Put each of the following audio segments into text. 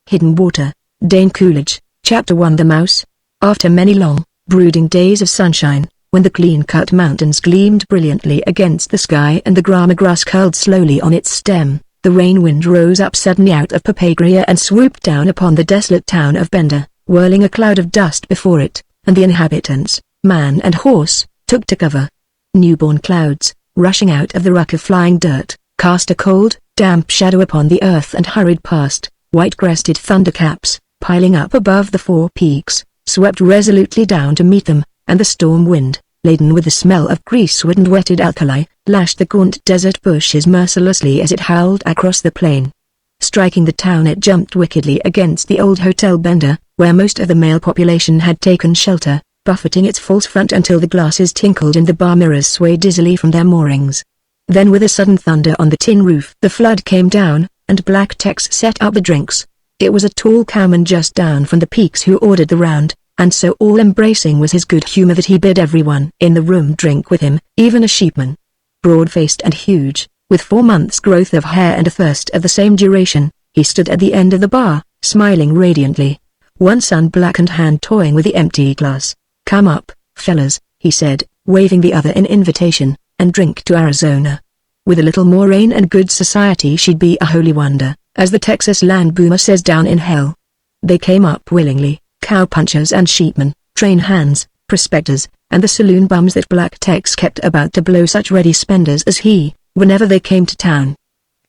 Hidden Water, Dane Coolidge, Chapter 1. The Mouse. After many long, brooding days of sunshine, when the clean-cut mountains gleamed brilliantly against the sky and the grama grass curled slowly on its stem, the rain wind rose up suddenly out of Papagria and swooped down upon the desolate town of Bender, whirling a cloud of dust before it, and the inhabitants, man and horse, took to cover. Newborn clouds, rushing out of the ruck of flying dirt, cast a cold, damp shadow upon the earth and hurried past. White-crested thundercaps, piling up above the four peaks, swept resolutely down to meet them, and the storm wind, laden with the smell of greasewood and wetted alkali, lashed the gaunt desert bushes mercilessly as it howled across the plain. Striking the town, it jumped wickedly against the old Hotel Bender, where most of the male population had taken shelter, buffeting its false front until the glasses tinkled and the bar mirrors swayed dizzily from their moorings. Then with a sudden thunder on the tin roof, the flood came down, and Black Tex set up the drinks. It was a tall cowman just down from the peaks who ordered the round, and so all-embracing was his good humor that he bid everyone in the room drink with him, even a sheepman. Broad-faced and huge, with 4 months' growth of hair and a thirst of the same duration, he stood at the end of the bar, smiling radiantly, one sun-blackened hand toying with the empty glass. "Come up, fellas," he said, waving the other in invitation, "and drink to Arizona. With a little more rain and good society she'd be a holy wonder, as the Texas land boomer says down in hell." They came up willingly, cowpunchers and sheepmen, train hands, prospectors, and the saloon bums that Black Tex kept about to blow such ready spenders as he, whenever they came to town.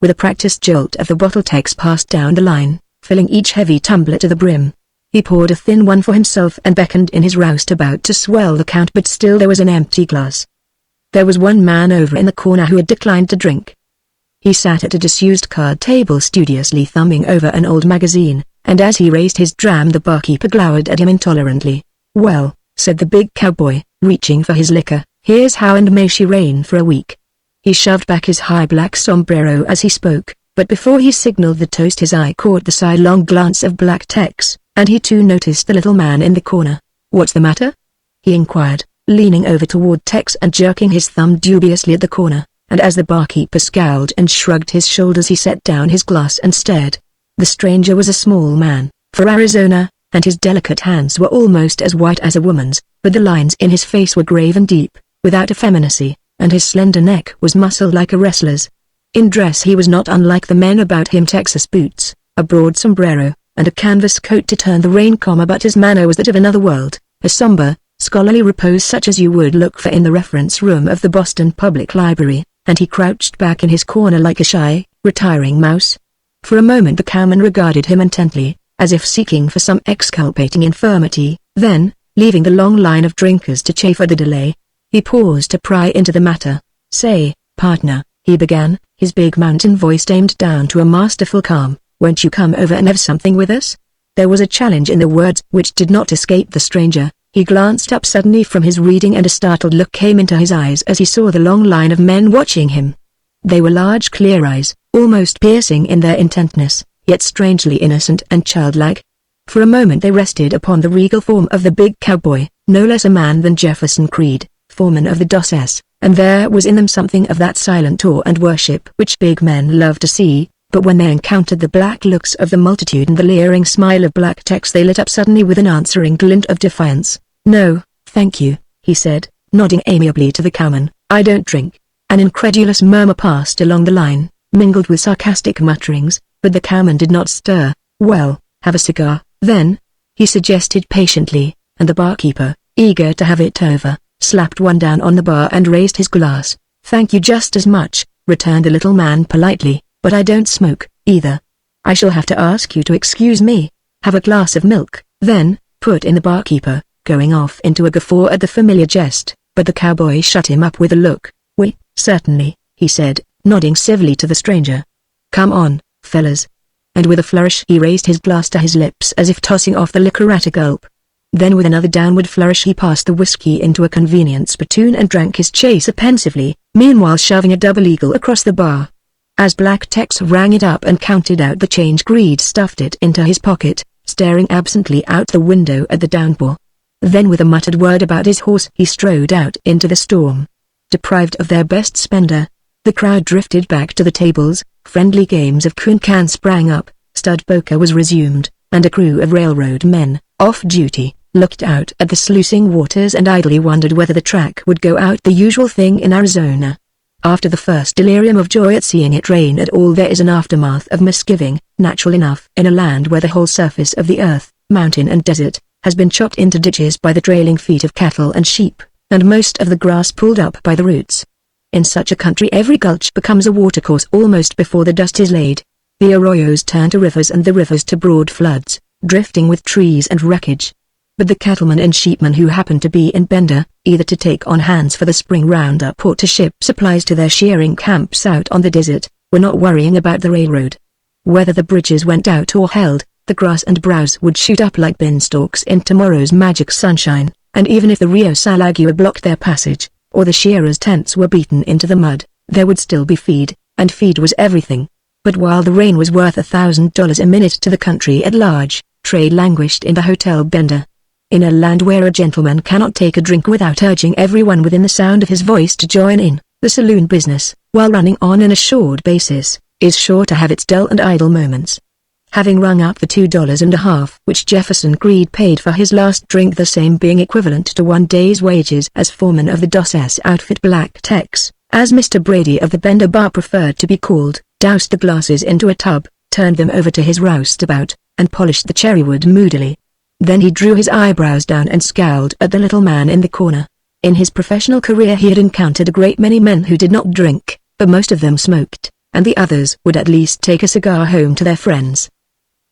With a practiced jolt of the bottle, Tex passed down the line, filling each heavy tumbler to the brim. He poured a thin one for himself and beckoned in his roustabout to swell the count, but still there was an empty glass. There was one man over in the corner who had declined to drink. He sat at a disused card table studiously thumbing over an old magazine, and as he raised his dram the barkeeper glowered at him intolerantly. "Well," said the big cowboy, reaching for his liquor, "here's how, and may she reign for a week." He shoved back his high black sombrero as he spoke, but before he signaled the toast his eye caught the sidelong glance of Black Tex, and he too noticed the little man in the corner. "What's the matter?" he inquired, leaning over toward Tex and jerking his thumb dubiously at the corner, and as the barkeeper scowled and shrugged his shoulders he set down his glass and stared. The stranger was a small man, for Arizona, and his delicate hands were almost as white as a woman's, but the lines in his face were grave and deep, without effeminacy, and his slender neck was muscled like a wrestler's. In dress he was not unlike the men about him: Texas boots, a broad sombrero, and a canvas coat to turn the rain, but his manner was that of another world, a somber, scholarly repose such as you would look for in the reference room of the Boston Public Library, and he crouched back in his corner like a shy, retiring mouse. For a moment the cowman regarded him intently, as if seeking for some exculpating infirmity, then, leaving the long line of drinkers to chafe at the delay, he paused to pry into the matter. "Say, partner," he began, his big mountain voice aimed down to a masterful calm, "won't you come over and have something with us?" There was a challenge in the words which did not escape the stranger. He glanced up suddenly from his reading and a startled look came into his eyes as he saw the long line of men watching him. They were large clear eyes, almost piercing in their intentness, yet strangely innocent and childlike. For a moment they rested upon the regal form of the big cowboy, no less a man than Jefferson Creed, foreman of the DOS, and there was in them something of that silent awe and worship which big men love to see. But when they encountered the black looks of the multitude and the leering smile of Black Tex they lit up suddenly with an answering glint of defiance. "No, thank you," he said, nodding amiably to the cowman, "I don't drink." An incredulous murmur passed along the line, mingled with sarcastic mutterings, but the cowman did not stir. "Well, have a cigar, then," he suggested patiently, and the barkeeper, eager to have it over, slapped one down on the bar and raised his glass. "Thank you just as much," returned the little man politely, "but I don't smoke, either." "I shall have to ask you to excuse me. Have a glass of milk, then," put in the barkeeper, going off into a guffaw at the familiar jest, but the cowboy shut him up with a look. "We, certainly," he said, nodding civilly to the stranger. "Come on, fellas." And with a flourish he raised his glass to his lips as if tossing off the liquor at a gulp. Then with another downward flourish he passed the whiskey into a convenient spittoon and drank his chaser pensively, meanwhile shoving a double eagle across the bar. As Black Tex rang it up and counted out the change, Creed stuffed it into his pocket, staring absently out the window at the downpour. Then with a muttered word about his horse he strode out into the storm. Deprived of their best spender, the crowd drifted back to the tables, friendly games of coon-can sprang up, stud poker was resumed, and a crew of railroad men, off duty, looked out at the sluicing waters and idly wondered whether the track would go out, the usual thing in Arizona. After the first delirium of joy at seeing it rain at all, there is an aftermath of misgiving, natural enough in a land where the whole surface of the earth, mountain and desert, has been chopped into ditches by the trailing feet of cattle and sheep, and most of the grass pulled up by the roots. In such a country every gulch becomes a watercourse almost before the dust is laid. The arroyos turn to rivers and the rivers to broad floods, drifting with trees and wreckage. But the cattlemen and sheepmen who happen to be in Bender, either to take on hands for the spring roundup or to ship supplies to their shearing camps out on the desert, were not worrying about the railroad. Whether the bridges went out or held, the grass and browse would shoot up like beanstalks in tomorrow's magic sunshine, and even if the Rio Salagua blocked their passage, or the shearers' tents were beaten into the mud, there would still be feed, and feed was everything. But while the rain was worth $1,000 a minute to the country at large, trade languished in the Hotel Bender. In a land where a gentleman cannot take a drink without urging everyone within the sound of his voice to join in, the saloon business, while running on an assured basis, is sure to have its dull and idle moments. Having rung up the $2.50 which Jefferson Creed paid for his last drink, the same being equivalent to one day's wages as foreman of the Dos outfit, Black Tex, as Mr. Brady of the Bender Bar preferred to be called, doused the glasses into a tub, turned them over to his roustabout, and polished the cherrywood moodily. Then he drew his eyebrows down and scowled at the little man in the corner. In his professional career he had encountered a great many men who did not drink, but most of them smoked, and the others would at least take a cigar home to their friends.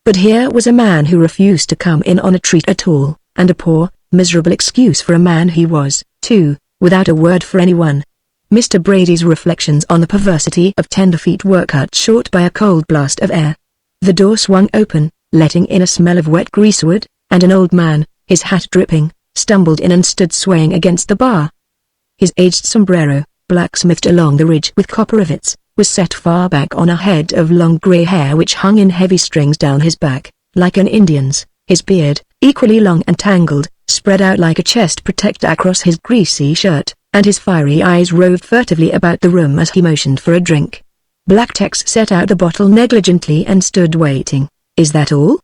But here was a man who refused to come in on a treat at all, and a poor, miserable excuse for a man he was, too, without a word for anyone. Mr. Brady's reflections on the perversity of tenderfeet were cut short by a cold blast of air. The door swung open, letting in a smell of wet greasewood, and an old man, his hat dripping, stumbled in and stood swaying against the bar. His aged sombrero, blacksmithed along the ridge with copper rivets, was set far back on a head of long grey hair which hung in heavy strings down his back, like an Indian's. His beard, equally long and tangled, spread out like a chest protector across his greasy shirt, and his fiery eyes roved furtively about the room as he motioned for a drink. Black Tex set out the bottle negligently and stood waiting. "Is that all?"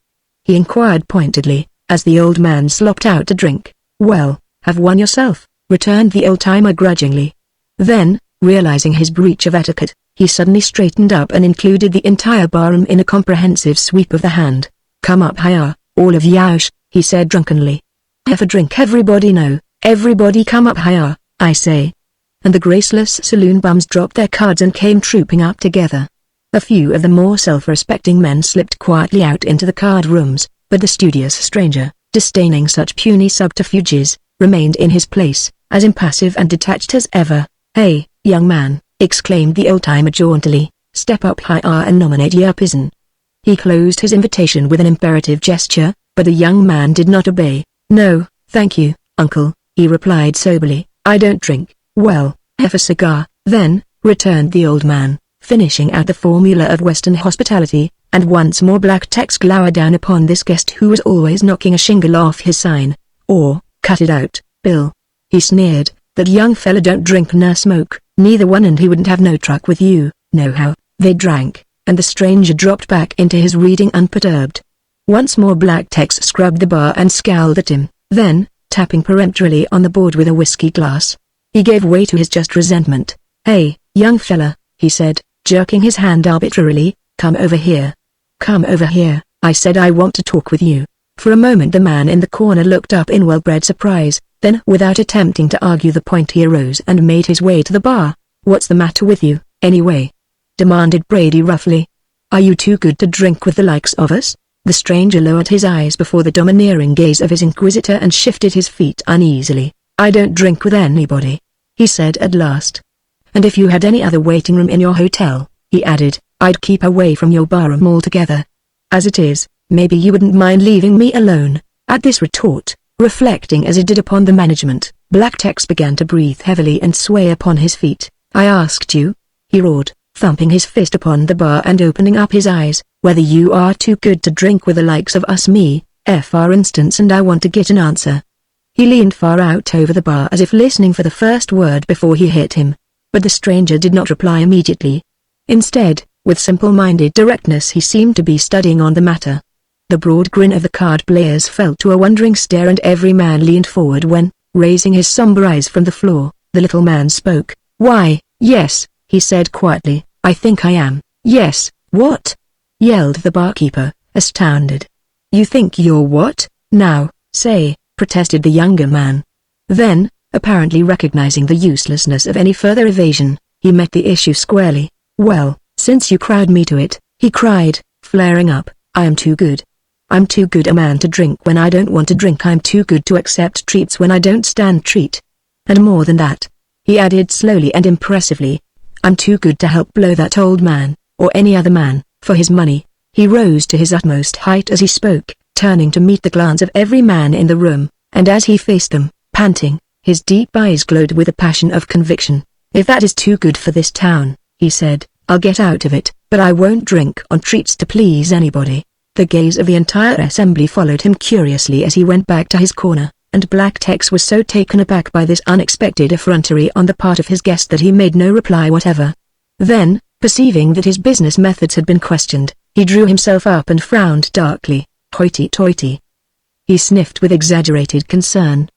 he inquired pointedly, as the old man slopped out a drink. "Well, have one yourself," returned the old-timer grudgingly. Then, realizing his breach of etiquette, he suddenly straightened up and included the entire barroom in a comprehensive sweep of the hand. "Come up higher, all of yoush," he said drunkenly. "Have a drink, everybody, no, everybody come up higher, I say." And the graceless saloon bums dropped their cards and came trooping up together. A few of the more self-respecting men slipped quietly out into the card rooms, but the studious stranger, disdaining such puny subterfuges, remained in his place, as impassive and detached as ever. "Hey, young man," exclaimed the old-timer jauntily, "step up higher and nominate your pizen." He closed his invitation with an imperative gesture, but the young man did not obey. "No, thank you, uncle," he replied soberly, "I don't drink." "Well, have a cigar, then," returned the old man, finishing out the formula of Western hospitality, and once more Black Tex glowered down upon this guest who was always knocking a shingle off his sign. "Or, cut it out, Bill," he sneered, "that young fella don't drink nor smoke, neither one, and he wouldn't have no truck with you." Nohow, they drank, and the stranger dropped back into his reading unperturbed. Once more Black Tex scrubbed the bar and scowled at him, then, tapping peremptorily on the board with a whiskey glass, he gave way to his just resentment. "Hey, young fella," he said, jerking his hand arbitrarily, "come over here." "Come over here," I said. "I want to talk with you." For a moment the man in the corner looked up in well-bred surprise, then without attempting to argue the point he arose and made his way to the bar. "What's the matter with you, anyway?" demanded Brady roughly. "Are you too good to drink with the likes of us?" The stranger lowered his eyes before the domineering gaze of his inquisitor and shifted his feet uneasily. "I don't drink with anybody," he said at last. "And if you had any other waiting room in your hotel," he added, "I'd keep away from your barroom altogether. As it is, maybe you wouldn't mind leaving me alone." At this retort, reflecting as it did upon the management, Black Tex began to breathe heavily and sway upon his feet. "I asked you," he roared, thumping his fist upon the bar and opening up his eyes, "whether you are too good to drink with the likes of us, me, for instance, and I want to get an answer." He leaned far out over the bar as if listening for the first word before he hit him. But the stranger did not reply immediately. Instead, With simple-minded directness he seemed to be studying on the matter. The broad grin of the card players fell to a wondering stare, and every man leaned forward when, raising his somber eyes from the floor, the little man spoke. "Why, yes," he said quietly, "I think I am." "Yes, what?" yelled the barkeeper, astounded. "You think you're what? Now, say," protested the younger man. Then, apparently recognizing the uselessness of any further evasion, he met the issue squarely. "Well, since you crowd me to it," he cried, flaring up, "I am too good. I'm too good a man to drink when I don't want to drink. I'm too good to accept treats when I don't stand treat. And more than that," he added slowly and impressively, "I'm too good to help blow that old man, or any other man, for his money." He rose to his utmost height as he spoke, turning to meet the glance of every man in the room, and as he faced them, panting, his deep eyes glowed with a passion of conviction. "If that is too good for this town," he said, "I'll get out of it, but I won't drink on treats to please anybody." The gaze of the entire assembly followed him curiously as he went back to his corner, and Black Tex was so taken aback by this unexpected effrontery on the part of his guest that he made no reply whatever. Then, perceiving that his business methods had been questioned, he drew himself up and frowned darkly. "Hoity-toity," he sniffed with exaggerated concern.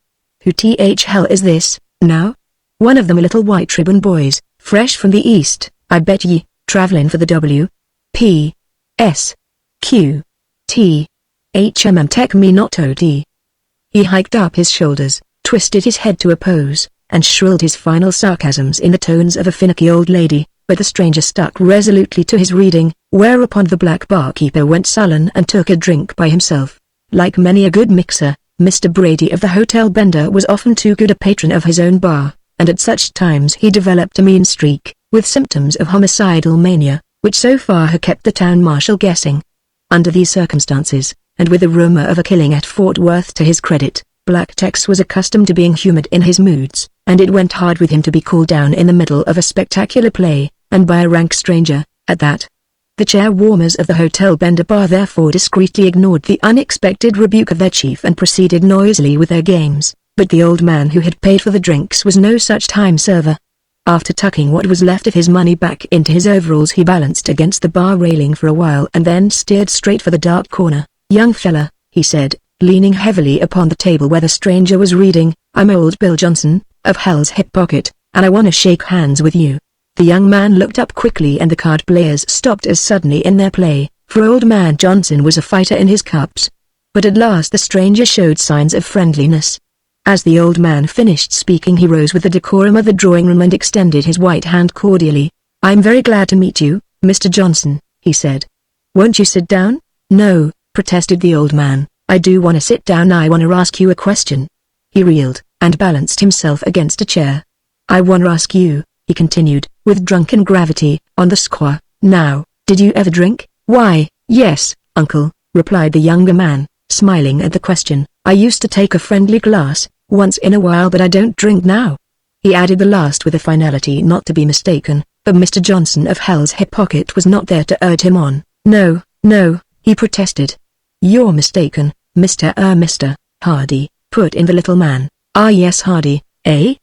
"Who the hell is this, now? One of them little white ribbon boys, fresh from the east, I bet ye, travelin' for the W. P. S. Q. T. Tech me not OT." He hiked up his shoulders, twisted his head to oppose, and shrilled his final sarcasms in the tones of a finicky old lady, but the stranger stuck resolutely to his reading, whereupon the black barkeeper went sullen and took a drink by himself. Like many a good mixer, Mr. Brady of the Hotel Bender was often too good a patron of his own bar, and at such times he developed a mean streak, with symptoms of homicidal mania, which so far had kept the town marshal guessing. Under these circumstances, and with the rumor of a killing at Fort Worth to his credit, Black Tex was accustomed to being humored in his moods, and it went hard with him to be called down in the middle of a spectacular play, and by a rank stranger, at that. The chair-warmers of the Hotel Bender bar therefore discreetly ignored the unexpected rebuke of their chief and proceeded noisily with their games, but the old man who had paid for the drinks was no such time server. After tucking what was left of his money back into his overalls, he balanced against the bar railing for a while and then steered straight for the dark corner. "Young fella," he said, leaning heavily upon the table where the stranger was reading, "I'm old Bill Johnson, of Hell's Hip Pocket, and I want to shake hands with you." The young man looked up quickly and the card players stopped as suddenly in their play, for old man Johnson was a fighter in his cups. But at last the stranger showed signs of friendliness. As the old man finished speaking, he rose with the decorum of the drawing room and extended his white hand cordially. "I'm very glad to meet you, Mr. Johnson," he said. "Won't you sit down?" "No," protested the old man, "I do want to sit down. I want to ask you a question." He reeled, and balanced himself against a chair. "I want to ask you," he continued, with drunken gravity, "on the square, now, did you ever drink?" "Why, yes, uncle," replied the younger man, smiling at the question. "I used to take a friendly glass, once in a while, but I don't drink now." He added the last with a finality not to be mistaken, but Mr. Johnson of Hell's Hip Pocket was not there to urge him on. "No, no," he protested. "You're mistaken, Mr. Hardy," put in the little man. "Ah yes, Hardy, eh?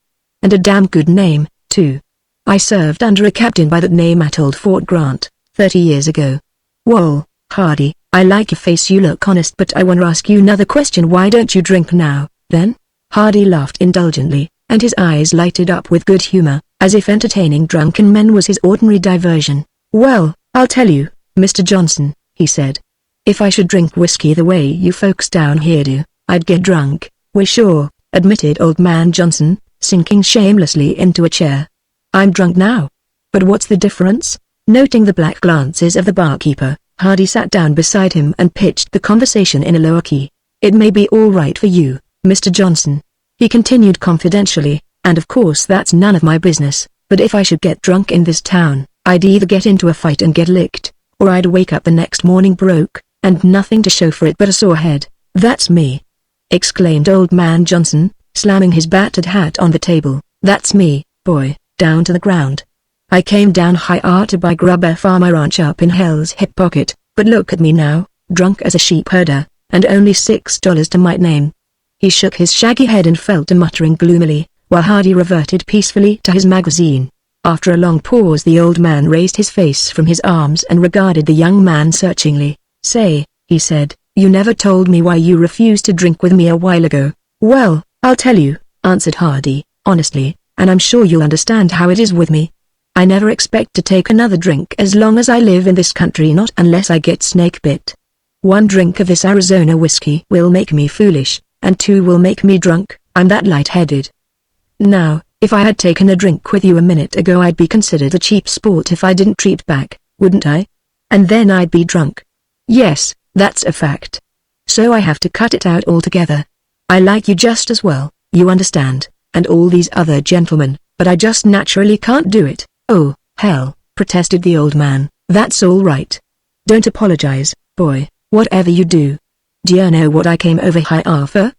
And a damn good name, too. I served under a captain by that name at Old Fort Grant, 30 years ago. Whoa, Hardy, I like your face, you look honest, but I want to ask you another question. Why don't you drink now, then?" Hardy laughed indulgently, and his eyes lighted up with good humor, as if entertaining drunken men was his ordinary diversion. "Well, I'll tell you, Mr. Johnson," he said. "If I should drink whiskey the way you folks down here do, I'd get drunk." "We're sure," admitted old man Johnson, sinking shamelessly into a chair. "I'm drunk now. But what's the difference?" Noting the black glances of the barkeeper, Hardy sat down beside him and pitched the conversation in a lower key. "It may be all right for you, Mr. Johnson," he continued confidentially, "and of course that's none of my business, but if I should get drunk in this town, I'd either get into a fight and get licked, or I'd wake up the next morning broke, and nothing to show for it but a sore head." "That's me!" exclaimed old man Johnson, slamming his battered hat on the table. "That's me, boy, down to the ground. I came down high to buy grub for my ranch up in Hell's Hip Pocket, but look at me now, drunk as a sheep herder, and only $6 to my name." He shook his shaggy head and fell to muttering gloomily, while Hardy reverted peacefully to his magazine. After a long pause the old man raised his face from his arms and regarded the young man searchingly. "Say," he said, "you never told me why you refused to drink with me a while ago." "Well, I'll tell you," answered Hardy, honestly, "and I'm sure you'll understand how it is with me. I never expect to take another drink as long as I live in this country, not unless I get snake bit. One drink of this Arizona whiskey will make me foolish, and two will make me drunk. I'm that light-headed. Now, if I had taken a drink with you a minute ago I'd be considered a cheap sport if I didn't treat back, wouldn't I? And then I'd be drunk. Yes, that's a fact. So I have to cut it out altogether. I like you just as well, you understand, and all these other gentlemen, but I just naturally can't do it." "Oh, hell," protested the old man, "that's all right. Don't apologize, boy, whatever you do. Do you know what I came over here for?"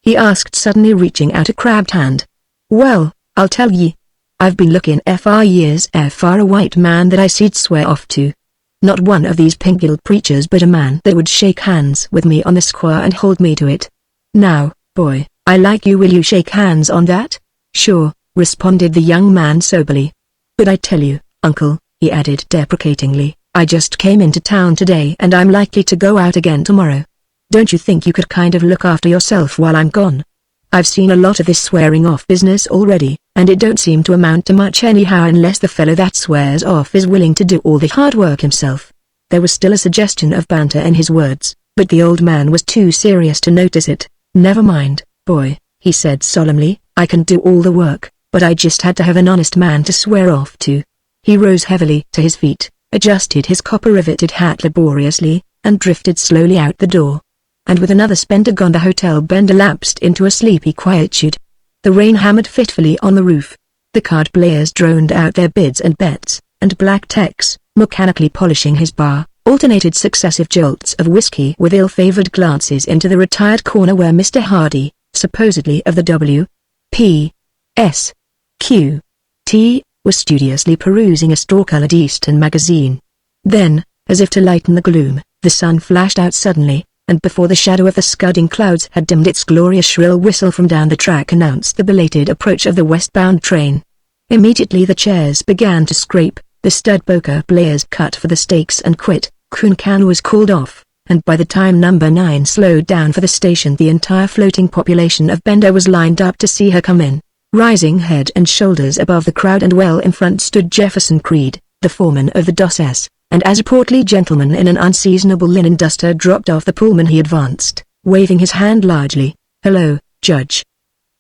he asked suddenly, reaching out a crabbed hand. "Well, I'll tell ye. I've been looking for years for a white man that I seed swear off to. Not one of these pink-gilled preachers, but a man that would shake hands with me on the square and hold me to it. Now, boy, I like you. Will you shake hands on that?" "Sure," responded the young man soberly. "But I tell you, uncle," he added deprecatingly, "I just came into town today and I'm likely to go out again tomorrow. Don't you think you could kind of look after yourself while I'm gone? I've seen a lot of this swearing off business already, and it don't seem to amount to much anyhow unless the fellow that swears off is willing to do all the hard work himself." There was still a suggestion of banter in his words, but the old man was too serious to notice it. "Never mind, boy," he said solemnly, "I can do all the work, but I just had to have an honest man to swear off to." He rose heavily to his feet, adjusted his copper-riveted hat laboriously, and drifted slowly out the door. And with another spender gone the hotel bender lapsed into a sleepy quietude. The rain hammered fitfully on the roof. The card players droned out their bids and bets, and Black Tex, mechanically polishing his bar, alternated successive jolts of whiskey with ill-favored glances into the retired corner where Mr. Hardy, supposedly of the W. P. S. Q. T., was studiously perusing a straw-colored Eastern magazine. Then, as if to lighten the gloom, the sun flashed out suddenly, and before the shadow of the scudding clouds had dimmed its glory, a shrill whistle from down the track announced the belated approach of the westbound train. Immediately the chairs began to scrape, the stud poker players cut for the stakes and quit, Kunkan was called off, and by the time number 9 slowed down for the station the entire floating population of Bender was lined up to see her come in. Rising head and shoulders above the crowd and well in front stood Jefferson Creed, the foreman of the DOS, and as a portly gentleman in an unseasonable linen duster dropped off the Pullman he advanced, waving his hand largely. "Hello, Judge,"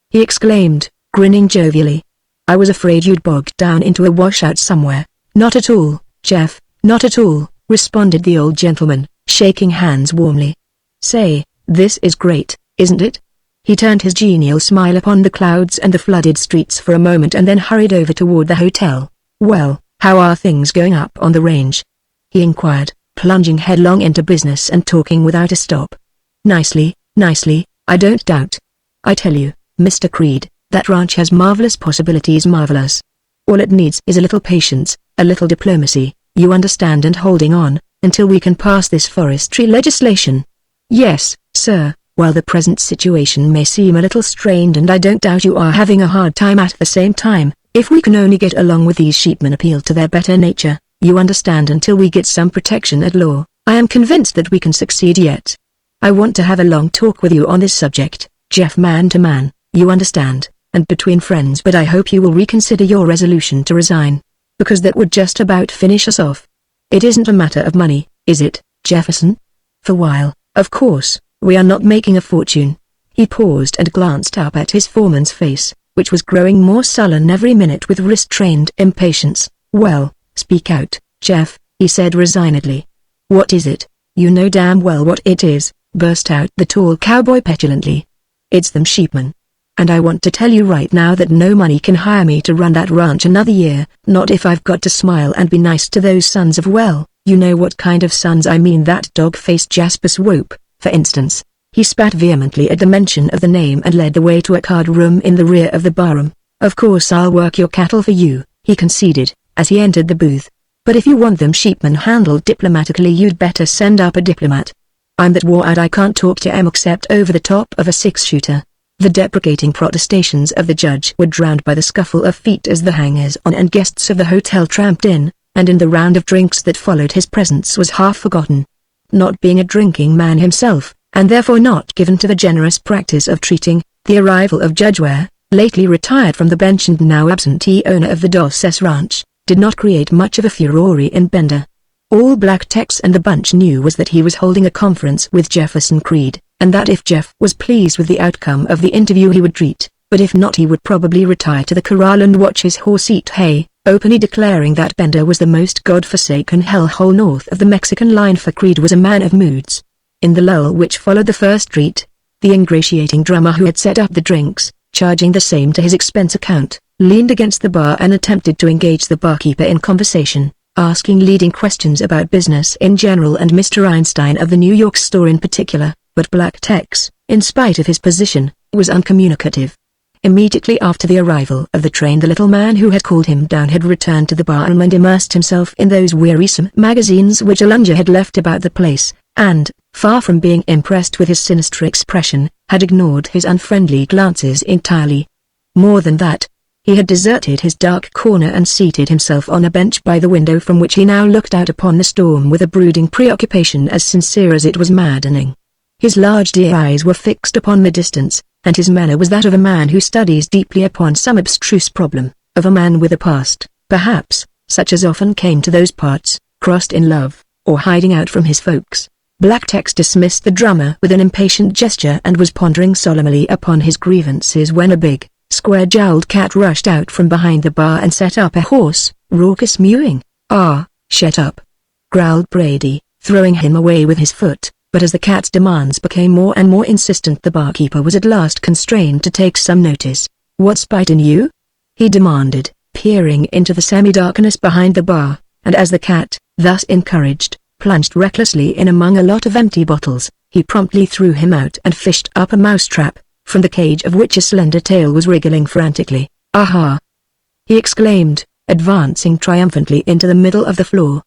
he exclaimed, grinning jovially. "I was afraid you'd bogged down into a washout somewhere." "Not at all, Jeff, not at all," responded the old gentleman, shaking hands warmly. "Say, this is great, isn't it?" He turned his genial smile upon the clouds and the flooded streets for a moment and then hurried over toward the hotel. "Well, how are things going up on the range?" he inquired, plunging headlong into business and talking without a stop. "Nicely, nicely, I don't doubt. I tell you, Mr. Creed, that ranch has marvelous possibilities, marvelous. All it needs is a little patience, a little diplomacy, you understand, and holding on, until we can pass this forestry legislation. Yes, sir, while the present situation may seem a little strained and I don't doubt you are having a hard time at the same time, if we can only get along with these sheepmen, appeal to their better nature, you understand, until we get some protection at law, I am convinced that we can succeed yet. I want to have a long talk with you on this subject, Jeff, man to man, you understand, and between friends, but I hope you will reconsider your resolution to resign, because that would just about finish us off. It isn't a matter of money, is it, Jefferson? For while, of course, we are not making a fortune." He paused and glanced up at his foreman's face, which was growing more sullen every minute with restrained impatience. "Well, speak out, Jeff," he said resignedly. "What is it?" "You know damn well what it is," burst out the tall cowboy petulantly. "It's them sheepmen. And I want to tell you right now that no money can hire me to run that ranch another year, not if I've got to smile and be nice to those sons of, well, you know what kind of sons I mean, that dog-faced Jasper Swope, for instance." He spat vehemently at the mention of the name and led the way to a card room in the rear of the barroom. "Of course I'll work your cattle for you," he conceded, as he entered the booth. "But if you want them sheepmen handled diplomatically, you'd better send up a diplomat. I'm that wad I can't talk to 'em except over the top of a 6-shooter. The deprecating protestations of the judge were drowned by the scuffle of feet as the hangers-on and guests of the hotel tramped in, and in the round of drinks that followed his presence was half forgotten. Not being a drinking man himself, and therefore not given to the generous practice of treating, the arrival of Judge Ware, lately retired from the bench and now absentee owner of the Dosses Ranch, did not create much of a furore in Bender. All Black Tex and the bunch knew was that he was holding a conference with Jefferson Creed, and that if Jeff was pleased with the outcome of the interview he would treat, but if not he would probably retire to the corral and watch his horse eat hay, openly declaring that Bender was the most god-forsaken hellhole north of the Mexican line, for Creed was a man of moods. In the lull which followed the first treat, the ingratiating drummer who had set up the drinks, charging the same to his expense account, leaned against the bar and attempted to engage the barkeeper in conversation, asking leading questions about business in general and Mr. Einstein of the New York store in particular, but Black Tex, in spite of his position, was uncommunicative. Immediately after the arrival of the train the little man who had called him down had returned to the barroom and immersed himself in those wearisome magazines which Alunga had left about the place, and, far from being impressed with his sinister expression, had ignored his unfriendly glances entirely. More than that, he had deserted his dark corner and seated himself on a bench by the window from which he now looked out upon the storm with a brooding preoccupation as sincere as it was maddening. His large dear eyes were fixed upon the distance, and his manner was that of a man who studies deeply upon some abstruse problem, of a man with a past, perhaps, such as often came to those parts, crossed in love, or hiding out from his folks. Black Tex dismissed the drummer with an impatient gesture and was pondering solemnly upon his grievances when a big, square-jowled cat rushed out from behind the bar and set up a hoarse, raucous mewing. "Ah, shut up!" growled Brady, throwing him away with his foot, but as the cat's demands became more and more insistent the barkeeper was at last constrained to take some notice. "What's bitin' you?" he demanded, peering into the semi-darkness behind the bar, and as the cat, thus encouraged, plunged recklessly in among a lot of empty bottles, he promptly threw him out and fished up a mousetrap, from the cage of which a slender tail was wriggling frantically. "Aha!" he exclaimed, advancing triumphantly into the middle of the floor.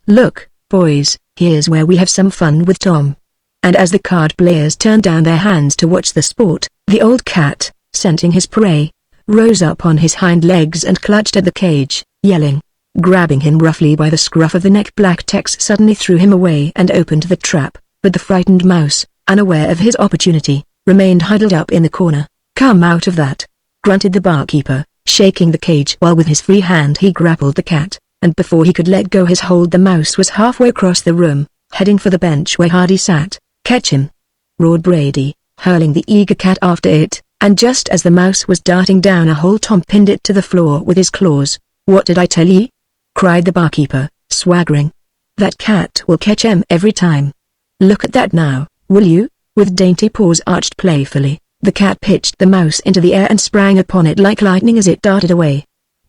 "Look, boys, here's where we have some fun with Tom." And as the card players turned down their hands to watch the sport, the old cat, scenting his prey, rose up on his hind legs and clutched at the cage, yelling. Grabbing him roughly by the scruff of the neck, Black Tex suddenly threw him away and opened the trap, but the frightened mouse, unaware of his opportunity, remained huddled up in the corner. "Come out of that," grunted the barkeeper, shaking the cage while with his free hand he grappled the cat, and before he could let go his hold the mouse was halfway across the room, heading for the bench where Hardy sat. "Catch him!" roared Brady, hurling the eager cat after it, and just as the mouse was darting down a hole Tom pinned it to the floor with his claws. "What did I tell ye?" cried the barkeeper, swaggering. "That cat will catch 'em every time. Look at that now, will you?" With dainty paws arched playfully, the cat pitched the mouse into the air and sprang upon it like lightning as it darted away.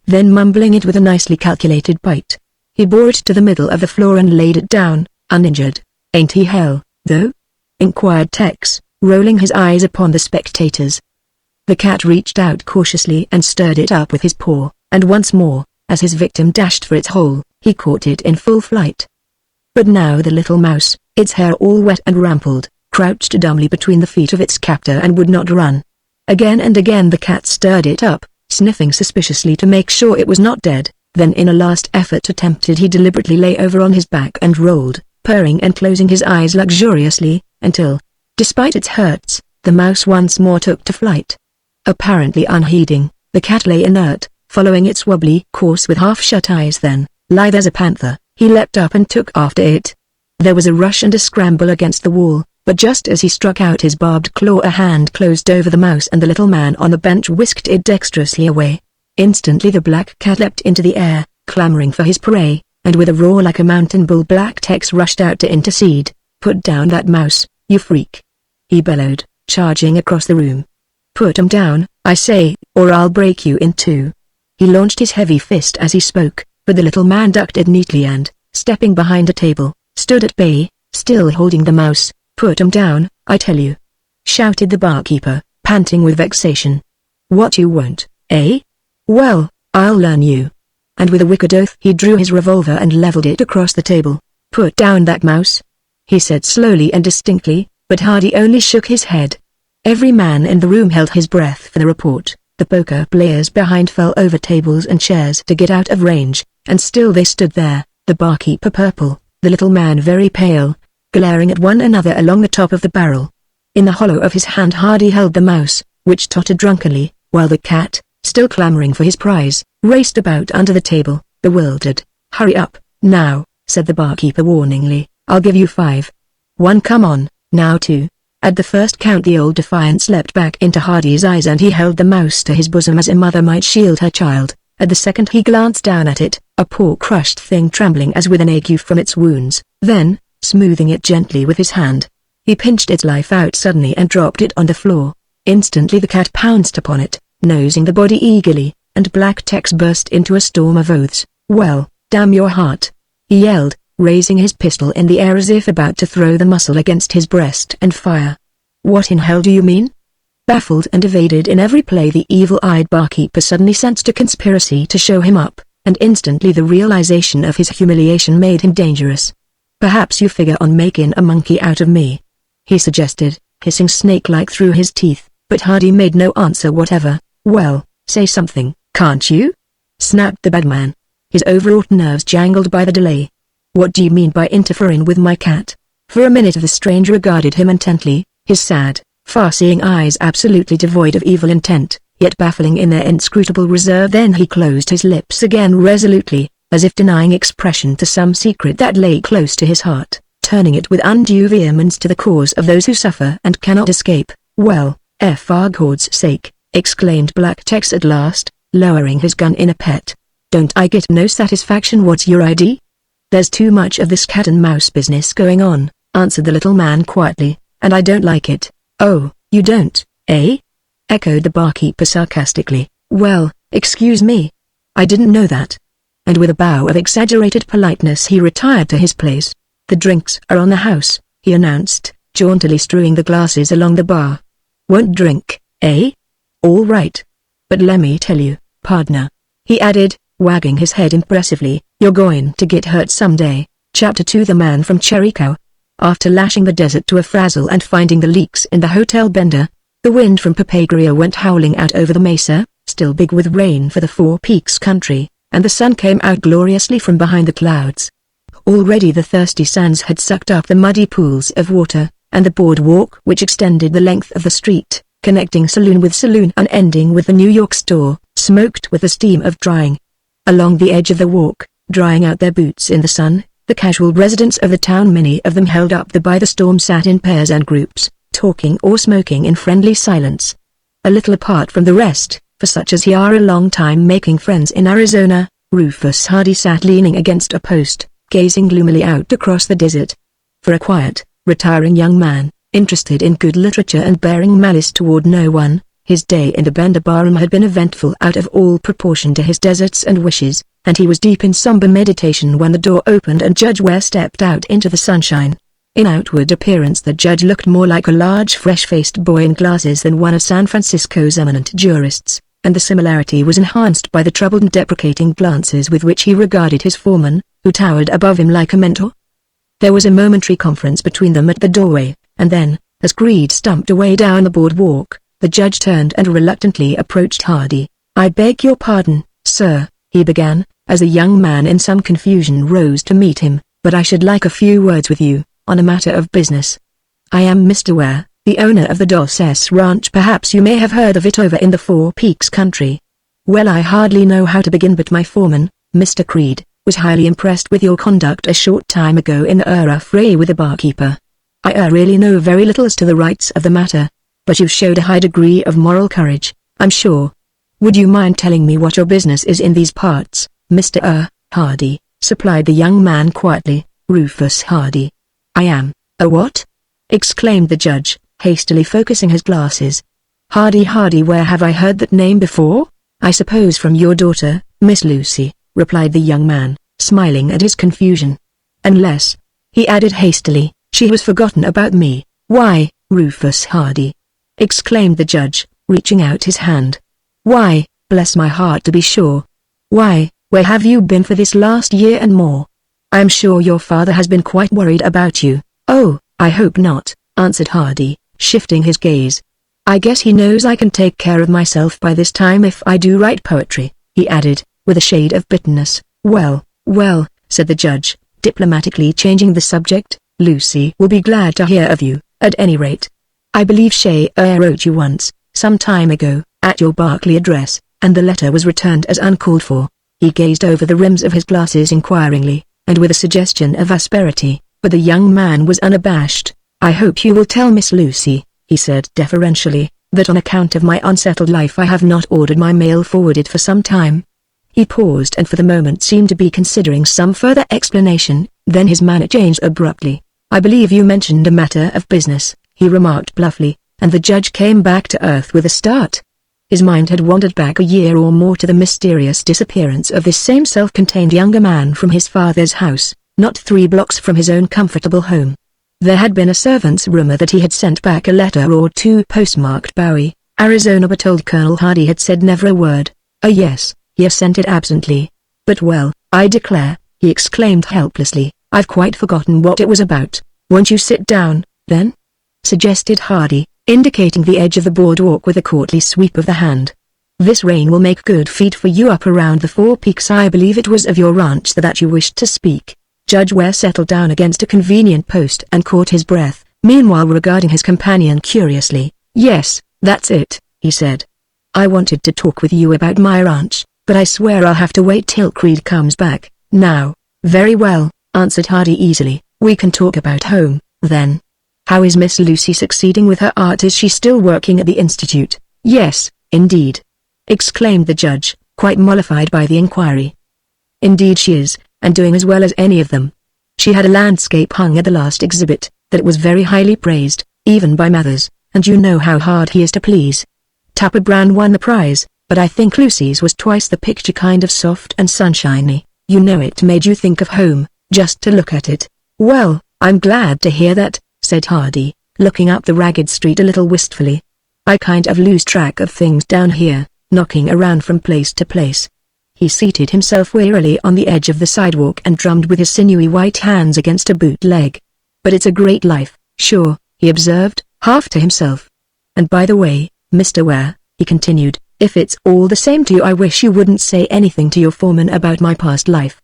Then mumbling it with a nicely calculated bite, he bore it to the middle of the floor and laid it down, uninjured. "Ain't he hell, though?" inquired Tex, rolling his eyes upon the spectators. The cat reached out cautiously and stirred it up with his paw, and once more, as his victim dashed for its hole, he caught it in full flight. But now the little mouse, its hair all wet and rumpled, crouched dumbly between the feet of its captor and would not run. Again and again the cat stirred it up, sniffing suspiciously to make sure it was not dead, then in a last effort to tempt it he deliberately lay over on his back and rolled, purring and closing his eyes luxuriously, until, despite its hurts, the mouse once more took to flight. Apparently unheeding, the cat lay inert, following its wobbly course with half-shut eyes. Then, lithe as a panther, he leapt up and took after it. There was a rush and a scramble against the wall, but just as he struck out his barbed claw a hand closed over the mouse and the little man on the bench whisked it dexterously away. Instantly the black cat leapt into the air, clamoring for his prey, and with a roar like a mountain bull Black Tex rushed out to intercede. "Put down that mouse, you freak!" he bellowed, charging across the room. "Put him down, I say, or I'll break you in two." He launched his heavy fist as he spoke, but the little man ducked it neatly and, stepping behind a table, stood at bay, still holding the mouse. "Put him down, I tell you!" shouted the barkeeper, panting with vexation. "What, you won't, eh? Well, I'll learn you." And with a wicked oath he drew his revolver and leveled it across the table. "Put down that mouse," he said slowly and distinctly, but Hardy only shook his head. Every man in the room held his breath for the report. The poker players behind fell over tables and chairs to get out of range, and still they stood there, the barkeeper purple, the little man very pale, glaring at one another along the top of the barrel. In the hollow of his hand Hardy held the mouse, which tottered drunkenly, while the cat, still clamoring for his prize, raced about under the table, bewildered. "Hurry up, now," said the barkeeper warningly, "I'll give you 5. 1 come on, now 2. At the first count the old defiance leapt back into Hardy's eyes and he held the mouse to his bosom as a mother might shield her child. At the second he glanced down at it, a poor crushed thing trembling as with an ague from its wounds. Then, smoothing it gently with his hand, he pinched its life out suddenly and dropped it on the floor. Instantly the cat pounced upon it, nosing the body eagerly, and Black Tex burst into a storm of oaths. "Well, damn your heart!" he yelled, raising his pistol in the air as if about to throw the muzzle against his breast and fire. "What in hell do you mean?" Baffled and evaded in every play, the evil-eyed barkeeper suddenly sensed a conspiracy to show him up, and instantly the realization of his humiliation made him dangerous. "Perhaps you figure on making a monkey out of me," he suggested, hissing snake-like through his teeth, but Hardy made no answer whatever. "Well, say something, can't you?" snapped the bagman, his overwrought nerves jangled by the delay. "What do you mean by interfering with my cat?" For a minute the stranger regarded him intently, his sad, far-seeing eyes absolutely devoid of evil intent, yet baffling in their inscrutable reserve. Then he closed his lips again resolutely, as if denying expression to some secret that lay close to his heart, turning it with undue vehemence to the cause of those who suffer and cannot escape. "Well, for God's sake," exclaimed Black Tex at last, lowering his gun in a pet. "Don't I get no satisfaction? What's your ID?" "There's too much of this cat-and-mouse business going on," answered the little man quietly, "and I don't like it." "Oh, you don't, eh?" echoed the barkeeper sarcastically. "Well, excuse me. I didn't know that." And with a bow of exaggerated politeness he retired to his place. "The drinks are on the house," he announced, jauntily strewing the glasses along the bar. "Won't drink, eh? All right. But lemme tell you, pardner," he added, wagging his head impressively, "you're going to get hurt someday." Chapter 2. The Man from Cherrycow. After lashing the desert to a frazzle and finding the leaks in the hotel bender, the wind from Papagria went howling out over the mesa, still big with rain for the Four Peaks country, and the sun came out gloriously from behind the clouds. Already the thirsty sands had sucked up the muddy pools of water, and the boardwalk which extended the length of the street, connecting saloon with saloon and ending with the New York store, smoked with the steam of drying. Along the edge of the walk, drying out their boots in the sun, the casual residents of the town, many of them held up by the storm, sat in pairs and groups, talking or smoking in friendly silence. A little apart from the rest, for such as he are a long time making friends in Arizona, Rufus Hardy sat leaning against a post, gazing gloomily out across the desert. For a quiet, retiring young man, interested in good literature and bearing malice toward no one, his day in the Bender barroom had been eventful out of all proportion to his deserts and wishes, and he was deep in somber meditation when the door opened and Judge Ware stepped out into the sunshine. In outward appearance the judge looked more like a large fresh-faced boy in glasses than one of San Francisco's eminent jurists, and the similarity was enhanced by the troubled and deprecating glances with which he regarded his foreman, who towered above him like a mentor. There was a momentary conference between them at the doorway, and then, as Creed stumped away down the boardwalk, the judge turned and reluctantly approached Hardy. "I beg your pardon, sir," he began, as the young man in some confusion rose to meet him, "but I should like a few words with you, on a matter of business. I am Mr. Ware, the owner of the Dos S Ranch. Perhaps you may have heard of it over in the Four Peaks country. Well, I hardly know how to begin, but my foreman, Mr. Creed, was highly impressed with your conduct a short time ago in the fray with the barkeeper. I really know very little as to the rights of the matter, but you've showed a high degree of moral courage, I'm sure. Would you mind telling me what your business is in these parts, Mr. Hardy?" supplied the young man quietly. "Rufus Hardy." "I am, a what?" exclaimed the judge, hastily focusing his glasses. "Hardy. Where have I heard that name before?" "I suppose from your daughter, Miss Lucy," replied the young man, smiling at his confusion. "Unless," he added hastily, "she has forgotten about me." "Why, Rufus Hardy!" exclaimed the judge, reaching out his hand. "Why, bless my heart, to be sure. Why, where have you been for this last year and more? I am sure your father has been quite worried about you." "Oh, I hope not," answered Hardy, shifting his gaze. I guess he knows I can take care of myself by this time if I do write poetry," he added, with a shade of bitterness. "Well, well," said the judge, diplomatically changing the subject, "Lucy will be glad to hear of you, at any rate. I believe she wrote you once, some time ago, at your Berkeley address, and the letter was returned as uncalled for." He gazed over the rims of his glasses inquiringly, and with a suggestion of asperity, but the young man was unabashed. "I hope you will tell Miss Lucy," he said deferentially, "that on account of my unsettled life I have not ordered my mail forwarded for some time." He paused and for the moment seemed to be considering some further explanation, then his manner changed abruptly. "I believe you mentioned a matter of business," he remarked bluffly, and the judge came back to earth with a start. His mind had wandered back a year or more to the mysterious disappearance of this same self-contained younger man from his father's house, not 3 blocks from his own comfortable home. There had been a servant's rumor that he had sent back a letter or 2 postmarked Bowie, Arizona, but old Colonel Hardy had said never a word. Yes, he assented absently. "But well, I declare," he exclaimed helplessly, "I've quite forgotten what it was about." "Won't you sit down, then?" suggested Hardy, indicating the edge of the boardwalk with a courtly sweep of the hand. "This rain will make good feed for you up around the 4 Peaks. I believe it was of your ranch that you wished to speak." Judge Ware settled down against a convenient post and caught his breath, meanwhile regarding his companion curiously. "Yes, that's it," he said. "I wanted to talk with you about my ranch, but I swear I'll have to wait till Creed comes back, now." "Very well," answered Hardy easily, "we can talk about home, then. How is Miss Lucy succeeding with her art? Is she still working at the Institute?" "Yes, indeed," exclaimed the judge, quite mollified by the inquiry. "Indeed she is, and doing as well as any of them. She had a landscape hung at the last exhibit, that was very highly praised, even by Mathers, and you know how hard he is to please. Tapper Brown won the prize, but I think Lucy's was twice the picture, kind of soft and sunshiny. You know, it made you think of home, just to look at it." "Well, I'm glad to hear that," said Hardy, looking up the ragged street a little wistfully. "I kind of lose track of things down here, knocking around from place to place." He seated himself wearily on the edge of the sidewalk and drummed with his sinewy white hands against a boot leg. "But it's a great life, sure," he observed, half to himself. "And by the way, Mr. Ware," he continued, "if it's all the same to you, I wish you wouldn't say anything to your foreman about my past life.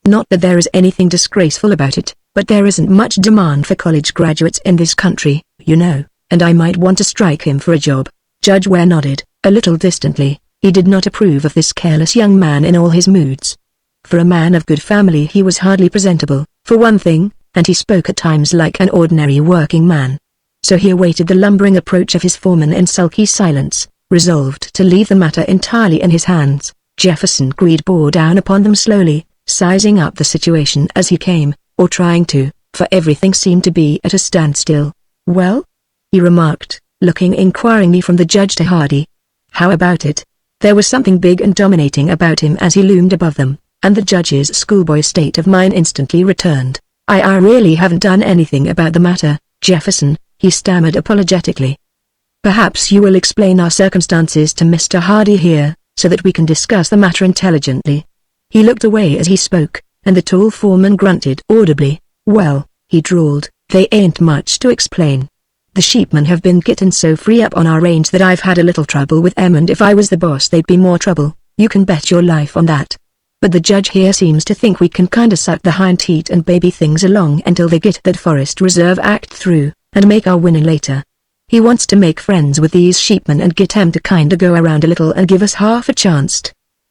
Not that there is anything disgraceful about it, but there isn't much demand for college graduates in this country, you know, and I might want to strike him for a job." Judge Ware nodded, a little distantly. He did not approve of this careless young man in all his moods. For a man of good family he was hardly presentable, for one thing, and he spoke at times like an ordinary working man. So he awaited the lumbering approach of his foreman in sulky silence, resolved to leave the matter entirely in his hands. Jefferson Creed bore down upon them slowly, sizing up the situation as he came, or trying to, for everything seemed to be at a standstill. "Well?" he remarked, looking inquiringly from the judge to Hardy. "How about it?" There was something big and dominating about him as he loomed above them, and the judge's schoolboy state of mind instantly returned. I really haven't done anything about the matter, Jefferson," he stammered apologetically. "Perhaps you will explain our circumstances to Mr. Hardy here, so that we can discuss the matter intelligently." He looked away as he spoke, and the tall foreman grunted audibly. "Well," he drawled, "they ain't much to explain. The sheepmen have been getting so free up on our range that I've had a little trouble with 'em, and if I was the boss they'd be more trouble, you can bet your life on that. But the judge here seems to think we can kinda suck the hind teat and baby things along until they get that Forest Reserve Act through, and make our winning later. He wants to make friends with these sheepmen and get 'em to kinda go around a little and give us half a chance.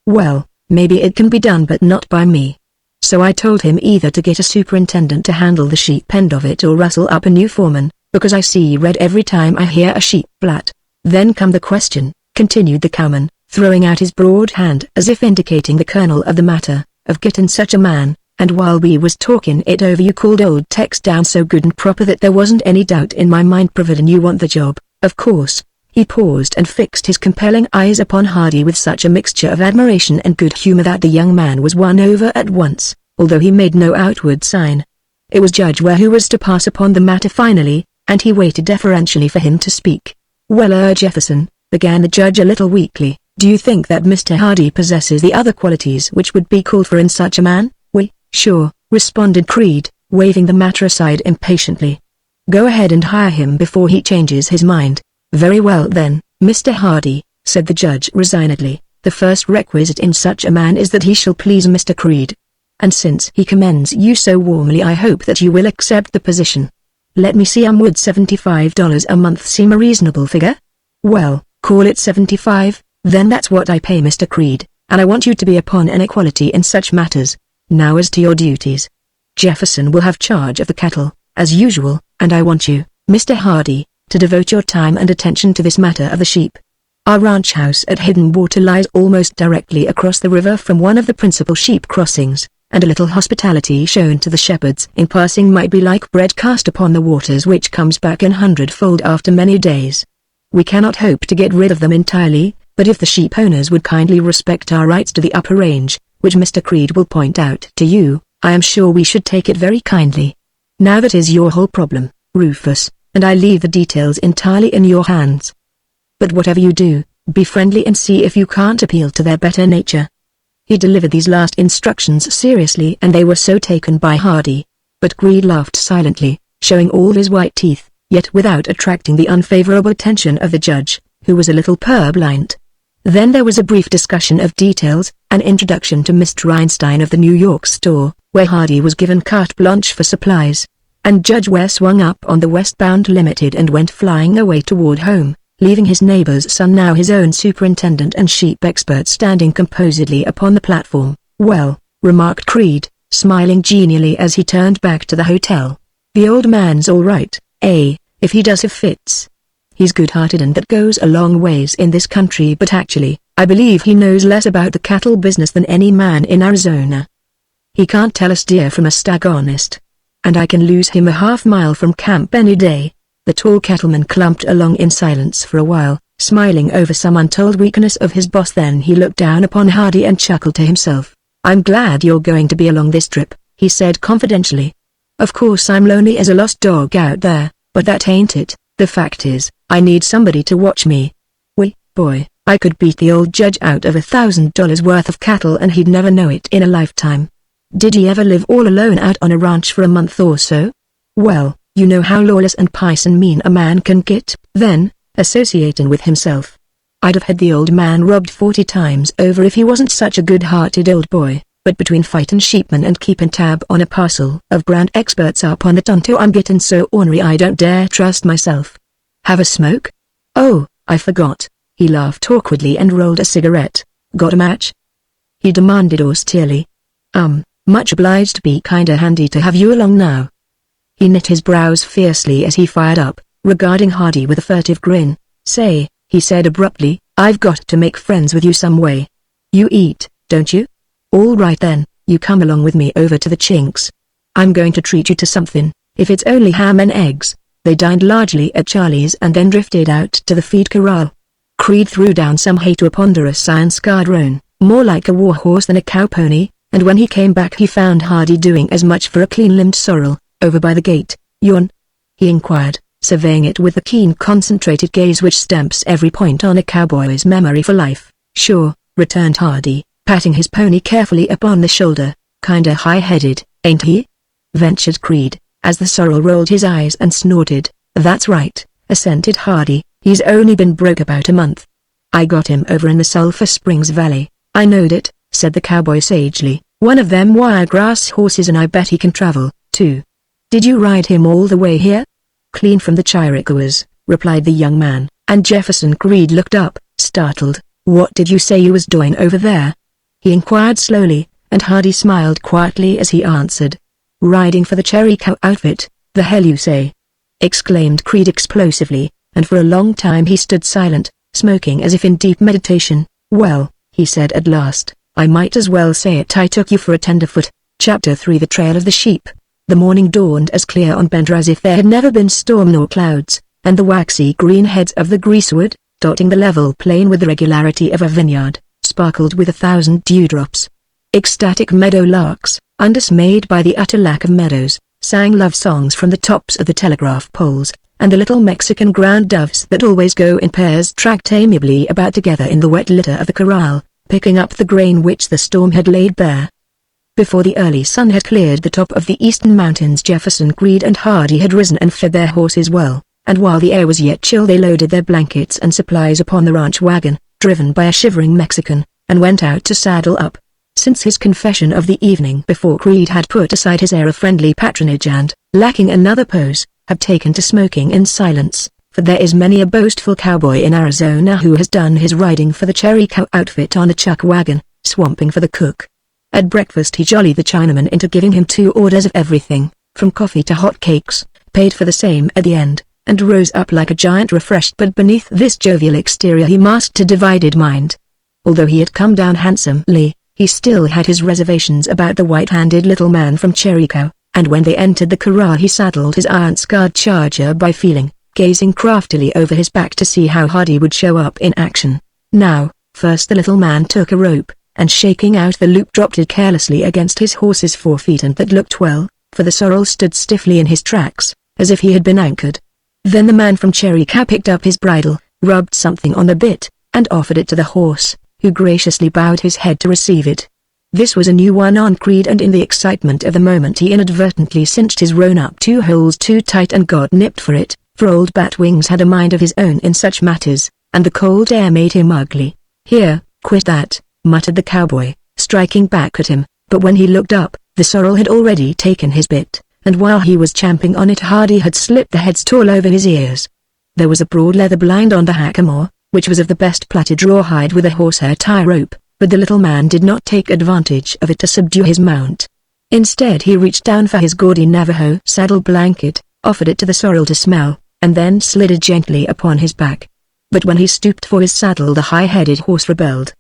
Well, maybe it can be done, but not by me. So I told him either to get a superintendent to handle the sheep end of it or rustle up a new foreman, because I see red every time I hear a sheep blat. Then come the question," continued the cowman, throwing out his broad hand as if indicating the kernel of the matter, "of getting such a man, and while we was talking it over you called old Tex down so good and proper that there wasn't any doubt in my mind providin' you want the job, of course." He paused and fixed his compelling eyes upon Hardy with such a mixture of admiration and good humor that the young man was won over at once, although he made no outward sign. It was Judge Ware who was to pass upon the matter finally, and he waited deferentially for him to speak. "Well, Jefferson," began the judge a little weakly, "do you think that Mr. Hardy possesses the other qualities which would be called for in such a man?" Sure," responded Creed, waving the matter aside impatiently. "Go ahead and hire him before he changes his mind. "Very well then, Mr. Hardy," said the judge resignedly. "The first requisite in such a man is that he shall please Mr. Creed. And since he commends you so warmly, I hope that you will accept the position. Let me see, would $75 a month seem a reasonable figure? Well, call it 75, then that's what I pay Mr. Creed, and I want you to be upon an equality in such matters. Now as to your duties. Jefferson will have charge of the cattle, as usual, and I want you, Mr. Hardy, to devote your time and attention to this matter of the sheep. Our ranch house at Hidden Water lies almost directly across the river from one of the principal sheep crossings, and a little hospitality shown to the shepherds in passing might be like bread cast upon the waters which comes back in hundredfold after many days. We cannot hope to get rid of them entirely, but if the sheep owners would kindly respect our rights to the upper range, which Mr. Creed will point out to you, I am sure we should take it very kindly. Now that is your whole problem, Rufus, and I leave the details entirely in your hands. But whatever you do, be friendly and see if you can't appeal to their better nature." He delivered these last instructions seriously, and they were so taken by Hardy. But Creed laughed silently, showing all his white teeth, yet without attracting the unfavorable attention of the judge, who was a little purblind. Then there was a brief discussion of details, an introduction to Mr. Einstein of the New York store, where Hardy was given carte blanche for supplies, and Judge Ware swung up on the westbound Limited and went flying away toward home, leaving his neighbor's son, now his own superintendent and sheep expert, standing composedly upon the platform. "Well," remarked Creed, smiling genially as he turned back to the hotel, "the old man's all right, if he does have fits. He's good-hearted, and that goes a long ways in this country, but actually, I believe he knows less about the cattle business than any man in Arizona. He can't tell a steer from a stag, honest. And I can lose him a half-mile from camp any day." The tall cattleman clumped along in silence for a while, smiling over some untold weakness of his boss. Then he looked down upon Hardy and chuckled to himself. "I'm glad you're going to be along this trip," he said confidentially. "Of course I'm lonely as a lost dog out there, but that ain't it. The fact is, I need somebody to watch me. Boy, I could beat the old judge out of $1,000 worth of cattle and he'd never know it in a lifetime. Did he ever live all alone out on a ranch for a month or so? Well, you know how lawless and pious and mean a man can get, then, associating with himself. I'd have had the old man robbed 40 times over if he wasn't such a good-hearted old boy, but between fightin' sheepmen and keepin' tab on a parcel of brand experts up on the Tonto, I'm gettin' so ornery I don't dare trust myself. Have a smoke? Oh, I forgot." He laughed awkwardly and rolled a cigarette. "Got a match?" he demanded austerely. Much obliged, be kinda handy to have you along now." He knit his brows fiercely as he fired up, regarding Hardy with a furtive grin. "Say," he said abruptly, "I've got to make friends with you some way. You eat, don't you? All right then, you come along with me over to the Chinks. I'm going to treat you to something, if it's only ham and eggs." They dined largely at Charlie's and then drifted out to the feed corral. Creed threw down some hay to a ponderous iron-scarred roan, more like a war-horse than a cow-pony, and when he came back he found Hardy doing as much for a clean-limbed sorrel, over by the gate. "Yawn?" he inquired, surveying it with the keen concentrated gaze which stamps every point on a cowboy's memory for life. "Sure," returned Hardy, patting his pony carefully upon the shoulder. "Kinda high-headed, ain't he?" ventured Creed, as the sorrel rolled his eyes and snorted. "That's right," assented Hardy, "he's only been broke about a month. I got him over in the Sulphur Springs Valley." "I knowed it," said the cowboy sagely. "One of them wiregrass horses, and I bet he can travel, too." "Did you ride him all the way here?" "Clean from the Chiricahuas," replied the young man, and Jefferson Creed looked up, startled. "What did you say you was doing over there?" he inquired slowly, and Hardy smiled quietly as he answered. "Riding for the Chiricahua outfit, the hell you say?" exclaimed Creed explosively, and for a long time he stood silent, smoking as if in deep meditation. "Well," he said at last, "I might as well say it, I took you for a tenderfoot." Chapter 3: The Trail of the Sheep. The morning dawned as clear on Bender as if there had never been storm nor clouds, and the waxy green heads of the greasewood, dotting the level plain with the regularity of a vineyard, sparkled with 1,000 dewdrops. Ecstatic meadow larks, undismayed by the utter lack of meadows, sang love songs from the tops of the telegraph poles, and the little Mexican ground doves that always go in pairs tracked amiably about together in the wet litter of the corral, picking up the grain which the storm had laid bare. Before the early sun had cleared the top of the eastern mountains, Jefferson Creed and Hardy had risen and fed their horses well, and while the air was yet chill they loaded their blankets and supplies upon the ranch wagon, driven by a shivering Mexican, and went out to saddle up. Since his confession of the evening before, Creed had put aside his air of friendly patronage and, lacking another pose, have taken to smoking in silence, for there is many a boastful cowboy in Arizona who has done his riding for the Cherry Cow outfit on a chuck wagon, swamping for the cook. At breakfast he jollied the Chinaman into giving him 2 orders of everything, from coffee to hot cakes, paid for the same at the end, and rose up like a giant refreshed. But beneath this jovial exterior he masked a divided mind. Although he had come down handsomely, he still had his reservations about the white-handed little man from Cherry Cow, and when they entered the corral he saddled his iron-scarred charger by feeling, gazing craftily over his back to see how Hardy would show up in action. Now, first the little man took a rope, and shaking out the loop dropped it carelessly against his horse's forefeet, and that looked well, for the sorrel stood stiffly in his tracks, as if he had been anchored. Then the man from Cherry Cow picked up his bridle, rubbed something on the bit, and offered it to the horse, who graciously bowed his head to receive it. This was a new one on Creed, and in the excitement of the moment he inadvertently cinched his roan-up 2 holes too tight and got nipped for it, for old Batwings had a mind of his own in such matters, and the cold air made him ugly. "Here, quit that," muttered the cowboy, striking back at him, but when he looked up, the sorrel had already taken his bit, and while he was champing on it Hardy had slipped the headstall over his ears. There was a broad leather blind on the hackamore, which was of the best plaited rawhide with a horsehair tie rope, but the little man did not take advantage of it to subdue his mount. Instead he reached down for his gaudy Navajo saddle blanket, offered it to the sorrel to smell, and then slid it gently upon his back. But when he stooped for his saddle the high-headed horse rebelled.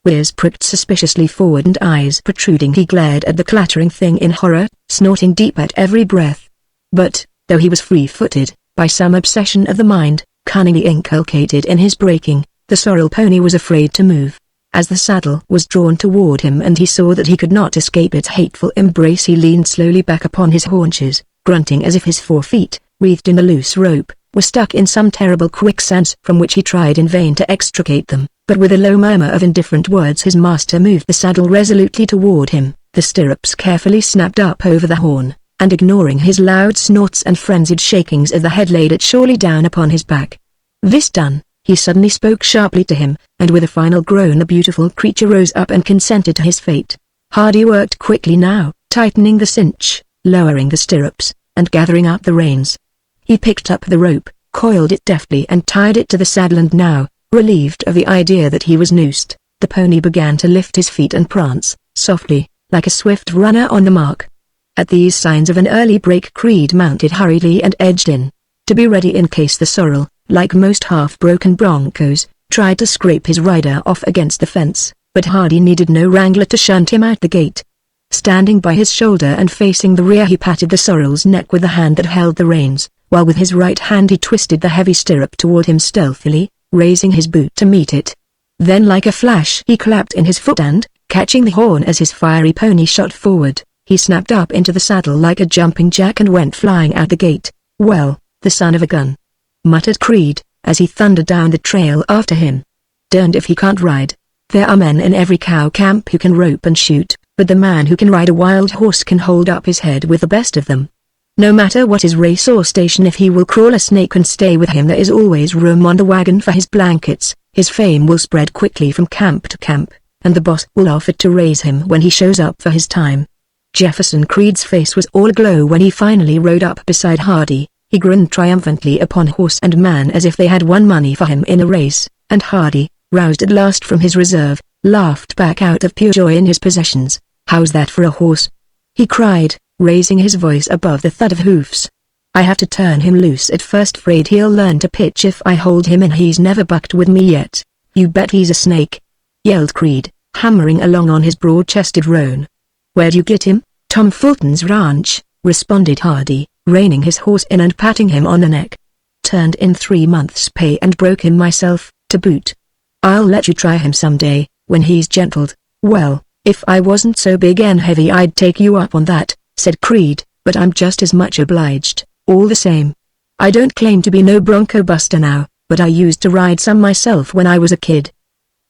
Ears pricked suspiciously forward and eyes protruding he glared at the clattering thing in horror, snorting deep at every breath. But, though he was free-footed, by some obsession of the mind, cunningly inculcated in his breaking, the sorrel pony was afraid to move. As the saddle was drawn toward him and he saw that he could not escape its hateful embrace he leaned slowly back upon his haunches, grunting as if his forefeet, wreathed in the loose rope, were stuck in some terrible quicksands from which he tried in vain to extricate them. But with a low murmur of indifferent words his master moved the saddle resolutely toward him, the stirrups carefully snapped up over the horn, and ignoring his loud snorts and frenzied shakings of the head laid it surely down upon his back. This done, he suddenly spoke sharply to him, and with a final groan the beautiful creature rose up and consented to his fate. Hardy worked quickly now, tightening the cinch, lowering the stirrups, and gathering up the reins. He picked up the rope, coiled it deftly and tied it to the saddle, and now, relieved of the idea that he was noosed, the pony began to lift his feet and prance, softly, like a swift runner on the mark. At these signs of an early break Creed mounted hurriedly and edged in, to be ready in case the sorrel, like most half-broken broncos, tried to scrape his rider off against the fence, but Hardy needed no wrangler to shunt him out the gate. Standing by his shoulder and facing the rear he patted the sorrel's neck with the hand that held the reins, while with his right hand he twisted the heavy stirrup toward him stealthily, raising his boot to meet it. Then like a flash he clapped in his foot and, catching the horn as his fiery pony shot forward, he snapped up into the saddle like a jumping jack and went flying out the gate. "Well, the son of a gun," muttered Creed, as he thundered down the trail after him. "Darned if he can't ride. There are men in every cow camp who can rope and shoot, but the man who can ride a wild horse can hold up his head with the best of them. No matter what his race or station, if he will crawl a snake and stay with him there is always room on the wagon for his blankets. His fame will spread quickly from camp to camp, and the boss will offer to raise him when he shows up for his time." Jefferson Creed's face was all aglow when he finally rode up beside Hardy. He grinned triumphantly upon horse and man as if they had won money for him in a race, and Hardy, roused at last from his reserve, laughed back out of pure joy in his possessions. "How's that for a horse?" he cried, raising his voice above the thud of hoofs. "I have to turn him loose at first, afraid he'll learn to pitch if I hold him in. He's never bucked with me yet." "You bet he's a snake," yelled Creed, hammering along on his broad-chested roan. "Where'd you get him?" "Tom Fulton's ranch," responded Hardy, reining his horse in and patting him on the neck. "Turned in 3 months' pay and broke him myself, to boot. I'll let you try him someday, when he's gentled." "Well, if I wasn't so big and heavy I'd take you up on that," said Creed, "but I'm just as much obliged, all the same. I don't claim to be no bronco buster now, but I used to ride some myself when I was a kid.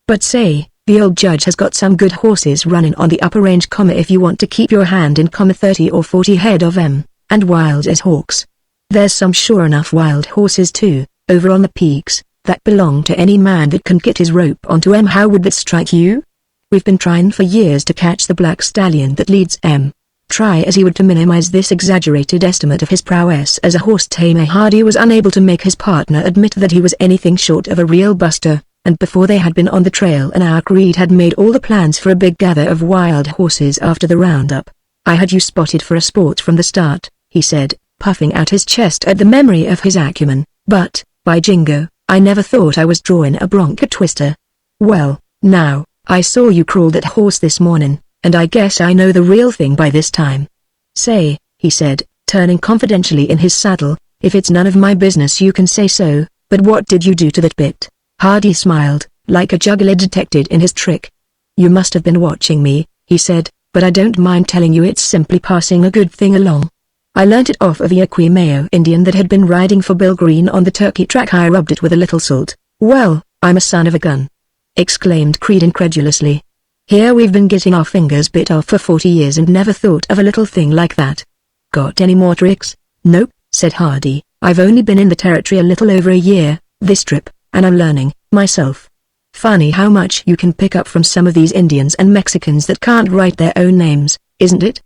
But say, the old judge has got some good horses running on the upper range, if you want to keep your hand in, 30 or 40 head of 'em, and wild as hawks." There's some sure enough wild horses too, over on the peaks, that belong to any man that can get his rope onto 'em. How would that strike you? We've been trying for years to catch the black stallion that leads 'em." Try as he would to minimize this exaggerated estimate of his prowess as a horse tamer, Hardy was unable to make his partner admit that he was anything short of a real buster, and before they had been on the trail an hour Creed had made all the plans for a big gather of wild horses after the roundup. "I had you spotted for a sport from the start," he said, puffing out his chest at the memory of his acumen, "but, by jingo, I never thought I was drawing a bronco twister. Well, now, I saw you crawl that horse this morning, and I guess I know the real thing by this time. Say," he said, turning confidentially in his saddle, "if it's none of my business you can say so, but what did you do to that bit?" Hardy smiled, like a juggler detected in his trick. "You must have been watching me," he said, "but I don't mind telling you it's simply passing a good thing along. I learnt it off of a Yaquimeo Indian that had been riding for Bill Green on the turkey track. I rubbed it with a little salt." "Well, I'm a son of a gun," exclaimed Creed incredulously. "Here we've been getting our fingers bit off for 40 years and never thought of a little thing like that. Got any more tricks?" "Nope," said Hardy, "I've only been in the territory a little over a year, this trip, and I'm learning, myself. Funny how much you can pick up from some of these Indians and Mexicans that can't write their own names, isn't it?"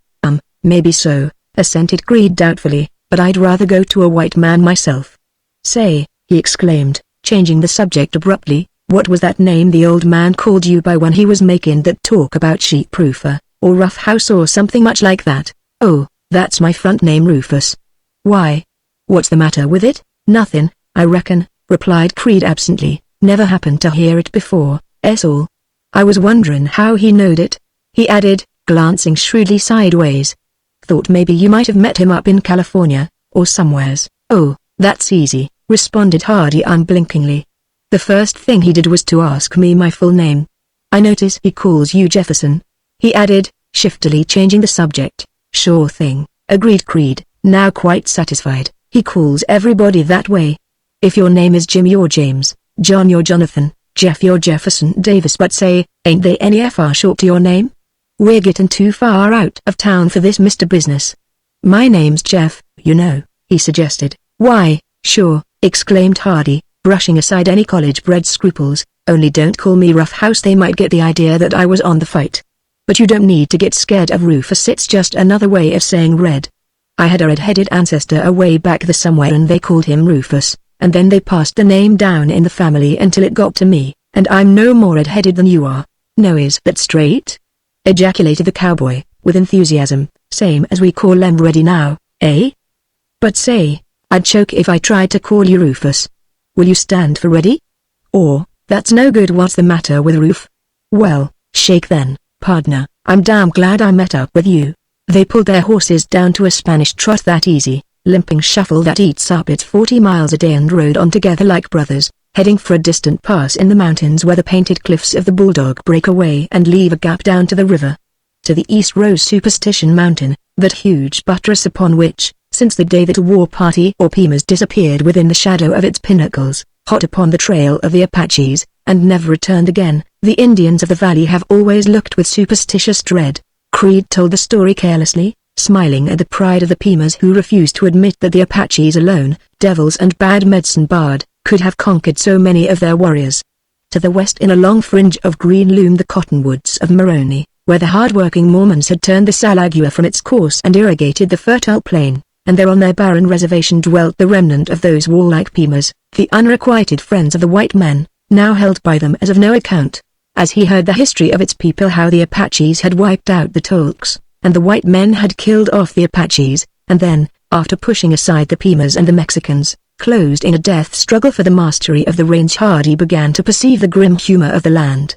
Maybe so," assented Creed doubtfully, "but I'd rather go to a white man myself." "Say," he exclaimed, changing the subject abruptly, "what was that name the old man called you by when he was making that talk about sheep-proofer, or rough house or something much like that?" "Oh, that's my front name, Rufus." "Why? What's the matter with it?" "Nothing, I reckon," replied Creed absently, "never happened to hear it before, all. I was wondering how he knowed it," he added, glancing shrewdly sideways. "Thought maybe you might have met him up in California, or somewheres." "Oh, that's easy," responded Hardy unblinkingly. "The first thing he did was to ask me my full name. I notice he calls you Jefferson," he added, shiftily changing the subject. "Sure thing," agreed Creed, now quite satisfied. "He calls everybody that way. If your name is Jim you're James, John you're Jonathan, Jeff you're Jefferson Davis, but say, ain't they any FR short to your name? We're getting too far out of town for this Mr. Business." "My name's Jeff, you know," he suggested. "Why, sure," exclaimed Hardy, brushing aside any college-bred scruples, "only don't call me Rough House, they might get the idea that I was on the fight. But you don't need to get scared of Rufus, it's just another way of saying red. I had a red-headed ancestor away back there somewhere and they called him Rufus, and then they passed the name down in the family until it got to me, and I'm no more red-headed than you are. No, is that straight?" ejaculated the cowboy, with enthusiasm. "Same as we call 'em ready now, eh? But say, I'd choke if I tried to call you Rufus. Will you stand for ready? Or, that's no good, what's the matter with Ruf?" "Well, shake then, pardner, I'm damn glad I met up with you." They pulled their horses down to a Spanish trot, that easy, limping shuffle that eats up its 40 miles a day, and rode on together like brothers, heading for a distant pass in the mountains where the painted cliffs of the Bulldog break away and leave a gap down to the river. To the east rose Superstition Mountain, that huge buttress upon which, since the day that a war party or Pimas disappeared within the shadow of its pinnacles, hot upon the trail of the Apaches, and never returned again, the Indians of the valley have always looked with superstitious dread. Creed told the story carelessly, smiling at the pride of the Pimas who refused to admit that the Apaches alone, devils and bad medicine barred, could have conquered so many of their warriors. To the west in a long fringe of green loomed the cottonwoods of Moroni, where the hard-working Mormons had turned the Salagua from its course and irrigated the fertile plain, and there on their barren reservation dwelt the remnant of those warlike Pimas, the unrequited friends of the white men, now held by them as of no account. As he heard the history of its people, how the Apaches had wiped out the Tolks, and the white men had killed off the Apaches, and then, after pushing aside the Pimas and the Mexicans, closed in a death struggle for the mastery of the range, Hardy began to perceive the grim humor of the land.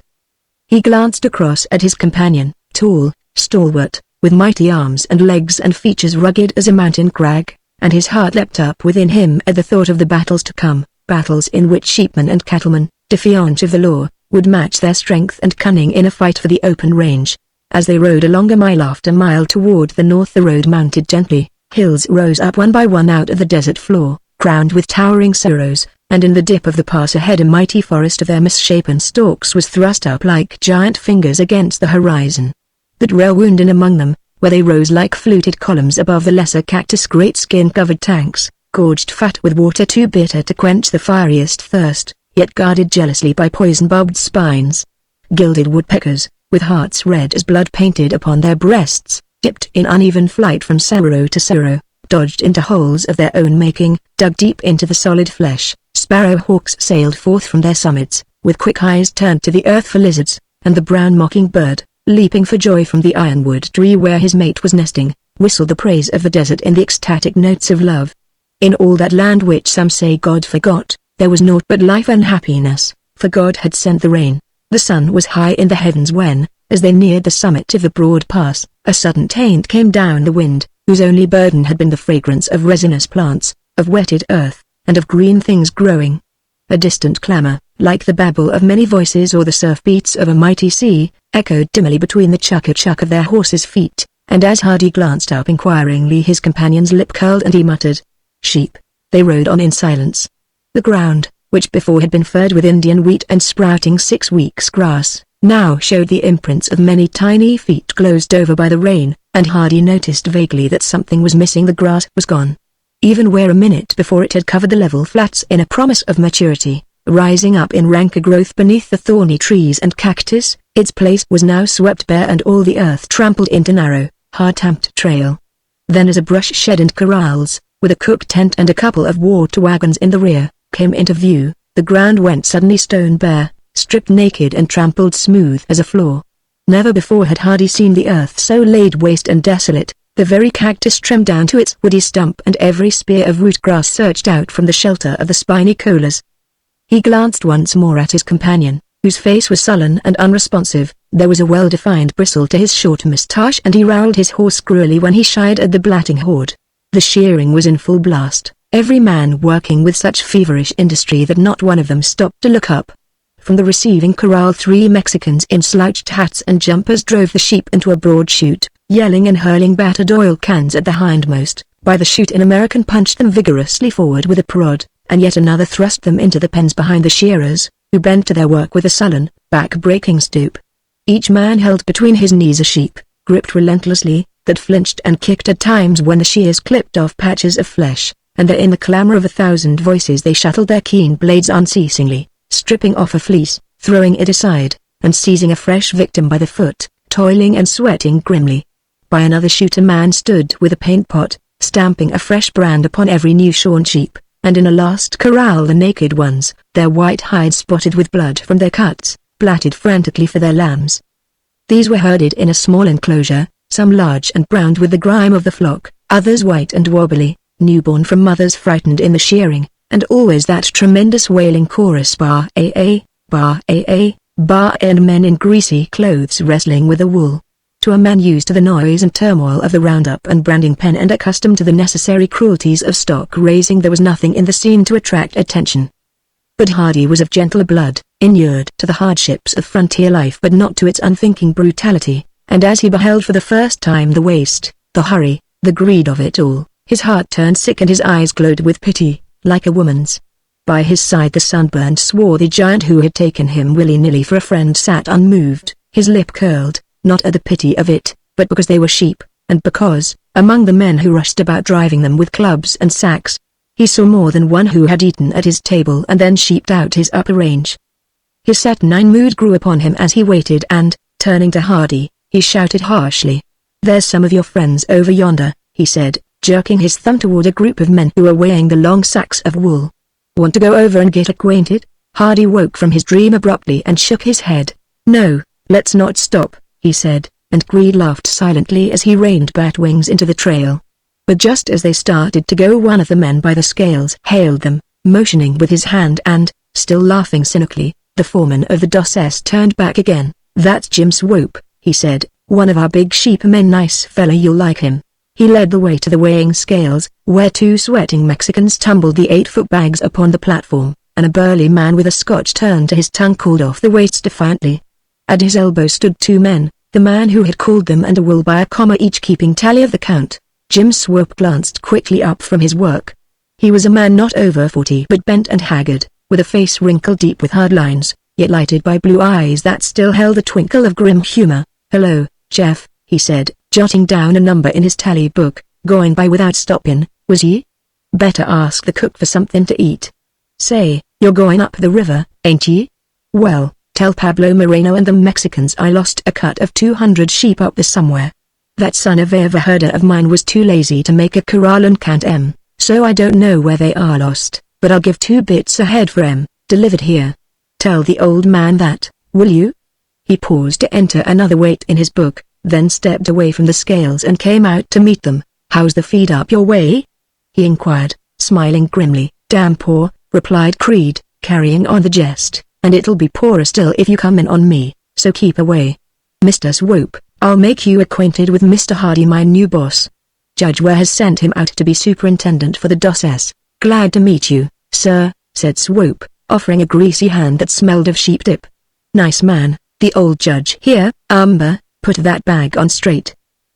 He glanced across at his companion, tall, stalwart, with mighty arms and legs and features rugged as a mountain crag, and his heart leapt up within him at the thought of the battles to come, battles in which sheepmen and cattlemen, defiant of the law, would match their strength and cunning in a fight for the open range. As they rode along a mile after mile toward the north, the road mounted gently, hills rose up one by one out of the desert floor, crowned with towering sorrows, and in the dip of the pass ahead a mighty forest of their misshapen stalks was thrust up like giant fingers against the horizon. But rail wound in among them, where they rose like fluted columns above the lesser cactus, great skin-covered tanks, gorged fat with water too bitter to quench the fieriest thirst, yet guarded jealously by poison-barbed spines. Gilded woodpeckers, with hearts red as blood painted upon their breasts, dipped in uneven flight from sorrow to sorrow, dodged into holes of their own making, dug deep into the solid flesh. Sparrowhawks sailed forth from their summits, with quick eyes turned to the earth for lizards, and the brown mockingbird, leaping for joy from the ironwood tree where his mate was nesting, whistled the praise of the desert in the ecstatic notes of love. In all that land which some say God forgot, there was naught but life and happiness, for God had sent the rain. The sun was high in the heavens when, as they neared the summit of the broad pass, a sudden taint came down the wind, whose only burden had been the fragrance of resinous plants, of wetted earth, and of green things growing. A distant clamor, like the babble of many voices or the surf beats of a mighty sea, echoed dimly between the chuck-a-chuck of their horses' feet, and as Hardy glanced up inquiringly his companion's lip curled and he muttered, "Sheep." They rode on in silence. The ground, which before had been furrowed with Indian wheat and sprouting 6 weeks' grass, now showed the imprints of many tiny feet glozed over by the rain, and Hardy noticed vaguely that something was missing. The grass was gone. Even where a minute before it had covered the level flats in a promise of maturity, rising up in ranker growth beneath the thorny trees and cactus, its place was now swept bare and all the earth trampled into narrow, hard-tamped trail. Then as a brush shed and corrals, with a cook tent and a couple of water wagons in the rear, came into view, the ground went suddenly stone bare, stripped naked and trampled smooth as a floor. Never before had Hardy seen the earth so laid waste and desolate, the very cactus trimmed down to its woody stump and every spear of root grass searched out from the shelter of the spiny colas. He glanced once more at his companion, whose face was sullen and unresponsive. There was a well-defined bristle to his short moustache and he roweled his horse cruelly when he shied at the blatting horde. The shearing was in full blast, every man working with such feverish industry that not one of them stopped to look up. From the receiving corral 3 Mexicans in slouched hats and jumpers drove the sheep into a broad chute, yelling and hurling battered oil cans at the hindmost. By the chute an American punched them vigorously forward with a prod, and yet another thrust them into the pens behind the shearers, who bent to their work with a sullen, back-breaking stoop. Each man held between his knees a sheep, gripped relentlessly, that flinched and kicked at times when the shears clipped off patches of flesh, and there in the clamor of 1,000 voices they shuttled their keen blades unceasingly, stripping off a fleece, throwing it aside, and seizing a fresh victim by the foot, toiling and sweating grimly. By another chute a man stood with a paint pot, stamping a fresh brand upon every new-shorn sheep, and in a last corral the naked ones, their white hides spotted with blood from their cuts, blatted frantically for their lambs. These were herded in a small enclosure, some large and browned with the grime of the flock, others white and wobbly, newborn from mothers frightened in the shearing, and always that tremendous wailing chorus ba-a-a, ba-a-a, ba, and men in greasy clothes wrestling with the wool. To a man used to the noise and turmoil of the roundup and branding pen and accustomed to the necessary cruelties of stock raising, there was nothing in the scene to attract attention. But Hardy was of gentler blood, inured to the hardships of frontier life but not to its unthinking brutality, and as he beheld for the first time the waste, the hurry, the greed of it all, his heart turned sick and his eyes glowed with pity, like a woman's. By his side the sunburned swarthy giant who had taken him willy-nilly for a friend sat unmoved, his lip curled, not at the pity of it, but because they were sheep, and because, among the men who rushed about driving them with clubs and sacks, he saw more than one who had eaten at his table and then sheeped out his upper range. His saturnine mood grew upon him as he waited and, turning to Hardy, he shouted harshly. "There's some of your friends over yonder," he said, jerking his thumb toward a group of men who were weighing the long sacks of wool. "Want to go over and get acquainted?" Hardy woke from his dream abruptly and shook his head. "No, let's not stop," he said, and Greed laughed silently as he reined bat wings into the trail. But just as they started to go, one of the men by the scales hailed them, motioning with his hand, and, still laughing cynically, the foreman of the Dosses turned back again. "That's Jim Swope," he said, "one of our big sheep men, nice fella, you'll like him." He led the way to the weighing scales, where 2 sweating Mexicans tumbled the 8-foot bags upon the platform, and a burly man with a Scotch turned to his tongue called off the weights defiantly. At his elbow stood 2 men, the man who had called them and a will by a comma each keeping tally of the count. Jim Swope glanced quickly up from his work. He was a man not over 40 but bent and haggard, with a face wrinkled deep with hard lines, yet lighted by blue eyes that still held a twinkle of grim humor. "Hello, Jeff," he said, jotting down a number in his tally book. "Going by without stopping, was ye?" Better ask the cook for something to eat. Say, you're going up the river, ain't ye? Well, tell Pablo Moreno and the Mexicans I lost a cut of 200 sheep up there somewhere. That son of a herder of mine was too lazy to make a corral and can't so I don't know where they are lost, but I'll give 2 bits a head for delivered here. Tell the old man that, will you? He paused to enter another weight in his book, then stepped away from the scales and came out to meet them. How's the feed up your way? He inquired, smiling grimly. Damn poor, replied Creed, carrying on the jest, and it'll be poorer still if you come in on me, so keep away. Mr. Swope, I'll make you acquainted with Mr. Hardy, my new boss. Judge Ware has sent him out to be superintendent for the DOS. Glad to meet you, sir, said Swope, offering a greasy hand that smelled of sheep dip. Nice man, the old judge. Here, Umber, put that bag on straight.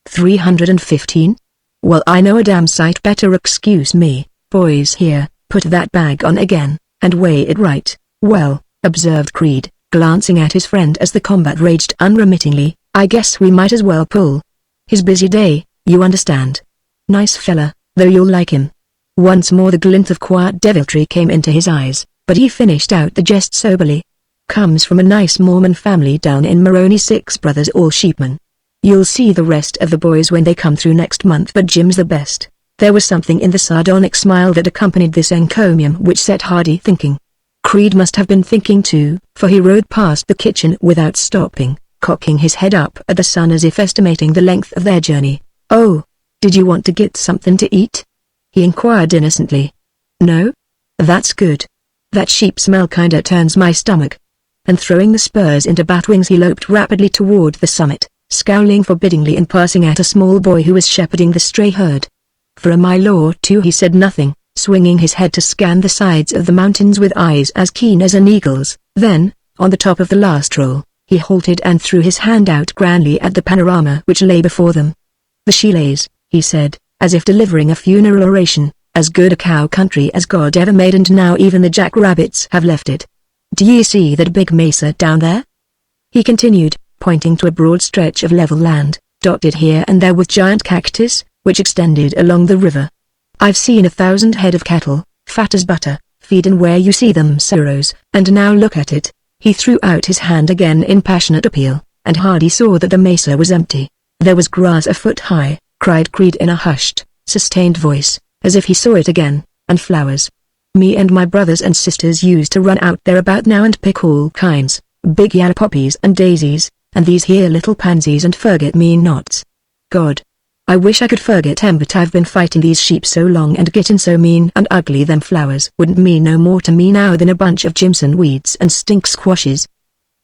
315? Well, I know a damn sight better. Excuse me, boys. Here, put that bag on again, and weigh it right. Well, observed Creed, glancing at his friend as the combat raged unremittingly, I guess we might as well pull. His busy day, you understand. Nice fella, though you'll like him. Once more the glint of quiet deviltry came into his eyes, but he finished out the jest soberly. Comes from a nice Mormon family down in Moroni, 6 brothers all sheepmen. You'll see the rest of the boys when they come through next month, but Jim's the best. There was something in the sardonic smile that accompanied this encomium which set Hardy thinking. Creed must have been thinking too, for he rode past the kitchen without stopping, cocking his head up at the sun as if estimating the length of their journey. Oh, did you want to get something to eat? He inquired innocently. No? That's good. That sheep smell kinda turns my stomach. And throwing the spurs into Batwings he loped rapidly toward the summit, scowling forbiddingly and passing at a small boy who was shepherding the stray herd. For a mile or two he said nothing, swinging his head to scan the sides of the mountains with eyes as keen as an eagle's. Then, on the top of the last roll, he halted and threw his hand out grandly at the panorama which lay before them. The Chiles, he said, as if delivering a funeral oration, as good a cow country as God ever made, and now even the jackrabbits have left it. Do ye see that big mesa down there? He continued, pointing to a broad stretch of level land, dotted here and there with giant cactus, which extended along the river. I've seen 1,000 head of cattle, fat as butter, feedin' where you see them sorrows, and now look at it. He threw out his hand again in passionate appeal, and Hardy saw that the mesa was empty. There was grass a foot high, cried Creed in a hushed, sustained voice, as if he saw it again, and flowers. Me and my brothers and sisters used to run out there about now and pick all kinds, big yellow poppies and daisies, and these here little pansies and forget-me-nots. God, I wish I could forget 'em, but I've been fighting these sheep so long and getting so mean and ugly them flowers wouldn't mean no more to me now than a bunch of Jimson weeds and stink squashes.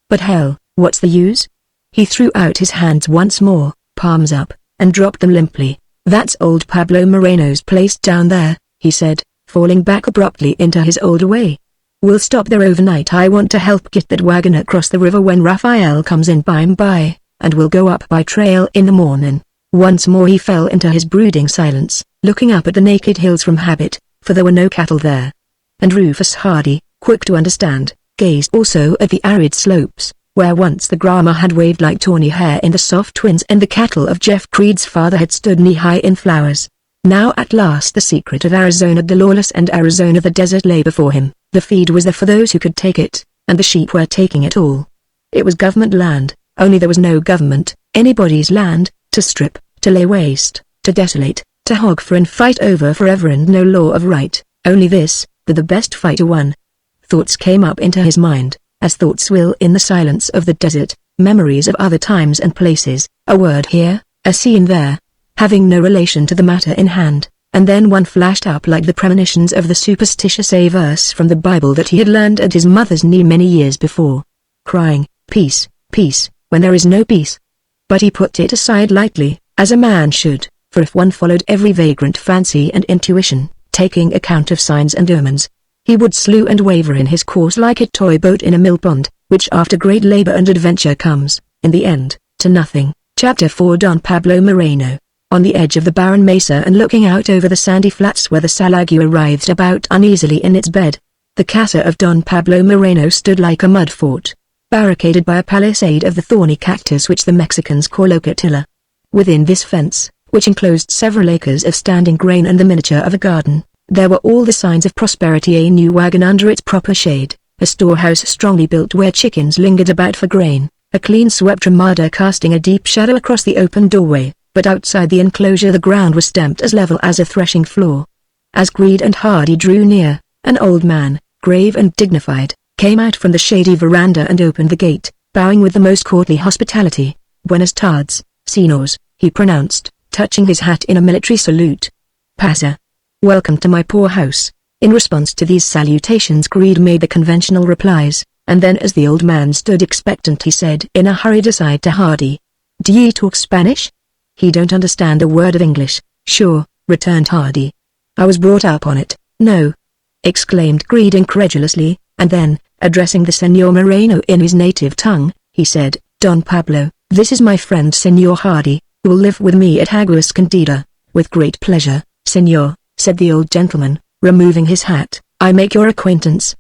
But hell, what's the use? He threw out his hands once more, palms up, and dropped them limply. That's old Pablo Moreno's place down there, he said, falling back abruptly into his older way. We'll stop there overnight. I want to help get that wagon across the river when Raphael comes in by, and we'll go up by trail in the morning. Once more he fell into his brooding silence, looking up at the naked hills from habit, for there were no cattle there. And Rufus Hardy, quick to understand, gazed also at the arid slopes, where once the grama had waved like tawny hair in the soft winds and the cattle of Jeff Creed's father had stood knee-high in flowers. Now at last the secret of Arizona the lawless and Arizona the desert lay before him. The feed was there for those who could take it, and the sheep were taking it all. It was government land, only there was no government, anybody's land, to strip, to lay waste, to desolate, to hog for and fight over forever, and no law of right, only this, that the best fighter won. Thoughts came up into his mind, as thoughts will in the silence of the desert, memories of other times and places, a word here, a scene there, having no relation to the matter in hand, and then one flashed up like the premonitions of the superstitious a verse from the Bible that he had learned at his mother's knee many years before, crying, "Peace, peace, when there is no peace." But he put it aside lightly, as a man should, for if one followed every vagrant fancy and intuition, taking account of signs and omens, he would slew and waver in his course like a toy boat in a mill pond, which after great labor and adventure comes, in the end, to nothing. Chapter 4. Don Pablo Moreno. On the edge of the barren mesa and looking out over the sandy flats where the Salagua writhed about uneasily in its bed, the casa of Don Pablo Moreno stood like a mud fort, barricaded by a palisade of the thorny cactus which the Mexicans call ocatilla. Within this fence, which enclosed several acres of standing grain and the miniature of a garden, There were all the signs of prosperity: a new wagon under its proper shade, a storehouse strongly built where chickens lingered about for grain, a clean-swept ramada casting a deep shadow across the open doorway, but outside the enclosure the ground was stamped as level as a threshing floor. As Greed and Hardy drew near, an old man, grave and dignified, came out from the shady veranda and opened the gate, bowing with the most courtly hospitality. "Buenas tardes, señores," he pronounced, touching his hat in a military salute. "Pasa. Welcome to my poor house." In response to these salutations Greed made the conventional replies, and then as the old man stood expectant he said in a hurried aside to Hardy, "Do ye talk Spanish?" "He don't understand a word of English." "Sure," returned Hardy. "I was brought up on it." "No," exclaimed Greed incredulously, and then, addressing the Señor Moreno in his native tongue, he said, "Don Pablo, this is my friend Señor Hardy, who will live with me at Agua Escondida." "With great pleasure, Señor," said the old gentleman, removing his hat. "I make your acquaintance."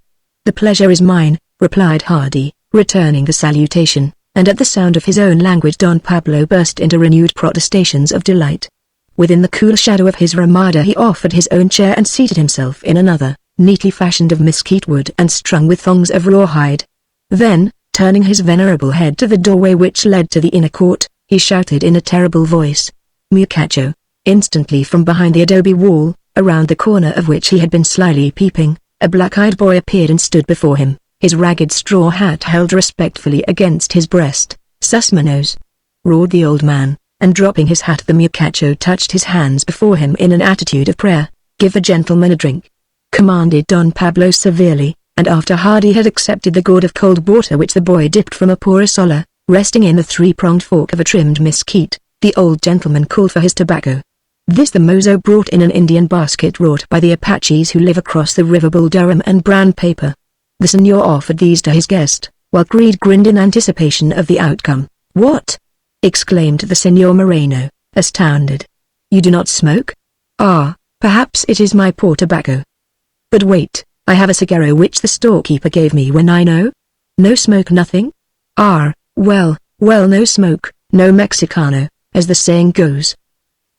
"The pleasure is mine," replied Hardy, returning the salutation, and at the sound of his own language Don Pablo burst into renewed protestations of delight. Within the cool shadow of his ramada he offered his own chair and seated himself in another, neatly fashioned of mesquite wood and strung with thongs of rawhide. Then, turning his venerable head to the doorway which led to the inner court, he shouted in a terrible voice, "Muchacho!" Instantly from behind the adobe wall, around the corner of which he had been slyly peeping, a black-eyed boy appeared and stood before him, his ragged straw hat held respectfully against his breast. "Sus manos!" roared the old man, and dropping his hat the muchacho touched his hands before him in an attitude of prayer. "Give the gentleman a drink," commanded Don Pablo severely, and after Hardy had accepted the gourd of cold water which the boy dipped from a purasola, resting in the three-pronged fork of a trimmed mesquite, the old gentleman called for his tobacco. This the mozo brought in an Indian basket wrought by the Apaches who live across the river, Bull Durham and brown paper. The señor offered these to his guest, while Greed grinned in anticipation of the outcome. "What?" exclaimed the Señor Moreno, astounded. "You do not smoke?" "Ah, perhaps it is my poor tobacco. But wait, I have a cigarro which the storekeeper gave me when I know. No smoke, nothing? Ah, well, no smoke, no Mexicano, as the saying goes."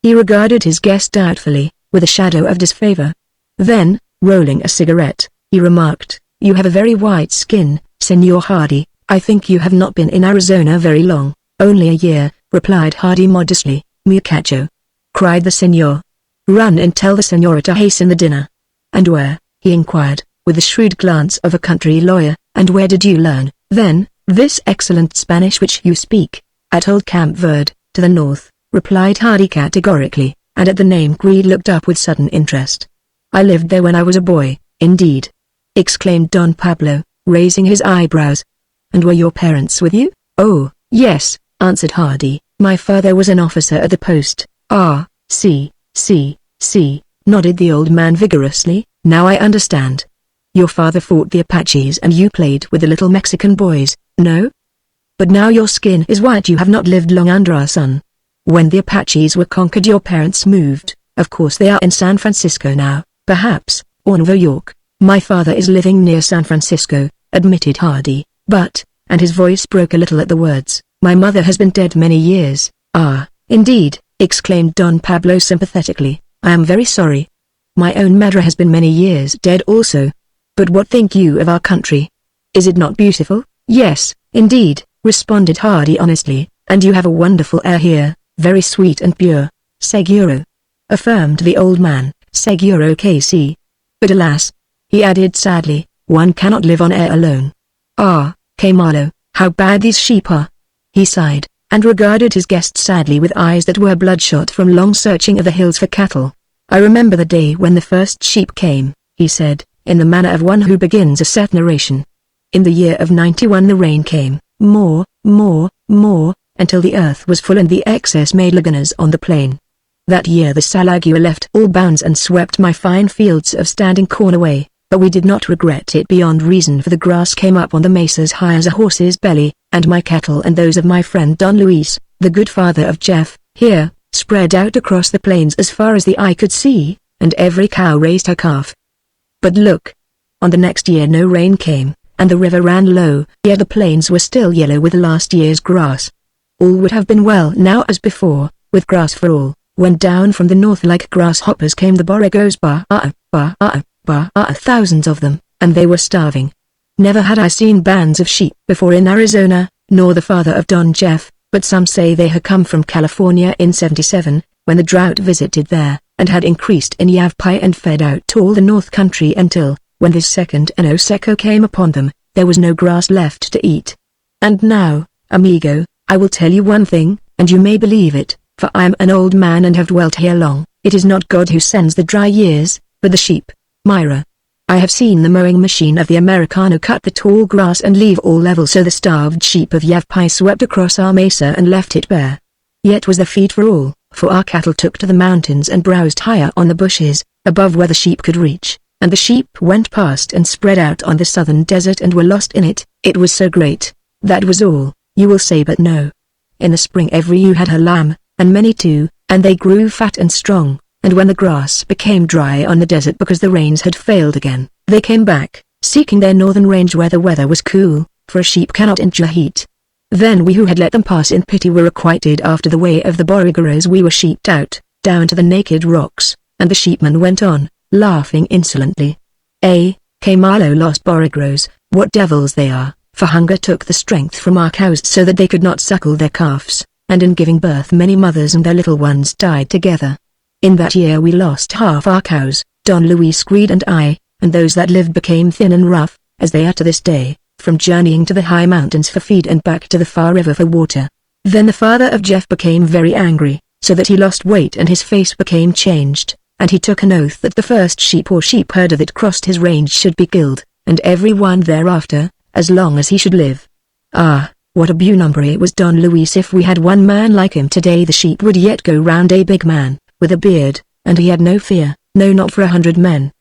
He regarded his guest doubtfully, with a shadow of disfavor. Then, rolling a cigarette, he remarked, "You have a very white skin, Señor Hardy. I think you have not been in Arizona very long." "Only a year," replied Hardy modestly. "Muchacho!" cried the señor. "Run and tell the señora to hasten the dinner." "And where?" he inquired, with the shrewd glance of a country lawyer. "And where did you learn, then, this excellent Spanish which you speak?" "At Old Camp Verde, to the north," replied Hardy categorically, and at the name Greed looked up with sudden interest. "I lived there when I was a boy." "Indeed!" exclaimed Don Pablo, raising his eyebrows. "And were your parents with you?" "Oh, yes," answered Hardy. "My father was an officer at the post." "Ah, see," nodded the old man vigorously. "Now I understand. Your father fought the Apaches and you played with the little Mexican boys, no? But now your skin is white. You have not lived long under our sun. When the Apaches were conquered your parents moved. Of course they are in San Francisco now, perhaps, or New York." "My father is living near San Francisco," admitted Hardy, "but," and his voice broke a little at the words, "my mother has been dead many years." "Ah, indeed," exclaimed Don Pablo sympathetically. "I am very sorry. My own mother has been many years dead also. But what think you of our country? Is it not beautiful?" "Yes, indeed," responded Hardy honestly, "and you have a wonderful air here, very sweet and pure." "Seguro," affirmed the old man, "seguro que sí. But alas," he added sadly, "one cannot live on air alone. Ah, que malo, how bad these sheep are." He sighed, and regarded his guest sadly with eyes that were bloodshot from long searching of the hills for cattle. "I remember the day when the first sheep came," he said, in the manner of one who begins a set narration. "In the year of 91 the rain came, more, until the earth was full and the excess made lagunas on the plain. That year the Salagua left all bounds and swept my fine fields of standing corn away, but we did not regret it beyond reason, for the grass came up on the mesas high as a horse's belly, and my cattle and those of my friend Don Luis, the good father of Jeff, here, spread out across the plains as far as the eye could see, and every cow raised her calf. But look! On the next year no rain came, and the river ran low, yet the plains were still yellow with last year's grass. All would have been well now as before, with grass for all, when down from the north like grasshoppers came the Borregos Baja, thousands of them, and they were starving. Never had I seen bands of sheep before in Arizona, nor the father of Don Jeff, but some say they had come from California in '77, when the drought visited there, and had increased in Yavapai and fed out to all the North Country until, when this second Ano Seco came upon them, there was no grass left to eat. And now, amigo, I will tell you one thing, and you may believe it, for I am an old man and have dwelt here long. It is not God who sends the dry years, but the sheep, Myra. I have seen the mowing machine of the Americano cut the tall grass and leave all level, so the starved sheep of Yavapai swept across our mesa and left it bare. Yet was there feed for all, for our cattle took to the mountains and browsed higher on the bushes, above where the sheep could reach, and the sheep went past and spread out on the southern desert and were lost in it. It was so great. That was all, you will say, but no. In the spring every ewe had her lamb, and many too, and they grew fat and strong. And when the grass became dry on the desert because the rains had failed again, they came back, seeking their northern range where the weather was cool, for a sheep cannot endure heat. Then we who had let them pass in pity were requited after the way of the Borigeros. We were sheeped out, down to the naked rocks, and the sheepman went on, laughing insolently. Malo lost Borigeros, what devils they are, for hunger took the strength from our cows so that they could not suckle their calves, and in giving birth many mothers and their little ones died together. In that year we lost half our cows, Don Luis Creed and I, and those that lived became thin and rough, as they are to this day, from journeying to the high mountains for feed and back to the far river for water. Then the father of Jeff became very angry, so that he lost weight and his face became changed, and he took an oath that the first sheep or sheep herder that crossed his range should be killed, and every one thereafter, as long as he should live. Ah, what a beaunumber it was Don Luis! If we had one man like him today, the sheep would yet go round, a big man, with a beard, and he had no fear, no, not for 100 men.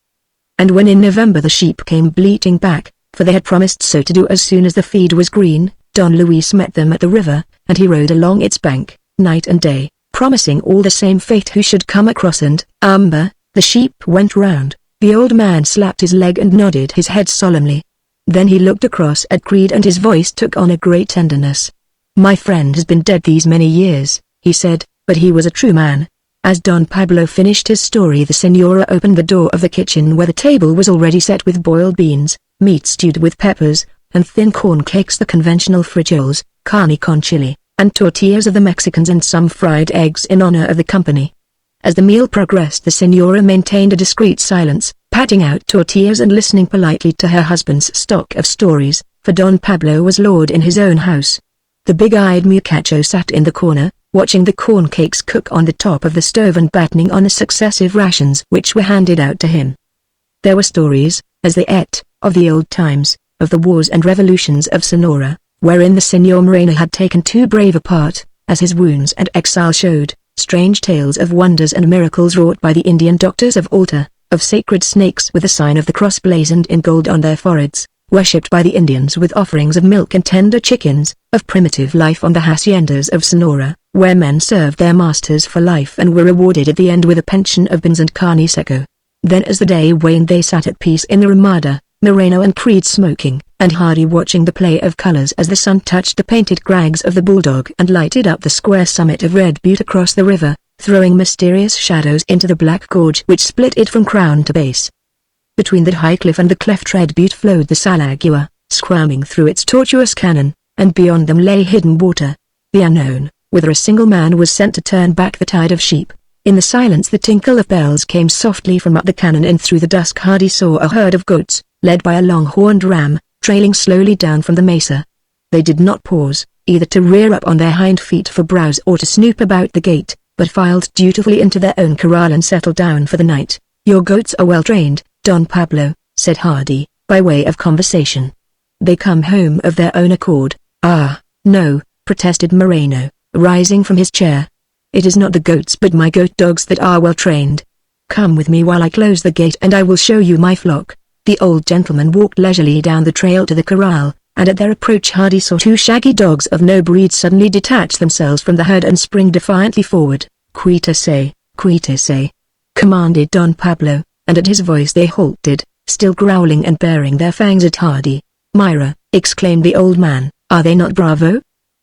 And when in November the sheep came bleating back, for they had promised so to do as soon as the feed was green, Don Luis met them at the river, and he rode along its bank, night and day, promising all the same fate who should come across. And, the sheep went round. The old man slapped his leg and nodded his head solemnly. Then he looked across at Creed and his voice took on a great tenderness. "My friend has been dead these many years," he said, "but he was a true man." As Don Pablo finished his story, the Senora opened the door of the kitchen where the table was already set with boiled beans, meat stewed with peppers, and thin corn cakes, the conventional frijoles, carne con chili, and tortillas of the Mexicans, and some fried eggs in honor of the company. As the meal progressed, the Senora maintained a discreet silence, patting out tortillas and listening politely to her husband's stock of stories, for Don Pablo was lord in his own house. The big-eyed muchacho sat in the corner, watching the corn cakes cook on the top of the stove and battening on the successive rations which were handed out to him. There were stories, as they ate, of the old times, of the wars and revolutions of Sonora, wherein the Señor Moreno had taken too brave a part, as his wounds and exile showed, strange tales of wonders and miracles wrought by the Indian doctors of Alta, of sacred snakes with the sign of the cross blazoned in gold on their foreheads, worshipped by the Indians with offerings of milk and tender chickens, of primitive life on the haciendas of Sonora, where men served their masters for life and were rewarded at the end with a pension of beans and carne seco. Then as the day waned they sat at peace in the Ramada, Moreno and Creed smoking, and Hardy watching the play of colors as the sun touched the painted crags of the Bulldog and lighted up the square summit of Red Butte across the river, throwing mysterious shadows into the black gorge which split it from crown to base. Between the high cliff and the cleft Red Butte flowed the Salagua, squirming through its tortuous canon, and beyond them lay hidden water, the unknown, whither a single man was sent to turn back the tide of sheep. In the silence the tinkle of bells came softly from up the canon, and through the dusk Hardy saw a herd of goats, led by a long-horned ram, trailing slowly down from the mesa. They did not pause, either to rear up on their hind feet for browse or to snoop about the gate, but filed dutifully into their own corral and settled down for the night. "Your goats are well trained, Don Pablo," said Hardy, by way of conversation. "They come home of their own accord." "Ah, no," protested Moreno, rising from his chair. "It is not the goats but my goat dogs that are well trained. Come with me while I close the gate and I will show you my flock." The old gentleman walked leisurely down the trail to the corral, and at their approach Hardy saw two shaggy dogs of no breed suddenly detach themselves from the herd and spring defiantly forward. Quítese, quítese," commanded Don Pablo, and at his voice they halted, still growling and baring their fangs at Hardy. "Myra," exclaimed the old man, "are they not bravo?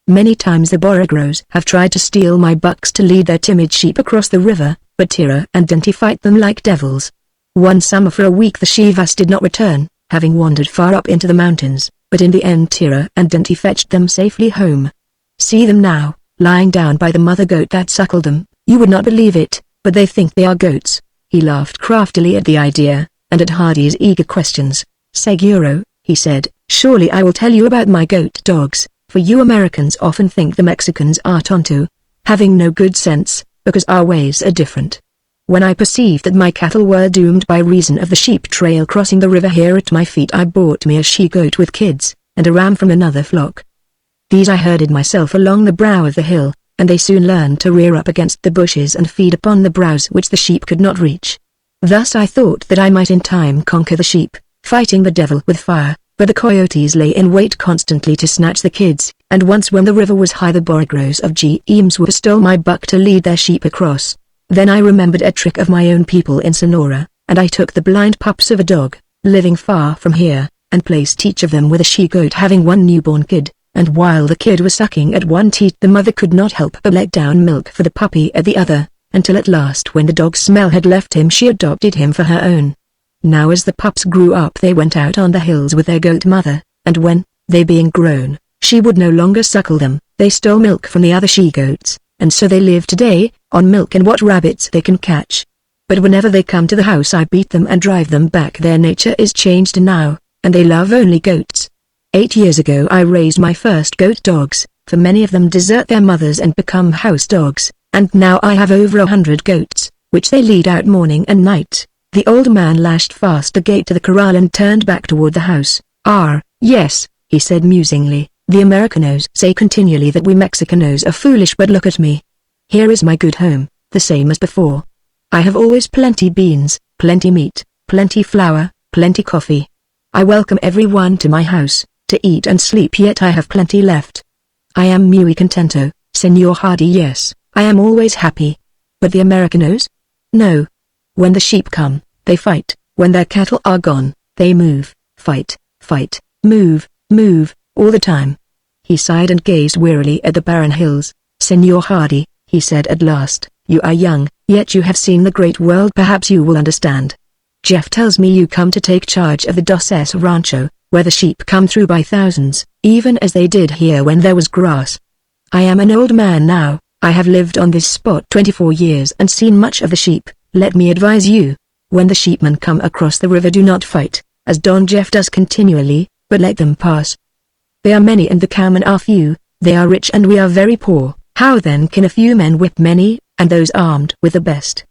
Many times the Borregros have tried to steal my bucks to lead their timid sheep across the river, but Tira and Dinty fight them like devils. One summer for a week the Shivas did not return, having wandered far up into the mountains, but in the end Tira and Dante fetched them safely home. See them now, lying down by the mother goat that suckled them. You would not believe it, but they think they are goats. He laughed craftily at the idea, and at Hardy's eager questions. Seguro, he said, surely I will tell you about my goat dogs, for you Americans often think the Mexicans are tonto, having no good sense, because our ways are different. When I perceived that my cattle were doomed by reason of the sheep trail crossing the river here at my feet, I bought me a she-goat with kids, and a ram from another flock. These I herded myself along the brow of the hill, and they soon learned to rear up against the bushes and feed upon the browse which the sheep could not reach. Thus I thought that I might in time conquer the sheep, fighting the devil with fire, but the coyotes lay in wait constantly to snatch the kids, and once when the river was high the Borregros of James stole my buck to lead their sheep across. Then I remembered a trick of my own people in Sonora, and I took the blind pups of a dog, living far from here, and placed each of them with a she-goat having one newborn kid, and while the kid was sucking at one teat the mother could not help but let down milk for the puppy at the other, until at last when the dog's smell had left him she adopted him for her own. Now as the pups grew up they went out on the hills with their goat mother, and when, they being grown, she would no longer suckle them, they stole milk from the other she-goats, and so they live today, on milk and what rabbits they can catch. But whenever they come to the house I beat them and drive them back. Their nature is changed now, and they love only goats. 8 years ago I raised my first goat dogs, for many of them desert their mothers and become house dogs, and now I have over 100 goats, which they lead out morning and night. The old man lashed fast the gate to the corral and turned back toward the house. Yes, he said musingly, the Americanos say continually that we Mexicanos are foolish, but look at me. Here is my good home, the same as before. I have always plenty beans, plenty meat, plenty flour, plenty coffee. I welcome everyone to my house, to eat and sleep, yet I have plenty left. I am muy contento, Senor Hardy. Yes, I am always happy. But the Americanos? No. When the sheep come, they fight. When their cattle are gone, they move, fight, move, all the time. He sighed and gazed wearily at the barren hills. Senor Hardy, he said at last, you are young, yet you have seen the great world. Perhaps you will understand. Jeff tells me you come to take charge of the Dos S Rancho, where the sheep come through by thousands, even as they did here when there was grass. I am an old man now, I have lived on this spot 24 years and seen much of the sheep. Let me advise you. When the sheepmen come across the river, do not fight, as Don Jeff does continually, but let them pass. They are many and the cowmen are few, they are rich and we are very poor. How then can a few men whip many, and those armed with the best?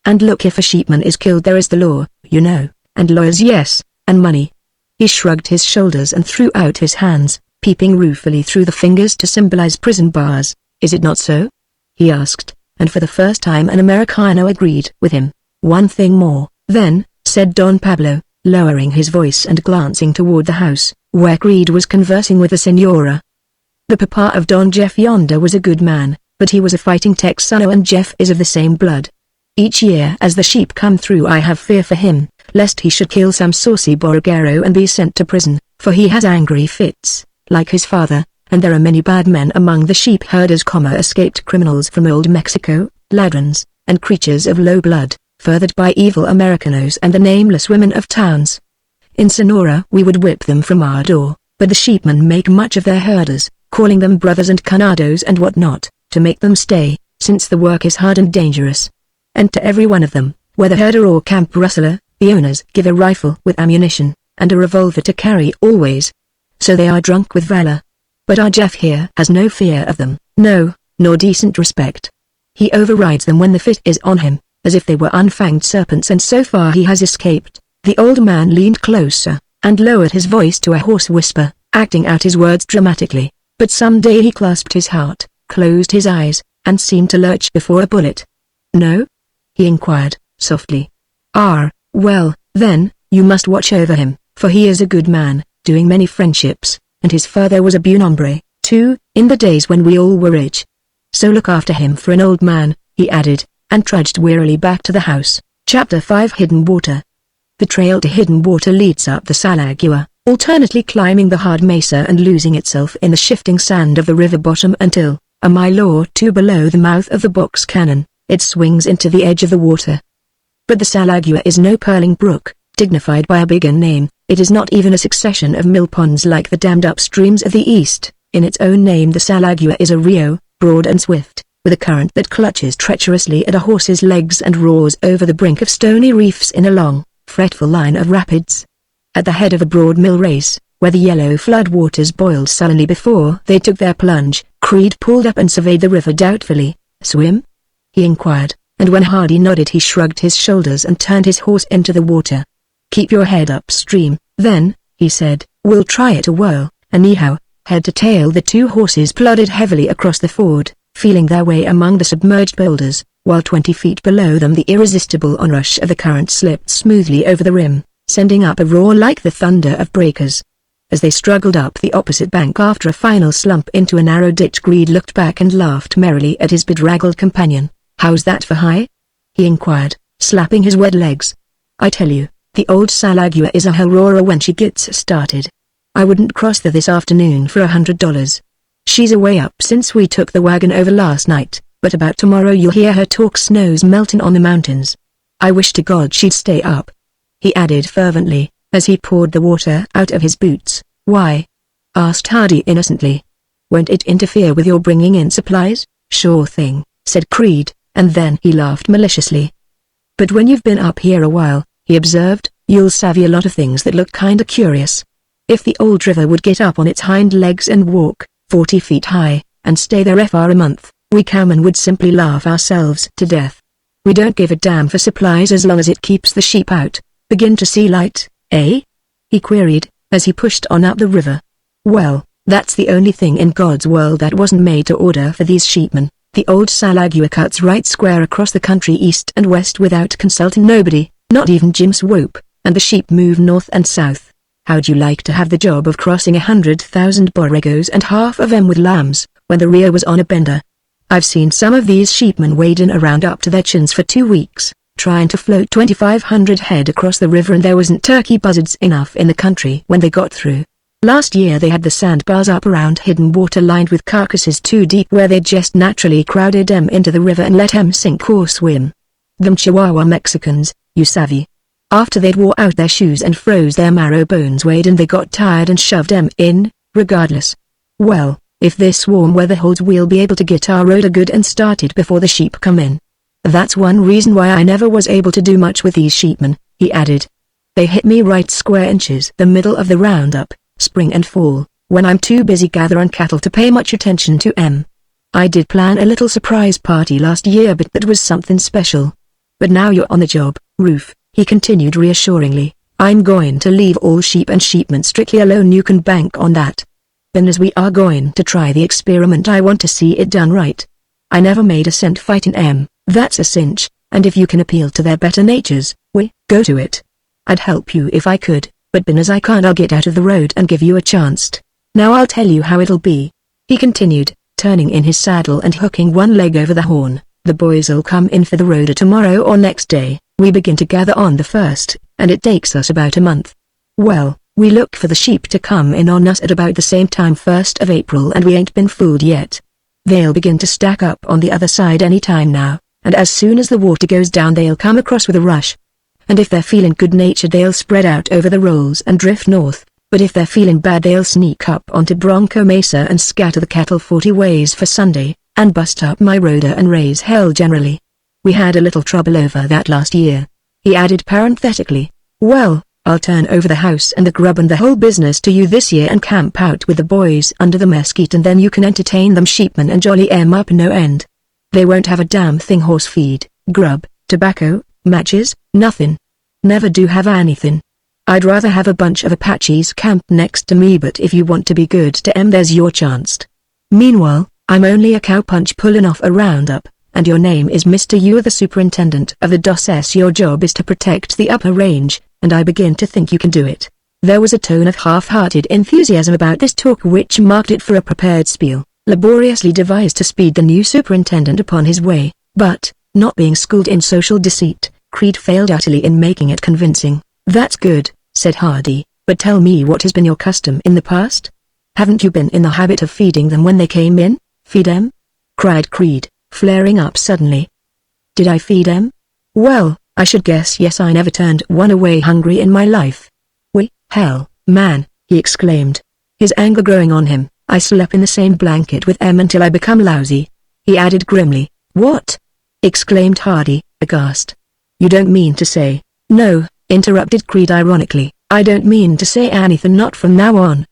And look, if a sheepman is killed there is the law, you know, and lawyers, yes, and money. He shrugged his shoulders and threw out his hands, peeping ruefully through the fingers to symbolize prison bars. Is it not so? He asked, and for the first time an Americano agreed with him. One thing more, then, said Don Pablo, lowering his voice and glancing toward the house, where Creed was conversing with the Senora. The papa of Don Jeff yonder was a good man, but he was a fighting Texano and Jeff is of the same blood. Each year as the sheep come through I have fear for him, lest he should kill some saucy Borriguero and be sent to prison, for he has angry fits, like his father, and there are many bad men among the sheep herders, escaped criminals from old Mexico, ladrons, and creatures of low blood, furthered by evil Americanos and the nameless women of towns. In Sonora we would whip them from our door, but the sheepmen make much of their herders, calling them brothers and cunados and what not, to make them stay, since the work is hard and dangerous. And to every one of them, whether herder or camp rustler, the owners give a rifle with ammunition, and a revolver to carry always. So they are drunk with valor. But our Jeff here has no fear of them, no, nor decent respect. He overrides them when the fit is on him, as if they were unfanged serpents, and so far he has escaped. The old man leaned closer, and lowered his voice to a hoarse whisper, acting out his words dramatically, but some day he clasped his heart, closed his eyes, and seemed to lurch before a bullet. No? He inquired, softly. Well, then, you must watch over him, for he is a good man, doing many friendships, and his father was a buen hombre, too, in the days when we all were rich. So look after him for an old man, he added, and trudged wearily back to the house. Chapter 5 Hidden Water. The trail to Hidden Water leads up the Salagua, alternately climbing the hard mesa and losing itself in the shifting sand of the river bottom until, a mile or two below the mouth of the box cannon, it swings into the edge of the water. But the Salagua is no purling brook, dignified by a bigger name. It is not even a succession of mill ponds like the dammed up streams of the east. In its own name the Salagua is a rio, broad and swift, with a current that clutches treacherously at a horse's legs and roars over the brink of stony reefs in a long, fretful line of rapids. At the head of a broad mill race, where the yellow flood waters boiled sullenly before they took their plunge, Creed pulled up and surveyed the river doubtfully. "Swim?" he inquired, and when Hardy nodded he shrugged his shoulders and turned his horse into the water. "Keep your head upstream, then," he said. "We'll try it a whirl." Anyhow, head to tail the two horses plodded heavily across the ford, feeling their way among the submerged boulders, while 20 feet below them the irresistible onrush of the current slipped smoothly over the rim, sending up a roar like the thunder of breakers. As they struggled up the opposite bank after a final slump into a narrow ditch, Creed looked back and laughed merrily at his bedraggled companion. "How's that for high?" he inquired, slapping his wet legs. "I tell you, the old Salagua is a hell roarer when she gets started. I wouldn't cross her this afternoon for $100. She's away up since we took the wagon over last night, but about tomorrow you'll hear her talk snow's melting on the mountains. I wish to God she'd stay up," he added fervently, as he poured the water out of his boots. "Why?" asked Hardy innocently. "Won't it interfere with your bringing in supplies?" "Sure thing," said Creed, and then he laughed maliciously. "But when you've been up here a while," he observed, "you'll savvy a lot of things that look kinda curious. If the old river would get up on its hind legs and walk 40 feet high, and stay there for a month, we cowmen would simply laugh ourselves to death. We don't give a damn for supplies as long as it keeps the sheep out. Begin to see light, eh?" he queried, as he pushed on up the river. "Well, that's the only thing in God's world that wasn't made to order for these sheepmen. The old Salagua cuts right square across the country east and west without consulting nobody, not even Jim Swope, and the sheep move north and south. How'd you like to have the job of crossing 100,000 borregos and half of them with lambs, when the Rio was on a bender? I've seen some of these sheepmen wading around up to their chins for 2 weeks, trying to float 2,500 head across the river, and there wasn't turkey buzzards enough in the country when they got through. Last year they had the sandbars up around hidden water lined with carcasses too deep, where they just naturally crowded them into the river and let them sink or swim. Them Chihuahua Mexicans, you savvy. After they'd wore out their shoes and froze their marrow bones wade and they got tired and shoved them in, regardless. Well, if this warm weather holds we'll be able to get our road good and started before the sheep come in. That's one reason why I never was able to do much with these sheepmen," he added. "They hit me right square inches the middle of the roundup, spring and fall, when I'm too busy gathering cattle to pay much attention to 'em. I did plan a little surprise party last year, but that was something special. But now you're on the job, Roof," he continued reassuringly, "I'm going to leave all sheep and sheepmen strictly alone. You can bank on that. Then as we are going to try the experiment, I want to see it done right. I never made a cent fighting 'em, that's a cinch, and if you can appeal to their better natures, we go to it. I'd help you if I could, but ben as I can't, I'll get out of the road and give you a chance. Now I'll tell you how it'll be," he continued, turning in his saddle and hooking one leg over the horn. "The boys'll come in for the road tomorrow or next day. We begin to gather on the 1st, and it takes us about a month. Well, we look for the sheep to come in on us at about the same time, 1st of April, and we ain't been fooled yet. They'll begin to stack up on the other side any time now, and as soon as the water goes down they'll come across with a rush. And if they're feeling good-natured they'll spread out over the rolls and drift north, but if they're feeling bad they'll sneak up onto Bronco Mesa and scatter the cattle 40 ways for Sunday, and bust up my roader and raise hell generally. We had a little trouble over that last year," he added parenthetically. "Well, I'll turn over the house and the grub and the whole business to you this year and camp out with the boys under the mesquite, and then you can entertain them sheepmen and jolly 'em up no end. They won't have a damn thing: horse feed, grub, tobacco, matches, nothing. Never do have anything. I'd rather have a bunch of Apaches camped next to me, but if you want to be good to 'em there's your chance. Meanwhile, I'm only a cowpunch pulling off a roundup, and your name is Mr. You are the superintendent of the DOS. Your job is to protect the upper range, and I begin to think you can do it." There was a tone of half-hearted enthusiasm about this talk which marked it for a prepared spiel, laboriously devised to speed the new superintendent upon his way, but, not being schooled in social deceit, Creed failed utterly in making it convincing. "That's good," said Hardy, "but tell me, what has been your custom in the past? Haven't you been in the habit of feeding them when they came in?" "Feed 'em?" cried Creed, flaring up suddenly. "Did I feed 'em? Well, I should guess yes, I never turned one away hungry in my life. Hell, man, he exclaimed, his anger growing on him. I slept in the same blanket with Em until I become lousy. He added grimly. What? Exclaimed Hardy, aghast. You don't mean to say? No, interrupted Creed ironically, I don't mean to say anything, not from now on.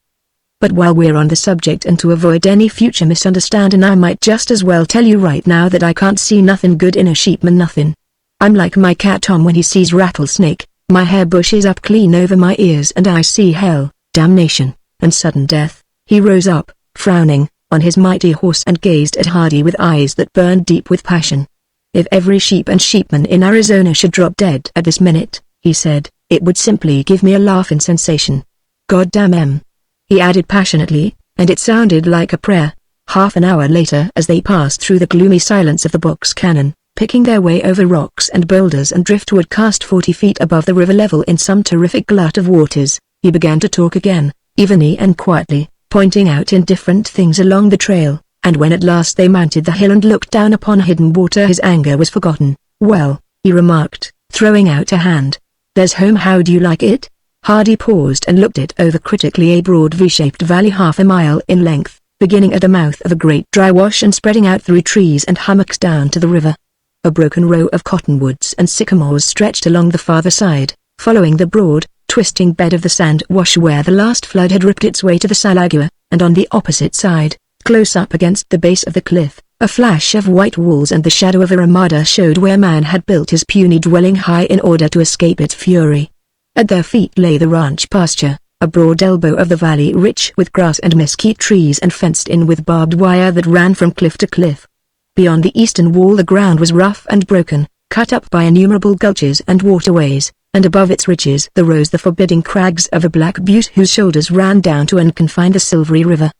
But while we're on the subject and to avoid any future misunderstanding, I might just as well tell you right now that I can't see nothing good in a sheepman, nothing. I'm like my cat Tom when he sees rattlesnake, my hair bushes up clean over my ears and I see hell, damnation, and sudden death. He rose up, frowning, on his mighty horse and gazed at Hardy with eyes that burned deep with passion. If every sheep and sheepman in Arizona should drop dead at this minute, he said, it would simply give me a laughing sensation. God damn em. He added passionately, and it sounded like a prayer. Half an hour later, as they passed through the gloomy silence of the box canyon, picking their way over rocks and boulders and driftwood cast 40 feet above the river level in some terrific glut of waters, he began to talk again, evenly and quietly, pointing out indifferent things along the trail, and when at last they mounted the hill and looked down upon hidden water, his anger was forgotten. Well, he remarked, throwing out a hand. There's home. How do you like it? Hardy paused and looked it over critically. A broad V-shaped valley half a mile in length, beginning at the mouth of a great dry wash and spreading out through trees and hummocks down to the river. A broken row of cottonwoods and sycamores stretched along the farther side, following the broad, twisting bed of the sand wash where the last flood had ripped its way to the Salagua, and on the opposite side, close up against the base of the cliff, a flash of white walls and the shadow of a ramada showed where man had built his puny dwelling high in order to escape its fury. At their feet lay the ranch pasture, a broad elbow of the valley rich with grass and mesquite trees and fenced in with barbed wire that ran from cliff to cliff. Beyond the eastern wall the ground was rough and broken, cut up by innumerable gulches and waterways, and above its ridges there rose the forbidding crags of a black butte whose shoulders ran down to and confined the silvery river.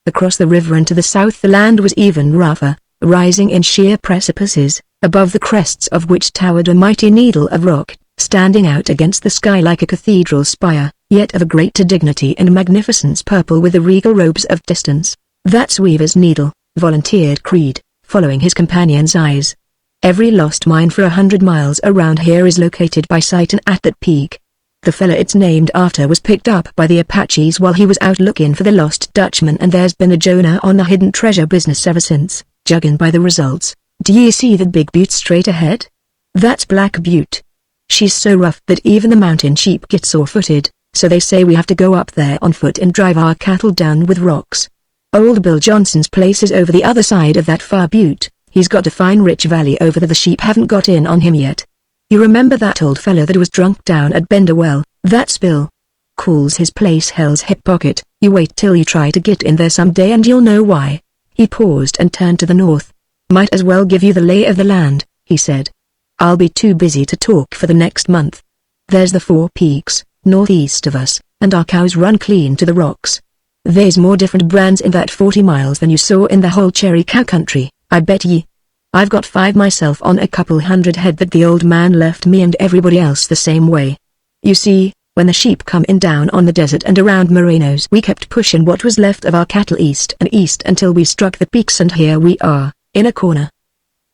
Across the river and to the south the land was even rougher, rising in sheer precipices, above the crests of which towered a mighty needle of rock, standing out against the sky like a cathedral spire, yet of a greater dignity and magnificence, purple with the regal robes of distance. That's Weaver's Needle, volunteered Creed, following his companion's eyes. Every lost mine for 100 miles around here is located by sight and at that peak. The fella it's named after was picked up by the Apaches while he was out looking for the lost Dutchman, and there's been a Jonah on the hidden treasure business ever since, judging by the results. Do ye see that big butte straight ahead? That's Black Butte. She's so rough that even the mountain sheep get sore-footed, so they say we have to go up there on foot and drive our cattle down with rocks. Old Bill Johnson's place is over the other side of that far butte. He's got a fine rich valley over there. The sheep haven't got in on him yet. You remember that old fella that was drunk down at Benderwell? That's Bill. Calls his place Hell's Hip Pocket. You wait till you try to get in there someday and you'll know why. He paused and turned to the north. Might as well give you the lay of the land, he said. I'll be too busy to talk for the next month. There's the 4 Peaks, northeast of us, and our cows run clean to the rocks. There's more different brands in that 40 miles than you saw in the whole cherry cow country, I bet ye. I've got 5 myself on a couple hundred head that the old man left me and everybody else the same way. You see, when the sheep come in down on the desert and around Merinos, we kept pushing what was left of our cattle east and east until we struck the peaks, and here we are, in a corner.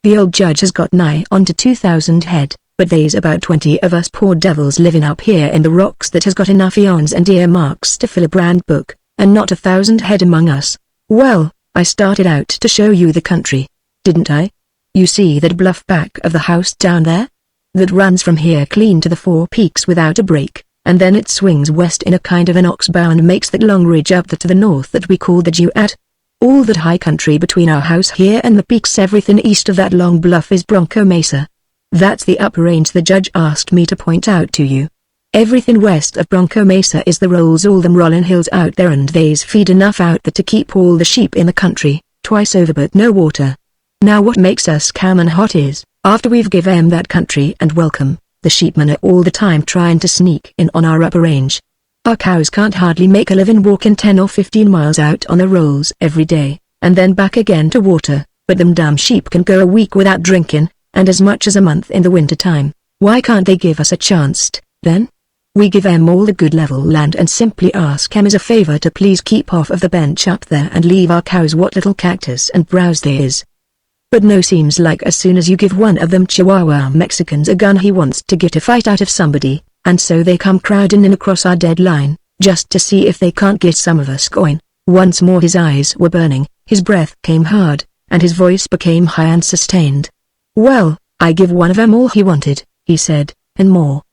The old judge has got nigh onto 2,000 head, but there's about 20 of us poor devils living up here in the rocks that has got enough eons and earmarks to fill a brand book, and not 1,000 head among us. Well, I started out to show you the country, didn't I? You see that bluff back of the house down there? That runs from here clean to the 4 Peaks without a break, and then it swings west in a kind of an oxbow and makes that long ridge up there to the north that we call the Duat. All that high country between our house here and the peaks, everything east of that long bluff is Bronco Mesa. That's the upper range the judge asked me to point out to you. Everything west of Bronco Mesa is the rolls, all them rollin' hills out there, and they's feed enough out there to keep all the sheep in the country, twice over, but no water. Now what makes us common hot is, after we've give 'em that country and welcome, the sheepmen are all the time trying to sneak in on our upper range. Our cows can't hardly make a living walking 10 or 15 miles out on the rolls every day, and then back again to water, but them damn sheep can go a week without drinking, and as much as a month in the winter time. Why can't they give us a chance, then? We give 'em all the good level land and simply ask 'em as a favor to please keep off of the bench up there and leave our cows what little cactus and browse there is. But no, seems like as soon as you give one of them Chihuahua Mexicans a gun he wants to get a fight out of somebody, and so they come crowding in across our deadline, just to see if they can't get some of us going. Once more his eyes were burning, his breath came hard, and his voice became high and sustained. Well, I give one of 'em all he wanted, he said, and more.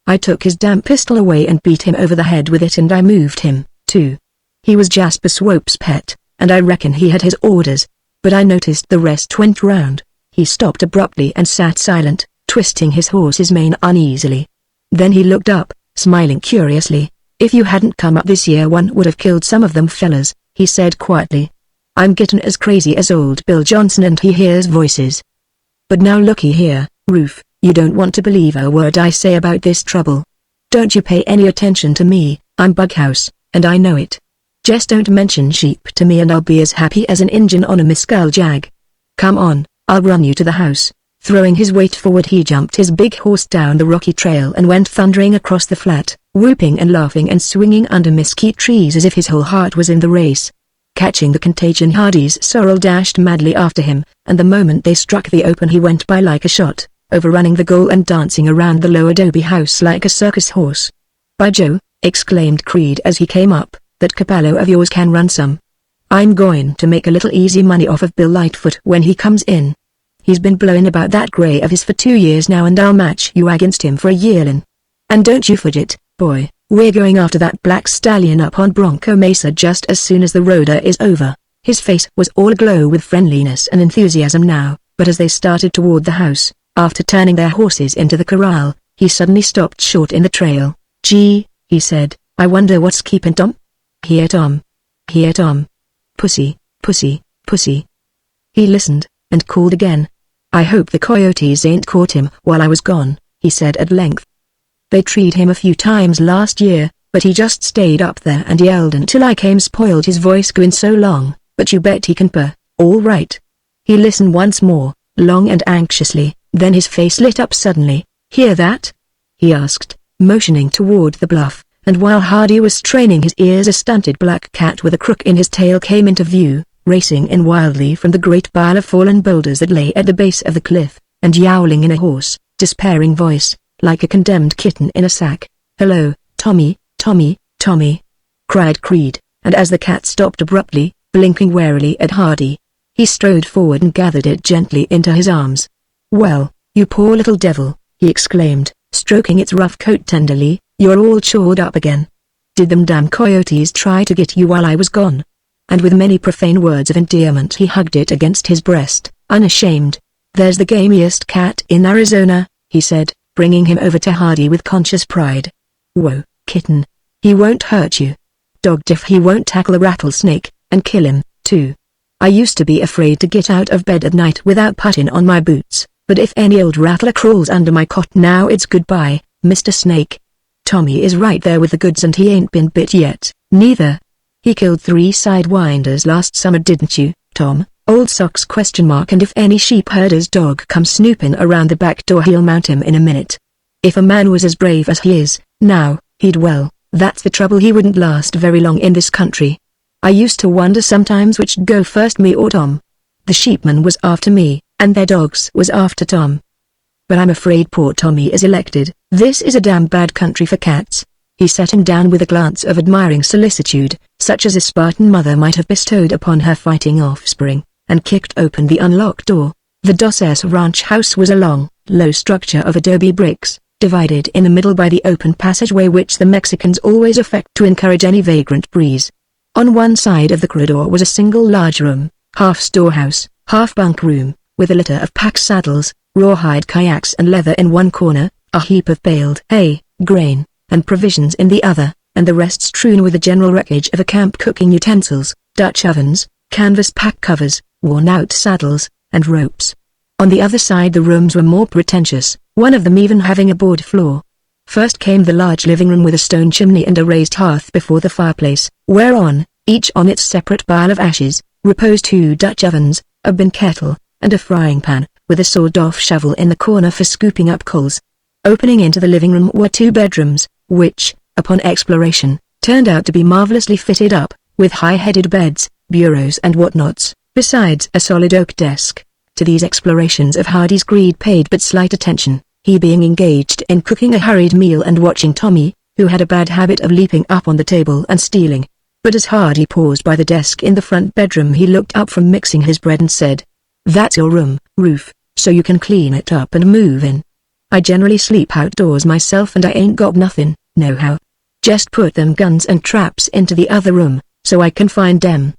I took his damn pistol away and beat him over the head with it, and I moved him, too. He was Jasper Swope's pet, and I reckon he had his orders. But I noticed the rest went round. He stopped abruptly and sat silent, twisting his horse's mane uneasily. Then he looked up, smiling curiously. If you hadn't come up this year one would have killed some of them fellas, he said quietly. I'm getting as crazy as old Bill Johnson and he hears voices. But now looky here, Roof, you don't want to believe a word I say about this trouble. Don't you pay any attention to me, I'm Bughouse, and I know it. Just don't mention sheep to me and I'll be as happy as an Injun on a mescal jag. Come on, I'll run you to the house. Throwing his weight forward he jumped his big horse down the rocky trail and went thundering across the flat, whooping and laughing and swinging under mesquite trees as if his whole heart was in the race. Catching the contagion, Hardy's sorrel dashed madly after him, and the moment they struck the open he went by like a shot, overrunning the goal and dancing around the low adobe house like a circus horse. By Joe, exclaimed Creed as he came up, that Capello of yours can run some. I'm going to make a little easy money off of Bill Lightfoot when he comes in. He's been blowing about that gray of his for 2 years now and I'll match you against him for a yearling. And don't you forget, boy, we're going after that black stallion up on Bronco Mesa just as soon as the roader is over. His face was all aglow with friendliness and enthusiasm now, but as they started toward the house, after turning their horses into the corral, he suddenly stopped short in the trail. Gee, he said, I wonder what's keeping Tom? Here Tom. Here Tom. Pussy, pussy, pussy. He listened, and called again. I hope the coyotes ain't caught him while I was gone, he said at length. They treed him a few times last year, but he just stayed up there and yelled until I came. Spoiled his voice going so long, but you bet he can purr, all right. He listened once more, long and anxiously, then his face lit up suddenly. Hear that? He asked, motioning toward the bluff. And while Hardy was straining his ears a stunted black cat with a crook in his tail came into view, racing in wildly from the great pile of fallen boulders that lay at the base of the cliff, and yowling in a hoarse, despairing voice, like a condemned kitten in a sack. Hello, Tommy, Tommy, Tommy, cried Creed, and as the cat stopped abruptly, blinking warily at Hardy, he strode forward and gathered it gently into his arms. Well, you poor little devil, he exclaimed, stroking its rough coat tenderly. You're all chawed up again. Did them damn coyotes try to get you while I was gone? And with many profane words of endearment he hugged it against his breast, unashamed. There's the gamiest cat in Arizona, he said, bringing him over to Hardy with conscious pride. Whoa, kitten. He won't hurt you. Dogged if he won't tackle a rattlesnake, and kill him, too. I used to be afraid to get out of bed at night without putting on my boots, but if any old rattler crawls under my cot now it's goodbye, Mr. Snake. Tommy is right there with the goods and he ain't been bit yet, neither. He killed 3 sidewinders last summer, didn't you, Tom? Old socks ? And if any sheep herder's dog comes snooping around the back door he'll mount him in a minute. If a man was as brave as he is, now, that's the trouble, he wouldn't last very long in this country. I used to wonder sometimes which'd go first, me or Tom. The sheepman was after me, and their dogs was after Tom. But I'm afraid poor Tommy is elected. This is a damn bad country for cats. He set him down with a glance of admiring solicitude, such as a Spartan mother might have bestowed upon her fighting offspring, and kicked open the unlocked door. The Dos S ranch house was a long, low structure of adobe bricks, divided in the middle by the open passageway which the Mexicans always affect to encourage any vagrant breeze. On one side of the corridor was a single large room, half storehouse, half bunk room, with a litter of pack saddles, rawhide kayaks and leather in one corner, a heap of baled hay, grain, and provisions in the other, and the rest strewn with the general wreckage of a camp cooking utensils, Dutch ovens, canvas pack covers, worn-out saddles, and ropes. On the other side the rooms were more pretentious, one of them even having a board floor. First came the large living room with a stone chimney and a raised hearth before the fireplace, whereon, each on its separate pile of ashes, reposed 2 Dutch ovens, a bin kettle, and a frying pan, with a sawed-off shovel in the corner for scooping up coals. Opening into the living room were 2 bedrooms, which, upon exploration, turned out to be marvelously fitted up, with high-headed beds, bureaus and whatnots, besides a solid oak desk. To these explorations of Hardy's greed paid but slight attention, he being engaged in cooking a hurried meal and watching Tommy, who had a bad habit of leaping up on the table and stealing. But as Hardy paused by the desk in the front bedroom, he looked up from mixing his bread and said, "That's your room, Ruth, so you can clean it up and move in. I generally sleep outdoors myself and I ain't got nothing, no how. Just put them guns and traps into the other room, so I can find them.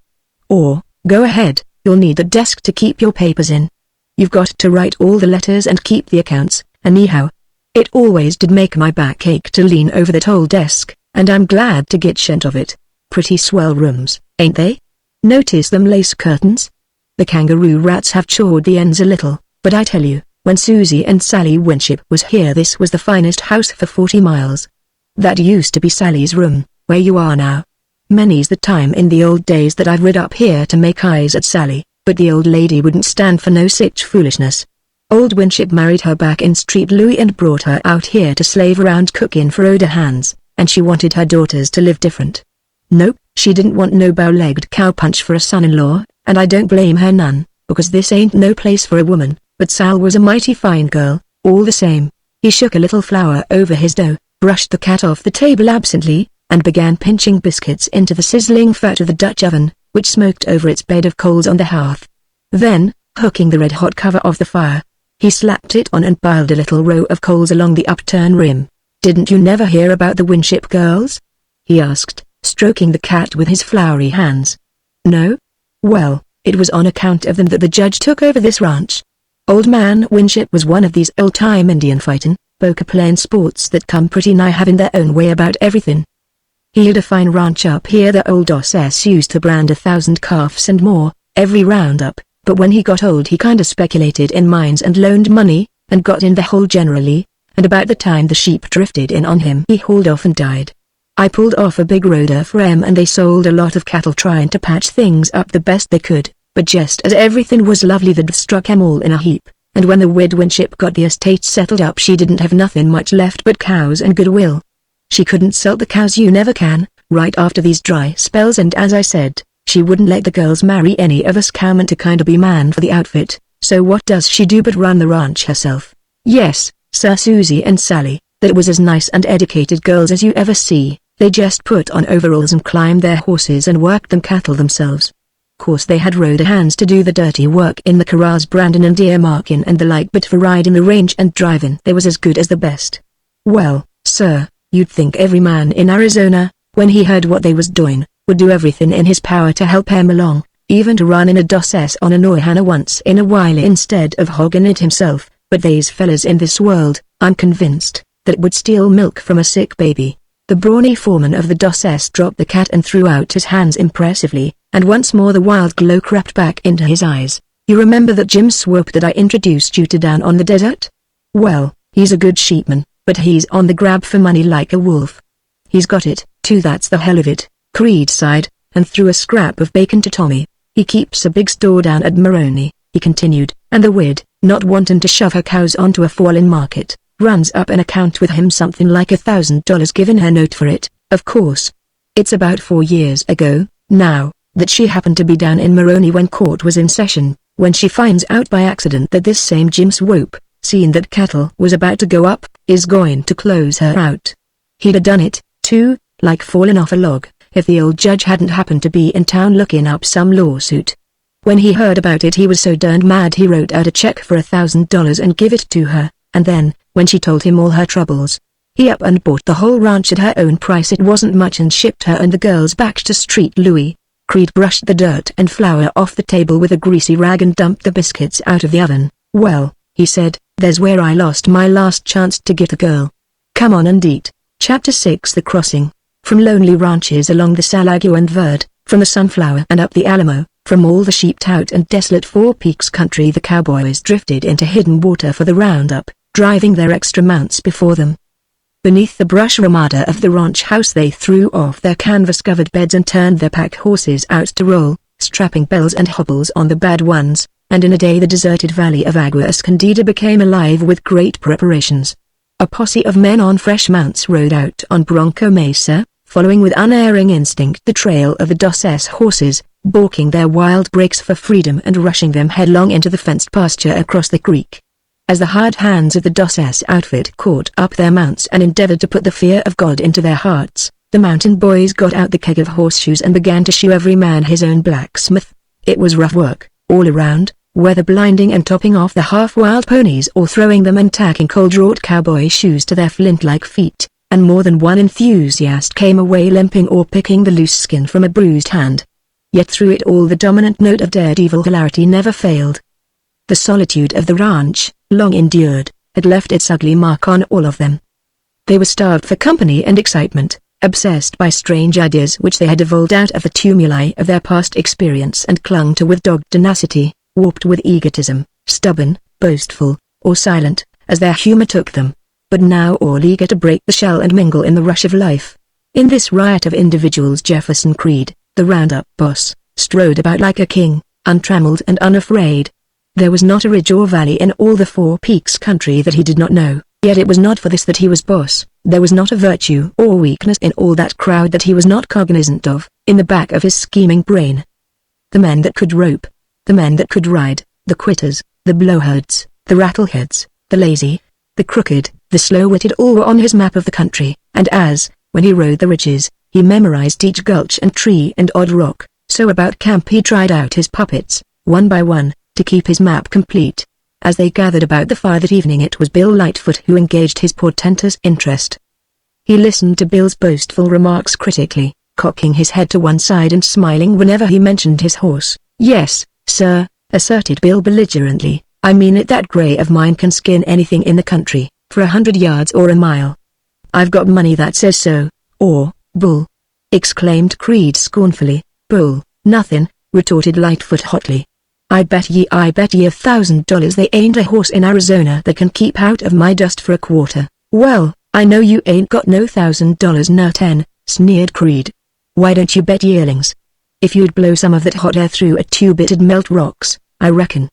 Or, go ahead, you'll need the desk to keep your papers in. You've got to write all the letters and keep the accounts, anyhow. It always did make my back ache to lean over that old desk, and I'm glad to get shent of it. Pretty swell rooms, ain't they? Notice them lace curtains? The kangaroo rats have chawed the ends a little, but I tell you, when Susie and Sally Winship was here, this was the finest house for 40 miles. That used to be Sally's room, where you are now. Many's the time in the old days that I've rid up here to make eyes at Sally, but the old lady wouldn't stand for no sich foolishness. Old Winship married her back in Street Louis and brought her out here to slave around cooking for older hands, and she wanted her daughters to live different. Nope, she didn't want no bow-legged cowpunch for a son-in-law, and I don't blame her none, because this ain't no place for a woman, but Sal was a mighty fine girl, all the same. He shook a little flour over his dough, brushed the cat off the table absently, and began pinching biscuits into the sizzling fat of the Dutch oven, which smoked over its bed of coals on the hearth. Then, hooking the red-hot cover of the fire, he slapped it on and piled a little row of coals along the upturned rim. "Didn't you never hear about the Winship girls?" he asked, stroking the cat with his floury hands. "No? Well, it was on account of them that the judge took over this ranch. Old man Winship was one of these old-time Indian fightin', poker-playin' sports that come pretty nigh having their own way about everything. He had a fine ranch up here the old Doss used to brand 1,000 calves and more, every roundup, but when he got old he kinda speculated in mines and loaned money, and got in the hole generally, and about the time the sheep drifted in on him he hauled off and died. I pulled off a big roader for 'em and they sold a lot of cattle trying to patch things up the best they could, but just as everything was lovely they'd struck 'em all in a heap, and when the wid Winship got the estate settled up she didn't have nothing much left but cows and goodwill. She couldn't sell the cows, you never can, right after these dry spells, and as I said, she wouldn't let the girls marry any of us cowmen to kinda be man for the outfit, so what does she do but run the ranch herself? Yes, Sir, Susie and Sally, that was as nice and educated girls as you ever see. They just put on overalls and climbed their horses and worked them cattle themselves. Course they had roader hands to do the dirty work in the corrals, branding and deer marking and the like, but for riding the range and driving they was as good as the best. Well, sir, you'd think every man in Arizona, when he heard what they was doing, would do everything in his power to help 'em along, even to run in a Doss on a Noihana once in a while instead of hogging it himself, but they's fellas in this world, I'm convinced, that would steal milk from a sick baby. The brawny foreman of the Doss dropped the cat and threw out his hands impressively, and once more the wild glow crept back into his eyes. You remember that Jim Swope that I introduced you to down on the desert? Well, he's a good sheepman, but he's on the grab for money like a wolf. He's got it, too, that's the hell of it. Creed sighed, and threw a scrap of bacon to Tommy. He keeps a big store down at Maroney, he continued, and the wid, not wantin' to shove her cows onto a fallin' market, runs up an account with him something like $1,000 giving her note for it, of course. It's about 4 years ago, now, that she happened to be down in Maroney when court was in session, when she finds out by accident that this same Jim Swope, seeing that cattle was about to go up, is going to close her out. He'd a done it, too, like falling off a log, if the old judge hadn't happened to be in town looking up some lawsuit. When he heard about it he was so darned mad he wrote out a check for $1,000 and give it to her, and then, when she told him all her troubles, he up and bought the whole ranch at her own price. It wasn't much, and shipped her and the girls back to Street Louis. Creed brushed the dirt and flour off the table with a greasy rag and dumped the biscuits out of the oven. Well, he said, there's where I lost my last chance to get a girl. Come on and eat. Chapter 6 The Crossing. From lonely ranches along the Salagua and Verde, from the Sunflower and up the Alamo, from all the sheep-tout and desolate Four Peaks country the cowboys drifted into hidden water for the roundup, driving their extra mounts before them. Beneath the brush ramada of the ranch house they threw off their canvas-covered beds and turned their pack horses out to roll, strapping bells and hobbles on the bad ones, and in a day the deserted valley of Agua Escondida became alive with great preparations. A posse of men on fresh mounts rode out on Bronco Mesa, following with unerring instinct the trail of the Doss's horses, balking their wild breaks for freedom and rushing them headlong into the fenced pasture across the creek. As the hired hands of the Doss's outfit caught up their mounts and endeavored to put the fear of God into their hearts, the mountain boys got out the keg of horseshoes and began to shoe every man his own blacksmith. It was rough work, all around, whether blinding and topping off the half-wild ponies or throwing them and tacking cold-wrought cowboy shoes to their flint-like feet, and more than one enthusiast came away limping or picking the loose skin from a bruised hand. Yet through it all the dominant note of daredevil hilarity never failed. The solitude of the ranch, long endured, had left its ugly mark on all of them. They were starved for company and excitement, obsessed by strange ideas which they had evolved out of the tumuli of their past experience and clung to with dogged tenacity, warped with egotism, stubborn, boastful, or silent, as their humor took them, but now all eager to break the shell and mingle in the rush of life. In this riot of individuals Jefferson Creed, the roundup boss, strode about like a king, untrammeled and unafraid. There was not a ridge or valley in all the Four Peaks country that he did not know, yet it was not for this that he was boss. There was not a virtue or weakness in all that crowd that he was not cognizant of, in the back of his scheming brain. The men that could rope, the men that could ride, the quitters, the blowhards, the rattleheads, the lazy, the crooked, the slow-witted, all were on his map of the country, and as, when he rode the ridges, he memorized each gulch and tree and odd rock, so about camp he tried out his puppets, one by one, to keep his map complete. As they gathered about the fire that evening, it was Bill Lightfoot who engaged his portentous interest. He listened to Bill's boastful remarks critically, cocking his head to one side and smiling whenever he mentioned his horse. "Yes, sir," asserted Bill belligerently, "I mean it, that gray of mine can skin anything in the country, for 100 yards or a mile." "I've got money that says so." "Or, bull!" exclaimed Creed scornfully. "Bull, nothin'," retorted Lightfoot hotly. I bet ye $1,000 they ain't a horse in Arizona that can keep out of my dust for a quarter." "Well, I know you ain't got no $1,000 nor 10, sneered Creed. "Why don't you bet yearlings? If you'd blow some of that hot air through a tube it'd melt rocks, I reckon."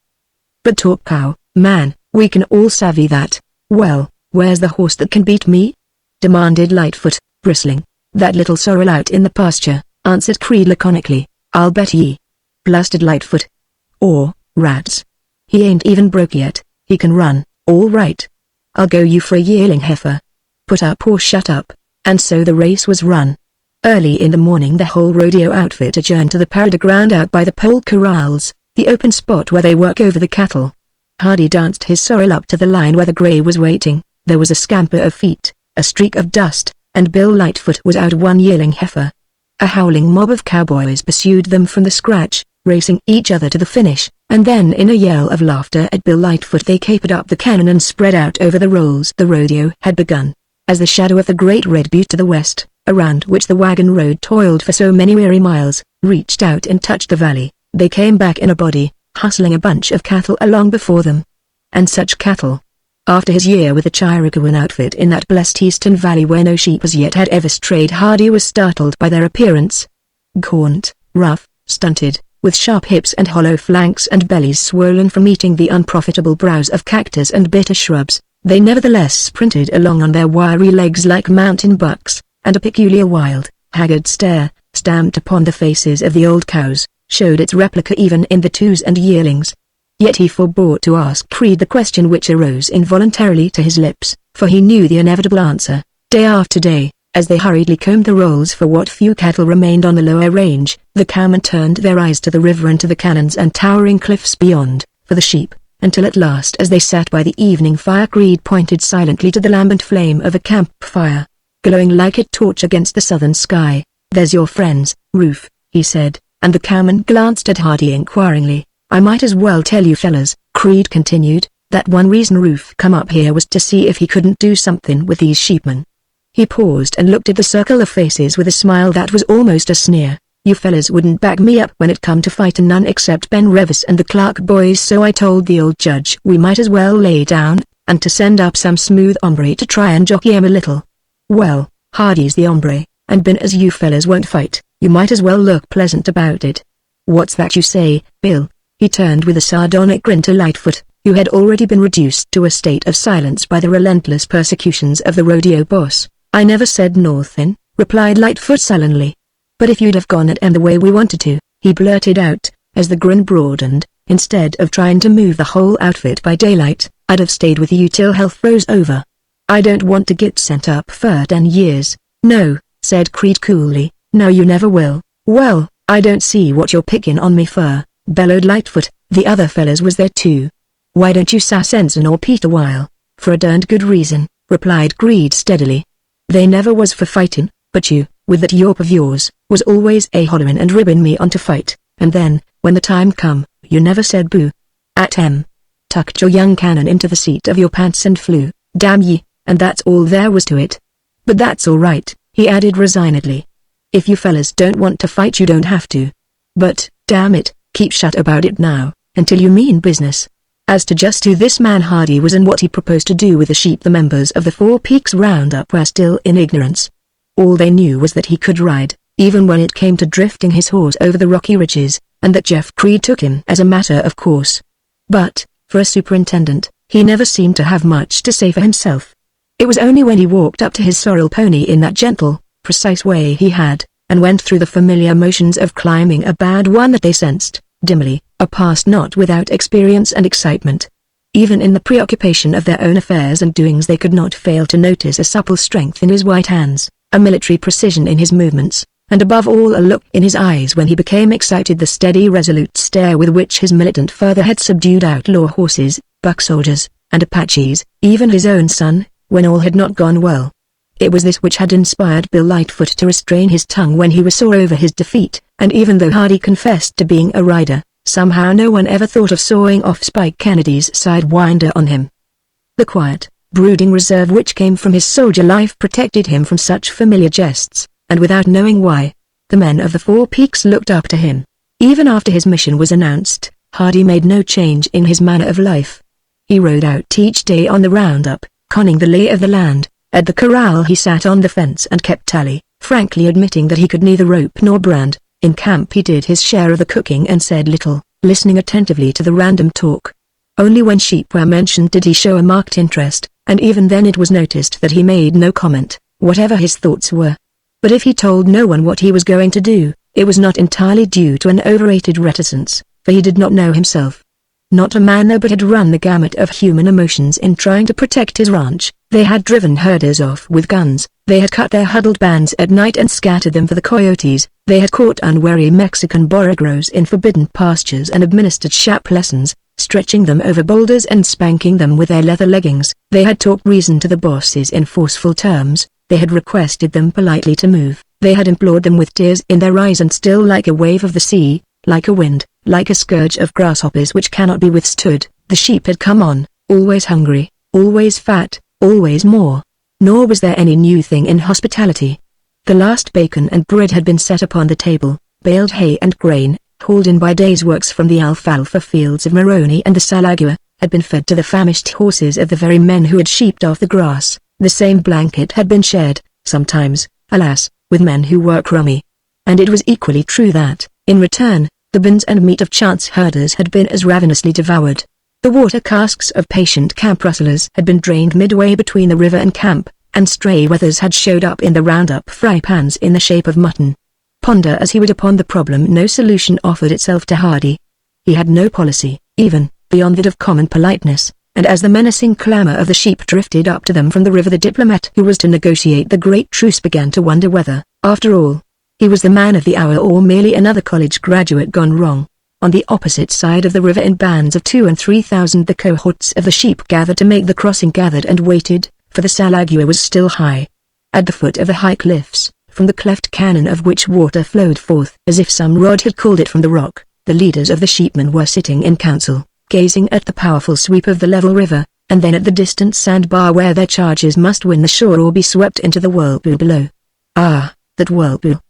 "But talk cow, man, we can all savvy that." "Well, where's the horse that can beat me?" demanded Lightfoot, bristling. "That little sorrel out in the pasture," answered Creed laconically. "I'll bet ye." blustered Lightfoot. "Or, rats. He ain't even broke yet, he can run, all right. I'll go you for a yearling heifer. Put up or shut up." And so the race was run. Early in the morning the whole rodeo outfit adjourned to the parade ground out by the pole corrals, the open spot where they work over the cattle. Hardy danced his sorrel up to the line where the gray was waiting. There was a scamper of feet, a streak of dust, and Bill Lightfoot was out one yearling heifer. A howling mob of cowboys pursued them from the scratch, racing each other to the finish, and then in a yell of laughter at Bill Lightfoot they capered up the cannon and spread out over the rolls. The rodeo had begun. As the shadow of the great red butte to the west, around which the wagon road toiled for so many weary miles, reached out and touched the valley, they came back in a body, hustling a bunch of cattle along before them. And such cattle! After his year with the Chiricahua outfit in that blessed eastern valley where no sheep as yet had ever strayed, Hardy was startled by their appearance. Gaunt, rough, stunted, with sharp hips and hollow flanks and bellies swollen from eating the unprofitable browse of cactus and bitter shrubs, they nevertheless sprinted along on their wiry legs like mountain bucks, and a peculiar wild, haggard stare, stamped upon the faces of the old cows, showed its replica even in the twos and yearlings. Yet he forbore to ask Creed the question which arose involuntarily to his lips, for he knew the inevitable answer. Day after day, as they hurriedly combed the rolls for what few cattle remained on the lower range, the cowmen turned their eyes to the river and to the canyons and towering cliffs beyond, for the sheep, until at last as they sat by the evening fire Creed pointed silently to the lambent flame of a campfire, glowing like a torch against the southern sky. "There's your friends, Roof," he said, and the cowmen glanced at Hardy inquiringly. "I might as well tell you fellas," Creed continued, "that one reason Roof come up here was to see if he couldn't do something with these sheepmen." He paused and looked at the circle of faces with a smile that was almost a sneer. "You fellas wouldn't back me up when it come to fighting none except Ben Revis and the Clark boys, so I told the old judge we might as well lay down, and to send up some smooth hombre to try and jockey him a little." "Well, Hardy's the hombre, and Ben as you fellas won't fight, you might as well look pleasant about it." "What's that you say, Bill?" He turned with a sardonic grin to Lightfoot, who had already been reduced to a state of silence by the relentless persecutions of the rodeo boss. "I never said nothin'," replied Lightfoot sullenly. But if you'd have gone it and the way we wanted to, he blurted out, as the grin broadened, instead of trying to move the whole outfit by daylight, I'd have stayed with you till hell froze over. I don't want to get sent up for 10 years. No, said Creed coolly, no you never will. Well, I don't see what you're picking on me for, bellowed Lightfoot. The other fellas was there too. Why don't you sass Ensign or Pete a while? For a darned good reason, replied Creed steadily. They never was for fighting, but you, with that yawp of yours, was always a hollering and ribbing me on to fight, and then, when the time come, you never said boo. At tucked your young cannon into the seat of your pants and flew, damn ye, and that's all there was to it. But that's all right, he added resignedly. If you fellas don't want to fight you don't have to. But, damn it, keep shut about it now, until you mean business. As to just who this man Hardy was and what he proposed to do with the sheep, the members of the Four Peaks Roundup were still in ignorance. All they knew was that he could ride, even when it came to drifting his horse over the rocky ridges, and that Jeff Creed took him as a matter of course. But, for a superintendent, he never seemed to have much to say for himself. It was only when he walked up to his sorrel pony in that gentle, precise way he had, and went through the familiar motions of climbing a bad one that they sensed, dimly, a past not without experience and excitement. Even in the preoccupation of their own affairs and doings they could not fail to notice a supple strength in his white hands, a military precision in his movements, and above all a look in his eyes when he became excited, the steady resolute stare with which his militant father had subdued outlaw horses, buck soldiers, and Apaches, even his own son, when all had not gone well. It was this which had inspired Bill Lightfoot to restrain his tongue when he was sore over his defeat, and even though Hardy confessed to being a rider, somehow no one ever thought of sawing off Spike Kennedy's sidewinder on him. The quiet, brooding reserve which came from his soldier life protected him from such familiar jests, and without knowing why, the men of the Four Peaks looked up to him. Even after his mission was announced, Hardy made no change in his manner of life. He rode out each day on the roundup, conning the lay of the land. At the corral he sat on the fence and kept tally, frankly admitting that he could neither rope nor brand. In camp he did his share of the cooking and said little, listening attentively to the random talk. Only when sheep were mentioned did he show a marked interest, and even then it was noticed that he made no comment, whatever his thoughts were. But if he told no one what he was going to do, it was not entirely due to an overrated reticence, for he did not know himself. Not a man but had run the gamut of human emotions in trying to protect his ranch. They had driven herders off with guns, they had cut their huddled bands at night and scattered them for the coyotes, they had caught unwary Mexican borregos in forbidden pastures and administered sharp lessons, stretching them over boulders and spanking them with their leather leggings. They had talked reason to the bosses in forceful terms, they had requested them politely to move, they had implored them with tears in their eyes, and still, like a wave of the sea, like a wind, like a scourge of grasshoppers which cannot be withstood, the sheep had come on, always hungry, always fat, always more. Nor was there any new thing in hospitality. The last bacon and bread had been set upon the table, baled hay and grain, hauled in by days' works from the alfalfa fields of Moroni and the Salagua, had been fed to the famished horses of the very men who had sheeped off the grass. The same blanket had been shared, sometimes, alas, with men who were crummy. And it was equally true that, in return, the beans and meat of chance herders had been as ravenously devoured. The water casks of patient camp rustlers had been drained midway between the river and camp, and stray wethers had showed up in the roundup fry pans in the shape of mutton. Ponder as he would upon the problem, no solution offered itself to Hardy. He had no policy, even, beyond that of common politeness, and as the menacing clamor of the sheep drifted up to them from the river, the diplomat who was to negotiate the great truce began to wonder whether, after all, he was the man of the hour or merely another college graduate gone wrong. On the opposite side of the river, in bands of 2,000 and 3,000, the cohorts of the sheep gathered to make the crossing, gathered and waited, for the Salagua was still high. At the foot of the high cliffs, from the cleft cannon of which water flowed forth as if some rod had called it from the rock, the leaders of the sheepmen were sitting in council, gazing at the powerful sweep of the level river, and then at the distant sandbar where their charges must win the shore or be swept into the whirlpool below. Ah, that whirlpool!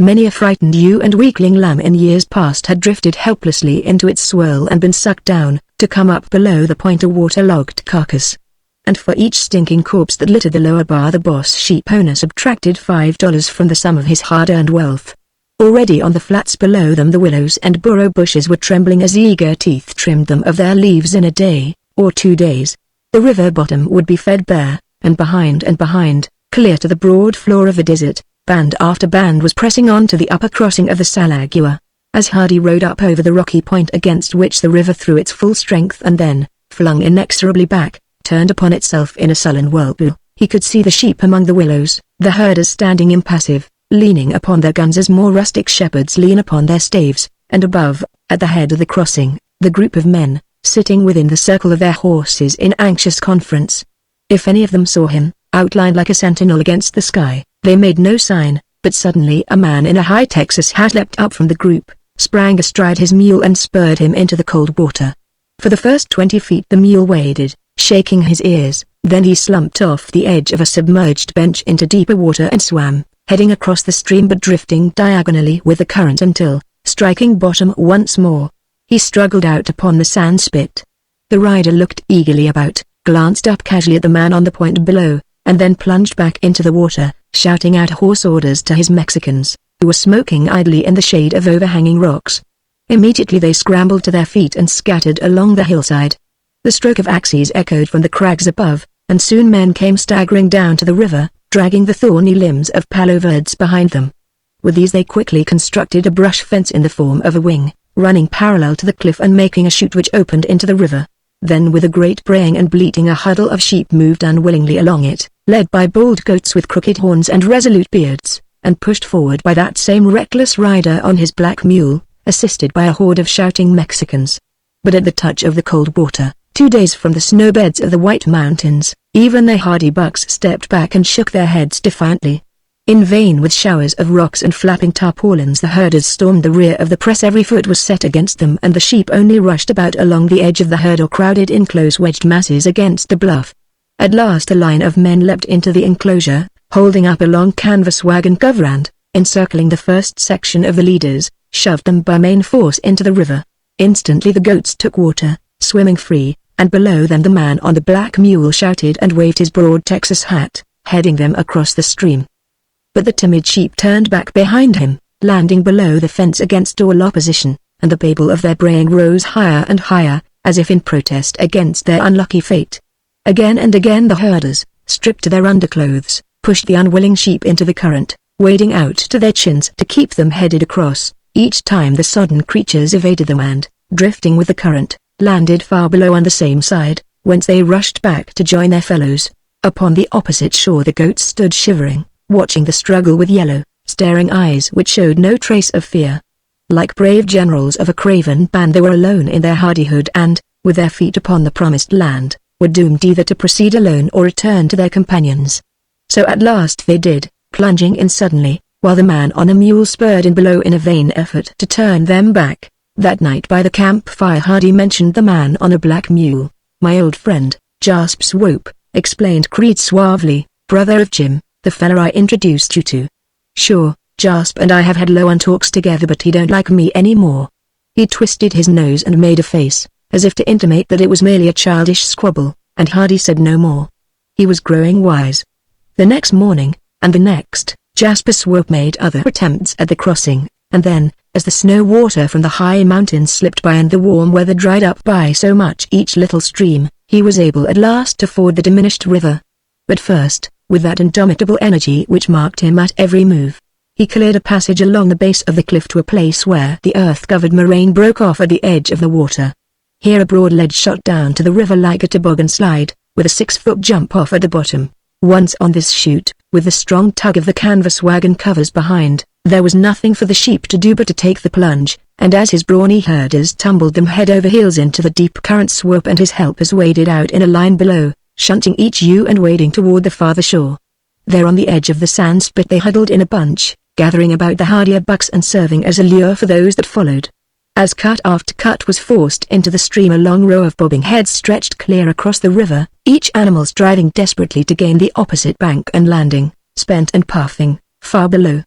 Many a frightened ewe and weakling lamb in years past had drifted helplessly into its swirl and been sucked down, to come up below the point a waterlogged carcass. And for each stinking corpse that littered the lower bar, the boss sheep owner subtracted $5 from the sum of his hard-earned wealth. Already on the flats below them the willows and burro bushes were trembling as eager teeth trimmed them of their leaves. In a day, or 2 days, the river bottom would be fed bare, and behind, clear to the broad floor of the desert, Band after band was pressing on to the upper crossing of the Salagua. As Hardy rode up over the rocky point against which the river threw its full strength and then, flung inexorably back, turned upon itself in a sullen whirlpool, he could see the sheep among the willows, the herders standing impassive, leaning upon their guns as more rustic shepherds lean upon their staves, and above, at the head of the crossing, the group of men, sitting within the circle of their horses in anxious conference. If any of them saw him, outlined like a sentinel against the sky, they made no sign, but suddenly a man in a high Texas hat leapt up from the group, sprang astride his mule and spurred him into the cold water. For the first 20 feet the mule waded, shaking his ears, then he slumped off the edge of a submerged bench into deeper water and swam, heading across the stream but drifting diagonally with the current until, striking bottom once more, he struggled out upon the sand spit. The rider looked eagerly about, glanced up casually at the man on the point below, and then plunged back into the water, shouting out hoarse orders to his Mexicans, who were smoking idly in the shade of overhanging rocks. Immediately they scrambled to their feet and scattered along the hillside. The stroke of axes echoed from the crags above, and soon men came staggering down to the river, dragging the thorny limbs of palo verdes behind them. With these they quickly constructed a brush fence in the form of a wing, running parallel to the cliff and making a chute which opened into the river. Then with a great braying and bleating a huddle of sheep moved unwillingly along it, led by bold goats with crooked horns and resolute beards, and pushed forward by that same reckless rider on his black mule, assisted by a horde of shouting Mexicans. But at the touch of the cold water, 2 days from the snowbeds of the White Mountains, even the hardy bucks stepped back and shook their heads defiantly. In vain with showers of rocks and flapping tarpaulins the herders stormed the rear of the press. Every foot was set against them and the sheep only rushed about along the edge of the herd or crowded in close wedged masses against the bluff. At last a line of men leapt into the enclosure, holding up a long canvas wagon cover and, encircling the first section of the leaders, shoved them by main force into the river. Instantly the goats took water, swimming free, and below them the man on the black mule shouted and waved his broad Texas hat, heading them across the stream. But the timid sheep turned back behind him, landing below the fence against all opposition, and the babel of their braying rose higher and higher, as if in protest against their unlucky fate. Again and again the herders, stripped to their underclothes, pushed the unwilling sheep into the current, wading out to their chins to keep them headed across. Each time the sodden creatures evaded them and, drifting with the current, landed far below on the same side, whence they rushed back to join their fellows. Upon the opposite shore the goats stood shivering, watching the struggle with yellow, staring eyes which showed no trace of fear. Like brave generals of a craven band they were alone in their hardihood and, with their feet upon the promised land, were doomed either to proceed alone or return to their companions. So at last they did, plunging in suddenly, while the man on a mule spurred in below in a vain effort to turn them back. That night by the campfire Hardy mentioned the man on a black mule. "My old friend, Jasp Swope," explained Creed suavely, "brother of Jim, the fella I introduced you to. Sure, Jasp and I have had low-on talks together but he don't like me anymore." He twisted his nose and made a face, as if to intimate that it was merely a childish squabble, and Hardy said no more. He was growing wise. The next morning, and the next, Jasper Swope made other attempts at the crossing, and then, as the snow water from the high mountains slipped by and the warm weather dried up by so much each little stream, he was able at last to ford the diminished river. But first, with that indomitable energy which marked him at every move, he cleared a passage along the base of the cliff to a place where the earth-covered moraine broke off at the edge of the water. Here a broad ledge shot down to the river like a toboggan slide, with a 6-foot jump off at the bottom. Once on this chute, with the strong tug of the canvas wagon covers behind, there was nothing for the sheep to do but to take the plunge, and as his brawny herders tumbled them head over heels into the deep current, Swope and his helpers waded out in a line below, shunting each ewe and wading toward the farther shore. There on the edge of the sand spit they huddled in a bunch, gathering about the hardier bucks and serving as a lure for those that followed. As cut after cut was forced into the stream, a long row of bobbing heads stretched clear across the river, each animal striving desperately to gain the opposite bank and landing, spent and puffing, far below.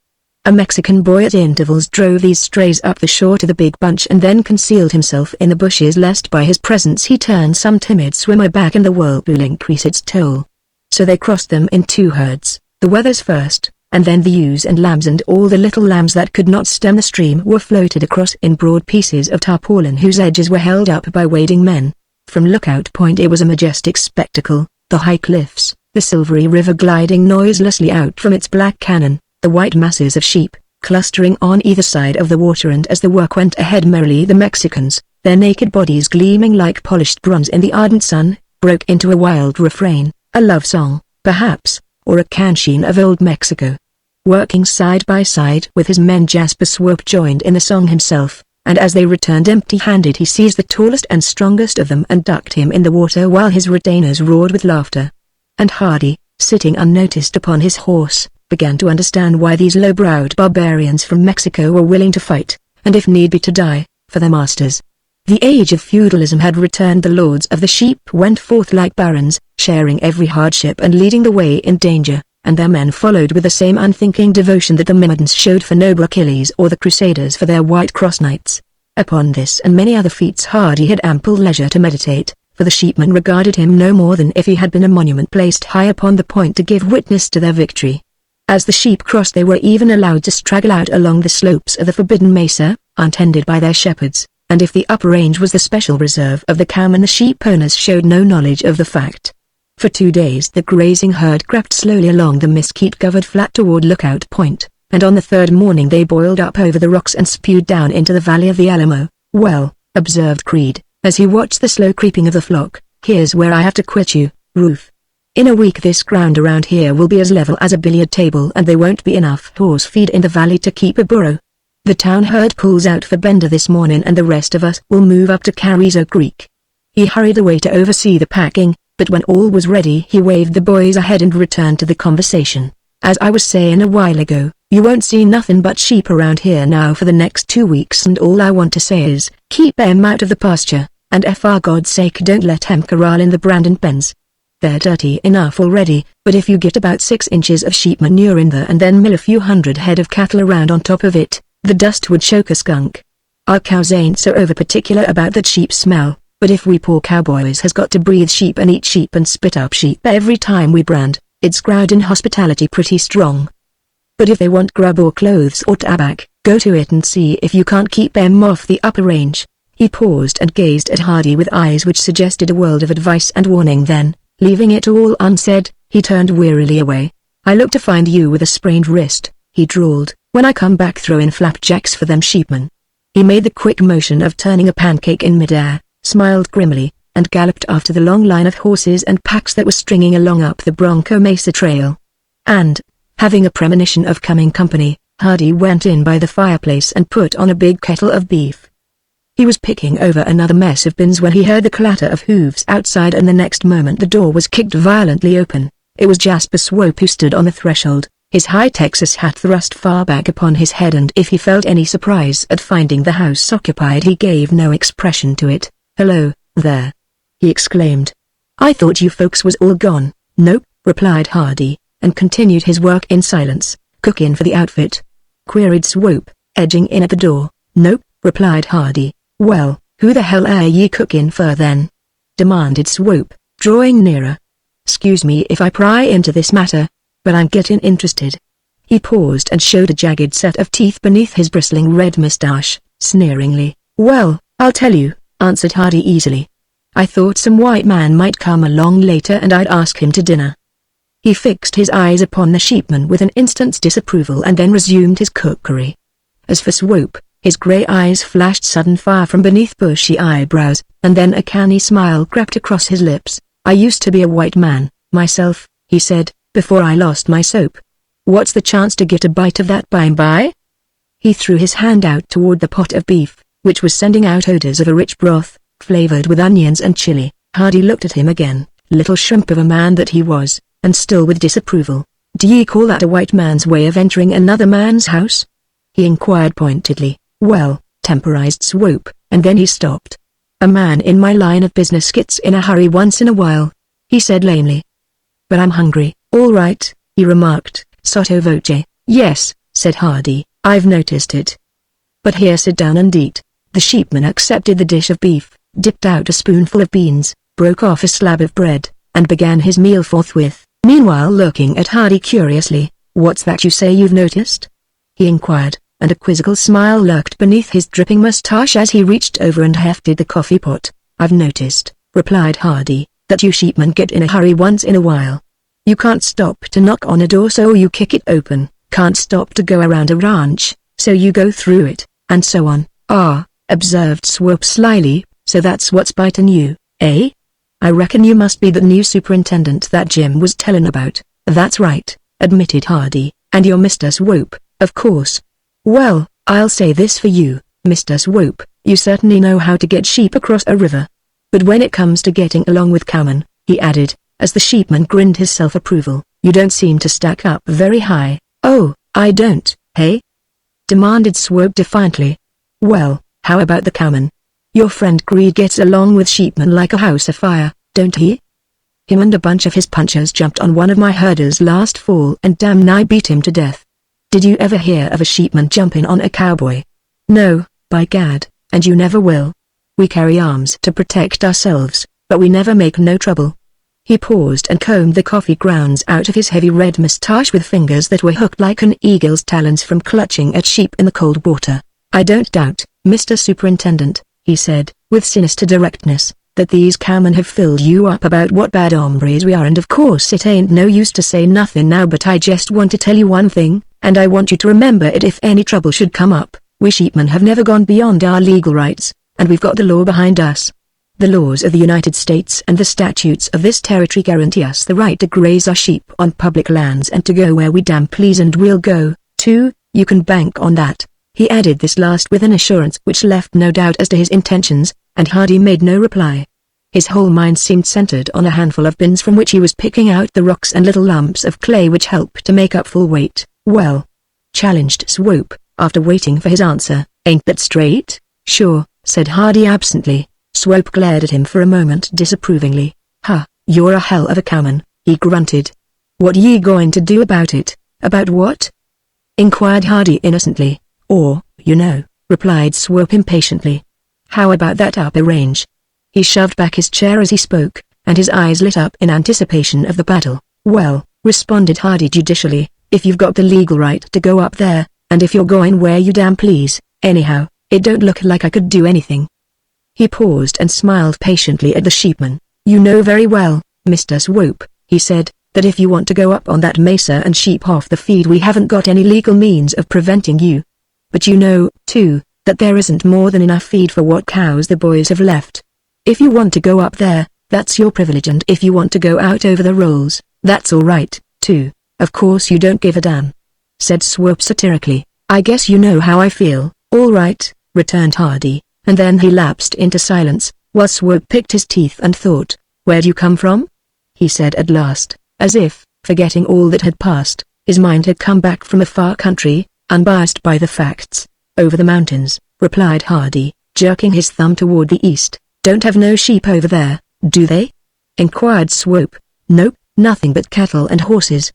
A Mexican boy at intervals drove these strays up the shore to the big bunch and then concealed himself in the bushes lest by his presence he turn some timid swimmer back and the whirlpool increase its toll. So they crossed them in 2 herds, the wethers first, and then the ewes and lambs, and all the little lambs that could not stem the stream were floated across in broad pieces of tarpaulin whose edges were held up by wading men. From Lookout Point it was a majestic spectacle, the high cliffs, the silvery river gliding noiselessly out from its black cannon, the white masses of sheep, clustering on either side of the water, and as the work went ahead merrily the Mexicans, their naked bodies gleaming like polished bronze in the ardent sun, broke into a wild refrain, a love song, perhaps, or a canción of old Mexico. Working side by side with his men, Jasper Swope joined in the song himself, and as they returned empty-handed he seized the tallest and strongest of them and ducked him in the water while his retainers roared with laughter. And Hardy, sitting unnoticed upon his horse, began to understand why these low-browed barbarians from Mexico were willing to fight, and if need be to die, for their masters. The age of feudalism had returned. The lords of the sheep went forth like barons, sharing every hardship and leading the way in danger, and their men followed with the same unthinking devotion that the Myrmidons showed for noble Achilles or the Crusaders for their White Cross knights. Upon this and many other feats Hardy had ample leisure to meditate, for the sheepmen regarded him no more than if he had been a monument placed high upon the point to give witness to their victory. As the sheep crossed they were even allowed to straggle out along the slopes of the forbidden mesa, untended by their shepherds, and if the upper range was the special reserve of the cowmen the sheep owners showed no knowledge of the fact. For 2 days the grazing herd crept slowly along the mesquite-covered flat toward Lookout Point, and on the third morning they boiled up over the rocks and spewed down into the valley of the Alamo. "Well," observed Creed, as he watched the slow creeping of the flock, "here's where I have to quit you, Ruth. In a week this ground around here will be as level as a billiard table and there won't be enough horse feed in the valley to keep a burro. The town herd pulls out for Bender this morning and the rest of us will move up to Carrizo Creek." He hurried away to oversee the packing, but when all was ready he waved the boys ahead and returned to the conversation. "As I was saying a while ago, you won't see nothing but sheep around here now for the next 2 weeks, and all I want to say is, keep them out of the pasture, and for God's sake don't let them corral in the Brandon pens. They're dirty enough already, but if you get about 6 inches of sheep manure in there and then mill a few hundred head of cattle around on top of it, the dust would choke a skunk. Our cows ain't so over particular about that sheep smell, but if we poor cowboys has got to breathe sheep and eat sheep and spit up sheep every time we brand, it's crowding hospitality pretty strong. But if they want grub or clothes or tabac, go to it and see if you can't keep them off the upper range." He paused and gazed at Hardy with eyes which suggested a world of advice and warning, then, leaving it all unsaid, he turned wearily away. "I look to find you with a sprained wrist," he drawled, "when I come back throw in flapjacks for them sheepmen." He made the quick motion of turning a pancake in midair, smiled grimly, and galloped after the long line of horses and packs that were stringing along up the Bronco Mesa trail. And, having a premonition of coming company, Hardy went in by the fireplace and put on a big kettle of beef. He was picking over another mess of bins when he heard the clatter of hooves outside, and the next moment the door was kicked violently open. It was Jasper Swope who stood on the threshold, his high Texas hat thrust far back upon his head, and if he felt any surprise at finding the house occupied he gave no expression to it. "Hello, there," he exclaimed. "I thought you folks was all gone." "Nope," replied Hardy, and continued his work in silence. "Cooking for the outfit?" queried Swope, edging in at the door. "Nope," replied Hardy. "Well, who the hell are ye cooking for then?" demanded Swope, drawing nearer. "'Scuse me if I pry into this matter, but I'm getting interested." He paused and showed a jagged set of teeth beneath his bristling red mustache, sneeringly. "Well, I'll tell you," answered Hardy easily. "I thought some white man might come along later and I'd ask him to dinner." He fixed his eyes upon the sheepman with an instant's disapproval and then resumed his cookery. As for Swope, his grey eyes flashed sudden fire from beneath bushy eyebrows, and then a canny smile crept across his lips. "I used to be a white man, myself," he said, "before I lost my soap. What's the chance to get a bite of that by and by?" He threw his hand out toward the pot of beef, which was sending out odors of a rich broth, flavored with onions and chili. Hardy looked at him again, little shrimp of a man that he was, and still with disapproval. "Do ye call that a white man's way of entering another man's house?" he inquired pointedly. "Well," temporized Swope, and then he stopped. "A man in my line of business gets in a hurry once in a while," he said lamely. "But I'm hungry." "All right," he remarked, sotto voce. "Yes," said Hardy, "I've noticed it. But here, sit down and eat." The sheepman accepted the dish of beef, dipped out a spoonful of beans, broke off a slab of bread, and began his meal forthwith, meanwhile looking at Hardy curiously. "What's that you say you've noticed?" he inquired, and a quizzical smile lurked beneath his dripping mustache as he reached over and hefted the coffee pot. "I've noticed," replied Hardy, "that you sheepmen get in a hurry once in a while. You can't stop to knock on a door so you kick it open, can't stop to go around a ranch, so you go through it, and so on. Ah, observed Swope slyly, so that's what's biting you, eh? I reckon you must be the new superintendent that Jim was telling about. That's right, admitted Hardy, and you're Mr. Swope, of course. Well, I'll say this for you, Mr. Swope, you certainly know how to get sheep across a river. But when it comes to getting along with cowmen, he added, as the sheepman grinned his self-approval, you don't seem to stack up very high. Oh, I don't, hey? Demanded Swope defiantly. Well, how about the cowmen? Your friend Greed gets along with sheepmen like a house afire, don't he? Him and a bunch of his punchers jumped on one of my herders last fall and damn nigh beat him to death. Did you ever hear of a sheepman jumping on a cowboy? No, by gad, and you never will. We carry arms to protect ourselves, but we never make no trouble. He paused and combed the coffee grounds out of his heavy red moustache with fingers that were hooked like an eagle's talons from clutching at sheep in the cold water. I don't doubt, Mr. Superintendent, he said, with sinister directness, that these cowmen have filled you up about what bad hombres we are, and of course it ain't no use to say nothing now, but I just want to tell you one thing, and I want you to remember it if any trouble should come up. We sheepmen have never gone beyond our legal rights, and we've got the law behind us. The laws of the United States and the statutes of this territory guarantee us the right to graze our sheep on public lands and to go where we damn please, and we'll go, too, you can bank on that. He added this last with an assurance which left no doubt as to his intentions, and Hardy made no reply. His whole mind seemed centered on a handful of bins from which he was picking out the rocks and little lumps of clay which helped to make up full weight. Well, challenged Swope, after waiting for his answer, ain't that straight? Sure, said Hardy absently. Swope glared at him for a moment disapprovingly. Huh, you're a hell of a cowman, he grunted. What ye going to do about it? About what? Inquired Hardy innocently. Or, you know, replied Swope impatiently. How about that upper range? He shoved back his chair as he spoke, and his eyes lit up in anticipation of the battle. Well, responded Hardy judicially, if you've got the legal right to go up there, and if you're going where you damn please, anyhow, it don't look like I could do anything. He paused and smiled patiently at the sheepman. You know very well, Mr. Swope, he said, that if you want to go up on that mesa and sheep off the feed, we haven't got any legal means of preventing you. But you know, too, that there isn't more than enough feed for what cows the boys have left. If you want to go up there, that's your privilege, and if you want to go out over the rolls, that's all right, too. Of course you don't give a damn, said Swope satirically. I guess you know how I feel. All right, returned Hardy, and then he lapsed into silence, while Swope picked his teeth and thought. Where'd you come from? He said at last, as if, forgetting all that had passed, his mind had come back from a far country, unbiased by the facts. Over the mountains, replied Hardy, jerking his thumb toward the east. Don't have no sheep over there, do they? Inquired Swope. Nope, nothing but cattle and horses,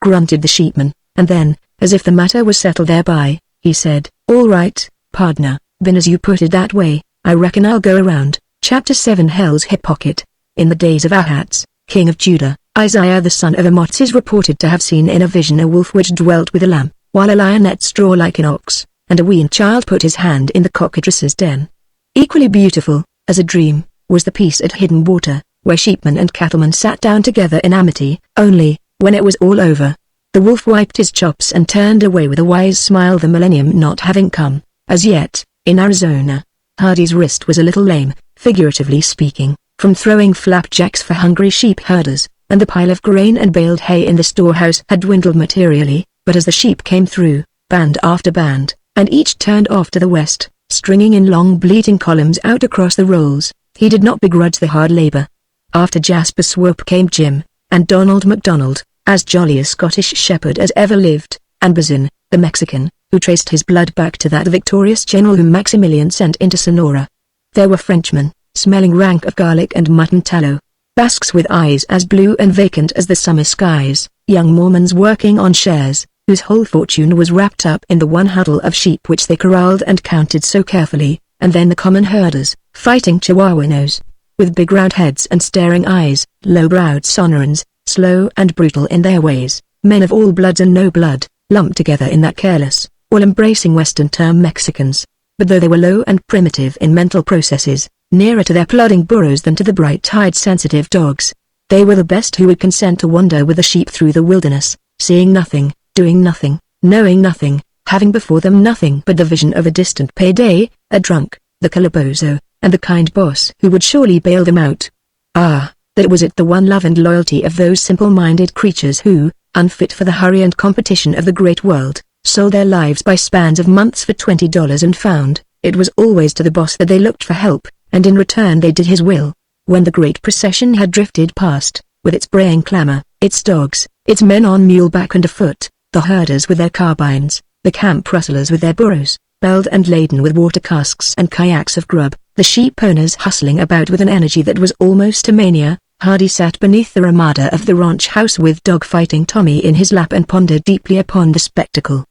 grunted the sheepman, and then, as if the matter was settled thereby, he said, all right, pardner, been as you put it that way, I reckon I'll go around. Chapter 7 Hell's Hip Pocket. In the days of Ahaz, king of Judah, Isaiah the son of Amoz is reported to have seen in a vision a wolf which dwelt with a lamb, while a lion ate straw like an ox, and a weaned child put his hand in the cockatrice's den. Equally beautiful, as a dream, was the peace at Hidden Water, where sheepmen and cattlemen sat down together in amity. Only, when it was all over, the wolf wiped his chops and turned away with a wise smile, the millennium not having come, as yet, in Arizona. Hardy's wrist was a little lame, figuratively speaking, from throwing flapjacks for hungry sheep herders, and the pile of grain and baled hay in the storehouse had dwindled materially, but as the sheep came through, band after band, and each turned off to the west, stringing in long bleating columns out across the rolls, he did not begrudge the hard labor. After Jasper Swope came Jim, and Donald MacDonald, as jolly a Scottish shepherd as ever lived, and Bazin, the Mexican, who traced his blood back to that victorious general whom Maximilian sent into Sonora. There were Frenchmen, smelling rank of garlic and mutton tallow, Basques with eyes as blue and vacant as the summer skies, young Mormons working on shares, whose whole fortune was wrapped up in the one huddle of sheep which they corralled and counted so carefully, and then the common herders, fighting Chihuahuanos, with big round heads and staring eyes, low-browed Sonorans, slow and brutal in their ways, men of all bloods and no blood, lumped together in that careless, all-embracing Western term Mexicans. But though they were low and primitive in mental processes, nearer to their plodding burrows than to the bright-eyed sensitive dogs, they were the best who would consent to wander with the sheep through the wilderness, seeing nothing, doing nothing, knowing nothing, having before them nothing but the vision of a distant payday, a drunk, the calabozo, and the kind boss who would surely bail them out. Ah, that was it, the one love and loyalty of those simple-minded creatures who, unfit for the hurry and competition of the great world, sold their lives by spans of months for $20 and found, it was always to the boss that they looked for help, and in return they did his will. When the great procession had drifted past, with its braying clamor, its dogs, its men on muleback and afoot, the herders with their carbines, the camp rustlers with their burros, belled and laden with water casks and kayaks of grub, the sheep owners hustling about with an energy that was almost a mania, Hardy sat beneath the ramada of the ranch house with dog-fighting Tommy in his lap and pondered deeply upon the spectacle.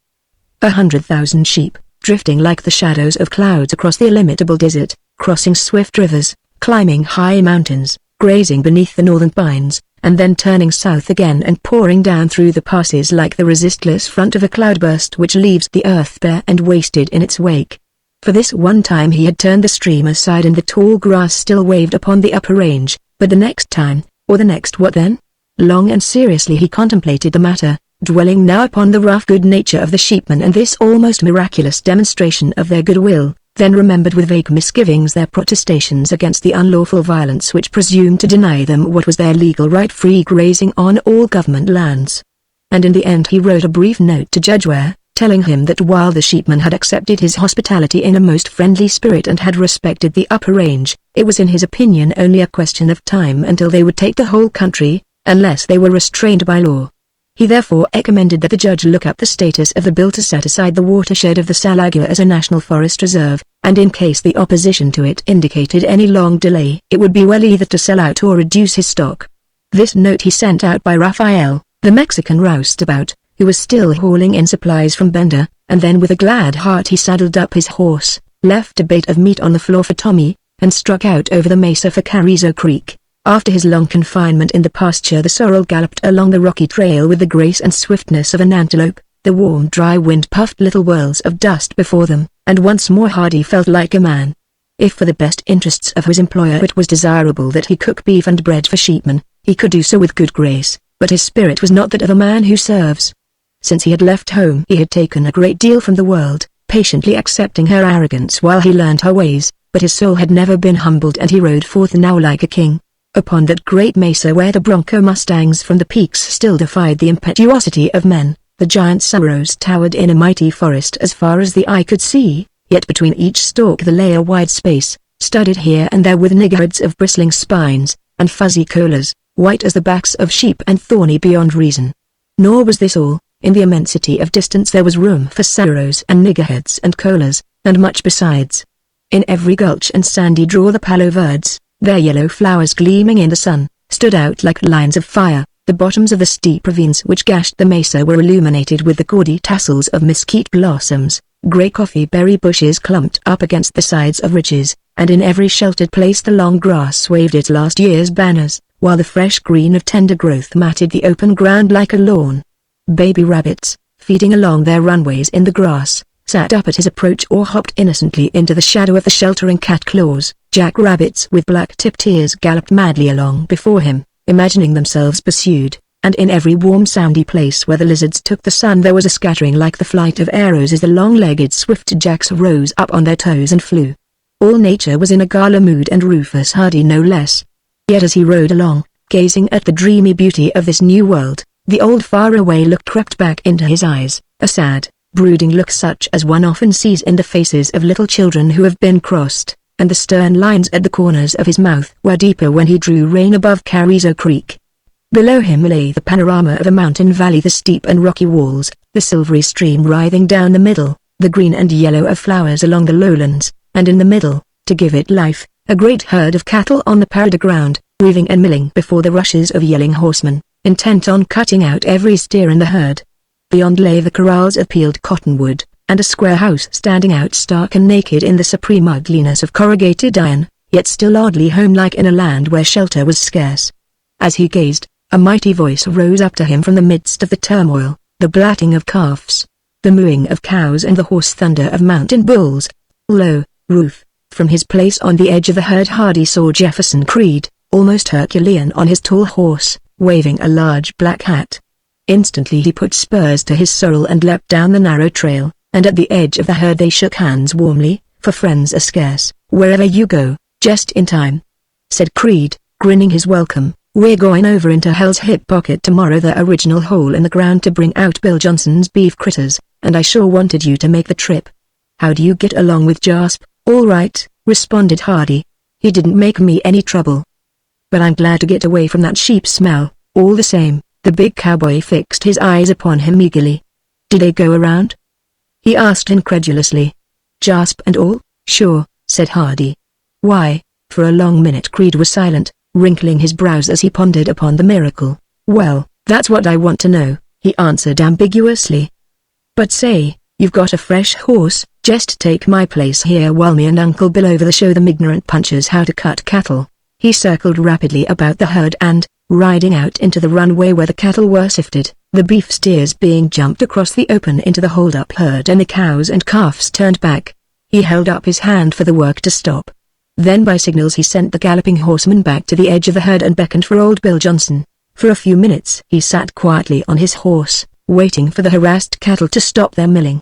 100,000 sheep, drifting like the shadows of clouds across the illimitable desert, crossing swift rivers, climbing high mountains, grazing beneath the northern pines, and then turning south again and pouring down through the passes like the resistless front of a cloudburst which leaves the earth bare and wasted in its wake. For this one time he had turned the stream aside and the tall grass still waved upon the upper range, but the next time, or the next what then? Long and seriously he contemplated the matter, dwelling now upon the rough good nature of the sheepmen and this almost miraculous demonstration of their goodwill, then remembered with vague misgivings their protestations against the unlawful violence which presumed to deny them what was their legal right, free grazing on all government lands. And in the end he wrote a brief note to Judge Ware, telling him that while the sheepmen had accepted his hospitality in a most friendly spirit and had respected the upper range, it was in his opinion only a question of time until they would take the whole country, unless they were restrained by law. He therefore recommended that the judge look up the status of the bill to set aside the watershed of the Salagua as a National Forest Reserve, and in case the opposition to it indicated any long delay, it would be well either to sell out or reduce his stock. This note he sent out by Raphael, the Mexican roustabout, who was still hauling in supplies from Bender, and then with a glad heart he saddled up his horse, left a bait of meat on the floor for Tommy, and struck out over the mesa for Carrizo Creek. After his long confinement in the pasture the sorrel galloped along the rocky trail with the grace and swiftness of an antelope. The warm dry wind puffed little whirls of dust before them, and once more Hardy felt like a man. If for the best interests of his employer it was desirable that he cook beef and bread for sheepmen, he could do so with good grace, but his spirit was not that of a man who serves. Since he had left home he had taken a great deal from the world, patiently accepting her arrogance while he learned her ways, but his soul had never been humbled and he rode forth now like a king. Upon that great mesa where the bronco mustangs from the peaks still defied the impetuosity of men, the giant sorrows towered in a mighty forest as far as the eye could see, yet between each stalk there lay a wide space, studded here and there with niggerheads of bristling spines, and fuzzy collars, white as the backs of sheep and thorny beyond reason. Nor was this all. In the immensity of distance there was room for sorrows and niggerheads and collars, and much besides. In every gulch and sandy draw the palo verdes, their yellow flowers gleaming in the sun, stood out like lines of fire. The bottoms of the steep ravines which gashed the mesa were illuminated with the gaudy tassels of mesquite blossoms. Grey coffee berry bushes clumped up against the sides of ridges, and in every sheltered place the long grass waved its last year's banners, while the fresh green of tender growth matted the open ground like a lawn. Baby rabbits, feeding along their runways in the grass, sat up at his approach or hopped innocently into the shadow of the sheltering cat claws. Jack-rabbits with black-tipped ears galloped madly along before him, imagining themselves pursued, and in every warm sandy place where the lizards took the sun there was a scattering like the flight of arrows as the long-legged swift jacks rose up on their toes and flew. All nature was in a gala mood and Rufus Hardy no less. Yet as he rode along, gazing at the dreamy beauty of this new world, the old faraway look crept back into his eyes, a sad, brooding look such as one often sees in the faces of little children who have been crossed, and the stern lines at the corners of his mouth were deeper when he drew rein above Carrizo Creek. Below him lay the panorama of a mountain valley, the steep and rocky walls, the silvery stream writhing down the middle, the green and yellow of flowers along the lowlands, and in the middle, to give it life, a great herd of cattle on the parada ground, weaving and milling before the rushes of yelling horsemen, intent on cutting out every steer in the herd. Beyond lay the corrals of peeled cottonwood, and a square house standing out stark and naked in the supreme ugliness of corrugated iron, yet still oddly homelike in a land where shelter was scarce. As he gazed, a mighty voice rose up to him from the midst of the turmoil, the blatting of calves, the mooing of cows and the hoarse thunder of mountain bulls. Lo, Ruth, from his place on the edge of the herd Hardy saw Jefferson Creed, almost Herculean on his tall horse, waving a large black hat. Instantly he put spurs to his sorrel and leapt down the narrow trail, and at the edge of the herd they shook hands warmly, for friends are scarce, wherever you go. Just in time, said Creed, grinning his welcome. We're going over into Hell's hip pocket tomorrow, the original hole in the ground, to bring out Bill Johnson's beef critters, and I sure wanted you to make the trip. How do you get along with Jasp? All right, responded Hardy. He didn't make me any trouble. But I'm glad to get away from that sheep smell. All the same, the big cowboy fixed his eyes upon him eagerly. Did they go around? He asked incredulously. Jasp and all? Sure, said Hardy. Why? For a long minute Creed was silent, wrinkling his brows as he pondered upon the miracle. Well, that's what I want to know, he answered ambiguously. But say, you've got a fresh horse, just take my place here while me and Uncle Bill over the show them ignorant punchers how to cut cattle. He circled rapidly about the herd and, riding out into the runway where the cattle were sifted, the beef steers being jumped across the open into the hold-up herd and the cows and calves turned back, he held up his hand for the work to stop. Then by signals he sent the galloping horseman back to the edge of the herd and beckoned for old Bill Johnson. For a few minutes he sat quietly on his horse, waiting for the harassed cattle to stop their milling.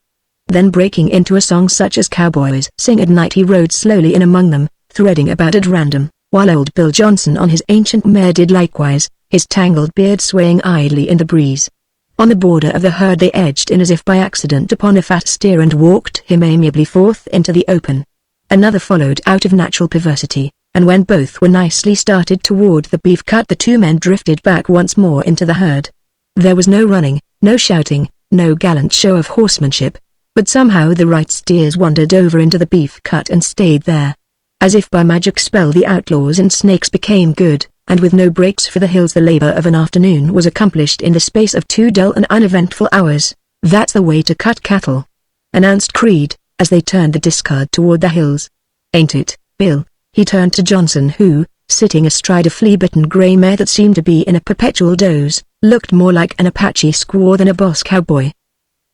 Then breaking into a song such as cowboys sing at night, he rode slowly in among them, threading about at random, while old Bill Johnson on his ancient mare did likewise, his tangled beard swaying idly in the breeze. On the border of the herd they edged in as if by accident upon a fat steer and walked him amiably forth into the open. Another followed out of natural perversity, and when both were nicely started toward the beef cut the two men drifted back once more into the herd. There was no running, no shouting, no gallant show of horsemanship, but somehow the right steers wandered over into the beef cut and stayed there. As if by magic spell the outlaws and snakes became good, and with no breaks for the hills the labor of an afternoon was accomplished in the space of 2 dull and uneventful hours. That's the way to cut cattle, announced Creed, as they turned the discard toward the hills. Ain't it, Bill? He turned to Johnson who, sitting astride a flea-bitten gray mare that seemed to be in a perpetual doze, looked more like an Apache squaw than a boss cowboy.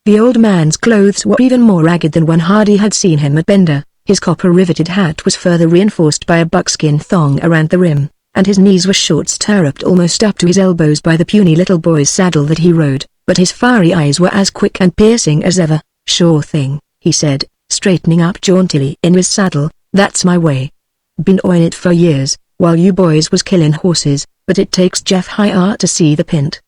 The old man's clothes were even more ragged than when Hardy had seen him at Bender. His copper-riveted hat was further reinforced by a buckskin thong around the rim, and his knees were short stirruped almost up to his elbows by the puny little boy's saddle that he rode, but his fiery eyes were as quick and piercing as ever. Sure thing, he said, straightening up jauntily in his saddle, that's my way. Been on it for years, while you boys was killin' horses, but it takes Jeff high art to see the pint.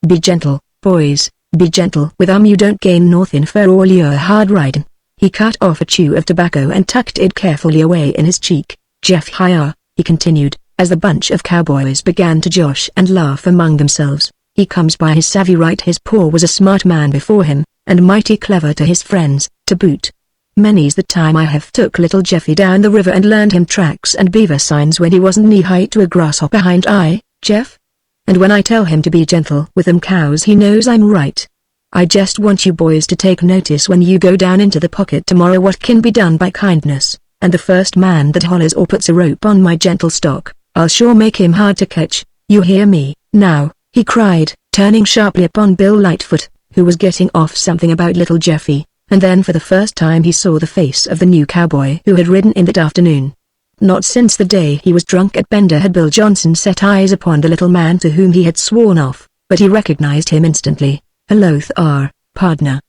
Be gentle, boys, be gentle with you don't gain nothin' for all your hard ridin'. He cut off a chew of tobacco and tucked it carefully away in his cheek. Jeff Hire, he continued, as the bunch of cowboys began to josh and laugh among themselves. He comes by his savvy right. His paw was a smart man before him, and mighty clever to his friends, to boot. Many's the time I have took little Jeffy down the river and learned him tracks and beaver signs when he wasn't knee-high to a grasshopper hind eye, Jeff. And when I tell him to be gentle with them cows he knows I'm right. I just want you boys to take notice when you go down into the pocket tomorrow what can be done by kindness, and the first man that hollers or puts a rope on my gentle stock, I'll sure make him hard to catch. You hear me, now, he cried, turning sharply upon Bill Lightfoot, who was getting off something about little Jeffy, and then for the first time he saw the face of the new cowboy who had ridden in that afternoon. Not since the day he was drunk at Bender had Bill Johnson set eyes upon the little man to whom he had sworn off, but he recognized him instantly. Hello Thar, pardner,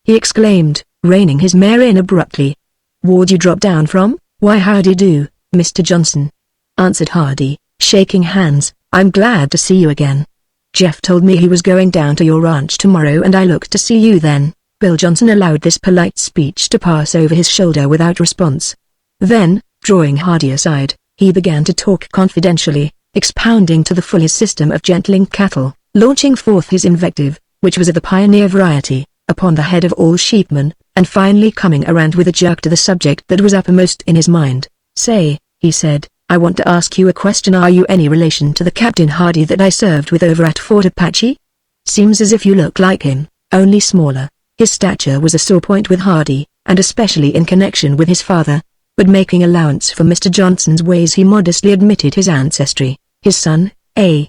he exclaimed, reining his mare in abruptly. Where'd you drop down from? Why howdy do, Mr. Johnson, answered Hardy, shaking hands. I'm glad to see you again. Jeff told me he was going down to your ranch tomorrow and I looked to see you then. Bill Johnson allowed this polite speech to pass over his shoulder without response. Then, drawing Hardy aside, he began to talk confidentially, expounding to the full his system of gentling cattle, launching forth his invective, which was of the pioneer variety, upon the head of all sheepmen, and finally coming around with a jerk to the subject that was uppermost in his mind. Say, he said, I want to ask you a question. Are you any relation to the Captain Hardy that I served with over at Fort Apache? Seems as if you look like him, only smaller. His stature was a sore point with Hardy, and especially in connection with his father, but making allowance for Mr. Johnson's ways he modestly admitted his ancestry. His son, eh?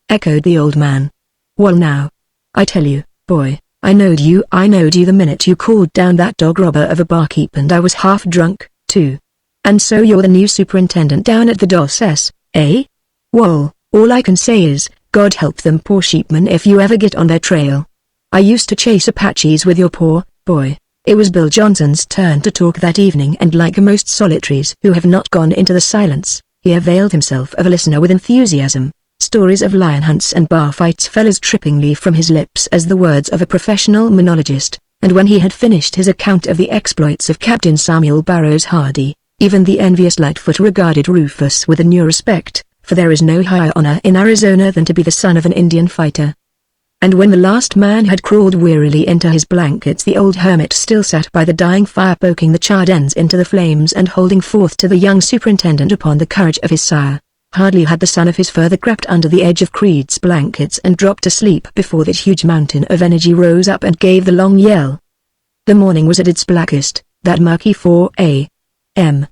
Echoed the old man. Well now, I tell you, boy, I knowed you the minute you called down that dog robber of a barkeep and I was half drunk, too. And so you're the new superintendent down at the DOS, eh? Well, all I can say is, God help them poor sheepmen if you ever get on their trail. I used to chase Apaches with your poor boy." It was Bill Johnson's turn to talk that evening, and like most solitaries who have not gone into the silence, he availed himself of a listener with enthusiasm. Stories of lion hunts and bar fights fell as trippingly from his lips as the words of a professional monologist, and when he had finished his account of the exploits of Captain Samuel Barrows Hardy, even the envious Lightfoot regarded Rufus with a new respect, for there is no higher honor in Arizona than to be the son of an Indian fighter. And when the last man had crawled wearily into his blankets, the old hermit still sat by the dying fire, poking the charred ends into the flames and holding forth to the young superintendent upon the courage of his sire. Hardly had the son of his father crept under the edge of Creed's blankets and dropped asleep before that huge mountain of energy rose up and gave the long yell. The morning was at its blackest, that murky 4 a.m.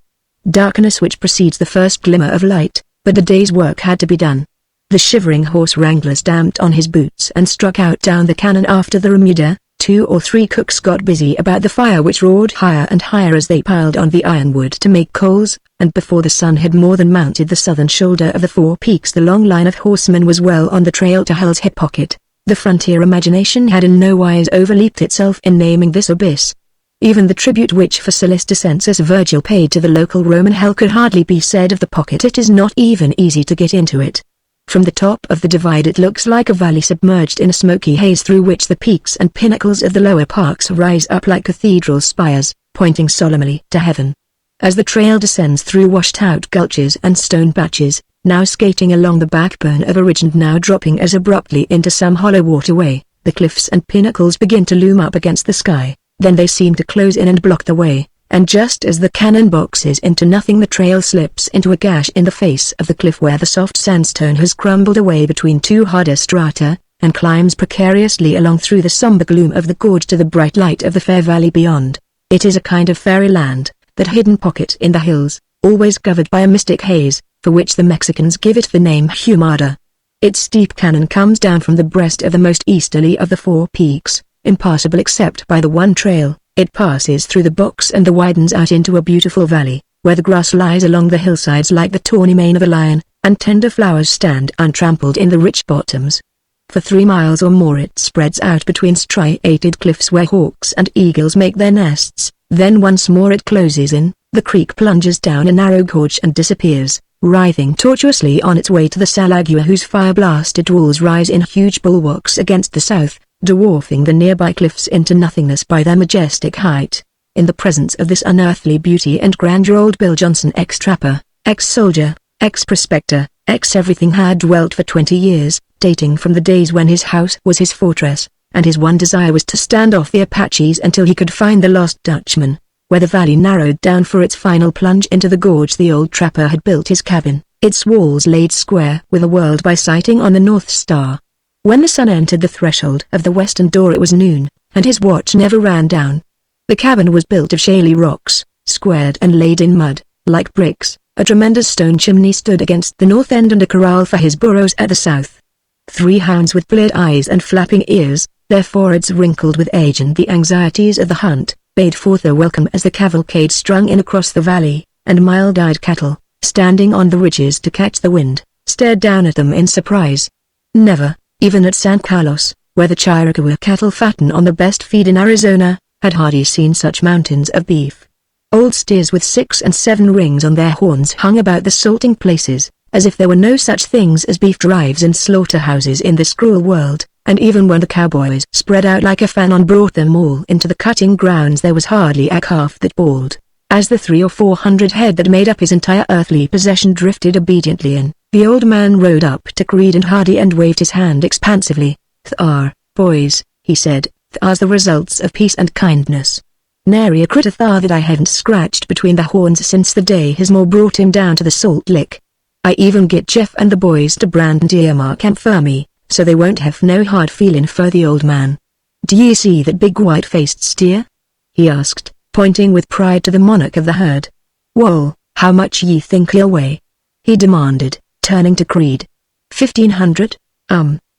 darkness which precedes the first glimmer of light, but the day's work had to be done. The shivering horse wrangler stamped on his boots and struck out down the cannon after the remuda. 2 or 3 cooks got busy about the fire which roared higher and higher as they piled on the ironwood to make coals, and before the sun had more than mounted the southern shoulder of the Four Peaks the long line of horsemen was well on the trail to Hell's hip pocket. The frontier imagination had in no wise overleaped itself in naming this abyss. Even the tribute which Facilis Census Virgil paid to the local Roman hell could hardly be said of the pocket. It is not even easy to get into it. From the top of the divide it looks like a valley submerged in a smoky haze through which the peaks and pinnacles of the lower parks rise up like cathedral spires, pointing solemnly to heaven. As the trail descends through washed-out gulches and stone patches, now skating along the backbone of a ridge and now dropping as abruptly into some hollow waterway, the cliffs and pinnacles begin to loom up against the sky, then they seem to close in and block the way. And just as the cannon boxes into nothing, the trail slips into a gash in the face of the cliff where the soft sandstone has crumbled away between 2 harder strata, and climbs precariously along through the somber gloom of the gorge to the bright light of the fair valley beyond. It is a kind of fairyland, that hidden pocket in the hills, always covered by a mystic haze, for which the Mexicans give it the name Humada. Its steep cannon comes down from the breast of the most easterly of the 4 peaks, impassable except by the one trail. It passes through the box and widens out into a beautiful valley, where the grass lies along the hillsides like the tawny mane of a lion, and tender flowers stand untrampled in the rich bottoms. For 3 miles or more it spreads out between striated cliffs where hawks and eagles make their nests, then once more it closes in, the creek plunges down a narrow gorge and disappears, writhing tortuously on its way to the Salagua whose fire-blasted walls rise in huge bulwarks against the south, dwarfing the nearby cliffs into nothingness by their majestic height. In the presence of this unearthly beauty and grandeur old Bill Johnson, ex-trapper, ex-soldier, ex-prospector, ex-everything, had dwelt for 20 years, dating from the days when his house was his fortress, and his one desire was to stand off the Apaches until he could find the lost Dutchman. Where the valley narrowed down for its final plunge into the gorge, the old trapper had built his cabin, its walls laid square with a world by sighting on the North Star. When the sun entered the threshold of the western door it was noon, and his watch never ran down. The cabin was built of shaly rocks, squared and laid in mud, like bricks. A tremendous stone chimney stood against the north end and a corral for his burros at the south. 3 hounds with bleared eyes and flapping ears, their foreheads wrinkled with age and the anxieties of the hunt, bade forth their welcome as the cavalcade strung in across the valley, and mild-eyed cattle, standing on the ridges to catch the wind, stared down at them in surprise. Never, even at San Carlos, where the Chiricahua cattle fatten on the best feed in Arizona, had Hardy seen such mountains of beef. Old steers with 6 and 7 rings on their horns hung about the salting places, as if there were no such things as beef drives and slaughterhouses in this cruel world, and even when the cowboys spread out like a fan and brought them all into the cutting grounds there was hardly a calf that bawled. As the 300 or 400 head that made up his entire earthly possession drifted obediently in, the old man rode up to Creed and Hardy and waved his hand expansively. "Thar, boys," he said, "thar's the results of peace and kindness. Nary a critter thar that I haven't scratched between the horns since the day his maw brought him down to the Salt Lick. I even get Jeff and the boys to brand and earmark him for me, so they won't have no hard feelin' for the old man. Do ye see that big white-faced steer?" he asked, pointing with pride to the monarch of the herd. "Wall, how much ye think he'll weigh?" he demanded, turning to Creed. 1,500?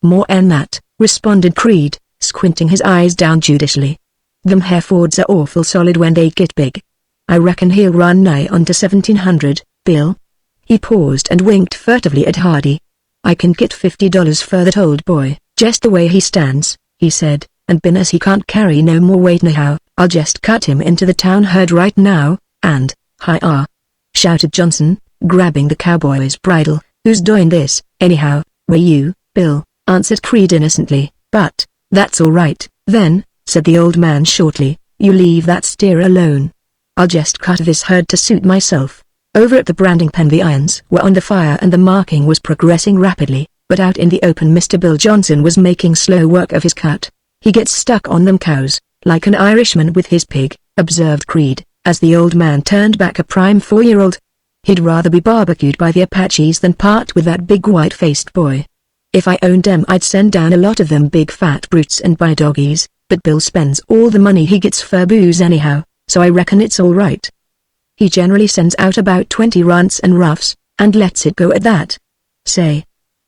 More'n that, responded Creed, squinting his eyes down judicially. "Them Herefords are awful solid when they get big. I reckon he'll run nigh on to 1,700, Bill." He paused and winked furtively at Hardy. I can get $50 for that old boy, just the way he stands," he said, "and bin as he can't carry no more weight now, I'll just cut him into the town herd right now, and, hi-ah!" shouted Johnson, grabbing the cowboy's bridle. "Who's doing this, anyhow?" "Were you, Bill?" answered Creed innocently. "But, that's all right, then," said the old man shortly, "you leave that steer alone. I'll just cut this herd to suit myself." Over at the branding pen the irons were on the fire and the marking was progressing rapidly, but out in the open Mr. Bill Johnson was making slow work of his cut. "He gets stuck on them cows, like an Irishman with his pig," observed Creed, as the old man turned back a prime 4-year-old. "He'd rather be barbecued by the Apaches than part with that big white-faced boy. If I owned them I'd send down a lot of them big fat brutes and buy doggies, but Bill spends all the money he gets for booze anyhow, so I reckon it's all right. He generally sends out about 20 runts and roughs, and lets it go at that. Say,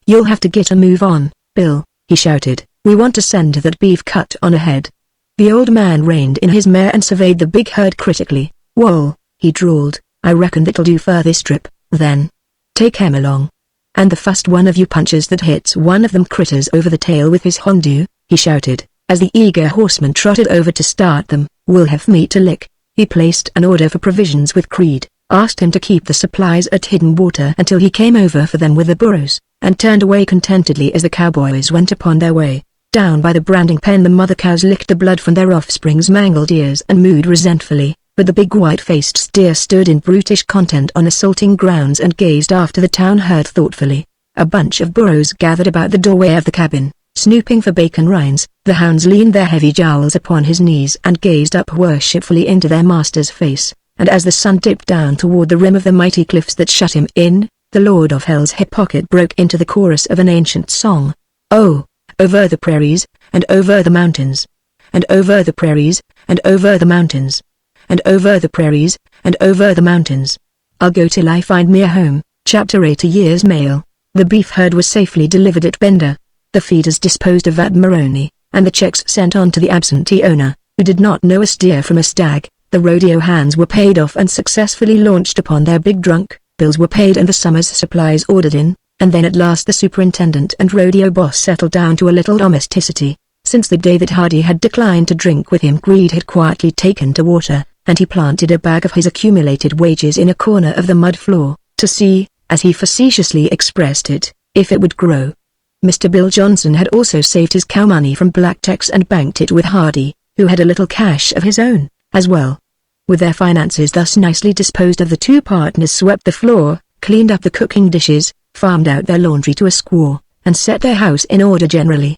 you'll have to get a move on, Bill," he shouted. "We want to send that beef cut on ahead." The old man reined in his mare and surveyed the big herd critically. "Whoa," he drawled, "I reckon that'll do for this trip, then. Take him along. And the first one of you punches that hits one of them critters over the tail with his Hondu," he shouted, as the eager horseman trotted over to start them, "will have meat to lick." He placed an order for provisions with Creed, asked him to keep the supplies at Hidden Water until he came over for them with the burros, and turned away contentedly as the cowboys went upon their way. Down by the branding pen the mother cows licked the blood from their offspring's mangled ears and mooed resentfully, but the big white-faced steer stood in brutish content on the salting grounds and gazed after the town herd thoughtfully. A bunch of burros gathered about the doorway of the cabin, snooping for bacon rinds. The hounds leaned their heavy jowls upon his knees and gazed up worshipfully into their master's face, and as the sun dipped down toward the rim of the mighty cliffs that shut him in, the Lord of Hell's hip pocket broke into the chorus of an ancient song. "Oh, over the prairies, and over the mountains, and over the prairies, and over the mountains, and over the prairies, and over the mountains, I'll go till I find me a home." Chapter 8. A year's mail. The beef herd was safely delivered at Bender. The feeders disposed of Ad Maroney, and the checks sent on to the absentee owner, who did not know a steer from a stag. The rodeo hands were paid off and successfully launched upon their big drunk. Bills were paid and the summer's supplies ordered in, and then at last the superintendent and rodeo boss settled down to a little domesticity. Since the day that Hardy had declined to drink with him, Creed had quietly taken to water, and he planted a bag of his accumulated wages in a corner of the mud floor, to see, as he facetiously expressed it, if it would grow. Mr. Bill Johnson had also saved his cow money from black checks and banked it with Hardy, who had a little cash of his own, as well. With their finances thus nicely disposed of, the two partners swept the floor, cleaned up the cooking dishes, farmed out their laundry to a squaw, and set their house in order generally.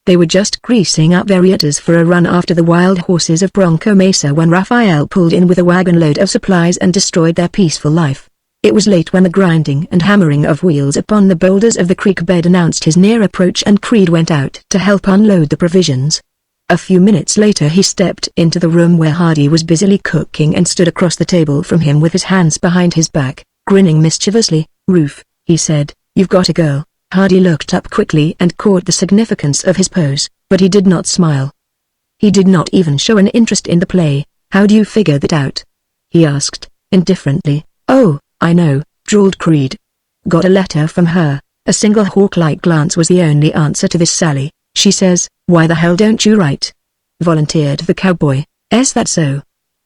They were just greasing up their rears for a run after the wild horses of Bronco Mesa when Raphael pulled in with a wagon load of supplies and destroyed their peaceful life. It was late when the grinding and hammering of wheels upon the boulders of the creek bed announced his near approach, and Creed went out to help unload the provisions. A few minutes later he stepped into the room where Hardy was busily cooking and stood across the table from him with his hands behind his back, grinning mischievously. "Ruth," he said, "you've got a girl." Hardy looked up quickly and caught the significance of his pose, but he did not smile. He did not even show an interest in the play. "How do you figure that out?" he asked, indifferently. "Oh, I know," drawled Creed. "Got a letter from her." A single hawk-like glance was the only answer to this sally. "She says, 'Why the hell don't you write?'" volunteered the cowboy. "Is that so?"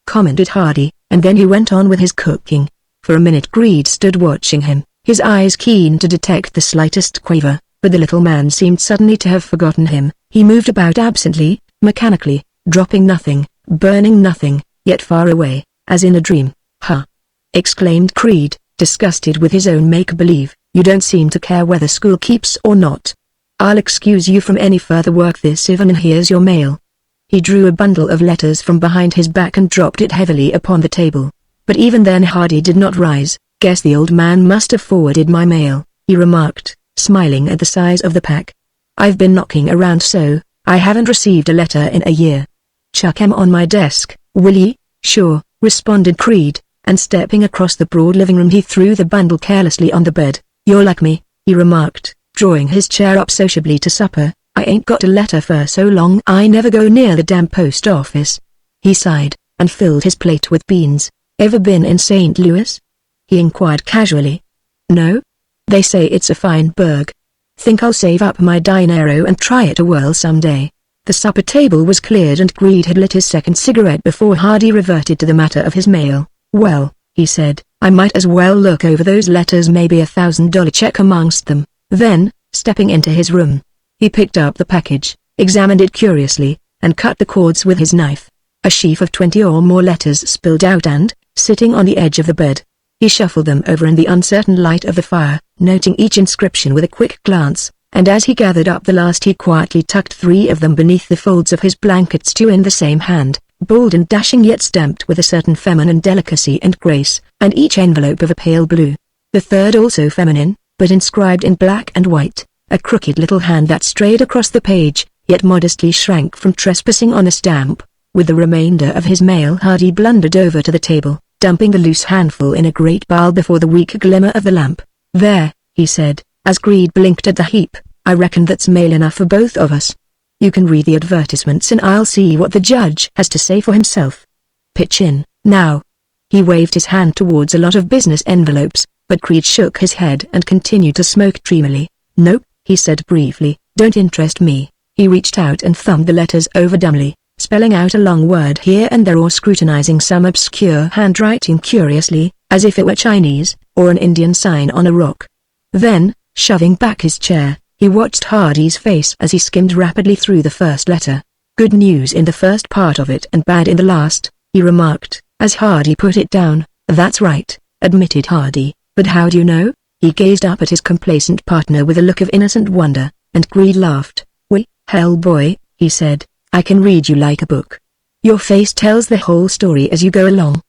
commented Hardy, and then he went on with his cooking. For a minute Creed stood watching him, his eyes keen to detect the slightest quaver, but the little man seemed suddenly to have forgotten him. He moved about absently, mechanically, dropping nothing, burning nothing, yet far away, as in a dream. "Huh!" exclaimed Creed, disgusted with his own make-believe. "You don't seem to care whether school keeps or not. I'll excuse you from any further work this evening, and here's your mail." He drew a bundle of letters from behind his back and dropped it heavily upon the table. But even then Hardy did not rise. "Guess the old man must have forwarded my mail," he remarked, smiling at the size of the pack. "I've been knocking around so, I haven't received a letter in a year." "Chuck 'em on my desk, will ye?" "Sure," responded Creed, and stepping across the broad living room he threw the bundle carelessly on the bed. "You're like me," he remarked, drawing his chair up sociably to supper. "I ain't got a letter for so long I never go near the damn post office." He sighed, and filled his plate with beans. "Ever been in St. Louis?" he inquired casually. "No? They say it's a fine burg." Think I'll save up my dinero and try it a whirl someday. The supper table was cleared and Greed had lit his second cigarette before Hardy reverted to the matter of his mail. Well, he said, I might as well look over those letters, maybe $1,000 check amongst them. Then, stepping into his room, he picked up the package, examined it curiously, and cut the cords with his knife. A sheaf of 20 or more letters spilled out and, sitting on the edge of the bed, he shuffled them over in the uncertain light of the fire, noting each inscription with a quick glance, and as he gathered up the last he quietly tucked 3 of them beneath the folds of his blankets, 2 in the same hand, bold and dashing yet stamped with a certain feminine delicacy and grace, and each envelope of a pale blue. The third also feminine, but inscribed in black and white, a crooked little hand that strayed across the page, yet modestly shrank from trespassing on a stamp. With the remainder of his mail Hardy blundered over to the table, dumping the loose handful in a great pile before the weak glimmer of the lamp. There, he said, as Greed blinked at the heap, I reckon that's mail enough for both of us. You can read the advertisements and I'll see what the judge has to say for himself. Pitch in, now. He waved his hand towards a lot of business envelopes, but Greed shook his head and continued to smoke dreamily. Nope, he said briefly, don't interest me. He reached out and thumbed the letters over dumbly, spelling out a long word here and there or scrutinizing some obscure handwriting curiously, as if it were Chinese, or an Indian sign on a rock. Then, shoving back his chair, he watched Hardy's face as he skimmed rapidly through the first letter. Good news in the first part of it and bad in the last, he remarked, as Hardy put it down. That's right, admitted Hardy, but how do you know? He gazed up at his complacent partner with a look of innocent wonder, and Greed laughed. Well, hell boy, he said, I can read you like a book. Your face tells the whole story as you go along.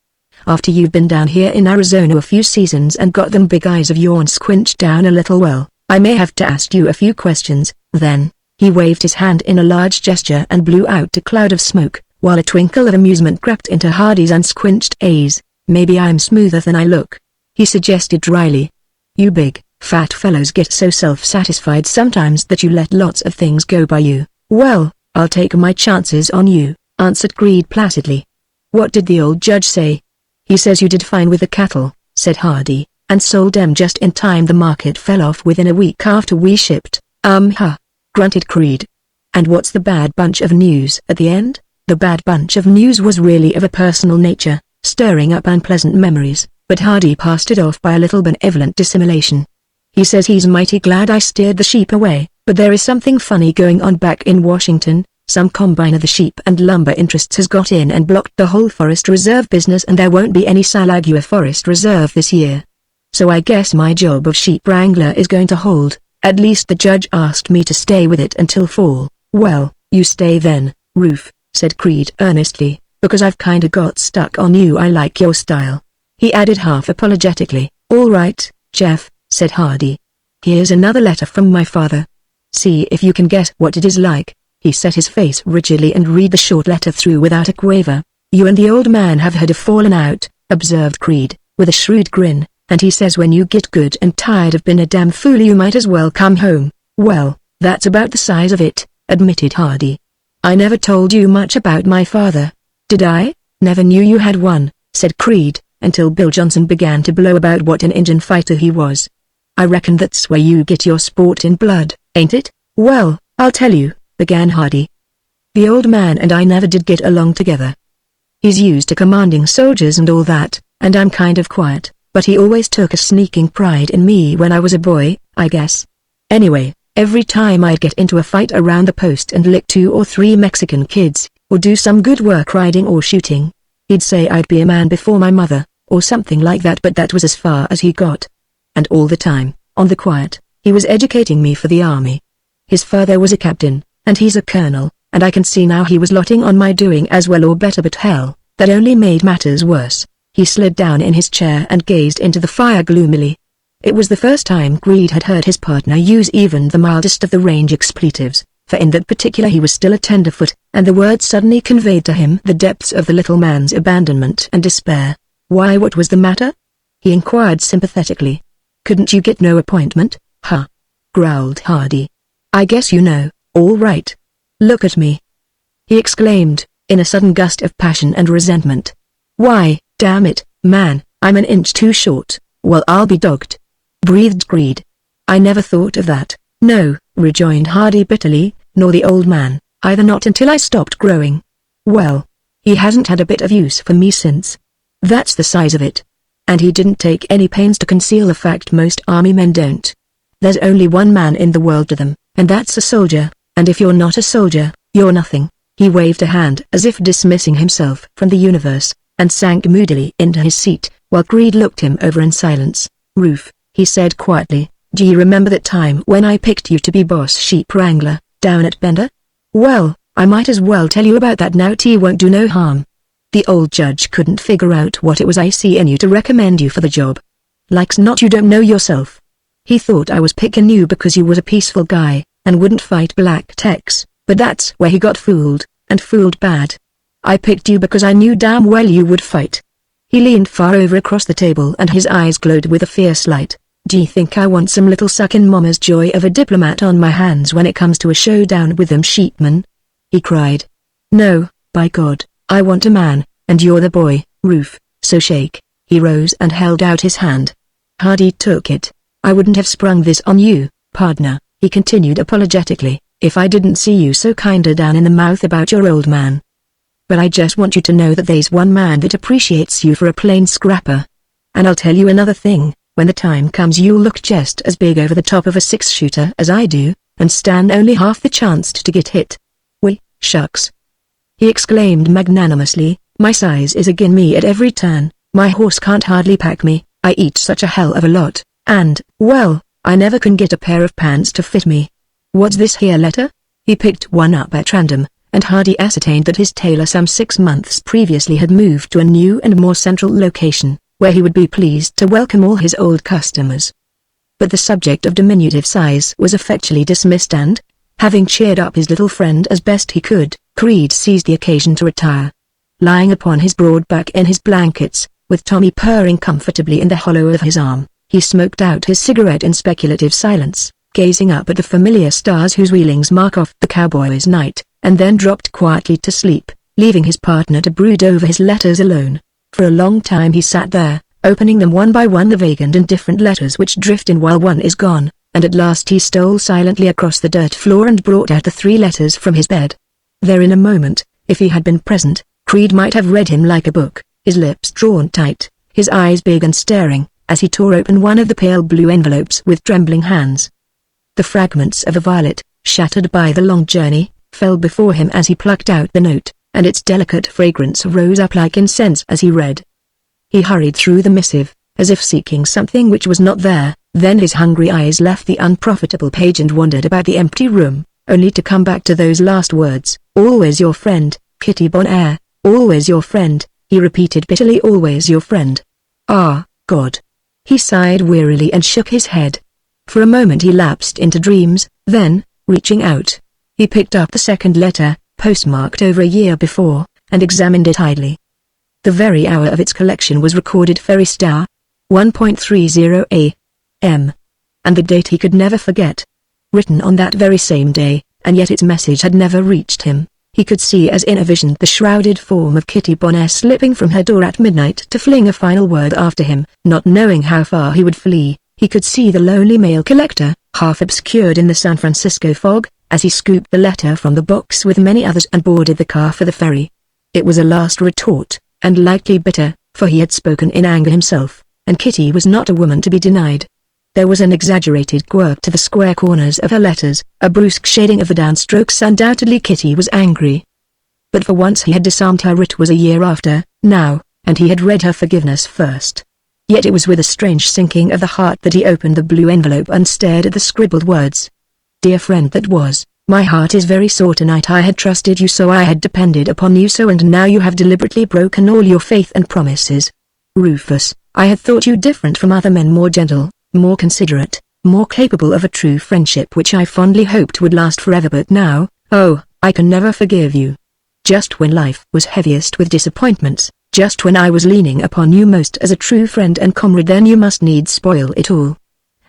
After you've been down here in Arizona a few seasons and got them big eyes of yours squinched down a little, well, I may have to ask you a few questions. Then, he waved his hand in a large gesture and blew out a cloud of smoke, while a twinkle of amusement crept into Hardy's unsquinched eyes. Maybe I'm smoother than I look, he suggested dryly. You big, fat fellows get so self-satisfied sometimes that you let lots of things go by you. Well, I'll take my chances on you, answered Greed placidly. What did the old judge say? He says you did fine with the cattle, said Hardy, and sold them just in time. The market fell off within a week after we shipped. Grunted Greed. And what's the bad bunch of news at the end? The bad bunch of news was really of a personal nature, stirring up unpleasant memories, but Hardy passed it off by a little benevolent dissimulation. He says he's mighty glad I steered the sheep away, but there is something funny going on back in Washington. Some combine of the sheep and lumber interests has got in and blocked the whole forest reserve business, and there won't be any Salagua Forest Reserve this year. So I guess my job of sheep wrangler is going to hold. At least the judge asked me to stay with it until fall. Well, you stay then, Roof, said Greed earnestly, because I've kinda got stuck on you. I like your style. He added half apologetically. All right, Jeff, said Hardy. Here's another letter from my father. See if you can guess what it is like. He set his face rigidly and read the short letter through without a quaver. You and the old man have had a falling out, observed Greed, with a shrewd grin, and he says when you get good and tired of being a damn fool you might as well come home. Well, that's about the size of it, admitted Hardy. I never told you much about my father, did I? Never knew you had one, said Greed, until Bill Johnson began to blow about what an Indian fighter he was. I reckon that's where you get your sport in blood, ain't it? Well, I'll tell you, began Hardy. The old man and I never did get along together. He's used to commanding soldiers and all that, and I'm kind of quiet, but he always took a sneaking pride in me when I was a boy, I guess. Anyway, every time I'd get into a fight around the post and lick 2 or 3 Mexican kids, or do some good work riding or shooting, he'd say I'd be a man before my mother, or something like that, but that was as far as he got. And all the time, on the quiet, he was educating me for the army. His father was a captain, and he's a colonel, and I can see now he was lotting on my doing as well or better, but hell, that only made matters worse. He slid down in his chair and gazed into the fire gloomily. It was the first time Greed had heard his partner use even the mildest of the range expletives, for in that particular he was still a tenderfoot, and the word suddenly conveyed to him the depths of the little man's abandonment and despair. Why, what was the matter? He inquired sympathetically. Couldn't you get no appointment, huh? Growled Hardy. I guess you know. All right. Look at me, he exclaimed, in a sudden gust of passion and resentment. Why, damn it, man, I'm an inch too short. Well, I'll be dogged, breathed Greed. I never thought of that. No, rejoined Hardy bitterly, nor the old man, either, not until I stopped growing. Well, he hasn't had a bit of use for me since. That's the size of it. And he didn't take any pains to conceal the fact most army men don't. There's only one man in the world to them, and that's a soldier, and if you're not a soldier, you're nothing. He waved a hand as if dismissing himself from the universe, and sank moodily into his seat, while Creed looked him over in silence. Ruth, he said quietly, do you remember that time when I picked you to be boss sheep wrangler, down at Bender? Well, I might as well tell you about that now. Tea won't do no harm. The old judge couldn't figure out what it was I see in you to recommend you for the job. Like's not you don't know yourself. He thought I was picking you because you was a peaceful guy, and wouldn't fight black techs, but that's where he got fooled, and fooled bad. I picked you because I knew damn well you would fight. He leaned far over across the table and his eyes glowed with a fierce light. Do you think I want some little suckin' mama's joy of a diplomat on my hands when it comes to a showdown with them sheepmen? He cried. No, by God, I want a man, and you're the boy, Ruth, so shake. He rose and held out his hand. Hardy took it. I wouldn't have sprung this on you, partner, he continued apologetically, if I didn't see you so kinda down in the mouth about your old man. But I just want you to know that there's one man that appreciates you for a plain scrapper. And I'll tell you another thing, when the time comes you'll look just as big over the top of a six-shooter as I do, and stand only half the chance to get hit. Why, shucks. He exclaimed magnanimously, my size is agin me at every turn, my horse can't hardly pack me, I eat such a hell of a lot, and, well, I never can get a pair of pants to fit me. What's this here letter? He picked one up at random, and Hardy ascertained that his tailor some 6 months previously had moved to a new and more central location, where he would be pleased to welcome all his old customers. But the subject of diminutive size was effectually dismissed and, having cheered up his little friend as best he could, Creed seized the occasion to retire. Lying upon his broad back in his blankets, with Tommy purring comfortably in the hollow of his arm, he smoked out his cigarette in speculative silence, gazing up at the familiar stars whose wheelings mark off the cowboy's night, and then dropped quietly to sleep, leaving his partner to brood over his letters alone. For a long time he sat there, opening them one by one, the vague and indifferent letters which drift in while one is gone, and at last he stole silently across the dirt floor and brought out the 3 letters from his bed. There in a moment, if he had been present, Creed might have read him like a book, his lips drawn tight, his eyes big and staring, as he tore open one of the pale blue envelopes with trembling hands. The fragments of a violet, shattered by the long journey, fell before him as he plucked out the note, and its delicate fragrance rose up like incense as he read. He hurried through the missive, as if seeking something which was not there, then his hungry eyes left the unprofitable page and wandered about the empty room, only to come back to those last words, always your friend, Kitty Bonaire, always your friend, he repeated bitterly, always your friend. Ah, God. He sighed wearily and shook his head. For a moment he lapsed into dreams, then, reaching out, he picked up the second letter, postmarked over a year before, and examined it idly. The very hour of its collection was recorded Ferry Star, 1.30 a.m. And the date he could never forget. Written on that very same day, and yet its message had never reached him. He could see as in a vision the shrouded form of Kitty Bonaire slipping from her door at midnight to fling a final word after him, not knowing how far he would flee. He could see the lonely mail collector, half obscured in the San Francisco fog, as he scooped the letter from the box with many others and boarded the car for the ferry. It was a last retort, and likely bitter, for he had spoken in anger himself, and Kitty was not a woman to be denied. There was an exaggerated quirk to the square corners of her letters, a brusque shading of the downstrokes. Undoubtedly Kitty was angry. But for once he had disarmed her. It was a year after, now, and he had read her forgiveness first. Yet it was with a strange sinking of the heart that he opened the blue envelope and stared at the scribbled words. Dear friend that was, my heart is very sore tonight. I had trusted you so, I had depended upon you so, and now you have deliberately broken all your faith and promises. Rufus, I had thought you different from other men, more gentle, more considerate, more capable of a true friendship which I fondly hoped would last forever, but now, oh, I can never forgive you. Just when life was heaviest with disappointments, just when I was leaning upon you most as a true friend and comrade, then you must needs spoil it all.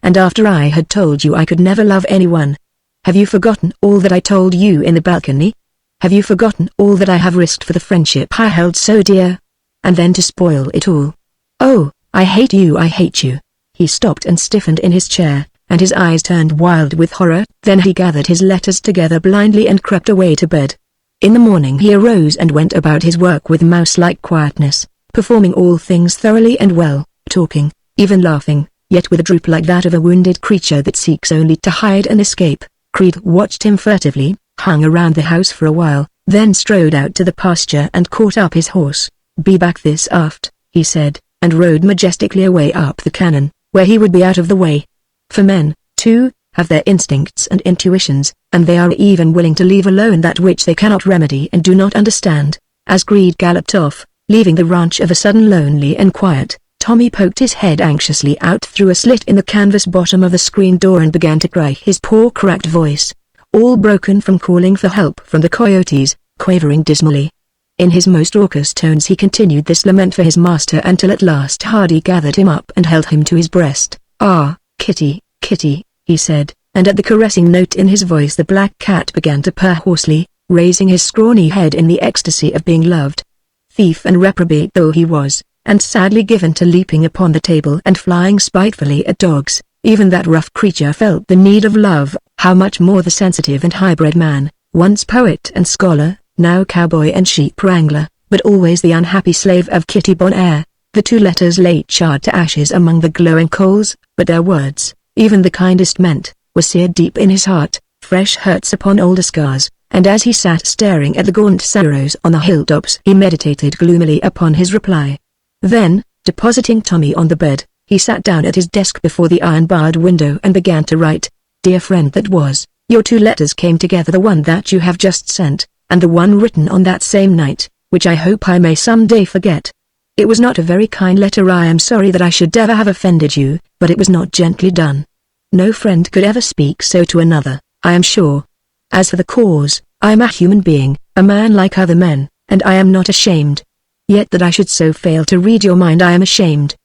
And after I had told you I could never love anyone. Have you forgotten all that I told you in the balcony? Have you forgotten all that I have risked for the friendship I held so dear? And then to spoil it all. Oh, I hate you, I hate you. He stopped and stiffened in his chair, and his eyes turned wild with horror. Then he gathered his letters together blindly and crept away to bed. In the morning he arose and went about his work with mouse-like quietness, performing all things thoroughly and well, talking, even laughing, yet with a droop like that of a wounded creature that seeks only to hide and escape. Creed watched him furtively, hung around the house for a while, then strode out to the pasture and caught up his horse. "Be back this aft," he said, and rode majestically away up the canon, where he would be out of the way. For men, too, have their instincts and intuitions, and they are even willing to leave alone that which they cannot remedy and do not understand. As Creed galloped off, leaving the ranch of a sudden lonely and quiet, Tommy poked his head anxiously out through a slit in the canvas bottom of the screen door and began to cry, his poor cracked voice, all broken from calling for help from the coyotes, quavering dismally. In his most raucous tones he continued this lament for his master until at last Hardy gathered him up and held him to his breast. "Ah, Kitty, Kitty," he said, and at the caressing note in his voice the black cat began to purr hoarsely, raising his scrawny head in the ecstasy of being loved. Thief and reprobate though he was, and sadly given to leaping upon the table and flying spitefully at dogs, even that rough creature felt the need of love. How much more the sensitive and high-bred man, once poet and scholar, now cowboy and sheep wrangler, but always the unhappy slave of Kitty Bonaire. The two letters lay charred to ashes among the glowing coals, but their words, even the kindest meant, were seared deep in his heart, fresh hurts upon older scars, and as he sat staring at the gaunt sorrows on the hilltops he meditated gloomily upon his reply. Then, depositing Tommy on the bed, he sat down at his desk before the iron-barred window and began to write. "Dear friend that was, your two letters came together, the one that you have just sent, and the one written on that same night, which I hope I may some day forget. It was not a very kind letter. I am sorry that I should ever have offended you, but it was not gently done. No friend could ever speak so to another, I am sure. As for the cause, I am a human being, a man like other men, and I am not ashamed. Yet that I should so fail to read your mind I am ashamed.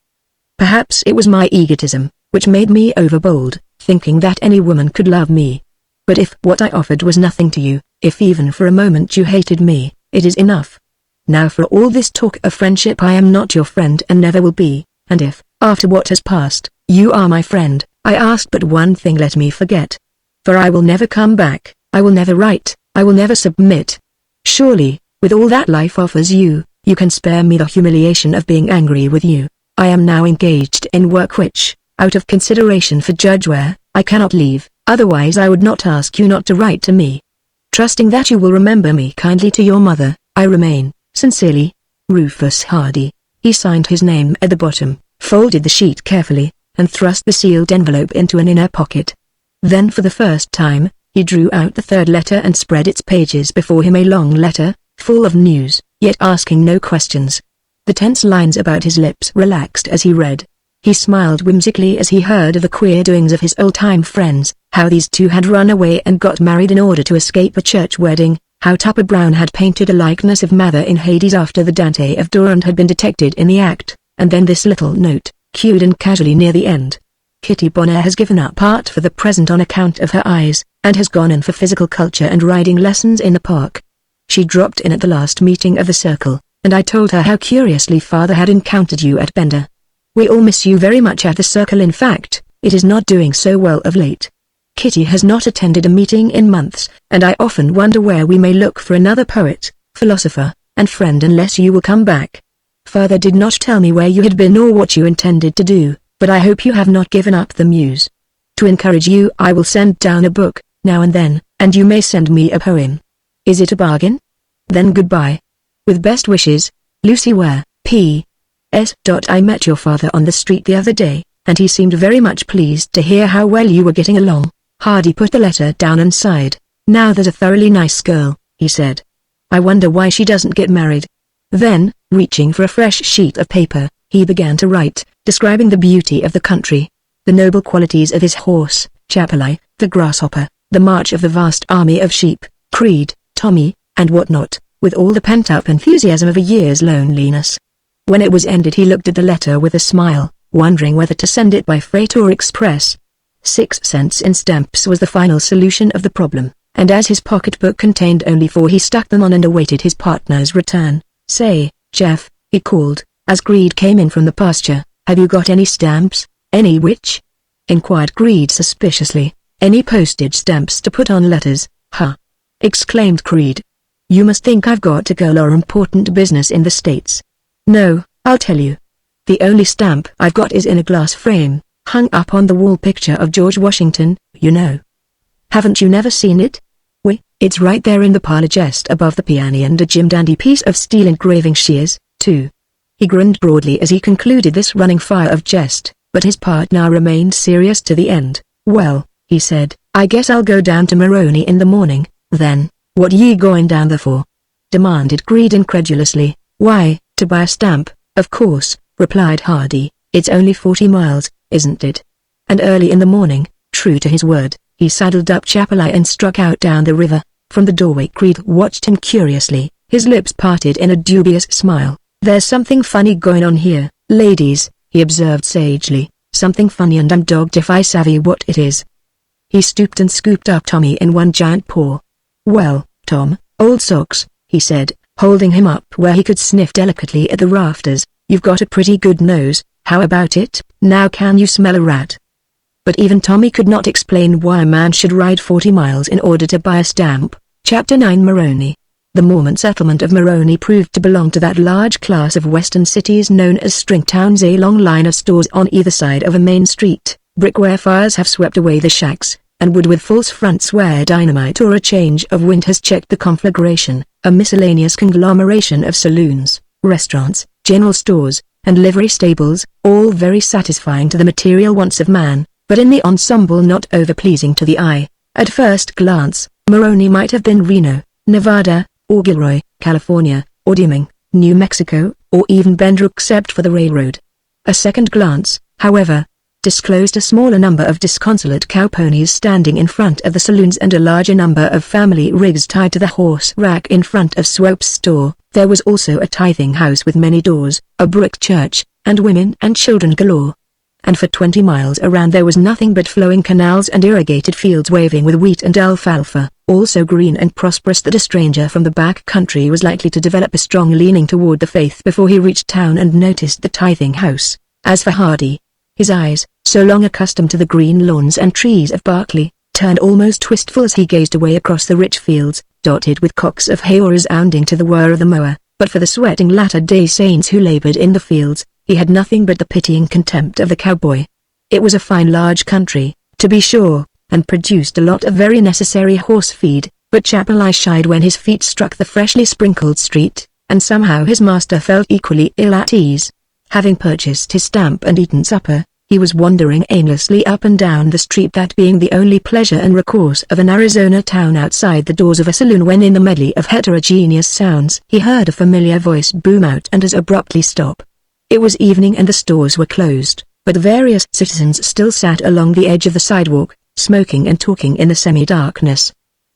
Perhaps it was my egotism, which made me overbold, thinking that any woman could love me. But if what I offered was nothing to you, if even for a moment you hated me, it is enough. Now for all this talk of friendship I am not your friend and never will be, and if, after what has passed, you are my friend, I ask but one thing: let me forget. For I will never come back, I will never write, I will never submit. Surely, with all that life offers you, you can spare me the humiliation of being angry with you. I am now engaged in work which, out of consideration for Judge Ware, I cannot leave, otherwise I would not ask you not to write to me. Trusting that you will remember me kindly to your mother, I remain, sincerely, Rufus Hardy." He signed his name at the bottom, folded the sheet carefully, and thrust the sealed envelope into an inner pocket. Then for the first time, he drew out the third letter and spread its pages before him, a long letter, full of news, yet asking no questions. The tense lines about his lips relaxed as he read. He smiled whimsically as he heard of the queer doings of his old-time friends, how these two had run away and got married in order to escape a church wedding, how Tupper Brown had painted a likeness of Mather in Hades after the Dante of Durand had been detected in the act, and then this little note, cued and casually near the end. "Kitty Bonaire has given up art for the present on account of her eyes, and has gone in for physical culture and riding lessons in the park. She dropped in at the last meeting of the circle, and I told her how curiously father had encountered you at Bender. We all miss you very much at the circle. In fact, it is not doing so well of late. Kitty has not attended a meeting in months, and I often wonder where we may look for another poet, philosopher, and friend unless you will come back. Father did not tell me where you had been or what you intended to do, but I hope you have not given up the muse. To encourage you I will send down a book, now and then, and you may send me a poem. Is it a bargain? Then goodbye. With best wishes, Lucy Ware, P.S. I met your father on the street the other day, and he seemed very much pleased to hear how well you were getting along." Hardy put the letter down and sighed. "Now there's a thoroughly nice girl," he said. "I wonder why she doesn't get married." Then, reaching for a fresh sheet of paper, he began to write, describing the beauty of the country, the noble qualities of his horse, Chapelai, the grasshopper, the march of the vast army of sheep, Creed, Tommy, and what not, with all the pent-up enthusiasm of a year's loneliness. When it was ended he looked at the letter with a smile, wondering whether to send it by freight or express. 6 cents in stamps was the final solution of the problem, and as his pocketbook contained only 4 he stuck them on and awaited his partner's return. "Say, Jeff," he called, as Creed came in from the pasture, "have you got any stamps? Any which?" inquired Creed suspiciously. Any postage stamps to put on letters, huh? Exclaimed Creed. You must think I've got a girl or important business in the States. No, I'll tell you. The only stamp I've got is in a glass frame, hung up on the wall picture of George Washington, you know. Haven't you never seen it? It's right there in the parlor just above the piano, and a Jim Dandy piece of steel engraving she is, too. He grinned broadly as he concluded this running fire of jest, but his partner remained serious to the end. Well, he said, I guess I'll go down to Maroney in the morning, then. What ye going down there for? Demanded Creed incredulously. Why, to buy a stamp, of course, replied Hardy. It's only 40 miles, isn't it? And early in the morning, true to his word, he saddled up Chapelai and struck out down the river. From the doorway Creed watched him curiously, his lips parted in a dubious smile. There's something funny going on here, ladies, he observed sagely. Something funny, and I'm dogged if I savvy what it is. He stooped and scooped up Tommy in one giant paw. Well, Tom, old socks, he said, holding him up where he could sniff delicately at the rafters, you've got a pretty good nose. How about it? Now can you smell a rat? But even Tommy could not explain why a man should ride 40 miles in order to buy a stamp. Chapter 9 Maroney. The Mormon settlement of Maroney proved to belong to that large class of western cities known as string towns, a long line of stores on either side of a main street, brick where fires have swept away the shacks, and wood with false fronts where dynamite or a change of wind has checked the conflagration, a miscellaneous conglomeration of saloons, restaurants, general stores, and livery stables, all very satisfying to the material wants of man, but in the ensemble not over-pleasing to the eye. At first glance, Maroney might have been Reno, Nevada, or Gilroy, California, or Deming, New Mexico, or even Bender except for the railroad. A second glance, however, disclosed a smaller number of disconsolate cow ponies standing in front of the saloons and a larger number of family rigs tied to the horse rack in front of Swope's store. There was also a tithing house with many doors, a brick church, and women and children galore. And for 20 miles around there was nothing but flowing canals and irrigated fields waving with wheat and alfalfa, all so green and prosperous that a stranger from the back country was likely to develop a strong leaning toward the faith before he reached town and noticed the tithing house. As for Hardy, his eyes, so long accustomed to the green lawns and trees of Berkeley, turned almost wistful as he gazed away across the rich fields, dotted with cocks of hay or resounding to the whir of the mower. But for the sweating latter-day saints who labored in the fields, he had nothing but the pitying contempt of the cowboy. It was a fine large country, to be sure, and produced a lot of very necessary horse feed, but Chapelai shied when his feet struck the freshly sprinkled street, and somehow his master felt equally ill at ease. Having purchased his stamp and eaten supper, he was wandering aimlessly up and down the street, that being the only pleasure and recourse of an Arizona town outside the doors of a saloon, when in the medley of heterogeneous sounds he heard a familiar voice boom out and as abruptly stop. It was evening and the stores were closed, but various citizens still sat along the edge of the sidewalk, smoking and talking in the semi-darkness.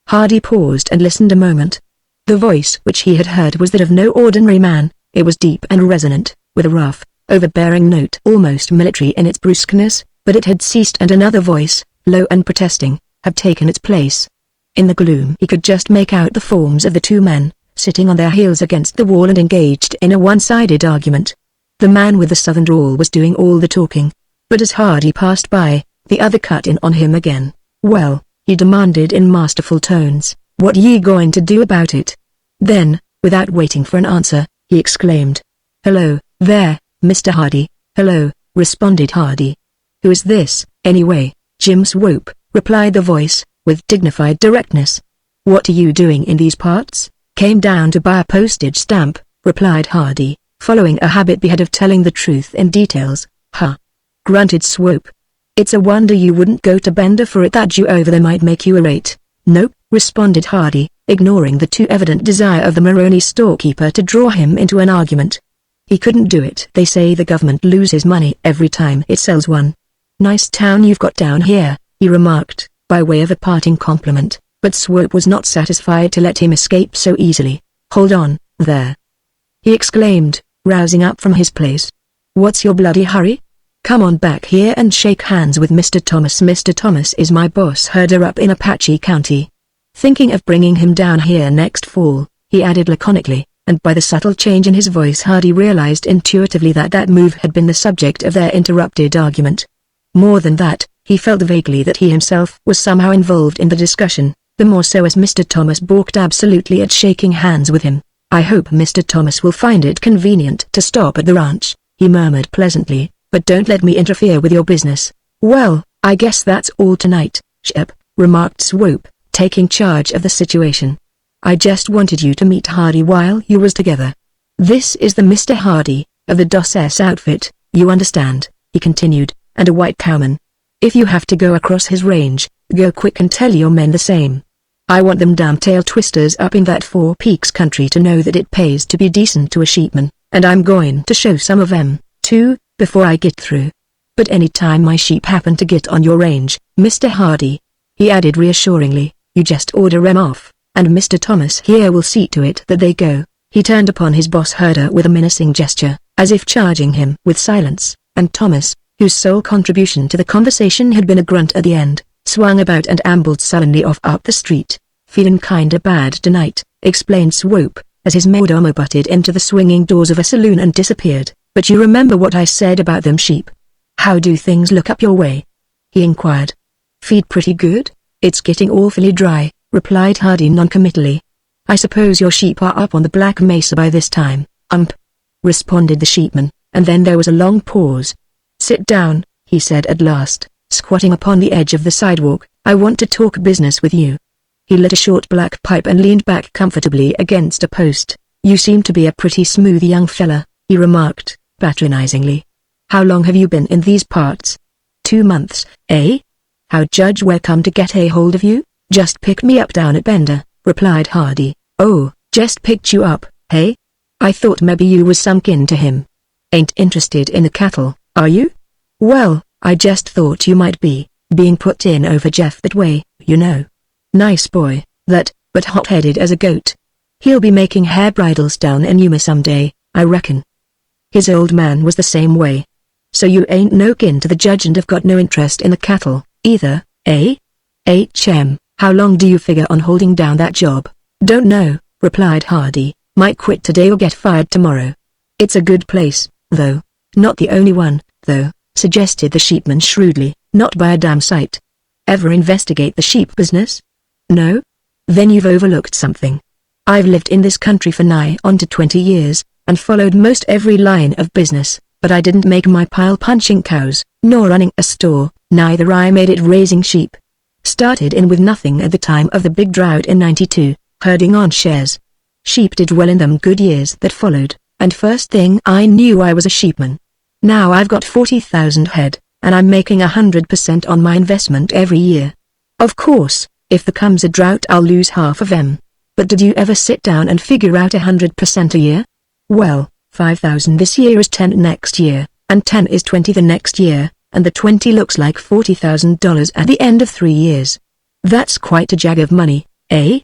Hardy paused and listened a moment. The voice which he had heard was that of no ordinary man. It was deep and resonant, with a rough, overbearing note almost military in its brusqueness, but it had ceased and another voice, low and protesting, had taken its place. In the gloom he could just make out the forms of the two men, sitting on their heels against the wall and engaged in a one-sided argument. The man with the southern drawl was doing all the talking, but as Hardy passed by, the other cut in on him again. Well, he demanded in masterful tones, what ye going to do about it? Then, without waiting for an answer, he exclaimed, "Hello, there, Mr. Hardy." "Hello," responded Hardy. "Who is this, anyway?" "Jim Swope," replied the voice, with dignified directness. "What are you doing in these parts?" "Came down to buy a postage stamp," replied Hardy, following a habit he had of telling the truth in details. "Huh," grunted Swope. "It's a wonder you wouldn't go to Bender for it. That Jew over there might make you a rate." "Nope," responded Hardy, ignoring the too evident desire of the Maroney storekeeper to draw him into an argument. "He couldn't do it. They say the government loses money every time it sells one." "Nice town you've got down here," he remarked, by way of a parting compliment, but Swope was not satisfied to let him escape so easily. "Hold on, there," he exclaimed, rousing up from his place. "What's your bloody hurry? Come on back here and shake hands with Mr. Thomas. Mr. Thomas is my boss herder up in Apache County. Thinking of bringing him down here next fall," he added laconically, and by the subtle change in his voice Hardy realized intuitively that that move had been the subject of their interrupted argument. More than that, He felt vaguely that he himself was somehow involved in the discussion, the more so as Mr. Thomas balked absolutely at shaking hands with him. "I hope Mr. Thomas will find it convenient to stop at the ranch," he murmured pleasantly, "but don't let me interfere with your business." "Well, I guess that's all tonight, Shep," remarked Swope, taking charge of the situation. "I just wanted you to meet Hardy while you was together. This is the Mr. Hardy, of the Doss outfit, you understand," he continued, "and a white cowman. If you have to go across his range, go quick and tell your men the same. I want them damn tail twisters up in that Four Peaks country to know that it pays to be decent to a sheepman, and I'm going to show some of them, too, before I get through. But any time my sheep happen to get on your range, Mr. Hardy," he added reassuringly, "you just order 'em off, and Mr. Thomas here will see to it that they go." He turned upon his boss herder with a menacing gesture, as if charging him with silence, and Thomas, whose sole contribution to the conversation had been a grunt at the end, swung about and ambled sullenly off up the street. "Feelin' kinda bad tonight," explained Swope, as his majordomo butted into the swinging doors of a saloon and disappeared. "But you remember what I said about them sheep? How do things look up your way?" he inquired. "Feed pretty good? It's getting awfully dry," replied Hardy noncommittally. "I suppose your sheep are up on the Black Mesa by this time." Responded the sheepman, and then there was a long pause. "Sit down," he said at last, squatting upon the edge of the sidewalk. "I want to talk business with you." He lit a short black pipe and leaned back comfortably against a post. "You seem to be a pretty smooth young fella," he remarked, patronizingly. "How long have you been in these parts?" "2 months, eh? How'd Judge Ware come to get a hold of you?" "Just picked me up down at Bender," replied Hardy. "Oh, just picked you up, hey? I thought maybe you was some kin to him. Ain't interested in the cattle, are you?" "Well, I just thought you might be, being put in over Jeff that way, you know. Nice boy, that, but hot-headed as a goat. He'll be making hair bridles down in Yuma someday, I reckon. His old man was the same way. So you ain't no kin to the judge and have got no interest in the cattle, either, eh?" How long do you figure on holding down that job?" "Don't know," replied Hardy. "Might quit today or get fired tomorrow." "It's a good place, though." "Not the only one, though," suggested the sheepman shrewdly. "Not by a damn sight." "Ever investigate the sheep business?" "No?" "Then you've overlooked something. I've lived in this country for nigh on to 20 years, and followed most every line of business, but I didn't make my pile punching cows, nor running a store, neither I made it raising sheep. Started in with nothing at the time of the big drought in '92, herding on shares. Sheep did well in them good years that followed, and first thing I knew I was a sheepman. Now I've got 40,000 head, and I'm making 100% on my investment every year. Of course, if there comes a drought I'll lose half of them. But did you ever sit down and figure out 100% a year? Well, 5,000 this year is 10 next year, and 10 is 20 the next year, and the 20 looks like $40,000 at the end of 3 years. That's quite a jag of money, eh?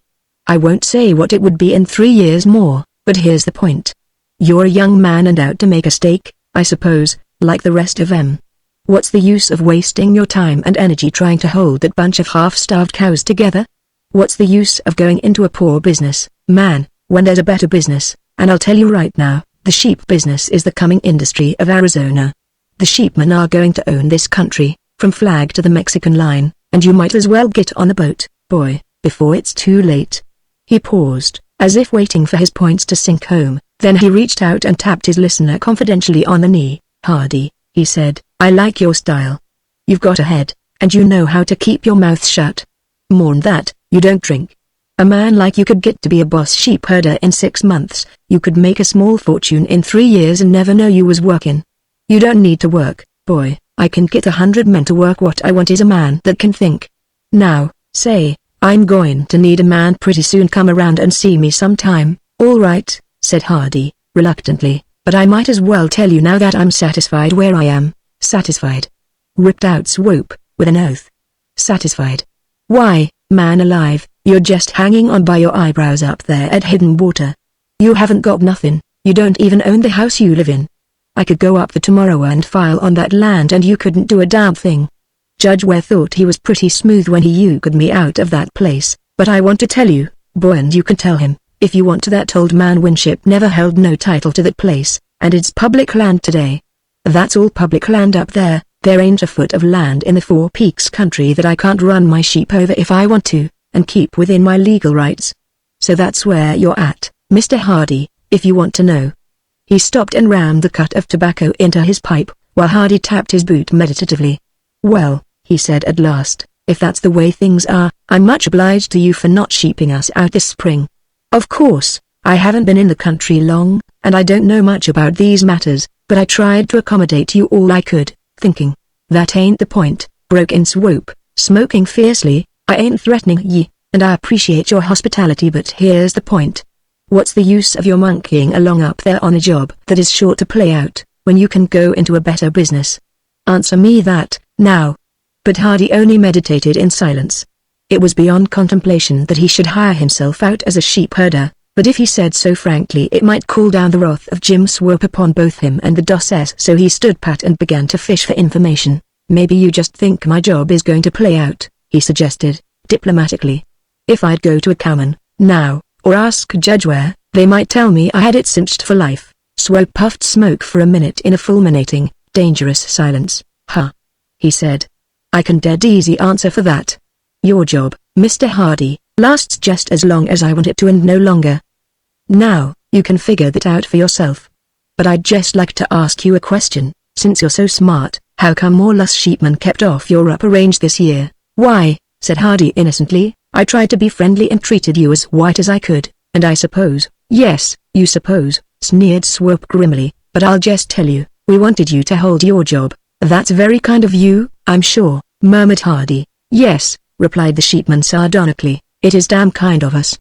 I won't say what it would be in 3 years more, but here's the point. You're a young man and out to make a stake, I suppose, like the rest of them. What's the use of wasting your time and energy trying to hold that bunch of half-starved cows together? What's the use of going into a poor business, man, when there's a better business? And I'll tell you right now, the sheep business is the coming industry of Arizona. The sheepmen are going to own this country, from flag to the Mexican line, and you might as well get on a boat, boy, before it's too late." He paused, as if waiting for his points to sink home, then he reached out and tapped his listener confidentially on the knee. "Hardy," he said, "I like your style. You've got a head, and you know how to keep your mouth shut. More'n that, you don't drink. A man like you could get to be a boss sheep herder in 6 months, you could make a small fortune in 3 years and never know you was working. You don't need to work, boy, I can get 100 men to work. What I want is a man that can think. Now, say, I'm going to need a man pretty soon. Come around and see me sometime." "All right," said Hardy, reluctantly, "but I might as well tell you now that I'm satisfied where I am." "Satisfied?" ripped out Swope, with an oath. "Satisfied? Why, man alive, you're just hanging on by your eyebrows up there at Hidden Water. You haven't got nothing, you don't even own the house you live in. I could go up there tomorrow and file on that land and you couldn't do a damn thing. Judge Ware thought he was pretty smooth when he euchred me out of that place, but I want to tell you, boy, and you can tell him, if you want to, that old man Winship never held no title to that place, and it's public land today. That's all public land up there, There ain't a foot of land in the Four Peaks country that I can't run my sheep over if I want to, and keep within my legal rights. So that's where you're at, Mr. Hardy, if you want to know." He stopped and rammed the cut of tobacco into his pipe, while Hardy tapped his boot meditatively. "Well," he said at last, "if that's the way things are, I'm much obliged to you for not sheeping us out this spring. Of course, I haven't been in the country long, and I don't know much about these matters, but I tried to accommodate you all I could, thinking." "That ain't the point," broke in Swope, smoking fiercely. "I ain't threatening ye, and I appreciate your hospitality, but here's the point. What's the use of your monkeying along up there on a job that is sure to play out, when you can go into a better business? Answer me that, now." But Hardy only meditated in silence. It was beyond contemplation that he should hire himself out as a sheep herder, but if he said so frankly it might cool down the wrath of Jim Swope upon both him and the Dosses, so he stood pat and began to fish for information. "Maybe you just think my job is going to play out," he suggested, diplomatically. "If I'd go to a cowman, now, or ask Judge Ware, they might tell me I had it cinched for life." Swope puffed smoke for a minute in a fulminating, dangerous silence. "Huh," he said. "I can dead easy answer for that. Your job, Mr. Hardy, lasts just as long as I want it to and no longer. Now, you can figure that out for yourself. But I'd just like to ask you a question, since you're so smart. How come more lost sheepmen kept off your upper range this year?" "Why," said Hardy innocently, "I tried to be friendly and treated you as white as I could, and I suppose—" "Yes, you suppose," sneered Swope grimly, "but I'll just tell you, we wanted you to hold your job." "That's very kind of you, I'm sure," murmured Hardy. "Yes," replied the sheepman sardonically, "it is damn kind of us.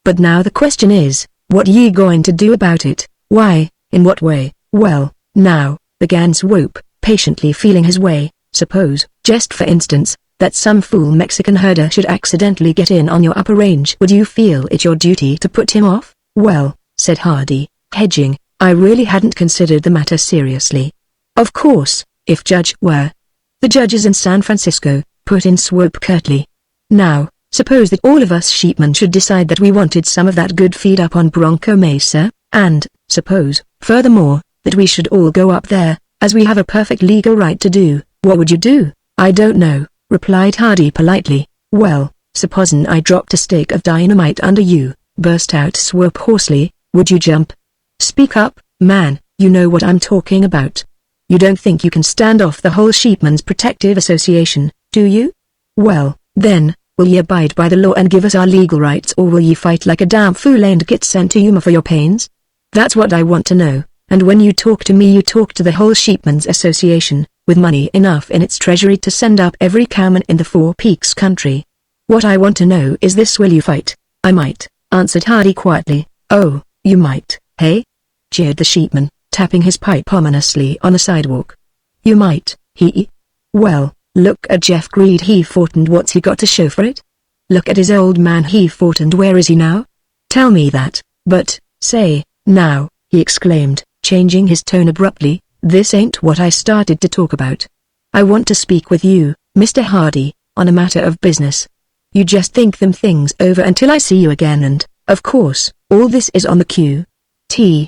But now the question is, what ye going to do about it?" "Why, in what way?" "Well, now," began Swope, patiently feeling his way, "suppose, just for instance, that some fool Mexican herder should accidentally get in on your upper range. Would you feel it your duty to put him off?" "Well," said Hardy, hedging, "I really hadn't considered the matter seriously. Of course, if Judge Ware—" "The judge is in San Francisco," put in Swope curtly. "Now, suppose that all of us sheepmen should decide that we wanted some of that good feed up on Bronco Mesa, and, suppose, furthermore, that we should all go up there, as we have a perfect legal right to do, what would you do?" "I don't know," replied Hardy politely. "Well, supposin' I dropped a stick of dynamite under you," burst out Swope hoarsely, "would you jump? Speak up, man, you know what I'm talking about. You don't think you can stand off the whole Sheepmen's Protective Association, do you? Well, then, will ye abide by the law and give us our legal rights, or will ye fight like a damn fool and get sent to Yuma for your pains? That's what I want to know, and when you talk to me you talk to the whole Sheepmen's Association, with money enough in its treasury to send up every cowman in the Four Peaks country. What I want to know is this: will you fight?" "I might," answered Hardy quietly. "Oh, you might, hey?" jeered the sheepman, tapping his pipe ominously on the sidewalk. "You might, he? Well, look at Jeff Greed, he fought, and what's he got to show for it? Look at his old man, he fought, and where is he now? Tell me that." "But, say, now," he exclaimed, changing his tone abruptly, "this ain't what I started to talk about. I want to speak with you, Mr. Hardy, on a matter of business. You just think them things over until I see you again, and, of course, all this is on the Q.T.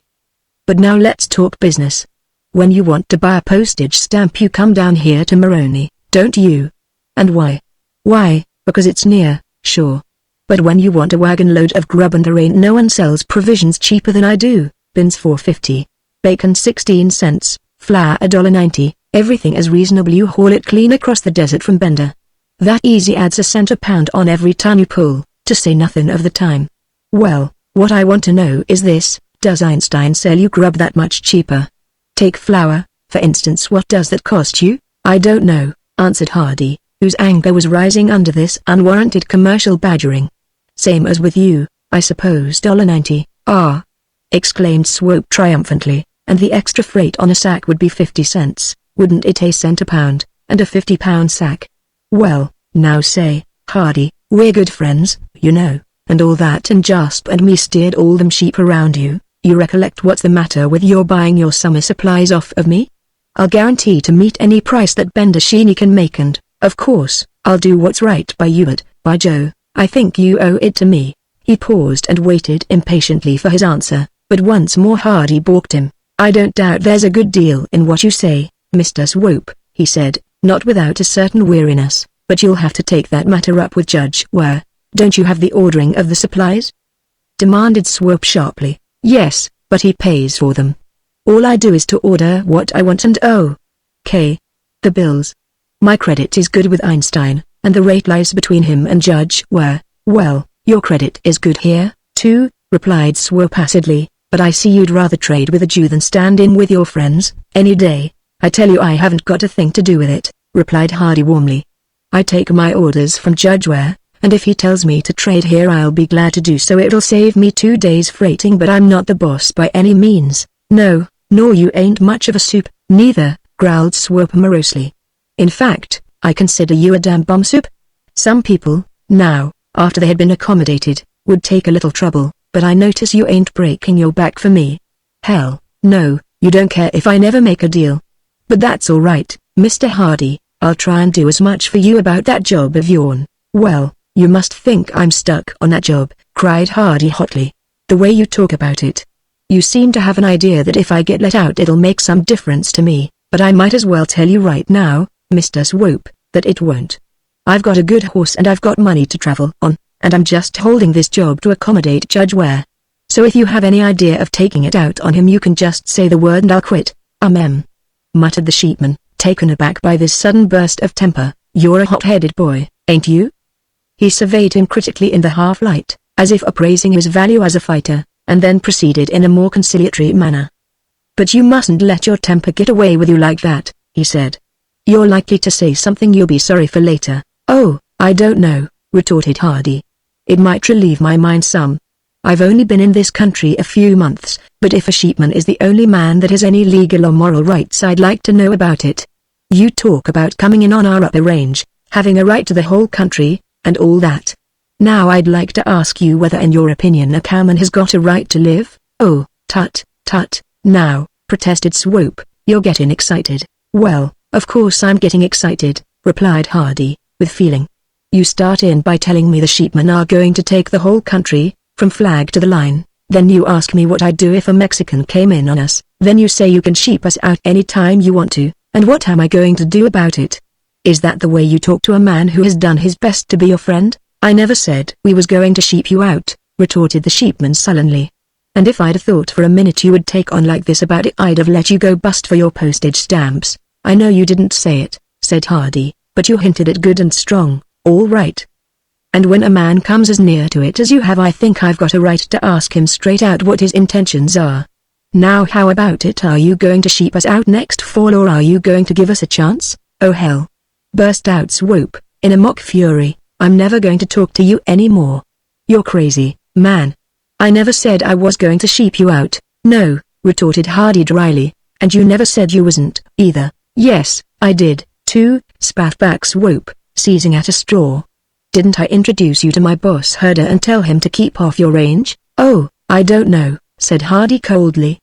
But now let's talk business. When you want to buy a postage stamp you come down here to Maroney, don't you? And why? Why, because it's near, sure. But when you want a wagon load of grub and there ain't no one sells provisions cheaper than I do, beans $4.50, bacon 16 cents, flour $1.90, everything as reasonable, you haul it clean across the desert from Bender. That easy adds a cent a pound on every ton you pull, to say nothing of the time. Well, what I want to know is this: does Einstein sell you grub that much cheaper? Take flour, for instance, what does that cost you?" "I don't know," answered Hardy, whose anger was rising under this unwarranted commercial badgering. "Same as with you, I suppose, $1.90. "Ah!" exclaimed Swope triumphantly, "and the extra freight on a sack would be 50 cents, wouldn't it? A cent a pound, and a 50-pound sack. Well, now say, Hardy, we're good friends, you know, and all that, and Jasp and me steered all them sheep around you. You recollect what's the matter with your buying your summer supplies off of me? I'll guarantee to meet any price that Bender Sheeny can make, and, of course, I'll do what's right by you, but, by Joe, I think you owe it to me." He paused and waited impatiently for his answer, but once more Hardy balked him. "I don't doubt there's a good deal in what you say, Mr. Swope, he said, not without a certain weariness, but you'll have to take that matter up with Judge Ware. Don't you have the ordering of the supplies? Demanded Swope sharply. Yes, but he pays for them. All I do is to order what I want and the bills. My credit is good with Einstein, and the rate lies between him and Judge Ware. Well, your credit is good here, too, replied Swope acidly, but I see you'd rather trade with a Jew than stand in with your friends, any day. I tell you I haven't got a thing to do with it, replied Hardy warmly. I take my orders from Judge Ware, and if he tells me to trade here I'll be glad to do so. It'll save me 2 days freighting, but I'm not the boss by any means. No, nor you ain't much of a soup, neither, growled Swope morosely. In fact, I consider you a damn bomb soup. Some people, now, after they had been accommodated, would take a little trouble, but I notice you ain't breaking your back for me. Hell, no, you don't care if I never make a deal. But that's all right, Mr. Hardy, I'll try and do as much for you about that job of yourn. Well, you must think I'm stuck on that job, cried Hardy hotly. The way you talk about it. You seem to have an idea that if I get let out it'll make some difference to me, but I might as well tell you right now, Mr. Swope, that it won't. I've got a good horse and I've got money to travel on, and I'm just holding this job to accommodate Judge Ware. So if you have any idea of taking it out on him you can just say the word and I'll quit. Muttered the sheepman, taken aback by this sudden burst of temper. You're a hot-headed boy, ain't you? He surveyed him critically in the half-light, as if appraising his value as a fighter, and then proceeded in a more conciliatory manner. But you mustn't let your temper get away with you like that, he said. You're likely to say something you'll be sorry for later. Oh, I don't know, retorted Hardy. It might relieve my mind some. I've only been in this country a few months, but if a sheepman is the only man that has any legal or moral rights I'd like to know about it. You talk about coming in on our upper range, having a right to the whole country, and all that. Now I'd like to ask you whether in your opinion a cowman has got a right to live? Oh, tut, now, protested Swope, you're getting excited. Well, of course I'm getting excited, replied Hardy, with feeling. You start in by telling me the sheepmen are going to take the whole country, from flag to the line, then you ask me what I'd do if a Mexican came in on us, then you say you can sheep us out any time you want to, and what am I going to do about it? Is that the way you talk to a man who has done his best to be your friend? I never said we was going to sheep you out, retorted the sheepman sullenly. And if I'd thought for a minute you would take on like this about it I'd have let you go bust for your postage stamps. I know you didn't say it, said Hardy, but you hinted it good and strong, all right. And when a man comes as near to it as you have I think I've got a right to ask him straight out what his intentions are. Now how about it, are you going to sheep us out next fall or are you going to give us a chance? Oh hell! Burst out Swope, in a mock fury, I'm never going to talk to you anymore. You're crazy, man. I never said I was going to sheep you out, no, retorted Hardy dryly, and you never said you wasn't, either. Yes, I did, too, spat back Swope, seizing at a straw. Didn't I introduce you to my boss herder and tell him to keep off your range? Oh, I don't know, said Hardy coldly.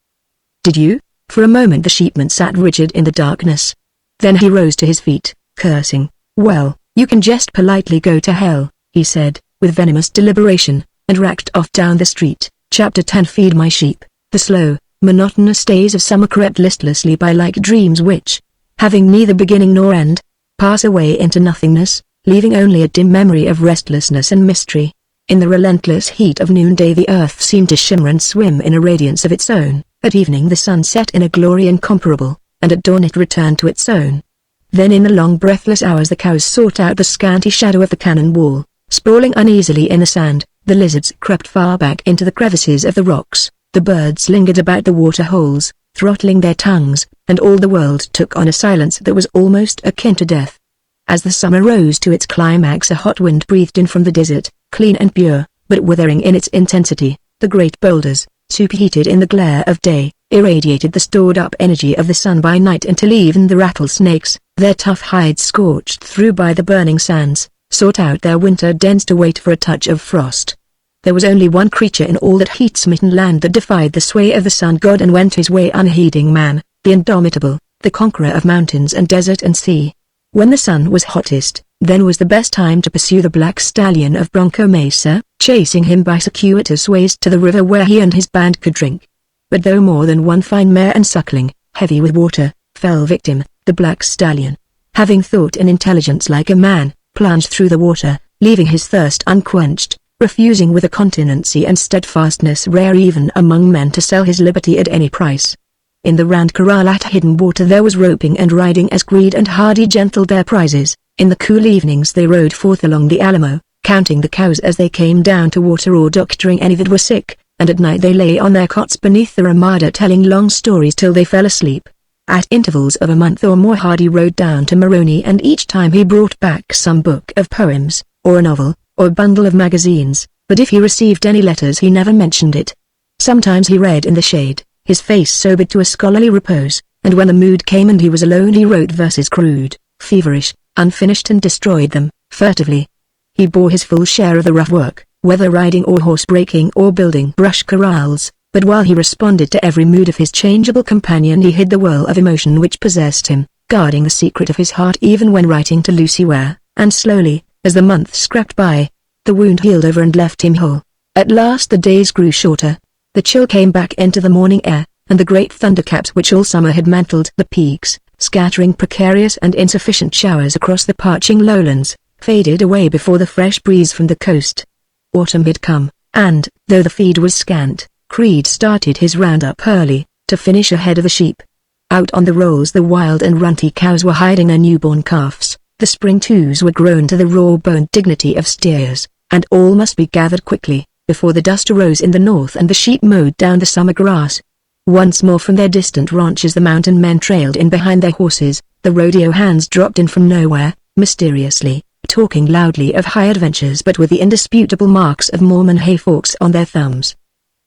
Did you? For a moment the sheepman sat rigid in the darkness. Then he rose to his feet, cursing. Well, you can just politely go to hell, he said, with venomous deliberation, and racked off down the street. Chapter 10 Feed my sheep. The slow, monotonous days of summer crept listlessly by like dreams which, having neither beginning nor end, pass away into nothingness, leaving only a dim memory of restlessness and mystery. In the relentless heat of noonday the earth seemed to shimmer and swim in a radiance of its own. At evening the sun set in a glory incomparable, and at dawn it returned to its own. Then in the long breathless hours the cows sought out the scanty shadow of the cannon wall, sprawling uneasily in the sand, the lizards crept far back into the crevices of the rocks, the birds lingered about the water holes, throttling their tongues, and all the world took on a silence that was almost akin to death. As the summer rose to its climax a hot wind breathed in from the desert, clean and pure, but withering in its intensity. The great boulders, superheated in the glare of day, irradiated the stored-up energy of the sun by night until even the rattlesnakes, their tough hides scorched through by the burning sands, sought out their winter dens to wait for a touch of frost. There was only one creature in all that heat-smitten land that defied the sway of the sun god and went his way unheeding, man, the indomitable, the conqueror of mountains and desert and sea. When the sun was hottest, then was the best time to pursue the black stallion of Bronco Mesa, chasing him by circuitous ways to the river where he and his band could drink. But though more than one fine mare and suckling, heavy with water, fell victim, The black stallion, having thought and intelligence like a man, plunged through the water, leaving his thirst unquenched, refusing with a continency and steadfastness rare even among men to sell his liberty at any price. In the round corral at Hidden Water there was roping and riding as Creed and Hardy gentled their prizes. In the cool evenings they rode forth along the Alamo, counting the cows as they came down to water or doctoring any that were sick, and at night they lay on their cots beneath the ramada telling long stories till they fell asleep. At intervals of a month or more Hardy rode down to Maroney, and each time he brought back some book of poems, or a novel, or a bundle of magazines, but if he received any letters he never mentioned it. Sometimes he read in the shade, his face sobered to a scholarly repose, and when the mood came and he was alone he wrote verses crude, feverish, unfinished and destroyed them, furtively. He bore his full share of the rough work, whether riding or horse-breaking or building brush corrals, but while he responded to every mood of his changeable companion he hid the whirl of emotion which possessed him, guarding the secret of his heart even when writing to Lucy Ware, and slowly, as the months scrapped by, the wound healed over and left him whole. At last the days grew shorter. The chill came back into the morning air, and the great thundercaps which all summer had mantled the peaks, scattering precarious and insufficient showers across the parching lowlands, faded away before the fresh breeze from the coast. Autumn had come, and, though the feed was scant, Creed started his roundup early, to finish ahead of the sheep. Out on the rolls the wild and runty cows were hiding their newborn calves, the spring twos were grown to the raw-boned dignity of steers, and all must be gathered quickly, before the dust arose in the north and the sheep mowed down the summer grass. Once more from their distant ranches the mountain men trailed in behind their horses, the rodeo hands dropped in from nowhere, mysteriously, talking loudly of high adventures but with the indisputable marks of Mormon hayforks on their thumbs.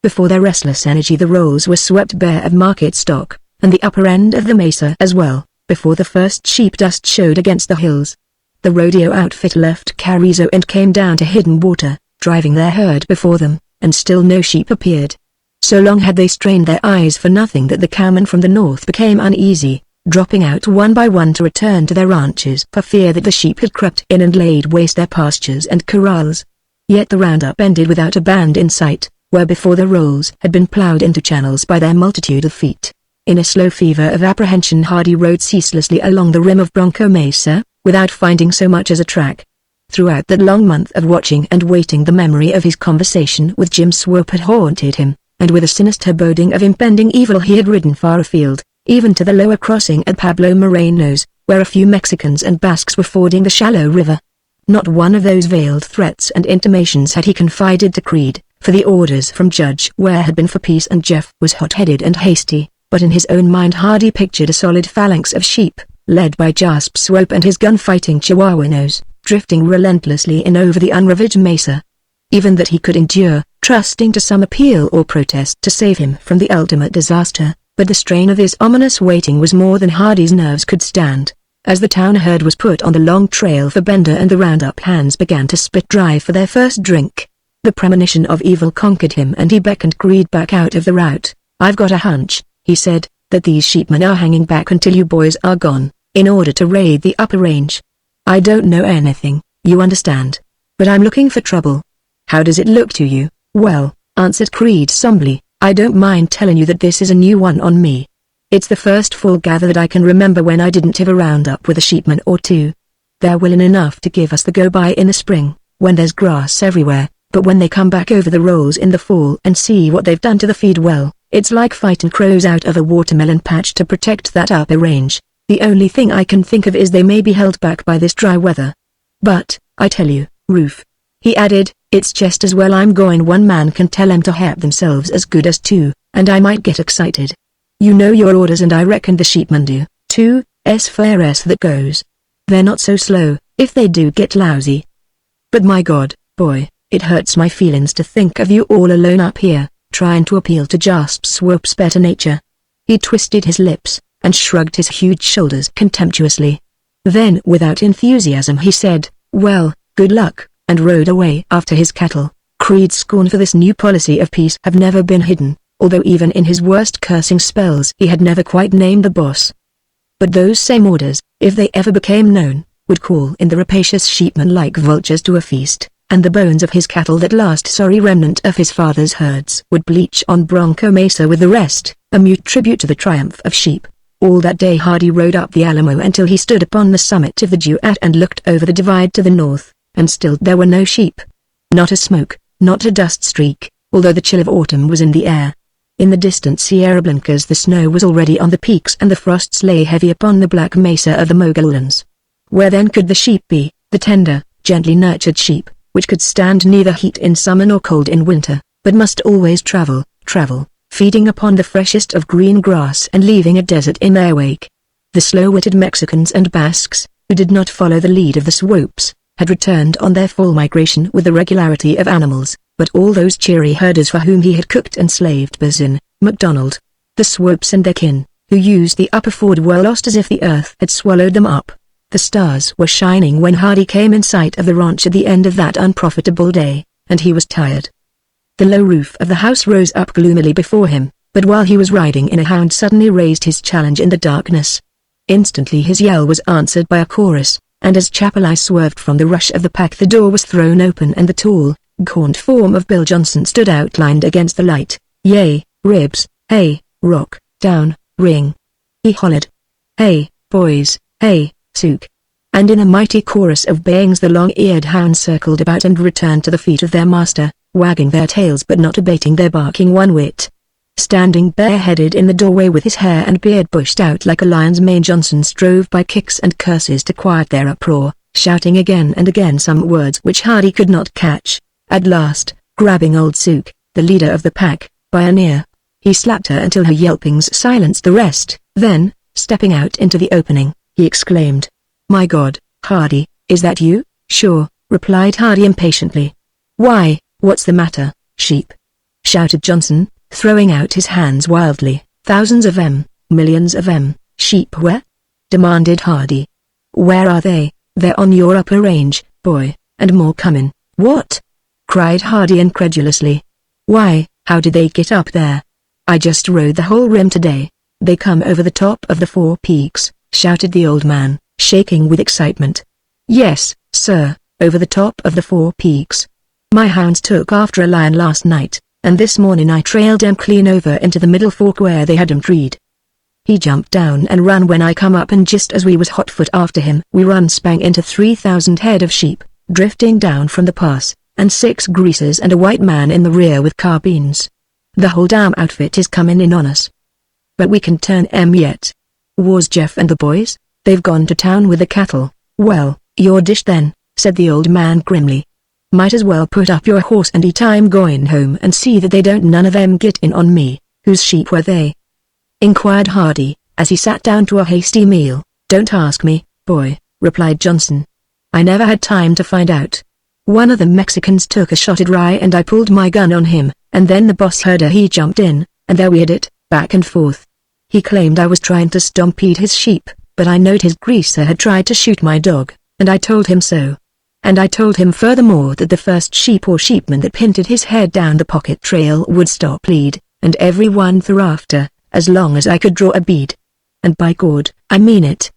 Before their restless energy the rolls were swept bare of market stock, and the upper end of the mesa as well, before the first sheep dust showed against the hills. The rodeo outfit left Carrizo and came down to Hidden Water, driving their herd before them, and still no sheep appeared. So long had they strained their eyes for nothing that the cowmen from the north became uneasy, dropping out one by one to return to their ranches for fear that the sheep had crept in and laid waste their pastures and corrals. Yet the roundup ended without a band in sight, where before the rolls had been plowed into channels by their multitude of feet. In a slow fever of apprehension Hardy rode ceaselessly along the rim of Bronco Mesa, without finding so much as a track. Throughout that long month of watching and waiting the memory of his conversation with Jim Swope had haunted him, and with a sinister boding of impending evil he had ridden far afield, even to the lower crossing at Pablo Moreno's, where a few Mexicans and Basques were fording the shallow river. Not one of those veiled threats and intimations had he confided to Creed, for the orders from Judge Ware had been for peace and Jeff was hot-headed and hasty, but in his own mind Hardy pictured a solid phalanx of sheep, led by Jasp Swope and his gun-fighting Chihuahuanos, drifting relentlessly in over the unravaged mesa. Even that he could endure, trusting to some appeal or protest to save him from the ultimate disaster, but the strain of this ominous waiting was more than Hardy's nerves could stand. As the town herd was put on the long trail for Bender and the roundup hands began to spit dry for their first drink, the premonition of evil conquered him and he beckoned Creed back out of the rout. "I've got a hunch," he said, "that these sheepmen are hanging back until you boys are gone, in order to raid the upper range. I don't know anything, you understand, but I'm looking for trouble." "How does it look to you?" "Well," answered Creed somberly, "I don't mind telling you that this is a new one on me. It's the first full gather that I can remember when I didn't have a roundup with a sheepman or two. They're willing enough to give us the go-by in the spring, when there's grass everywhere, but when they come back over the rolls in the fall and see what they've done to the feed, well, it's like fighting crows out of a watermelon patch to protect that upper range. The only thing I can think of is they may be held back by this dry weather. But, I tell you, Roof," he added, "it's just as well I'm going. One man can tell 'em to help themselves as good as two, and I might get excited. You know your orders and I reckon the sheepmen do, too, as far as that goes. They're not so slow, if they do get lousy. But my God, boy, it hurts my feelings to think of you all alone up here, trying to appeal to Jasp Swope's better nature." He twisted his lips, and shrugged his huge shoulders contemptuously. Then without enthusiasm he said, "Well, good luck," and rode away after his cattle. Creed's scorn for this new policy of peace have never been hidden, although even in his worst cursing spells he had never quite named the boss. But those same orders, if they ever became known, would call in the rapacious sheepmen like vultures to a feast, and the bones of his cattle, that last sorry remnant of his father's herds, would bleach on Bronco Mesa with the rest, a mute tribute to the triumph of sheep. All that day Hardy rode up the Alamo until he stood upon the summit of the Duat and looked over the divide to the north, and still there were no sheep. Not a smoke, not a dust streak, although the chill of autumn was in the air. In the distant Sierra Blancas the snow was already on the peaks and the frosts lay heavy upon the black mesa of the Mogollons. Where then could the sheep be, the tender, gently nurtured sheep, which could stand neither heat in summer nor cold in winter, but must always travel, feeding upon the freshest of green grass and leaving a desert in their wake? The slow-witted Mexicans and Basques, who did not follow the lead of the Swopes, had returned on their fall migration with the regularity of animals, but all those cheery herders for whom he had cooked and slaved Bazin, MacDonald, the Swopes and their kin, who used the upper ford were lost as if the earth had swallowed them up. The stars were shining when Hardy came in sight of the ranch at the end of that unprofitable day, and he was tired. The low roof of the house rose up gloomily before him, but while he was riding in a hound suddenly raised his challenge in the darkness. Instantly his yell was answered by a chorus, and as Chapeleye swerved from the rush of the pack the door was thrown open and the tall, gaunt form of Bill Johnson stood outlined against the light. "Yay, ribs, hey, rock, down, ring," he hollered. "Hey, boys, hey, sook." And in a mighty chorus of bayings the long-eared hounds circled about and returned to the feet of their master, wagging their tails but not abating their barking one whit. Standing bareheaded in the doorway with his hair and beard bushed out like a lion's mane, Johnson strove by kicks and curses to quiet their uproar, shouting again and again some words which Hardy could not catch. At last, grabbing old Sook, the leader of the pack, by an ear, he slapped her until her yelpings silenced the rest. Then, stepping out into the opening, he exclaimed, "My God, Hardy, is that you?" "Sure," replied Hardy impatiently. "Why, what's the matter, sheep?" shouted Johnson, throwing out his hands wildly. "Thousands of them, millions of them, sheep where?" demanded Hardy. "Where are they?" "They're on your upper range, boy, and more comin'." "What?" cried Hardy incredulously. "Why, how did they get up there?" "I just rode the whole rim today. They come over the top of the 4 peaks," shouted the old man, shaking with excitement. "Yes, sir, over the top of the 4 peaks. My hounds took after a lion last night, and this morning I trailed 'em clean over into the middle fork where they had 'em treed. He jumped down and ran when I come up, and just as we was hot foot after him we run spang into 3,000 head of sheep, drifting down from the pass, and 6 greasers and a white man in the rear with carbines. The whole damn outfit is comin' in on us. But we can turn 'em yet." "Where's Jeff and the boys?" "They've gone to town with the cattle." "Well, you're dished then," said the old man grimly. "Might as well put up your horse and eat. I'm going home and see that they don't none of them get in on me." "Whose sheep were they?" inquired Hardy, as he sat down to a hasty meal. "Don't ask me, boy," replied Johnson. "I never had time to find out. One of the Mexicans took a shot at Rye and I pulled my gun on him, and then the boss heard her. He jumped in, and there we had it, back and forth. He claimed I was trying to stampede his sheep, but I knowed his greaser had tried to shoot my dog, and I told him so. And I told him furthermore that the first sheep or sheepman that pinted his head down the pocket trail would stop lead, and every one thereafter, as long as I could draw a bead. And by God, I mean it."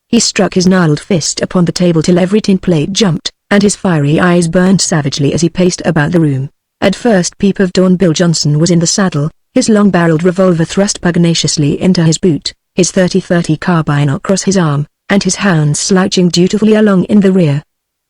He struck his gnarled fist upon the table till every tin plate jumped, and his fiery eyes burned savagely as he paced about the room. At first peep of dawn Bill Johnson was in the saddle, his long-barreled revolver thrust pugnaciously into his boot, his .30-30 carbine across his arm, and his hounds slouching dutifully along in the rear.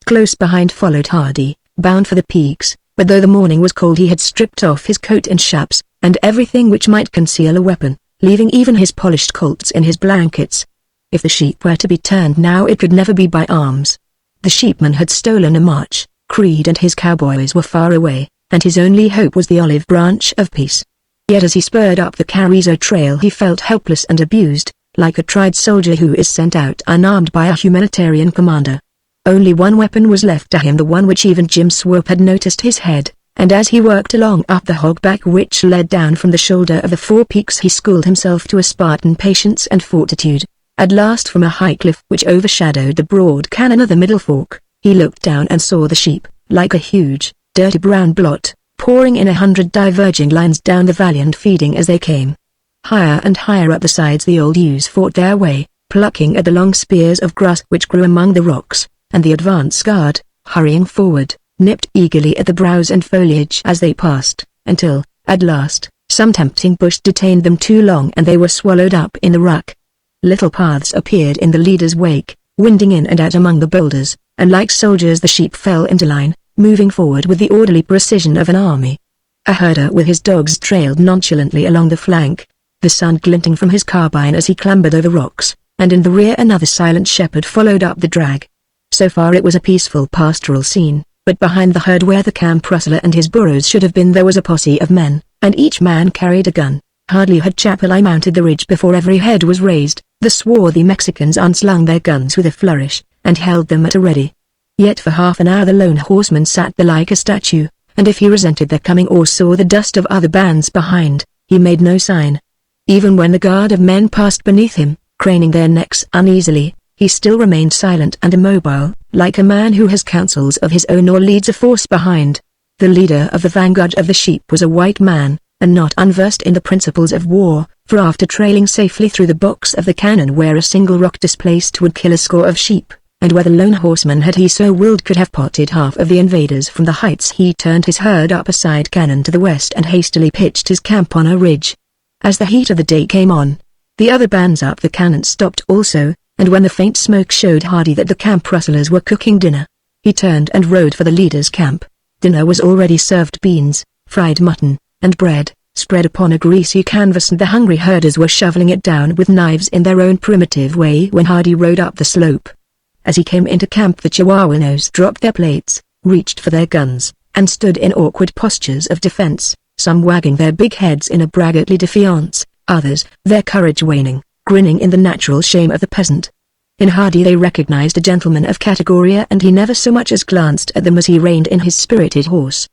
Close behind followed Hardy, bound for the peaks, but though the morning was cold he had stripped off his coat and chaps, and everything which might conceal a weapon, leaving even his polished Colts in his blankets. If the sheep were to be turned now it could never be by arms. The sheepman had stolen a march, Creed and his cowboys were far away, and his only hope was the olive branch of peace. Yet as he spurred up the Carrizo Trail he felt helpless and abused, like a tried soldier who is sent out unarmed by a humanitarian commander. Only one weapon was left to him, the one which even Jim Swope had noticed, his head, and as he worked along up the hogback which led down from the shoulder of the 4 peaks he schooled himself to a Spartan patience and fortitude. At last from a high cliff which overshadowed the broad canon of the middle fork, he looked down and saw the sheep, like a huge, dirty brown blot, pouring in 100 diverging lines down the valley and feeding as they came. Higher and higher up the sides the old ewes fought their way, plucking at the long spears of grass which grew among the rocks, and the advance guard, hurrying forward, nipped eagerly at the browse and foliage as they passed, until, at last, some tempting bush detained them too long and they were swallowed up in the ruck. Little paths appeared in the leader's wake, winding in and out among the boulders, and like soldiers the sheep fell into line, moving forward with the orderly precision of an army. A herder with his dogs trailed nonchalantly along the flank, the sun glinting from his carbine as he clambered over rocks, and in the rear another silent shepherd followed up the drag. So far it was a peaceful pastoral scene, but behind the herd where the camp rustler and his burros should have been there was a posse of men, and each man carried a gun. Hardly had Chapelai mounted the ridge before every head was raised. The swarthy Mexicans unslung their guns with a flourish, and held them at a ready. Yet for half an hour the lone horseman sat there like a statue, and if he resented their coming or saw the dust of other bands behind, he made no sign. Even when the guard of men passed beneath him, craning their necks uneasily, he still remained silent and immobile, like a man who has counsels of his own or leads a force behind. The leader of the vanguard of the sheep was a white man, and not unversed in the principles of war, for after trailing safely through the box of the cannon where a single rock displaced would kill a score of sheep, and where the lone horseman had he so willed could have potted half of the invaders from the heights, he turned his herd up a side cannon to the west and hastily pitched his camp on a ridge. As the heat of the day came on, the other bands up the cannon stopped also, and when the faint smoke showed Hardy that the camp rustlers were cooking dinner, he turned and rode for the leader's camp. Dinner was already served: beans, fried mutton, and bread, spread upon a greasy canvas, and the hungry herders were shoveling it down with knives in their own primitive way when Hardy rode up the slope. As he came into camp the Chihuahuanos dropped their plates, reached for their guns, and stood in awkward postures of defense, some wagging their big heads in a braggartly defiance, others, their courage waning, grinning in the natural shame of the peasant. In Hardy they recognized a gentleman of category, and he never so much as glanced at them as he reined in his spirited horse.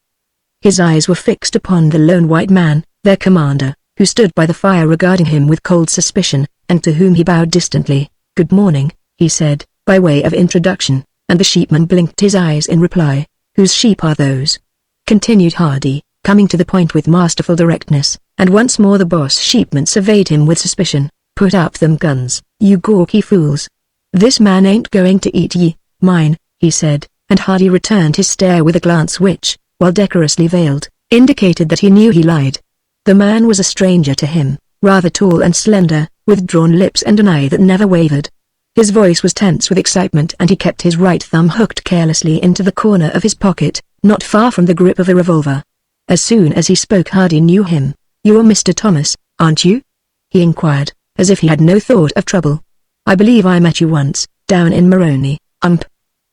His eyes were fixed upon the lone white man, their commander, who stood by the fire regarding him with cold suspicion, and to whom he bowed distantly. "Good morning," he said, by way of introduction, and the sheepman blinked his eyes in reply. "Whose sheep are those?" continued Hardy, coming to the point with masterful directness, and once more the boss sheepman surveyed him with suspicion. "Put up them guns, you gawky fools. This man ain't going to eat ye." "Mine," he said, and Hardy returned his stare with a glance which, while decorously veiled, indicated that he knew he lied. The man was a stranger to him, rather tall and slender, with drawn lips and an eye that never wavered. His voice was tense with excitement, and he kept his right thumb hooked carelessly into the corner of his pocket, not far from the grip of a revolver. As soon as he spoke Hardy knew him. "You're Mr. Thomas, aren't you?" he inquired, as if he had no thought of trouble. "I believe I met you once, down in Moroni."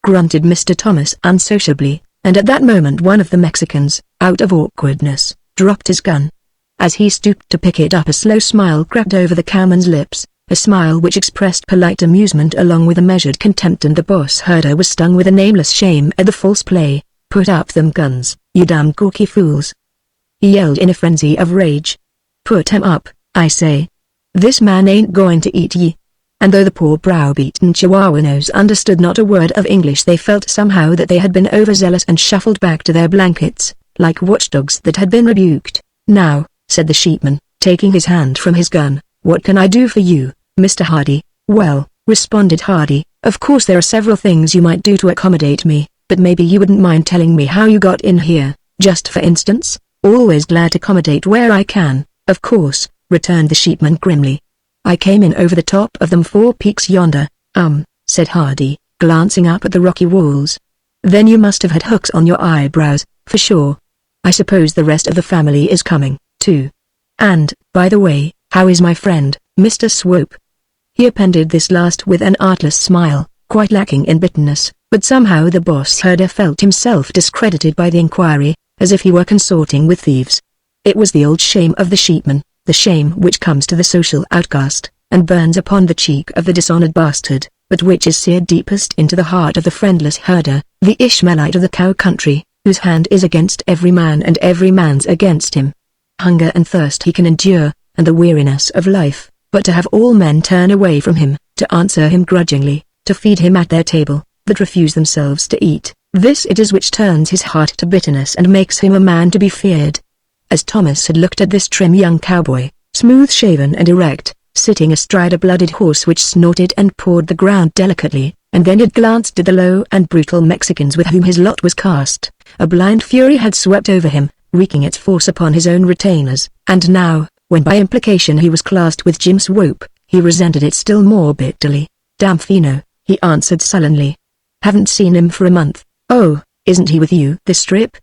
Grunted Mr. Thomas unsociably, and at that moment one of the Mexicans, out of awkwardness, dropped his gun. As he stooped to pick it up a slow smile cracked over the cowman's lips, a smile which expressed polite amusement along with a measured contempt, and the boss herder was stung with a nameless shame at the false play. "Put up them guns, you damn gawky fools," he yelled in a frenzy of rage. "Put 'em up, I say. This man ain't going to eat ye." And though the poor brow-beaten Chihuahuanos understood not a word of English, they felt somehow that they had been overzealous and shuffled back to their blankets, like watchdogs that had been rebuked. "Now," said the sheepman, taking his hand from his gun, "what can I do for you, Mr. Hardy?" "Well," responded Hardy, "of course there are several things you might do to accommodate me, but maybe you wouldn't mind telling me how you got in here, just for instance." "Always glad to accommodate where I can, of course," returned the sheepman grimly. "I came in over the top of them 4 peaks yonder," said Hardy, glancing up at the rocky walls. "Then you must have had hooks on your eyebrows, for sure. I suppose the rest of the family is coming, too. And, by the way, how is my friend, Mr. Swope?" He appended this last with an artless smile, quite lacking in bitterness, but somehow the boss herder felt himself discredited by the inquiry, as if he were consorting with thieves. It was the old shame of the sheepman, the shame which comes to the social outcast, and burns upon the cheek of the dishonored bastard, but which is seared deepest into the heart of the friendless herder, the Ishmaelite of the cow country, whose hand is against every man and every man's against him. Hunger and thirst he can endure, and the weariness of life, but to have all men turn away from him, to answer him grudgingly, to feed him at their table, that refuse themselves to eat, this it is which turns his heart to bitterness and makes him a man to be feared. As Thomas had looked at this trim young cowboy, smooth-shaven and erect, sitting astride a blooded horse which snorted and pawed the ground delicately, and then had glanced at the low and brutal Mexicans with whom his lot was cast, a blind fury had swept over him, wreaking its force upon his own retainers, and now, when by implication he was classed with Jim Swope, He resented it still more bitterly. Damn Fino, he answered sullenly. Haven't seen him for a month. Oh, isn't he with you this trip?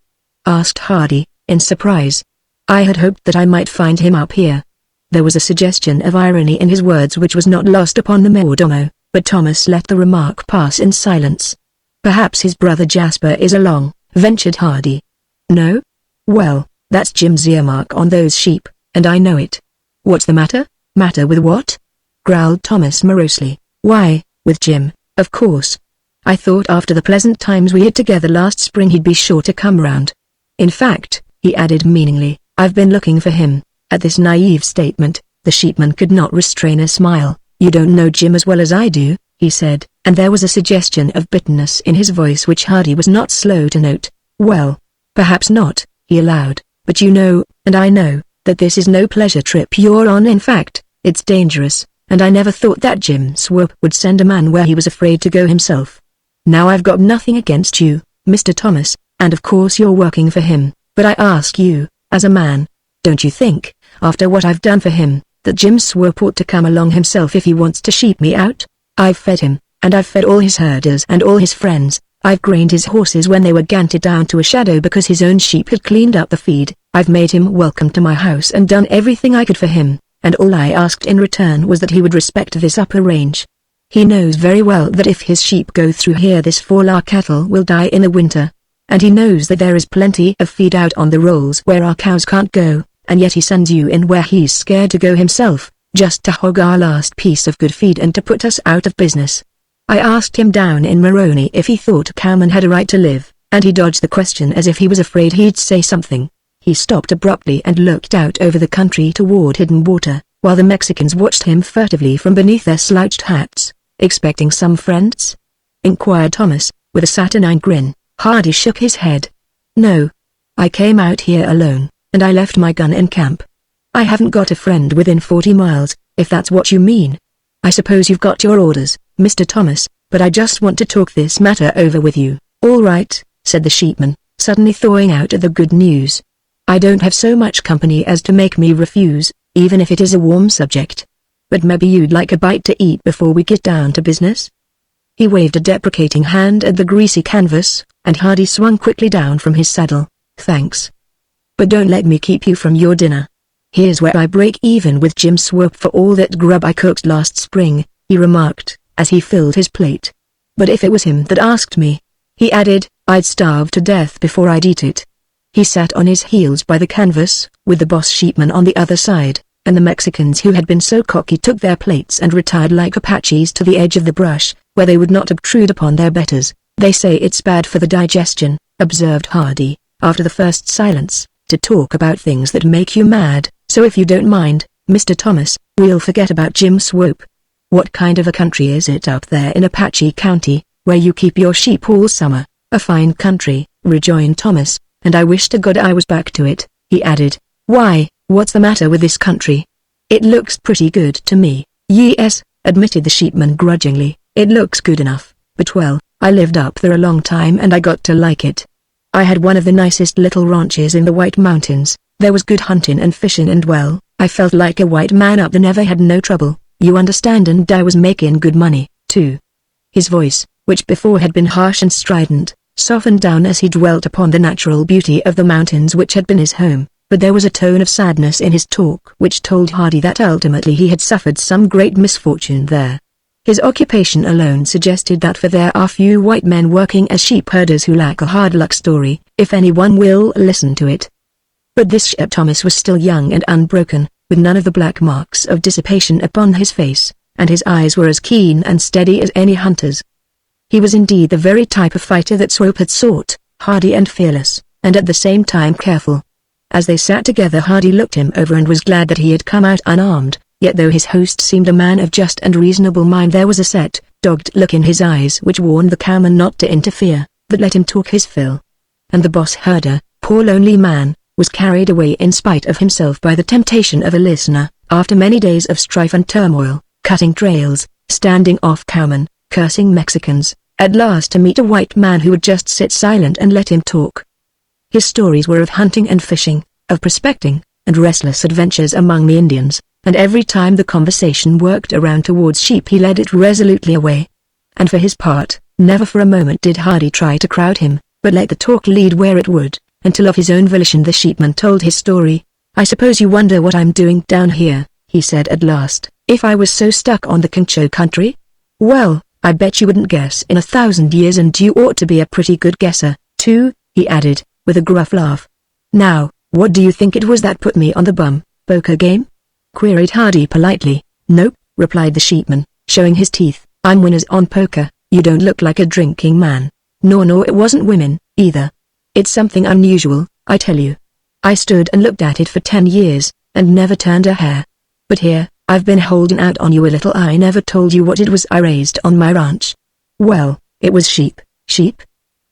Asked Hardy, in surprise. I had hoped that I might find him up here. There was a suggestion of irony in his words which was not lost upon the mayordomo, but Thomas let the remark pass in silence. Perhaps his brother Jasper is along, ventured Hardy. No? Well, that's Jim's earmark on those sheep, and I know it. What's the matter? Matter with what? Growled Thomas morosely. Why, with Jim, of course. I thought after the pleasant times we had together last spring he'd be sure to come round. In fact, he added meaningly, I've been looking for him. At this naive statement, the sheepman could not restrain a smile. You don't know Jim as well as I do, he said, and there was a suggestion of bitterness in his voice which Hardy was not slow to note. Well, perhaps not, he allowed, but you know, and I know, that this is no pleasure trip you're on. In fact, it's dangerous, and I never thought that Jim Swope would send a man where he was afraid to go himself. Now I've got nothing against you, Mr. Thomas, and of course you're working for him, but I ask you, as a man, don't you think, after what I've done for him, that Jim Swope ought to come along himself if he wants to sheep me out? I've fed him, and I've fed all his herders and all his friends. I've grained his horses when they were ganted down to a shadow because his own sheep had cleaned up the feed. I've made him welcome to my house and done everything I could for him, and all I asked in return was that he would respect this upper range. He knows very well that if his sheep go through here this fall our cattle will die in the winter. And he knows that there is plenty of feed out on the rolls where our cows can't go, and yet he sends you in where he's scared to go himself, just to hog our last piece of good feed and to put us out of business. I asked him down in Moroni if he thought a cowman had a right to live, and he dodged the question as if he was afraid he'd say something. He stopped abruptly and looked out over the country toward hidden water, while the Mexicans watched him furtively from beneath their slouched hats. Expecting some friends? Inquired Thomas, with a saturnine grin. Hardy shook his head. No. I came out here alone, and I left my gun in camp. I haven't got a friend within 40 miles, if that's what you mean. I suppose you've got your orders, Mr. Thomas, but I just want to talk this matter over with you. All right, said the sheepman, suddenly thawing out at the good news. I don't have so much company as to make me refuse, even if it is a warm subject. But maybe you'd like a bite to eat before we get down to business? He waved a deprecating hand at the greasy canvas, and Hardy swung quickly down from his saddle. Thanks. But don't let me keep you from your dinner. Here's where I break even with Jim Swope for all that grub I cooked last spring, he remarked, as he filled his plate. But if it was him that asked me, he added, I'd starve to death before I'd eat it. He sat on his heels by the canvas, with the boss sheepman on the other side, and the Mexicans who had been so cocky took their plates and retired like Apaches to the edge of the brush, where they would not obtrude upon their betters. They say it's bad for the digestion, observed Hardy, after the first silence, to talk about things that make you mad, so if you don't mind, Mr. Thomas, we'll forget about Jim Swope. What kind of a country is it out there in Apache County, where you keep your sheep all summer? A fine country, rejoined Thomas, and I wish to God I was back to it, he added. Why, what's the matter with this country? It looks pretty good to me. Yes, admitted the sheepman grudgingly, it looks good enough, but well, I lived up there a long time and I got to like it. I had one of the nicest little ranches in the White Mountains. There was good hunting and fishing and well, I felt like a white man up there never had no trouble, you understand, and I was making good money, too. His voice, which before had been harsh and strident, softened down as he dwelt upon the natural beauty of the mountains which had been his home, but there was a tone of sadness in his talk which told Hardy that ultimately he had suffered some great misfortune there. His occupation alone suggested that for there are few white men working as sheep herders who lack a hard luck story, if anyone will listen to it. But this Shep Thomas was still young and unbroken, with none of the black marks of dissipation upon his face, and his eyes were as keen and steady as any hunter's. He was indeed the very type of fighter that Swope had sought, hardy and fearless, and at the same time careful. As they sat together Hardy looked him over and was glad that he had come out unarmed, yet though his host seemed a man of just and reasonable mind there was a set, dogged look in his eyes which warned the cowman not to interfere, but let him talk his fill. And the boss herder, poor lonely man, was carried away in spite of himself by the temptation of a listener, after many days of strife and turmoil, cutting trails, standing off cowmen, cursing Mexicans, at last to meet a white man who would just sit silent and let him talk. His stories were of hunting and fishing, of prospecting, and restless adventures among the Indians, and every time the conversation worked around towards sheep he led it resolutely away. And for his part, never for a moment did Hardy try to crowd him, but let the talk lead where it would, until of his own volition the sheepman told his story. "I suppose you wonder what I'm doing down here," he said at last. "If I was so stuck on the Concho country? Well, I bet you wouldn't guess in 1,000 years, and you ought to be a pretty good guesser, too," he added, with a gruff laugh. "Now, what do you think it was that put me on the bum, poker game?" queried Hardy politely. "Nope," replied the sheepman, showing his teeth. "I'm winners on poker. You don't look like a drinking man. Nor it wasn't women, either. It's something unusual, I tell you. I stood and looked at it for 10 years, and never turned a hair. But here, I've been holding out on you a little. I never told you what it was I raised on my ranch." "Well, it was sheep." "Sheep?"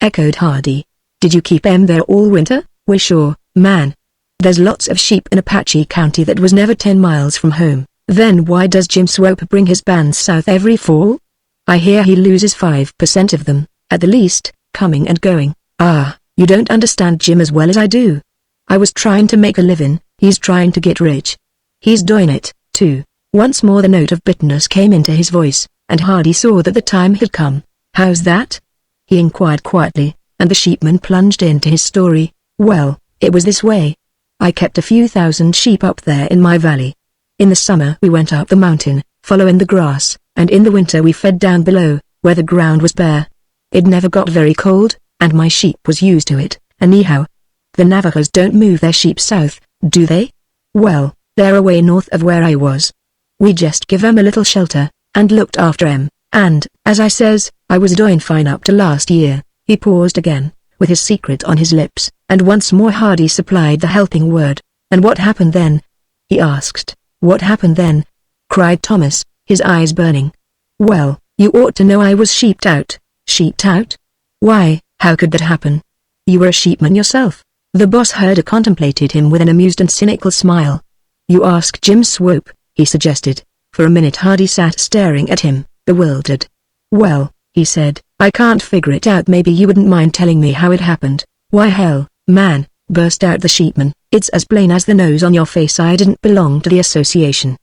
echoed Hardy. "Did you keep 'em there all winter?" "Well sure, man. There's lots of sheep in Apache County that was never 10 miles from home." "Then why does Jim Swope bring his bands south every fall?" "I hear he loses 5% of them, at the least, coming and going." "Ah, you don't understand Jim as well as I do. I was trying to make a living, he's trying to get rich. He's doing it, too." Once more the note of bitterness came into his voice, and Hardy saw that the time had come. "How's that?" he inquired quietly, and the sheepman plunged into his story. "Well, it was this way. I kept a few thousand sheep up there in my valley. In the summer we went up the mountain, following the grass, and in the winter we fed down below, where the ground was bare. It never got very cold, and my sheep was used to it, anyhow. The Navajos don't move their sheep south, do they? Well, they're away north of where I was. We just give 'em a little shelter, and looked after 'em, and, as I says, I was doing fine up to last year." He paused again, with his secret on his lips, and once more Hardy supplied the helping word. "And what happened then?" he asked. "What happened then?" cried Thomas, his eyes burning. "Well, you ought to know I was sheeped out." "Sheeped out? Why, how could that happen? You were a sheepman yourself." The boss herder contemplated him with an amused and cynical smile. "You ask Jim Swope," he suggested. For a minute Hardy sat staring at him, bewildered. "Well," he said, "I can't figure it out. Maybe you wouldn't mind telling me how it happened." "Why hell, man," burst out the sheepman, "it's as plain as the nose on your face. I didn't belong to the association.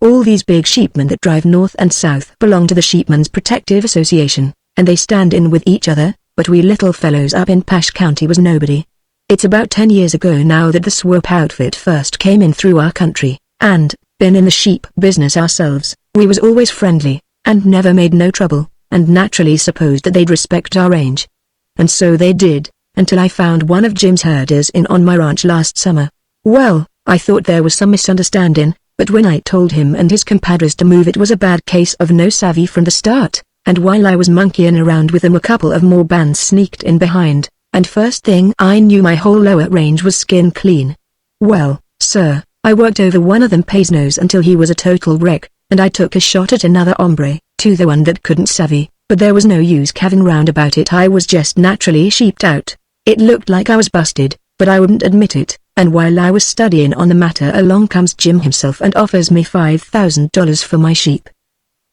All these big sheepmen that drive north and south belong to the Sheepmen's Protective Association, and they stand in with each other, but we little fellows up in Pash County was nobody. It's about 10 years ago now that the Swope outfit first came in through our country, and, been in the sheep business ourselves, we was always friendly, and never made no trouble, and naturally supposed that they'd respect our range. And so they did, until I found one of Jim's herders in on my ranch last summer. Well, I thought there was some misunderstanding, but when I told him and his compadres to move, it was a bad case of no savvy from the start, and while I was monkeying around with them a couple of more bands sneaked in behind, and first thing I knew my whole lower range was skin clean. Well, sir, I worked over one of them Paisnos until he was a total wreck, and I took a shot at another hombre, to the one that couldn't savvy, but there was no use caving round about it. I was just naturally sheeped out. It looked like I was busted, but I wouldn't admit it, and while I was studying on the matter along comes Jim himself and offers me $5,000 for my sheep.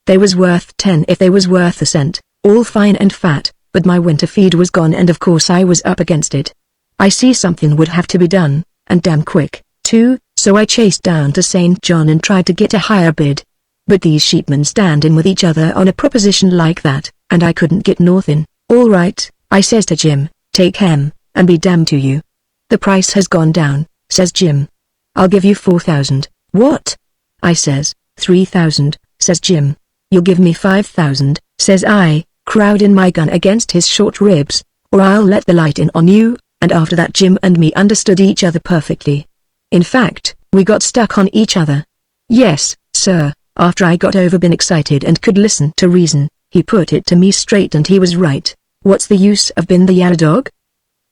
They was worth 10 if they was worth a cent, all fine and fat, but my winter feed was gone and of course I was up against it. I see something would have to be done, and damn quick, too, so I chased down to St. John and tried to get a higher bid. But these sheepmen stand in with each other on a proposition like that, and I couldn't get north in. "All right," I says to Jim, "take him, and be damned to you." "The price has gone down," says Jim. "I'll give you 4,000. "What?" I says. "3,000, says Jim. "You'll give me 5,000, says I, crowding my gun against his short ribs, "or I'll let the light in on you," and after that Jim and me understood each other perfectly. In fact, we got stuck on each other. Yes, sir, after I got over being excited and could listen to reason, he put it to me straight and he was right. "What's the use of being the yaller dog?"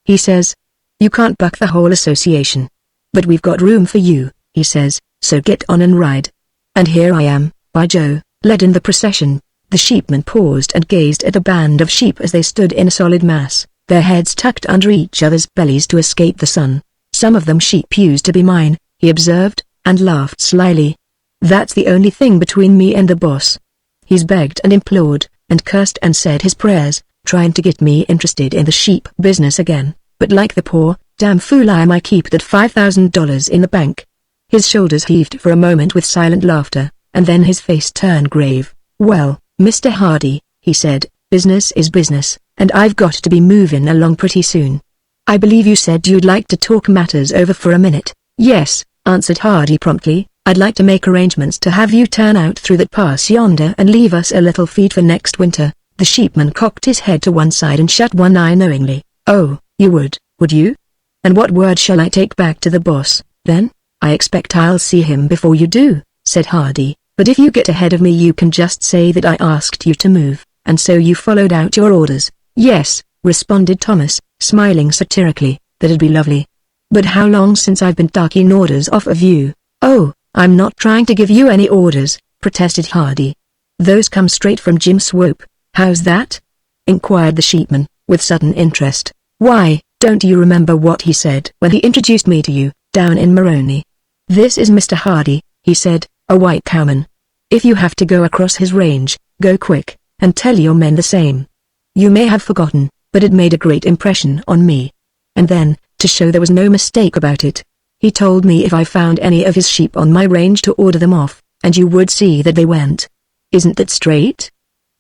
he says. "You can't buck the whole association. But we've got room for you," he says, "so get on and ride." And here I am, by Joe, led in the procession. The sheepman paused and gazed at a band of sheep as they stood in a solid mass, their heads tucked under each other's bellies to escape the sun. "Some of them sheep used to be mine," he observed, and laughed slyly. "That's the only thing between me and the boss. He's begged and implored, and cursed and said his prayers, trying to get me interested in the sheep business again, but like the poor, damn fool I keep that $5,000 in the bank." His shoulders heaved for a moment with silent laughter, and then his face turned grave. "Well, Mr. Hardy," he said, "business is business, and I've got to be moving along pretty soon. I believe you said you'd like to talk matters over for a minute." "Yes," answered Hardy promptly, "I'd like to make arrangements to have you turn out through that pass yonder and leave us a little feed for next winter." The sheepman cocked his head to one side and shut one eye knowingly. "Oh, you would you? And what word shall I take back to the boss, then?" "I expect I'll see him before you do," said Hardy, "but if you get ahead of me you can just say that I asked you to move, and so you followed out your orders." "Yes," responded Thomas, smiling satirically, "that'd be lovely. But how long since I've been taking orders off of you?" "Oh, I'm not trying to give you any orders," protested Hardy. "Those come straight from Jim Swope." "How's that?" inquired the sheepman, with sudden interest. "Why, don't you remember what he said when he introduced me to you, down in Moroni? 'This is Mr. Hardy,' he said, 'a white cowman. If you have to go across his range, go quick, and tell your men the same.' You may have forgotten, but it made a great impression on me. And then, to show there was no mistake about it, he told me if I found any of his sheep on my range to order them off, and you would see that they went. Isn't that straight?"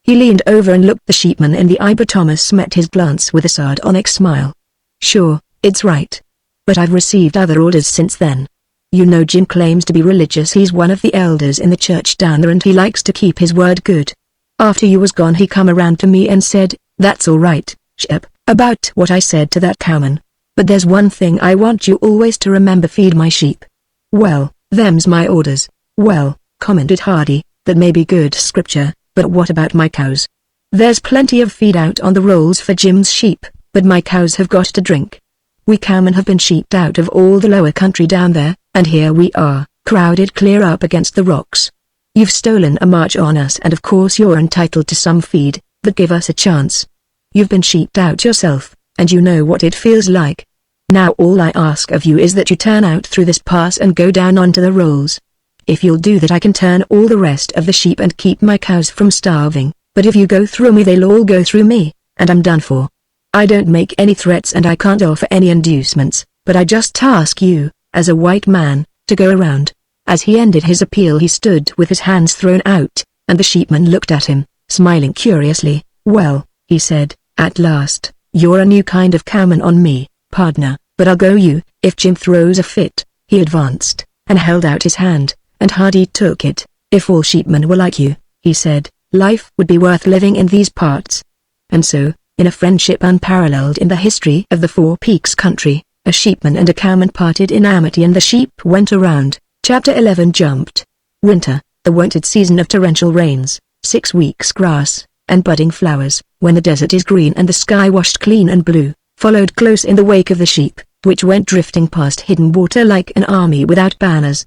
He leaned over and looked the sheepman in the eye, but Thomas met his glance with a sardonic smile. "Sure, it's right. But I've received other orders since then. You know Jim claims to be religious. He's one of the elders in the church down there and he likes to keep his word good. After you was gone he come around to me and said, 'That's all right, Shep,' about what I said to that cowman. But there's one thing I want you always to remember: feed my sheep." "Well, them's my orders." "Well," commented Hardy, "that may be good scripture, but what about my cows? There's plenty of feed out on the rolls for Jim's sheep, but my cows have got to drink. We cowmen have been sheeped out of all the lower country down there, and here we are, crowded clear up against the rocks. You've stolen a march on us and of course you're entitled to some feed, but give us a chance. You've been sheeped out yourself, and you know what it feels like. Now all I ask of you is that you turn out through this pass and go down onto the rolls. If you'll do that I can turn all the rest of the sheep and keep my cows from starving, but if you go through me they'll all go through me, and I'm done for. I don't make any threats and I can't offer any inducements, but I just ask you, as a white man, to go around." As he ended his appeal he stood with his hands thrown out, and the sheepman looked at him, smiling curiously. "Well," he said, "at last, you're a new kind of cowman on me, pardner, but I'll go you, if Jim throws a fit." He advanced, and held out his hand, and Hardy took it. "If all sheepmen were like you," he said, "life would be worth living in these parts." And so, in a friendship unparalleled in the history of the Four Peaks country, a sheepman and a cowman parted in amity and the sheep went around. Chapter 11 Jumped. Winter, the wonted season of torrential rains, 6 weeks grass, and budding flowers, when the desert is green and the sky washed clean and blue, followed close in the wake of the sheep, which went drifting past hidden water like an army without banners.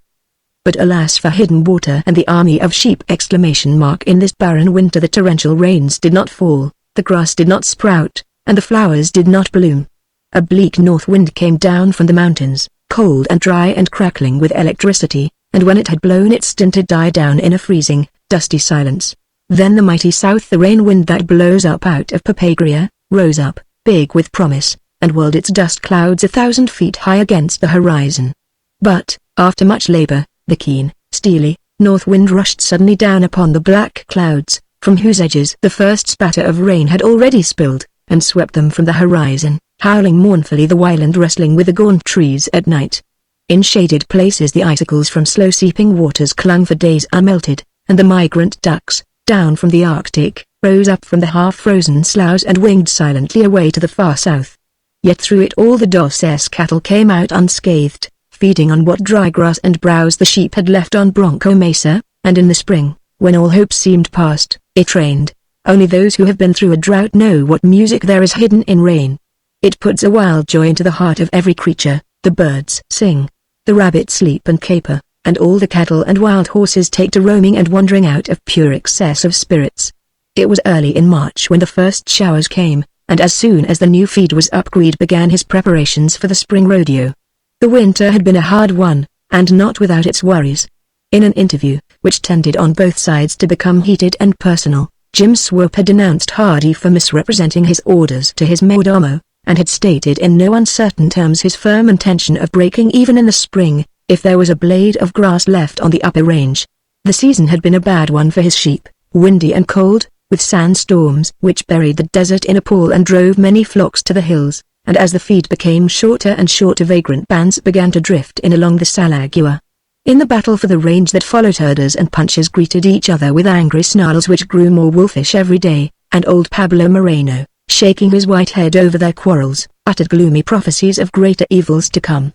But alas for hidden water and the army of sheep! In this barren winter the torrential rains did not fall, the grass did not sprout, and the flowers did not bloom. A bleak north wind came down from the mountains, cold and dry and crackling with electricity, and when it had blown its stint it died down in a freezing, dusty silence. Then the mighty south, the rain wind that blows up out of Papagria, rose up, big with promise, and whirled its dust clouds 1,000 feet high against the horizon. But, after much labor, the keen, steely, north wind rushed suddenly down upon the black clouds, from whose edges the first spatter of rain had already spilled, and swept them from the horizon, howling mournfully the while and wrestling with the gaunt trees at night. In shaded places the icicles from slow-seeping waters clung for days unmelted, and the migrant ducks, down from the Arctic, rose up from the half-frozen sloughs and winged silently away to the far south. Yet through it all the Dosses cattle came out unscathed, feeding on what dry grass and browse the sheep had left on Bronco Mesa, and in the spring, when all hope seemed past, it rained. Only those who have been through a drought know what music there is hidden in rain. It puts a wild joy into the heart of every creature. The birds sing, the rabbits sleep and caper, and all the cattle and wild horses take to roaming and wandering out of pure excess of spirits. It was early in March when the first showers came, and as soon as the new feed was up Greed began his preparations for the spring rodeo. The winter had been a hard one, and not without its worries. In an interview, which tended on both sides to become heated and personal, Jim Swope had denounced Hardy for misrepresenting his orders to his majordomo, and had stated in no uncertain terms his firm intention of breaking even in the spring, if there was a blade of grass left on the upper range. The season had been a bad one for his sheep, windy and cold, with sandstorms which buried the desert in a pall and drove many flocks to the hills, and as the feed became shorter and shorter, vagrant bands began to drift in along the Salagua. In the battle for the range that followed, herders and punchers greeted each other with angry snarls which grew more wolfish every day, and old Pablo Moreno, shaking his white head over their quarrels, uttered gloomy prophecies of greater evils to come.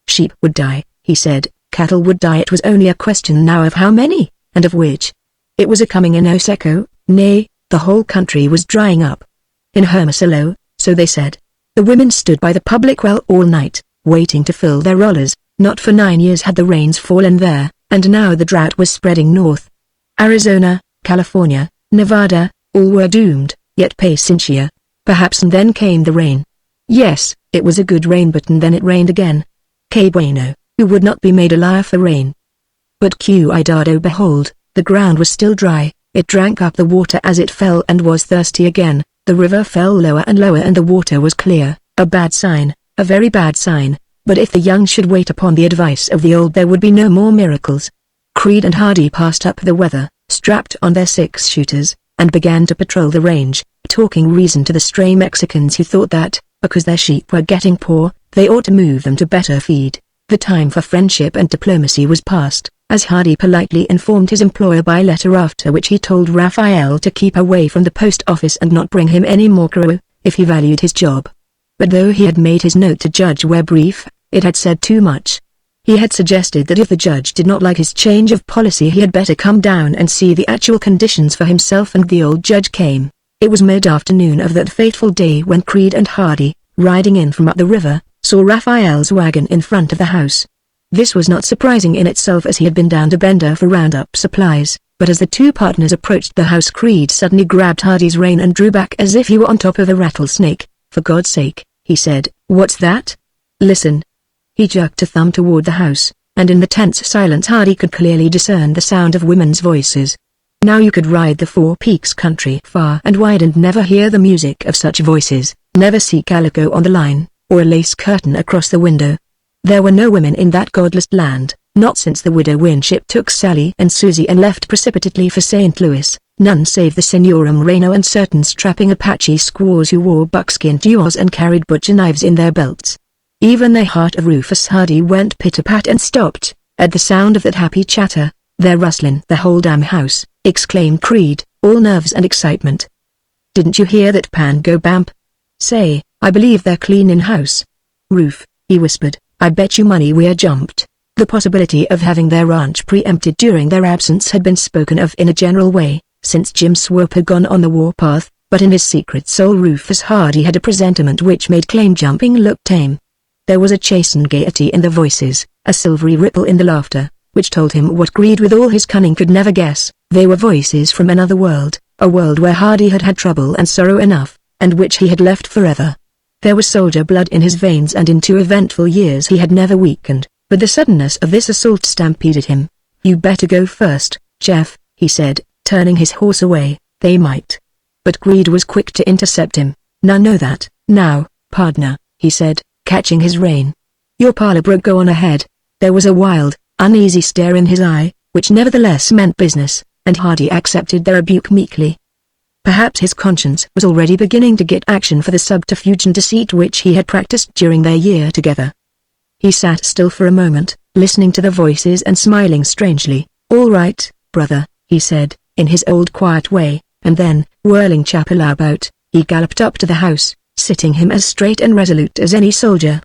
Sheep would die, he said, cattle would die. It was only a question now of how many, and of which. It was a coming in Oseco, nay, the whole country was drying up. In Hermosillo, so they said. The women stood by the public well all night, waiting to fill their rollers. Not for 9 years had the rains fallen there, and now the drought was spreading north. Arizona, California, Nevada, all were doomed, yet Paciencia. Perhaps, and then came the rain. Yes, it was a good rain, but and then it rained again. Que bueno, who would not be made a liar for rain? But cuidado, behold, the ground was still dry, it drank up the water as it fell and was thirsty again. The river fell lower and lower and the water was clear, a bad sign, a very bad sign. But if the young should wait upon the advice of the old, there would be no more miracles. Creed and Hardy passed up the weather, strapped on their 6-shooters, and began to patrol the range, talking reason to the stray Mexicans who thought that, because their sheep were getting poor, they ought to move them to better feed. The time for friendship and diplomacy was past, as Hardy politely informed his employer by letter, after which he told Raphael to keep away from the post office and not bring him any more crow, if he valued his job. But though he had made his note to Judge Webb brief, it had said too much. He had suggested that if the judge did not like his change of policy, he had better come down and see the actual conditions for himself, and the old judge came. It was mid-afternoon of that fateful day when Creed and Hardy, riding in from up the river, saw Raphael's wagon in front of the house. This was not surprising in itself, as he had been down to Bender for roundup supplies, but as the two partners approached the house, Creed suddenly grabbed Hardy's rein and drew back as if he were on top of a rattlesnake. For God's sake, he said, what's that? Listen. He jerked a thumb toward the house, and in the tense silence Hardy could clearly discern the sound of women's voices. Now you could ride the Four Peaks country far and wide and never hear the music of such voices, never see calico on the line, or a lace curtain across the window. There were no women in that godless land, not since the widow Winship took Sally and Susie and left precipitately for St. Louis, none save the Senora Moreno and certain strapping Apache squaws who wore buckskin tuos and carried butcher knives in their belts. Even the heart of Rufus Hardy went pit-a-pat and stopped, at the sound of that happy chatter. They're rustlin' the whole damn house, exclaimed Creed, all nerves and excitement. Didn't you hear that pan go bamp? Say, I believe they're clean in-house. Ruf, he whispered, I bet you money we're jumped. The possibility of having their ranch preempted during their absence had been spoken of in a general way, since Jim Swope had gone on the warpath, but in his secret soul Rufus Hardy had a presentiment which made claim jumping look tame. There was a chastened gaiety in the voices, a silvery ripple in the laughter, which told him what Creed with all his cunning could never guess. They were voices from another world, a world where Hardy had had trouble and sorrow enough, and which he had left forever. There was soldier blood in his veins, and in 2 eventful years he had never weakened, but the suddenness of this assault stampeded him. You better go first, Jeff, he said, turning his horse away. They might. But Creed was quick to intercept him. Know that, now, pardner, he said, catching his rein. Your parlor broke, go on ahead. There was a wild, uneasy stare in his eye, which nevertheless meant business, and Hardy accepted the rebuke meekly. Perhaps his conscience was already beginning to get action for the subterfuge and deceit which he had practiced during their year together. He sat still for a moment, listening to the voices and smiling strangely. All right, brother, he said, in his old quiet way, and then, whirling Chapala about, he galloped up to the house, sitting him as straight and resolute as any soldier.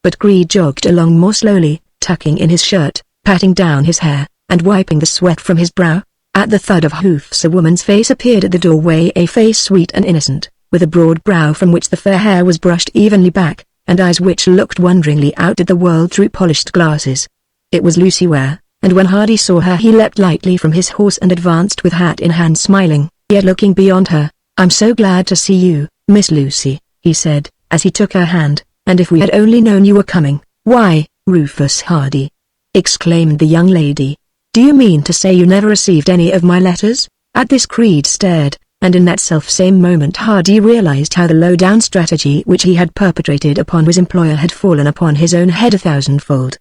But Creed jogged along more slowly, tucking in his shirt, patting down his hair, and wiping the sweat from his brow. At the thud of hoofs a woman's face appeared at the doorway, a face sweet and innocent, with a broad brow from which the fair hair was brushed evenly back, and eyes which looked wonderingly out at the world through polished glasses. It was Lucy Ware, and when Hardy saw her he leapt lightly from his horse and advanced with hat in hand, smiling, yet looking beyond her. I'm so glad to see you, Miss Lucy, he said, as he took her hand, and if we had only known you were coming. Why, Rufus Hardy, exclaimed the young lady. Do you mean to say you never received any of my letters? At this Creed stared, and in that self-same moment Hardy realized how the low-down strategy which he had perpetrated upon his employer had fallen upon his own head 1,000-fold.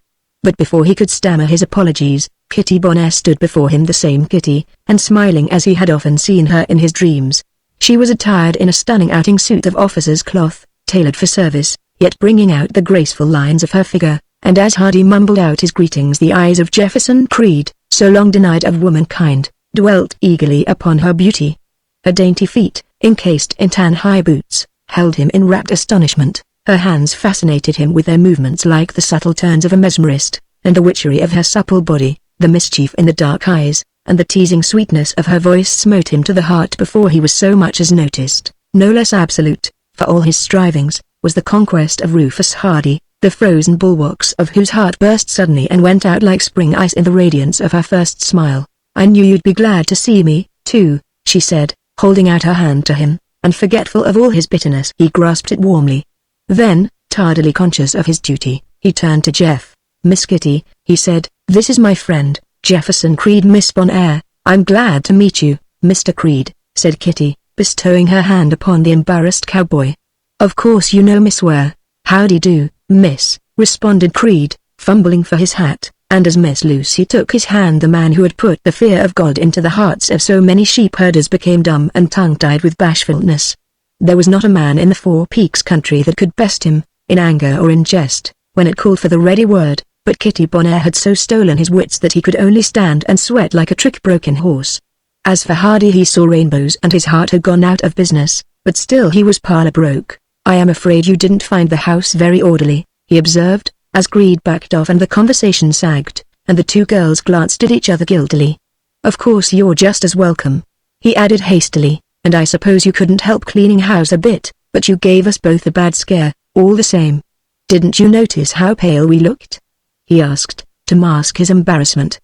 But before he could stammer his apologies, Kitty Bonaire stood before him, the same Kitty, and smiling as he had often seen her in his dreams. She was attired in a stunning outing suit of officer's cloth, tailored for service, yet bringing out the graceful lines of her figure, and as Hardy mumbled out his greetings, the eyes of Jefferson Creed, so long denied of womankind, dwelt eagerly upon her beauty. Her dainty feet, encased in tan high boots, held him in rapt astonishment. Her hands fascinated him with their movements like the subtle turns of a mesmerist, and the witchery of her supple body, the mischief in the dark eyes, and the teasing sweetness of her voice smote him to the heart before he was so much as noticed. No less absolute, for all his strivings, was the conquest of Rufus Hardy, the frozen bulwarks of whose heart burst suddenly and went out like spring ice in the radiance of her first smile. "I knew you'd be glad to see me, too," she said, holding out her hand to him, and forgetful of all his bitterness he grasped it warmly. Then, tardily conscious of his duty, he turned to Jeff. "Miss Kitty," he said, "this is my friend, Jefferson Creed." "Miss Bonaire, I'm glad to meet you, Mr. Creed," said Kitty, bestowing her hand upon the embarrassed cowboy. "Of course you know Miss Ware." "Howdy do, miss," responded Creed, fumbling for his hat, and as Miss Lucy took his hand, the man who had put the fear of God into the hearts of so many sheep herders became dumb and tongue-tied with bashfulness. There was not a man in the Four Peaks country that could best him, in anger or in jest, when it called for the ready word, but Kitty Bonaire had so stolen his wits that he could only stand and sweat like a trick-broken horse. As for Hardy, he saw rainbows and his heart had gone out of business, but still he was parlor broke. "I am afraid you didn't find the house very orderly," he observed, as Creed backed off and the conversation sagged, and the two girls glanced at each other guiltily. "Of course you're just as welcome," he added hastily, "and I suppose you couldn't help cleaning house a bit, but you gave us both a bad scare, all the same. Didn't you notice how pale we looked?" he asked, to mask his embarrassment.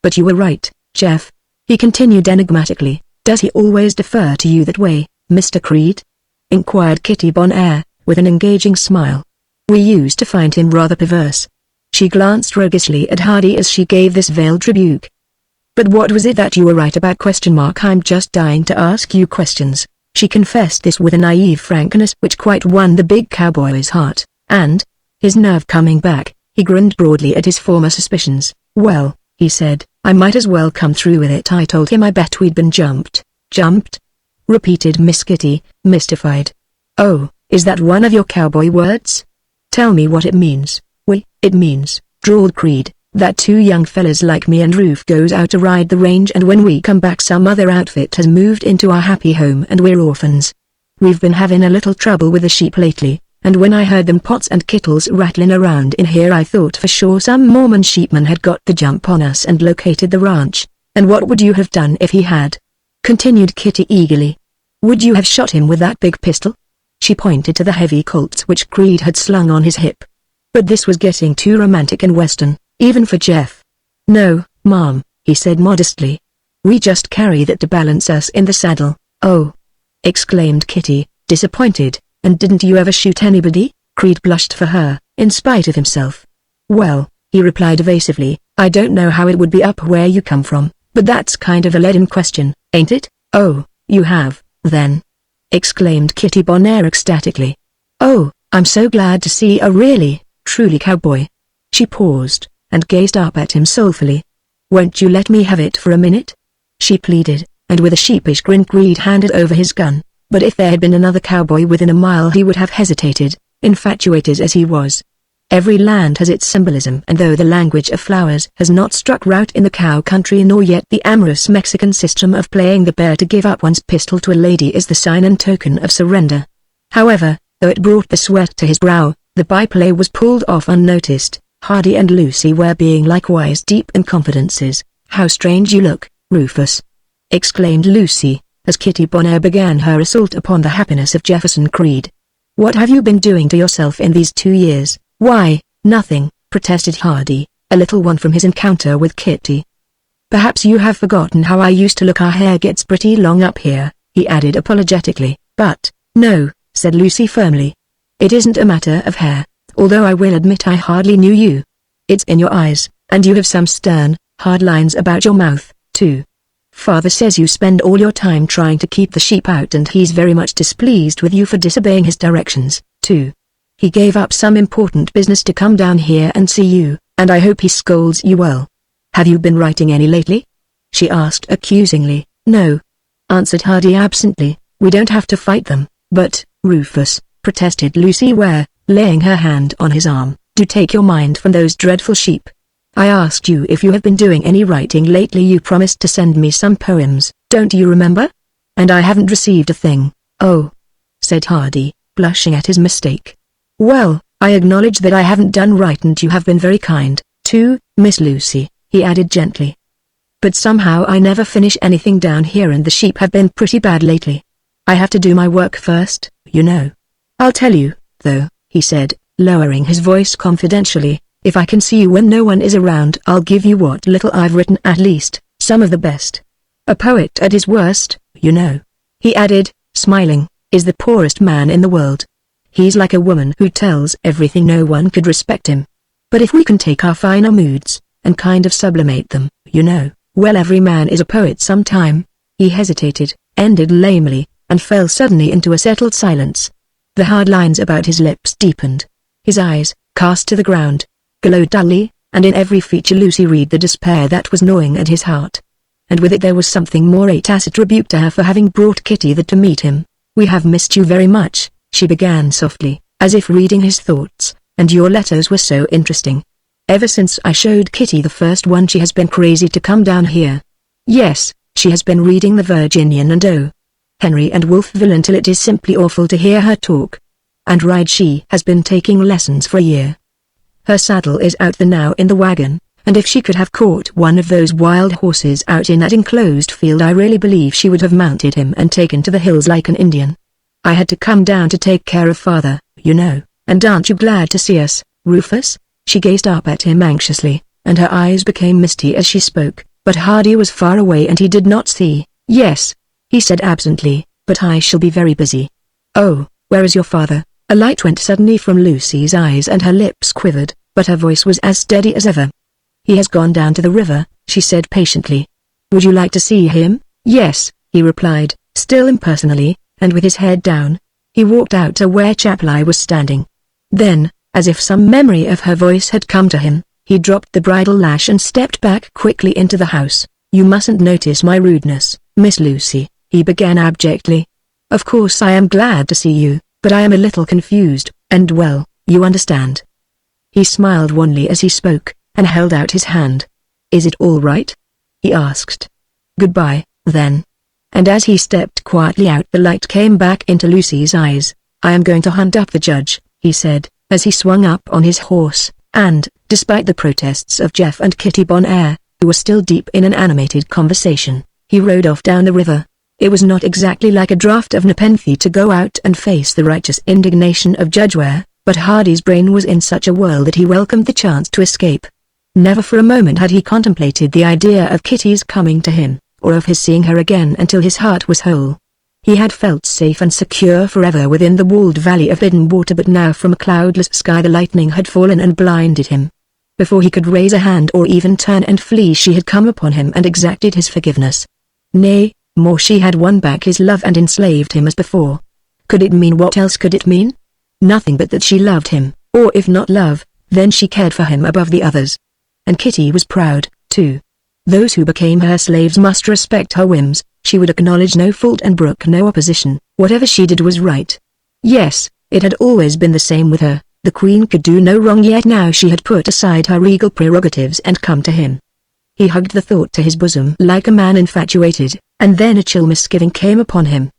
"But you were right, Jeff," he continued enigmatically. "Does he always defer to you that way, Mr. Creed?" inquired Kitty Bonaire, with an engaging smile. "We used to find him rather perverse." She glanced roguishly at Hardy as she gave this veiled rebuke. "But what was it that you were right about? I'm just dying to ask you questions." She confessed this with a naive frankness which quite won the big cowboy's heart, and, his nerve coming back, he grinned broadly at his former suspicions. "Well," he said, "I might as well come through with it. I told him I bet we'd been jumped." "Jumped?" repeated Miss Kitty, mystified. "Oh, is that one of your cowboy words? Tell me what it means." It means," drawled Creed, "that two young fellas like me and Roof goes out to ride the range, and when we come back some other outfit has moved into our happy home and we're orphans. We've been having a little trouble with the sheep lately, and when I heard them pots and kettles rattling around in here I thought for sure some Mormon sheepman had got the jump on us and located the ranch." "And what would you have done if he had?" continued Kitty eagerly. "Would you have shot him with that big pistol?" She pointed to the heavy Colts which Creed had slung on his hip. But this was getting too romantic and western, even for Jeff. "No, Mom," he said modestly. "We just carry that to balance us in the saddle." "Oh!" exclaimed Kitty, disappointed. "And didn't you ever shoot anybody?" Creed blushed for her, in spite of himself. "Well," he replied evasively, "I don't know how it would be up where you come from, but that's kind of a leaden question, ain't it?" "Oh, you have, then?" exclaimed Kitty Bonaire ecstatically. "Oh, I'm so glad to see a really, truly cowboy." She paused, and gazed up at him soulfully. "Won't you let me have it for a minute?" she pleaded, and with a sheepish grin Creed handed over his gun, but if there had been another cowboy within a mile he would have hesitated, infatuated as he was. Every land has its symbolism, and though the language of flowers has not struck root in the cow country nor yet the amorous Mexican system of playing the bear to give up one's pistol to a lady is the sign and token of surrender. However, though it brought the sweat to his brow, the byplay was pulled off unnoticed. Hardy and Lucy were being likewise deep in confidences. "How strange you look, Rufus," exclaimed Lucy, as Kitty Bonaire began her assault upon the happiness of Jefferson Creed. "What have you been doing to yourself in these 2 years?" "Why, nothing," protested Hardy, a little won from his encounter with Kitty. "Perhaps you have forgotten how I used to look. Our hair gets pretty long up here," he added apologetically. "But, no," said Lucy firmly. "It isn't a matter of hair, although I will admit I hardly knew you. It's in your eyes, and you have some stern, hard lines about your mouth, too. Father says you spend all your time trying to keep the sheep out, and he's very much displeased with you for disobeying his directions, too. He gave up some important business to come down here and see you, And I hope he scolds you well. Have you been writing any lately? She asked accusingly. No, answered Hardy absently. We don't have to fight them. But, Rufus, protested Lucy Ware, laying her hand on his arm, do take your mind from those dreadful sheep. I asked you if you have been doing any writing lately. You promised to send me some poems, don't you remember? And I haven't received a thing. Oh, said Hardy, blushing at his mistake. Well, I acknowledge that I haven't done right, and you have been very kind, too, Miss Lucy, he added gently. But somehow I never finish anything down here, and the sheep have been pretty bad lately. I have to do my work first, you know. I'll tell you, though, he said, lowering his voice confidentially, if I can see you when no one is around, I'll give you what little I've written, at least, some of the best. A poet at his worst, you know, he added, smiling, is the poorest man in the world. He's like a woman who tells everything no one could respect him. But if we can take our finer moods, and kind of sublimate them, you know, well, every man is a poet sometime. He hesitated, ended lamely, and fell suddenly into a settled silence. The hard lines about his lips deepened. His eyes, cast to the ground, glowed dully, and in every feature Lucy read the despair that was gnawing at his heart. And with it there was something more, a tacit rebuke to her for having brought Kitty there to meet him. We have missed you very much, she began softly, as if reading his thoughts, and your letters were so interesting. Ever since I showed Kitty the first one she has been crazy to come down here. Yes, she has been reading the Virginian and O. Henry and Wolfville until it is simply awful to hear her talk. And ride she has been taking lessons for a year. Her saddle is out there now in the wagon, and if she could have caught one of those wild horses out in that enclosed field, I really believe she would have mounted him and taken to the hills like an Indian. I had to come down to take care of father, you know, and aren't you glad to see us, Rufus? She gazed up at him anxiously, and her eyes became misty as she spoke, but Hardy was far away and he did not see. Yes, he said absently, but I shall be very busy. Oh, where is your father? A light went suddenly from Lucy's eyes and her lips quivered, but her voice was as steady as ever. He has gone down to the river, she said patiently. Would you like to see him? Yes, he replied, still impersonally, and with his head down. He walked out to where Chapley was standing. Then, as if some memory of her voice had come to him, he dropped the bridle lash and stepped back quickly into the house. You mustn't notice my rudeness, Miss Lucy, he began abjectly. Of course I am glad to see you, but I am a little confused, and well, you understand. He smiled wanly as he spoke, and held out his hand. Is it all right? He asked. Goodbye, then. And as he stepped quietly out, the light came back into Lucy's eyes. I am going to hunt up the judge, he said, as he swung up on his horse, and, despite the protests of Jeff and Kitty Bonaire, who were still deep in an animated conversation, he rode off down the river. It was not exactly like a draft of Nepenthe to go out and face the righteous indignation of Judge Ware, but Hardy's brain was in such a whirl that he welcomed the chance to escape. Never for a moment had he contemplated the idea of Kitty's coming to him, or of his seeing her again until his heart was whole. He had felt safe and secure forever within the walled valley of hidden water, but now from a cloudless sky the lightning had fallen and blinded him. Before he could raise a hand or even turn and flee, she had come upon him and exacted his forgiveness. Nay, more, she had won back his love and enslaved him as before. Could it mean what else could it mean? Nothing but that she loved him, or if not love, then she cared for him above the others. And Kitty was proud, too. Those who became her slaves must respect her whims. She would acknowledge no fault and brook no opposition. Whatever she did was right. Yes, it had always been the same with her. The queen could do no wrong, yet now she had put aside her regal prerogatives and come to him. He hugged the thought to his bosom like a man infatuated, and then a chill misgiving came upon him.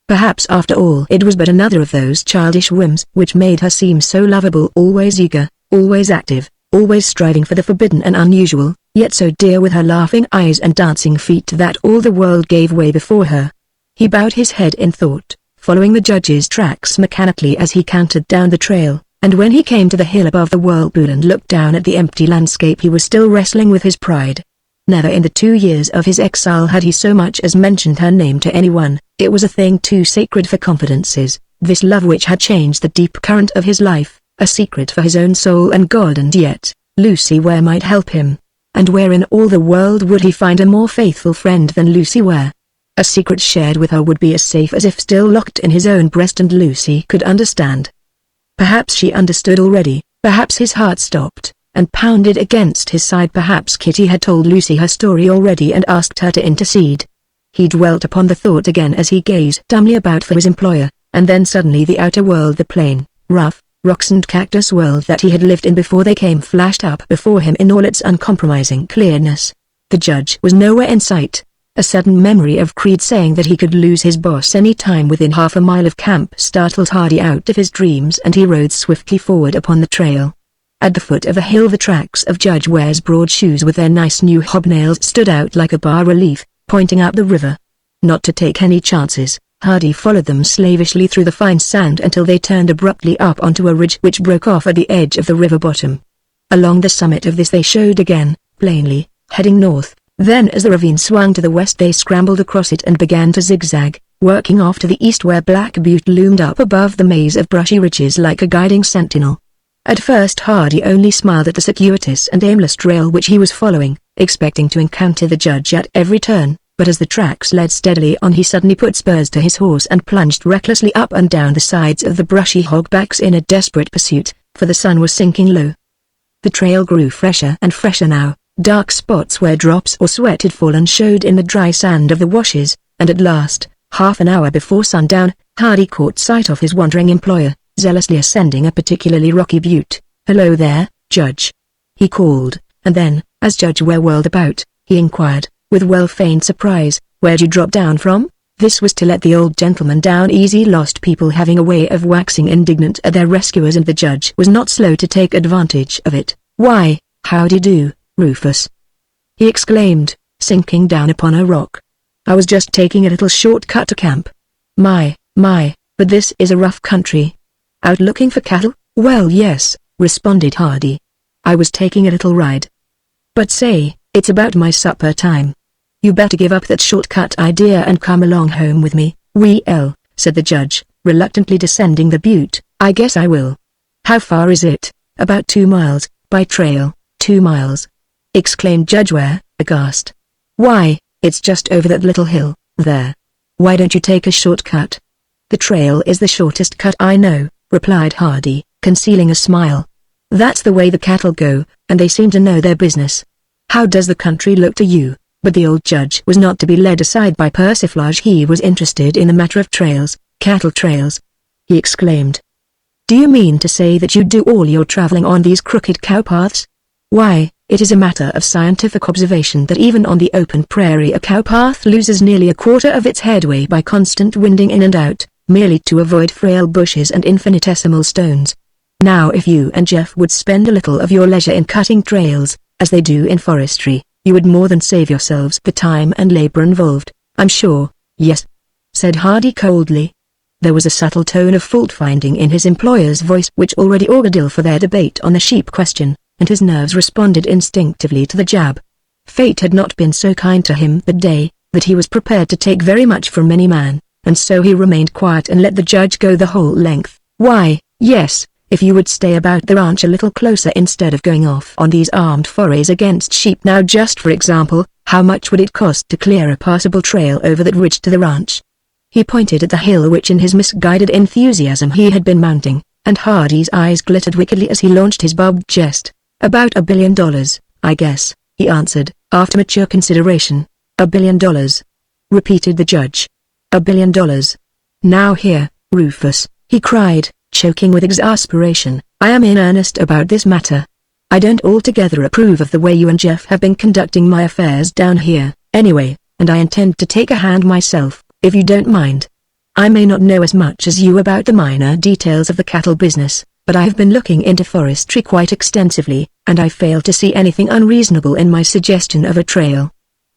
Perhaps after all it was but another of those childish whims which made her seem so lovable, always eager, always active, always striving for the forbidden and unusual, yet so dear with her laughing eyes and dancing feet that all the world gave way before her. He bowed his head in thought, following the judge's tracks mechanically as he cantered down the trail, and when he came to the hill above the whirlpool and looked down at the empty landscape, he was still wrestling with his pride. Never in the 2 years of his exile had he so much as mentioned her name to anyone. It was a thing too sacred for confidences, this love which had changed the deep current of his life, a secret for his own soul and God. And yet, Lucy Ware might help him. And where in all the world would he find a more faithful friend than Lucy Ware? A secret shared with her would be as safe as if still locked in his own breast, and Lucy could understand. Perhaps she understood already, perhaps his heart stopped, and pounded against his side. Perhaps Kitty had told Lucy her story already and asked her to intercede. He dwelt upon the thought again as he gazed dumbly about for his employer, and then suddenly the outer world, the plain, rough, rocks and cactus world that he had lived in before they came, flashed up before him in all its uncompromising clearness. The judge was nowhere in sight. A sudden memory of Creed saying that he could lose his boss any time within half a mile of camp startled Hardy out of his dreams, and he rode swiftly forward upon the trail. At the foot of the hill the tracks of Judge Ware's broad shoes with their nice new hobnails stood out like a bas-relief, pointing up the river. Not to take any chances, Hardy followed them slavishly through the fine sand until they turned abruptly up onto a ridge which broke off at the edge of the river bottom. Along the summit of this they showed again, plainly, heading north. Then as the ravine swung to the west they scrambled across it and began to zigzag, working off to the east where Black Butte loomed up above the maze of brushy ridges like a guiding sentinel. At first Hardy only smiled at the circuitous and aimless trail which he was following, expecting to encounter the judge at every turn, but as the tracks led steadily on he suddenly put spurs to his horse and plunged recklessly up and down the sides of the brushy hogbacks in a desperate pursuit, for the sun was sinking low. The trail grew fresher and fresher now. Dark spots where drops or sweat had fallen showed in the dry sand of the washes, and at last, half an hour before sundown, Hardy caught sight of his wandering employer, zealously ascending a particularly rocky butte. "Hello there, Judge," he called, and then, as Judge Ware whirled about, he inquired, with well-feigned surprise, "Where'd you drop down from?" This was to let the old gentleman down easy, lost people having a way of waxing indignant at their rescuers, and the judge was not slow to take advantage of it. "Why, howdy do, Rufus," he exclaimed, sinking down upon a rock. "I was just taking a little shortcut to camp. My, but this is a rough country. Out looking for cattle?" "Well, yes," responded Hardy. "I was taking a little ride. But say, it's about my supper time. You better give up that shortcut idea and come along home with me." "Well," said the judge, reluctantly descending the butte, "I guess I will." "How far is it?" "About 2 miles, by trail." 2 miles? exclaimed Judge Ware, aghast. "Why, it's just over that little hill, there. Why don't you take a shortcut?" "The trail is the shortest cut I know," replied Hardy, concealing a smile. "That's the way the cattle go, and they seem to know their business. How does the country look to you?" But the old judge was not to be led aside by persiflage. He was interested in the matter of trails, cattle trails. He exclaimed, "Do you mean to say that you do all your traveling on these crooked cowpaths?" "Why, it is a matter of scientific observation that even on the open prairie a cowpath loses nearly a quarter of its headway by constant winding in and out, merely to avoid frail bushes and infinitesimal stones. Now if you and Jeff would spend a little of your leisure in cutting trails, as they do in forestry, you would more than save yourselves the time and labor involved, I'm sure." "Yes," said Hardy coldly. There was a subtle tone of fault-finding in his employer's voice which already augured ill for their debate on the sheep question, and his nerves responded instinctively to the jab. Fate had not been so kind to him that day, that he was prepared to take very much from any man, and so he remained quiet and let the judge go the whole length. "Why, yes, if you would stay about the ranch a little closer instead of going off on these armed forays against sheep. Now just for example, how much would it cost to clear a passable trail over that ridge to the ranch?" He pointed at the hill which in his misguided enthusiasm he had been mounting, and Hardy's eyes glittered wickedly as he launched his barbed jest. "About $1 billion, I guess," he answered, after mature consideration. $1 billion, repeated the judge. $1 billion. "Now here, Rufus," he cried, choking with exasperation, "I am in earnest about this matter. I don't altogether approve of the way you and Jeff have been conducting my affairs down here, anyway, and I intend to take a hand myself, if you don't mind. I may not know as much as you about the minor details of the cattle business, but I have been looking into forestry quite extensively, and I fail to see anything unreasonable in my suggestion of a trail.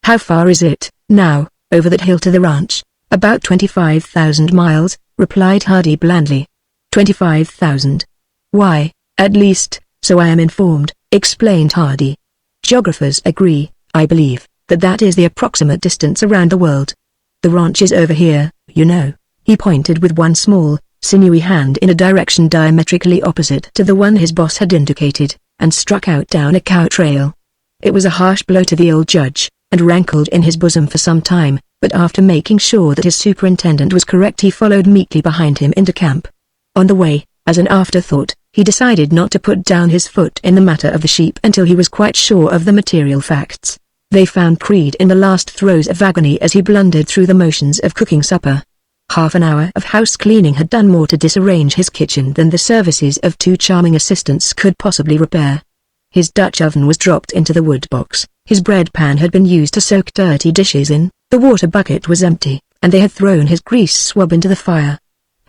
How far is it, now, over that hill to the ranch?" "About 25,000 miles, replied Hardy blandly. 25,000. "Why, at least, so I am informed," explained Hardy. "Geographers agree, I believe, that that is the approximate distance around the world. The ranch is over here, you know." He pointed with one small, sinewy hand in a direction diametrically opposite to the one his boss had indicated, and struck out down a cow trail. It was a harsh blow to the old judge, and rankled in his bosom for some time, but after making sure that his superintendent was correct he followed meekly behind him into camp. On the way, as an afterthought, He decided not to put down his foot in the matter of the sheep until he was quite sure of the material facts. They found Creed in the last throes of agony as he blundered through the motions of cooking supper. Half an hour of house cleaning had done more to disarrange his kitchen than the services of 2 charming assistants could possibly repair. His Dutch oven was dropped into the wood box, his bread pan had been used to soak dirty dishes in, the water bucket was empty, and they had thrown his grease swab into the fire.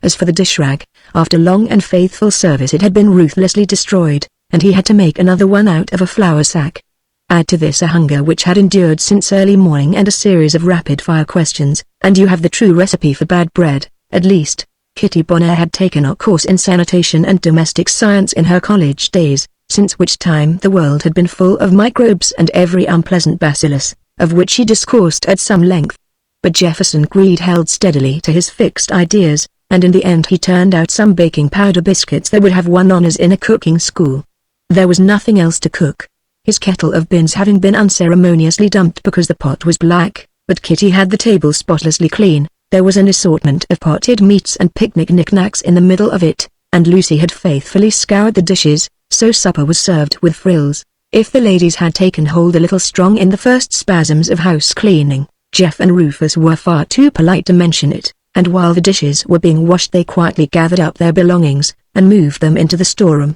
As for the dish rag, after long and faithful service it had been ruthlessly destroyed, and he had to make another one out of a flour sack. Add to this a hunger which had endured since early morning and a series of rapid-fire questions, and you have the true recipe for bad bread, at least. Kitty Bonaire had taken a course in sanitation and domestic science in her college days, since which time the world had been full of microbes and every unpleasant bacillus, of which she discoursed at some length. But Jefferson Creed held steadily to his fixed ideas, and in the end he turned out some baking powder biscuits that would have won honors in a cooking school. There was nothing else to cook, his kettle of beans having been unceremoniously dumped because the pot was black, but Kitty had the table spotlessly clean. There was an assortment of potted meats and picnic knickknacks in the middle of it, and Lucy had faithfully scoured the dishes, so supper was served with frills. If the ladies had taken hold a little strong in the first spasms of house cleaning, Jeff and Rufus were far too polite to mention it, and while the dishes were being washed they quietly gathered up their belongings, and moved them into the storeroom.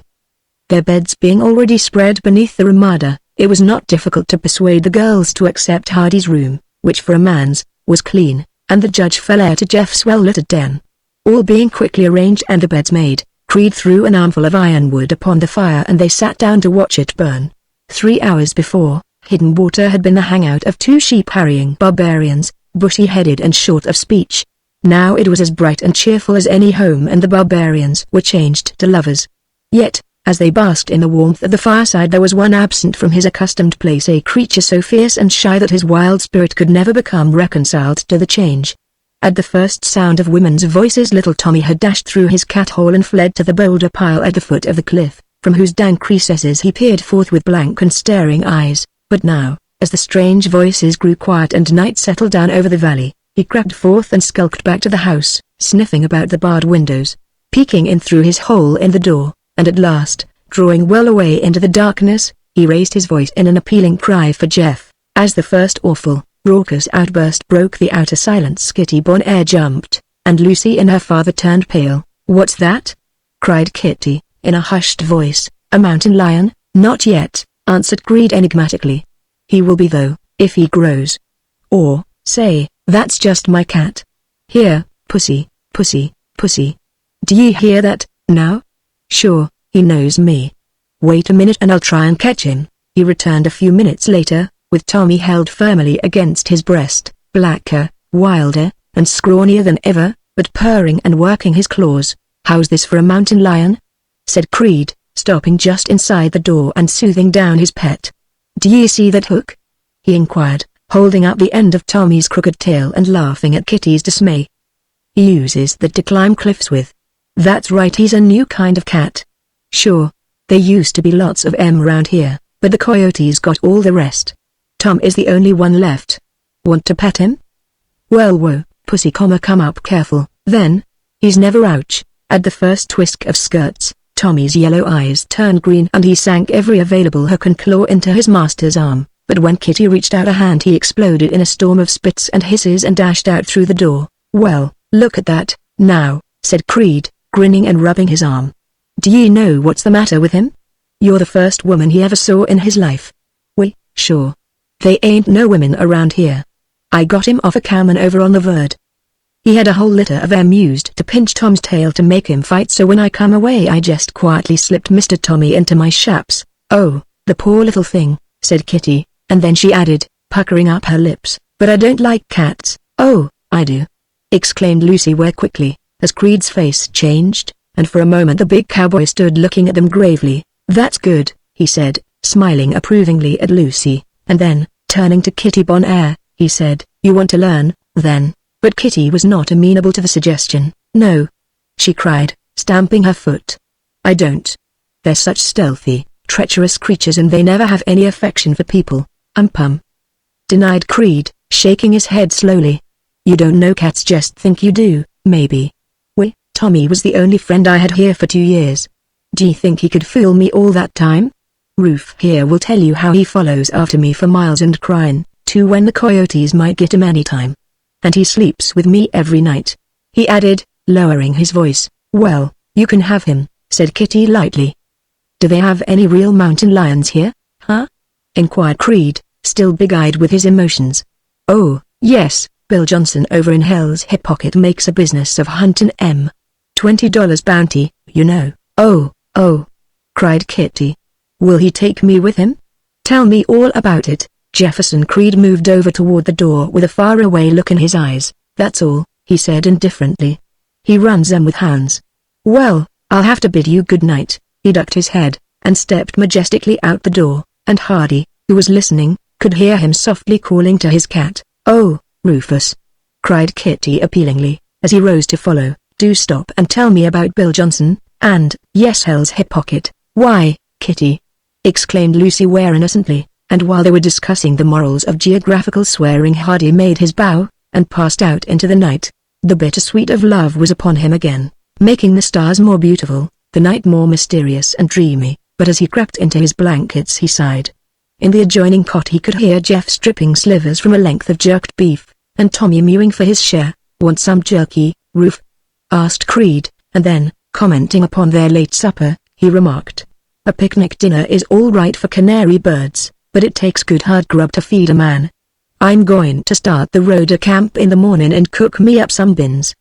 Their beds being already spread beneath the ramada, it was not difficult to persuade the girls to accept Hardy's room, which for a man's, was clean, and the judge fell heir to Jeff's well-littered den. All being quickly arranged and the beds made, Creed threw an armful of ironwood upon the fire and they sat down to watch it burn. 3 hours before, Hidden Water had been the hangout of 2 sheep-harrying barbarians, bushy-headed and short of speech. Now it was as bright and cheerful as any home and the barbarians were changed to lovers. Yet, as they basked in the warmth of the fireside there was one absent from his accustomed place, a creature so fierce and shy that his wild spirit could never become reconciled to the change. At the first sound of women's voices little Tommy had dashed through his cat-hole and fled to the boulder pile at the foot of the cliff, from whose dank recesses he peered forth with blank and staring eyes. But now, as the strange voices grew quiet and night settled down over the valley, he crept forth and skulked back to the house, sniffing about the barred windows, peeking in through his hole in the door, and at last, drawing well away into the darkness, he raised his voice in an appealing cry for Jeff. As the first awful, raucous outburst broke the outer silence, Kitty Bonaire jumped, and Lucy and her father turned pale. "What's that?" cried Kitty, in a hushed voice. "A mountain lion?" "Not yet," answered Creed enigmatically. "He will be though, if he grows. Or, say, that's just my cat. Here, pussy, pussy, pussy. Do ye hear that, now? Sure, he knows me. Wait a minute and I'll try and catch him." He returned a few minutes later, with Tommy held firmly against his breast, blacker, wilder, and scrawnier than ever, but purring and working his claws. "How's this for a mountain lion?" said Creed, stopping just inside the door and soothing down his pet. "Do ye see that hook?" he inquired, holding up the end of Tommy's crooked tail and laughing at Kitty's dismay. "He uses that to climb cliffs with." "That's right, he's a new kind of cat." "Sure. There used to be lots of 'em around here, but the coyotes got all the rest. Tom is the only one left. Want to pet him?" "Well, whoa, pussy, come up careful, then. He's never ouch." At the first twist of skirts, Tommy's yellow eyes turned green and he sank every available hook and claw into his master's arm, but when Kitty reached out a hand he exploded in a storm of spits and hisses and dashed out through the door. "Well, look at that, now," said Creed, grinning and rubbing his arm. "Do ye know what's the matter with him? You're the first woman he ever saw in his life." "We, sure. They ain't no women around here. I got him off a cowman over on the Verd. He had a whole litter of 'em used to pinch Tom's tail to make him fight, so when I come away I just quietly slipped Mr. Tommy into my shaps." "Oh, the poor little thing," said Kitty, and then she added, puckering up her lips, "but I don't like cats." "Oh, I do," exclaimed Lucy quickly, as Creed's face changed, and for a moment the big cowboy stood looking at them gravely. "That's good," he said, smiling approvingly at Lucy, and then, turning to Kitty Bonaire, he said, "You want to learn, then?" But Kitty was not amenable to the suggestion. "No," she cried, stamping her foot. "I don't. They're such stealthy, treacherous creatures and they never have any affection for people." Denied Creed, shaking his head slowly. "You don't know, cats just think you do, maybe. Tommy was the only friend I had here for 2 years. D'ye think he could fool me all that time? Roof here will tell you how he follows after me for miles and crying, too, when the coyotes might get him any time. And he sleeps with me every night," he added, lowering his voice. "Well, you can have him," said Kitty lightly. "Do they have any real mountain lions here, huh?" inquired Creed, still big-eyed with his emotions. "Oh, yes, Bill Johnson over in Hell's Hip Pocket makes a business of hunting $M. $20 bounty, you know." Oh, cried Kitty. "Will he take me with him? Tell me all about it." Jefferson Creed moved over toward the door with a faraway look in his eyes. "That's all," he said indifferently. "He runs them with hounds." "Well, I'll have to bid you good night." He ducked his head, and stepped majestically out the door, and Hardy, who was listening, could hear him softly calling to his cat. "Oh, Rufus!" cried Kitty appealingly, as he rose to follow. "Do stop and tell me about Bill Johnson, and, yes, Hell's Hip Pocket." "Why, Kitty!" exclaimed Lucy Ware innocently, and while they were discussing the morals of geographical swearing, Hardy made his bow, and passed out into the night. The bittersweet of love was upon him again, making the stars more beautiful, the night more mysterious and dreamy, but as he crept into his blankets he sighed. In the adjoining cot he could hear Jeff stripping slivers from a length of jerked beef, and Tommy mewing for his share. "Want some jerky, Roof?" asked Creed, and then, commenting upon their late supper, he remarked, "A picnic dinner is all right for canary birds, but it takes good hard grub to feed a man. I'm going to start the roader camp in the morning and cook me up some bins."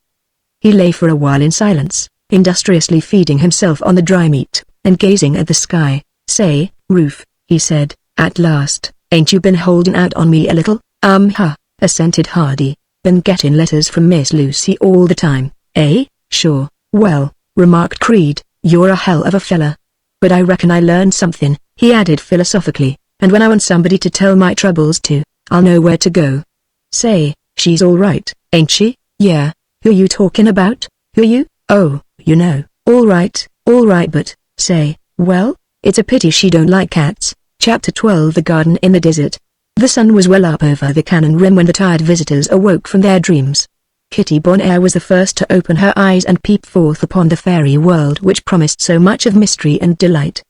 He lay for a while in silence, industriously feeding himself on the dry meat, and gazing at the sky. "Say, Roof," he said, at last, "ain't you been holding out on me a little?" Assented Hardy. "Been getting letters from Miss Lucy all the time, eh?" "Sure." "Well," remarked Creed, "you're a hell of a fella. But I reckon I learned something," he added philosophically, "and when I want somebody to tell my troubles to, I'll know where to go." "Say, she's all right, ain't she?" "Yeah, who you talking about?" "Who you? Oh, you know, all right, but, say, well, it's a pity she don't like cats." Chapter 12 The Garden in the Desert. The sun was well up over the canyon rim when the tired visitors awoke from their dreams. Kitty Bonaire was the first to open her eyes and peep forth upon the fairy world which promised so much of mystery and delight.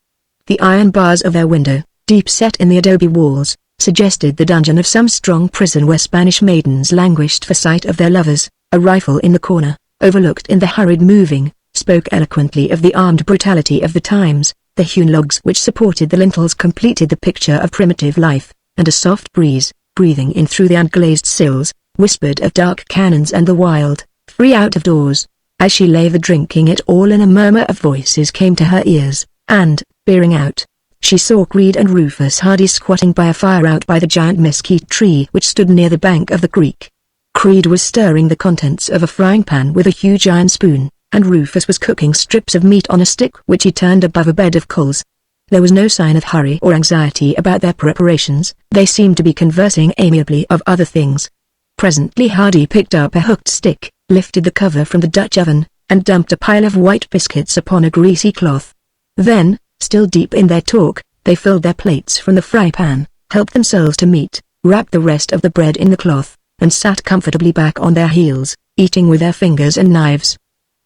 The iron bars of their window, deep set in the adobe walls, suggested the dungeon of some strong prison where Spanish maidens languished for sight of their lovers. A rifle in the corner, overlooked in the hurried moving, spoke eloquently of the armed brutality of the times. The hewn logs which supported the lintels completed the picture of primitive life, and a soft breeze, breathing in through the unglazed sills, whispered of dark canyons and the wild, free out of doors. As she lay there drinking it all in, a murmur of voices came to her ears, and, peering out, she saw Creed and Rufus Hardy squatting by a fire out by the giant mesquite tree which stood near the bank of the creek. Creed was stirring the contents of a frying pan with a huge iron spoon, and Rufus was cooking strips of meat on a stick which he turned above a bed of coals. There was no sign of hurry or anxiety about their preparations. They seemed to be conversing amiably of other things. Presently Hardy picked up a hooked stick, lifted the cover from the Dutch oven, and dumped a pile of white biscuits upon a greasy cloth. Then, still deep in their talk, they filled their plates from the fry pan, helped themselves to meat, wrapped the rest of the bread in the cloth, and sat comfortably back on their heels, eating with their fingers and knives.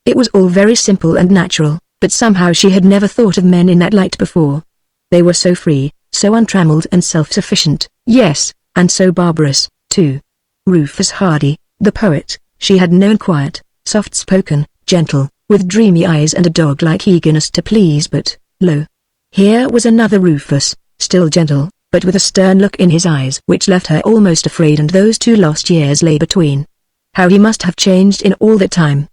It was all very simple and natural, but somehow she had never thought of men in that light before. They were so free, so untrammeled and self-sufficient, yes, and so barbarous, too. Rufus Hardy, the poet, she had known quiet, soft-spoken, gentle, with dreamy eyes and a dog-like eagerness to please, but, lo! Here was another Rufus, still gentle, but with a stern look in his eyes which left her almost afraid, and those 2 lost years lay between. How he must have changed in all that time.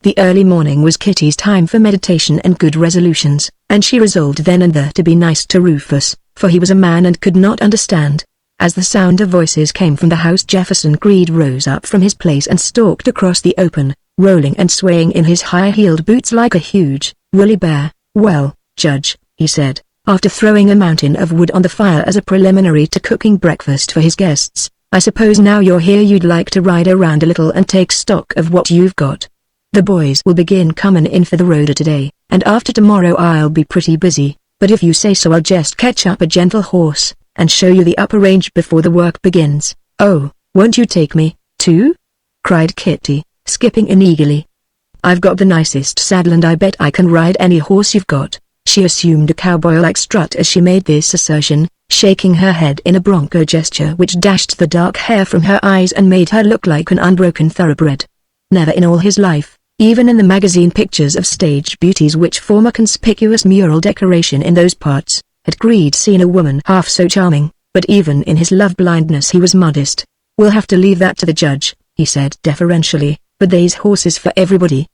The early morning was Kitty's time for meditation and good resolutions, and she resolved then and there to be nice to Rufus, for he was a man and could not understand. As the sound of voices came from the house, Jefferson Creed rose up from his place and stalked across the open, rolling and swaying in his high-heeled boots like a huge, woolly bear. "Well, Judge," he said, after throwing a mountain of wood on the fire as a preliminary to cooking breakfast for his guests, "I suppose now you're here you'd like to ride around a little and take stock of what you've got. The boys will begin coming in for the roader today, and after tomorrow I'll be pretty busy, but if you say so I'll just catch up a gentle horse, and show you the upper range before the work begins." "Oh, won't you take me, too?" cried Kitty, skipping in eagerly. "I've got the nicest saddle and I bet I can ride any horse you've got," She assumed a cowboy-like strut as she made this assertion, shaking her head in a bronco gesture which dashed the dark hair from her eyes and made her look like an unbroken thoroughbred. Never in all his life, even in the magazine pictures of stage beauties which form a conspicuous mural decoration in those parts, had Creed seen a woman half so charming, but even in his love-blindness he was modest. "We'll have to leave that to the judge," he said deferentially, "but they's horses for everybody."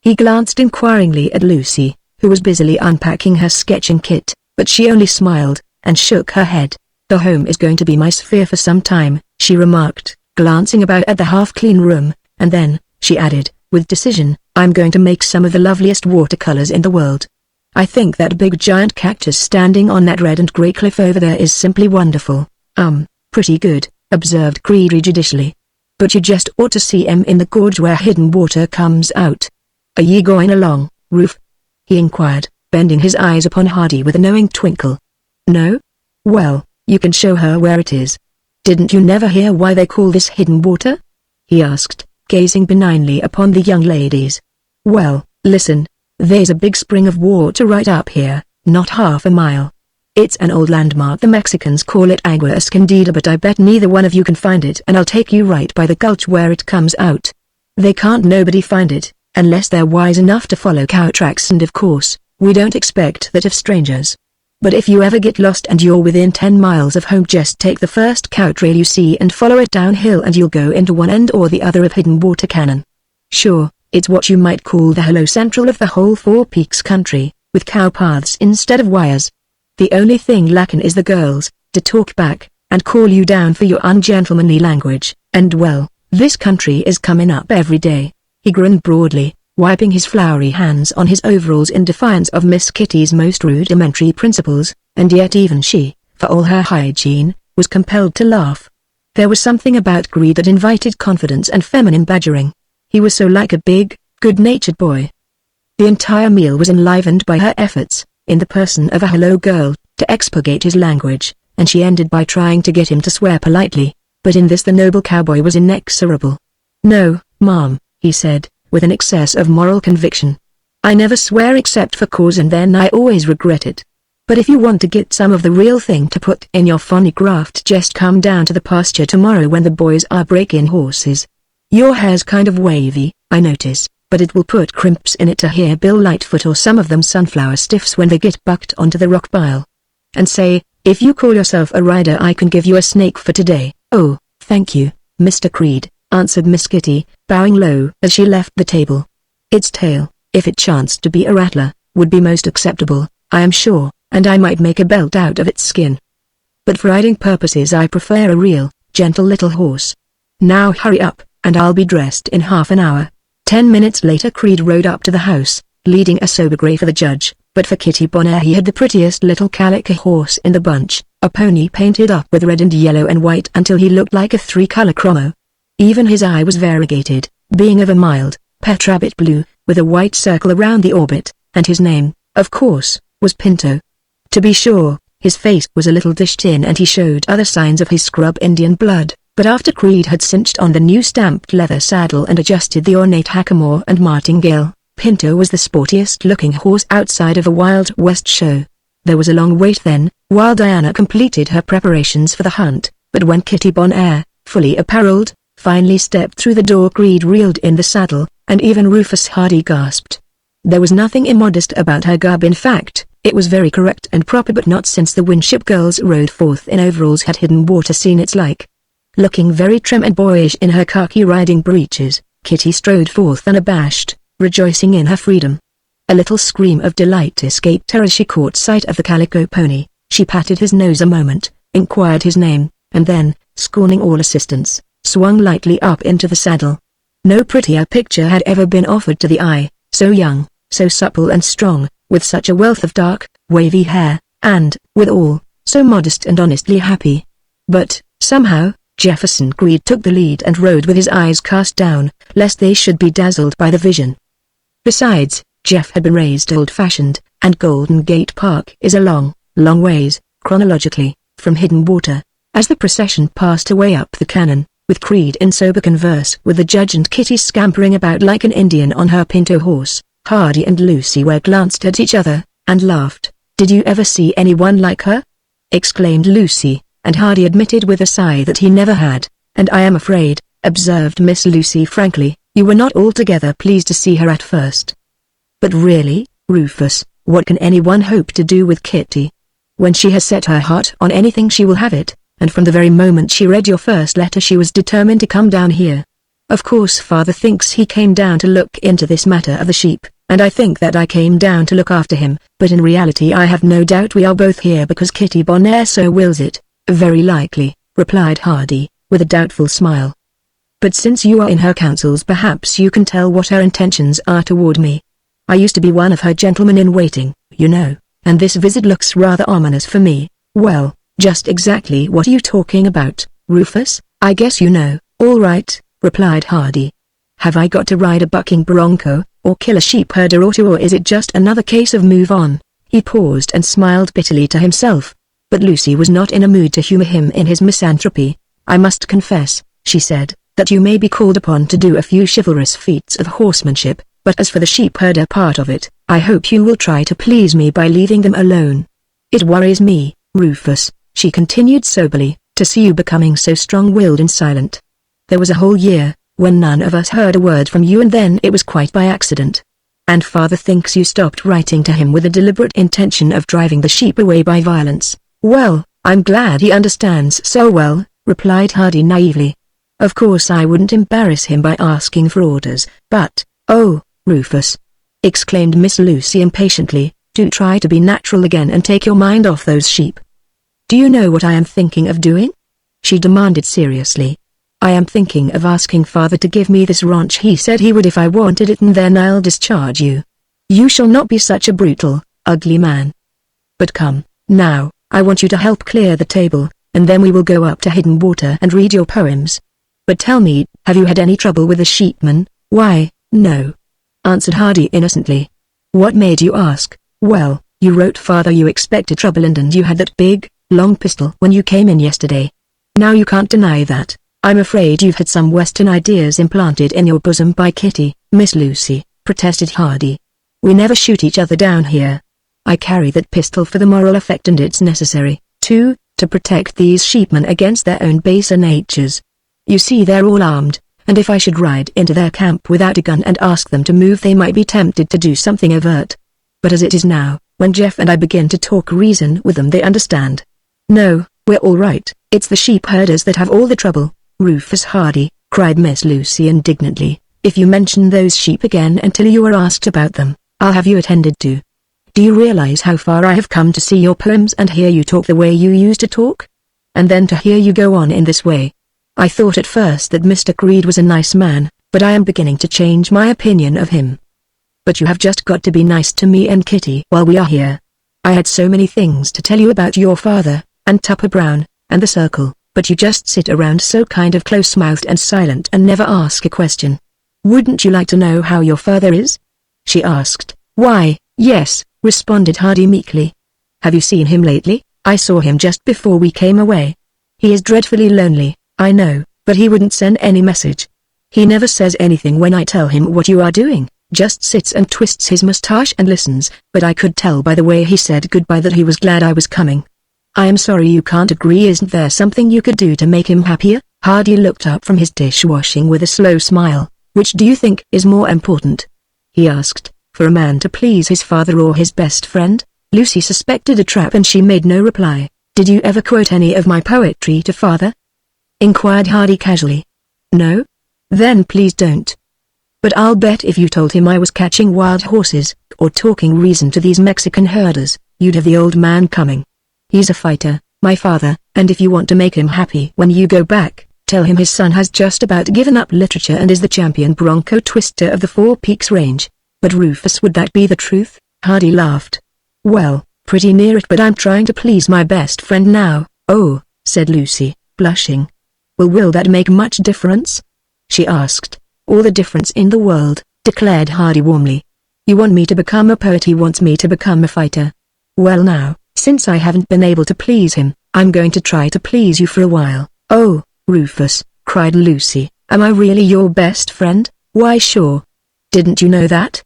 He glanced inquiringly at Lucy, who was busily unpacking her sketching kit, but she only smiled, and shook her head. "The home is going to be my sphere for some time," she remarked, glancing about at the half-clean room, and then, she added, with decision, "I'm going to make some of the loveliest watercolors in the world. I think that big giant cactus standing on that red and grey cliff over there is simply wonderful." Pretty good," observed Creed judicially. "But you just ought to see 'em in the gorge where hidden water comes out. Are ye going along, Roof?" he inquired, bending his eyes upon Hardy with a knowing twinkle. "No? Well, you can show her where it is. Didn't you never hear why they call this hidden water?" he asked, gazing benignly upon the young ladies. "Well, listen. There's a big spring of water right up here, not half a mile. It's an old landmark. The Mexicans call it Agua Escondida, but I bet neither one of you can find it, and I'll take you right by the gulch where it comes out. They can't nobody find it, unless they're wise enough to follow cow tracks, and of course, we don't expect that of strangers. But if you ever get lost and you're within 10 miles of home, just take the first cow trail you see and follow it downhill, and you'll go into one end or the other of Hidden Water Canyon. Sure, it's what you might call the hello central of the whole Four Peaks country, with cow paths instead of wires. The only thing lacking is the girls, to talk back, and call you down for your ungentlemanly language, and well, this country is coming up every day." He grinned broadly, wiping his floury hands on his overalls in defiance of Miss Kitty's most rudimentary principles, and yet even she, for all her hygiene, was compelled to laugh. There was something about Creed that invited confidence and feminine badgering. He was so like a big, good-natured boy. The entire meal was enlivened by her efforts, in the person of a hello girl, to expurgate his language, and she ended by trying to get him to swear politely, but in this the noble cowboy was inexorable. "No, Mom," he said, with an excess of moral conviction. "I never swear except for cause, and then I always regret it. But if you want to get some of the real thing to put in your funny graft, just come down to the pasture tomorrow when the boys are breaking horses. Your hair's kind of wavy, I notice, but it will put crimps in it to hear Bill Lightfoot or some of them sunflower stiffs when they get bucked onto the rock pile. And say, if you call yourself a rider, I can give you a snake for today." "Oh, thank you, Mr. Creed," answered Miss Kitty, bowing low as she left the table. "Its tail, if it chanced to be a rattler, would be most acceptable, I am sure, and I might make a belt out of its skin. But for riding purposes I prefer a real, gentle little horse. Now hurry up, and I'll be dressed in half an hour." 10 minutes later Creed rode up to the house, leading a sober gray for the judge, but for Kitty Bonaire he had the prettiest little calico horse in the bunch, a pony painted up with red and yellow and white until he looked like a three-color chromo. Even his eye was variegated, being of a mild, pet rabbit blue, with a white circle around the orbit, and his name, of course, was Pinto. To be sure, his face was a little dished in and he showed other signs of his scrub Indian blood, but after Creed had cinched on the new stamped leather saddle and adjusted the ornate hackamore and martingale, Pinto was the sportiest-looking horse outside of a Wild West show. There was a long wait then, while Diana completed her preparations for the hunt, but when Kitty Bonaire, fully apparelled, finally stepped through the door, Creed reeled in the saddle, and even Rufus Hardy gasped. There was nothing immodest about her garb. In fact, it was very correct and proper, but not since the Winship girls rode forth in overalls had Hidden Water seen its like. Looking very trim and boyish in her khaki riding breeches, Kitty strode forth unabashed, rejoicing in her freedom. A little scream of delight escaped her as she caught sight of the calico pony. She patted his nose a moment, inquired his name, and then, scorning all assistance, swung lightly up into the saddle. No prettier picture had ever been offered to the eye, so young, so supple and strong, with such a wealth of dark, wavy hair, and, withal, so modest and honestly happy. But, somehow, Jefferson Creed took the lead and rode with his eyes cast down, lest they should be dazzled by the vision. Besides, Jeff had been raised old-fashioned, and Golden Gate Park is a long, long ways, chronologically, from Hidden Water. As the procession passed away up the canyon, with Creed in sober converse with the judge and Kitty scampering about like an Indian on her Pinto horse, Hardy and Lucy glanced at each other, and laughed. "Did you ever see anyone like her?" exclaimed Lucy, and Hardy admitted with a sigh that he never had. "And I am afraid," observed Miss Lucy frankly, "you were not altogether pleased to see her at first." "But really, Rufus, what can anyone hope to do with Kitty? When she has set her heart on anything she will have it, and from the very moment she read your first letter she was determined to come down here. Of course father thinks he came down to look into this matter of the sheep, and I think that I came down to look after him, but in reality I have no doubt we are both here because Kitty Bonner so wills it." "Very likely," replied Hardy, with a doubtful smile. "But since you are in her counsels perhaps you can tell what her intentions are toward me. I used to be one of her gentlemen-in-waiting, you know, and this visit looks rather ominous for me." "Well, just exactly what are you talking about, Rufus? I guess you know." "All right," replied Hardy. "Have I got to ride a bucking bronco, or kill a sheep herder or two, or is it just another case of move on?" He paused and smiled bitterly to himself. But Lucy was not in a mood to humor him in his misanthropy. "I must confess," she said, "that you may be called upon to do a few chivalrous feats of horsemanship, but as for the sheep herder part of it, I hope you will try to please me by leaving them alone. It worries me, Rufus," she continued soberly, "to see you becoming so strong-willed and silent. There was a whole year, when none of us heard a word from you, and then it was quite by accident. And father thinks you stopped writing to him with a deliberate intention of driving the sheep away by violence." "Well, I'm glad he understands so well," replied Hardy naively. "Of course I wouldn't embarrass him by asking for orders, but—" "Oh, Rufus!" exclaimed Miss Lucy impatiently, "do try to be natural again and take your mind off those sheep." "Do you know what I am thinking of doing?" she demanded seriously. "I am thinking of asking father to give me this ranch. He said he would if I wanted it, and then I'll discharge you." "You shall not be such a brutal, ugly man. But come, now, I want you to help clear the table, and then we will go up to Hidden Water and read your poems. But tell me, have you had any trouble with the sheepman?" "Why, no," answered Hardy innocently. "What made you ask?" "Well, you wrote father you expected trouble and you had that big, long pistol when you came in yesterday. Now you can't deny that. I'm afraid you've had some Western ideas implanted in your bosom by Kitty." "Miss Lucy," protested Hardy, "we never shoot each other down here. I carry that pistol for the moral effect, and it's necessary, too, to protect these sheepmen against their own baser natures. You see they're all armed, and if I should ride into their camp without a gun and ask them to move they might be tempted to do something overt. But as it is now, when Jeff and I begin to talk reason with them they understand. No, we're all right, it's the sheep herders that have all the trouble." "Rufus Hardy," cried Miss Lucy indignantly, "if you mention those sheep again until you are asked about them, I'll have you attended to. Do you realize how far I have come to see your poems and hear you talk the way you used to talk? And then to hear you go on in this way. I thought at first that Mr. Creed was a nice man, but I am beginning to change my opinion of him. But you have just got to be nice to me and Kitty while we are here. I had so many things to tell you about your father, and Tupper Brown, and the circle, but you just sit around so kind of close-mouthed and silent and never ask a question. Wouldn't you like to know how your father is?" she asked. "Why, yes," responded Hardy meekly. "Have you seen him lately?" "I saw him just before we came away. He is dreadfully lonely, I know, but he wouldn't send any message. He never says anything when I tell him what you are doing, just sits and twists his mustache and listens, but I could tell by the way he said goodbye that he was glad I was coming. I am sorry you can't agree. Isn't there something you could do to make him happier?" Hardy looked up from his dishwashing with a slow smile. "Which do you think is more important?" he asked, "for a man to please his father or his best friend?" Lucy suspected a trap and she made no reply. "Did you ever quote any of my poetry to father?" inquired Hardy casually. "No? Then please don't. But I'll bet if you told him I was catching wild horses, or talking reason to these Mexican herders, you'd have the old man coming. He's a fighter, my father, and if you want to make him happy when you go back, tell him his son has just about given up literature and is the champion bronco twister of the Four Peaks Range." "But Rufus, would that be the truth?" Hardy laughed. "Well, pretty near it, but I'm trying to please my best friend now." "Oh," said Lucy, blushing. "Well, will that make much difference?" she asked. "All the difference in the world," declared Hardy warmly. "You want me to become a poet, he wants me to become a fighter. Well now, since I haven't been able to please him, I'm going to try to please you for a while." "Oh, Rufus," cried Lucy, "am I really your best friend?" "Why sure. Didn't you know that?"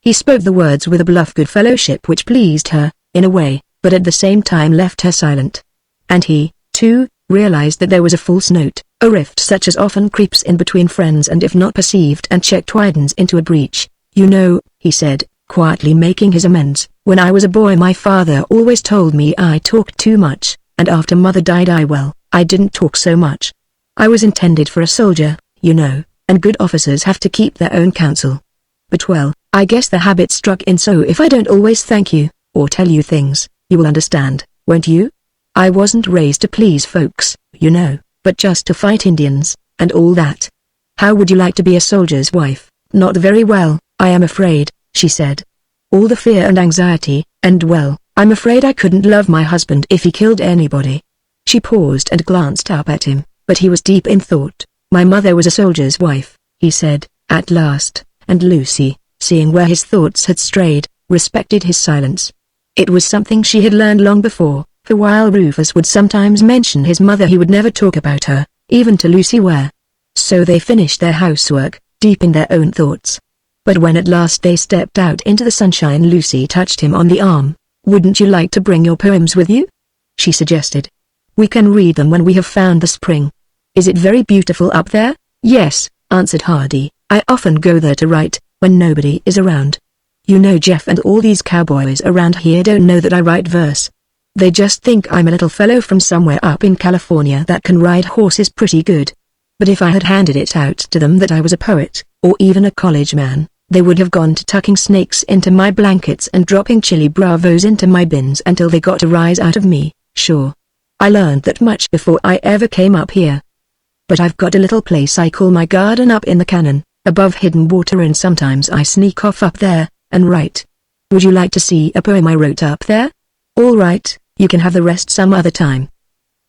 He spoke the words with a bluff good fellowship which pleased her, in a way, but at the same time left her silent. And he, too, realized that there was a false note, a rift such as often creeps in between friends and if not perceived and checked widens into a breach. "You know," he said, quietly making his amends, "when I was a boy my father always told me I talked too much, and after mother died I didn't talk so much. I was intended for a soldier, you know, and good officers have to keep their own counsel. But well, I guess the habit struck in, so if I don't always thank you, or tell you things, you will understand, won't you? I wasn't raised to please folks, you know, but just to fight Indians, and all that. How would you like to be a soldier's wife?" "Not very well, I am afraid," she said. "All the fear and anxiety, and well, I'm afraid I couldn't love my husband if he killed anybody." She paused and glanced up at him, but he was deep in thought. "My mother was a soldier's wife," he said, at last, and Lucy, seeing where his thoughts had strayed, respected his silence. It was something she had learned long before, for while Rufus would sometimes mention his mother he would never talk about her, even to Lucy Ware. So they finished their housework, deep in their own thoughts. But when at last they stepped out into the sunshine, Lucy touched him on the arm. "Wouldn't you like to bring your poems with you?" she suggested. "We can read them when we have found the spring. Is it very beautiful up there?" "Yes," answered Hardy, "I often go there to write, when nobody is around. You know Jeff and all these cowboys around here don't know that I write verse. They just think I'm a little fellow from somewhere up in California that can ride horses pretty good. But if I had handed it out to them that I was a poet, or even a college man, they would have gone to tucking snakes into my blankets and dropping chili bravos into my bins until they got a rise out of me, sure. I learned that much before I ever came up here. But I've got a little place I call my garden up in the canyon, above hidden water, and sometimes I sneak off up there, and write. Would you like to see a poem I wrote up there? All right, you can have the rest some other time."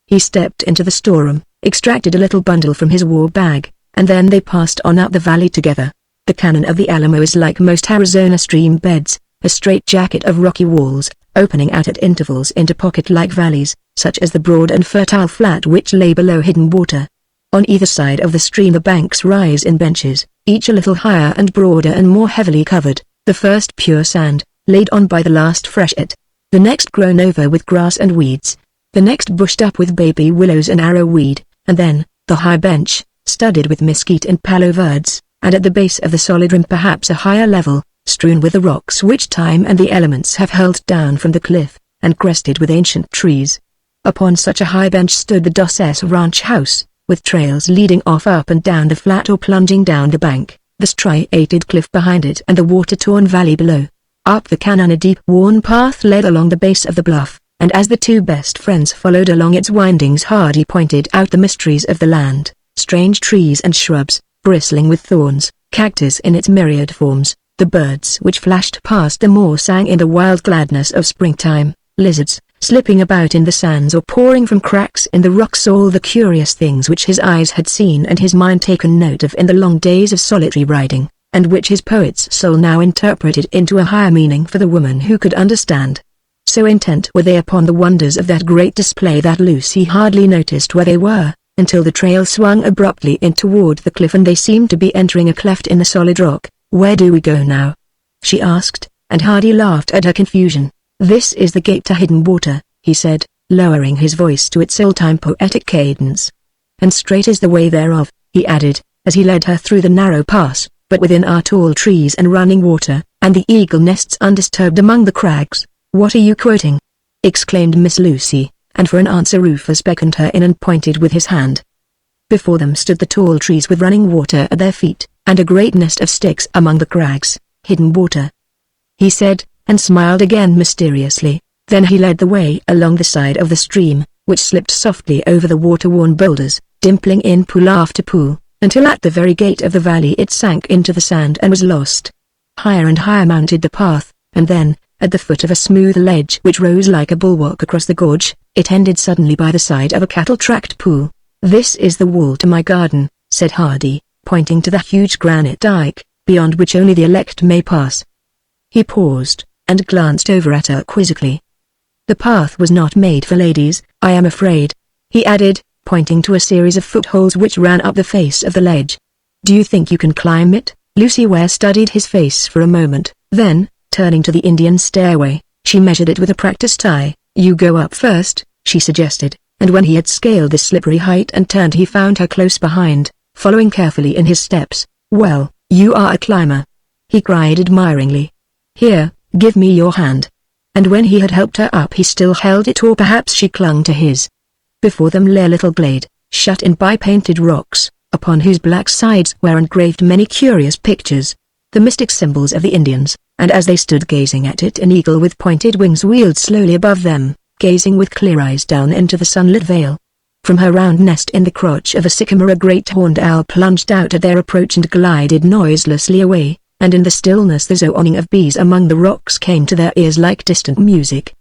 He stepped into the storeroom, extracted a little bundle from his war bag, and then they passed on up the valley together. The canyon of the Alamo is like most Arizona stream beds, a straight jacket of rocky walls, opening out at intervals into pocket-like valleys, such as the broad and fertile flat which lay below hidden water. On either side of the stream the banks rise in benches, each a little higher and broader and more heavily covered, the first pure sand, laid on by the last freshet, the next grown over with grass and weeds, the next bushed up with baby willows and arrowweed, and then, the high bench, studded with mesquite and palo verdes, and at the base of the solid rim perhaps a higher level, strewn with the rocks which time and the elements have hurled down from the cliff, and crested with ancient trees. Upon such a high bench stood the Dos S ranch house, with trails leading off up and down the flat or plunging down the bank, the striated cliff behind it and the water-torn valley below. Up the canyon a deep worn path led along the base of the bluff, and as the two best friends followed along its windings Hardy pointed out the mysteries of the land, strange trees and shrubs, bristling with thorns, cactus in its myriad forms, the birds which flashed past them or sang in the wild gladness of springtime, lizards, slipping about in the sands or pouring from cracks in the rocks, all the curious things which his eyes had seen and his mind taken note of in the long days of solitary riding, and which his poet's soul now interpreted into a higher meaning for the woman who could understand. So intent were they upon the wonders of that great display that Lucy hardly noticed where they were, until the trail swung abruptly in toward the cliff and they seemed to be entering a cleft in the solid rock. "Where do we go now?" she asked, and Hardy laughed at her confusion. "This is the gate to hidden water," he said, lowering his voice to its old-time poetic cadence. "And straight is the way thereof," he added, as he led her through the narrow pass, but within are tall trees and running water, and the eagle nests undisturbed among the crags. "What are you quoting?" exclaimed Miss Lucy, and for an answer Rufus beckoned her in and pointed with his hand. Before them stood the tall trees with running water at their feet, and a great nest of sticks among the crags. "Hidden water," he said, and smiled again mysteriously. Then he led the way along the side of the stream, which slipped softly over the water-worn boulders, dimpling in pool after pool, until at the very gate of the valley it sank into the sand and was lost. Higher and higher mounted the path, and then, at the foot of a smooth ledge which rose like a bulwark across the gorge, it ended suddenly by the side of a cattle-tracked pool. "This is the wall to my garden," said Hardy, pointing to the huge granite dike, beyond which only the elect may pass. He paused, and glanced over at her quizzically. "The path was not made for ladies, I am afraid," he added, pointing to a series of footholds which ran up the face of the ledge. "Do you think you can climb it?" Lucy Ware studied his face for a moment, Then, turning to the Indian stairway, she measured it with a practiced eye. "You go up first," she suggested, and when he had scaled the slippery height and turned he found her close behind, following carefully in his steps. "Well, you are a climber," he cried admiringly. "Here, give me your hand." And when he had helped her up he still held it, or perhaps she clung to his. Before them lay a little glade, shut in by painted rocks, upon whose black sides were engraved many curious pictures, the mystic symbols of the Indians, and as they stood gazing at it an eagle with pointed wings wheeled slowly above them, gazing with clear eyes down into the sunlit vale. From her round nest in the crotch of a sycamore a great horned owl plunged out at their approach and glided noiselessly away, and in the stillness the zoning of bees among the rocks came to their ears like distant music.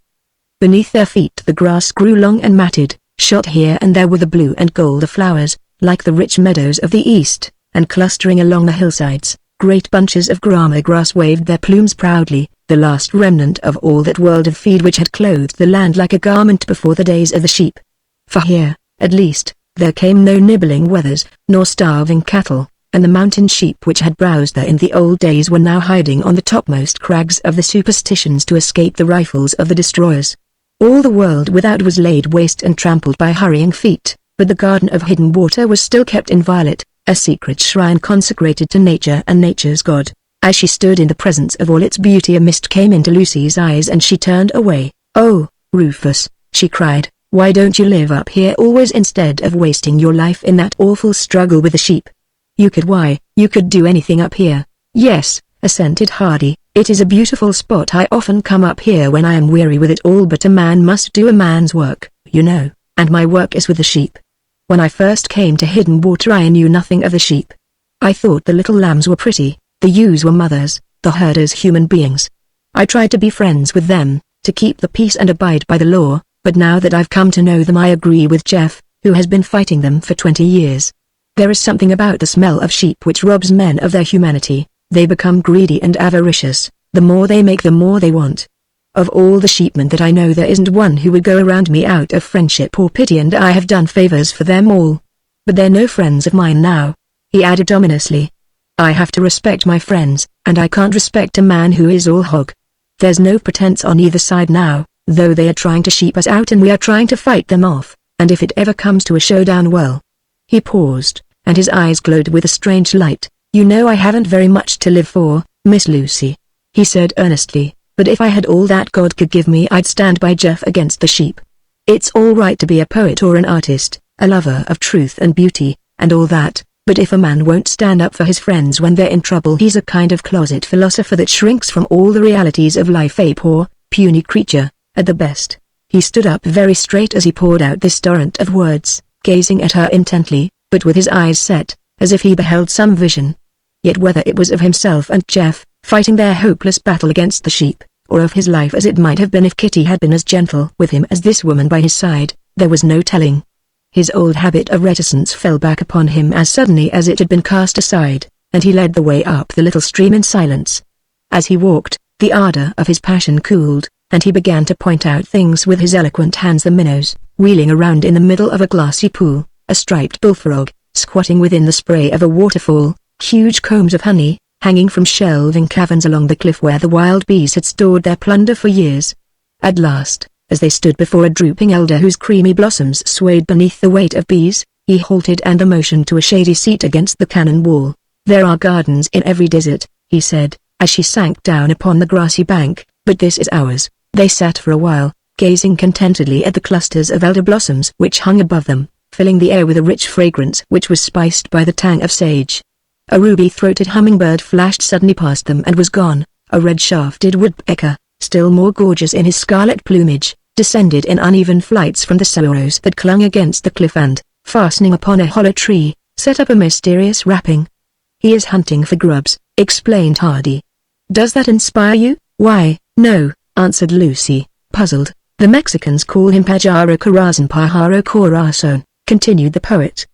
Beneath their feet the grass grew long and matted, shot here and there with the blue and gold of flowers, like the rich meadows of the east, and clustering along the hillsides, great bunches of grama grass waved their plumes proudly, the last remnant of all that world of feed which had clothed the land like a garment before the days of the sheep. For here, at least, there came no nibbling wethers, nor starving cattle, and the mountain sheep which had browsed there in the old days were now hiding on the topmost crags of the superstitions to escape the rifles of the destroyers. All the world without was laid waste and trampled by hurrying feet, but the garden of hidden water was still kept inviolate, a secret shrine consecrated to nature and nature's God. As she stood in the presence of all its beauty a mist came into Lucy's eyes and she turned away. "Oh, Rufus," she cried, "why don't you live up here always instead of wasting your life in that awful struggle with the sheep?" You could do anything up here." "Yes," assented Hardy, "it is a beautiful spot. I often come up here when I am weary with it all, but a man must do a man's work, you know, and my work is with the sheep. When I first came to Hidden Water I knew nothing of the sheep. I thought the little lambs were pretty, the ewes were mothers, the herders human beings. I tried to be friends with them, to keep the peace and abide by the law, but now that I've come to know them I agree with Jeff, who has been fighting them for 20 years. There is something about the smell of sheep which robs men of their humanity. They become greedy and avaricious, the more they make the more they want. Of all the sheepmen that I know there isn't one who would go around me out of friendship or pity, and I have done favors for them all. But they're no friends of mine now," he added ominously. "I have to respect my friends, and I can't respect a man who is all hog. There's no pretense on either side now, though they are trying to sheep us out and we are trying to fight them off, and if it ever comes to a showdown, well." He paused, and his eyes glowed with a strange light. "You know I haven't very much to live for, Miss Lucy," he said earnestly, "but if I had all that God could give me I'd stand by Jeff against the sheep. It's all right to be a poet or an artist, a lover of truth and beauty, and all that, but if a man won't stand up for his friends when they're in trouble he's a kind of closet philosopher that shrinks from all the realities of life, a poor, puny creature, at the best." He stood up very straight as he poured out this torrent of words, gazing at her intently, but with his eyes set, as if he beheld some vision. Yet whether it was of himself and Jeff, fighting their hopeless battle against the sheep, or of his life as it might have been if Kitty had been as gentle with him as this woman by his side, there was no telling. His old habit of reticence fell back upon him as suddenly as it had been cast aside, and he led the way up the little stream in silence. As he walked, the ardor of his passion cooled, and he began to point out things with his eloquent hands. The minnows, wheeling around in the middle of a glassy pool, a striped bullfrog, squatting within the spray of a waterfall, huge combs of honey, hanging from shelving caverns along the cliff where the wild bees had stored their plunder for years. At last, as they stood before a drooping elder whose creamy blossoms swayed beneath the weight of bees, he halted and motioned to a shady seat against the cannon wall. "There are gardens in every desert," he said, as she sank down upon the grassy bank, "but this is ours." They sat for a while, gazing contentedly at the clusters of elder blossoms which hung above them, filling the air with a rich fragrance which was spiced by the tang of sage. A ruby-throated hummingbird flashed suddenly past them and was gone. A red-shafted woodpecker, still more gorgeous in his scarlet plumage, descended in uneven flights from the sorrows that clung against the cliff and, fastening upon a hollow tree, set up a mysterious rapping. "He is hunting for grubs," explained Hardy. "Does that inspire you?" "Why, no," answered Lucy, puzzled. "The Mexicans call him Pajaro Corazon," continued the poet.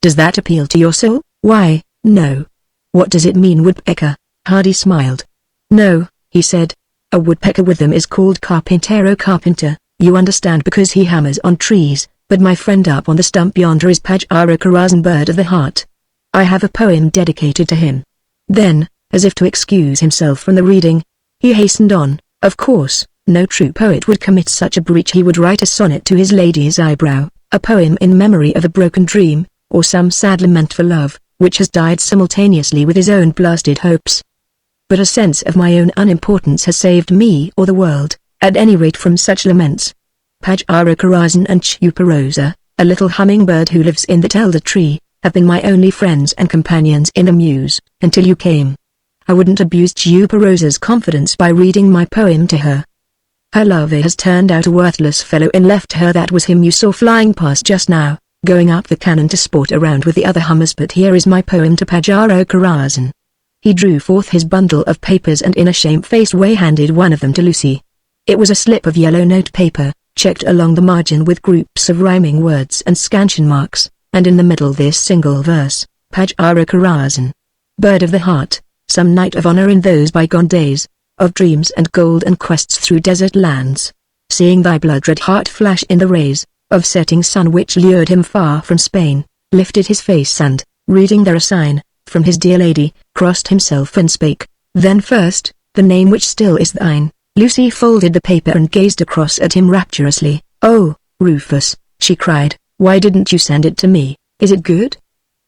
"Does that appeal to your soul?" "Why, no." "What does it mean, woodpecker?" Hardy smiled. "No," he said. "A woodpecker with them is called carpinter, you understand, because he hammers on trees, but my friend up on the stump yonder is Pajaro Corazon, bird of the heart. I have a poem dedicated to him." Then, as if to excuse himself from the reading, He hastened on, of course, no true poet would commit such a breach. He would write a sonnet to his lady's eyebrow, a poem in memory of a broken dream, or some sad lament for love, which has died simultaneously with his own blasted hopes. But a sense of my own unimportance has saved me or the world, at any rate from such laments. Pajara and Tuberosa, a little hummingbird who lives in that elder tree, have been my only friends and companions in the muse, until you came. I wouldn't abuse Tuberosa's confidence by reading my poem to her. Her lover has turned out a worthless fellow and left her. That was him you saw flying past just now, going up the cannon to sport around with the other hummers. But here is my poem to Pajara. He drew forth his bundle of papers and in a shamefaced way handed one of them to Lucy. It was a slip of yellow note paper, checked along the margin with groups of rhyming words and scansion marks, and in the middle this single verse, Pajara. Bird of the heart, some knight of honor in those bygone days, of dreams and gold and quests through desert lands, seeing thy blood-red heart flash in the rays of setting sun which lured him far from Spain, lifted his face and, reading there a sign from his dear lady, crossed himself and spake, then first, the name which still is thine. Lucy folded the paper and gazed across at him rapturously. Oh, Rufus, she cried, why didn't you send it to me? Is it good?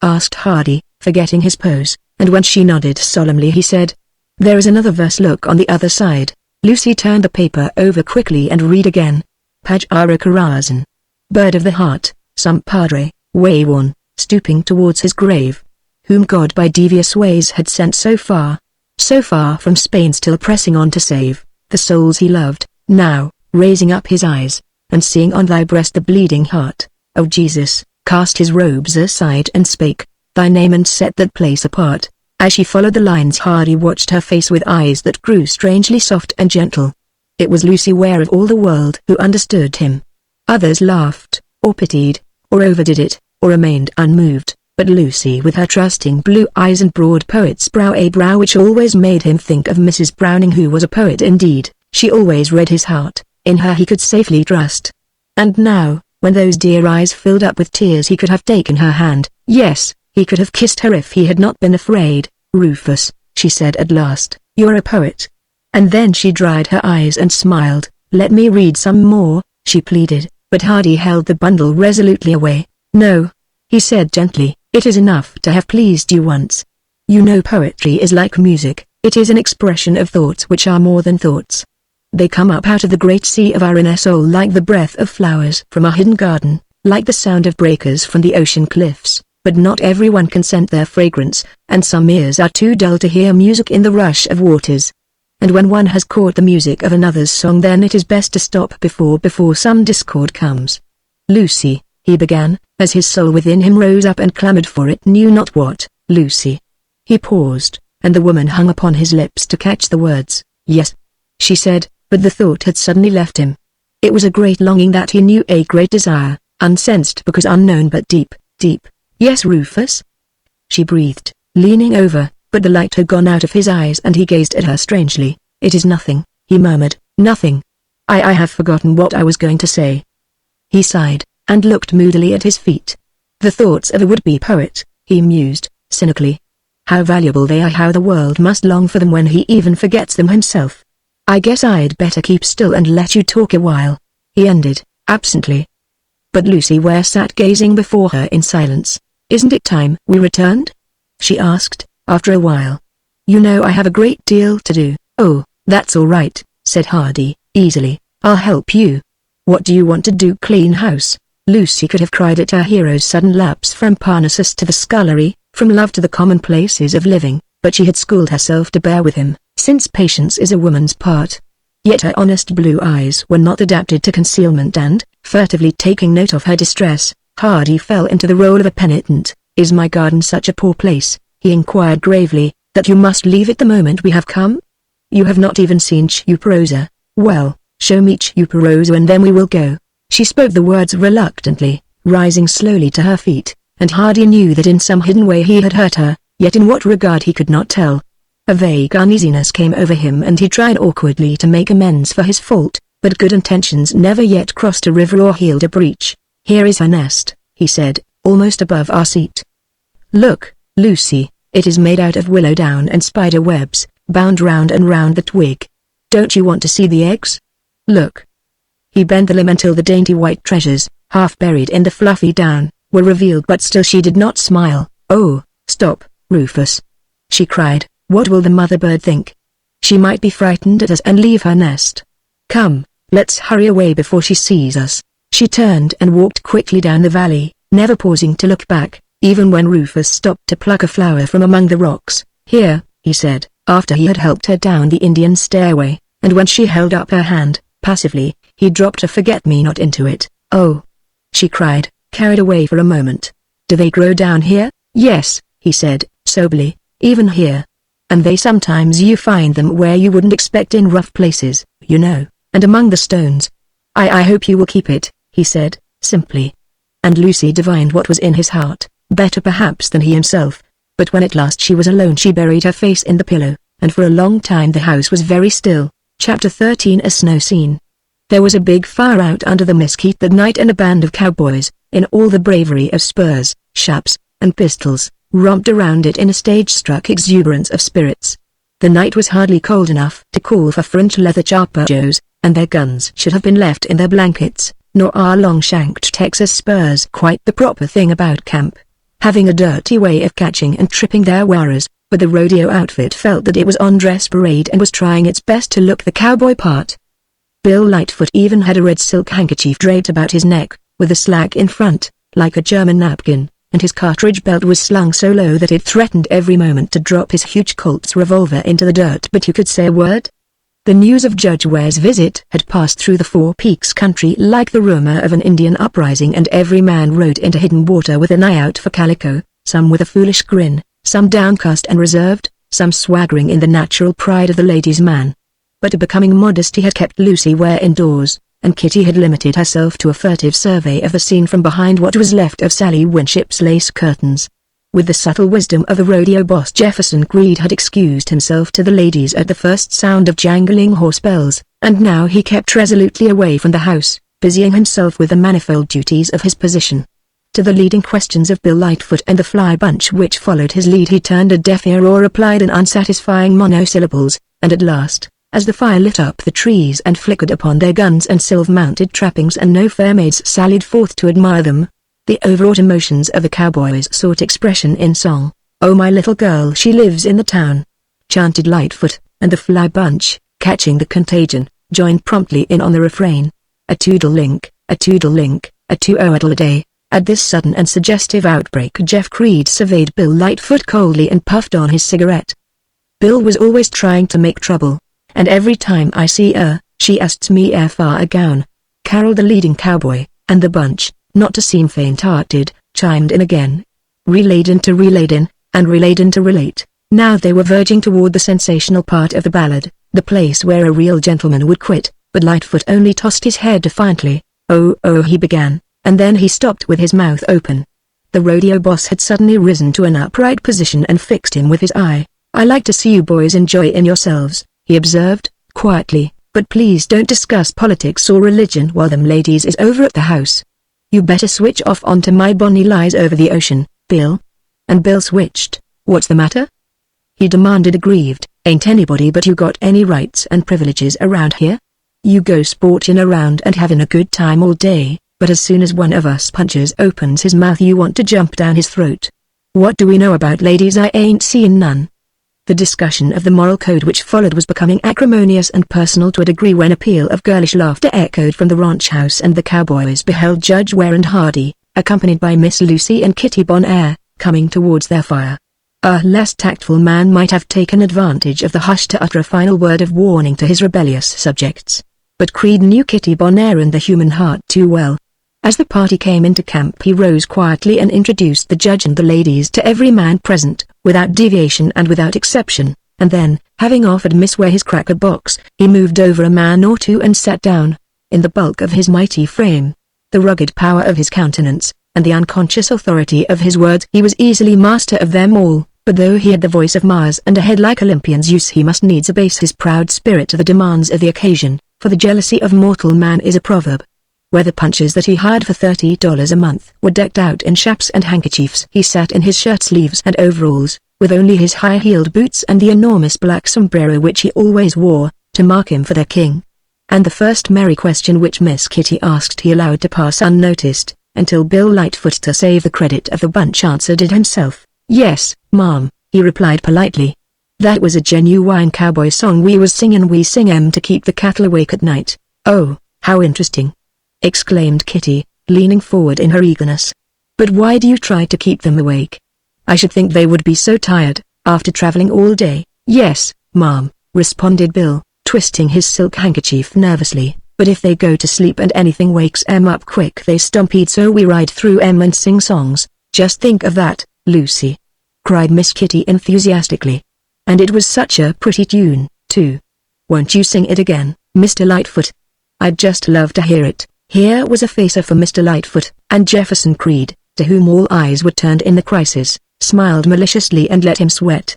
Asked Hardy, forgetting his pose, and when she nodded solemnly he said, there is another verse, look on the other side. Lucy turned the paper over quickly and read again. Pajara. Bird of the heart, some padre, wayworn, stooping towards his grave, whom God by devious ways had sent so far from Spain, still pressing on to save the souls he loved, now, raising up his eyes, and seeing on thy breast the bleeding heart, O Jesus, cast his robes aside and spake, thy name and set that place apart. As she followed the lines Hardy watched her face with eyes that grew strangely soft and gentle. It was Lucy, aware of all the world, who understood him. Others laughed, or pitied, or overdid it, or remained unmoved. But Lucy, with her trusting blue eyes and broad poet's brow, a brow which always made him think of Mrs. Browning, who was a poet indeed, she always read his heart, in her he could safely trust. And now, when those dear eyes filled up with tears, he could have taken her hand, yes, he could have kissed her if he had not been afraid. Rufus, she said at last, you're a poet. And then she dried her eyes and smiled. Let me read some more, she pleaded, but Hardy held the bundle resolutely away. No, he said gently. It is enough to have pleased you once. You know poetry is like music, it is an expression of thoughts which are more than thoughts. They come up out of the great sea of our inner soul like the breath of flowers from a hidden garden, like the sound of breakers from the ocean cliffs, but not everyone can scent their fragrance, and some ears are too dull to hear music in the rush of waters. And when one has caught the music of another's song, then it is best to stop before some discord comes. Lucy, he began, as his soul within him rose up and clamoured for it knew not what. Lucy. He paused, and the woman hung upon his lips to catch the words. Yes, she said, but the thought had suddenly left him. It was a great longing that he knew, a great desire, unsensed because unknown but deep, deep. Yes, Rufus? She breathed, leaning over, but the light had gone out of his eyes and he gazed at her strangely. It is nothing, he murmured, nothing. I have forgotten what I was going to say. He sighed, and looked moodily at his feet. The thoughts of a would-be poet, he mused, cynically. How valuable they are, how the world must long for them when he even forgets them himself. I guess I'd better keep still and let you talk a while, he ended, absently. But Lucy Ware sat gazing before her in silence. Isn't it time we returned? She asked, after a while. You know I have a great deal to do. Oh, that's all right, said Hardy, easily, I'll help you. What do you want to do? Clean house? Lucy could have cried at her hero's sudden lapse from Parnassus to the scullery, from love to the commonplaces of living, but she had schooled herself to bear with him, since patience is a woman's part. Yet her honest blue eyes were not adapted to concealment and, furtively taking note of her distress, Hardy fell into the role of a penitent. Is my garden such a poor place, he inquired gravely, that you must leave it the moment we have come? You have not even seen Tuberosa. Well, show me Tuberosa and then we will go. She spoke the words reluctantly, rising slowly to her feet, and Hardy knew that in some hidden way he had hurt her, yet in what regard he could not tell. A vague uneasiness came over him and he tried awkwardly to make amends for his fault, but good intentions never yet crossed a river or healed a breach. Here is her nest, he said, almost above our seat. Look, Lucy, it is made out of willow down and spider webs, bound round and round the twig. Don't you want to see the eggs? Look. He bent the limb until the dainty white treasures, half buried in the fluffy down, were revealed, but still she did not smile. Oh, stop, Rufus, she cried. What will the mother bird think? She might be frightened at us and leave her nest. Come, let's hurry away before she sees us. She turned and walked quickly down the valley, never pausing to look back, even when Rufus stopped to pluck a flower from among the rocks. Here, he said, after he had helped her down the Indian stairway, and when she held up her hand, passively, he dropped a forget-me-not into it. Oh, she cried, carried away for a moment. Do they grow down here? Yes, he said, soberly, even here. And they sometimes you find them where you wouldn't expect, in rough places, you know, and among the stones. I hope you will keep it, he said, simply. And Lucy divined what was in his heart, better perhaps than he himself. But when at last she was alone, she buried her face in the pillow, and for a long time the house was very still. Chapter 13 A Snow Scene. There was a big fire out under the mesquite that night, and a band of cowboys, in all the bravery of spurs, chaps, and pistols, romped around it in a stage-struck exuberance of spirits. The night was hardly cold enough to call for French leather charpajos, and their guns should have been left in their blankets, nor are long-shanked Texas spurs quite the proper thing about camp, having a dirty way of catching and tripping their wearers. But the rodeo outfit felt that it was on dress parade and was trying its best to look the cowboy part. Bill Lightfoot even had a red silk handkerchief draped about his neck, with a slack in front, like a German napkin, and his cartridge belt was slung so low that it threatened every moment to drop his huge Colt's revolver into the dirt. But you could say a word? The news of Judge Ware's visit had passed through the Four Peaks country like the rumor of an Indian uprising, and every man rode into Hidden Water with an eye out for calico, some with a foolish grin, some downcast and reserved, some swaggering in the natural pride of the ladies' man. But a becoming modesty had kept Lucy Ware indoors, and Kitty had limited herself to a furtive survey of the scene from behind what was left of Sally Winship's lace curtains. With the subtle wisdom of the rodeo boss, Jefferson Creed had excused himself to the ladies at the first sound of jangling horse bells, and now he kept resolutely away from the house, busying himself with the manifold duties of his position. To the leading questions of Bill Lightfoot and the fly bunch which followed his lead he turned a deaf ear or replied in unsatisfying monosyllables, and at last, as the fire lit up the trees and flickered upon their guns and silver-mounted trappings and no fair maids sallied forth to admire them, the overwrought emotions of the cowboys sought expression in song. "Oh, my little girl, she lives in the town," chanted Lightfoot, and the fly bunch, catching the contagion, joined promptly in on the refrain. A toodle-link, a toodle-link, a two-o-a-day. At this sudden and suggestive outbreak Jeff Creed surveyed Bill Lightfoot coldly and puffed on his cigarette. Bill was always trying to make trouble, and every time I see her, she asks me if I gown, caroled the leading cowboy, and the bunch, not to seem faint-hearted, chimed in again. Reladen to reladen, and reladen to relate. Now they were verging toward the sensational part of the ballad, the place where a real gentleman would quit, but Lightfoot only tossed his head defiantly. "Oh, he began, and then he stopped with his mouth open. The rodeo boss had suddenly risen to an upright position and fixed him with his eye. "I like to see you boys enjoy in yourselves," he observed, quietly, "but please don't discuss politics or religion while them ladies is over at the house. You better switch off onto My Bonnie Lies Over the Ocean, Bill." And Bill switched. "What's the matter?" he demanded aggrieved. "Ain't anybody but you got any rights and privileges around here? You go sportin' around and having a good time all day, but as soon as one of us punchers opens his mouth you want to jump down his throat. What do we know about ladies? I ain't seen none." The discussion of the moral code which followed was becoming acrimonious and personal to a degree when a peal of girlish laughter echoed from the ranch house and the cowboys beheld Judge Ware and Hardy, accompanied by Miss Lucy and Kitty Bonaire, coming towards their fire. A less tactful man might have taken advantage of the hush to utter a final word of warning to his rebellious subjects, but Creed knew Kitty Bonaire and the human heart too well. As the party came into camp he rose quietly and introduced the judge and the ladies to every man present, without deviation and without exception, and then, having offered Miss Ware his cracker box, he moved over a man or two and sat down. In the bulk of his mighty frame, the rugged power of his countenance, and the unconscious authority of his words he was easily master of them all, but though he had the voice of Mars and a head like Olympian's Zeus he must needs abase his proud spirit to the demands of the occasion, for the jealousy of mortal man is a proverb. Where the punchers that he hired for $30 a month were decked out in chaps and handkerchiefs he sat in his shirt sleeves and overalls, with only his high-heeled boots and the enormous black sombrero which he always wore, to mark him for their king. And the first merry question which Miss Kitty asked he allowed to pass unnoticed, until Bill Lightfoot, to save the credit of the bunch, answered it himself. "Yes, ma'am," he replied politely. "That was a genuine cowboy song we was singin'. We sing 'em to keep the cattle awake at night." "Oh, how interesting!" exclaimed Kitty, leaning forward in her eagerness. "But why do you try to keep them awake? I should think they would be so tired, after traveling all day." "Yes, ma'am," responded Bill, twisting his silk handkerchief nervously, "but if they go to sleep and anything wakes 'em up quick they stampede, so we ride through 'em and sing songs." "Just think of that, Lucy!" cried Miss Kitty enthusiastically. "And it was such a pretty tune, too. Won't you sing it again, Mr. Lightfoot? I'd just love to hear it." Here was a facer for Mr. Lightfoot, and Jefferson Creed, to whom all eyes were turned in the crisis, smiled maliciously and let him sweat.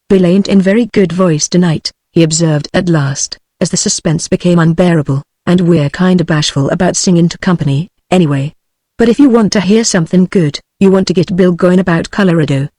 "Bill ain't in very good voice tonight," he observed at last, as the suspense became unbearable, "and we're kinda bashful about singing to company, anyway. But if you want to hear something good, you want to get Bill going about Colorado.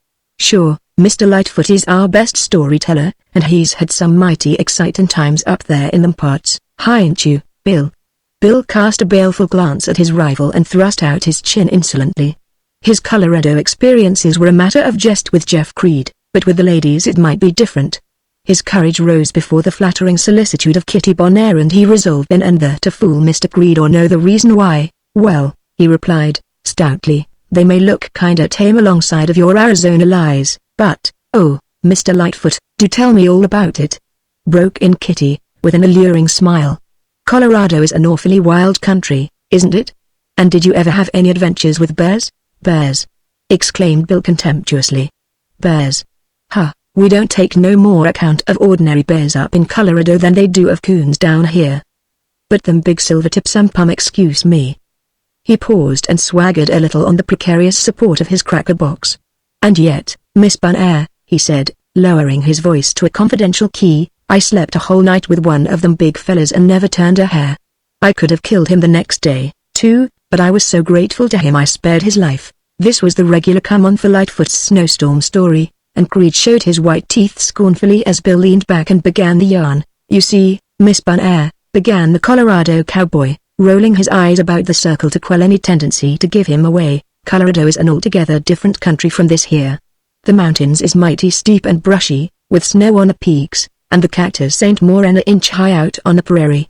Sure, Mr. Lightfoot is our best storyteller, and he's had some mighty exciting times up there in them parts, hain't you, Bill?" Bill cast a baleful glance at his rival and thrust out his chin insolently. His Colorado experiences were a matter of jest with Jeff Creed, but with the ladies it might be different. His courage rose before the flattering solicitude of Kitty Bonaire, and he resolved then and there to fool Mr. Creed or know the reason why. "Well," he replied, stoutly, "they may look kinda tame alongside of your Arizona lies, but, oh, Mr. Lightfoot, do tell me all about it," broke in Kitty, with an alluring smile. "Colorado is an awfully wild country, isn't it? And did you ever have any adventures with bears?" "Bears!" exclaimed Bill contemptuously. "Bears? Ha, we don't take no more account of ordinary bears up in Colorado than they do of coons down here. But them big silvertips excuse me." He paused and swaggered a little on the precarious support of his cracker box. "And yet, Miss Bonaire," he said, lowering his voice to a confidential key, "I slept a whole night with one of them big fellas and never turned a hair. I could have killed him the next day, too, but I was so grateful to him I spared his life." This was the regular come-on for Lightfoot's snowstorm story, and Creed showed his white teeth scornfully as Bill leaned back and began the yarn. "You see, Miss Bonaire," began the Colorado cowboy, rolling his eyes about the circle to quell any tendency to give him away, "Colorado is an altogether different country from this here. The mountains is mighty steep and brushy, with snow on the peaks, and the cactus ain't more'n an inch high out on the prairie.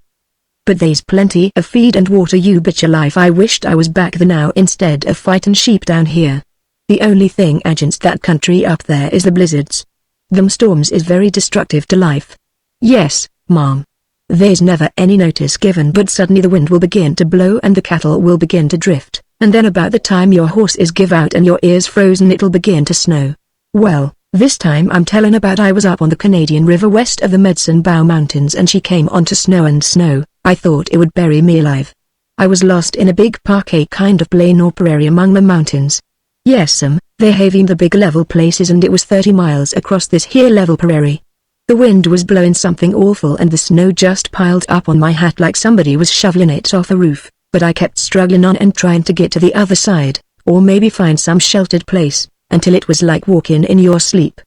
But they's plenty of feed and water. You betcha life I wished I was back there now instead of fightin' sheep down here. The only thing against that country up there is the blizzards. Them storms is very destructive to life." "Yes, ma'am. There's never any notice given, but suddenly the wind will begin to blow and the cattle will begin to drift, and then about the time your horse is give out and your ears frozen it'll begin to snow. Well, this time I'm tellin' about I was up on the Canadian River west of the Medicine Bow Mountains and she came on to snow and snow. I thought it would bury me alive. I was lost in a big parquet kind of plain or prairie among the mountains. Yes'm, they having the big level places and it was 30 miles across this here level prairie. The wind was blowing something awful and the snow just piled up on my hat like somebody was shoveling it off a roof, but I kept struggling on and trying to get to the other side, or maybe find some sheltered place, until it was like walking in your sleep.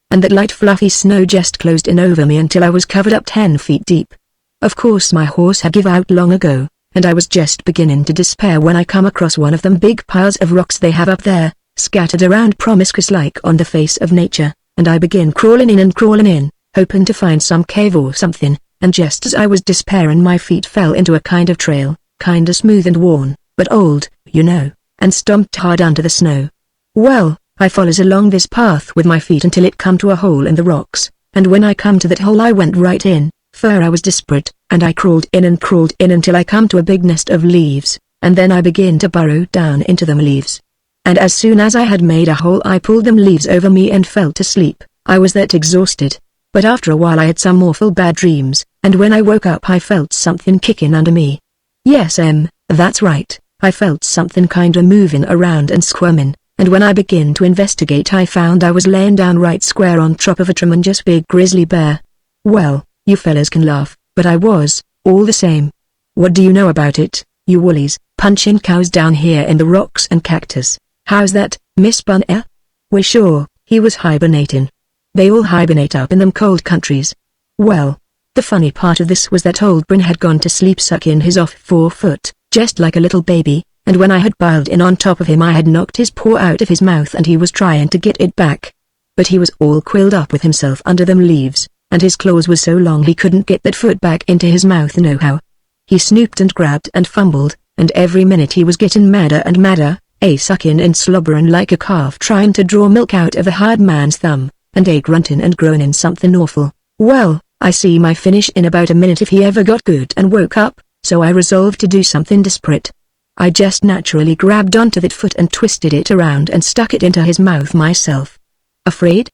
And that light fluffy snow just closed in over me until I was covered up 10 feet deep. Of course my horse had give out long ago, and I was just beginning to despair when I come across one of them big piles of rocks they have up there, scattered around promiscuous like on the face of nature, and I begin crawling in, hoping to find some cave or something, and just as I was despairing my feet fell into a kind of trail, kinda smooth and worn, but old, you know, and stomped hard under the snow. Well, I follows along this path with my feet until it come to a hole in the rocks, and when I come to that hole I went right in, for I was desperate, and I crawled in until I come to a big nest of leaves, and then I begin to burrow down into them leaves. And as soon as I had made a hole I pulled them leaves over me and fell to sleep. I was that exhausted. But after a while I had some awful bad dreams, and when I woke up I felt something kicking under me. Yes, that's right, I felt something kinda moving around and squirming, and when I began to investigate I found I was laying down right square on top of a tremendous big grizzly bear. Well, you fellas can laugh, but I was, all the same. What do you know about it, you woolies, punching cows down here in the rocks and cactus? How's that, Miss Bonaire? We're sure, he was hibernating. They all hibernate up in them cold countries. Well, The funny part of this was that old Bryn had gone to sleep sucking his off forefoot, just like a little baby, and when I had piled in on top of him I had knocked his paw out of his mouth and he was trying to get it back. But he was all quilled up with himself under them leaves, and his claws were so long he couldn't get that foot back into his mouth nohow. He snooped and grabbed and fumbled, and every minute he was getting madder and madder, sucking and slobbering like a calf trying to draw milk out of a hard man's thumb, and grunting and groaning something awful. Well, I see my finish in about a minute if he ever got good and woke up, so I resolved to do something desperate. I just naturally grabbed onto that foot and twisted it around and stuck it into his mouth myself. Afraid?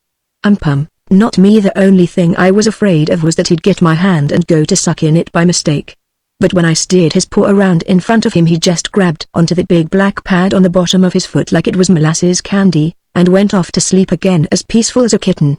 Not me. The only thing I was afraid of was that he'd get my hand and go to suck in it by mistake. But when I steered his paw around in front of him he just grabbed onto that big black pad on the bottom of his foot like it was molasses candy, and went off to sleep again as peaceful as a kitten.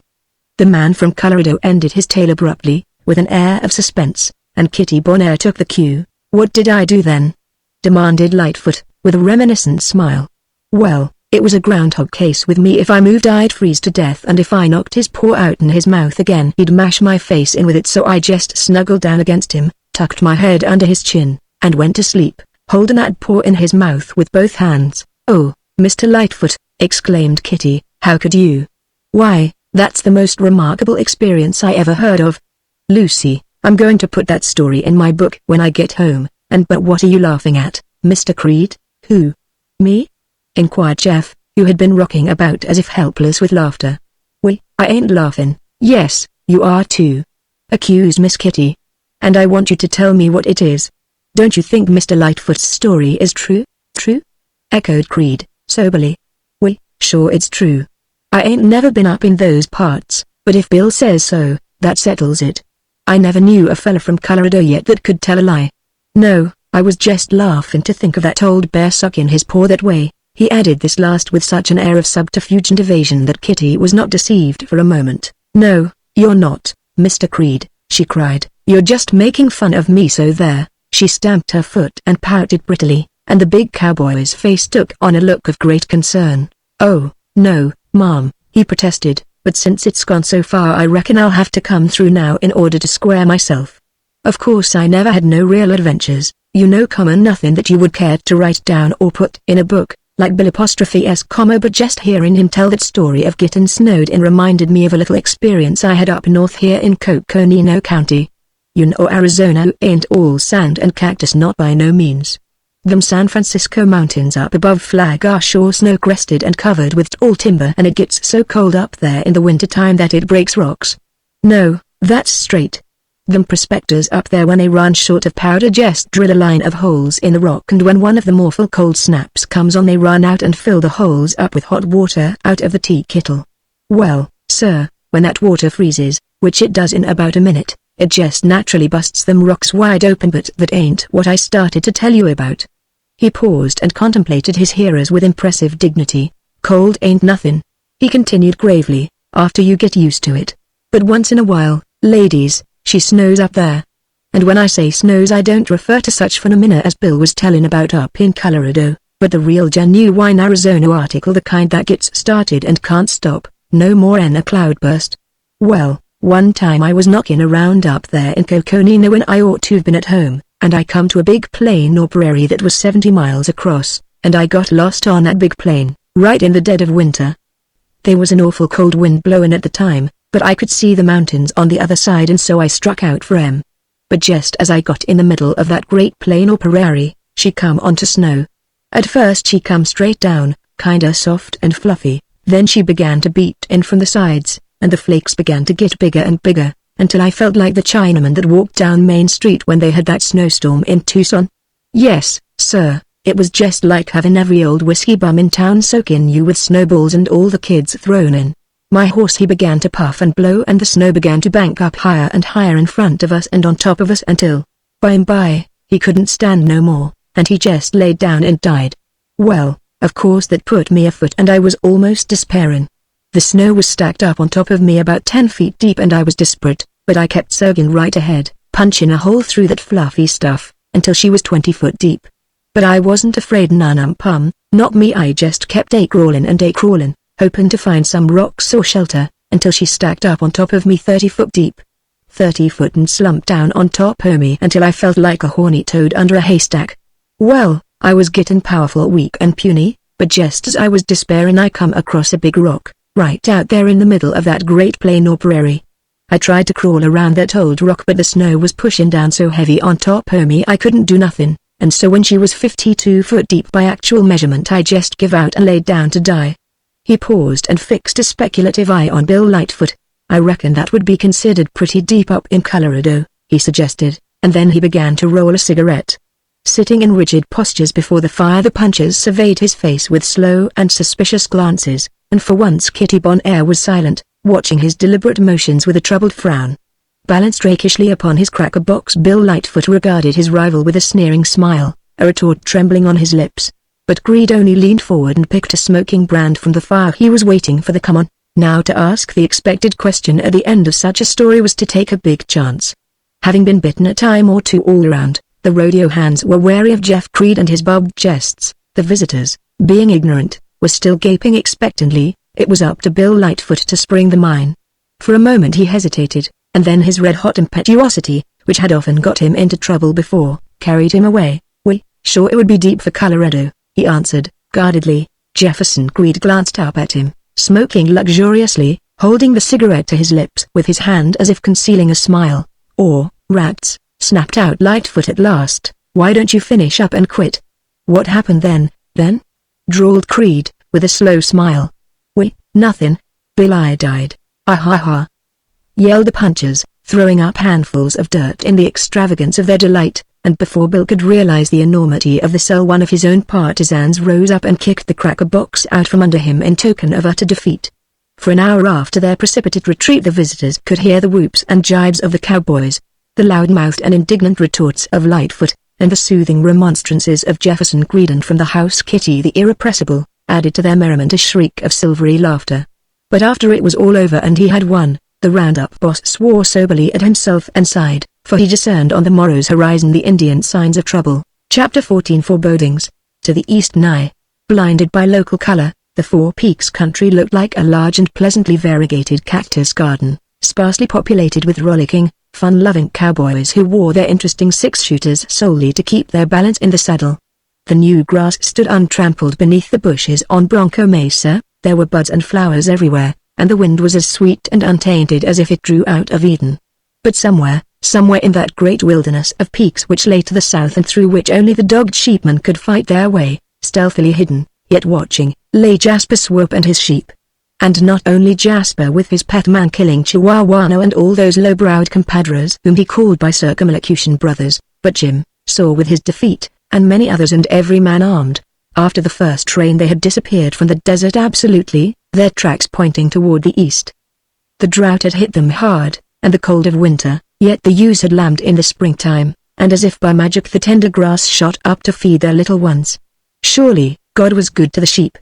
The man from Colorado ended his tale abruptly, with an air of suspense, and Kitty Bonaire took the cue. "What did I do then?" demanded Lightfoot, with a reminiscent smile. "Well, it was a groundhog case with me. If I moved I'd freeze to death, and if I knocked his paw out in his mouth again he'd mash my face in with it, so I just snuggled down against him, tucked my head under his chin, and went to sleep, holding that paw in his mouth with both hands." "Oh, Mr. Lightfoot," exclaimed Kitty, "how could you? Why, that's the most remarkable experience I ever heard of. Lucy, I'm going to put that story in my book when I get home." But what are you laughing at, Mr. Creed?" "Who? Me?" inquired Jeff, who had been rocking about as if helpless with laughter. I ain't laughing." "Yes, you are too," accused Miss Kitty. "And I want you to tell me what it is." "Don't you think Mr. Lightfoot's story is true?" "True?" echoed Creed, soberly. "Sure it's true. I ain't never been up in those parts, but if Bill says so, that settles it. I never knew a fella from Colorado yet that could tell a lie. No, I was just laughing to think of that old bear sucking his paw that way." He added this last with such an air of subterfuge and evasion that Kitty was not deceived for a moment. "No, you're not, Mr. Creed," she cried. "You're just making fun of me, so there." She stamped her foot and pouted prettily, and the big cowboy's face took on a look of great concern. "Oh, no, Mom," he protested, "but since it's gone so far I reckon I'll have to come through now in order to square myself. Of course I never had no real adventures, common nothing that you would care to write down or put in a book, like Bill''s, but just hearing him tell that story of getting snowed in reminded me of a little experience I had up north here in Coconino County. Arizona ain't all sand and cactus, not by no means. Them San Francisco mountains up above Flag are sure snow-crested and covered with tall timber, and it gets so cold up there in the winter time that it breaks rocks. No, that's straight. Them prospectors up there, when they run short of powder, just drill a line of holes in the rock, and when one of them awful cold snaps comes on they run out and fill the holes up with hot water out of the tea kettle. Well, sir, when that water freezes, which it does in about a minute, it just naturally busts them rocks wide open. But that ain't what I started to tell you about." He paused and contemplated his hearers with impressive dignity. "Cold ain't nothing," he continued gravely, "after you get used to it. But once in a while, ladies, she snows up there. And when I say snows I don't refer to such phenomena as Bill was telling about up in Colorado, but the real genuine Arizona article, the kind that gets started and can't stop, no more 'n a cloudburst. Well, one time I was knocking around up there in Coconino when I ought to have been at home, and I come to a big plain or prairie that was 70 miles across, and I got lost on that big plain, right in the dead of winter. There was an awful cold wind blowing at the time, but I could see the mountains on the other side, and so I struck out for 'em. But just as I got in the middle of that great plain or prairie, she come onto snow. At first she come straight down, kinda soft and fluffy, then she began to beat in from the sides, and the flakes began to get bigger and bigger, until I felt like the Chinaman that walked down Main Street when they had that snowstorm in Tucson. Yes, sir, it was just like having every old whiskey bum in town soaking you with snowballs and all the kids thrown in. My horse, he began to puff and blow, and the snow began to bank up higher and higher in front of us and on top of us, until, by and by, he couldn't stand no more, and he just laid down and died. Well, of course that put me afoot, and I was almost despairing. The snow was stacked up on top of me about 10 feet deep, and I was desperate, but I kept surging right ahead, punching a hole through that fluffy stuff, until she was 20 foot deep. But I wasn't afraid none, not me. I just kept a-crawling and a-crawling, hoping to find some rocks or shelter, until she stacked up on top of me 30 foot deep. 30 foot and slumped down on top of me until I felt like a horny toad under a haystack. Well, I was getting powerful, weak and puny, but just as I was despairing I come across a big rock, right out there in the middle of that great plain or prairie. I tried to crawl around that old rock but the snow was pushing down so heavy on top of me I couldn't do nothing, and so when she was 52 foot deep by actual measurement I just give out and laid down to die. He paused and fixed a speculative eye on Bill Lightfoot. I reckon that would be considered pretty deep up in Colorado, he suggested, and then he began to roll a cigarette. Sitting in rigid postures before the fire the punchers surveyed his face with slow and suspicious glances, and for once Kitty Bonaire was silent, watching his deliberate motions with a troubled frown. Balanced rakishly upon his cracker box Bill Lightfoot regarded his rival with a sneering smile, a retort trembling on his lips. But Greed only leaned forward and picked a smoking brand from the fire. He was waiting for the come on. Now to ask the expected question at the end of such a story was to take a big chance. Having been bitten a time or two all around, the rodeo hands were wary of Jeff Creed and his bobbed jests. The visitors, being ignorant, were still gaping expectantly. It was up to Bill Lightfoot to spring the mine. For a moment he hesitated, and then his red-hot impetuosity, which had often got him into trouble before, carried him away. "We, sure it would be deep for Colorado," he answered, guardedly. Jefferson Creed glanced up at him, smoking luxuriously, holding the cigarette to his lips with his hand as if concealing a smile. "Or, rats," snapped out Lightfoot at last, "why don't you finish up and quit?" "What happened then?" drawled Creed, with a slow smile. "Nothing. Bill I died." "Ah ha ha!" yelled the punchers, throwing up handfuls of dirt in the extravagance of their delight, and before Bill could realize the enormity of the cell one of his own partisans rose up and kicked the cracker box out from under him in token of utter defeat. For an hour after their precipitate retreat the visitors could hear the whoops and jibes of the cowboys, the loud-mouthed and indignant retorts of Lightfoot, and the soothing remonstrances of Jefferson Creed, and from the house Kitty the irrepressible, added to their merriment a shriek of silvery laughter. But after it was all over and he had won, the roundup boss swore soberly at himself and sighed, for he discerned on the morrow's horizon the Indian signs of trouble. Chapter 14 Forebodings. To the east nigh, blinded by local color, the Four Peaks country looked like a large and pleasantly variegated cactus garden, sparsely populated with rollicking, fun-loving cowboys who wore their interesting six-shooters solely to keep their balance in the saddle. The new grass stood untrampled beneath the bushes on Bronco Mesa, there were buds and flowers everywhere, and the wind was as sweet and untainted as if it drew out of Eden. But somewhere in that great wilderness of peaks which lay to the south and through which only the dogged sheepmen could fight their way, stealthily hidden, yet watching, lay Jasper Swope and his sheep. And not only Jasper with his pet man-killing Chihuahuano and all those low-browed compadres whom he called by circumlocution brothers, but Jim, Saw with his defeat, and many others, and every man armed. After the first train they had disappeared from the desert absolutely, their tracks pointing toward the east. The drought had hit them hard, and the cold of winter, yet the ewes had lambed in the springtime, and as if by magic the tender grass shot up to feed their little ones. Surely, God was good to the sheep.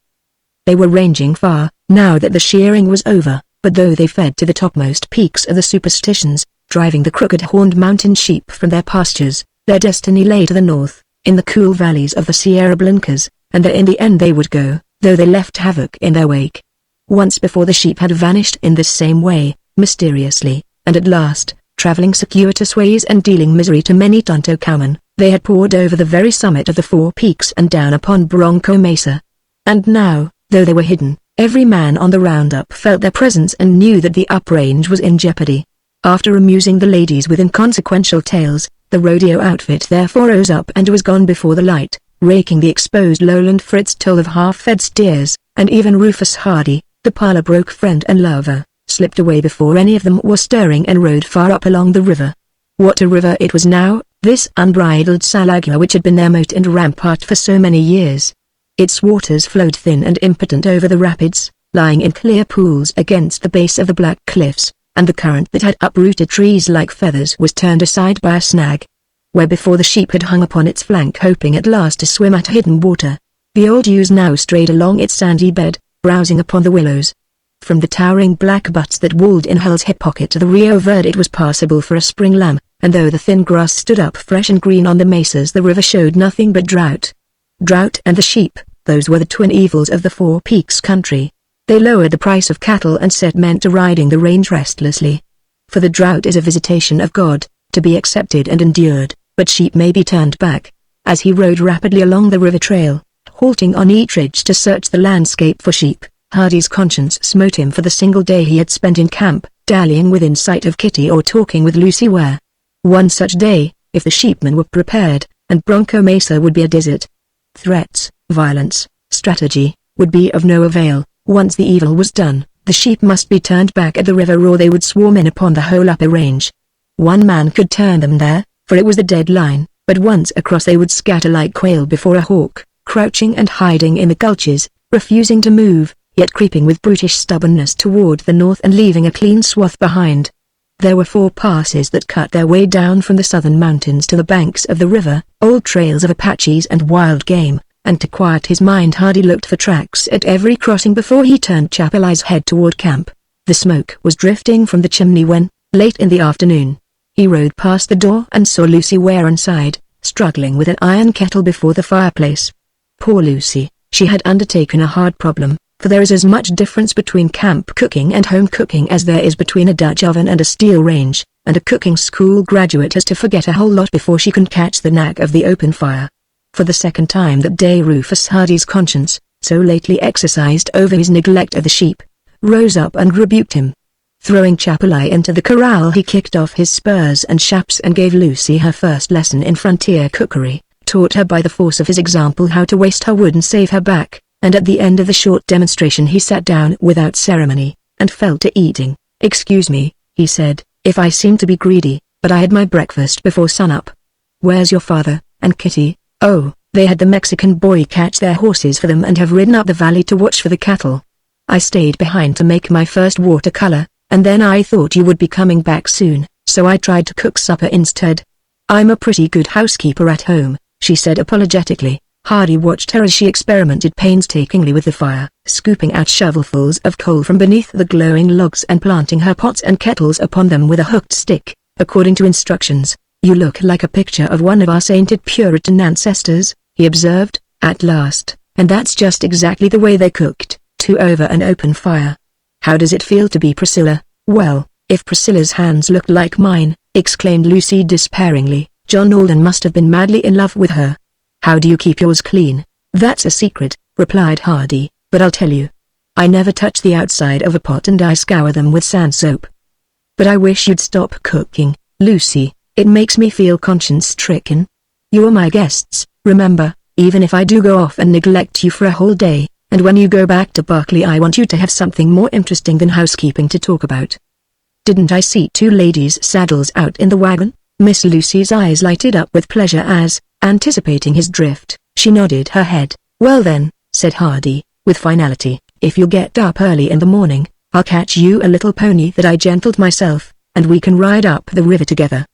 They were ranging far, now that the shearing was over, but though they fed to the topmost peaks of the superstitions, driving the crooked-horned mountain sheep from their pastures, their destiny lay to the north, in the cool valleys of the Sierra Blancas, and there in the end they would go, though they left havoc in their wake. Once before the sheep had vanished in this same way, mysteriously, and at last, traveling circuitous ways and dealing misery to many Tonto cowmen, they had poured over the very summit of the Four Peaks and down upon Bronco Mesa. And now, though they were hidden, every man on the roundup felt their presence and knew that the uprange was in jeopardy. After amusing the ladies with inconsequential tales, the rodeo outfit therefore rose up and was gone before the light, raking the exposed lowland for its toll of half-fed steers, and even Rufus Hardy, the parlor-broke friend and lover, slipped away before any of them were stirring and rode far up along the river. What a river it was now, this unbridled Salagua which had been their moat and rampart for so many years. Its waters flowed thin and impotent over the rapids, lying in clear pools against the base of the black cliffs, and the current that had uprooted trees like feathers was turned aside by a snag. Where before the sheep had hung upon its flank hoping at last to swim at hidden water, the old ewes now strayed along its sandy bed, browsing upon the willows. From the towering black buttes that walled in Hull's hip pocket to the Rio Verde it was passable for a spring lamb, and though the thin grass stood up fresh and green on the mesas the river showed nothing but drought. Drought and the sheep, those were the twin evils of the Four Peaks country. They lowered the price of cattle and set men to riding the range restlessly. for the drought is a visitation of God, to be accepted and endured, but sheep may be turned back. As he rode rapidly along the river trail, halting on each ridge to search the landscape for sheep, Hardy's conscience smote him for the single day he had spent in camp, dallying within sight of Kitty or talking with Lucy Ware. One such day, if the sheepmen were prepared, and Bronco Mesa would be a desert. Threats, violence, strategy, would be of no avail. Once the evil was done, the sheep must be turned back at the river or they would swarm in upon the whole upper range. One man could turn them there, for it was the dead line, but once across they would scatter like quail before a hawk, crouching and hiding in the gulches, refusing to move, yet creeping with brutish stubbornness toward the north and leaving a clean swath behind. There were 4 passes that cut their way down from the southern mountains to the banks of the river, old trails of Apaches and wild game, and to quiet his mind Hardy looked for tracks at every crossing before he turned Chapelai's head toward camp. The smoke was drifting from the chimney when, late in the afternoon, he rode past the door and saw Lucy Ware inside, struggling with an iron kettle before the fireplace. Poor Lucy, she had undertaken a hard problem, for there is as much difference between camp cooking and home cooking as there is between a Dutch oven and a steel range, and a cooking school graduate has to forget a whole lot before she can catch the knack of the open fire. For the second time that day Rufus Hardy's conscience, so lately exercised over his neglect of the sheep, rose up and rebuked him. Throwing Chapelai into the corral he kicked off his spurs and chaps and gave Lucy her first lesson in frontier cookery, taught her by the force of his example how to waste her wood and save her back, and at the end of the short demonstration he sat down without ceremony, and fell to eating. "Excuse me," he said, "if I seem to be greedy, but I had my breakfast before sunup." "Where's your father, and Kitty?" "Oh, they had the Mexican boy catch their horses for them and have ridden up the valley to watch for the cattle. I stayed behind to make my first watercolor, and then I thought you would be coming back soon, so I tried to cook supper instead. I'm a pretty good housekeeper at home," she said apologetically. Hardy watched her as she experimented painstakingly with the fire, scooping out shovelfuls of coal from beneath the glowing logs and planting her pots and kettles upon them with a hooked stick, according to instructions. "You look like a picture of one of our sainted Puritan ancestors," he observed, at last, "and that's just exactly the way they cooked, too, over an open fire. How does it feel to be Priscilla?" "Well, if Priscilla's hands looked like mine," exclaimed Lucy despairingly, "John Alden must have been madly in love with her." "How do you keep yours clean?" "That's a secret," replied Hardy, "but I'll tell you. I never touch the outside of a pot and I scour them with sand soap." "But I wish you'd stop cooking, Lucy, it makes me feel conscience-stricken. You're my guests, remember, even if I do go off and neglect you for a whole day, and when you go back to Berkeley I want you to have something more interesting than housekeeping to talk about." "Didn't I see 2 ladies' saddles out in the wagon?" Miss Lucy's eyes lighted up with pleasure as, anticipating his drift, she nodded her head. "Well then," said Hardy, with finality, "if you'll get up early in the morning, I'll catch you a little pony that I gentled myself, and we can ride up the river together.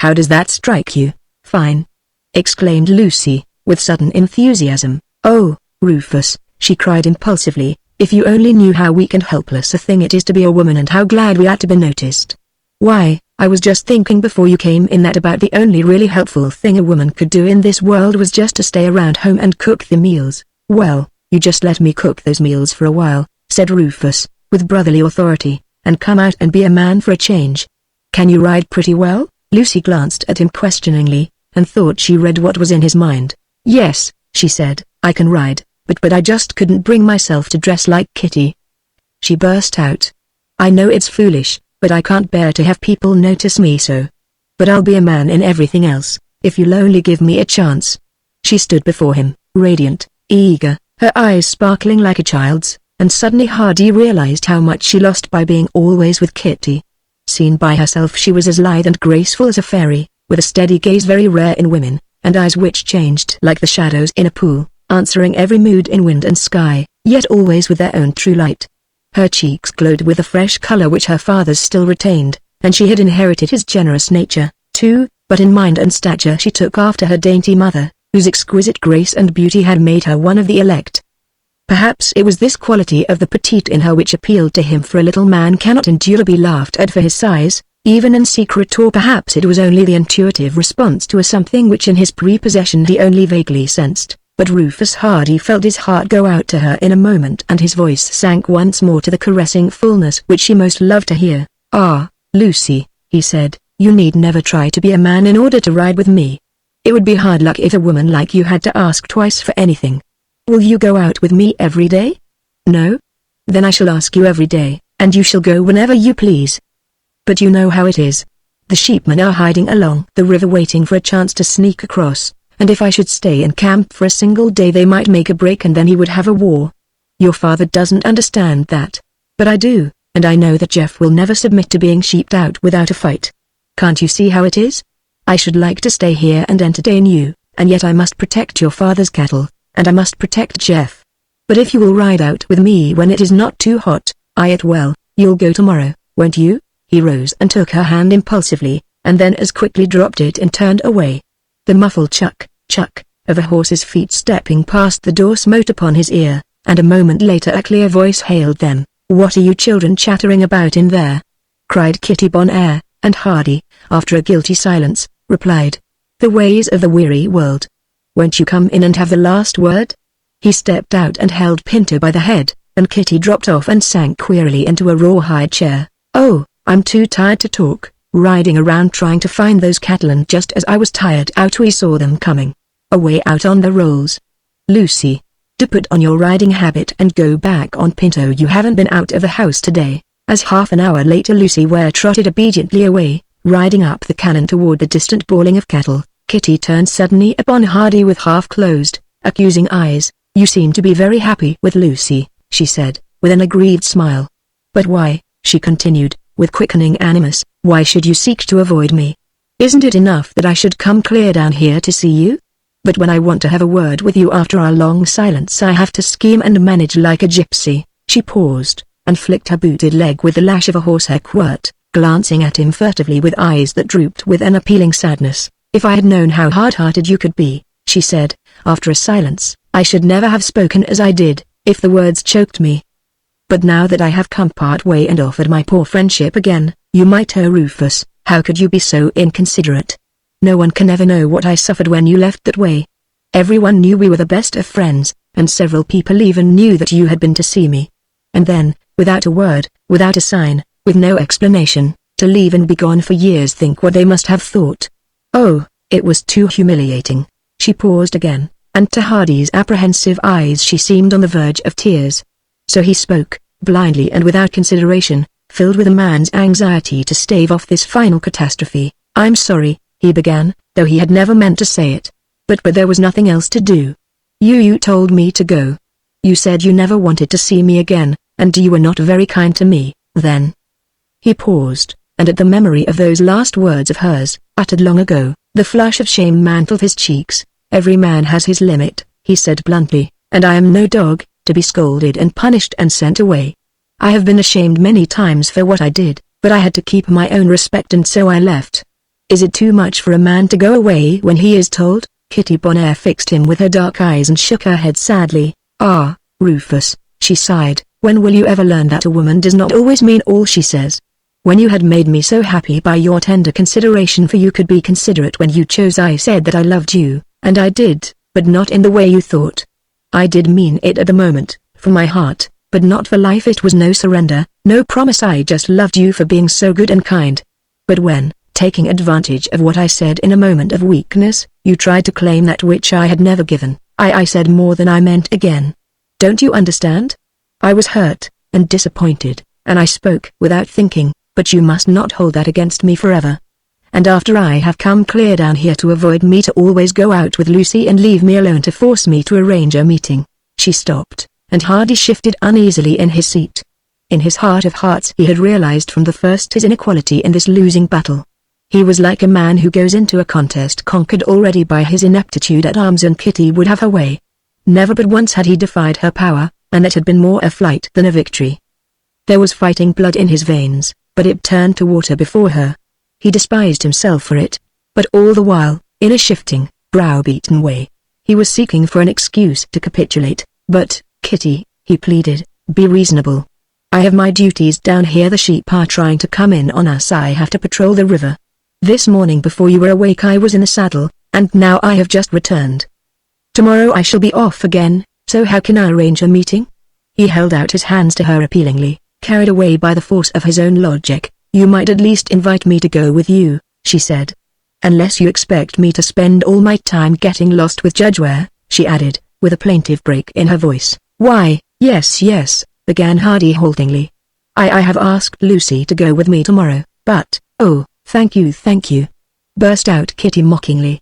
How does that strike you?" "Fine!" exclaimed Lucy, with sudden enthusiasm. "Oh, Rufus," she cried impulsively, "if you only knew how weak and helpless a thing it is to be a woman and how glad we are to be noticed. Why, I was just thinking before you came in that about the only really helpful thing a woman could do in this world was just to stay around home and cook the meals." "Well, you just let me cook those meals for a while," said Rufus, with brotherly authority, "and come out and be a man for a change. Can you ride pretty well?" Lucy glanced at him questioningly, and thought she read what was in his mind. "Yes," she said, "I can ride, but I just couldn't bring myself to dress like Kitty." She burst out. "I know it's foolish, but I can't bear to have people notice me so. But I'll be a man in everything else, if you'll only give me a chance." She stood before him, radiant, eager, her eyes sparkling like a child's, and suddenly Hardy realized how much she lost by being always with Kitty. Seen by herself she was as lithe and graceful as a fairy, with a steady gaze very rare in women, and eyes which changed like the shadows in a pool, answering every mood in wind and sky, yet always with their own true light. Her cheeks glowed with a fresh color which her father's still retained, and she had inherited his generous nature, too, but in mind and stature she took after her dainty mother, whose exquisite grace and beauty had made her one of the elect. Perhaps it was this quality of the petite in her which appealed to him, for a little man cannot endure to be laughed at for his size, even in secret, or perhaps it was only the intuitive response to a something which in his prepossession he only vaguely sensed. But Rufus Hardy felt his heart go out to her in a moment, and his voice sank once more to the caressing fullness which she most loved to hear. "Ah, Lucy, he said, "you need never try to be a man in order to ride with me. It would be hard luck if a woman like you had to ask twice for anything. Will you go out with me every day? No? Then I shall ask you every day, and you shall go whenever you please. But you know how it is. The sheepmen are hiding along the river waiting for a chance to sneak across, and if I should stay in camp for a single day they might make a break and then he would have a war. Your father doesn't understand that. But I do, and I know that Jeff will never submit to being sheeped out without a fight. Can't you see how it is? I should like to stay here and entertain you, and yet I must protect your father's cattle, and I must protect Jeff. But if you will ride out with me when it is not too hot, you'll go tomorrow, won't you?" He rose and took her hand impulsively, and then as quickly dropped it and turned away. The muffled chuck, chuck, of a horse's feet stepping past the door smote upon his ear, and a moment later a clear voice hailed them. "What are you children chattering about in there?" cried Kitty Bonaire, and Hardy, after a guilty silence, replied, "The ways of the weary world. Won't you come in and have the last word?" He stepped out and held Pinto by the head, and Kitty dropped off and sank wearily into a rawhide chair. "Oh, I'm too tired to talk, riding around trying to find those cattle, and just as I was tired out we saw them coming. Away out on the rolls. Lucy, do put on your riding habit and go back on Pinto. You haven't been out of the house today." As half an hour later Lucy Ware trotted obediently away, riding up the canon toward the distant bawling of cattle, Kitty turned suddenly upon Hardy with half-closed, accusing eyes. "You seem to be very happy with Lucy," she said, with an aggrieved smile. "But why?" she continued, with quickening animus, "why should you seek to avoid me? Isn't it enough that I should come clear down here to see you? But when I want to have a word with you after our long silence I have to scheme and manage like a gypsy." She paused, and flicked her booted leg with the lash of a horsehair quirt, glancing at him furtively with eyes that drooped with an appealing sadness. "If I had known how hard-hearted you could be," she said, after a silence, "I should never have spoken as I did, if the words choked me. But now that I have come part way and offered my poor friendship again, you might. Oh Rufus, how could you be so inconsiderate? No one can ever know what I suffered when you left that way. Everyone knew we were the best of friends, and several people even knew that you had been to see me. And then, without a word, without a sign, with no explanation, to leave and be gone for years. Think what they must have thought. Oh, it was too humiliating." She paused again, and to Hardy's apprehensive eyes she seemed on the verge of tears. So he spoke, blindly and without consideration, filled with a man's anxiety to stave off this final catastrophe. "I'm sorry," he began, though he had never meant to say it. But there was nothing else to do. You told me to go. You said you never wanted to see me again, and you were not very kind to me, then." He paused, and at the memory of those last words of hers, uttered long ago, the flush of shame mantled his cheeks. "Every man has his limit," he said bluntly, "and I am no dog, to be scolded and punished and sent away. I have been ashamed many times for what I did, but I had to keep my own respect and so I left. Is it too much for a man to go away when he is told?" Kitty Bonaire fixed him with her dark eyes and shook her head sadly. "Ah, Rufus," she sighed, "when will you ever learn that a woman does not always mean all she says? When you had made me so happy by your tender consideration for you could be considerate when you chose. I said that I loved you, and I did, but not in the way you thought. I did mean it at the moment, from my heart, but not for life. It was no surrender, no promise. I just loved you for being so good and kind. But when, taking advantage of what I said in a moment of weakness, you tried to claim that which I had never given, I said more than I meant again. Don't you understand? I was hurt, and disappointed, and I spoke without thinking, but you must not hold that against me forever. And after I have come clear down here to avoid me, to always go out with Lucy and leave me alone to force me to arrange a meeting." She stopped, and Hardy shifted uneasily in his seat. In his heart of hearts he had realized from the first his inequality in this losing battle. He was like a man who goes into a contest conquered already by his ineptitude at arms, and Kitty would have her way. Never but once had he defied her power, and that had been more a flight than a victory. There was fighting blood in his veins, but it turned to water before her. He despised himself for it, but all the while, in a shifting, brow-beaten way, he was seeking for an excuse to capitulate. "But, Kitty," he pleaded, "be reasonable. I have my duties down here. The sheep are trying to come in on us. I have to patrol the river. This morning before you were awake I was in the saddle, and now I have just returned. Tomorrow I shall be off again, so how can I arrange a meeting?" He held out his hands to her appealingly, carried away by the force of his own logic. You might at least invite me to go with you, she said. Unless you expect me to spend all my time getting lost with Judge Ware, she added, with a plaintive break in her voice. Why, yes, began Hardy haltingly. I have asked Lucy to go with me tomorrow, but, oh, thank you, burst out Kitty mockingly.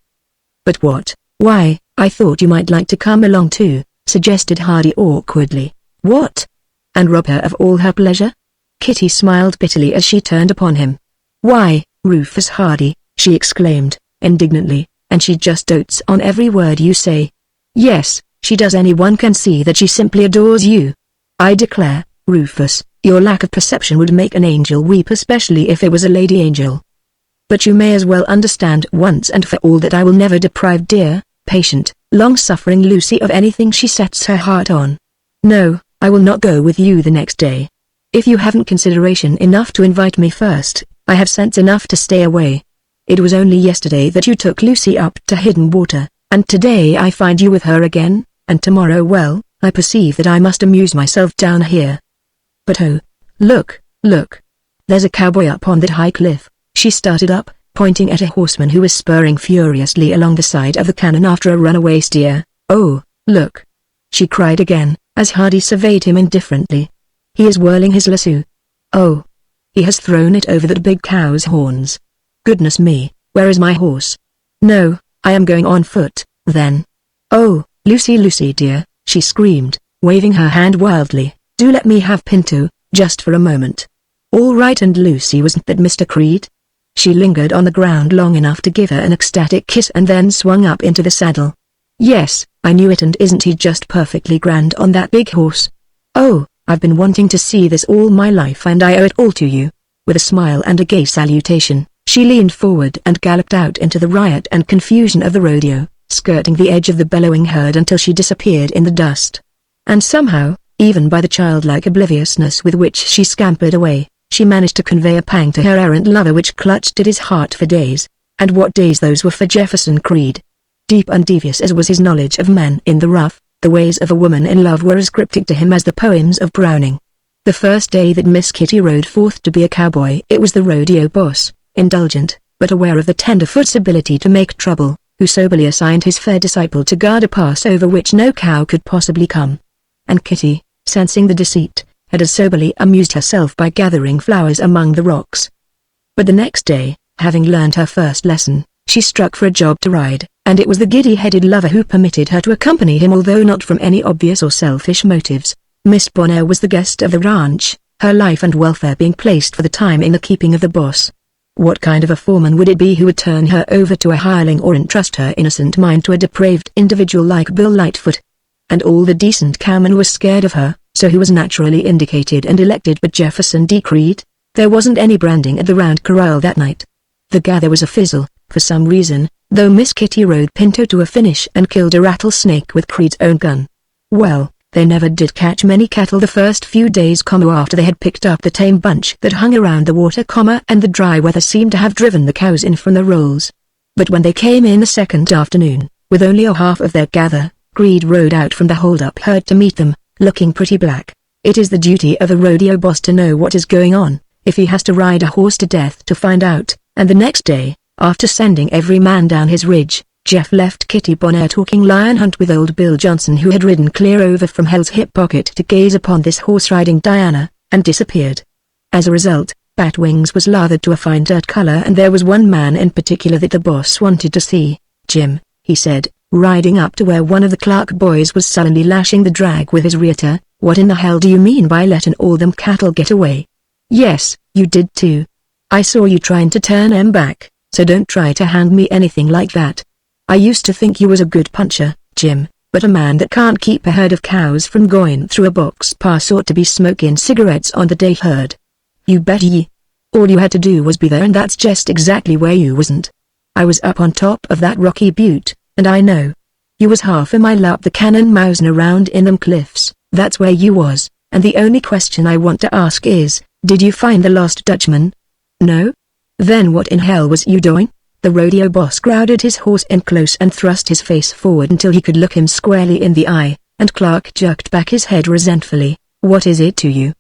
But what? Why, I thought you might like to come along too, suggested Hardy awkwardly. What? And rob her of all her pleasure? Kitty smiled bitterly as she turned upon him. Why, Rufus Hardy, she exclaimed, indignantly, and she just dotes on every word you say. Yes, she does. Anyone can see that she simply adores you. I declare, Rufus, your lack of perception would make an angel weep, especially if it was a lady angel. But you may as well understand once and for all that I will never deprive dear, patient, long-suffering Lucy of anything she sets her heart on. No, I will not go with you the next day. If you haven't consideration enough to invite me first, I have sense enough to stay away. It was only yesterday that you took Lucy up to Hidden Water, and today I find you with her again, and tomorrow, well, I perceive that I must amuse myself down here. But oh, look, there's a cowboy up on that high cliff. She started up, pointing at a horseman who was spurring furiously along the side of the canon after a runaway steer. Oh, look! She cried again, as Hardy surveyed him indifferently. He is whirling his lasso. Oh! He has thrown it over that big cow's horns. Goodness me, where is my horse? No, I am going on foot, then. Oh, Lucy dear, she screamed, waving her hand wildly, do let me have Pinto, just for a moment. All right. And Lucy wasn't that Mr. Creed? She lingered on the ground long enough to give her an ecstatic kiss and then swung up into the saddle. Yes, I knew it. And isn't he just perfectly grand on that big horse? Oh, I've been wanting to see this all my life and I owe it all to you. With a smile and a gay salutation, she leaned forward and galloped out into the riot and confusion of the rodeo, skirting the edge of the bellowing herd until she disappeared in the dust. And somehow, even by the childlike obliviousness with which she scampered away, she managed to convey a pang to her errant lover which clutched at his heart for days. And what days those were for Jefferson Creed. Deep and devious as was his knowledge of men in the rough, the ways of a woman in love were as cryptic to him as the poems of Browning. The first day that Miss Kitty rode forth to be a cowboy, it was the rodeo boss, indulgent, but aware of the tenderfoot's ability to make trouble, who soberly assigned his fair disciple to guard a pass over which no cow could possibly come. And Kitty, sensing the deceit, had as soberly amused herself by gathering flowers among the rocks. But the next day, having learned her first lesson, she struck for a job to ride, and it was the giddy-headed lover who permitted her to accompany him, although not from any obvious or selfish motives. Miss Bonheur was the guest of the ranch, her life and welfare being placed for the time in the keeping of the boss. What kind of a foreman would it be who would turn her over to a hireling or entrust her innocent mind to a depraved individual like Bill Lightfoot? And all the decent cowmen were scared of her, so who was naturally indicated and elected but Jefferson D. Creed? There wasn't any branding at the Round Corral that night. The gather was a fizzle, for some reason, though Miss Kitty rode Pinto to a finish and killed a rattlesnake with Creed's own gun. Well, they never did catch many cattle the first few days, after they had picked up the tame bunch that hung around the water, and the dry weather seemed to have driven the cows in from the rolls. But when they came in the second afternoon, with only a half of their gather, Creed rode out from the hold-up herd to meet them, looking pretty black. It is the duty of a rodeo boss to know what is going on, if he has to ride a horse to death to find out, and the next day, after sending every man down his ridge, Jeff left Kitty Bonheur talking lion hunt with old Bill Johnson, who had ridden clear over from Hell's hip pocket to gaze upon this horse-riding Diana, and disappeared. As a result, Batwings was lathered to a fine dirt color, and there was one man in particular that the boss wanted to see. Jim, he said, riding up to where one of the Clark boys was sullenly lashing the drag with his reater. What in the hell do you mean by letting all them cattle get away? Yes, you did too. I saw you trying to turn 'em back, so don't try to hand me anything like that. I used to think you was a good puncher, Jim, but a man that can't keep a herd of cows from going through a box pass ought to be smoking cigarettes on the day herd. You bet ye. All you had to do was be there, and that's just exactly where you wasn't. I was up on top of that rocky butte, and I know. You was half a mile up the cannon mousing around in them cliffs, that's where you was, and the only question I want to ask is, did you find the lost Dutchman? No? Then what in hell was you doing? The rodeo boss crowded his horse in close and thrust his face forward until he could look him squarely in the eye, and Clark jerked back his head resentfully. What is it to you?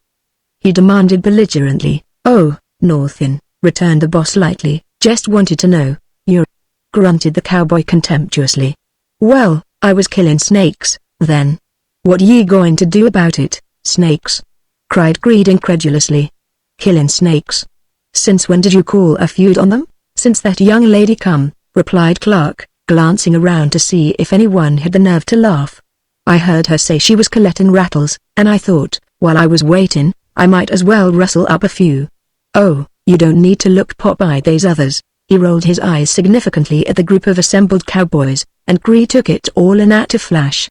He demanded belligerently. Oh, "Northin'," returned the boss lightly, "just wanted to know." "You're," grunted the cowboy contemptuously. "Well, I was killin' snakes, then." "What ye going to do about it, snakes?" cried Greed incredulously. "Killin' snakes? Since when did you call a feud on them?" "Since that young lady come," replied Clark, glancing around to see if anyone had the nerve to laugh. "I heard her say she was collectin' rattles, and I thought, while I was waitin', I might as well rustle up a few." "Oh, you don't need to look pop-eyed, they's others." He rolled his eyes significantly at the group of assembled cowboys, and Greed took it all in at a flash.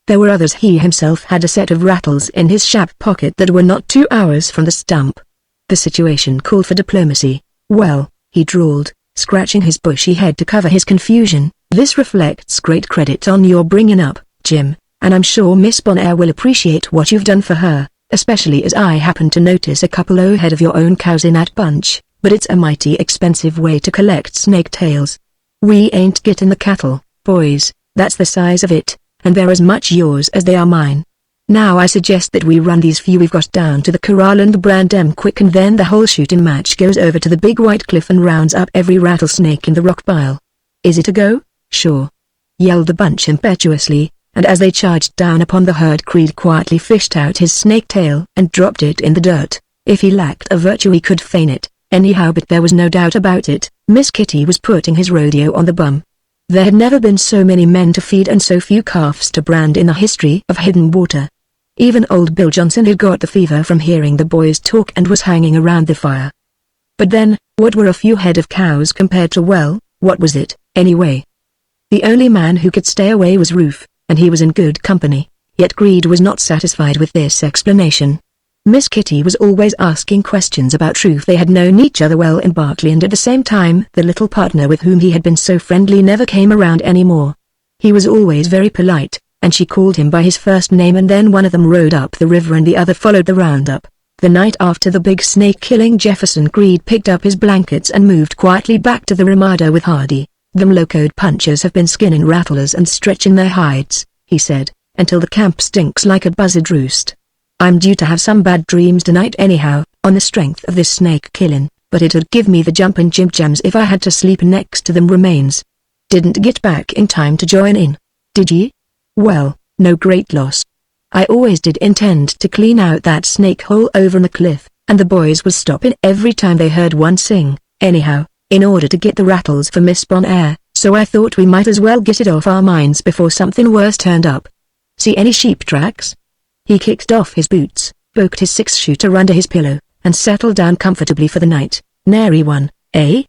There were others. He himself had a set of rattles in his shack pocket that were not 2 hours from the stump. The situation called for diplomacy. "Well," he drawled, scratching his bushy head to cover his confusion, "this reflects great credit on your bringing up, Jim, and I'm sure Miss Bonaire will appreciate what you've done for her, especially as I happen to notice a couple o' head of your own cows in that bunch, but it's a mighty expensive way to collect snake tails. We ain't getting the cattle, boys, that's the size of it, and they're as much yours as they are mine. Now I suggest that we run these few we've got down to the corral and brand 'em quick, and then the whole shooting match goes over to the big white cliff and rounds up every rattlesnake in the rock pile. Is it a go?" "Sure," yelled the bunch impetuously, and as they charged down upon the herd, Creed quietly fished out his snake tail and dropped it in the dirt. If he lacked a virtue he could feign it, anyhow, but there was no doubt about it, Miss Kitty was putting his rodeo on the bum. There had never been so many men to feed and so few calves to brand in the history of Hidden Water. Even old Bill Johnson had got the fever from hearing the boys talk and was hanging around the fire. But then, what were a few head of cows compared to, well, what was it, anyway? The only man who could stay away was Roof, and he was in good company, yet Greed was not satisfied with this explanation. Miss Kitty was always asking questions about Roof. They had known each other well in Berkeley, and at the same time the little partner with whom he had been so friendly never came around anymore. He was always very polite, and she called him by his first name, and then one of them rode up the river and the other followed the roundup. The night after the big snake killing, Jefferson Greed picked up his blankets and moved quietly back to the Ramada with Hardy. "Them locoed punchers have been skinning rattlers and stretching their hides," he said, "until the camp stinks like a buzzard roost. I'm due to have some bad dreams tonight anyhow, on the strength of this snake killing, but it'd give me the jumpin' jim-jams if I had to sleep next to them remains. Didn't get back in time to join in, did ye? Well, no great loss. I always did intend to clean out that snake hole over on the cliff, and the boys was stopping every time they heard one sing, anyhow, in order to get the rattles for Miss Bonaire, so I thought we might as well get it off our minds before something worse turned up. See any sheep tracks?" He kicked off his boots, poked his 6-shooter under his pillow, and settled down comfortably for the night. "Nary one, eh?"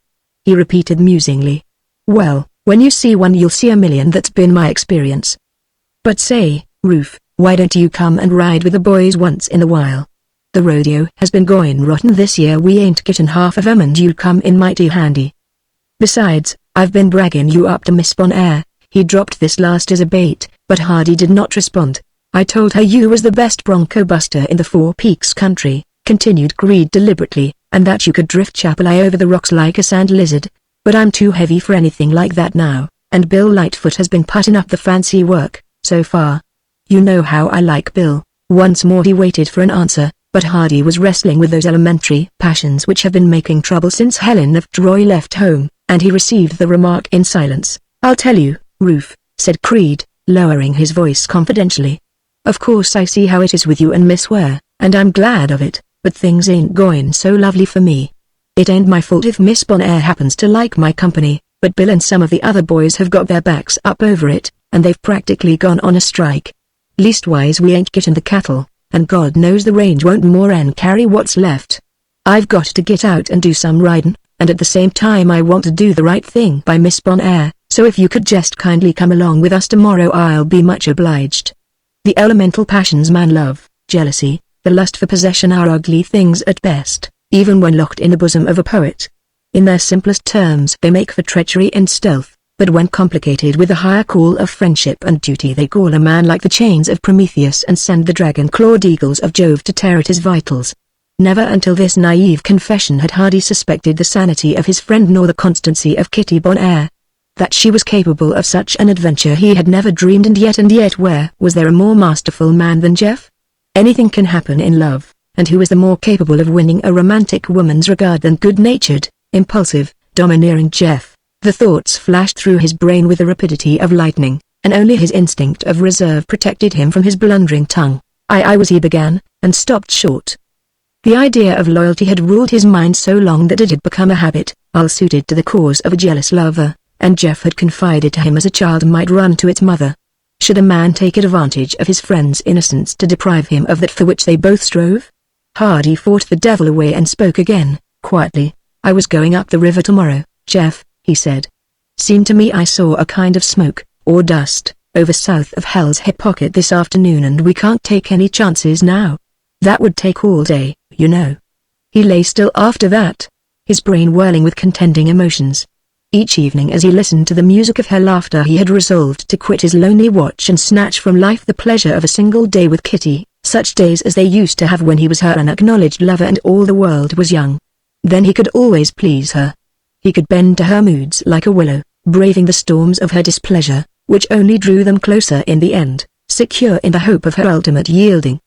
he repeated musingly. "Well, when you see one you'll see a million. That's been my experience. But say, Roof, why don't you come and ride with the boys once in a while? The rodeo has been going rotten this year. We ain't getting half of 'em, and you come in mighty handy. Besides, I've been bragging you up to Miss Bonaire." He dropped this last as a bait, but Hardy did not respond. "I told her you was the best bronco buster in the Four Peaks country," continued Greed deliberately, "and that you could drift Chapelay over the rocks like a sand lizard. But I'm too heavy for anything like that now, and Bill Lightfoot has been putting up the fancy work, so far. You know how I like Bill." Once more he waited for an answer, but Hardy was wrestling with those elementary passions which have been making trouble since Helen of Troy left home, and he received the remark in silence. "I'll tell you, Roof," said Creed, lowering his voice confidentially. "Of course I see how it is with you and Miss Ware, and I'm glad of it, but things ain't going so lovely for me. It ain't my fault if Miss Bonaire happens to like my company, but Bill and some of the other boys have got their backs up over it, and they've practically gone on a strike. Leastwise we ain't getting the cattle, and God knows the range won't more 'n carry what's left. I've got to get out and do some riding, and at the same time I want to do the right thing by Miss Bonaire, so if you could just kindly come along with us tomorrow I'll be much obliged." The elemental passions man love, jealousy, the lust for possession are ugly things at best, even when locked in the bosom of a poet. In their simplest terms they make for treachery and stealth, but when complicated with the higher call of friendship and duty they gall a man like the chains of Prometheus and send the dragon-clawed eagles of Jove to tear at his vitals. Never until this naive confession had Hardy suspected the sanity of his friend nor the constancy of Kitty Bonaire. That she was capable of such an adventure he had never dreamed, and yet where was there a more masterful man than Jeff? Anything can happen in love, and who was the more capable of winning a romantic woman's regard than good-natured, impulsive, domineering Jeff? The thoughts flashed through his brain with the rapidity of lightning, and only his instinct of reserve protected him from his blundering tongue. I was he began, and stopped short. The idea of loyalty had ruled his mind so long that it had become a habit, ill-suited to the cause of a jealous lover, and Jeff had confided to him as a child might run to its mother. Should a man take advantage of his friend's innocence to deprive him of that for which they both strove? Hardy fought the devil away and spoke again, quietly. I was going up the river tomorrow, Jeff, he said. Seemed to me I saw a kind of smoke, or dust, over south of Hell's Hip Pocket this afternoon, and we can't take any chances now. That would take all day, you know. He lay still after that, his brain whirling with contending emotions. Each evening as he listened to the music of her laughter he had resolved to quit his lonely watch and snatch from life the pleasure of a single day with Kitty, such days as they used to have when he was her unacknowledged lover and all the world was young. Then he could always please her. He could bend to her moods like a willow, braving the storms of her displeasure, which only drew them closer in the end, secure in the hope of her ultimate yielding.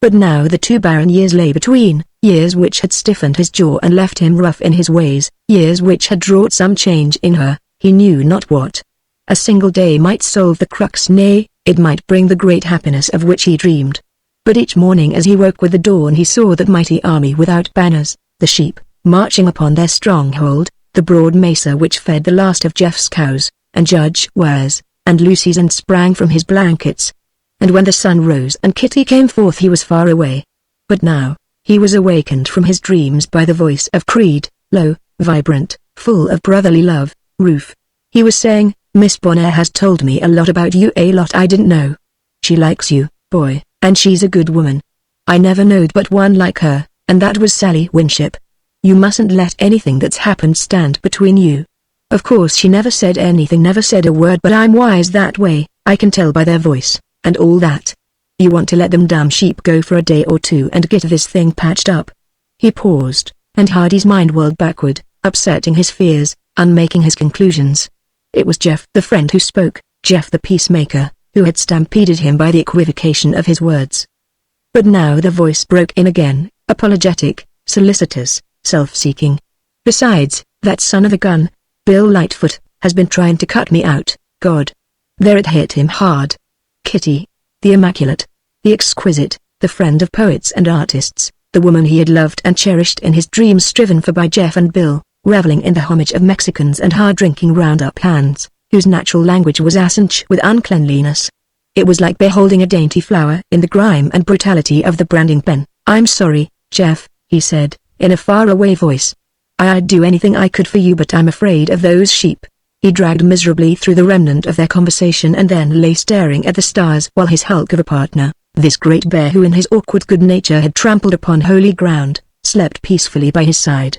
But now the 2 barren years lay between, years which had stiffened his jaw and left him rough in his ways, years which had wrought some change in her, he knew not what. A single day might solve the crux, nay, it might bring the great happiness of which he dreamed. But each morning as he woke with the dawn he saw that mighty army without banners, the sheep, marching upon their stronghold, the broad mesa which fed the last of Jeff's cows, and Judge Ware's, and Lucy's, and sprang from his blankets. And when the sun rose and Kitty came forth he was far away. But now, he was awakened from his dreams by the voice of Creed, low, vibrant, full of brotherly love. Ruth. He was saying, Miss Bonner has told me a lot about you, a lot I didn't know. She likes you, boy, and she's a good woman. I never knowed but one like her, and that was Sally Winship. You mustn't let anything that's happened stand between you. Of course she never said anything, never said a word, but I'm wise that way, I can tell by their voice, and all that. You want to let them damn sheep go for a day or two and get this thing patched up. He paused, and Hardy's mind whirled backward, upsetting his fears, unmaking his conclusions. It was Jeff the friend who spoke, Jeff the peacemaker, who had stampeded him by the equivocation of his words. But now the voice broke in again, apologetic, solicitous, self-seeking. Besides, that son of a gun, Bill Lightfoot, has been trying to cut me out, God. There it hit him hard. Kitty, the immaculate, the exquisite, the friend of poets and artists, the woman he had loved and cherished in his dreams, striven for by Jeff and Bill, reveling in the homage of Mexicans and hard-drinking round-up hands, whose natural language was asinch with uncleanliness. It was like beholding a dainty flower in the grime and brutality of the branding pen. I'm sorry, Jeff, he said, in a far-away voice. I'd do anything I could for you, but I'm afraid of those sheep. He dragged miserably through the remnant of their conversation and then lay staring at the stars while his hulk of a partner, this great bear who in his awkward good nature had trampled upon holy ground, slept peacefully by his side.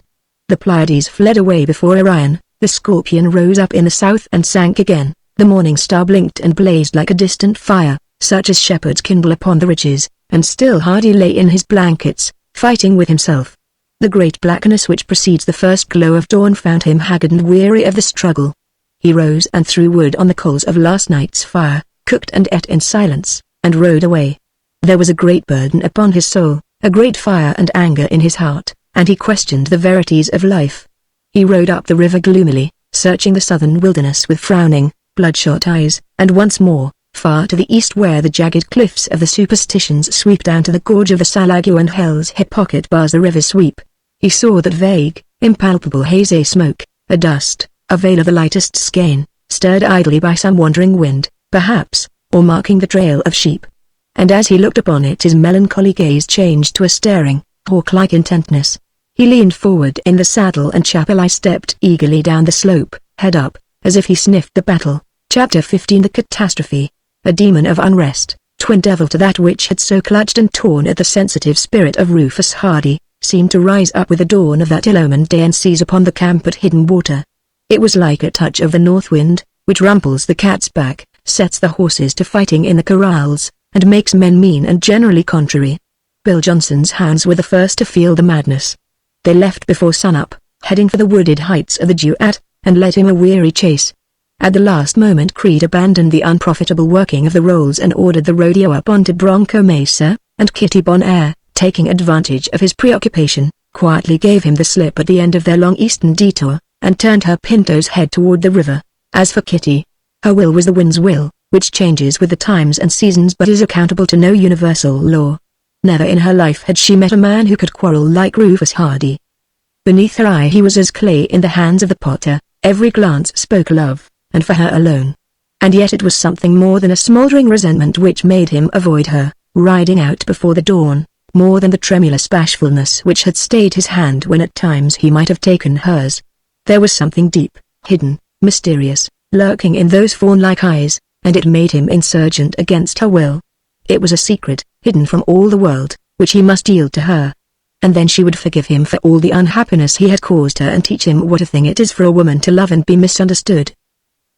The Pleiades fled away before Orion, the Scorpion rose up in the south and sank again, the morning star blinked and blazed like a distant fire, such as shepherds kindle upon the ridges, and still Hardy lay in his blankets, fighting with himself. The great blackness which precedes the first glow of dawn found him haggard and weary of the struggle. He rose and threw wood on the coals of last night's fire, cooked and ate in silence, and rode away. There was a great burden upon his soul, a great fire and anger in his heart, and he questioned the verities of life. He rode up the river gloomily, searching the southern wilderness with frowning, bloodshot eyes, and once more, far to the east where the jagged cliffs of the Superstitions sweep down to the gorge of the Salago and Hell's Hip Pocket bars the river's sweep, he saw that vague, impalpable haze, a smoke, a dust, a veil of the lightest skein, stirred idly by some wandering wind, perhaps, or marking the trail of sheep. And as he looked upon it his melancholy gaze changed to a staring, hawk-like intentness. He leaned forward in the saddle and Chapel stepped eagerly down the slope, head up, as if he sniffed the battle. Chapter 15 The Catastrophe. A demon of unrest, twin devil to that which had so clutched and torn at the sensitive spirit of Rufus Hardy, seemed to rise up with the dawn of that ill-omened day and seize upon the camp at Hidden Water. It was like a touch of the north wind, which rumples the cat's back, sets the horses to fighting in the corrals, and makes men mean and generally contrary. Bill Johnson's hounds were the first to feel the madness. They left before sunup, heading for the wooded heights of the Duat, and led him a weary chase. At the last moment Creed abandoned the unprofitable working of the rolls and ordered the rodeo up onto Bronco Mesa, and Kitty Bonner, taking advantage of his preoccupation, quietly gave him the slip at the end of their long eastern detour, and turned her Pinto's head toward the river. As for Kitty, her will was the wind's will, which changes with the times and seasons but is accountable to no universal law. Never in her life had she met a man who could quarrel like Rufus Hardy. Beneath her eye he was as clay in the hands of the potter, every glance spoke love, and for her alone. And yet it was something more than a smoldering resentment which made him avoid her, riding out before the dawn, more than the tremulous bashfulness which had stayed his hand when at times he might have taken hers. There was something deep, hidden, mysterious, lurking in those fawn-like eyes, and it made him insurgent against her will. It was a secret, hidden from all the world, which he must yield to her. And then she would forgive him for all the unhappiness he had caused her and teach him what a thing it is for a woman to love and be misunderstood.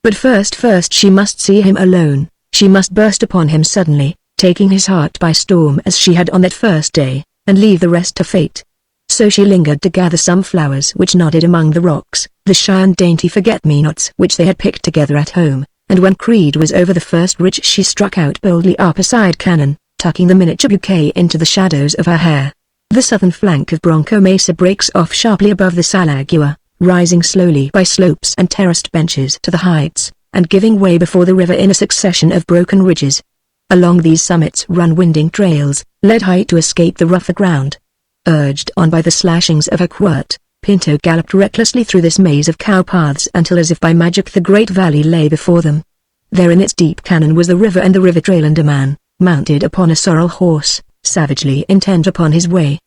But first she must see him alone. She must burst upon him suddenly, taking his heart by storm as she had on that first day, and leave the rest to fate. So she lingered to gather some flowers which nodded among the rocks, the shy and dainty forget-me-nots which they had picked together at home, and when Creed was over the first ridge she struck out boldly up a side cannon, tucking the miniature bouquet into the shadows of her hair. The southern flank of Bronco Mesa breaks off sharply above the Salagua, rising slowly by slopes and terraced benches to the heights, and giving way before the river in a succession of broken ridges. Along these summits run winding trails, led high to escape the rougher ground. Urged on by the slashings of her quirt, Pinto galloped recklessly through this maze of cow paths until as if by magic the great valley lay before them. There in its deep canon was the river and the river trail and a man, mounted upon a sorrel horse, savagely intent upon his way.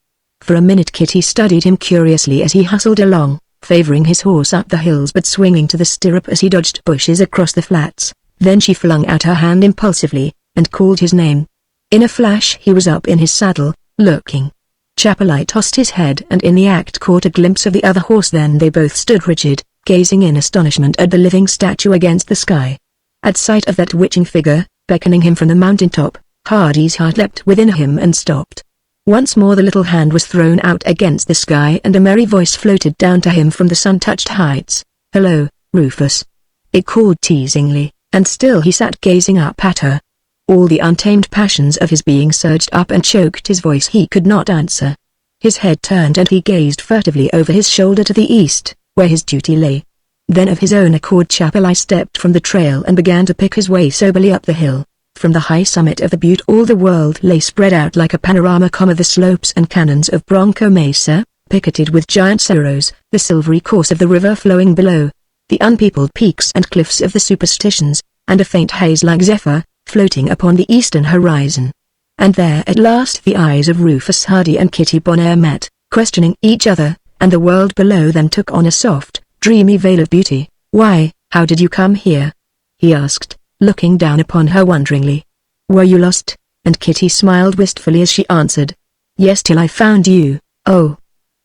For a minute Kitty studied him curiously as he hustled along, favoring his horse up the hills but swinging to the stirrup as he dodged bushes across the flats. Then she flung out her hand impulsively, and called his name. In a flash he was up in his saddle, looking. Chapelai tossed his head and in the act caught a glimpse of the other horse. Then they both stood rigid, gazing in astonishment at the living statue against the sky. At sight of that witching figure, beckoning him from the mountaintop, Hardy's heart leapt within him and stopped. Once more the little hand was thrown out against the sky and a merry voice floated down to him from the sun-touched heights. "Hello, Rufus," it called teasingly, and still he sat gazing up at her. All the untamed passions of his being surged up and choked his voice. He could not answer. His head turned and he gazed furtively over his shoulder to the east, where his duty lay. Then of his own accord Chapelai stepped from the trail and began to pick his way soberly up the hill. From the high summit of the butte all the world lay spread out like a panorama, the slopes and canyons of Bronco Mesa, picketed with giant cerros, the silvery course of the river flowing below, the unpeopled peaks and cliffs of the Superstitions, and a faint haze like zephyr, floating upon the eastern horizon. And there at last the eyes of Rufus Hardy and Kitty Bonaire met, questioning each other, and the world below them took on a soft, dreamy veil of beauty. "Why, how did you come here?" he asked, looking down upon her wonderingly. "Were you lost?" And Kitty smiled wistfully as she answered. "Yes, till I found you." "Oh,"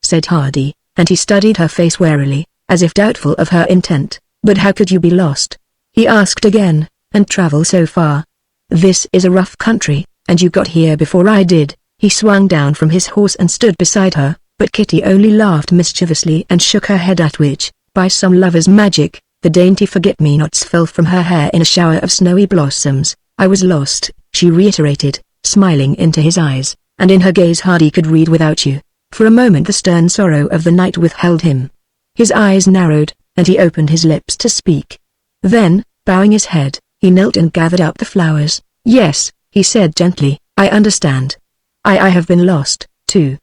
said Hardy, and he studied her face warily, as if doubtful of her intent. "But how could you be lost?" he asked again, "and travel so far? This is a rough country, and you got here before I did." He swung down from his horse and stood beside her, but Kitty only laughed mischievously and shook her head, at which, by some lover's magic, the dainty forget-me-nots fell from her hair in a shower of snowy blossoms. "I was lost," she reiterated, smiling into his eyes, and in her gaze Hardy could read without you. For a moment the stern sorrow of the night withheld him. His eyes narrowed, and he opened his lips to speak. Then, bowing his head, he knelt and gathered up the flowers. "Yes," he said gently, "I understand. I have been lost, too."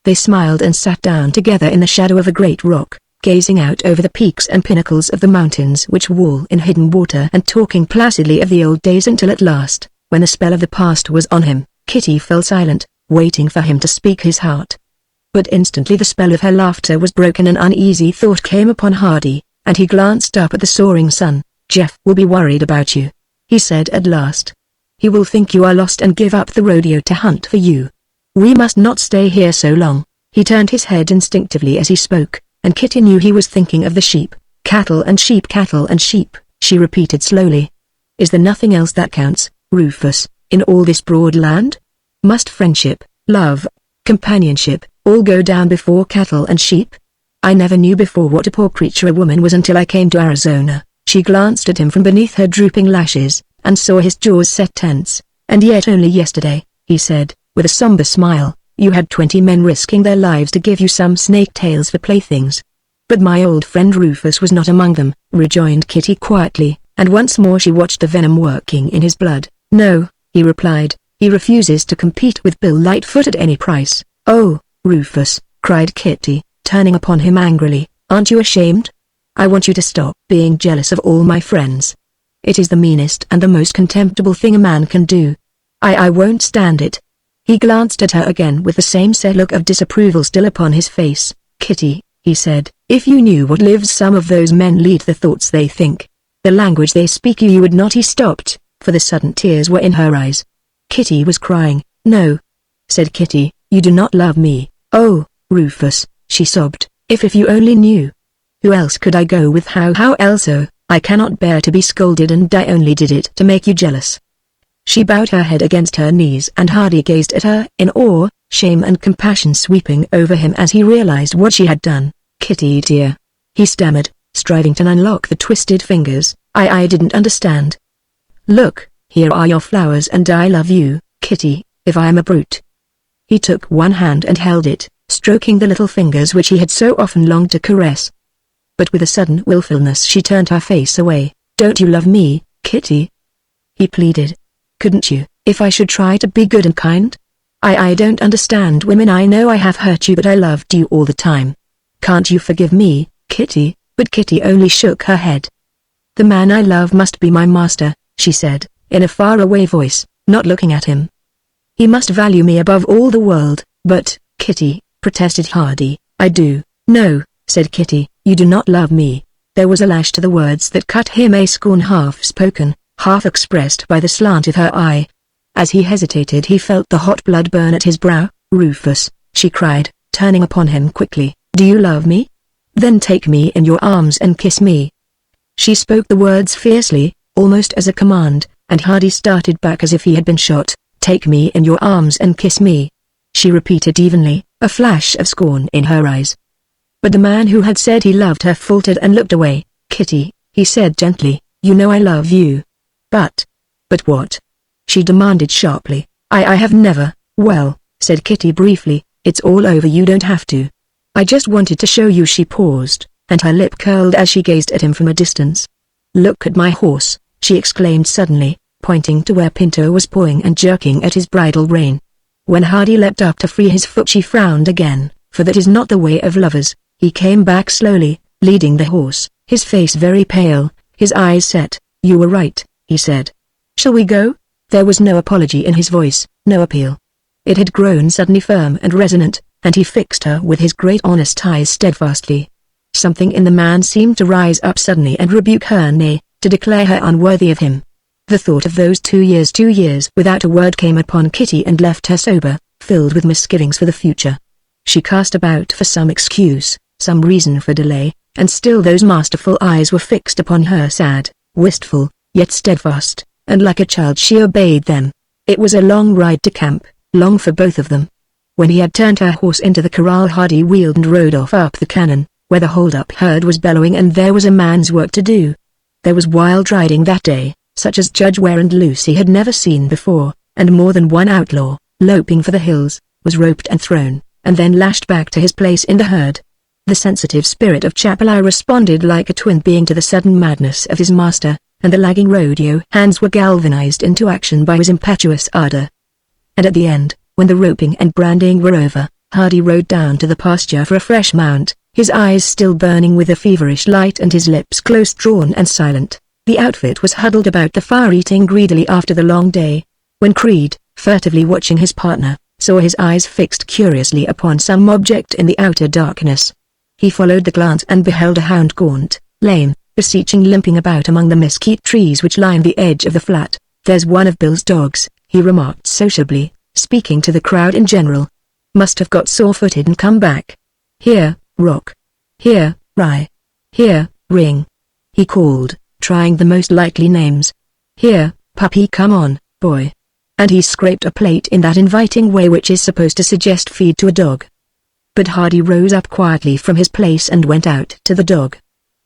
They smiled and sat down together in the shadow of a great rock, gazing out over the peaks and pinnacles of the mountains which wall in hidden water and talking placidly of the old days until at last, when the spell of the past was on him, Kitty fell silent, waiting for him to speak his heart. But instantly the spell of her laughter was broken. An uneasy thought came upon Hardy, and he glanced up at the soaring sun. "Jeff will be worried about you," he said at last. "He will think you are lost and give up the rodeo to hunt for you. We must not stay here so long." He turned his head instinctively as he spoke, and Kitty knew he was thinking of the sheep. "Cattle and sheep, cattle and sheep," she repeated slowly. "Is there nothing else that counts, Rufus, in all this broad land? Must friendship, love, companionship, all go down before cattle and sheep? I never knew before what a poor creature a woman was until I came to Arizona." She glanced at him from beneath her drooping lashes, and saw his jaws set tense. "And yet only yesterday," he said, with a somber smile, You had 20 men risking their lives to give you some snake tails for playthings. But my old friend Rufus was not among them, rejoined Kitty quietly, and once more she watched the venom working in his blood. No, he replied, he refuses to compete with Bill Lightfoot at any price. Oh, Rufus, cried Kitty, turning upon him angrily, aren't you ashamed? I want you to stop being jealous of all my friends. It is the meanest and the most contemptible thing a man can do. I won't stand it. He glanced at her again with the same sad look of disapproval still upon his face. Kitty, he said, if you knew what lives some of those men lead, the thoughts they think, the language they speak, you would not. He stopped, for the sudden tears were in her eyes. Kitty was crying. No, said Kitty, you do not love me. Oh, Rufus, she sobbed, if you only knew. Who else could I go with? How else? Oh, I cannot bear to be scolded, and I only did it to make you jealous. She bowed her head against her knees, and Hardy gazed at her in awe, shame and compassion sweeping over him as he realized what she had done. Kitty dear, he stammered, striving to unlock the twisted fingers. I didn't understand. Look, here are your flowers, and I love you, Kitty, if I am a brute. He took one hand and held it, stroking the little fingers which he had so often longed to caress. But with a sudden willfulness she turned her face away. Don't you love me, Kitty? He pleaded. Couldn't you, if I should try to be good and kind? I don't understand women. I know I have hurt you, but I loved you all the time. Can't you forgive me, Kitty? But Kitty only shook her head. The man I love must be my master, she said, in a faraway voice, not looking at him. He must value me above all the world. But, Kitty, protested Hardy, I do. No, said Kitty, you do not love me. There was a lash to the words that cut him, a scorn half spoken, half expressed by the slant of her eye. As he hesitated he felt the hot blood burn at his brow. Rufus, she cried, turning upon him quickly, do you love me? Then take me in your arms and kiss me. She spoke the words fiercely, almost as a command, and Hardy started back as if he had been shot. Take me in your arms and kiss me. She repeated evenly, a flash of scorn in her eyes. But the man who had said he loved her faltered and looked away. Kitty, he said gently, you know I love you. But what? She demanded sharply. I have never. Well, said Kitty briefly, it's all over, you don't have to. I just wanted to show you. She paused, and her lip curled as she gazed at him from a distance. Look at my horse, she exclaimed suddenly, pointing to where Pinto was pawing and jerking at his bridle rein. When Hardy leapt up to free his foot she frowned again, for that is not the way of lovers. He came back slowly, leading the horse, his face very pale, his eyes set. You were right, he said. Shall we go? There was no apology in his voice, no appeal. It had grown suddenly firm and resonant, and he fixed her with his great honest eyes steadfastly. Something in the man seemed to rise up suddenly and rebuke her, nay, to declare her unworthy of him. The thought of those 2 years without a word came upon Kitty and left her sober, filled with misgivings for the future. She cast about for some excuse, some reason for delay, and still those masterful eyes were fixed upon her, sad, wistful, yet steadfast, and like a child she obeyed them. It was a long ride to camp, long for both of them. When he had turned her horse into the corral, Hardy wheeled and rode off up the canon, where the hold-up herd was bellowing and there was a man's work to do. There was wild riding that day, such as Judge Ware and Lucy had never seen before, and more than one outlaw, loping for the hills, was roped and thrown, and then lashed back to his place in the herd. The sensitive spirit of Chapelai responded like a twin being to the sudden madness of his master, and the lagging rodeo hands were galvanized into action by his impetuous ardor. And at the end, when the roping and branding were over, Hardy rode down to the pasture for a fresh mount, his eyes still burning with a feverish light and his lips close drawn and silent. The outfit was huddled about the fire eating greedily after the long day. When Creed, furtively watching his partner, saw his eyes fixed curiously upon some object in the outer darkness, he followed the glance and beheld a hound, gaunt, lame, beseeching, limping about among the mesquite trees which lined the edge of the flat. There's one of Bill's dogs, he remarked sociably, speaking to the crowd in general. Must have got sore-footed and come back. Here, Rock. Here, Rye. Here, Ring. He called, trying the most likely names. Here, Puppy, come on, boy. And he scraped a plate in that inviting way which is supposed to suggest feed to a dog. But Hardy rose up quietly from his place and went out to the dog.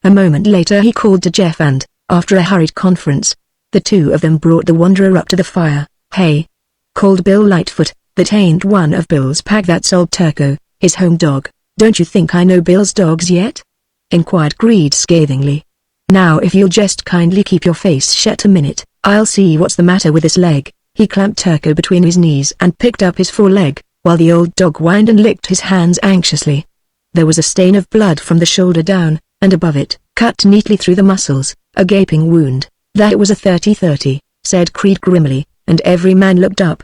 A moment later he called to Jeff and, after a hurried conference, the two of them brought the wanderer up to the fire. Hey! Called Bill Lightfoot, "That ain't one of Bill's pack, that's old Turco, his home dog. Don't you think I know Bill's dogs yet?" inquired Creed scathingly. "Now if you'll just kindly keep your face shut a minute, I'll see what's the matter with this leg." He clamped Turco between his knees and picked up his foreleg, while the old dog whined and licked his hands anxiously. There was a stain of blood from the shoulder down, and above it, cut neatly through the muscles, a gaping wound. "That was a 30-30, said Creed grimly, and every man looked up.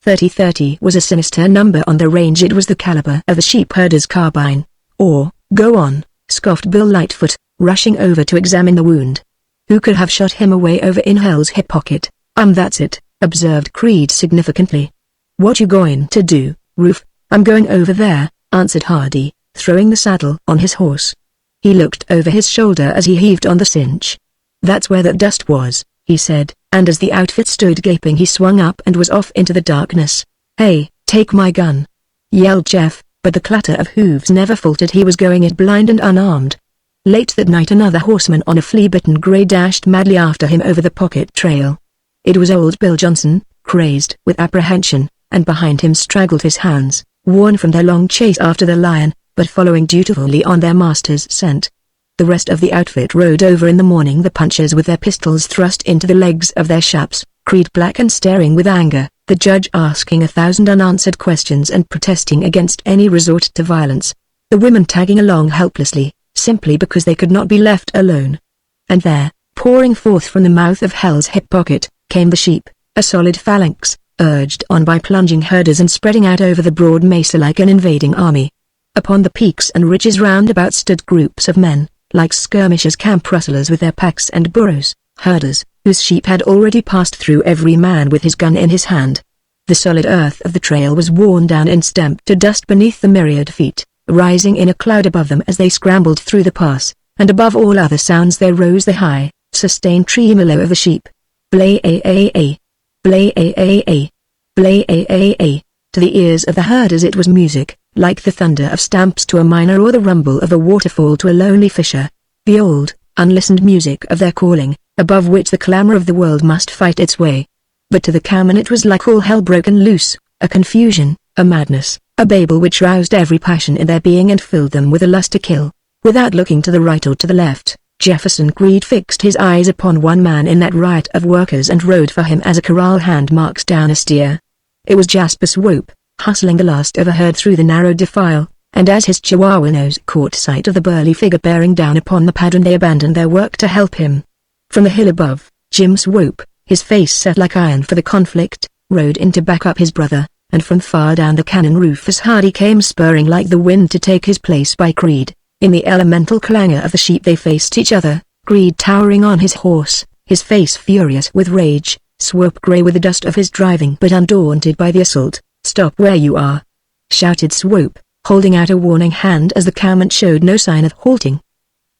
30-30 was a sinister number on the range. It was the caliber of a sheepherder's carbine. "Or, go on," scoffed Bill Lightfoot, rushing over to examine the wound. "Who could have shot him away over in hell's hip pocket?" That's it," observed Creed significantly. "What you going to do, Roof?" "I'm going over there," answered Hardy, throwing the saddle on his horse. He looked over his shoulder as he heaved on the cinch. "That's where that dust was," he said, and as the outfit stood gaping he swung up and was off into the darkness. "Hey, take my gun!" yelled Jeff, but the clatter of hooves never faltered. He was going it blind and unarmed. Late that night another horseman on a flea-bitten gray dashed madly after him over the pocket trail. It was old Bill Johnson, crazed with apprehension, and behind him straggled his hounds, worn from their long chase after the lion, but following dutifully on their master's scent. The rest of the outfit rode over in the morning, the punchers with their pistols thrust into the legs of their chaps, Creed black and staring with anger, the judge asking 1,000 unanswered questions and protesting against any resort to violence. The women tagging along helplessly, simply because they could not be left alone. And there, pouring forth from the mouth of hell's hip pocket, came the sheep, a solid phalanx, urged on by plunging herders and spreading out over the broad mesa like an invading army. Upon the peaks and ridges round about stood groups of men, like skirmishers, camp rustlers with their packs and burros, herders, whose sheep had already passed through, every man with his gun in his hand. The solid earth of the trail was worn down and stamped to dust beneath the myriad feet, rising in a cloud above them as they scrambled through the pass, and above all other sounds there rose the high, sustained tremolo of the sheep. Blay-a-a-a, blay-a-a-a, blay-a-a-a. To the ears of the herders it was music, like the thunder of stamps to a miner or the rumble of a waterfall to a lonely fisher. The old, unlistened music of their calling, above which the clamor of the world must fight its way. But to the cowmen it was like all hell broken loose, a confusion, a madness, a babel which roused every passion in their being and filled them with a lust to kill. Without looking to the right or to the left, Jefferson Creed fixed his eyes upon one man in that riot of workers and rode for him as a corral hand marks down a steer. It was Jasper Swope, hustling the last of a herd through the narrow defile, and as his Chihuahua nose caught sight of the burly figure bearing down upon the paddock they abandoned their work to help him. From the hill above, Jim Swope, his face set like iron for the conflict, rode in to back up his brother, and from far down the cannon Rufus Hardy came spurring like the wind to take his place by Creed. In the elemental clangor of the sheep they faced each other, Creed towering on his horse, his face furious with rage, Swope grey with the dust of his driving but undaunted by the assault. "Stop where you are!" shouted Swope, holding out a warning hand as the cowman showed no sign of halting.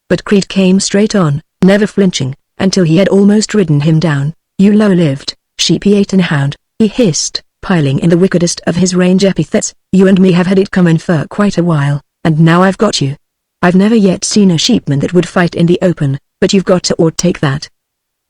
But Creed came straight on, never flinching, until he had almost ridden him down. "You low-lived, sheep-eaten hound," he hissed, piling in the wickedest of his range epithets. "You and me have had it coming for quite a while, and now I've got you. I've never yet seen a sheepman that would fight in the open, but you've got to or take that."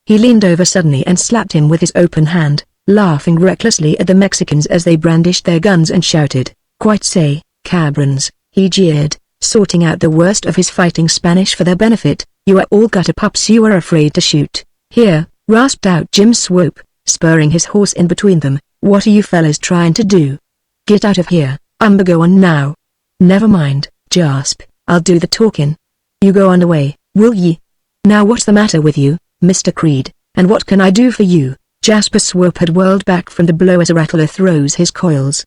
He leaned over suddenly and slapped him with his open hand, laughing recklessly at the Mexicans as they brandished their guns and shouted, "Quite say, cabrons," he jeered, sorting out the worst of his fighting Spanish for their benefit. "You are all gutter pups you are afraid to shoot." "Here," rasped out Jim Swope, spurring his horse in between them, "what are you fellas trying to do? Get out of here, go on now." "Never mind, Jasp, I'll do the talking. You go on away, will ye? Now what's the matter with you, Mr. Creed, and what can I do for you?" Jasper Swope had whirled back from the blow as a rattler throws his coils.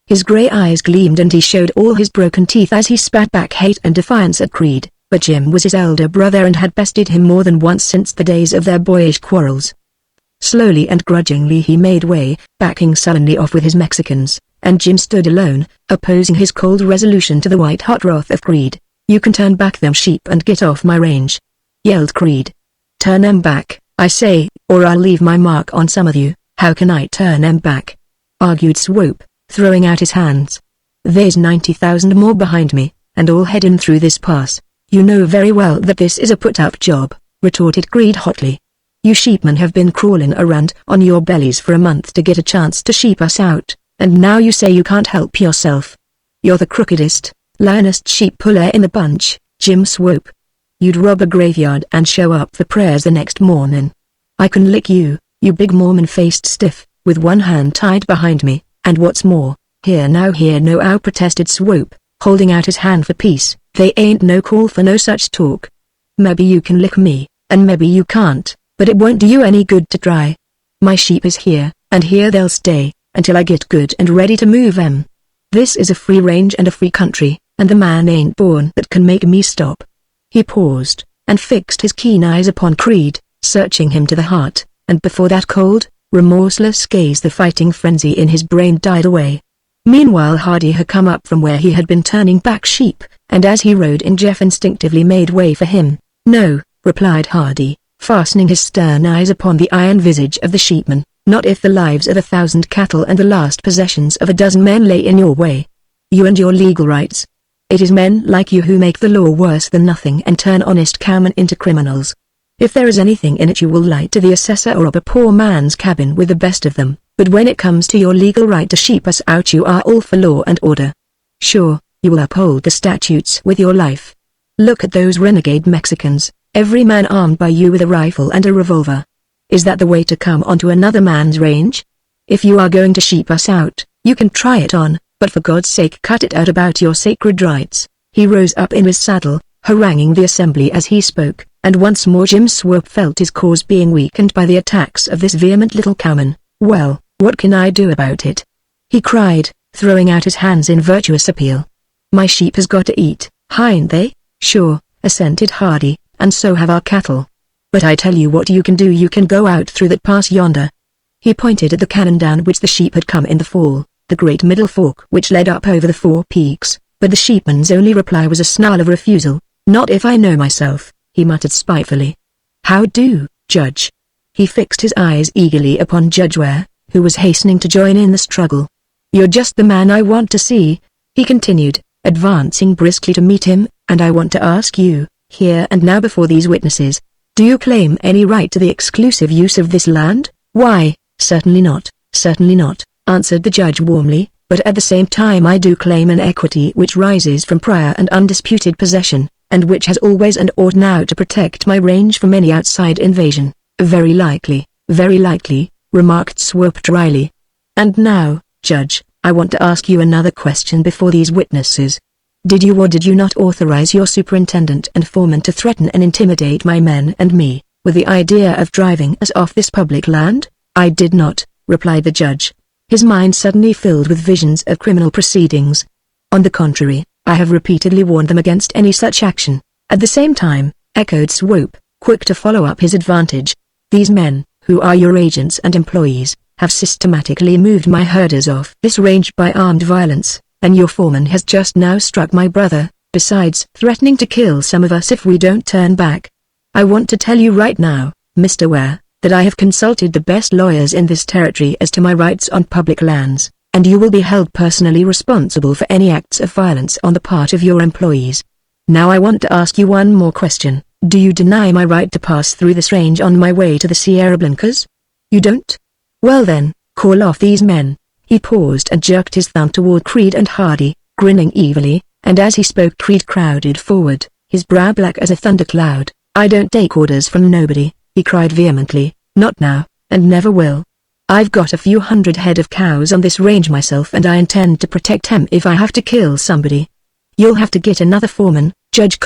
His grey eyes gleamed and he showed all his broken teeth as he spat back hate and defiance at Creed, but Jim was his elder brother and had bested him more than once since the days of their boyish quarrels. Slowly and grudgingly he made way, backing sullenly off with his Mexicans, and Jim stood alone, opposing his cold resolution to the white-hot wrath of Creed. "You can turn back them sheep and get off my range," yelled Creed. "Turn 'em back, I say, or I'll leave my mark on some of you." "How can I turn 'em back?" argued Swope, throwing out his hands. "There's 90,000 more behind me, and all heading through this pass." "You know very well that this is a put-up job," retorted Creed hotly. "You sheepmen have been crawling around on your bellies for a month to get a chance to sheep us out, and now you say you can't help yourself. You're the crookedest, lionest sheep puller in the bunch, Jim Swope. You'd rob a graveyard and show up for prayers the next morning. I can lick you, you big Mormon-faced stiff, with one hand tied behind me, and what's more, here no ow, protested Swope, holding out his hand for peace. They ain't no call for no such talk. Maybe you can lick me, and maybe you can't, but it won't do you any good to try. My sheep is here, and here they'll stay, until I get good and ready to move 'em. This is a free range and a free country, and the man ain't born that can make me stop. He paused, and fixed his keen eyes upon Creed, searching him to the heart, and before that cold, remorseless gaze the fighting frenzy in his brain died away. Meanwhile Hardy had come up from where he had been turning back sheep, and as he rode in Jeff instinctively made way for him. "No," replied Hardy, fastening his stern eyes upon the iron visage of the sheepman, "not if the lives of 1,000 cattle and the last possessions of a dozen men lay in your way. You and your legal rights. It is men like you who make the law worse than nothing and turn honest cowmen into criminals. If there is anything in it you will lie to the assessor or rob a poor man's cabin with the best of them, but when it comes to your legal right to sheep us out you are all for law and order. Sure, you will uphold the statutes with your life. Look at those renegade Mexicans, every man armed by you with a rifle and a revolver. Is that the way to come onto another man's range? If you are going to sheep us out, you can try it on, but for God's sake cut it out about your sacred rights." He rose up in his saddle, haranguing the assembly as he spoke, and once more Jim Swope felt his cause being weakened by the attacks of this vehement little cowman. "Well, what can I do about it?" he cried, throwing out his hands in virtuous appeal. "My sheep has got to eat, hain't they?" "Sure," assented Hardy, "and so have our cattle. But I tell you what you can do, you can go out through that pass yonder." He pointed at the canon down which the sheep had come in the fall, the great middle fork which led up over the 4 peaks, but the sheepman's only reply was a snarl of refusal. "Not if I know myself," he muttered spitefully. "How do, Judge?" He fixed his eyes eagerly upon Judge Ware, who was hastening to join in the struggle. "You're just the man I want to see," he continued, advancing briskly to meet him, "and I want to ask you, here and now before these witnesses, do you claim any right to the exclusive use of this land?" "Why, certainly not, answered the judge warmly, "but at the same time I do claim an equity which rises from prior and undisputed possession, and which has always and ought now to protect my range from any outside invasion." Very likely," remarked Swope dryly. "And now, Judge, I want to ask you another question before these witnesses. Did you or did you not authorize your superintendent and foreman to threaten and intimidate my men and me, with the idea of driving us off this public land?" "I did not," replied the judge, his mind suddenly filled with visions of criminal proceedings. "On the contrary, I have repeatedly warned them against any such action." "At the same time," echoed Swope, quick to follow up his advantage, "these men, who are your agents and employees, have systematically moved my herders off this range by armed violence, and your foreman has just now struck my brother, besides threatening to kill some of us if we don't turn back. I want to tell you right now, Mr. Ware, that I have consulted the best lawyers in this territory as to my rights on public lands, and you will be held personally responsible for any acts of violence on the part of your employees. Now I want to ask you one more question. Do you deny my right to pass through this range on my way to the Sierra Blancas? You don't? Well then, call off these men." He paused and jerked his thumb toward Creed and Hardy, grinning evilly, and as he spoke Creed crowded forward, his brow black as a thundercloud. "I don't take orders from nobody," he cried vehemently, "not now, and never will. I've got a few hundred head of cows on this range myself and I intend to protect 'em if I have to kill somebody. You'll have to get another foreman, Judge,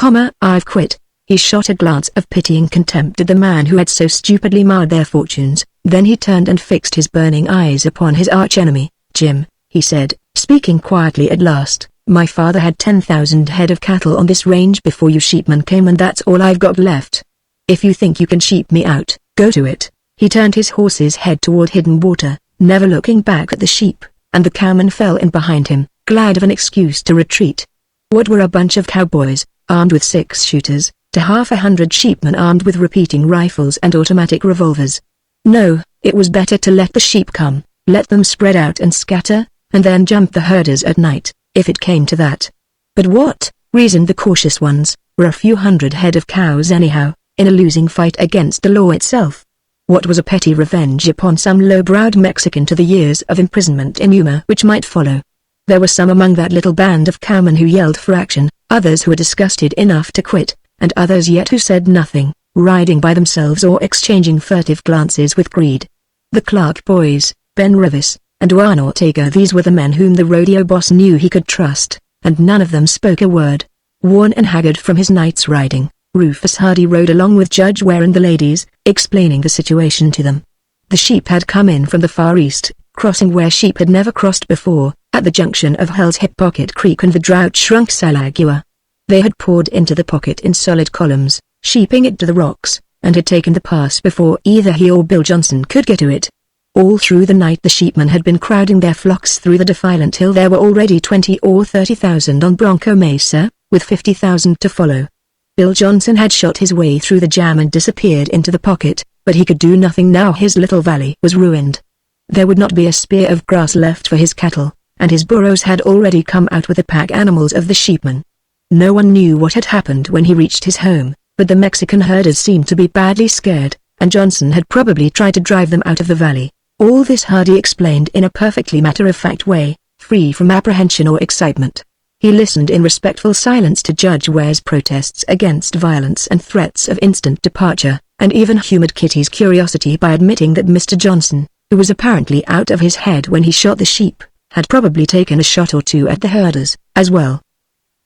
I've quit." He shot a glance of pitying contempt at the man who had so stupidly marred their fortunes, then he turned and fixed his burning eyes upon his archenemy. "Jim," he said, speaking quietly at last, "my father had 10,000 head of cattle on this range before you sheepmen came and that's all I've got left. If you think you can sheep me out, go to it." He turned his horse's head toward Hidden Water, never looking back at the sheep, and the cowmen fell in behind him, glad of an excuse to retreat. What were a bunch of cowboys, armed with 6-shooters, to half a hundred sheepmen armed with repeating rifles and automatic revolvers? No, it was better to let the sheep come, let them spread out and scatter, and then jump the herders at night, if it came to that. But what, reasoned the cautious ones, were a few hundred head of cows anyhow, in a losing fight against the law itself? What was a petty revenge upon some low-browed Mexican to the years of imprisonment in Yuma which might follow? There were some among that little band of cowmen who yelled for action, others who were disgusted enough to quit, and others yet who said nothing, riding by themselves or exchanging furtive glances with greed. The Clark boys, Ben Rivas, and Juan Ortega, these were the men whom the rodeo boss knew he could trust, and none of them spoke a word. Worn and haggard from his night's riding, Rufus Hardy rode along with Judge Ware and the ladies, explaining the situation to them. The sheep had come in from the far east, crossing where sheep had never crossed before, at the junction of Hell's Hip Pocket Creek and the drought-shrunk Salagua. They had poured into the pocket in solid columns, sheeping it to the rocks, and had taken the pass before either he or Bill Johnson could get to it. All through the night the sheepmen had been crowding their flocks through the defile until there were already 20 or 30,000 on Bronco Mesa, with 50,000 to follow. Bill Johnson had shot his way through the jam and disappeared into the pocket, but he could do nothing now. His little valley was ruined. There would not be a spear of grass left for his cattle, and his burros had already come out with the pack animals of the sheepmen. No one knew what had happened when he reached his home, but the Mexican herders seemed to be badly scared, and Johnson had probably tried to drive them out of the valley. All this Hardy explained in a perfectly matter-of-fact way, free from apprehension or excitement. He listened in respectful silence to Judge Ware's protests against violence and threats of instant departure, and even humored Kitty's curiosity by admitting that Mr. Johnson, who was apparently out of his head when he shot the sheep, had probably taken a shot or two at the herders, as well.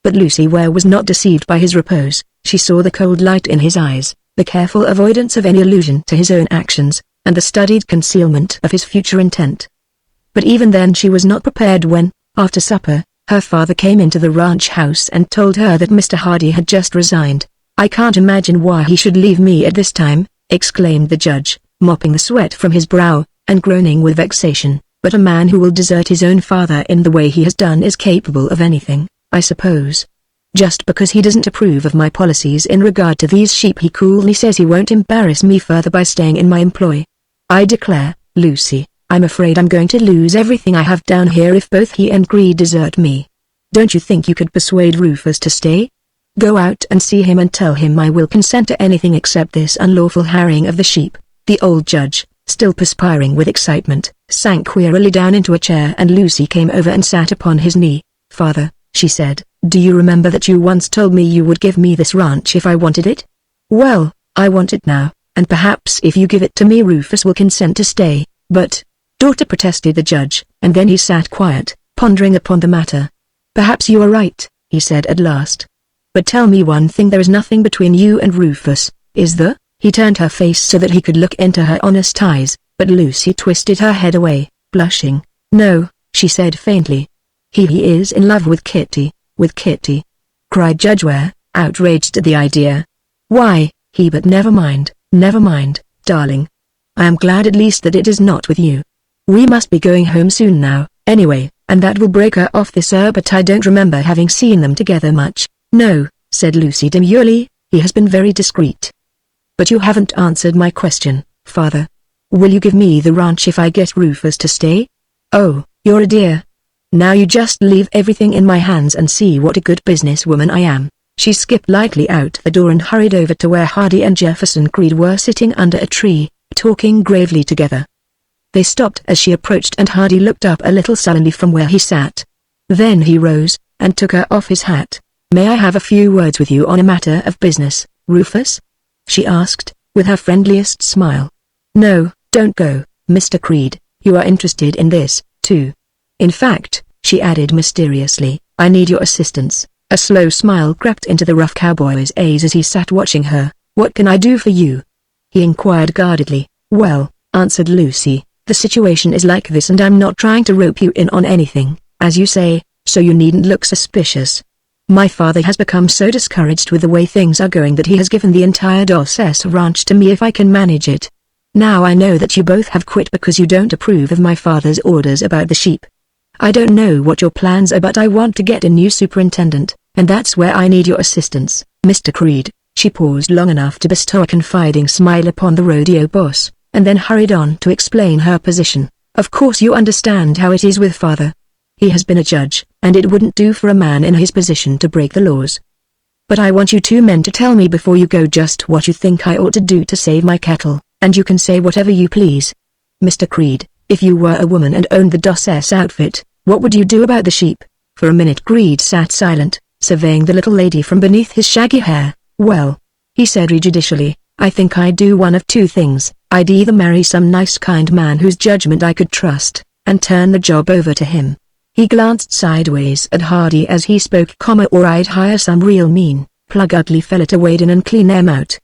But Lucy Ware was not deceived by his repose. She saw the cold light in his eyes, the careful avoidance of any allusion to his own actions, and the studied concealment of his future intent. But even then she was not prepared when, after supper, her father came into the ranch house and told her that Mr. Hardy had just resigned. "I can't imagine why he should leave me at this time," exclaimed the judge, mopping the sweat from his brow, and groaning with vexation. "But a man who will desert his own father in the way he has done is capable of anything, I suppose. Just because he doesn't approve of my policies in regard to these sheep, he coolly says he won't embarrass me further by staying in my employ. I declare, Lucy, I'm afraid I'm going to lose everything I have down here if both he and Greed desert me. Don't you think you could persuade Rufus to stay? Go out and see him and tell him I will consent to anything except this unlawful harrying of the sheep." The old judge, still perspiring with excitement, sank wearily down into a chair, and Lucy came over and sat upon his knee. "Father," she said, "do you remember that you once told me you would give me this ranch if I wanted it? Well, I want it now, and perhaps if you give it to me Rufus will consent to stay." "But, daughter," protested the judge, and then he sat quiet, pondering upon the matter. "Perhaps you are right," he said at last. "But tell me one thing, there is nothing between you and Rufus, is there?" He turned her face so that he could look into her honest eyes, but Lucy twisted her head away, blushing. "No," she said faintly. He is in love with Kitty," cried Judge Ware, outraged at the idea. "Why, but never mind, darling. I am glad at least that it is not with you. We must be going home soon now, anyway, and that will break her off this but I don't remember having seen them together much." "No," said Lucy demurely, "he has been very discreet." "But you haven't answered my question, Father. Will you give me the ranch if I get Rufus to stay?" "Oh, you're a dear. Now you just leave everything in my hands and see what a good businesswoman I am." She skipped lightly out the door and hurried over to where Hardy and Jefferson Creed were sitting under a tree, talking gravely together. They stopped as she approached, and Hardy looked up a little sullenly from where he sat. Then he rose, and took her off his hat. "May I have a few words with you on a matter of business, Rufus?" she asked, with her friendliest smile. "No, don't go, Mr. Creed, you are interested in this, too. In fact," she added mysteriously, "I need your assistance." A slow smile crept into the rough cowboy's eyes as he sat watching her. "What can I do for you?" he inquired guardedly. "Well," answered Lucy, "the situation is like this, and I'm not trying to rope you in on anything, as you say, so you needn't look suspicious. My father has become so discouraged with the way things are going that he has given the entire Dos S ranch to me if I can manage it. Now I know that you both have quit because you don't approve of my father's orders about the sheep. I don't know what your plans are, but I want to get a new superintendent, and that's where I need your assistance, Mr. Creed." She paused long enough to bestow a confiding smile upon the rodeo boss, and then hurried on to explain her position. "Of course you understand how it is with father. He has been a judge, and it wouldn't do for a man in his position to break the laws. But I want you two men to tell me before you go just what you think I ought to do to save my cattle. and you can say whatever you please. Mr. Creed, if you were a woman and owned the DOS outfit, what would you do about the sheep? For a minute Creed sat silent, surveying the little lady from beneath his shaggy hair. Well, he said judicially, I think I'd do one of two things. I'd either marry some nice kind man whose judgment I could trust, and turn the job over to him. He glanced sideways at Hardy as he spoke, or I'd hire some real mean, plug ugly fella to wade in and clean them out.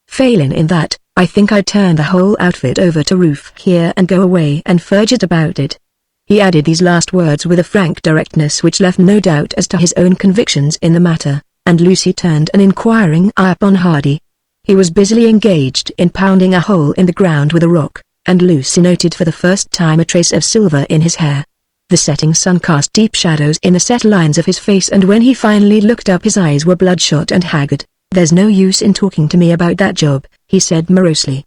Failing in that, I think I'd turn the whole outfit over to Roof here and go away and forget about it. He added these last words with a frank directness which left no doubt as to his own convictions in the matter, and Lucy turned an inquiring eye upon Hardy. He was busily engaged in pounding a hole in the ground with a rock, and Lucy noted for the first time a trace of silver in his hair. The setting sun cast deep shadows in the set lines of his face, and when he finally looked up his eyes were bloodshot and haggard. There's no use in talking to me about that job, he said morosely.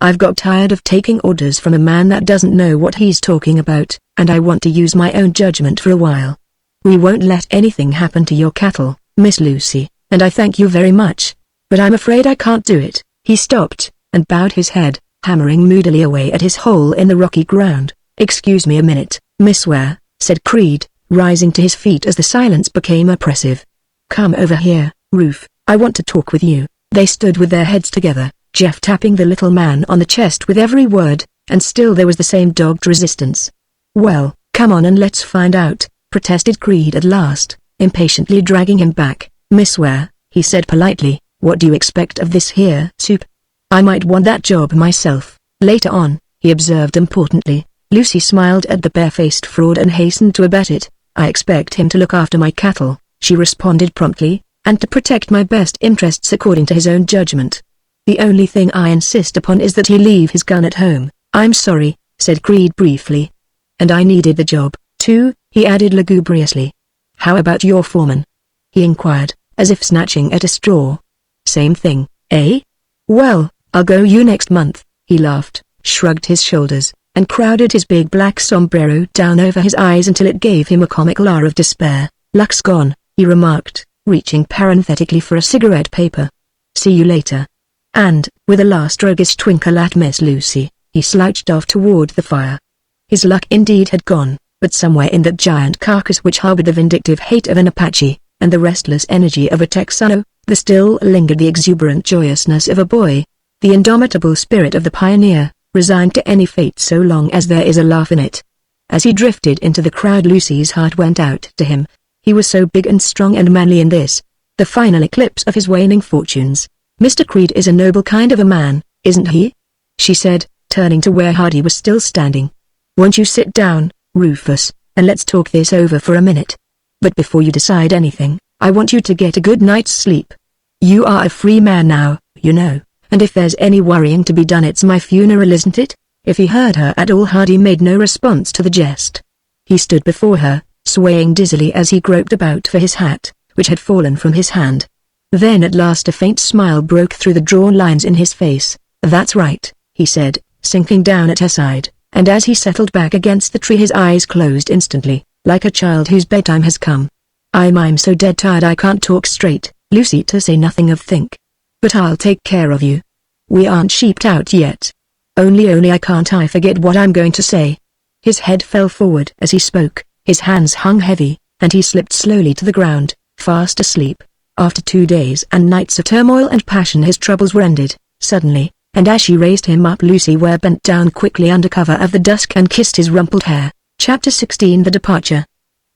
I've got tired of taking orders from a man that doesn't know what he's talking about, and I want to use my own judgment for a while. We won't let anything happen to your cattle, Miss Lucy, and I thank you very much, but I'm afraid I can't do it. He stopped, and bowed his head, hammering moodily away at his hole in the rocky ground. Excuse me a minute, Miss Ware, said Creed, rising to his feet as the silence became oppressive. Come over here, Roof, I want to talk with you. They stood with their heads together, Jeff tapping the little man on the chest with every word, and still there was the same dogged resistance. Well, come on and let's find out, protested Creed at last, impatiently dragging him back. Miss Ware, he said politely, what do you expect of this here soup? I might want that job myself, later on, he observed importantly. Lucy smiled at the barefaced fraud and hastened to abet it. I expect him to look after my cattle, she responded promptly, and to protect my best interests according to his own judgment. The only thing I insist upon is that he leave his gun at home. I'm sorry, said Creed briefly. And I needed the job, too, he added lugubriously. How about your foreman? He inquired, as if snatching at a straw. Same thing, eh? Well, I'll go you next month, he laughed, shrugged his shoulders, and crowded his big black sombrero down over his eyes until it gave him a comical air of despair. Luck's gone, he remarked, reaching parenthetically for a cigarette paper. See you later. And, with a last roguish twinkle at Miss Lucy, he slouched off toward the fire. His luck indeed had gone, but somewhere in that giant carcass which harbored the vindictive hate of an Apache, and the restless energy of a Texano, there still lingered the exuberant joyousness of a boy, the indomitable spirit of the pioneer, resigned to any fate so long as there is a laugh in it. As he drifted into the crowd, Lucy's heart went out to him. He was so big and strong and manly in this, the final eclipse of his waning fortunes. Mr. Creed is a noble kind of a man, isn't he? She said, turning to where Hardy was still standing. Won't you sit down, Rufus, and let's talk this over for a minute. But before you decide anything, I want you to get a good night's sleep. You are a free man now, you know, and if there's any worrying to be done it's my funeral, isn't it? If he heard her at all, Hardy made no response to the jest. He stood before her, swaying dizzily as he groped about for his hat, which had fallen from his hand. Then at last a faint smile broke through the drawn lines in his face. That's right, he said, sinking down at her side, and as he settled back against the tree his eyes closed instantly, like a child whose bedtime has come. I'm so dead tired I can't talk straight, Lucy, to say nothing of think. But I'll take care of you. We aren't sheeped out yet. Only I can't forget what I'm going to say. His head fell forward as he spoke, his hands hung heavy, and he slipped slowly to the ground, fast asleep. After 2 days and nights of turmoil and passion his troubles were ended, suddenly, and as she raised him up Lucy Ware bent down quickly under cover of the dusk and kissed his rumpled hair. Chapter 16 The Departure.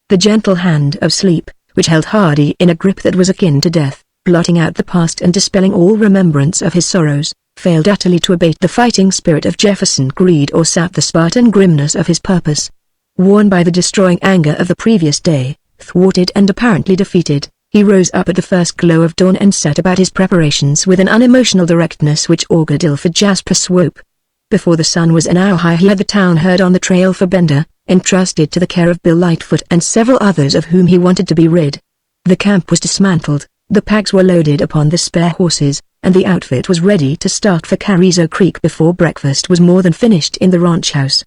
The gentle hand of sleep, which held Hardy in a grip that was akin to death, blotting out the past and dispelling all remembrance of his sorrows, failed utterly to abate the fighting spirit of Jefferson Creed or sap the Spartan grimness of his purpose. Worn by the destroying anger of the previous day, thwarted and apparently defeated, he rose up at the first glow of dawn and set about his preparations with an unemotional directness which augured ill for Jasper Swope. Before the sun was an hour high he had the town herd on the trail for Bender, entrusted to the care of Bill Lightfoot and several others of whom he wanted to be rid. The camp was dismantled, the packs were loaded upon the spare horses, and the outfit was ready to start for Carrizo Creek before breakfast was more than finished in the ranch house.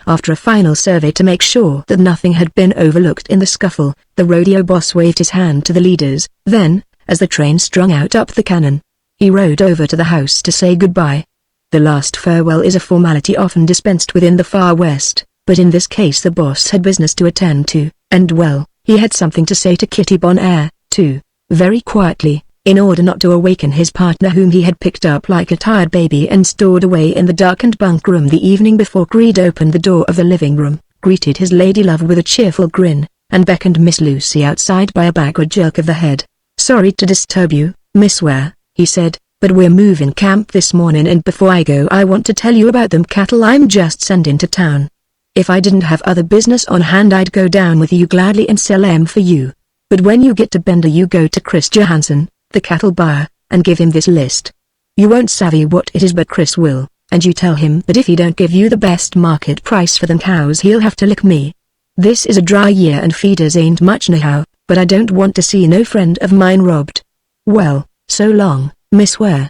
After a final survey to make sure that nothing had been overlooked in the scuffle, the rodeo boss waved his hand to the leaders. Then, as the train strung out up the cannon, he rode over to the house to say goodbye. The last farewell is a formality often dispensed with in the Far West, but in this case the boss had business to attend to, and well, he had something to say to Kitty Bonaire, too, very quietly, in order not to awaken his partner whom he had picked up like a tired baby and stored away in the darkened bunk room the evening before. Creed opened the door of the living room, greeted his ladylove with a cheerful grin, and beckoned Miss Lucy outside by a backward jerk of the head. "Sorry to disturb you, Miss Ware," he said, "but we're moving camp this morning, and before I go I want to tell you about them cattle I'm just sending to town. If I didn't have other business on hand I'd go down with you gladly and sell 'em for you. But when you get to Bender you go to Chris Johansson, the cattle buyer, and give him this list. You won't savvy what it is but Chris will, and you tell him that if he don't give you the best market price for them cows he'll have to lick me. This is a dry year and feeders ain't much nohow, but I don't want to see no friend of mine robbed. Well, so long, Miss Ware.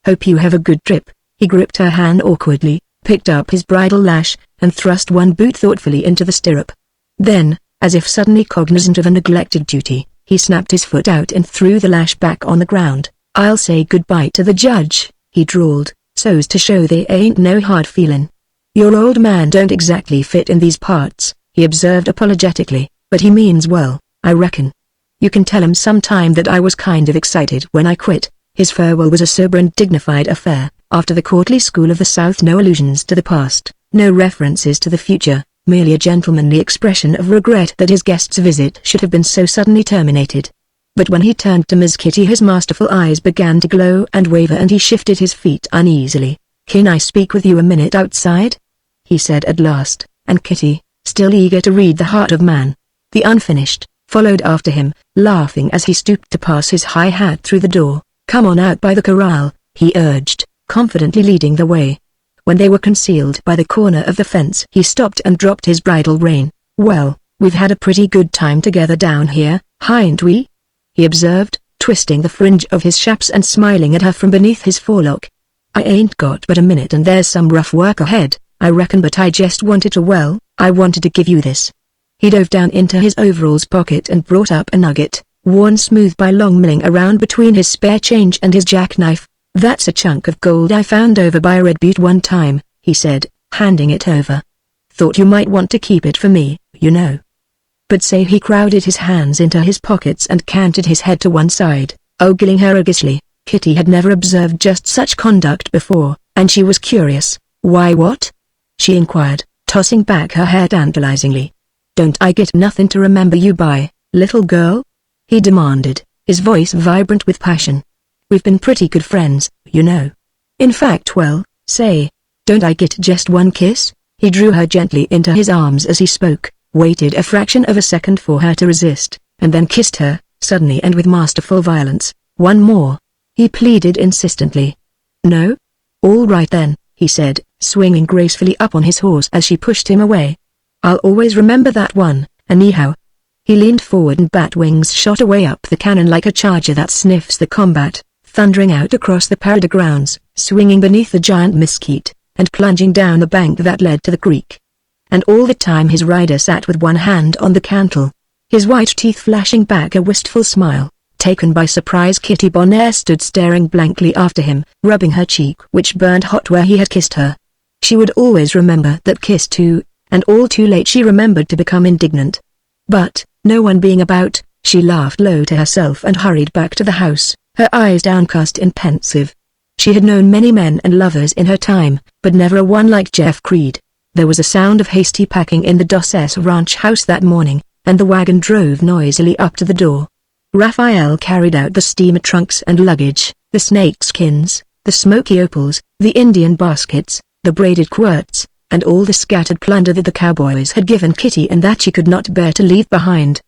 Hope you have a good trip." He gripped her hand awkwardly, picked up his bridle lash, and thrust one boot thoughtfully into the stirrup. Then, as if suddenly cognizant of a neglected duty, he snapped his foot out and threw the lash back on the ground. "I'll say goodbye to the judge," he drawled, "so's to show they ain't no hard feelin'. Your old man don't exactly fit in these parts," he observed apologetically, "but he means well, I reckon. You can tell him sometime that I was kind of excited when I quit." His farewell was a sober and dignified affair, after the courtly school of the South. No allusions to the past, no references to the future, merely a gentlemanly expression of regret that his guest's visit should have been so suddenly terminated. But when he turned to Miss Kitty his masterful eyes began to glow and waver and he shifted his feet uneasily. "Can I speak with you a minute outside?" he said at last, and Kitty, still eager to read the heart of man, the unfinished, followed after him, laughing as he stooped to pass his high hat through the door. "Come on out by the corral," he urged, confidently leading the way. When they were concealed by the corner of the fence he stopped and dropped his bridle rein. "Well, we've had a pretty good time together down here, hain't we?" he observed, twisting the fringe of his chaps and smiling at her from beneath his forelock. "I ain't got but a minute and there's some rough work ahead, I reckon, but I just wanted to give you this." He dove down into his overalls pocket and brought up a nugget, worn smooth by long milling around between his spare change and his jackknife. "That's a chunk of gold I found over by a red butte one time," he said, handing it over. "Thought you might want to keep it for me, you know." But say he crowded his hands into his pockets and canted his head to one side, ogling her roguishly. Kitty had never observed just such conduct before, and she was curious. "Why, what?" she inquired, tossing back her hair tantalizingly. "Don't I get nothing to remember you by, little girl?" he demanded, his voice vibrant with passion. "We've been pretty good friends, you know. In fact, well, say, don't I get just one kiss?" He drew her gently into his arms as he spoke, waited a fraction of a second for her to resist, and then kissed her, suddenly and with masterful violence. "One more," he pleaded insistently. "No? All right then," he said, swinging gracefully up on his horse as she pushed him away. "I'll always remember that one, anyhow." He leaned forward and bat wings shot away up the cannon like a charger that sniffs the combat, thundering out across the parade grounds, swinging beneath the giant mesquite, and plunging down the bank that led to the creek. And all the time his rider sat with one hand on the cantle, his white teeth flashing back a wistful smile. Taken by surprise, Kitty Bonaire stood staring blankly after him, rubbing her cheek which burned hot where he had kissed her. She would always remember that kiss too, and all too late she remembered to become indignant. But, no one being about, she laughed low to herself and hurried back to the house, her eyes downcast and pensive. She had known many men and lovers in her time, but never a one like Jeff Creed. There was a sound of hasty packing in the Dosses ranch house that morning, and the wagon drove noisily up to the door. Raphael carried out the steamer trunks and luggage, the snakeskins, the smoky opals, the Indian baskets, the braided quirts, and all the scattered plunder that the cowboys had given Kitty and that she could not bear to leave behind.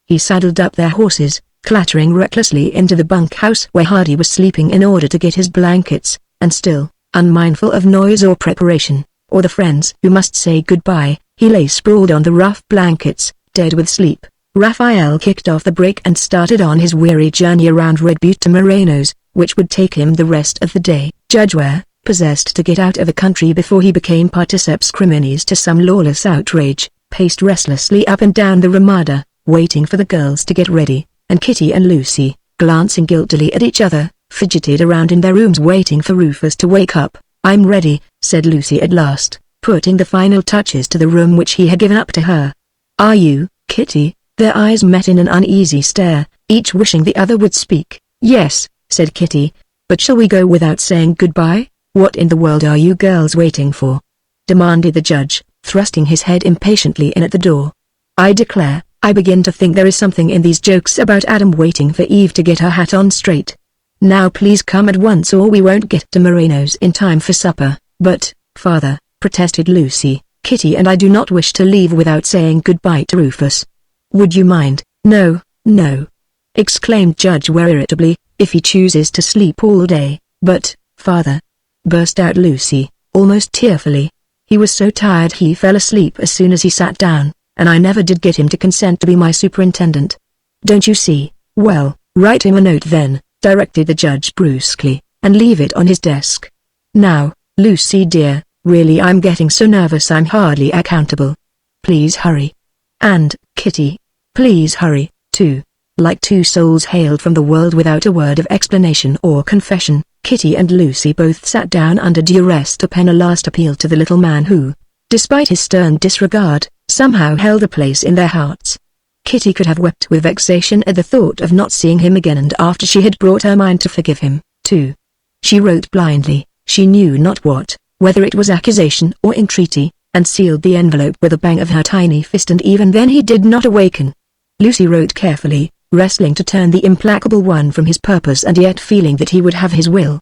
He saddled up their horses, clattering recklessly into the bunkhouse where Hardy was sleeping in order to get his blankets, and still, unmindful of noise or preparation, or the friends who must say goodbye, he lay sprawled on the rough blankets, dead with sleep. Raphael kicked off the brake and started on his weary journey around Red Butte to Moreno's, which would take him the rest of the day. Judge Ware, possessed to get out of the country before he became particeps criminis to some lawless outrage, paced restlessly up and down the Ramada, waiting for the girls to get ready, and Kitty and Lucy, glancing guiltily at each other, fidgeted around in their rooms waiting for Rufus to wake up. "I'm ready," said Lucy at last, putting the final touches to the room which he had given up to her. "Are you, Kitty?" Their eyes met in an uneasy stare, each wishing the other would speak. "Yes," said Kitty. "But shall we go without saying goodbye? What in the world are you girls waiting for?" demanded the judge, thrusting his head impatiently in at the door. "I declare, I begin to think there is something in these jokes about Adam waiting for Eve to get her hat on straight. Now please come at once or we won't get to Moreno's in time for supper." "But, father," protested Lucy, "Kitty and I do not wish to leave without saying goodbye to Rufus." "Would you mind?" "No, no," exclaimed Judge Ware irritably, "if he chooses to sleep all day." "But, father," burst out Lucy, almost tearfully, "he was so tired he fell asleep as soon as he sat down, and I never did get him to consent to be my superintendent." "Don't you see? Well, write him a note then," directed the judge brusquely, "and leave it on his desk. Now, Lucy dear, really I'm getting so nervous I'm hardly accountable. Please hurry. And, Kitty, please hurry, too." Like two souls hailed from the world without a word of explanation or confession, Kitty and Lucy both sat down under duress to pen a last appeal to the little man who, despite his stern disregard, somehow held a place in their hearts. Kitty could have wept with vexation at the thought of not seeing him again, and after she had brought her mind to forgive him, too. She wrote blindly, she knew not what, whether it was accusation or entreaty, and sealed the envelope with a bang of her tiny fist, and even then he did not awaken. Lucy wrote carefully, wrestling to turn the implacable one from his purpose and yet feeling that he would have his will.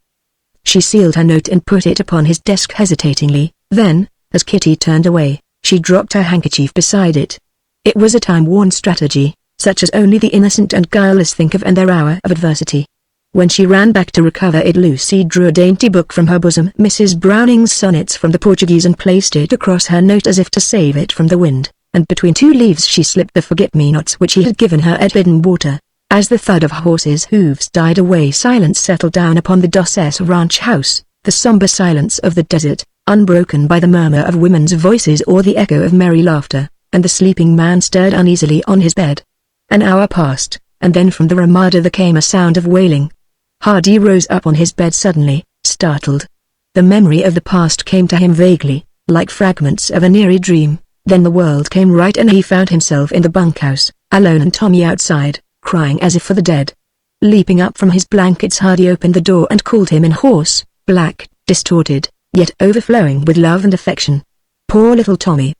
She sealed her note and put it upon his desk hesitatingly, then, as Kitty turned away, she dropped her handkerchief beside it. It was a time-worn strategy, such as only the innocent and guileless think of in their hour of adversity. When she ran back to recover it, Lucy drew a dainty book from her bosom, Mrs. Browning's Sonnets from the Portuguese, and placed it across her note as if to save it from the wind, and between two leaves she slipped the forget-me-nots which he had given her at Hidden Water. As the thud of horses' hooves died away, silence settled down upon the Dosses ranch house, the somber silence of the desert, unbroken by the murmur of women's voices or the echo of merry laughter, and the sleeping man stirred uneasily on his bed. An hour passed, and then from the Ramada there came a sound of wailing. Hardy rose up on his bed suddenly, startled. The memory of the past came to him vaguely, like fragments of an eerie dream. Then the world came right and he found himself in the bunkhouse, alone, and Tommy outside, crying as if for the dead. Leaping up from his blankets, Hardy opened the door and called him in hoarse, black, distorted, yet overflowing with love and affection. Poor little Tommy.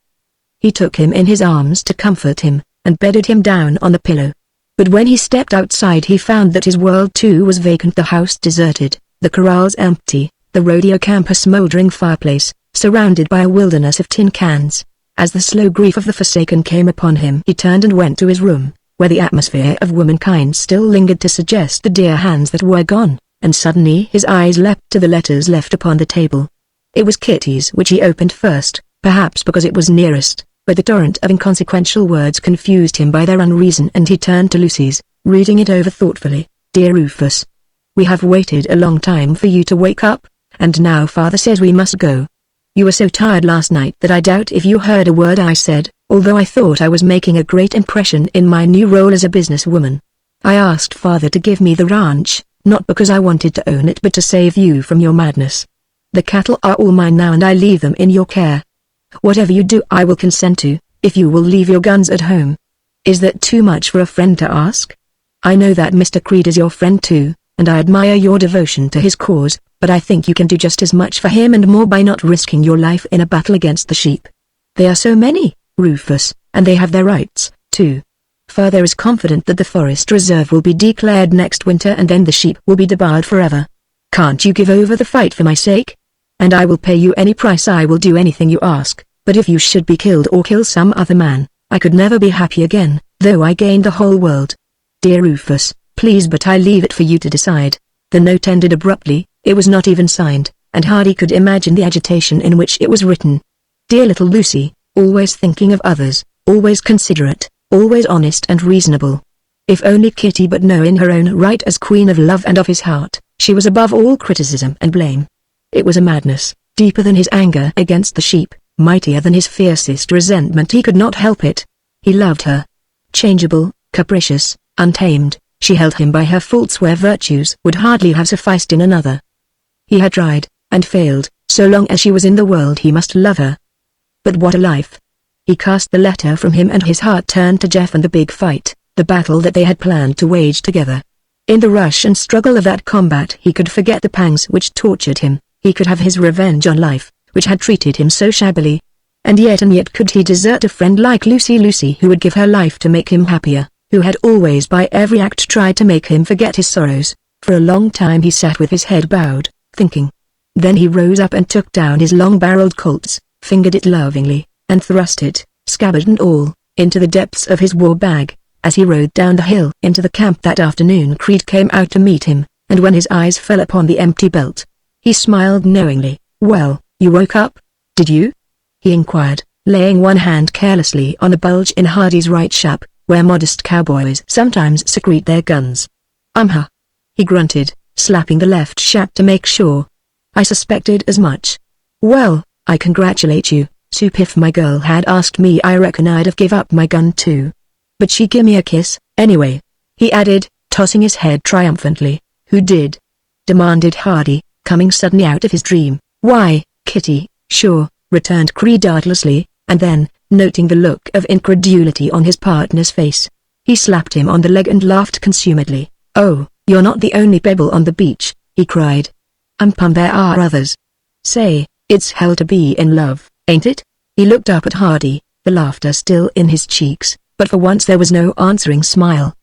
He took him in his arms to comfort him, and bedded him down on the pillow. But when he stepped outside he found that his world too was vacant, the house deserted, the corrals empty, the rodeo camp a smoldering fireplace, surrounded by a wilderness of tin cans. As the slow grief of the forsaken came upon him, he turned and went to his room, where the atmosphere of womankind still lingered to suggest the dear hands that were gone, and suddenly his eyes leapt to the letters left upon the table. It was Kitty's which he opened first, perhaps because it was nearest, but the torrent of inconsequential words confused him by their unreason, and he turned to Lucy's, reading it over thoughtfully. "Dear Rufus, we have waited a long time for you to wake up, and now father says we must go. You were so tired last night that I doubt if you heard a word I said, although I thought I was making a great impression in my new role as a businesswoman. I asked father to give me the ranch, not because I wanted to own it but to save you from your madness. The cattle are all mine now and I leave them in your care. Whatever you do I will consent to, if you will leave your guns at home. Is that too much for a friend to ask? I know that Mr. Creed is your friend too, and I admire your devotion to his cause, but I think you can do just as much for him and more by not risking your life in a battle against the sheep. They are so many, Rufus, and they have their rights, too. Father is confident that the forest reserve will be declared next winter and then the sheep will be debarred forever. Can't you give over the fight for my sake? And I will pay you any price, I will do anything you ask, but if you should be killed or kill some other man, I could never be happy again, though I gained the whole world. Dear Rufus, please, but I leave it for you to decide." The note ended abruptly. It was not even signed, and Hardy could imagine the agitation in which it was written. "Dear little Lucy, always thinking of others, always considerate, always honest and reasonable. If only Kitty but know in her own right as queen of love and of his heart, she was above all criticism and blame." It was a madness, deeper than his anger against the sheep, mightier than his fiercest resentment. He could not help it. He loved her. Changeable, capricious, untamed, she held him by her faults where virtues would hardly have sufficed in another. He had tried, and failed, So long as she was in the world he must love her. But what a life. He cast the letter from him and his heart turned to Jeff and the big fight, the battle that they had planned to wage together. In the rush and struggle of that combat he could forget the pangs which tortured him, he could have his revenge on life, which had treated him so shabbily. And yet could he desert a friend like Lucy who would give her life to make him happier, who had always by every act tried to make him forget his sorrows? For a long time he sat with his head bowed, thinking. Then he rose up and took down his long-barreled Colts, fingered it lovingly, and thrust it, scabbard and all, into the depths of his war bag. As he rode down the hill into the camp that afternoon Creed came out to meet him, and when his eyes fell upon the empty belt, he smiled knowingly. "Well, you woke up, did you?" he inquired, laying one hand carelessly on the bulge in Hardy's right shap, where modest cowboys sometimes secrete their guns. He grunted, slapping the left shap to make sure. "I suspected as much. Well, I congratulate you, Soup. If my girl had asked me I reckon I'd have give up my gun too. But she gimme a kiss, anyway," he added, tossing his head triumphantly. "Who did?" demanded Hardy, coming suddenly out of his dream. "Why, Kitty, sure," returned Creed artlessly, and then, noting the look of incredulity on his partner's face, he slapped him on the leg and laughed consumedly. "Oh, you're not the only pebble on the beach," he cried. There are others. Say, it's hell to be in love, ain't it?" He looked up at Hardy, the laughter still in his cheeks, but for once there was no answering smile.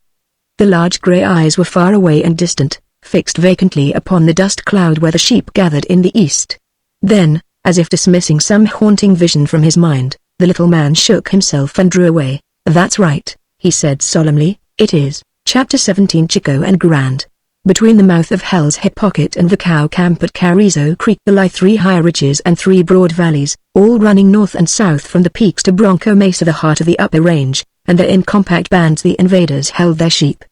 The large grey eyes were far away and distant, fixed vacantly upon the dust cloud where the sheep gathered in the east. Then, as if dismissing some haunting vision from his mind, the little man shook himself and drew away. "That's right," he said solemnly, "it is." Chapter 17. Chico and Grand. Between the mouth of Hell's Hip Pocket and the cow camp at Carrizo Creek there lie 3 high ridges and 3 broad valleys, all running north and south from the peaks to Bronco Mesa, the heart of the upper range, and there in compact bands the invaders held their sheep.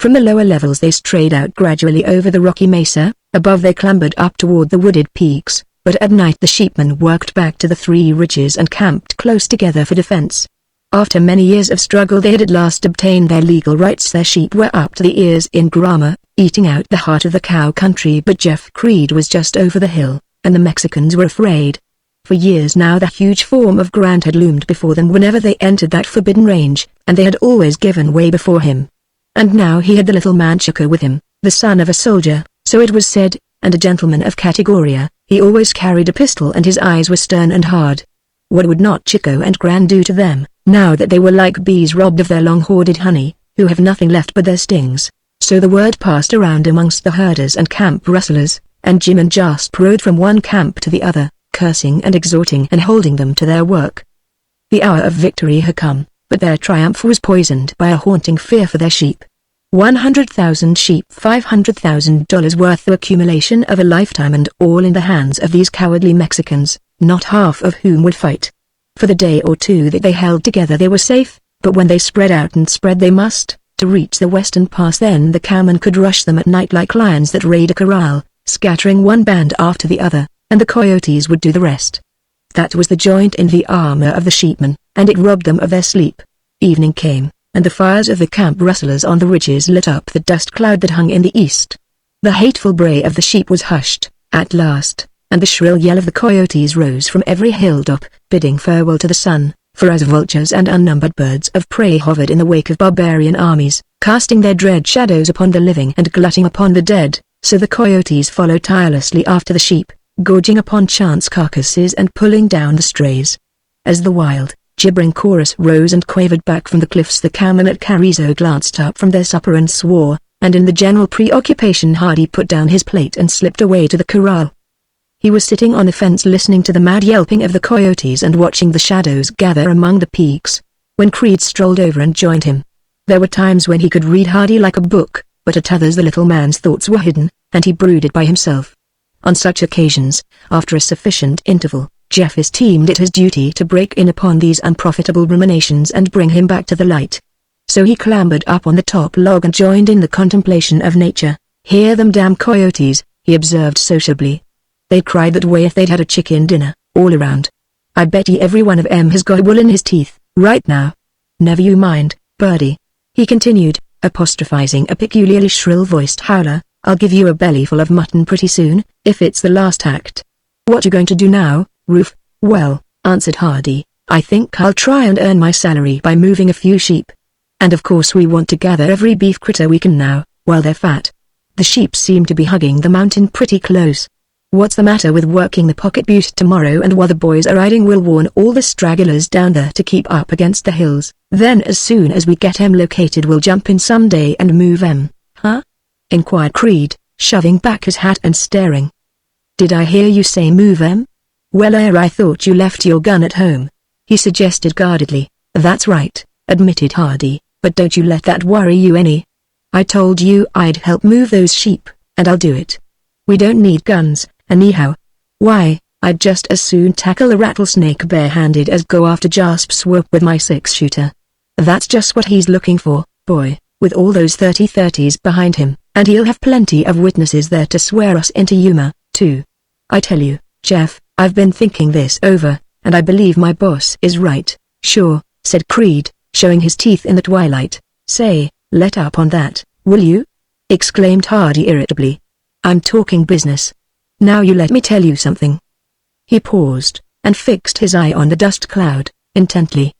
From the lower levels they strayed out gradually over the rocky mesa, above they clambered up toward the wooded peaks, but at night the sheepmen worked back to the 3 ridges and camped close together for defense. After many years of struggle they had at last obtained their legal rights. Their sheep were up to the ears in grama, eating out the heart of the cow country, but Jeff Creed was just over the hill, and the Mexicans were afraid. For years now the huge form of Grant had loomed before them whenever they entered that forbidden range, and they had always given way before him. And now he had the little man Chico with him, the son of a soldier, so it was said, and a gentleman of Categoria. He always carried a pistol and his eyes were stern and hard. What would not Chico and Gran do to them, now that they were like bees robbed of their long-hoarded honey, who have nothing left but their stings? So the word passed around amongst the herders and camp rustlers, and Jim and Jasp rode from one camp to the other, cursing and exhorting and holding them to their work. The hour of victory had come, but their triumph was poisoned by a haunting fear for their sheep. 100,000 sheep, $500,000 worth, the accumulation of a lifetime, and all in the hands of these cowardly Mexicans, not half of whom would fight. For the day or two that they held together they were safe, but when they spread out and spread they must, to reach the western pass, then the cowmen could rush them at night like lions that raid a corral, scattering one band after the other, and the coyotes would do the rest. That was the joint in the armor of the sheepmen, and it robbed them of their sleep. Evening came, and the fires of the camp rustlers on the ridges lit up the dust cloud that hung in the east. The hateful bray of the sheep was hushed, at last, and the shrill yell of the coyotes rose from every hilltop, bidding farewell to the sun, for as vultures and unnumbered birds of prey hovered in the wake of barbarian armies, casting their dread shadows upon the living and glutting upon the dead, so the coyotes followed tirelessly after the sheep, gorging upon chance carcasses and pulling down the strays. As the wild, gibbering chorus rose and quavered back from the cliffs, the cowmen at Carrizo glanced up from their supper and swore, and in the general preoccupation Hardy put down his plate and slipped away to the corral. He was sitting on the fence listening to the mad yelping of the coyotes and watching the shadows gather among the peaks, when Creed strolled over and joined him. There were times when he could read Hardy like a book, but at others the little man's thoughts were hidden, and he brooded by himself. On such occasions, after a sufficient interval, Jeff esteemed it his duty to break in upon these unprofitable ruminations and bring him back to the light. So he clambered up on the top log and joined in the contemplation of nature. "Hear them damn coyotes," he observed sociably. "They'd cry that way if they'd had a chicken dinner, all around. I bet ye every one of 'em has got a wool in his teeth, right now. Never you mind, birdie," he continued, apostrophizing a peculiarly shrill-voiced howler, "I'll give you a bellyful of mutton pretty soon, if it's the last act." What you going to do now, Roof? Well, answered Hardy, I think I'll try and earn my salary by moving a few sheep. And of course we want to gather every beef critter we can now, while they're fat. The sheep seem to be hugging the mountain pretty close. What's the matter with working the pocket butte tomorrow, and while the boys are riding we'll warn all the stragglers down there to keep up against the hills. Then as soon as we get 'em located we'll jump in someday and move 'em, huh? Inquired Creed, shoving back his hat and staring. Did I hear you say move 'em? Well, I thought you left your gun at home, he suggested guardedly. That's right, admitted Hardy, but don't you let that worry you any. I told you I'd help move those sheep, and I'll do it. We don't need guns, anyhow. Why, I'd just as soon tackle a rattlesnake bare-handed as go after Jasp Swoop with my 6-shooter. That's just what he's looking for, boy, with all those 30-30s behind him, and he'll have plenty of witnesses there to swear us into Yuma, too. I tell you, Jeff, I've been thinking this over, and I believe my boss is right. Sure, said Creed, showing his teeth in the twilight. Say, let up on that, will you? Exclaimed Hardy irritably. I'm talking business. Now you let me tell you something. He paused, and fixed his eye on the dust cloud, intently.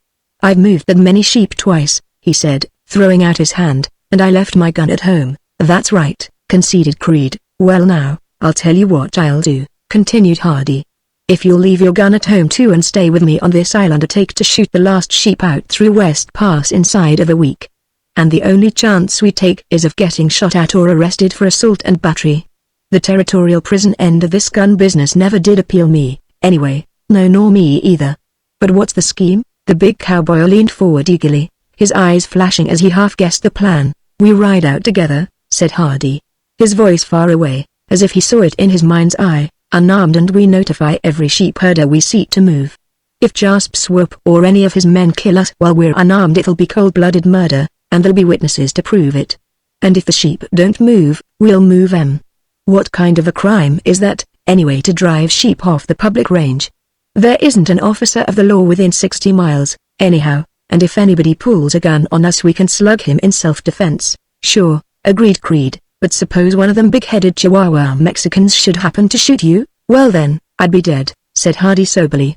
I've moved that many sheep twice, he said, throwing out his hand, and I left my gun at home. That's right, conceded Creed. Well now, I'll tell you what I'll do, continued Hardy. If you'll leave your gun at home too and stay with me on this, I'll undertake to shoot the last sheep out through West Pass inside of a week. And the only chance we take is of getting shot at or arrested for assault and battery. The territorial prison end of this gun business never did appeal me, anyway, no nor me either. But what's the scheme? The big cowboy leaned forward eagerly, his eyes flashing as he half-guessed the plan. We ride out together, said Hardy, his voice far away, as if he saw it in his mind's eye, unarmed, and we notify every sheep herder we seek to move. If Jasp Swoop or any of his men kill us while we're unarmed, it'll be cold-blooded murder, and there'll be witnesses to prove it. And if the sheep don't move, we'll move 'em. What kind of a crime is that, anyway, to drive sheep off the public range? There isn't an officer of the law within 60 miles, anyhow, and if anybody pulls a gun on us we can slug him in self-defense. Sure, agreed Creed, but suppose one of them big-headed Chihuahua Mexicans should happen to shoot you? Well then, I'd be dead, said Hardy soberly.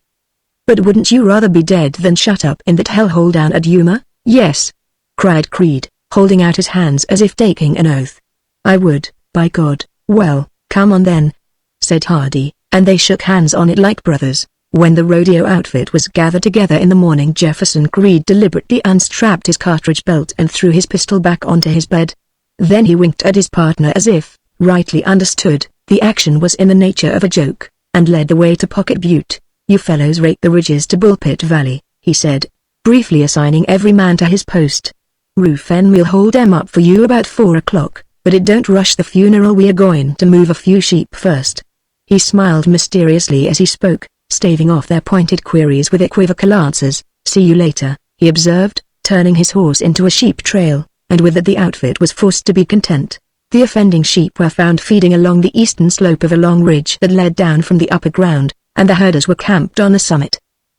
But wouldn't you rather be dead than shut up in that hellhole down at Yuma? Yes, cried Creed, holding out his hands as if taking an oath. I would, by God. Well, come on then, said Hardy, and they shook hands on it like brothers. When the rodeo outfit was gathered together in the morning, Jefferson Creed deliberately unstrapped his cartridge belt and threw his pistol back onto his bed. Then he winked at his partner as if, rightly understood, the action was in the nature of a joke, and led the way to Pocket Butte. You fellows rake the ridges to Bullpit Valley, he said, briefly assigning every man to his post. Roof and me'll hold 'em up for you about 4 o'clock. But it don't rush the funeral, we are going to move a few sheep first. He smiled mysteriously as he spoke, staving off their pointed queries with equivocal answers. See you later, he observed, turning his horse into a sheep trail, and with that the outfit was forced to be content. The offending sheep were found feeding along the eastern slope of a long ridge that led down from the upper ground, and the herders were camped on the summit.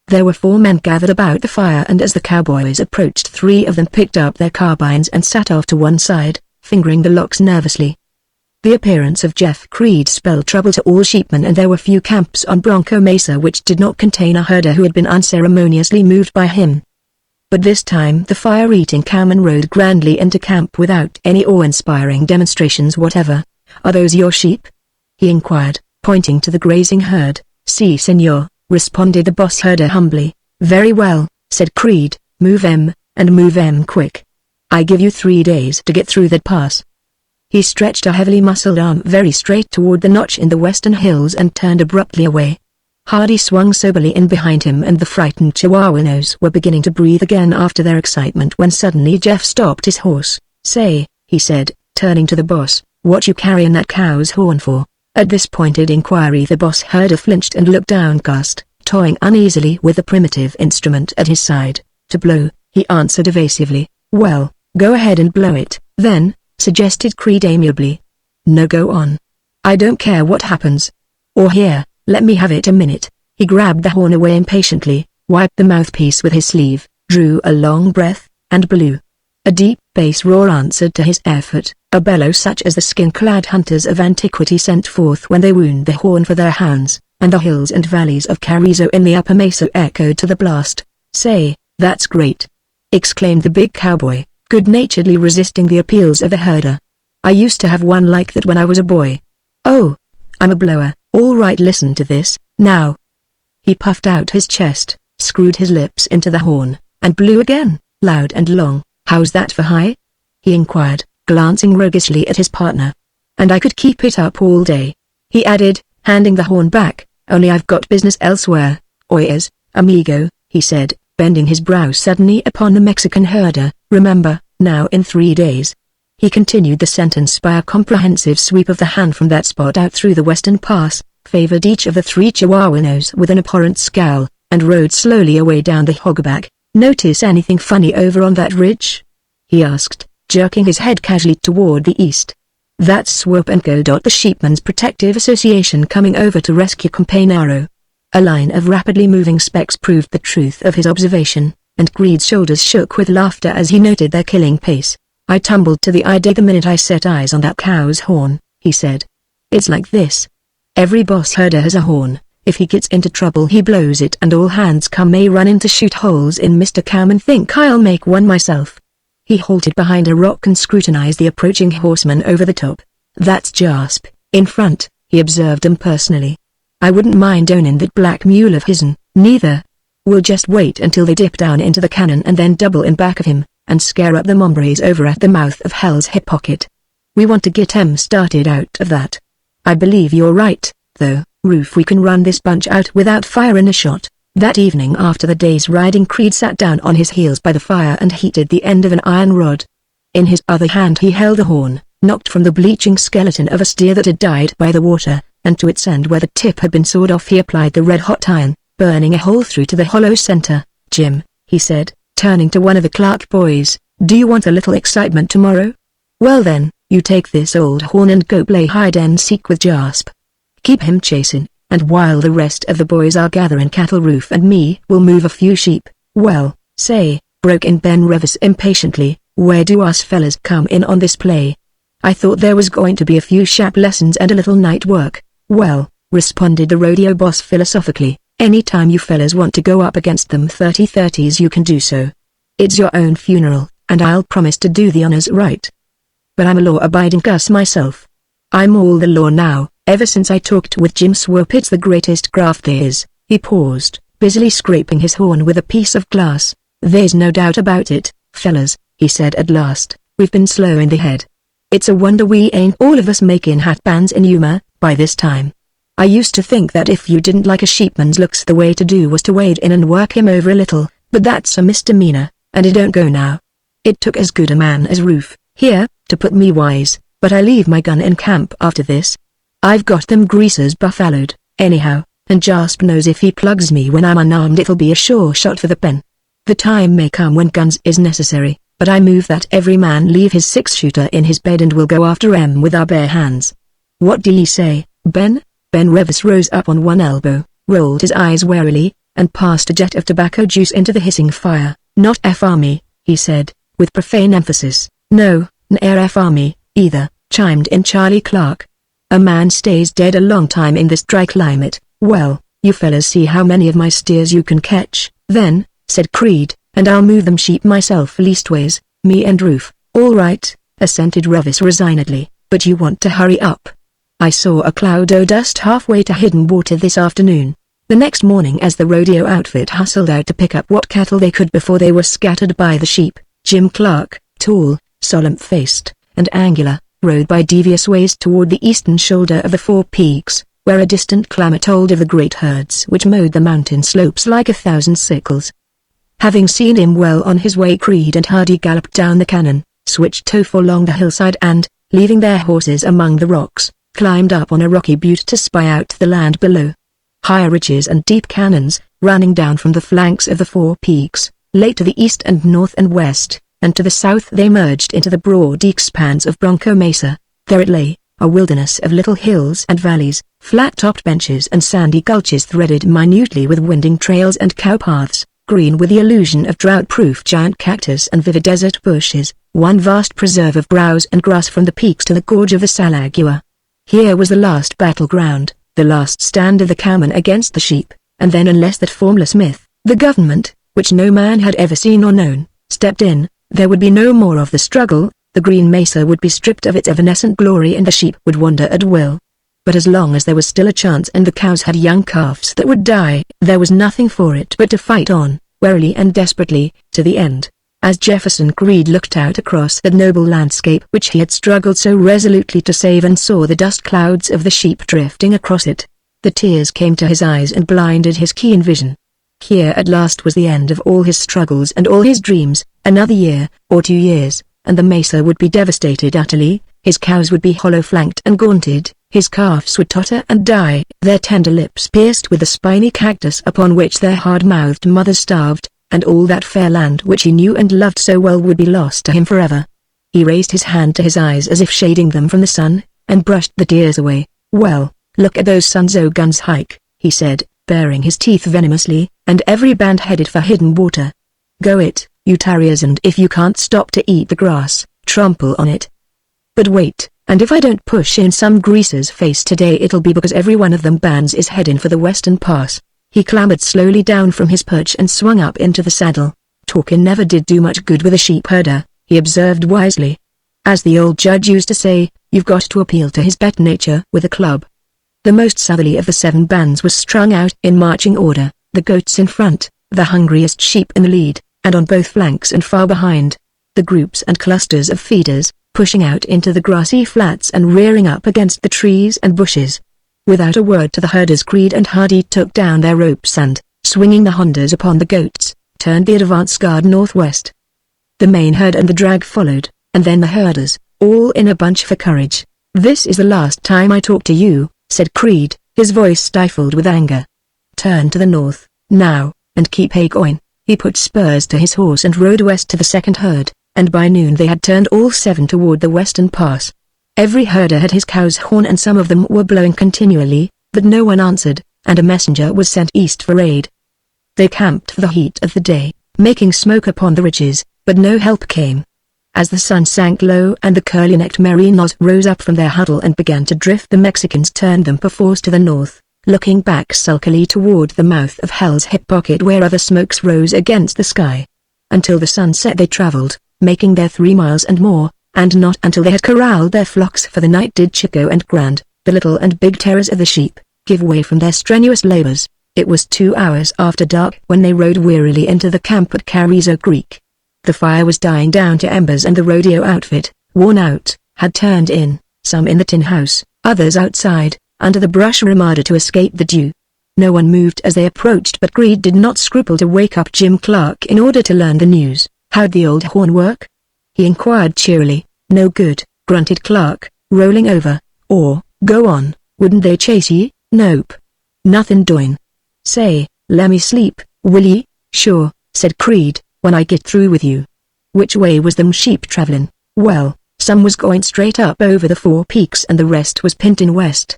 There were 4 men gathered about the fire, and as the cowboys approached 3 of them picked up their carbines and sat off to one side, fingering the locks nervously. The appearance of Jeff Creed spelled trouble to all sheepmen, and there were few camps on Bronco Mesa which did not contain a herder who had been unceremoniously moved by him. But this time the fire-eating cowman rode grandly into camp without any awe-inspiring demonstrations whatever. Are those your sheep? He inquired, pointing to the grazing herd. Si, senor, responded the boss herder humbly. Very well, said Creed, move 'em, and move 'em quick. I give you 3 days to get through that pass. He stretched a heavily muscled arm very straight toward the notch in the western hills and turned abruptly away. Hardy swung soberly in behind him, and the frightened Chihuahuanos were beginning to breathe again after their excitement when suddenly Jeff stopped his horse. Say, he said, turning to the boss, what you carrying that cow's horn for? At this pointed inquiry the boss herder flinched and looked downcast, toying uneasily with the primitive instrument at his side. To blow, he answered evasively. Well, go ahead and blow it, then, suggested Creed amiably. No, go on. I don't care what happens. Or here, let me have it a minute. He grabbed the horn away impatiently, wiped the mouthpiece with his sleeve, drew a long breath, and blew. A deep bass roar answered to his effort, a bellow such as the skin-clad hunters of antiquity sent forth when they wound the horn for their hounds. and the hills and valleys of Carrizo in the upper mesa echoed to the blast. "Say, that's great!" exclaimed the big cowboy, good-naturedly resisting the appeals of the herder. "I used to have one like that when I was a boy. Oh, I'm a blower. All right, listen to this, now." He puffed out his chest, screwed his lips into the horn, and blew again, loud and long. "How's that for high?" he inquired, glancing roguishly at his partner. "And I could keep it up all day," he added, handing the horn back, "only I've got business elsewhere." "Oyes, amigo," he said, bending his brow suddenly upon the Mexican herder, "remember, now in 3 days." He continued the sentence by a comprehensive sweep of the hand from that spot out through the western pass, favored each of the 3 Chihuahuanos with an abhorrent scowl, and rode slowly away down the hogback. "Notice anything funny over on that ridge?" he asked, jerking his head casually toward the east. "That's Swope and Go. The Sheepmen's Protective Association coming over to rescue Compañero." A line of rapidly moving specks proved the truth of his observation, and Creed's shoulders shook with laughter as he noted their killing pace. "I tumbled to the idea the minute I set eyes on that cow's horn," he said. "It's like this. Every boss herder has a horn. If he gets into trouble he blows it and all hands come may run in to shoot holes in Mr. Cam and think I'll make one myself." He halted behind a rock and scrutinized the approaching horseman over the top. "That's Jasp, in front," he observed impersonally. "I wouldn't mind owning that black mule of his'n, neither. We'll just wait until they dip down into the canyon and then double in back of him, and scare up the hombres over at the mouth of Hell's hip pocket. We want to get 'em started out of that. I believe you're right, though, Roof. We can run this bunch out without firing a shot." That evening after the day's riding, Creed sat down on his heels by the fire and heated the end of an iron rod. In his other hand he held a horn, knocked from the bleaching skeleton of a steer that had died by the water, and to its end where the tip had been sawed off he applied the red-hot iron, burning a hole through to the hollow center. "Jim," he said, turning to one of the Clark boys, "do you want a little excitement tomorrow? Well then, you take this old horn and go play hide and seek with Jasp. Keep him chasing, and while the rest of the boys are gathering cattle, Roof and me will move a few sheep." "Well, say," broke in Ben Revis impatiently, "where do us fellas come in on this play? I thought there was going to be a few shap lessons and a little night work." "Well," responded the rodeo boss philosophically, "anytime you fellas want to go up against them 30-30s you can do so. It's your own funeral, and I'll promise to do the honors right. But I'm a law-abiding cuss myself. I'm all the law now. Ever since I talked with Jim Swope, it's the greatest graft there is." He paused, busily scraping his horn with a piece of glass. "There's no doubt about it, fellas," he said at last, "we've been slow in the head. It's a wonder we ain't all of us making hat bands in Yuma by this time. I used to think that if you didn't like a sheepman's looks the way to do was to wade in and work him over a little, but that's a misdemeanor, and it don't go now. It took as good a man as Roof, here, to put me wise, but I leave my gun in camp after this. I've got them greasers buffaloed, anyhow, and Jasp knows if he plugs me when I'm unarmed it'll be a sure shot for the pen. The time may come when guns is necessary, but I move that every man leave his 6-shooter in his bed and we'll go after 'em with our bare hands. What do ye say, Ben?" Ben Revis rose up on one elbow, rolled his eyes warily, and passed a jet of tobacco juice into the hissing fire. "Not F-Army," he said, with profane emphasis. "No, n'air F-Army, either," chimed in Charlie Clark. "A man stays dead a long time in this dry climate." "Well, you fellas see how many of my steers you can catch, then," said Creed, "and I'll move them sheep myself leastways, me and Roof." "All right," assented Revis resignedly, "but you want to hurry up. I saw a cloud o' dust halfway to Hidden Water this afternoon." The next morning as the rodeo outfit hustled out to pick up what cattle they could before they were scattered by the sheep, Jim Clark, tall, solemn-faced, and angular, rode by devious ways toward the eastern shoulder of the Four Peaks, where a distant clamor told of the great herds which mowed the mountain slopes like 1,000 sickles. Having seen him well on his way, Creed and Hardy galloped down the canyon, switched off along the hillside and, leaving their horses among the rocks, climbed up on a rocky butte to spy out the land below. Higher ridges and deep canyons, running down from the flanks of the Four Peaks, lay to the east and north and west, and to the south they merged into the broad expanse of Bronco Mesa. There it lay, a wilderness of little hills and valleys, flat-topped benches and sandy gulches threaded minutely with winding trails and cowpaths, green with the illusion of drought-proof giant cactus and vivid desert bushes, one vast preserve of browse and grass from the peaks to the gorge of the Salagua. Here was the last battleground, the last stand of the cowman against the sheep, and then unless that formless myth, the government, which no man had ever seen or known, stepped in, there would be no more of the struggle, the green mesa would be stripped of its evanescent glory and the sheep would wander at will. But as long as there was still a chance and the cows had young calves that would die, there was nothing for it but to fight on, warily and desperately, to the end. As Jefferson Creed looked out across that noble landscape which he had struggled so resolutely to save and saw the dust clouds of the sheep drifting across it, the tears came to his eyes and blinded his keen vision. Here at last was the end of all his struggles and all his dreams. Another year, or 2 years, and the mesa would be devastated utterly, his cows would be hollow-flanked and gaunted, his calves would totter and die, their tender lips pierced with the spiny cactus upon which their hard-mouthed mothers starved, and all that fair land which he knew and loved so well would be lost to him forever. He raised his hand to his eyes as if shading them from the sun, and brushed the tears away. "Well, look at those Sunzo guns hike," he said, baring his teeth venomously, "and every band headed for hidden water. Go it, you terriers, and if you can't stop to eat the grass, trample on it. But wait, and if I don't push in some greaser's face today it'll be because every one of them bands is heading for the western pass." He clambered slowly down from his perch and swung up into the saddle. Talking never did do much good with a sheep herder, he observed wisely. As the old judge used to say, you've got to appeal to his better nature with a club. The most southerly of the 7 bands was strung out in marching order, the goats in front, the hungriest sheep in the lead, and on both flanks and far behind, the groups and clusters of feeders, pushing out into the grassy flats and rearing up against the trees and bushes. Without a word to the herders, Creed and Hardy took down their ropes and, swinging the hondas upon the goats, turned the advance guard northwest. The main herd and the drag followed, and then the herders, all in a bunch for courage. "This is the last time I talk to you," said Creed, his voice stifled with anger. "Turn to the north, now, and keep going." He put spurs to his horse and rode west to the second herd, and by noon they had turned all 7 toward the western pass. Every herder had his cow's horn and some of them were blowing continually, but no one answered, and a messenger was sent east for aid. They camped for the heat of the day, making smoke upon the ridges, but no help came. As the sun sank low and the curly-necked merinos rose up from their huddle and began to drift, the Mexicans turned them perforce to the north, looking back sulkily toward the mouth of Hell's hip pocket where other smokes rose against the sky. Until the sun set they traveled, making their 3 miles and more, and not until they had corralled their flocks for the night did Chico and Grand, the little and big terrors of the sheep, give way from their strenuous labors. It was 2 hours after dark when they rode wearily into the camp at Carrizo Creek. The fire was dying down to embers and the rodeo outfit, worn out, had turned in, some in the tin house, others outside, under the brush ramada to escape the dew. No one moved as they approached, but Creed did not scruple to wake up Jim Clark in order to learn the news. "How'd the old horn work?" he inquired cheerily. "No good," grunted Clark, rolling over. "Or, go on, wouldn't they chase ye?" "Nope. Nothin' doin'." "Say, lemme sleep, will ye?" "Sure," said Creed, "when I get through with you." "Which way was them sheep travelin'?" "Well, some was going straight up over the 4 peaks and the rest was pintin' west.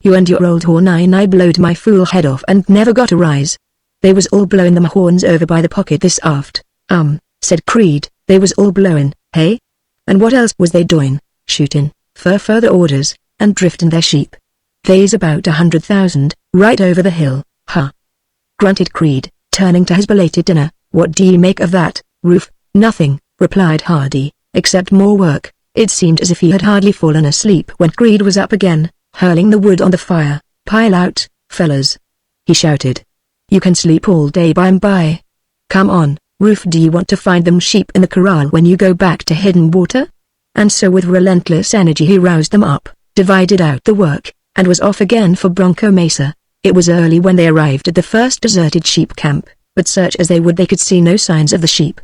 You and your old horn I blowed my fool head off and never got a rise. They was all blowin' them horns over by the pocket this aft." Said Creed, "They was all blowin', hey? And what else was they doin'?" "Shootin', for further orders, and driftin' their sheep. They's about 100,000, right over the hill, huh?" grunted Creed, turning to his belated dinner. "What do ye make of that, Roof?" "Nothing," replied Hardy, "except more work." It seemed as if he had hardly fallen asleep when Creed was up again, hurling the wood on the fire. "Pile out, fellas," he shouted. "You can sleep all day by and by. Come on, Roof, do you want to find them sheep in the corral when you go back to Hidden Water?" And so with relentless energy he roused them up, divided out the work, and was off again for Bronco Mesa. It was early when they arrived at the first deserted sheep camp, but search as they would they could see no signs of the sheep.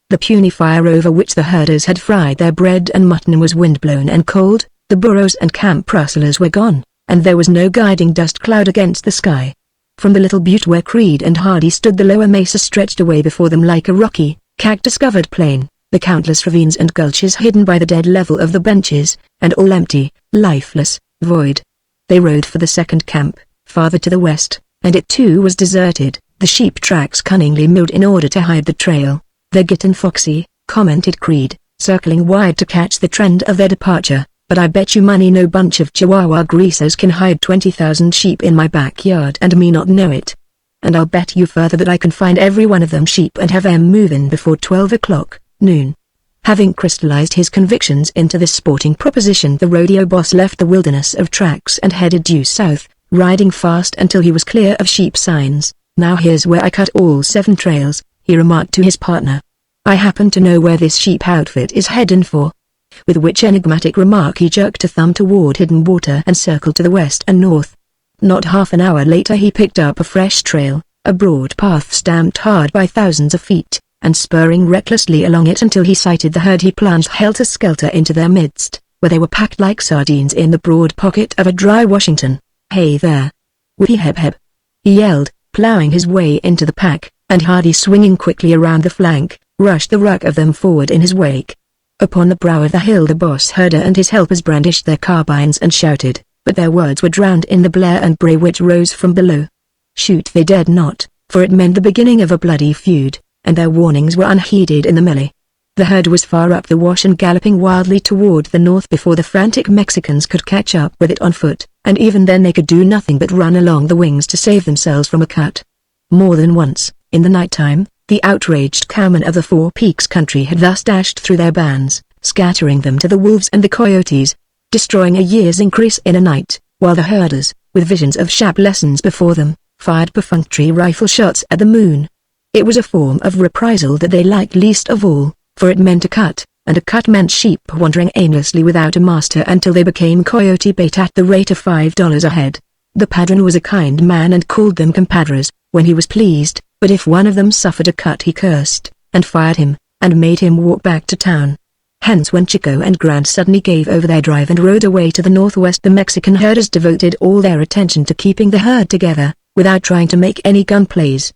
The puny fire over which the herders had fried their bread and mutton was windblown and cold, the burros and camp rustlers were gone, and there was no guiding dust cloud against the sky. From the little butte where Creed and Hardy stood the lower mesa stretched away before them like a rocky, cactus-covered plain, the countless ravines and gulches hidden by the dead level of the benches, and all empty, lifeless, void. They rode for the second camp, farther to the west, and it too was deserted, the sheep tracks cunningly milled in order to hide the trail. "They're gettin' foxy," commented Creed, circling wide to catch the trend of their departure. but I bet you money no bunch of Chihuahua greasers can hide 20,000 sheep in my backyard and me not know it. And I'll bet you further that I can find every one of them sheep and have them move in before 12 o'clock, noon. Having crystallized his convictions into this sporting proposition, the rodeo boss left the wilderness of tracks and headed due south, riding fast until he was clear of sheep signs. Now here's where I cut all 7 trails, he remarked to his partner. I happen to know where this sheep outfit is heading for. With which enigmatic remark he jerked a thumb toward hidden water and circled to the west and north. Not half an hour later he picked up a fresh trail, a broad path stamped hard by thousands of feet, and spurring recklessly along it until he sighted the herd he plunged helter-skelter into their midst, where they were packed like sardines in the broad pocket of a dry Washington. Hey there! Whippy heb heb! He yelled, plowing his way into the pack, and Hardy swinging quickly around the flank, rushed the ruck of them forward in his wake. Upon the brow of the hill the boss herder and his helpers brandished their carbines and shouted, but their words were drowned in the blare and bray which rose from below. Shoot they dared not, for it meant the beginning of a bloody feud, and their warnings were unheeded in the melee. The herd was far up the wash and galloping wildly toward the north before the frantic Mexicans could catch up with it on foot, and even then they could do nothing but run along the wings to save themselves from a cut. More than once, in the nighttime, the outraged cowmen of the Four Peaks country had thus dashed through their bands, scattering them to the wolves and the coyotes, destroying a year's increase in a night, while the herders, with visions of sharp lessons before them, fired perfunctory rifle shots at the moon. It was a form of reprisal that they liked least of all, for it meant a cut, and a cut meant sheep wandering aimlessly without a master until they became coyote bait at the rate of $5 a head. The padrone was a kind man and called them compadres, when he was pleased, but if one of them suffered a cut he cursed, and fired him, and made him walk back to town. Hence when Chico and Grant suddenly gave over their drive and rode away to the northwest, the Mexican herders devoted all their attention to keeping the herd together, without trying to make any gun plays.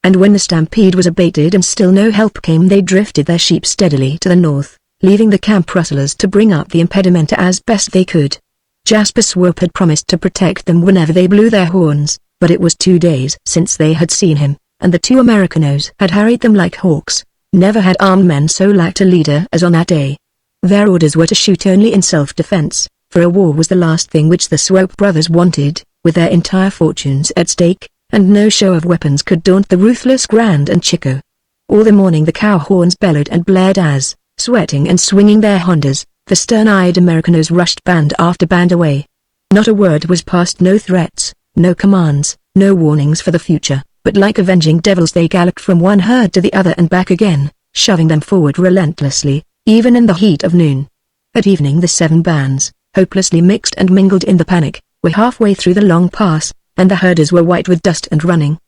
And when the stampede was abated and still no help came, they drifted their sheep steadily to the north, leaving the camp rustlers to bring up the impediment as best they could. Jasper Swope had promised to protect them whenever they blew their horns, but it was 2 days since they had seen him, and the 2 Americanos had harried them like hawks. Never had armed men so lacked a leader as on that day. Their orders were to shoot only in self-defense, for a war was the last thing which the Swope brothers wanted, with their entire fortunes at stake, and no show of weapons could daunt the ruthless Grant and Chico. All the morning the cow horns bellowed and blared as, sweating and swinging their Hondas, the stern-eyed Americanos rushed band after band away. Not a word was passed, no threats, no commands, no warnings for the future, but like avenging devils they galloped from one herd to the other and back again, shoving them forward relentlessly, even in the heat of noon. At evening the 7 bands, hopelessly mixed and mingled in the panic, were halfway through the long pass, and the herders were white with dust and running.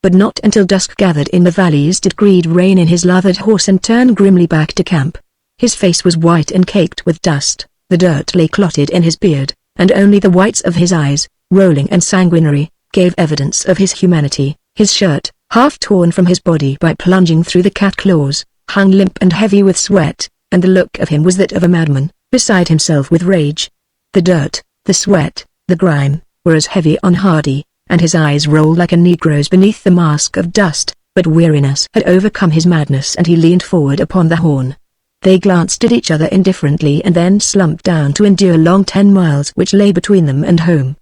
But not until dusk gathered in the valleys did Greed rein in his lathered horse and turn grimly back to camp. His face was white and caked with dust, the dirt lay clotted in his beard, and only the whites of his eyes, rolling and sanguinary, gave evidence of his humanity. His shirt, half torn from his body by plunging through the cat claws, hung limp and heavy with sweat, and the look of him was that of a madman, beside himself with rage. The dirt, the sweat, the grime, were as heavy on Hardy, and his eyes rolled like a Negro's beneath the mask of dust, but weariness had overcome his madness and he leaned forward upon the horn. They glanced at each other indifferently and then slumped down to endure long 10 miles which lay between them and home.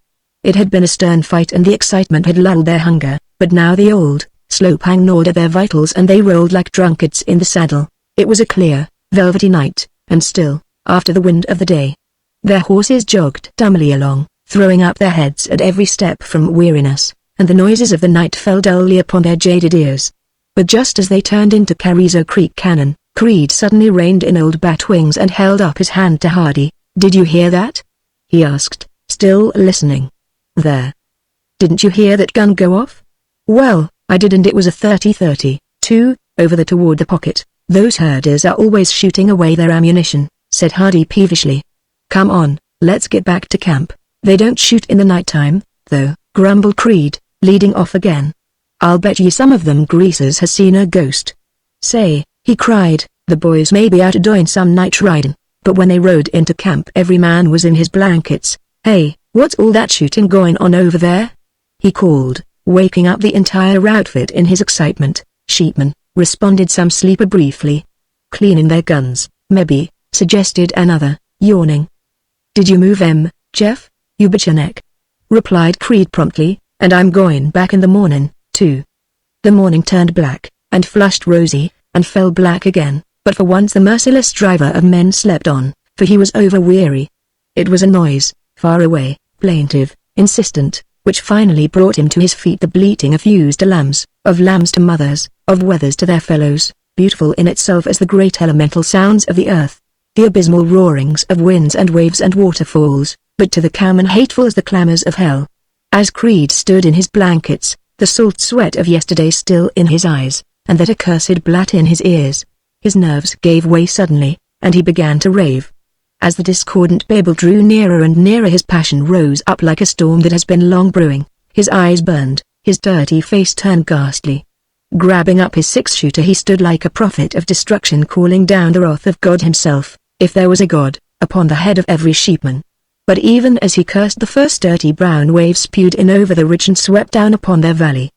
It had been a stern fight and the excitement had lulled their hunger, but now the old, slow pang gnawed at their vitals and they rolled like drunkards in the saddle. It was a clear, velvety night, and still, after the wind of the day. Their horses jogged dumbly along, throwing up their heads at every step from weariness, and the noises of the night fell dully upon their jaded ears. But just as they turned into Carrizo Creek Canyon, Creed suddenly reined in Old Batwings and held up his hand to Hardy. "Did you hear that?" he asked, still listening. "There. Didn't you hear that gun go off?" "Well, I did, and it was a 30-32, over there toward the pocket. Those herders are always shooting away their ammunition," said Hardy peevishly. "Come on, let's get back to camp." "They don't shoot in the nighttime, though," grumbled Creed, leading off again. "I'll bet you some of them greasers has seen a ghost." "Say," he cried, "the boys may be out doing some night riding, but when they rode into camp every man was in his blankets. Hey, what's all that shooting going on over there?" he called, waking up the entire outfit in his excitement. "Sheepmen," responded some sleeper briefly. "Cleaning their guns, maybe," suggested another, yawning. Did you move Jeff? You bitch neck," replied Creed promptly, "and I'm going back in the morning, too." The morning turned black, and flushed rosy, and fell black again, but for once the merciless driver of men slept on, for he was over-weary. It was a noise, far away, plaintive, insistent, which finally brought him to his feet, the bleating of ewes to lambs, of lambs to mothers, of wethers to their fellows, beautiful in itself as the great elemental sounds of the earth, the abysmal roarings of winds and waves and waterfalls, but to the cowman hateful as the clamors of hell. As Creed stood in his blankets, the salt sweat of yesterday still in his eyes, and that accursed blat in his ears, his nerves gave way suddenly, and he began to rave. As the discordant babel drew nearer and nearer, his passion rose up like a storm that has been long brewing, his eyes burned, his dirty face turned ghastly. Grabbing up his six-shooter, he stood like a prophet of destruction, calling down the wrath of God himself, if there was a God, upon the head of every sheepman. But even as he cursed, the first dirty brown wave spewed in over the ridge and swept down upon their valley.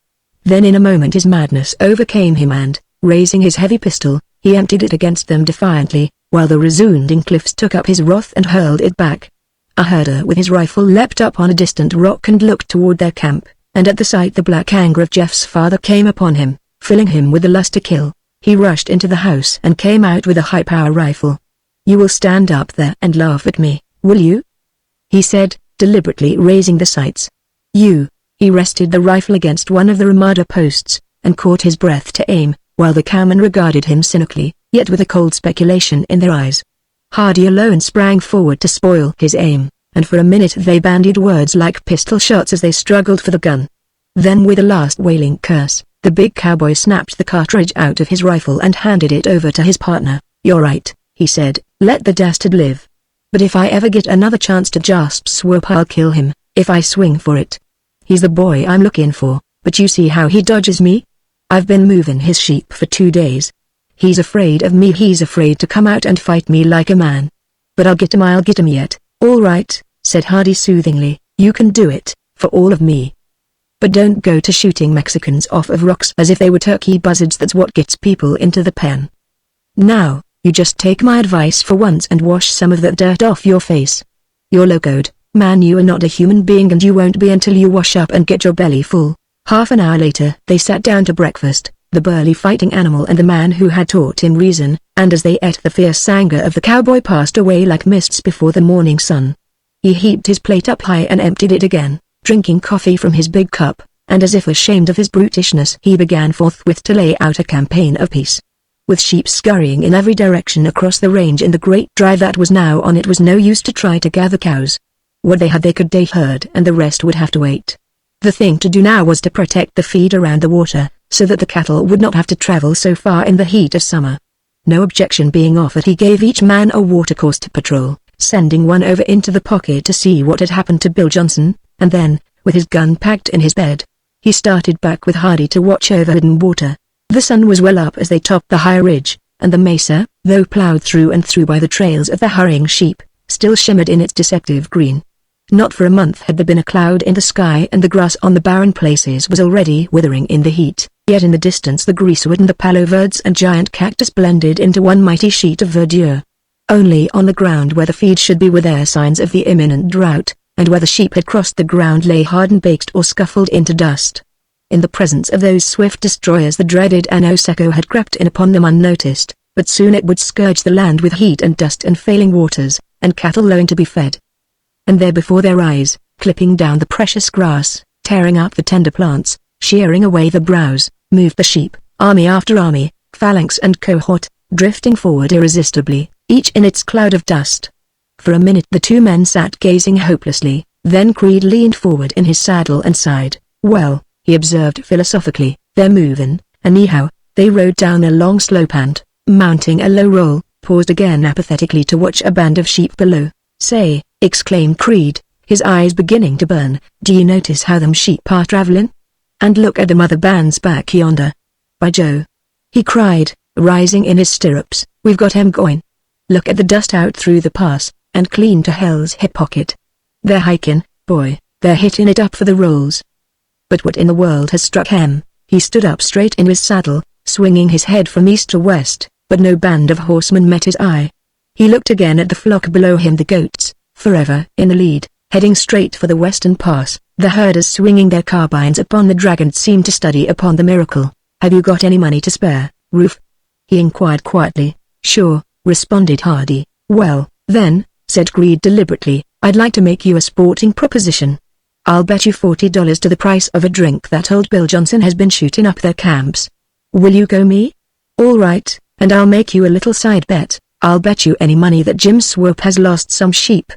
Then in a moment his madness overcame him and, raising his heavy pistol, he emptied it against them defiantly, while the resounding cliffs took up his wrath and hurled it back. A herder with his rifle leapt up on a distant rock and looked toward their camp, and at the sight the black anger of Jeff's father came upon him, filling him with the lust to kill. He rushed into the house and came out with a high-power rifle. "You will stand up there and laugh at me, will you?" he said, deliberately raising the sights. "You." He rested the rifle against one of the ramada posts, and caught his breath to aim, while the cowmen regarded him cynically, yet with a cold speculation in their eyes. Hardy alone sprang forward to spoil his aim, and for a minute they bandied words like pistol shots as they struggled for the gun. Then with a last wailing curse, the big cowboy snapped the cartridge out of his rifle and handed it over to his partner. "You're right," he said, "let the dastard live. But if I ever get another chance to just swoop, I'll kill him, if I swing for it. He's the boy I'm looking for, but you see how he dodges me? I've been moving his sheep for 2 days. He's afraid of me, he's afraid to come out and fight me like a man. But I'll get him yet." "All right," said Hardy soothingly, "you can do it, for all of me. But don't go to shooting Mexicans off of rocks as if they were turkey buzzards. That's what gets people into the pen. Now, you just take my advice for once and wash some of that dirt off your face. You're locoed, man, you are not a human being, and you won't be until you wash up and get your belly full." Half an hour later they sat down to breakfast, the burly fighting animal and the man who had taught him reason, and as they ate the fierce anger of the cowboy passed away like mists before the morning sun. He heaped his plate up high and emptied it again, drinking coffee from his big cup, and as if ashamed of his brutishness he began forthwith to lay out a campaign of peace. With sheep scurrying in every direction across the range in the great drive that was now on, it was no use to try to gather cows. What they had they could herd, and the rest would have to wait. The thing to do now was to protect the feed around the water, so that the cattle would not have to travel so far in the heat of summer. No objection being offered, he gave each man a watercourse to patrol, sending one over into the pocket to see what had happened to Bill Johnson, and then, with his gun packed in his bed, he started back with Hardy to watch over hidden water. The sun was well up as they topped the high ridge, and the mesa, though plowed through and through by the trails of the hurrying sheep, still shimmered in its deceptive green. Not for a month had there been a cloud in the sky, and the grass on the barren places was already withering in the heat, yet in the distance the greasewood and the palo verdes and giant cactus blended into one mighty sheet of verdure. Only on the ground where the feed should be were there signs of the imminent drought, and where the sheep had crossed the ground lay hard and baked or scuffled into dust. In the presence of those swift destroyers the dreaded ano seco had crept in upon them unnoticed, but soon it would scourge the land with heat and dust and failing waters, and cattle lowing to be fed. And there before their eyes, clipping down the precious grass, tearing up the tender plants, shearing away the browse, moved the sheep, army after army, phalanx and cohort, drifting forward irresistibly, each in its cloud of dust. For a minute the two men sat gazing hopelessly, then Creed leaned forward in his saddle and sighed. "Well," he observed philosophically, "they're moving, anyhow." They rode down a long slope and, mounting a low roll, paused again apathetically to watch a band of sheep below. "Say," exclaimed Creed, his eyes beginning to burn, "do you notice how them sheep are traveling? And look at them other bands back yonder. By Joe," he cried, rising in his stirrups, "we've got 'em going. Look at the dust out through the pass, and clean to hell's hip pocket. They're hiking, boy, they're hitting it up for the rolls." But what in the world has struck him? He stood up straight in his saddle, swinging his head from east to west, but no band of horsemen met his eye. He looked again at the flock below him, the goats, forever in the lead, heading straight for the western pass. The herders swinging their carbines upon the dragon seemed to study upon the miracle. "Have you got any money to spare, Roof?" he inquired quietly. "Sure," responded Hardy. "Well, then," said Creed deliberately, "I'd like to make you a sporting proposition. I'll bet you $40 to the price of a drink that old Bill Johnson has been shooting up their camps. Will you go me?" "All right, and I'll make you a little side bet. I'll bet you any money that Jim Swope has lost some sheep."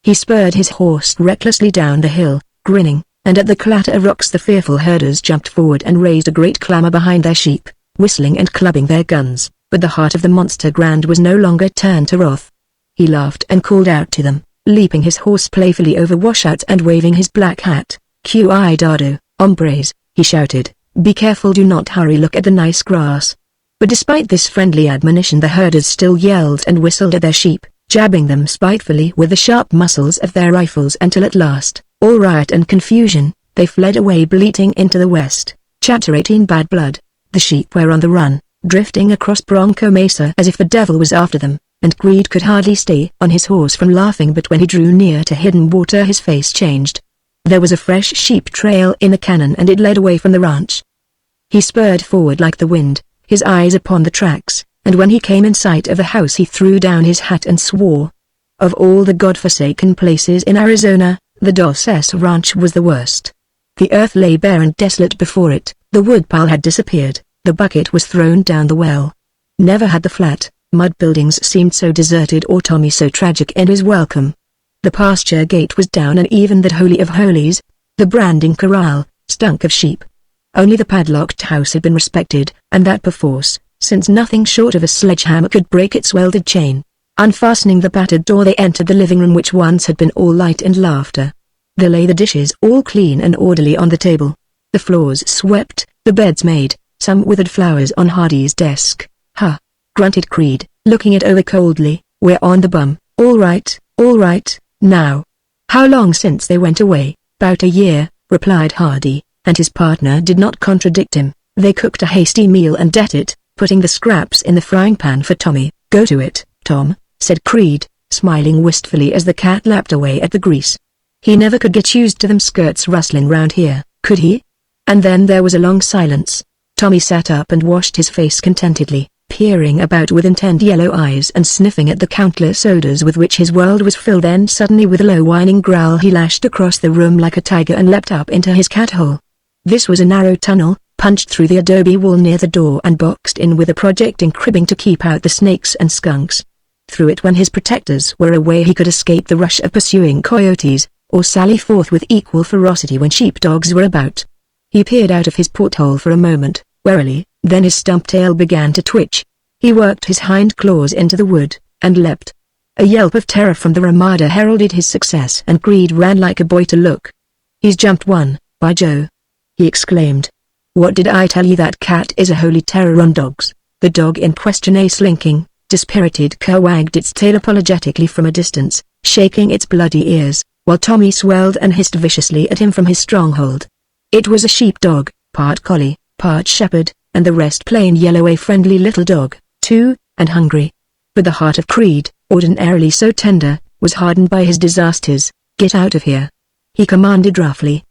He spurred his horse recklessly down the hill, grinning, and at the clatter of rocks the fearful herders jumped forward and raised a great clamor behind their sheep, whistling and clubbing their guns. But the heart of the monster grand was no longer turned to wrath. He laughed and called out to them, leaping his horse playfully over washouts and waving his black hat. "Cuidado, hombres," he shouted. "Be careful, do not hurry, look at the nice grass." But despite this friendly admonition the herders still yelled and whistled at their sheep, jabbing them spitefully with the sharp muzzles of their rifles until at last, all riot and confusion, they fled away bleating into the west. Chapter 18 Bad Blood. The sheep were on the run, drifting across Bronco Mesa as if the devil was after them, and Creed could hardly stay on his horse from laughing, but when he drew near to Hidden Water his face changed. There was a fresh sheep trail in the canon and it led away from the ranch. He spurred forward like the wind, his eyes upon the tracks, and when he came in sight of the house he threw down his hat and swore. Of all the godforsaken places in Arizona, the Dos S Ranch was the worst. The earth lay bare and desolate before it, the woodpile had disappeared, the bucket was thrown down the well. Never had the flat, mud buildings seemed so deserted or Tommy so tragic in his welcome. The pasture gate was down and even that holy of holies, the branding corral, stunk of sheep. Only the padlocked house had been respected, and that perforce, since nothing short of a sledgehammer could break its welded chain. Unfastening the battered door they entered the living room which once had been all light and laughter. There lay the dishes all clean and orderly on the table. The floors swept, the beds made, some withered flowers on Hardy's desk. "Huh," grunted Creed, looking it over coldly. "We're on the bum." All right, now." "How long since they went away?" "About a year," replied Hardy, and his partner did not contradict him. They cooked a hasty meal and ate it, putting the scraps in the frying pan for Tommy. "Go to it, Tom," said Creed, smiling wistfully as the cat lapped away at the grease. He never could get used to them skirts rustling round here, could he? And then there was a long silence. Tommy sat up and washed his face contentedly, peering about with intent yellow eyes and sniffing at the countless odors with which his world was filled. Then suddenly with a low whining growl he lashed across the room like a tiger and leapt up into his cat hole. This was a narrow tunnel, punched through the adobe wall near the door and boxed in with a projecting cribbing to keep out the snakes and skunks. Through it when his protectors were away he could escape the rush of pursuing coyotes, or sally forth with equal ferocity when sheepdogs were about. He peered out of his porthole for a moment, warily, then his stump tail began to twitch. He worked his hind claws into the wood, and leapt. A yelp of terror from the Ramada heralded his success and Creed ran like a boy to look. "He's jumped one, by Joe!" he exclaimed. "What did I tell you? That cat is a holy terror on dogs." The dog in question, a slinking, dispirited cur, wagged its tail apologetically from a distance, shaking its bloody ears, while Tommy swelled and hissed viciously at him from his stronghold. It was a sheepdog, part collie, part shepherd, and the rest plain yellow, a friendly little dog, too, and hungry. But the heart of Creed, ordinarily so tender, was hardened by his disasters. "Get out of here," he commanded roughly.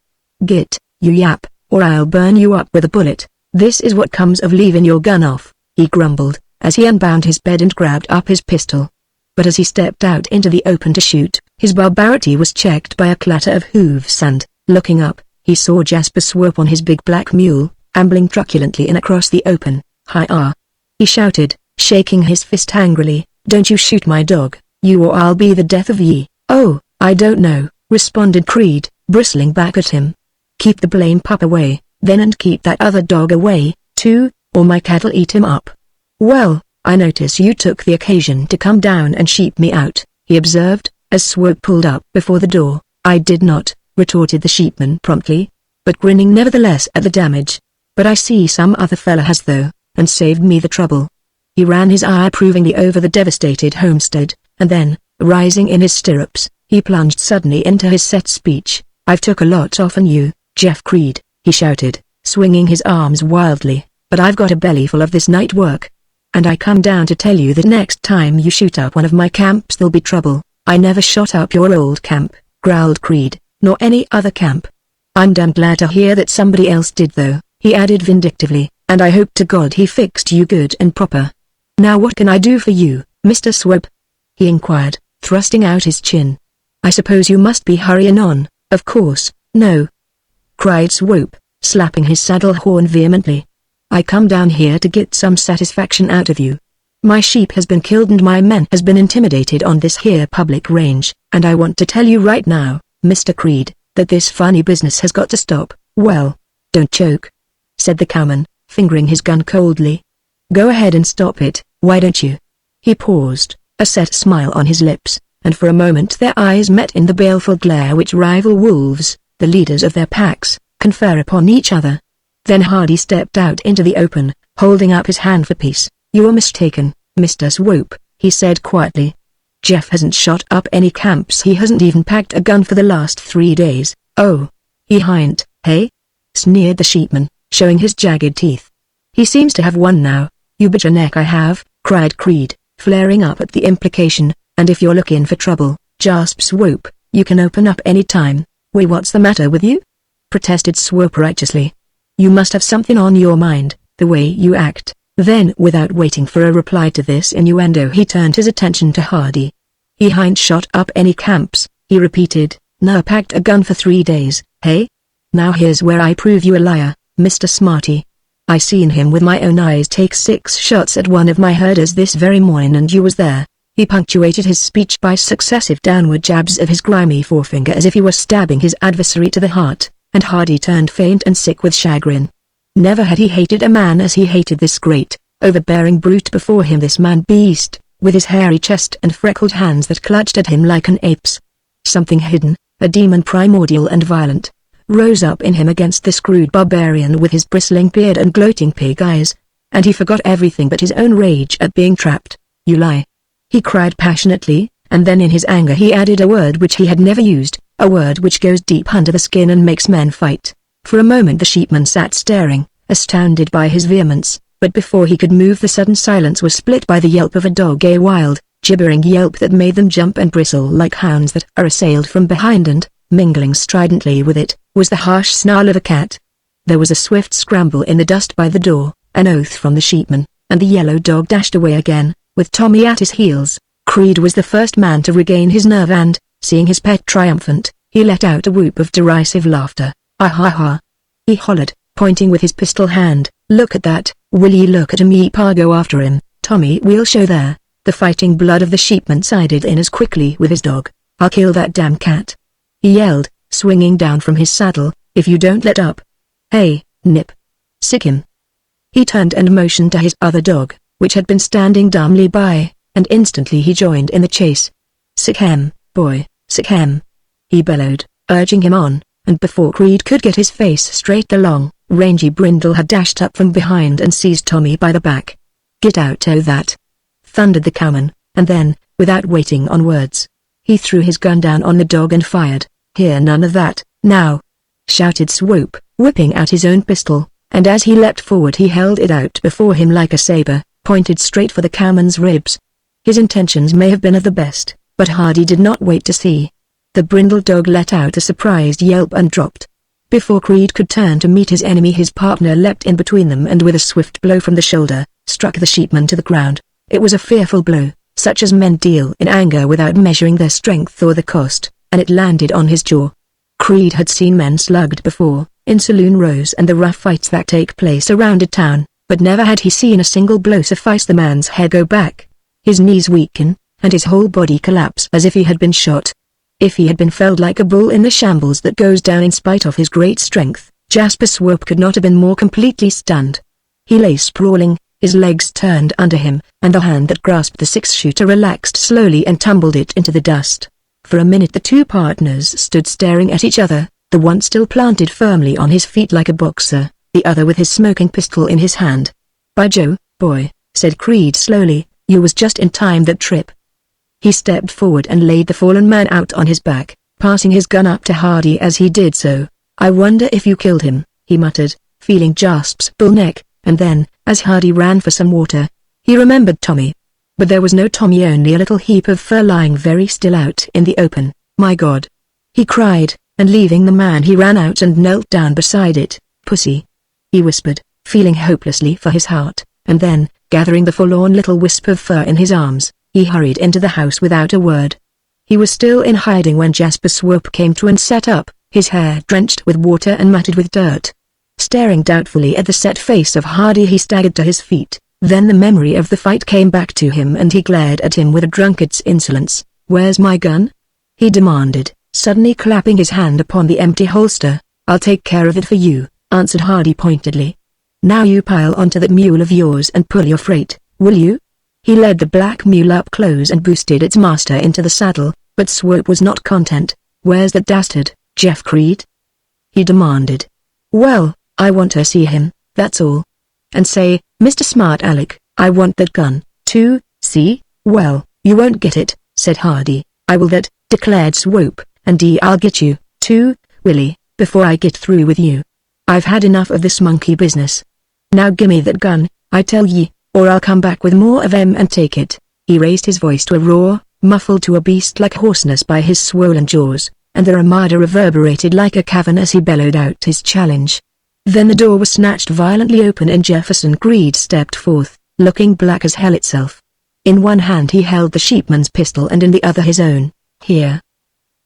"Git, you yap, or I'll burn you up with a bullet. This is what comes of leaving your gun off," he grumbled, as he unbound his bed and grabbed up his pistol. But as he stepped out into the open to shoot, his barbarity was checked by a clatter of hooves and, looking up, he saw Jasper Swope on his big black mule, ambling truculently in across the open. "Hi-ah!" he shouted, shaking his fist angrily. "Don't you shoot my dog, you, or I'll be the death of ye." "Oh, I don't know," responded Creed, bristling back at him. "Keep the blame pup away, then, and keep that other dog away, too, or my cat'll eat him up." "Well, I notice you took the occasion to come down and sheep me out," he observed, as Swope pulled up before the door. "I did not," retorted the sheepman promptly, but grinning nevertheless at the damage. "But I see some other fella has though, and saved me the trouble." He ran his eye approvingly over the devastated homestead, and then, rising in his stirrups, he plunged suddenly into his set speech. "I've took a lot offen you, Jeff Creed," he shouted, swinging his arms wildly, "but I've got a belly full of this night work. And I come down to tell you that next time you shoot up one of my camps there'll be trouble. I never shot up your old camp, growled Creed, nor any other camp. I'm damn glad to hear that somebody else did though, he added vindictively, and I hope to God he fixed you good and proper. Now what can I do for you, Mr. Swope? He inquired, thrusting out his chin. I suppose you must be hurrying on. Of course, no, cried Swope, slapping his saddle horn vehemently. I come down here to get some satisfaction out of you. My sheep has been killed and my men has been intimidated on this here public range, and I want to tell you right now, Mr. Creed, that this funny business has got to stop. Well, don't choke, said the cowman, fingering his gun coldly. Go ahead and stop it, why don't you? He paused, a set smile on his lips, and for a moment their eyes met in the baleful glare which rival wolves, the leaders of their packs, confer upon each other. Then Hardy stepped out into the open, holding up his hand for peace. You are mistaken, Mr. Swope, he said quietly. Jeff hasn't shot up any camps. He hasn't even packed a gun for the last 3 days. Oh, he hain't, hey? Sneered the sheepman, showing his jagged teeth. He seems to have one now. You bet your neck I have, cried Creed, flaring up at the implication, and if you're looking for trouble, gasped Swope, you can open up any time. Wait, what's the matter with you? Protested Swope righteously. You must have something on your mind, the way you act. Then without waiting for a reply to this innuendo he turned his attention to Hardy. He hain't shot up any camps, he repeated, nor packed a gun for 3 days, hey? Now here's where I prove you a liar, Mr. Smarty. I seen him with my own eyes take 6 shots at one of my herders this very morning and you was there. He punctuated his speech by successive downward jabs of his grimy forefinger as if he were stabbing his adversary to the heart, and Hardy turned faint and sick with chagrin. Never had he hated a man as he hated this great, overbearing brute before him, this man-beast, with his hairy chest and freckled hands that clutched at him like an ape's. Something hidden, a demon primordial and violent, rose up in him against this crude barbarian with his bristling beard and gloating pig eyes, and he forgot everything but his own rage at being trapped. You lie! He cried passionately, and then in his anger he added a word which he had never used, a word which goes deep under the skin and makes men fight. For a moment the sheepman sat staring, astounded by his vehemence, but before he could move the sudden silence was split by the yelp of a dog, a wild, gibbering yelp that made them jump and bristle like hounds that are assailed from behind, and, mingling stridently with it, was the harsh snarl of a cat. There was a swift scramble in the dust by the door, an oath from the sheepman, and the yellow dog dashed away again, with Tommy at his heels. Creed was the first man to regain his nerve and, seeing his pet triumphant, he let out a whoop of derisive laughter. Ah ha ha! He hollered, pointing with his pistol hand, look at that, will ye look at him, ye pa, go after him, Tommy, we'll show there. The fighting blood of the sheepman sided in as quickly with his dog. I'll kill that damn cat, he yelled, swinging down from his saddle, if you don't let up. Hey, Nip. Sick him. He turned and motioned to his other dog, which had been standing dumbly by, and instantly he joined in the chase. Sick him, boy, sick him, he bellowed, urging him on. And before Creed could get his face straight, the long, rangy brindle had dashed up from behind and seized Tommy by the back. Get out o' that! Thundered the cowman, and then, without waiting on words, he threw his gun down on the dog and fired. Hear none of that, now! Shouted Swope, whipping out his own pistol, and as he leapt forward he held it out before him like a saber, pointed straight for the cowman's ribs. His intentions may have been of the best, but Hardy did not wait to see. The brindled dog let out a surprised yelp and dropped. Before Creed could turn to meet his enemy, his partner leapt in between them and with a swift blow from the shoulder, struck the sheepman to the ground. It was a fearful blow, such as men deal in anger without measuring their strength or the cost, and it landed on his jaw. Creed had seen men slugged before, in saloon rows and the rough fights that take place around a town, but never had he seen a single blow suffice the man's head go back, his knees weaken, and his whole body collapse as if he had been shot. If he had been felled like a bull in the shambles that goes down in spite of his great strength, Jasper Swope could not have been more completely stunned. He lay sprawling, his legs turned under him, and the hand that grasped the 6-shooter relaxed slowly and tumbled it into the dust. For a minute the two partners stood staring at each other, the one still planted firmly on his feet like a boxer, the other with his smoking pistol in his hand. By Joe, boy, said Creed slowly, you was just in time that trip. He stepped forward and laid the fallen man out on his back, passing his gun up to Hardy as he did so. I wonder if you killed him, he muttered, feeling Jasp's bull neck, and then, as Hardy ran for some water, he remembered Tommy. But there was no Tommy, only a little heap of fur lying very still out in the open. "My God!" he cried, and leaving the man he ran out and knelt down beside it. "Pussy," he whispered, feeling hopelessly for his heart, and then, gathering the forlorn little wisp of fur in his arms, he hurried into the house without a word. He was still in hiding when Jasper Swope came to and sat up, his hair drenched with water and matted with dirt. Staring doubtfully at the set face of Hardy, he staggered to his feet. Then the memory of the fight came back to him and he glared at him with a drunkard's insolence. "Where's my gun?" he demanded, suddenly clapping his hand upon the empty holster. "I'll take care of it for you," answered Hardy pointedly. "Now you pile onto that mule of yours and pull your freight, will you?" He led the black mule up close and boosted its master into the saddle, but Swope was not content. "Where's that dastard, Jeff Creed?" he demanded. "Well, I want to see him, that's all. And say, Mr. Smart Alec, I want that gun, too, see?" "Well, you won't get it," said Hardy. "I will that," declared Swope, "and I'll get you, too, Willie, before I get through with you. I've had enough of this monkey business. Now gimme that gun, I tell ye, or I'll come back with more of 'em and take it." He raised his voice to a roar, muffled to a beast-like hoarseness by his swollen jaws, and the Ramada reverberated like a cavern as he bellowed out his challenge. Then the door was snatched violently open and Jefferson Creed stepped forth, looking black as hell itself. In one hand he held the sheepman's pistol and in the other his own. "Here,"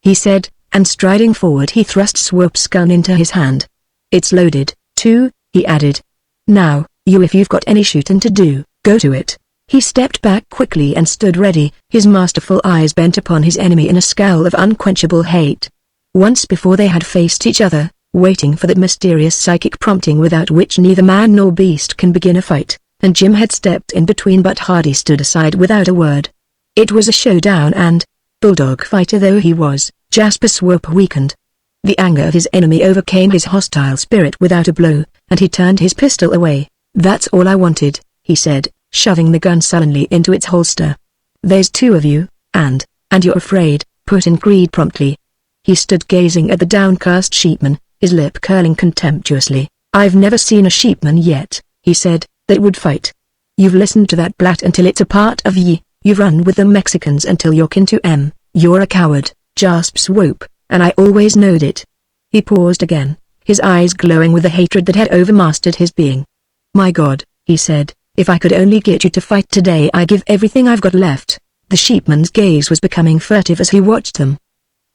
he said, and striding forward he thrust Swope's gun into his hand. "It's loaded, too," he added. "Now, you, if you've got any shooting to do, go to it." He stepped back quickly and stood ready, his masterful eyes bent upon his enemy in a scowl of unquenchable hate. Once before they had faced each other, waiting for that mysterious psychic prompting without which neither man nor beast can begin a fight, and Jim had stepped in between but Hardy stood aside without a word. It was a showdown and, bulldog fighter though he was, Jasper Swope weakened. The anger of his enemy overcame his hostile spirit without a blow, and he turned his pistol away. "That's all I wanted," he said, shoving the gun sullenly into its holster. "There's two of you, and you're afraid," put in Creed promptly. He stood gazing at the downcast sheepman, his lip curling contemptuously. "I've never seen a sheepman yet," he said, "that would fight. You've listened to that blat until it's a part of ye, you've run with the Mexicans until you're kin to 'em. You're a coward, Jasper Swope, and I always knowed it." He paused again, his eyes glowing with the hatred that had overmastered his being. "My God," he said, "if I could only get you to fight today I'd give everything I've got left." The sheepman's gaze was becoming furtive as he watched them.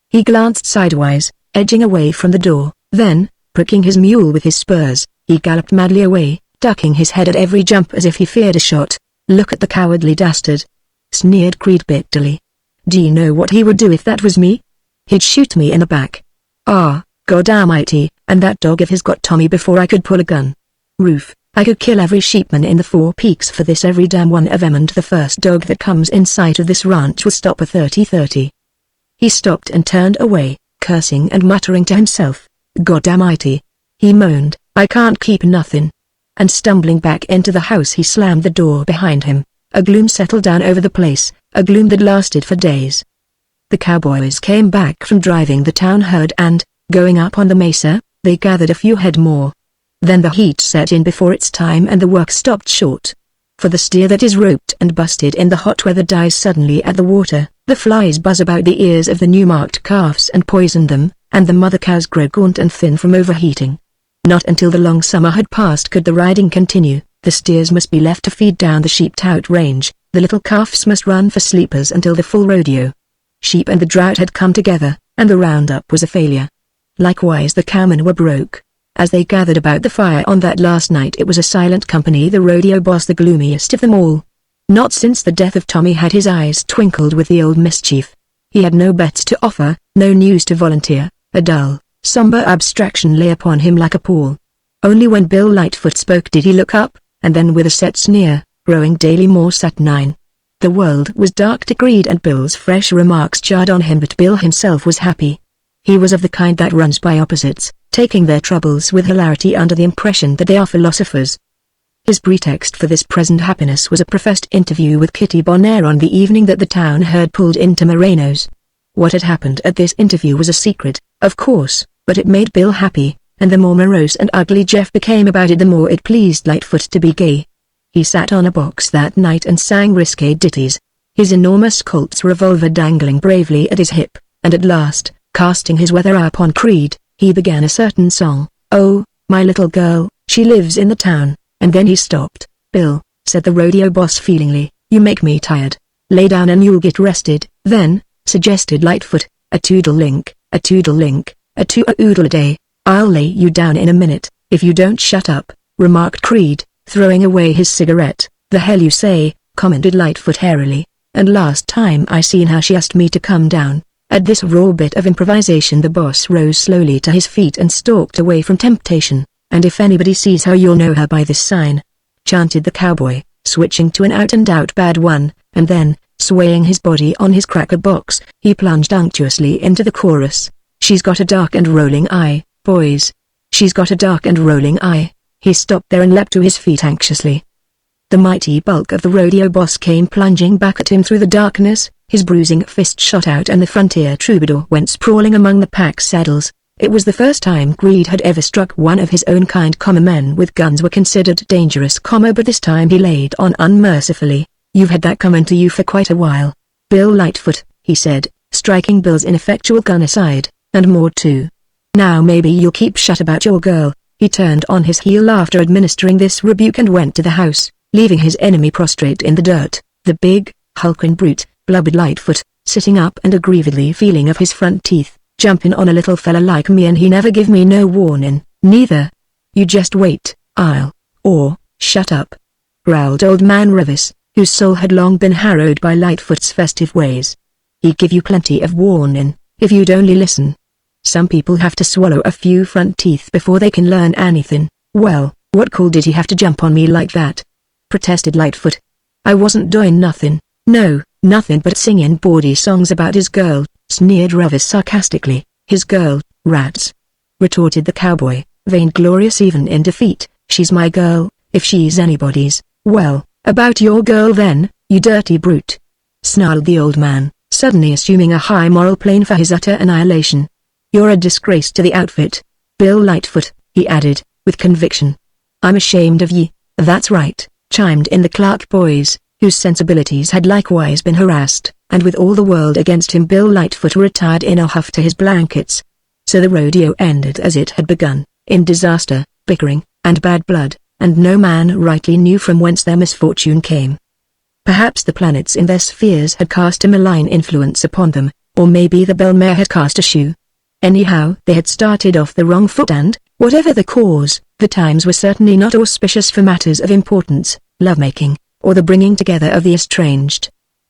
He glanced sidewise, edging away from the door, then, pricking his mule with his spurs, he galloped madly away, ducking his head at every jump as if he feared a shot. "Look at the cowardly dastard," sneered Creed bitterly. "Do you know what he would do if that was me? He'd shoot me in the back. Ah, goddammit, and that dog of his got Tommy before I could pull a gun. Roof, I could kill every sheepman in the Four Peaks for this, every damn one of 'em, and the first dog that comes in sight of this ranch will stop a 30-30. He stopped and turned away, cursing and muttering to himself. "Goddammit," he moaned, "I can't keep nothing." And stumbling back into the house he slammed the door behind him. A gloom settled down over the place, a gloom that lasted for days. The cowboys came back from driving the town herd and, going up on the mesa, they gathered a few head more. Then the heat set in before its time and the work stopped short. For the steer that is roped and busted in the hot weather dies suddenly at the water, the flies buzz about the ears of the new-marked calves and poison them, and the mother cows grow gaunt and thin from overheating. Not until the long summer had passed could the riding continue. The steers must be left to feed down the sheep-tout range, the little calves must run for sleepers until the full rodeo. Sheep and the drought had come together, and the roundup was a failure. Likewise the cowmen were broke. As they gathered about the fire on that last night it was a silent company, the rodeo boss the gloomiest of them all. Not since the death of Tommy had his eyes twinkled with the old mischief. He had no bets to offer, no news to volunteer, a dull, somber abstraction lay upon him like a pall. Only when Bill Lightfoot spoke did he look up, and then with a set sneer, growing daily more saturnine. The world was dark to Creed and Bill's fresh remarks jarred on him, but Bill himself was happy. He was of the kind that runs by opposites, taking their troubles with hilarity under the impression that they are philosophers. His pretext for this present happiness was a professed interview with Kitty Bonaire on the evening that the town herd pulled into Moreno's. What had happened at this interview was a secret, of course, but it made Bill happy, and the more morose and ugly Jeff became about it the more it pleased Lightfoot to be gay. He sat on a box that night and sang risque ditties, his enormous Colt's revolver dangling bravely at his hip, and at last, casting his weather upon Creed, he began a certain song. "Oh, my little girl, she lives in the town," and then he stopped. "Bill," said the rodeo boss feelingly, "you make me tired. Lay down and you'll get rested." "Then," suggested Lightfoot, "a toodle-link, a toodle-link, a two-a-oodle-a-day." "I'll lay you down in a minute, if you don't shut up," remarked Creed, throwing away his cigarette. "The hell you say," commented Lightfoot airily, "and last time I seen her she asked me to come down." At this raw bit of improvisation the boss rose slowly to his feet and stalked away from temptation. "And if anybody sees her you'll know her by this sign," chanted the cowboy, switching to an out-and-out bad one, and then, swaying his body on his cracker box, he plunged unctuously into the chorus. "She's got a dark and rolling eye, boys. She's got a dark and rolling eye." He stopped there and leapt to his feet anxiously. The mighty bulk of the rodeo boss came plunging back at him through the darkness, his bruising fist shot out and the frontier troubadour went sprawling among the pack saddles. It was the first time Creed had ever struck one of his own kind. Men with guns were considered dangerous, but this time he laid on unmercifully. "You've had that coming to you for quite a while, Bill Lightfoot," he said, striking Bill's ineffectual gun aside, "and more too. Now maybe you'll keep shut about your girl." He turned on his heel after administering this rebuke and went to the house, leaving his enemy prostrate in the dirt. The big, hulking brute, blubbered Lightfoot, sitting up and aggrievedly feeling of his front teeth. "Jumping on a little fella like me and he never give me no warning, neither. You just wait, shut up," growled old man Revis, whose soul had long been harrowed by Lightfoot's festive ways. "He give you plenty of warning, if you'd only listen. Some people have to swallow a few front teeth before they can learn anything." "Well, what call did he have to jump on me like that?" protested Lightfoot. "I wasn't doing nothing." "No, nothing but singing bawdy songs about his girl," sneered Revis sarcastically. "His girl, rats," retorted the cowboy, vainglorious even in defeat. "She's my girl, if she's anybody's." "Well, about your girl then, you dirty brute," snarled the old man, suddenly assuming a high moral plane for his utter annihilation. "You're a disgrace to the outfit, Bill Lightfoot," he added, with conviction. "I'm ashamed of ye." "That's right," chimed in the Clark boys, whose sensibilities had likewise been harassed, and with all the world against him Bill Lightfoot retired in a huff to his blankets. So the rodeo ended as it had begun, in disaster, bickering, and bad blood, and no man rightly knew from whence their misfortune came. Perhaps the planets in their spheres had cast a malign influence upon them, or maybe the bell mare had cast a shoe. Anyhow they had started off the wrong foot and, whatever the cause, the times were certainly not auspicious for matters of importance, lovemaking, or the bringing together of the estranged.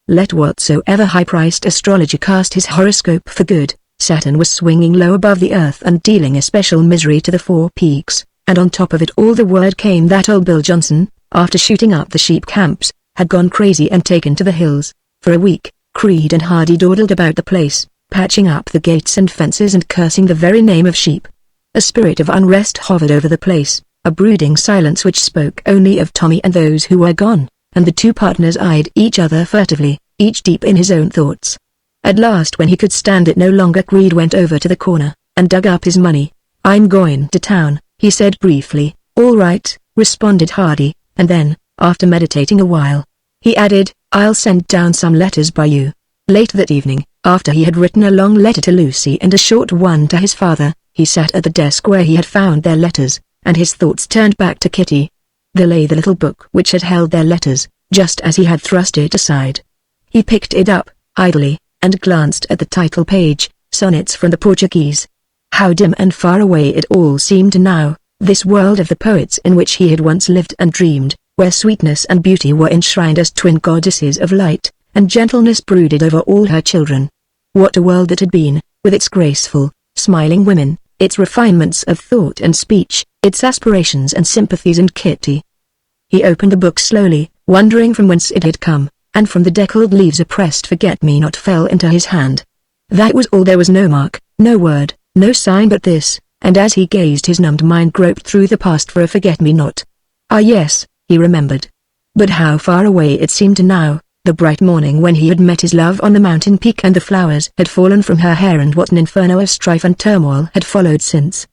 Let whatsoever high-priced astrologer cast his horoscope for good, Saturn was swinging low above the earth and dealing a special misery to the Four Peaks, and on top of it all the word came that old Bill Johnson, after shooting up the sheep camps, had gone crazy and taken to the hills. For a week, Creed and Hardy dawdled about the place, patching up the gates and fences and cursing the very name of sheep. A spirit of unrest hovered over the place, a brooding silence which spoke only of Tommy and those who were gone, and the two partners eyed each other furtively, each deep in his own thoughts. At last when he could stand it no longer Creed went over to the corner, and dug up his money. "I'm going to town," he said briefly. "All right," responded Hardy, and then, after meditating a while, he added, "I'll send down some letters by you." Late that evening, after he had written a long letter to Lucy and a short one to his father, he sat at the desk where he had found their letters, and his thoughts turned back to Kitty. There lay the little book which had held their letters, just as he had thrust it aside. He picked it up, idly, and glanced at the title page, Sonnets from the Portuguese. How dim and far away it all seemed now, this world of the poets in which he had once lived and dreamed, where sweetness and beauty were enshrined as twin goddesses of light, and gentleness brooded over all her children. What a world it had been, with its graceful, smiling women, its refinements of thought and speech, its aspirations and sympathies and Kitty. He opened the book slowly, wondering from whence it had come, and from the deckled leaves a pressed forget-me-not fell into his hand. That was all. There was no mark, no word, no sign but this, and as he gazed his numbed mind groped through the past for a forget-me-not. Ah yes, he remembered. But how far away it seemed now, the bright morning when he had met his love on the mountain peak and the flowers had fallen from her hair and what an inferno of strife and turmoil had followed since.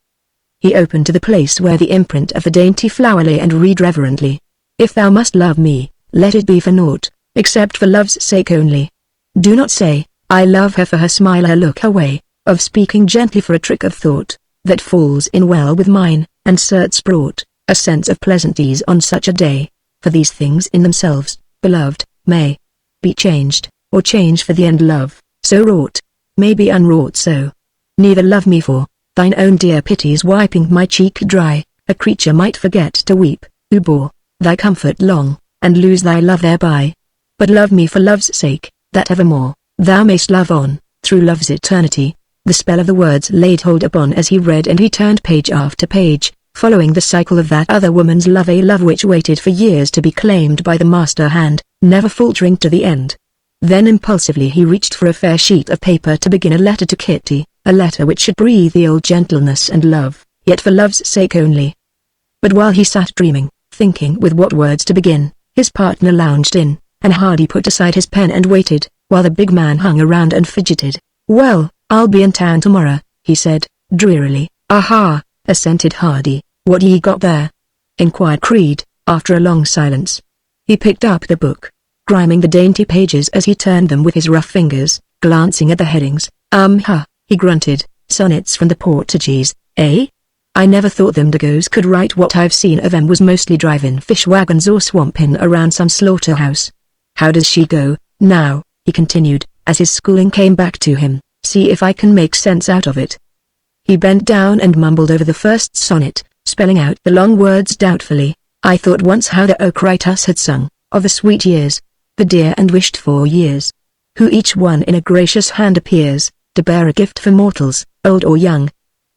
He opened to the place where the imprint of the dainty flower lay and read reverently. If thou must love me, let it be for naught, except for love's sake only. Do not say, I love her for her smile, her look, her way of speaking gently, for a trick of thought that falls in well with mine, and certes brought a sense of pleasant ease on such a day. For these things in themselves, beloved, may be changed, or change for the end. Love, so wrought, may be unwrought so. Neither love me for thine own dear pities wiping my cheek dry, a creature might forget to weep, who bore thy comfort long, and lose thy love thereby. But love me for love's sake, that evermore thou mayst love on, through love's eternity. The spell of the words laid hold upon as he read, and he turned page after page, following the cycle of that other woman's love, a love which waited for years to be claimed by the master hand, never faltering to the end. Then impulsively he reached for a fair sheet of paper to begin a letter to Kitty, a letter which should breathe the old gentleness and love, yet for love's sake only. But while he sat dreaming, thinking with what words to begin, his partner lounged in, and Hardy put aside his pen and waited, while the big man hung around and fidgeted. "Well, I'll be in town tomorrow," he said, drearily. "Aha," assented Hardy. "What ye got there?" inquired Creed, after a long silence. He picked up the book, griming the dainty pages as he turned them with his rough fingers, glancing at the headings. He grunted. "Sonnets from the Portuguese, eh? I never thought them Dagos could write. What I've seen of 'em was mostly driving fish wagons or swamping around some slaughterhouse. How does she go, now?" he continued, as his schooling came back to him. "See if I can make sense out of it." He bent down and mumbled over the first sonnet, spelling out the long words doubtfully. "I thought once how the Ocritus had sung, of the sweet years, the dear and wished for years, who each one in a gracious hand appears, to bear a gift for mortals, old or young.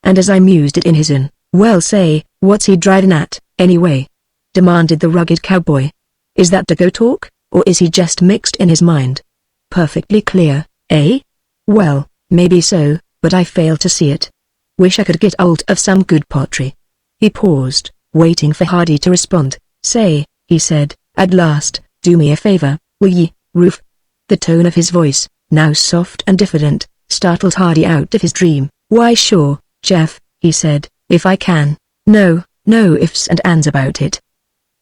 And as I mused it in his inn, well say, what's he driving at, anyway?" demanded the rugged cowboy. "Is that Dago talk, or is he just mixed in his mind? Perfectly clear, eh? Well, maybe so, but I fail to see it. Wish I could get hold of some good pottery." He paused, waiting for Hardy to respond. "Say," he said, at last, "do me a favor, will ye, Roof?" The tone of his voice, now soft and diffident, startled Hardy out of his dream. "Why sure, Jeff," he said, "if I can. No ifs and ands about it,"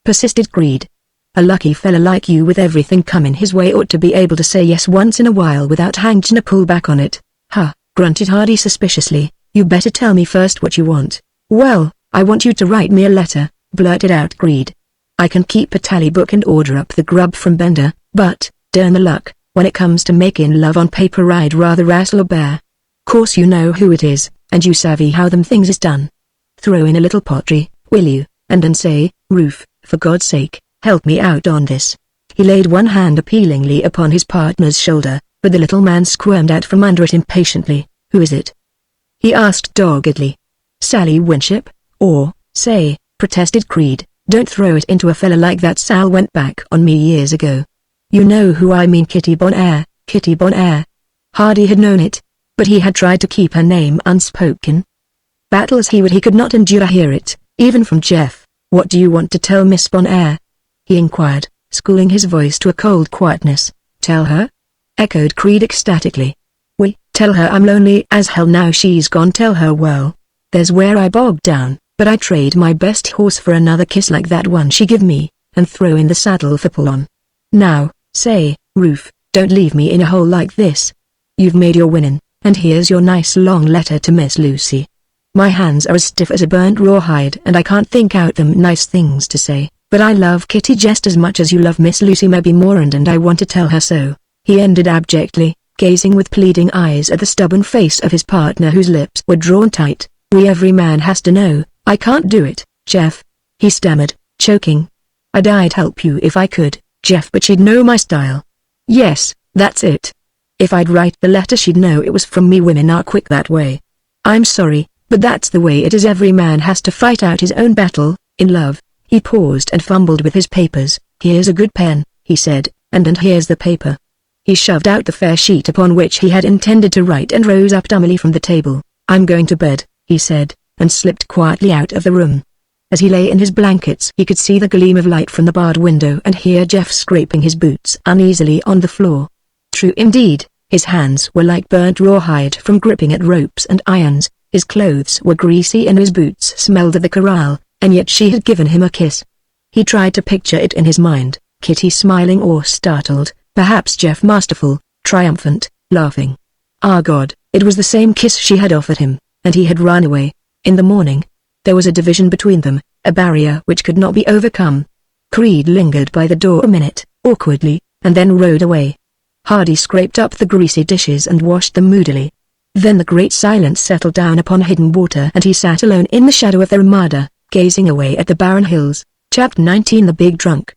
persisted Creed. "A lucky fella like you with everything coming his way ought to be able to say yes once in a while without hanging to pull back on it." "Huh," grunted Hardy suspiciously. "You better tell me first what you want." "Well, I want you to write me a letter," blurted out Creed. "I can keep a tally book and order up the grub from Bender, but, darn the luck, when it comes to making love on paper I'd rather wrestle a bear. Course you know who it is, and you savvy how them things is done. Throw in a little pottery, will you, and then say, Roof, for God's sake, help me out on this." He laid one hand appealingly upon his partner's shoulder, but the little man squirmed out from under it impatiently. "Who is it?" he asked doggedly. "Sally Winship, or, say," protested Creed. "Don't throw it into a fella like that. Sal went back on me years ago. You know who I mean, Kitty Bonaire, Kitty Bonaire." Hardy had known it, but he had tried to keep her name unspoken. Battle as he would, he could not endure to hear it, even from Jeff. "What do you want to tell Miss Bonaire?" he inquired, schooling his voice to a cold quietness. "Tell her?" echoed Creed ecstatically. "We, tell her I'm lonely as hell now she's gone. Tell her, well, there's where I bogged down, but I trade my best horse for another kiss like that one she give me, and throw in the saddle for pull on. Now, say, Roof, don't leave me in a hole like this. You've made your winning, and here's your nice long letter to Miss Lucy. My hands are as stiff as a burnt rawhide and I can't think out them nice things to say, but I love Kitty just as much as you love Miss Lucy, maybe more, and I want to tell her so," he ended abjectly, gazing with pleading eyes at the stubborn face of his partner whose lips were drawn tight. Every man has to know. I can't do it, Jeff," he stammered, choking. I'd help you if I could, Jeff, but she'd know my style." "Yes, that's it. If I'd write the letter she'd know it was from me. Women are quick that way. I'm sorry, but that's the way it is. Every man has to fight out his own battle, in love." He paused and fumbled with his papers. "Here's a good pen," he said, and here's the paper." He shoved out the fair sheet upon which he had intended to write and rose up dumbly from the table. "I'm going to bed," he said, and slipped quietly out of the room. As he lay in his blankets he could see the gleam of light from the barred window and hear Jeff scraping his boots uneasily on the floor. True indeed, his hands were like burnt rawhide from gripping at ropes and irons, his clothes were greasy and his boots smelled of the corral, and yet she had given him a kiss. He tried to picture it in his mind, Kitty smiling or startled, perhaps Jeff masterful, triumphant, laughing. Ah God, it was the same kiss she had offered him, and he had run away. In the morning, there was a division between them, a barrier which could not be overcome. Creed lingered by the door a minute, awkwardly, and then rode away. Hardy scraped up the greasy dishes and washed them moodily. Then the great silence settled down upon Hidden Water and he sat alone in the shadow of the Ramada, gazing away at the barren hills. Chapter 19 The Big Drunk.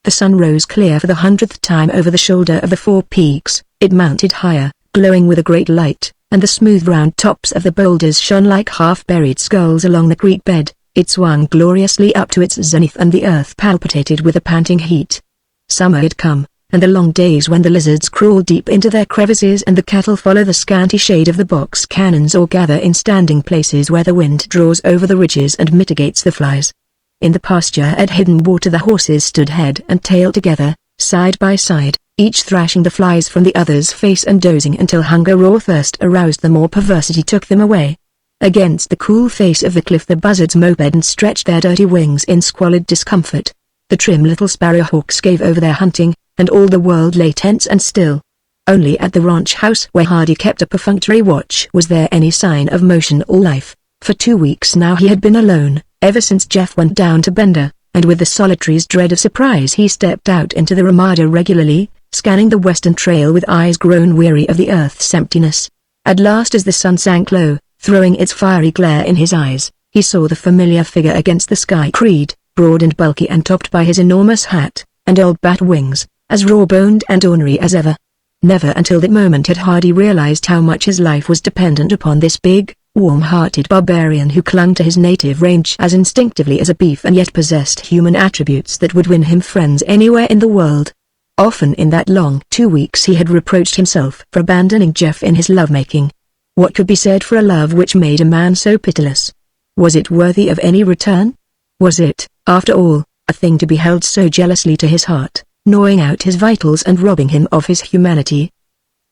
The sun rose clear for the 100th time over the shoulder of the four peaks. It mounted higher, glowing with a great light, and the smooth round tops of the boulders shone like half-buried skulls along the creek bed. It swung gloriously up to its zenith and the earth palpitated with a panting heat. Summer had come, and the long days when the lizards crawl deep into their crevices and the cattle follow the scanty shade of the box cannons or gather in standing places where the wind draws over the ridges and mitigates the flies. In the pasture at Hidden Water the horses stood head and tail together, side by side, each thrashing the flies from the other's face and dozing until hunger or thirst aroused them or perversity took them away. Against the cool face of the cliff the buzzards moped and stretched their dirty wings in squalid discomfort. The trim little sparrowhawks gave over their hunting, and all the world lay tense and still. Only at the ranch house where Hardy kept a perfunctory watch was there any sign of motion or life. For 2 weeks now he had been alone, ever since Jeff went down to Bender, and with the solitary's dread of surprise he stepped out into the Ramada regularly, scanning the western trail with eyes grown weary of the earth's emptiness. At last as the sun sank low, throwing its fiery glare in his eyes, he saw the familiar figure against the sky. Creed, broad and bulky and topped by his enormous hat, and old bat wings, as raw-boned and ornery as ever. Never until that moment had Hardy realized how much his life was dependent upon this big, warm-hearted barbarian who clung to his native range as instinctively as a beef and yet possessed human attributes that would win him friends anywhere in the world. Often in that long 2 weeks he had reproached himself for abandoning Jeff in his lovemaking. What could be said for a love which made a man so pitiless? Was it worthy of any return? Was it, after all, a thing to be held so jealously to his heart, gnawing out his vitals and robbing him of his humanity?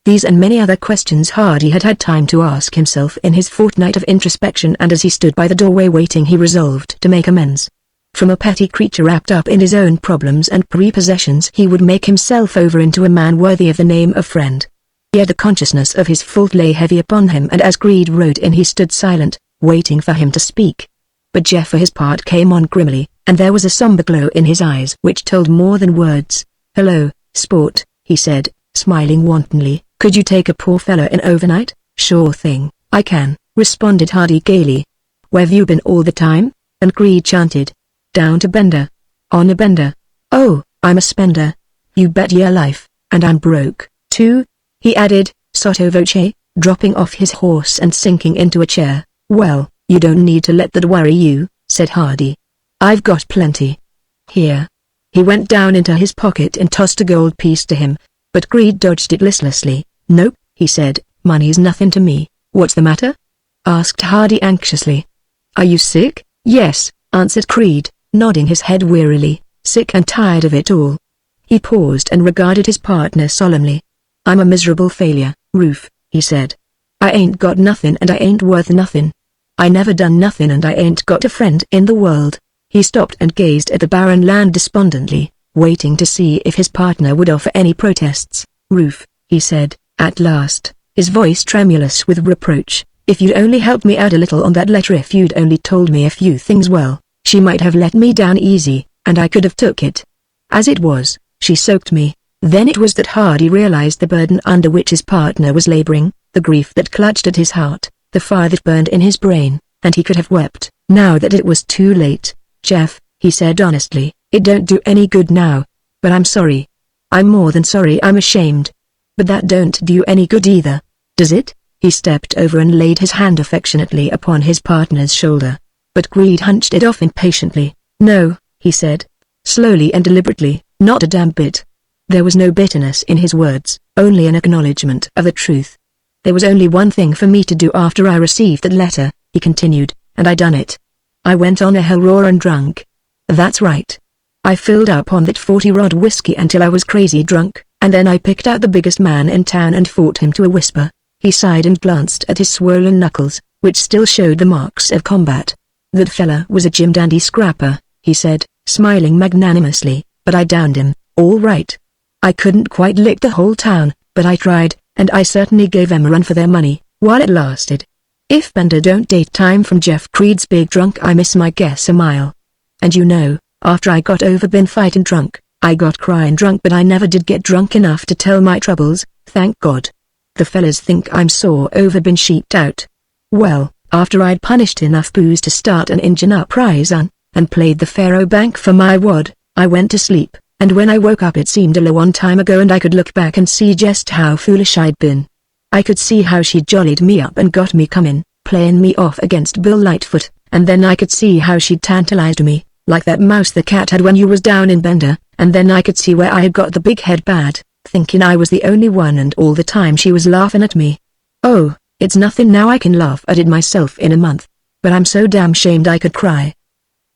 These and many other questions Hardy had had time to ask himself in his fortnight of introspection, and as he stood by the doorway waiting he resolved to make amends. From a petty creature wrapped up in his own problems and prepossessions he would make himself over into a man worthy of the name of friend. Yet the consciousness of his fault lay heavy upon him, and as Creed rode in he stood silent, waiting for him to speak. But Jeff for his part came on grimly, and there was a somber glow in his eyes which told more than words. "Hello, sport," he said, smiling wantonly. "Could you take a poor fella in overnight?" "Sure thing, I can," responded Hardy gaily. "Where've you been all the time?" And Creed chanted. "Down to Bender." "On a bender? Oh, I'm a spender. You bet your life, and I'm broke, too," he added, sotto voce, dropping off his horse and sinking into a chair. "Well, you don't need to let that worry you," said Hardy. "I've got plenty. Here." He went down into his pocket and tossed a gold piece to him, but Creed dodged it listlessly. "Nope," he said, "money's nothing to me." "What's the matter?" asked Hardy anxiously. "Are you sick?" "Yes," answered Creed, nodding his head wearily, "sick and tired of it all." He paused and regarded his partner solemnly. "I'm a miserable failure, Ruth," he said. "I ain't got nothing and I ain't worth nothing. I never done nothing and I ain't got a friend in the world." He stopped and gazed at the barren land despondently, waiting to see if his partner would offer any protests. "Ruth," he said, at last, his voice tremulous with reproach, "if you'd only helped me out a little on that letter, if you'd only told me a few things, well, she might have let me down easy, and I could have took it. As it was, she soaked me." Then it was that Hardy realized the burden under which his partner was laboring, the grief that clutched at his heart, the fire that burned in his brain, and he could have wept. Now that it was too late. "Jeff," he said honestly, "it don't do any good now, but I'm sorry. I'm more than sorry, I'm ashamed. But that don't do you any good either, does it?" He stepped over and laid his hand affectionately upon his partner's shoulder. But Creed hunched it off impatiently. "No," he said, slowly and deliberately, "not a damn bit." There was no bitterness in his words, only an acknowledgement of the truth. "There was only one thing for me to do after I received that letter," he continued, "and I done it. I went on a hell roar and drunk. That's right. I filled up on that 40-rod whiskey until I was crazy drunk, and then I picked out the biggest man in town and fought him to a whisper." He sighed and glanced at his swollen knuckles, which still showed the marks of combat. "That fella was a Jim Dandy scrapper," he said, smiling magnanimously, but I downed him. All right. I couldn't quite lick the whole town, but I tried, and I certainly gave them a run for their money, while it lasted. If Bender don't date time from Jeff Creed's big drunk, I miss my guess a mile. And you know, after I got over been fighting drunk, I got crying drunk, but I never did get drunk enough to tell my troubles, thank God. The fellas think I'm sore over been sheeped out. Well, after I'd punished enough booze to start an engine uprising, and played the Pharaoh Bank for my wad, I went to sleep, and when I woke up it seemed a long time ago, and I could look back and see just how foolish I'd been. I could see how she jollied me up and got me coming, playing me off against Bill Lightfoot, and then I could see how she'd tantalized me, like that mouse the cat had when you was down in Bender, and then I could see where I had got the big head bad, thinking I was the only one, and all the time she was laughing at me. Oh, it's nothing now, I can laugh at it myself in a month. But I'm so damn shamed I could cry.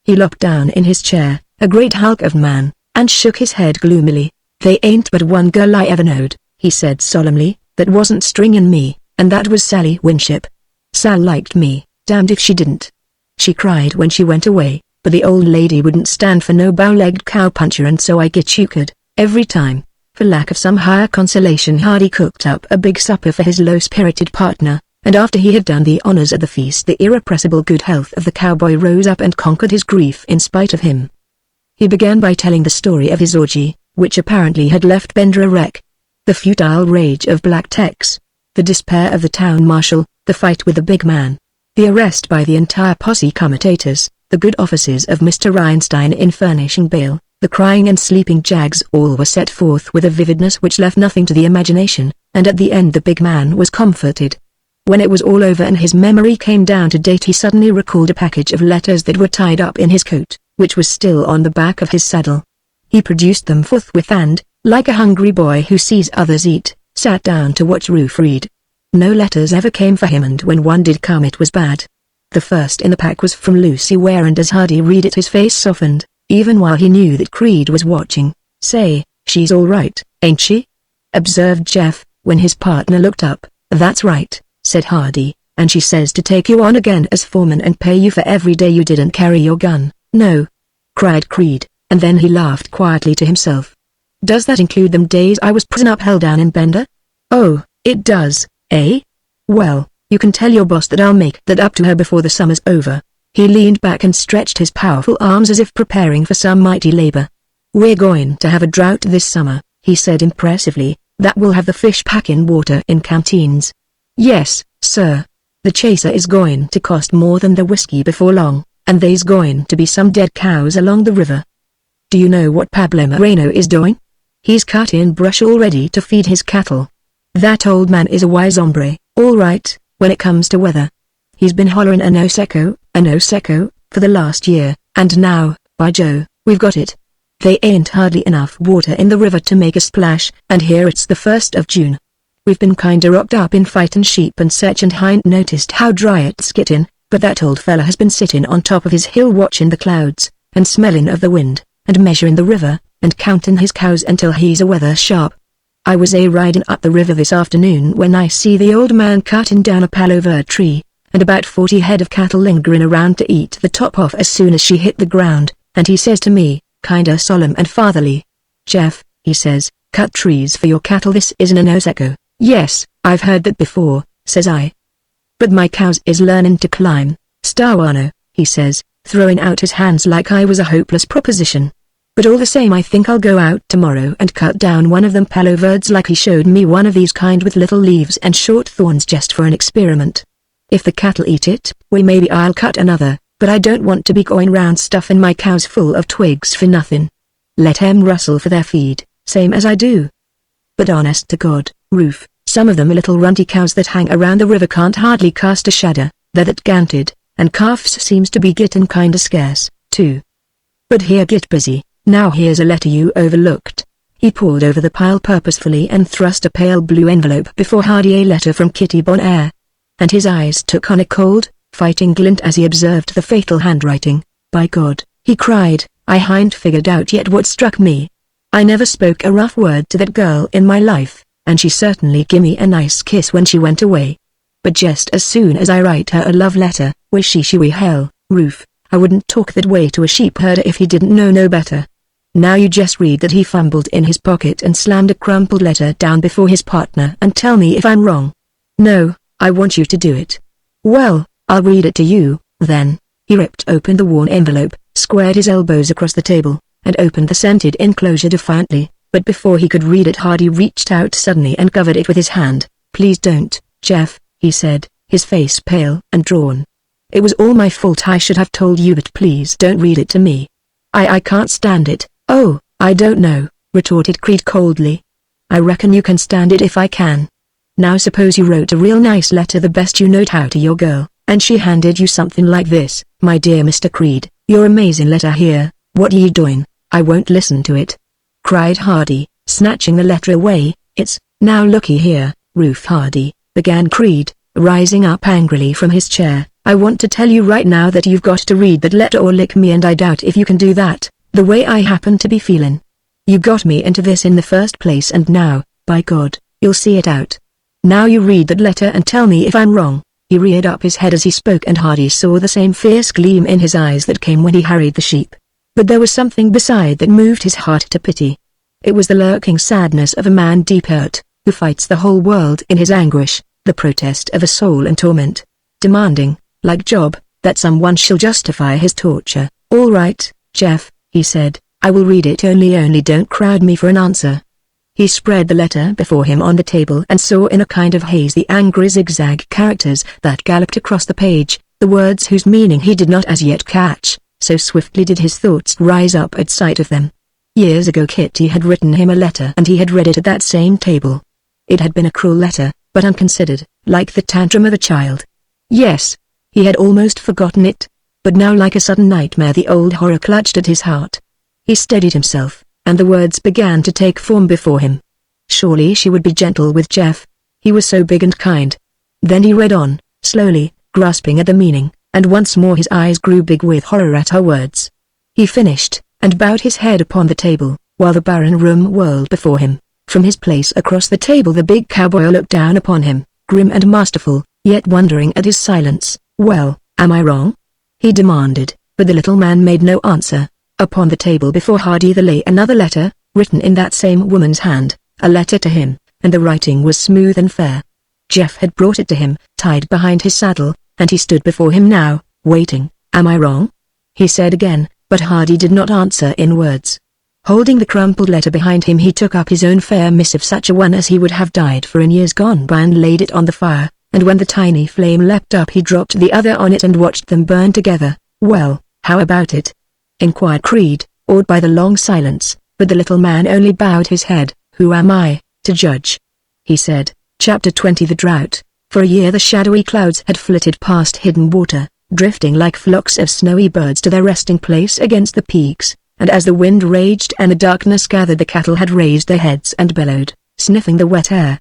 He looked down in his chair, a great hulk of man, and shook his head gloomily. They ain't but one girl I ever knowed, he said solemnly, that wasn't stringing me, and that was Sally Winship. Sal liked me, damned if she didn't. She cried when she went away, but the old lady wouldn't stand for no bow-legged cowpuncher, and so I get chuked, every time. For lack of some higher consolation, Hardy cooked up a big supper for his low-spirited partner, and after he had done the honors at the feast, the irrepressible good health of the cowboy rose up and conquered his grief in spite of him. He began by telling the story of his orgy, which apparently had left Bender a wreck. The futile rage of Black Tex, the despair of the town marshal, the fight with the big man, the arrest by the entire posse comitatus, the good offices of Mr. Reinstein in furnishing bail, the crying and sleeping Jags, all were set forth with a vividness which left nothing to the imagination, and at the end the big man was comforted. When it was all over and his memory came down to date, he suddenly recalled a package of letters that were tied up in his coat, which was still on the back of his saddle. He produced them forthwith and, like a hungry boy who sees others eat, sat down to watch Ruth read. No letters ever came for him, and when one did come it was bad. The first in the pack was from Lucy Ware, and as Hardy read it his face softened, even while he knew that Creed was watching. "Say, she's all right, ain't she?" observed Jeff, when his partner looked up. "That's right," said Hardy, "and she says to take you on again as foreman and pay you for every day you didn't carry your gun." "No," cried Creed, and then he laughed quietly to himself. "Does that include them days I was prison up hell down in Bender?" "Oh, it does, eh? Well, you can tell your boss that I'll make that up to her before the summer's over." He leaned back and stretched his powerful arms as if preparing for some mighty labor. "We're going to have a drought this summer," he said impressively, "that will have the fish packing water in canteens." "Yes, sir. The chaser is going to cost more than the whiskey before long, and there's going to be some dead cows along the river." "Do you know what Pablo Moreno is doing?" "He's cut in brush already to feed his cattle. That old man is a wise hombre, all right, when it comes to weather. He's been hollering a no seco, for the last year, and now, by Joe, we've got it. They ain't hardly enough water in the river to make a splash, and here it's the 1st of June. We've been kinda rocked up in fightin' sheep and such, and hain't noticed how dry it's gettin', but that old fella has been sittin' on top of his hill watchin' the clouds, and smellin' of the wind, and measurin' the river, and countin' his cows until he's a weather sharp. I was ridin' up the river this afternoon when I see the old man cuttin' down a palo verde tree, and about 40 head of cattle lingerin' around to eat the top off as soon as she hit the ground, and he says to me, kinda solemn and fatherly, 'Jeff,' he says, 'cut trees for your cattle, this isn't a no seco.' 'Yes, I've heard that before,' says I. 'But my cows is learnin' to climb, Starwano,' he says, throwing out his hands like I was a hopeless proposition. 'But all the same I think I'll go out tomorrow and cut down one of them palo verdes like he showed me, one of these kind with little leaves and short thorns, just for an experiment. If the cattle eat it, well maybe I'll cut another, but I don't want to be going round stuffing my cows full of twigs for nothing. Let 'em rustle for their feed, same as I do.' But honest to God, Ruth, some of them little runty cows that hang around the river can't hardly cast a shadder, they're that ganted, and calves seems to be gettin' kinda scarce, too. But here, get busy, now here's a letter you overlooked." He pored over the pile purposefully and thrust a pale blue envelope before Hardy. "A letter from Kitty Bonaire." And his eyes took on a cold, fighting glint as he observed the fatal handwriting. "By God," he cried, "I hain't figured out yet what struck me. I never spoke a rough word to that girl in my life, and she certainly gimme a nice kiss when she went away. But just as soon as I write her a love letter, we hell, Ruth, I wouldn't talk that way to a sheep herder if he didn't know no better. Now you just read that." He fumbled in his pocket and slammed a crumpled letter down before his partner, "and tell me if I'm wrong." "No, I want you to do it." "Well, I'll read it to you, then." He ripped open the worn envelope, squared his elbows across the table, and opened the scented enclosure defiantly, but before he could read it Hardy reached out suddenly and covered it with his hand. "Please don't, Jeff," he said, his face pale and drawn. "It was all my fault. I should have told you, but please don't read it to me. I can't stand it." "Oh, I don't know," retorted Creed coldly. "I reckon you can stand it if I can. Now suppose you wrote a real nice letter, the best you know how, to your girl, and she handed you something like this: 'My dear Mr. Creed, your amazing letter here, what ye doing?' I won't listen to it," cried Hardy, snatching the letter away. "It's, now looky here, Ruth Hardy," began Creed, rising up angrily from his chair. "I want to tell you right now that you've got to read that letter or lick me, and I doubt if you can do that, the way I happen to be feeling. You got me into this in the first place, and now, by God, you'll see it out. Now you read that letter and tell me if I'm wrong." He reared up his head as he spoke, and Hardy saw the same fierce gleam in his eyes that came when he harried the sheep. But there was something beside that moved his heart to pity. It was the lurking sadness of a man deep hurt, who fights the whole world in his anguish, the protest of a soul in torment, demanding, like Job, that someone shall justify his torture. "All right, Jeff," he said, "I will read it, only don't crowd me for an answer." He spread the letter before him on the table and saw in a kind of haze the angry zigzag characters that galloped across the page, the words whose meaning he did not as yet catch, so swiftly did his thoughts rise up at sight of them. Years ago Kitty had written him a letter and he had read it at that same table. It had been a cruel letter, but unconsidered, like the tantrum of a child. Yes, he had almost forgotten it, but now like a sudden nightmare the old horror clutched at his heart. He steadied himself, and the words began to take form before him. Surely she would be gentle with Jeff. He was so big and kind. Then he read on, slowly, grasping at the meaning, and once more his eyes grew big with horror at her words. He finished, and bowed his head upon the table, while the barren room whirled before him. From his place across the table the big cowboy looked down upon him, grim and masterful, yet wondering at his silence. "Well, am I wrong?" he demanded, but the little man made no answer. Upon the table before Hardy there lay another letter, written in that same woman's hand, a letter to him, and the writing was smooth and fair. Jeff had brought it to him, tied behind his saddle, and he stood before him now, waiting. "Am I wrong?" he said again, but Hardy did not answer in words. Holding the crumpled letter behind him he took up his own fair missive, such a one as he would have died for in years gone by, and laid it on the fire, and when the tiny flame leapt up he dropped the other on it and watched them burn together. "Well, how about it?" inquired Creed, awed by the long silence, but the little man only bowed his head. "Who am I, to judge?" he said. Chapter 20 The Drought. For a year the shadowy clouds had flitted past Hidden Water, drifting like flocks of snowy birds to their resting place against the peaks, and as the wind raged and the darkness gathered the cattle had raised their heads and bellowed, sniffing the wet air.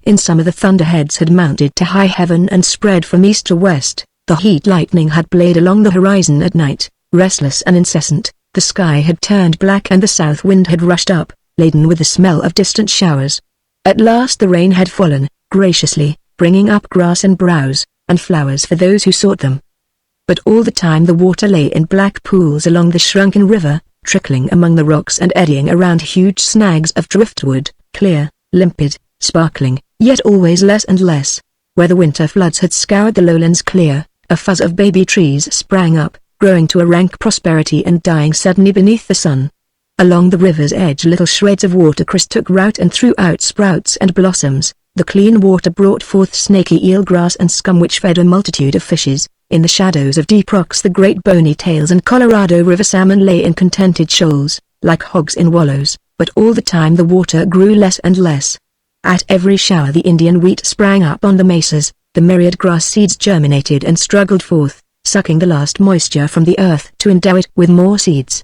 In summer the thunderheads had mounted to high heaven and spread from east to west. The heat lightning had played along the horizon at night, restless and incessant. The sky had turned black and the south wind had rushed up, laden with the smell of distant showers. At last the rain had fallen, graciously, bringing up grass and browse, and flowers for those who sought them. But all the time the water lay in black pools along the shrunken river, trickling among the rocks and eddying around huge snags of driftwood, clear, limpid, sparkling, yet always less and less. Where the winter floods had scoured the lowlands clear, a fuzz of baby trees sprang up, growing to a rank prosperity and dying suddenly beneath the sun. Along the river's edge little shreds of watercress took root and threw out sprouts and blossoms. The clean water brought forth snaky eelgrass and scum which fed a multitude of fishes. In the shadows of deep rocks the great bony tails and Colorado River salmon lay in contented shoals, like hogs in wallows, but all the time the water grew less and less. At every shower the Indian wheat sprang up on the mesas, the myriad grass seeds germinated and struggled forth, sucking the last moisture from the earth to endow it with more seeds.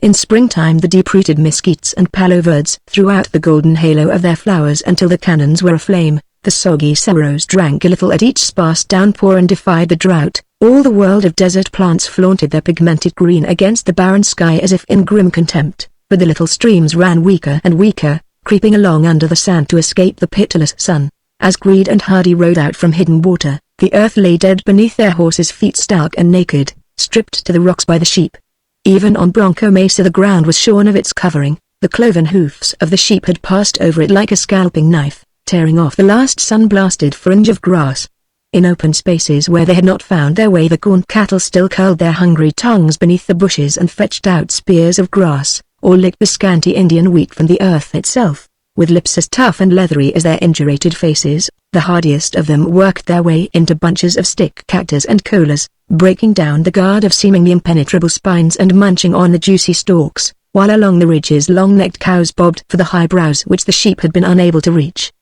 In springtime the deep-rooted mesquites and paloverds threw out the golden halo of their flowers until the canyons were aflame. The soggy sorrows drank a little at each sparse downpour and defied the drought. All the world of desert plants flaunted their pigmented green against the barren sky as if in grim contempt, but the little streams ran weaker and weaker, creeping along under the sand to escape the pitiless sun. As Creed and Hardy rode out from Hidden Water, the earth lay dead beneath their horses' feet, stark and naked, stripped to the rocks by the sheep. Even on Bronco Mesa the ground was shorn of its covering. The cloven hoofs of the sheep had passed over it like a scalping knife, tearing off the last sun-blasted fringe of grass. In open spaces where they had not found their way, the gaunt cattle still curled their hungry tongues beneath the bushes and fetched out spears of grass, or licked the scanty Indian wheat from the earth itself. With lips as tough and leathery as their indurated faces, the hardiest of them worked their way into bunches of stick cactus and colas, breaking down the guard of seemingly impenetrable spines and munching on the juicy stalks, while along the ridges long-necked cows bobbed for the high browse which the sheep had been unable to reach.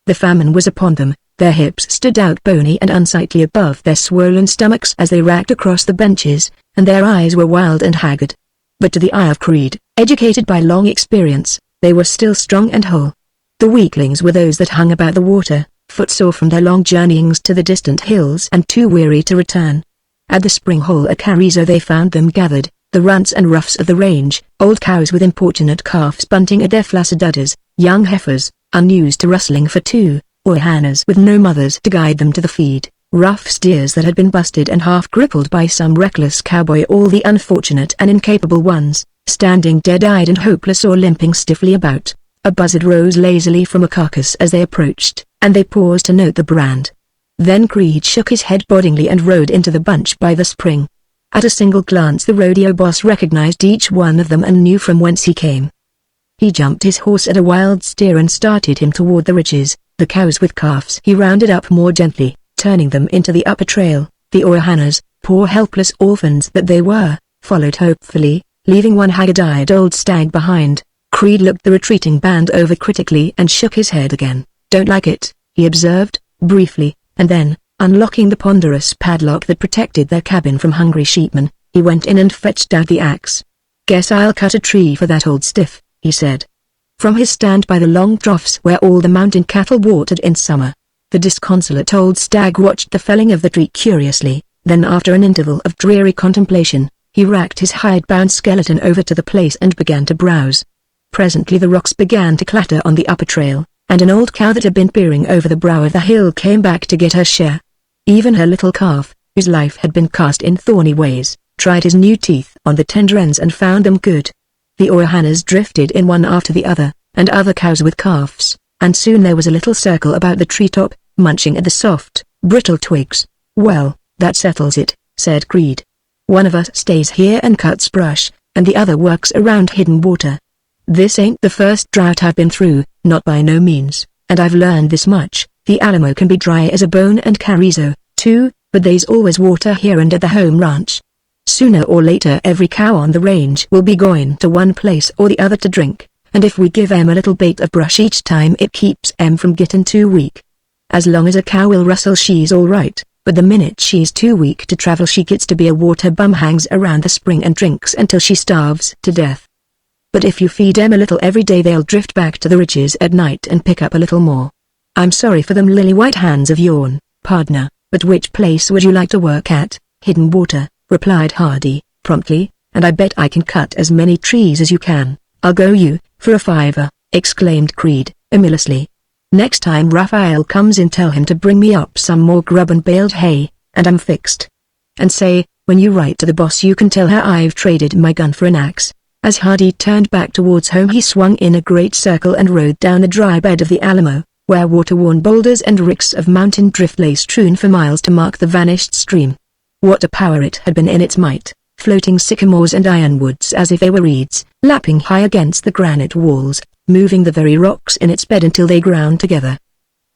The famine was upon them. Their hips stood out bony and unsightly above their swollen stomachs as they racked across the benches, and their eyes were wild and haggard. But to the eye of Creed, educated by long experience, they were still strong and whole. The weaklings were those that hung about the water, footsore from their long journeyings to the distant hills and too weary to return. At the spring hole at Carrizo they found them gathered, the runts and roughs of the range, old cows with importunate calves bunting at their flaccid udders, young heifers, unused to rustling for two, or hannas with no mothers to guide them to the feed, rough steers that had been busted and half crippled by some reckless cowboy, all the unfortunate and incapable ones, standing dead-eyed and hopeless or limping stiffly about. A buzzard rose lazily from a carcass as they approached, and they paused to note the brand. Then Creed shook his head bodingly and rode into the bunch by the spring. At a single glance the rodeo boss recognized each one of them and knew from whence he came. He jumped his horse at a wild steer and started him toward the ridges. The cows with calves he rounded up more gently, turning them into the upper trail. The Oahanas, poor helpless orphans that they were, followed hopefully, leaving one haggard-eyed old stag behind. Creed looked the retreating band over critically and shook his head again. "Don't like it," he observed, briefly, and then, unlocking the ponderous padlock that protected their cabin from hungry sheepmen, he went in and fetched out the axe. "Guess I'll cut a tree for that old stiff," he said. From his stand by the long troughs where all the mountain cattle watered in summer, the disconsolate old stag watched the felling of the tree curiously. Then after an interval of dreary contemplation, he racked his hide-bound skeleton over to the place and began to browse. Presently the rocks began to clatter on the upper trail, and an old cow that had been peering over the brow of the hill came back to get her share. Even her little calf, whose life had been cast in thorny ways, tried his new teeth on the tender ends and found them good. The Oahanas drifted in one after the other, and other cows with calves, and soon there was a little circle about the treetop, munching at the soft, brittle twigs. "Well, that settles it," said Creed. "One of us stays here and cuts brush, and the other works around hidden water. This ain't the first drought I've been through, not by no means, and I've learned this much: the Alamo can be dry as a bone and Carrizo, too, but there's always water here and at the home ranch. Sooner or later every cow on the range will be going to one place or the other to drink, and if we give 'em a little bait of brush each time it keeps 'em from getting too weak. As long as a cow will rustle she's all right, but the minute she's too weak to travel she gets to be a water bum, hangs around the spring and drinks until she starves to death. But if you feed 'em a little every day they'll drift back to the ridges at night and pick up a little more. I'm sorry for them lily white hands of yourn, pardner, but which place would you like to work at?" "Hidden water," replied Hardy, promptly, "and I bet I can cut as many trees as you can." "I'll go you, for a $5," exclaimed Creed, emuliously. "Next time Raphael comes in tell him to bring me up some more grub and baled hay, and I'm fixed. And say, when you write to the boss you can tell her I've traded my gun for an axe." As Hardy turned back towards home he swung in a great circle and rode down the dry bed of the Alamo, where water-worn boulders and ricks of mountain drift lay strewn for miles to mark the vanished stream. What a power it had been in its might, floating sycamores and ironwoods as if they were reeds, lapping high against the granite walls, moving the very rocks in its bed until they ground together.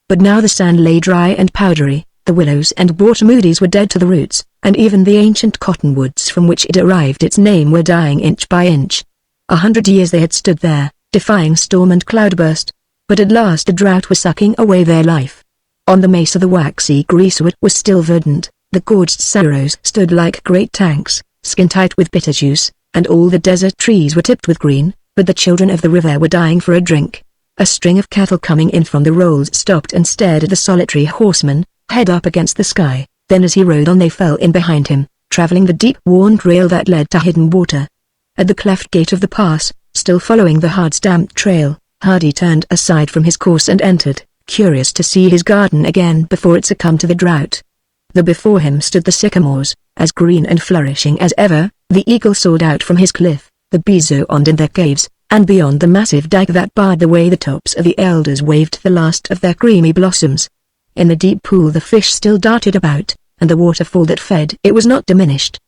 But now the sand lay dry and powdery, the willows and bottomwoodies were dead to the roots, and even the ancient cottonwoods from which it derived its name were dying inch by inch. 100 years they had stood there, defying storm and cloudburst, but at last the drought was sucking away their life. On the mesa the waxy greasewood was still verdant, the gorged sorrows stood like great tanks, skin-tight with bitter juice, and all the desert trees were tipped with green, but the children of the river were dying for a drink. A string of cattle coming in from the rolls stopped and stared at the solitary horseman, head up against the sky. Then as he rode on they fell in behind him, traveling the deep worn trail that led to hidden water. At the cleft gate of the pass, still following the hard-stamped trail, Hardy turned aside from his course and entered, curious to see his garden again before it succumbed to the drought. The before him stood the sycamores, as green and flourishing as ever. The eagle soared out from his cliff, the bees owned in their caves, and beyond the massive dike that barred the way the tops of the elders waved the last of their creamy blossoms. In the deep pool the fish still darted about, and the waterfall that fed it was not diminished.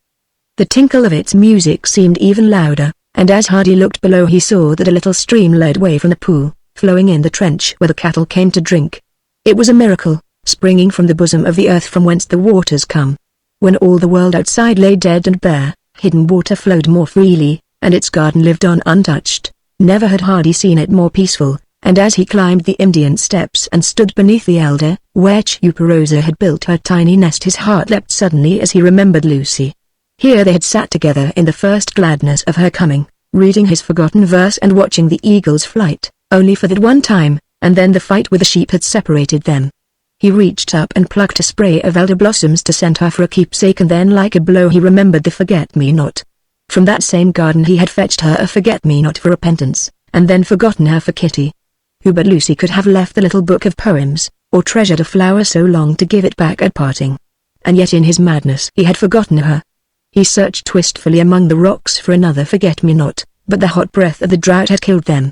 The tinkle of its music seemed even louder, and as Hardy looked below he saw that a little stream led way from the pool, flowing in the trench where the cattle came to drink. It was a miracle, springing from the bosom of the earth from whence the waters come. When all the world outside lay dead and bare, hidden water flowed more freely, and its garden lived on untouched. Never had Hardy seen it more peaceful, and as he climbed the Indian steps and stood beneath the elder, where Chuparosa had built her tiny nest, his heart leapt suddenly as he remembered Lucy. Here they had sat together in the first gladness of her coming, reading his forgotten verse and watching the eagle's flight, only for that one time, and then the fight with the sheep had separated them. He reached up and plucked a spray of elder blossoms to send her for a keepsake, and then like a blow he remembered the forget-me-not. From that same garden he had fetched her a forget-me-not for repentance, and then forgotten her for Kitty. Who but Lucy could have left the little book of poems, or treasured a flower so long to give it back at parting? And yet in his madness he had forgotten her. He searched wistfully among the rocks for another forget-me-not, but the hot breath of the drought had killed them.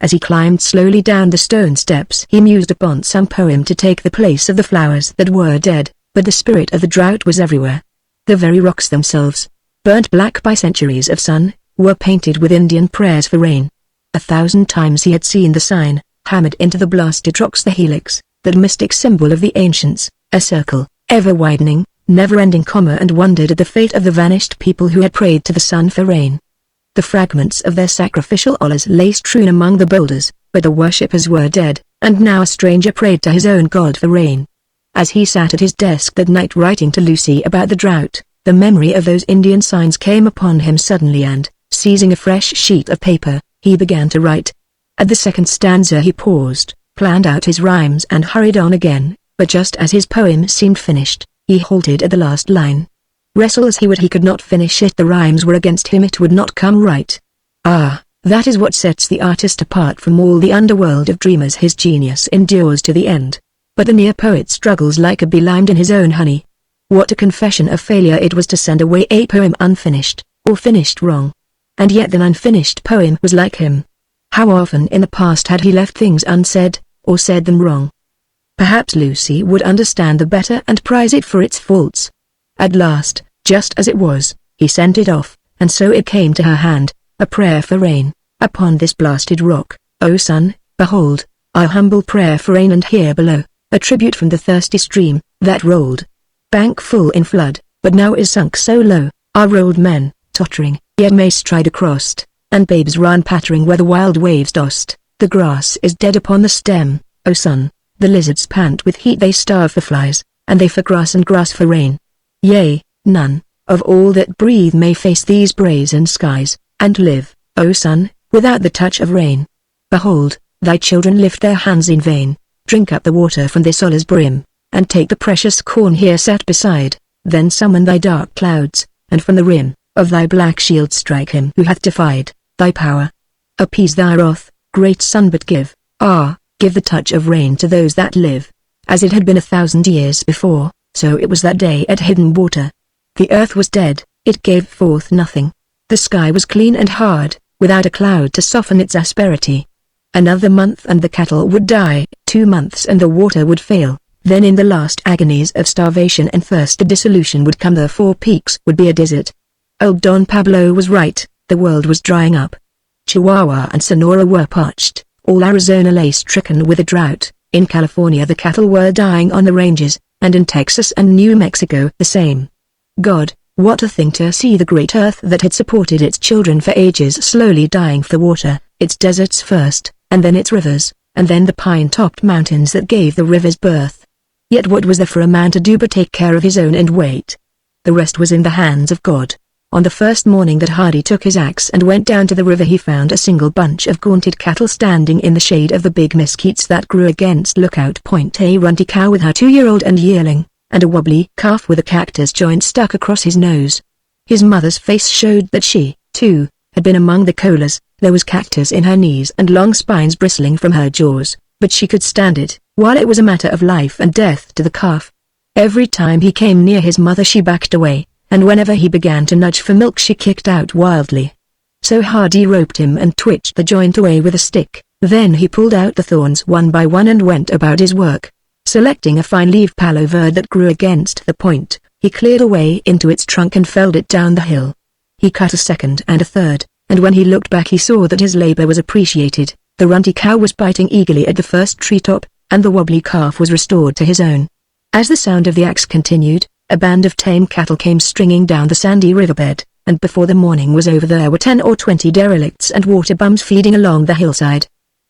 As he climbed slowly down the stone steps he mused upon some poem to take the place of the flowers that were dead, but the spirit of the drought was everywhere. The very rocks themselves, burnt black by centuries of sun, were painted with Indian prayers for rain. 1,000 times he had seen the sign, hammered into the blasted rocks, the helix, that mystic symbol of the ancients, a circle, ever widening, never-ending comma, and wondered at the fate of the vanished people who had prayed to the sun for rain. The fragments of their sacrificial altars lay strewn among the boulders, but the worshippers were dead, and now a stranger prayed to his own god for rain. As he sat at his desk that night writing to Lucy about the drought, the memory of those Indian signs came upon him suddenly, and, seizing a fresh sheet of paper, he began to write. At the second stanza he paused, planned out his rhymes and hurried on again, but just as his poem seemed finished, he halted at the last line. Wrestle as he would, he could not finish it. The rhymes were against him, it would not come right. Ah, that is what sets the artist apart from all the underworld of dreamers. His genius endures to the end. But the near poet struggles like a bee limed in his own honey. What a confession of failure it was to send away a poem unfinished, or finished wrong. And yet an unfinished poem was like him. How often in the past had he left things unsaid, or said them wrong? Perhaps Lucy would understand the better and prize it for its faults. At last, just as it was, he sent it off, and so it came to her hand, a prayer for rain, upon this blasted rock, O sun, behold, our humble prayer for rain, and here below, a tribute from the thirsty stream, that rolled bank full in flood, but now is sunk so low, our old men, tottering, yet may stride across, and babes run pattering where the wild waves tossed. The grass is dead upon the stem, O sun, the lizards pant with heat, they starve for flies, and they for grass and grass for rain. Yea, none, of all that breathe may face these brazen skies, and live, O sun, without the touch of rain. Behold, thy children lift their hands in vain, drink up the water from this Allah's brim, and take the precious corn here set beside, then summon thy dark clouds, and from the rim of thy black shield strike him who hath defied thy power. Appease thy wrath, great sun, but give the touch of rain to those that live. As it had been 1,000 years before, so it was that day at Hidden Water. The earth was dead, it gave forth nothing. The sky was clean and hard, without a cloud to soften its asperity. Another month and the cattle would die, 2 months and the water would fail, then in the last agonies of starvation and thirst a dissolution would come. The 4 Peaks would be a desert. Old Don Pablo was right, the world was drying up. Chihuahua and Sonora were parched, all Arizona lay stricken with a drought, in California the cattle were dying on the ranges, and in Texas and New Mexico the same. God, what a thing to see the great earth that had supported its children for ages slowly dying for water, its deserts first, and then its rivers, and then the pine-topped mountains that gave the rivers birth. Yet what was there for a man to do but take care of his own and wait? The rest was in the hands of God. On the first morning that Hardy took his axe and went down to the river he found a single bunch of gaunted cattle standing in the shade of the big mesquites that grew against Lookout Point, a runty cow with her 2-year-old and yearling, and a wobbly calf with a cactus joint stuck across his nose. His mother's face showed that she, too, had been among the collars. There was cactus in her knees and long spines bristling from her jaws, but she could stand it, while it was a matter of life and death to the calf. Every time he came near his mother she backed away, and whenever he began to nudge for milk she kicked out wildly. So Hardy roped him and twitched the joint away with a stick. Then he pulled out the thorns one by one and went about his work. Selecting a fine-leaved palo-verde that grew against the point, he cleared a way into its trunk and felled it down the hill. He cut a second and a third, and when he looked back he saw that his labor was appreciated. The runty cow was biting eagerly at the first treetop, and the wobbly calf was restored to his own. As the sound of the axe continued, a band of tame cattle came stringing down the sandy riverbed, and before the morning was over there were 10 or 20 derelicts and water bums feeding along the hillside.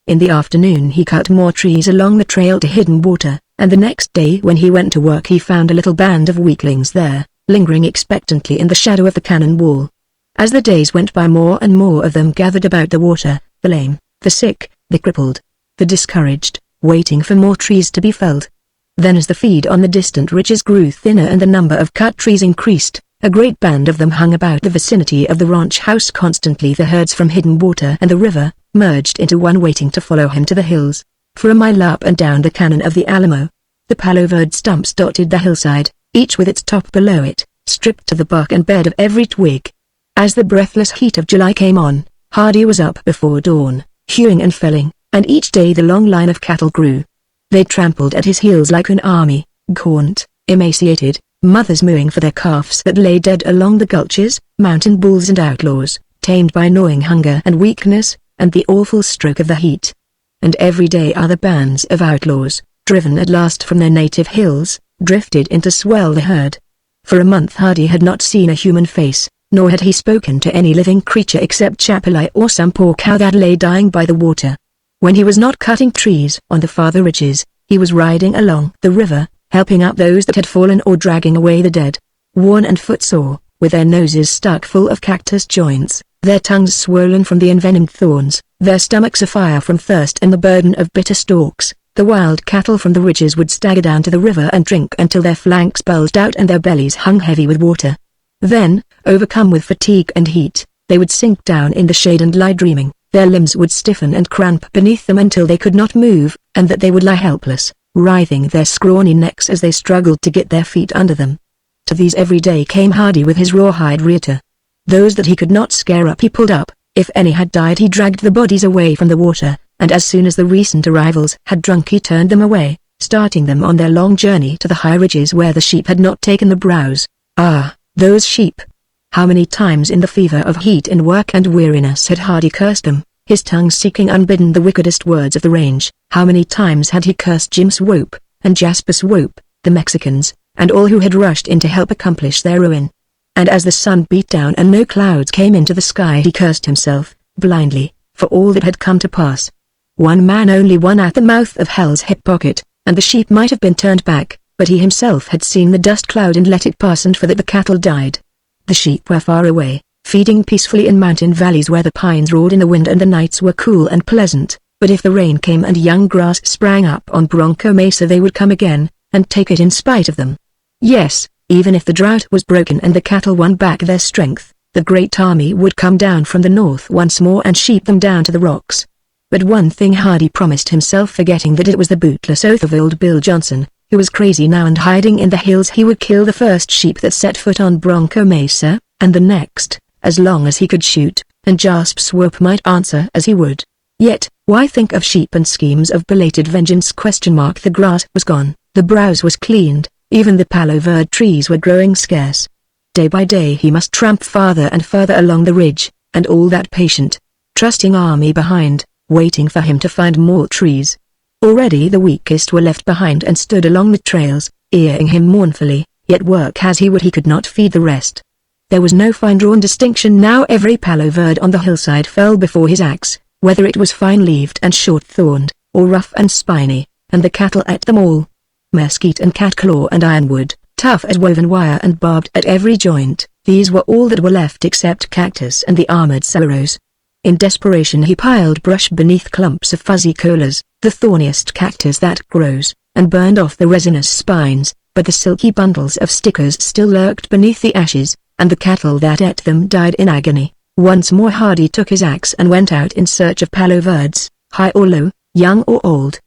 In the afternoon he cut more trees along the trail to hidden water, and the next day when he went to work he found a little band of weaklings there, lingering expectantly in the shadow of the cannon wall. As the days went by more and more of them gathered about the water, the lame, the sick, the crippled, the discouraged, waiting for more trees to be felled. Then as the feed on the distant ridges grew thinner and the number of cut trees increased, a great band of them hung about the vicinity of the ranch house constantly. The herds from hidden water and the river merged into one waiting to follow him to the hills. For a mile up and down the cannon of the Alamo, the palo-verde stumps dotted the hillside, each with its top below it, stripped to the bark and bed of every twig. As the breathless heat of July came on, Hardy was up before dawn, hewing and felling, and each day the long line of cattle grew. They trampled at his heels like an army, gaunt, emaciated, mothers mooing for their calves that lay dead along the gulches, mountain bulls and outlaws, tamed by gnawing hunger and weakness, and the awful stroke of the heat. And every day other bands of outlaws, driven at last from their native hills, drifted in to swell the herd. For a month Hardy had not seen a human face, nor had he spoken to any living creature except Chapelai or some poor cow that lay dying by the water. When he was not cutting trees on the farther ridges, he was riding along the river, helping up those that had fallen or dragging away the dead, worn and footsore, with their noses stuck full of cactus joints, their tongues swollen from the envenomed thorns, their stomachs afire from thirst and the burden of bitter stalks. The wild cattle from the ridges would stagger down to the river and drink until their flanks bulged out and their bellies hung heavy with water. Then, overcome with fatigue and heat, they would sink down in the shade and lie dreaming. Their limbs would stiffen and cramp beneath them until they could not move, and that they would lie helpless, writhing their scrawny necks as they struggled to get their feet under them. To these every day came Hardy with his rawhide reater. Those that he could not scare up he pulled up. If any had died he dragged the bodies away from the water, and as soon as the recent arrivals had drunk he turned them away, starting them on their long journey to the high ridges where the sheep had not taken the browse. Ah, those sheep! How many times in the fever of heat and work and weariness had Hardy cursed them, his tongue seeking unbidden the wickedest words of the range. How many times had he cursed Jim Swope, and Jasper Swope, the Mexicans, and all who had rushed in to help accomplish their ruin. And as the sun beat down and no clouds came into the sky he cursed himself, blindly, for all that had come to pass. One man only won at the mouth of hell's hip pocket, and the sheep might have been turned back, but he himself had seen the dust cloud and let it pass, and for that the cattle died. The sheep were far away, feeding peacefully in mountain valleys where the pines roared in the wind and the nights were cool and pleasant, but if the rain came and young grass sprang up on Bronco Mesa they would come again, and take it in spite of them. Yes, even if the drought was broken and the cattle won back their strength, the great army would come down from the north once more and sheep them down to the rocks. But one thing Hardy promised himself, forgetting that it was the bootless oath of old Bill Johnson, who was crazy now and hiding in the hills. He would kill the first sheep that set foot on Bronco Mesa, and the next, as long as he could shoot, and Jasper Swope might answer as he would. Yet, why think of sheep and schemes of belated vengeance? The grass was gone, the browse was cleaned, even the palo-verde trees were growing scarce. Day by day he must tramp farther and further along the ridge, and all that patient, trusting army behind, waiting for him to find more trees. Already the weakest were left behind and stood along the trails, eyeing him mournfully, yet work as he would he could not feed the rest. There was no fine-drawn distinction now. Every palo-verde on the hillside fell before his axe, whether it was fine-leaved and short-thorned, or rough and spiny, and the cattle ate them all. Mesquite and catclaw and ironwood, tough as woven wire and barbed at every joint, these were all that were left except cactus and the armored celeros. In desperation he piled brush beneath clumps of fuzzy colas, the thorniest cactus that grows, and burned off the resinous spines, but the silky bundles of stickers still lurked beneath the ashes, and the cattle that ate them died in agony. Once more Hardy took his axe and went out in search of palo-verdes, high or low, young or old.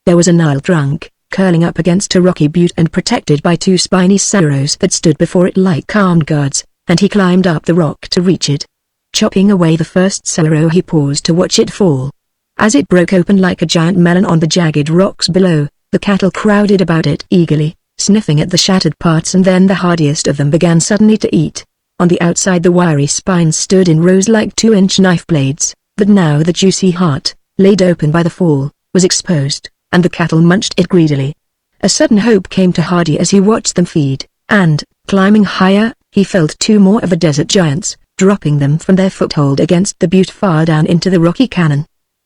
There was a gnarled trunk, curling up against a rocky butte and protected by two spiny sorrows that stood before it like armed guards, and he climbed up the rock to reach it. Chopping away the first sorrow, he paused to watch it fall. As it broke open like a giant melon on the jagged rocks below, the cattle crowded about it eagerly, sniffing at the shattered parts, and then the hardiest of them began suddenly to eat. On the outside the wiry spines stood in rows like 2-inch knife blades, but now the juicy heart, laid open by the fall, was exposed, and the cattle munched it greedily. A sudden hope came to Hardy as he watched them feed, and, climbing higher, he felled two more of the desert giants, dropping them from their foothold against the butte far down into the rocky cañon.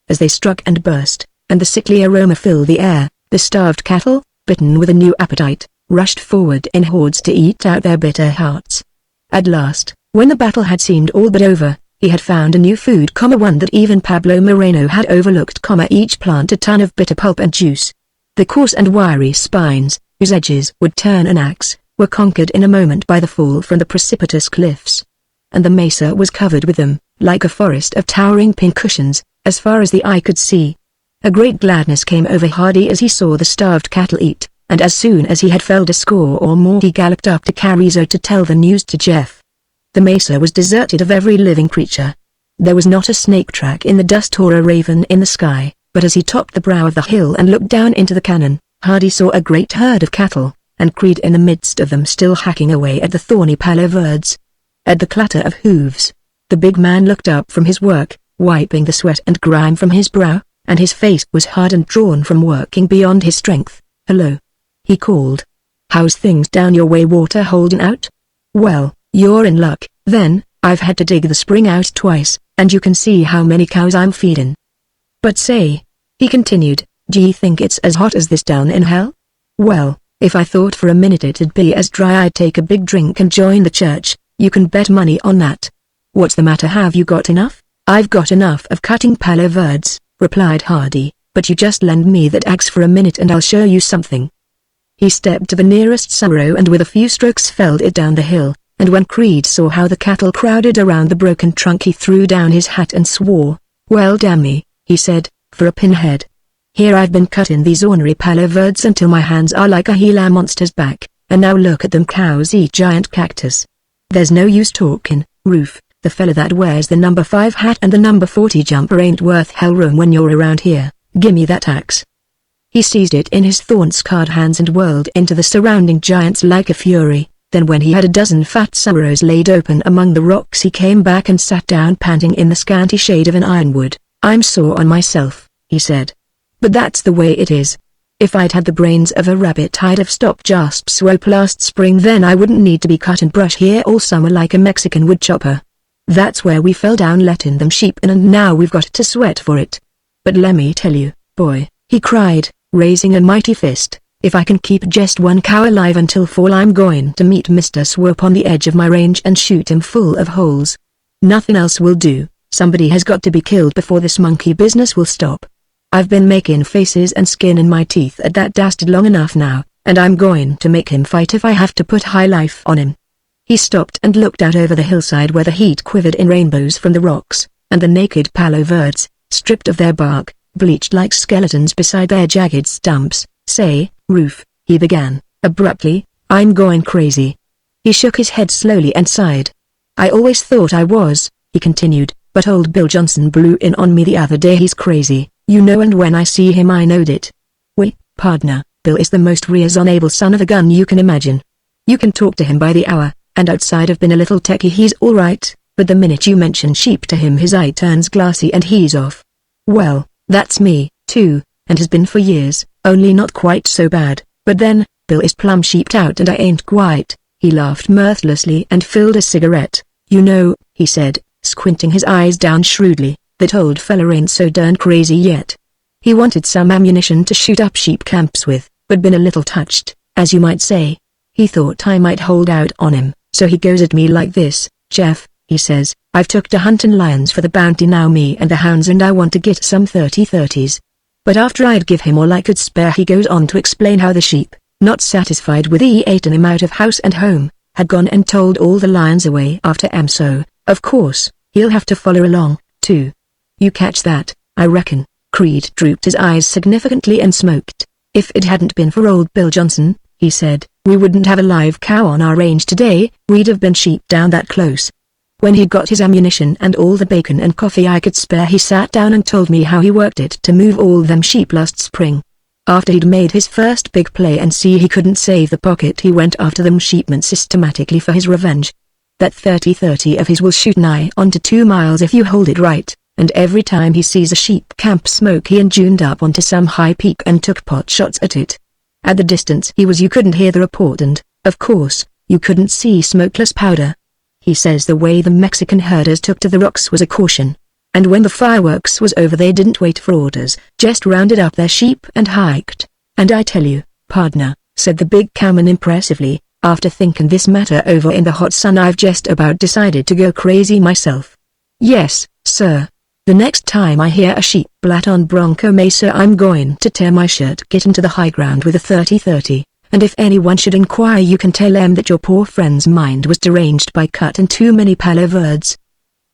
As they struck and burst, and the sickly aroma filled the air, the starved cattle, bitten with a new appetite, rushed forward in hordes to eat out their bitter hearts. At last, when the battle had seemed all but over, he had found a new food, one that even Pablo Moreno had overlooked, each plant a ton of bitter pulp and juice. The coarse and wiry spines, whose edges would turn an axe, were conquered in a moment by the fall from the precipitous cliffs. And the mesa was covered with them, like a forest of towering pincushions, as far as the eye could see. A great gladness came over Hardy as he saw the starved cattle eat, and as soon as he had felled a score or more he galloped up to Carrizo to tell the news to Jeff. The mesa was deserted of every living creature. There was not a snake track in the dust or a raven in the sky, but as he topped the brow of the hill and looked down into the cañon, Hardy saw a great herd of cattle, and Creed in the midst of them still hacking away at the thorny palo verdes. At the clatter of hooves, the big man looked up from his work, wiping the sweat and grime from his brow, and his face was hard and drawn from working beyond his strength. "Hello," he called. "How's things down your way, water holding out?" "Well, you're in luck, then. I've had to dig the spring out twice, and you can see how many cows I'm feeding. But say," he continued, "d'ye think it's as hot as this down in hell? Well, if I thought for a minute it'd be as dry I'd take a big drink and join the church. You can bet money on that." "What's the matter, have you got enough?" "I've got enough of cutting palo verdes," replied Hardy, "but you just lend me that axe for a minute and I'll show you something." He stepped to the nearest sorrow and with a few strokes felled it down the hill, and when Creed saw how the cattle crowded around the broken trunk he threw down his hat and swore. "Well damn me," he said, "for a pinhead. Here I've been cutting these ornery palo verdes until my hands are like a Gila monster's back, and now look at them cows eat giant cactus. There's no use talking, Roof, the fella that wears the number 5 hat and the number 40 jumper ain't worth hell room when you're around here. Gimme that axe." He seized it in his thorn-scarred hands and whirled into the surrounding giants like a fury. Then when he had a dozen fat sorrows laid open among the rocks he came back and sat down panting in the scanty shade of an ironwood. "I'm sore on myself," he said. "But that's the way it is. If I'd had the brains of a rabbit I'd have stopped Jasp Swope last spring, then I wouldn't need to be cut and brush here all summer like a Mexican wood chopper. That's where we fell down letting them sheep in, and now we've got to sweat for it. But lemme tell you, boy," he cried, raising a mighty fist, "if I can keep just one cow alive until fall I'm going to meet Mr. Swope on the edge of my range and shoot him full of holes. Nothing else will do. Somebody has got to be killed before this monkey business will stop. I've been making faces and skin in my teeth at that dastard long enough now, and I'm going to make him fight if I have to put high life on him." He stopped and looked out over the hillside where the heat quivered in rainbows from the rocks, and the naked palo verdes, stripped of their bark, bleached like skeletons beside their jagged stumps. "Say, Roof," he began, abruptly, "I'm going crazy." He shook his head slowly and sighed. "I always thought I was," he continued, "but old Bill Johnson blew in on me the other day. He's crazy, you know, and when I see him I knowed it. We, pardner, Bill is the most reasonable son of a gun you can imagine. You can talk to him by the hour, and outside of being a little techie he's alright, but the minute you mention sheep to him his eye turns glassy and he's off. Well, that's me, too, and has been for years, only not quite so bad, but then, Bill is plumb sheeped out and I ain't quite." He laughed mirthlessly and filled a cigarette. "You know," he said, squinting his eyes down shrewdly, "that old fella ain't so darn crazy yet. He wanted some ammunition to shoot up sheep camps with, but been a little touched, as you might say. He thought I might hold out on him, so he goes at me like this. 'Jeff,' he says, 'I've took to hunting lions for the bounty now, me and the hounds, and I want to get some 30-30s. But after I'd give him all I could spare he goes on to explain how the sheep, not satisfied with eating him out of house and home, had gone and told all the lions away after him, so, of course, he'll have to follow along, too. You catch that, I reckon." Creed drooped his eyes significantly and smoked. "If it hadn't been for old Bill Johnson," he said, "we wouldn't have a live cow on our range today, we'd have been sheep down that close." When he'd got his ammunition and all the bacon and coffee I could spare, he sat down and told me how he worked it to move all them sheep last spring. After he'd made his first big play and see he couldn't save the pocket, he went after them sheepmen systematically for his revenge. "That 30-30 of his will shoot nigh onto 2 miles if you hold it right, and every time he sees a sheep camp smoke he engined up onto some high peak and took pot shots at it. At the distance he was you couldn't hear the report and, of course, you couldn't see smokeless powder. He says the way the Mexican herders took to the rocks was a caution. And when the fireworks was over they didn't wait for orders, just rounded up their sheep and hiked. And I tell you, pardner," said the big cowman impressively, "after thinking this matter over in the hot sun I've just about decided to go crazy myself. Yes, sir. The next time I hear a sheep blat on Bronco Mesa I'm going to tear my shirt get into the high ground with a 30-30. And if anyone should inquire you can tell them that your poor friend's mind was deranged by cut and too many palo verdes."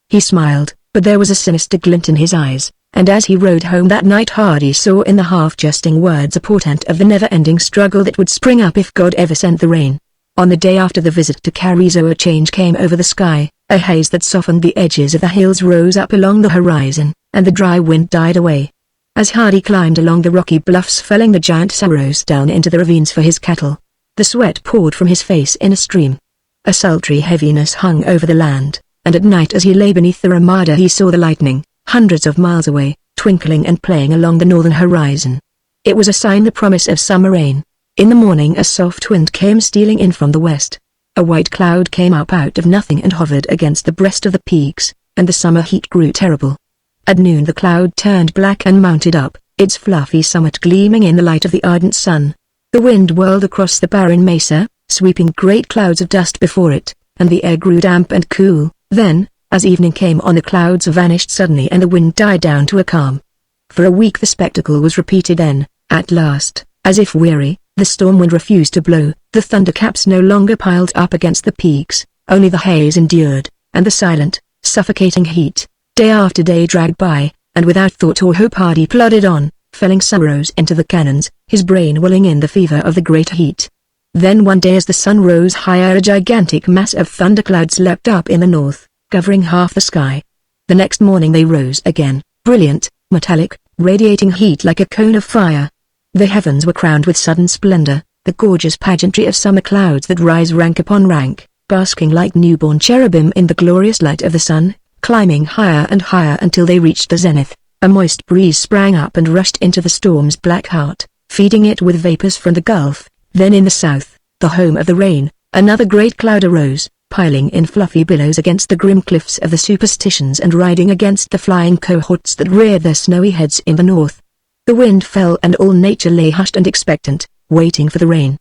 He smiled, but there was a sinister glint in his eyes, and as he rode home that night Hardy saw in the half-jesting words a portent of the never-ending struggle that would spring up if God ever sent the rain. On the day after the visit to Carrizo a change came over the sky, a haze that softened the edges of the hills rose up along the horizon, and the dry wind died away. As Hardy climbed along the rocky bluffs felling the giant sorrows down into the ravines for his cattle, the sweat poured from his face in a stream. A sultry heaviness hung over the land, and at night as he lay beneath the ramada he saw the lightning, hundreds of miles away, twinkling and playing along the northern horizon. It was a sign, the promise of summer rain. In the morning a soft wind came stealing in from the west. A white cloud came up out of nothing and hovered against the breast of the peaks, and the summer heat grew terrible. At noon the cloud turned black and mounted up, its fluffy summit gleaming in the light of the ardent sun. The wind whirled across the barren mesa, sweeping great clouds of dust before it, and the air grew damp and cool. Then, as evening came on, the clouds vanished suddenly and the wind died down to a calm. For a week the spectacle was repeated. Then, at last, as if weary, the storm wind refused to blow, the thundercaps no longer piled up against the peaks, only the haze endured, and the silent, suffocating heat. Day after day dragged by, and without thought or hope Hardy plodded on, felling sorrows into the cannons, his brain whirling in the fever of the great heat. Then one day as the sun rose higher a gigantic mass of thunderclouds leapt up in the north, covering half the sky. The next morning they rose again, brilliant, metallic, radiating heat like a cone of fire. The heavens were crowned with sudden splendor, the gorgeous pageantry of summer clouds that rise rank upon rank, basking like newborn cherubim in the glorious light of the sun, climbing higher and higher until they reached the zenith. A moist breeze sprang up and rushed into the storm's black heart, feeding it with vapors from the Gulf. Then in the south, the home of the rain, another great cloud arose, piling in fluffy billows against the grim cliffs of the Superstitions and riding against the flying cohorts that reared their snowy heads in the north. The wind fell and all nature lay hushed and expectant, waiting for the rain.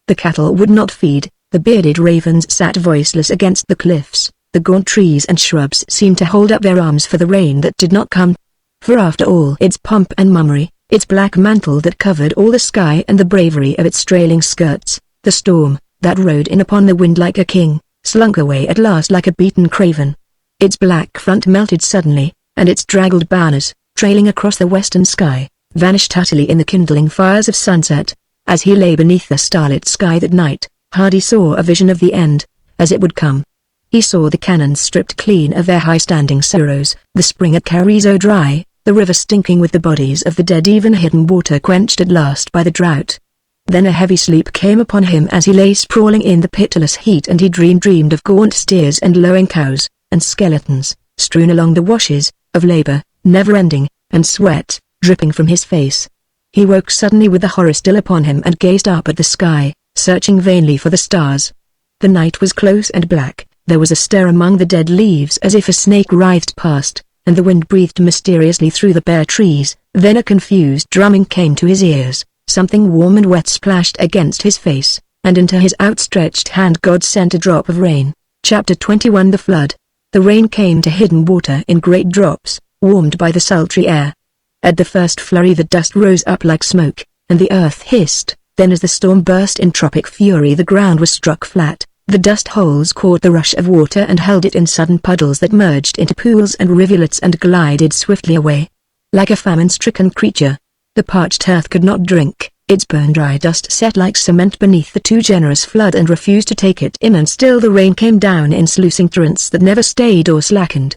The cattle would not feed, the bearded ravens sat voiceless against the cliffs, the gaunt trees and shrubs seemed to hold up their arms for the rain that did not come. For after all its pomp and mummery, its black mantle that covered all the sky and the bravery of its trailing skirts, the storm, that rode in upon the wind like a king, slunk away at last like a beaten craven. Its black front melted suddenly, and its draggled banners, trailing across the western sky, vanished utterly in the kindling fires of sunset. As he lay beneath the starlit sky that night, Hardy saw a vision of the end, as it would come. He saw the cannons stripped clean of their high-standing sorrows, the spring at Carrizo dry, the river stinking with the bodies of the dead, even hidden water quenched at last by the drought. Then a heavy sleep came upon him as he lay sprawling in the pitiless heat, and he dreamed of gaunt steers and lowing cows, and skeletons, strewn along the washes, of labor, never-ending, and sweat, dripping from his face. He woke suddenly with the horror still upon him and gazed up at the sky, searching vainly for the stars. The night was close and black. There was a stir among the dead leaves as if a snake writhed past, and the wind breathed mysteriously through the bare trees. Then a confused drumming came to his ears, something warm and wet splashed against his face, and into his outstretched hand God sent a drop of rain. Chapter 21 The Flood. The rain came to hidden water in great drops, warmed by the sultry air. At the first flurry the dust rose up like smoke, and the earth hissed. Then as the storm burst in tropic fury the ground was struck flat. The dust holes caught the rush of water and held it in sudden puddles that merged into pools and rivulets and glided swiftly away. Like a famine-stricken creature, the parched earth could not drink, Its bone-dry dust set like cement beneath the too generous flood and refused to take it in, and still the rain came down in sluicing torrents that never stayed or slackened.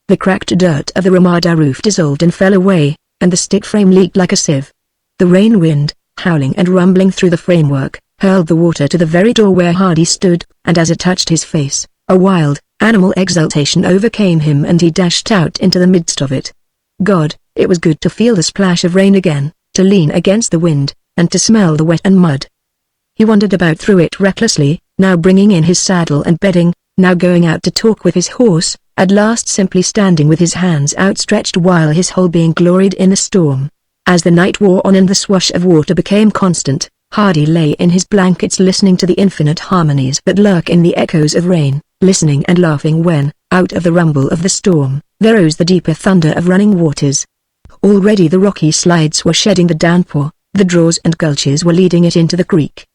The cracked dirt of the Ramada roof dissolved and fell away, and the stick frame leaked like a sieve. The rain wind, howling and rumbling through the framework, hurled the water to the very door where Hardy stood, and as it touched his face, a wild, animal exultation overcame him and he dashed out into the midst of it. God, it was good to feel the splash of rain again, to lean against the wind, and to smell the wet and mud. He wandered about through it recklessly, now bringing in his saddle and bedding, now going out to talk with his horse, at last simply standing with his hands outstretched while his whole being gloried in the storm. As the night wore on and the swash of water became constant, Hardy lay in his blankets listening to the infinite harmonies that lurk in the echoes of rain, listening and laughing when, out of the rumble of the storm, there rose the deeper thunder of running waters. Already the rocky slides were shedding the downpour, the draws and gulches were leading it into the creek.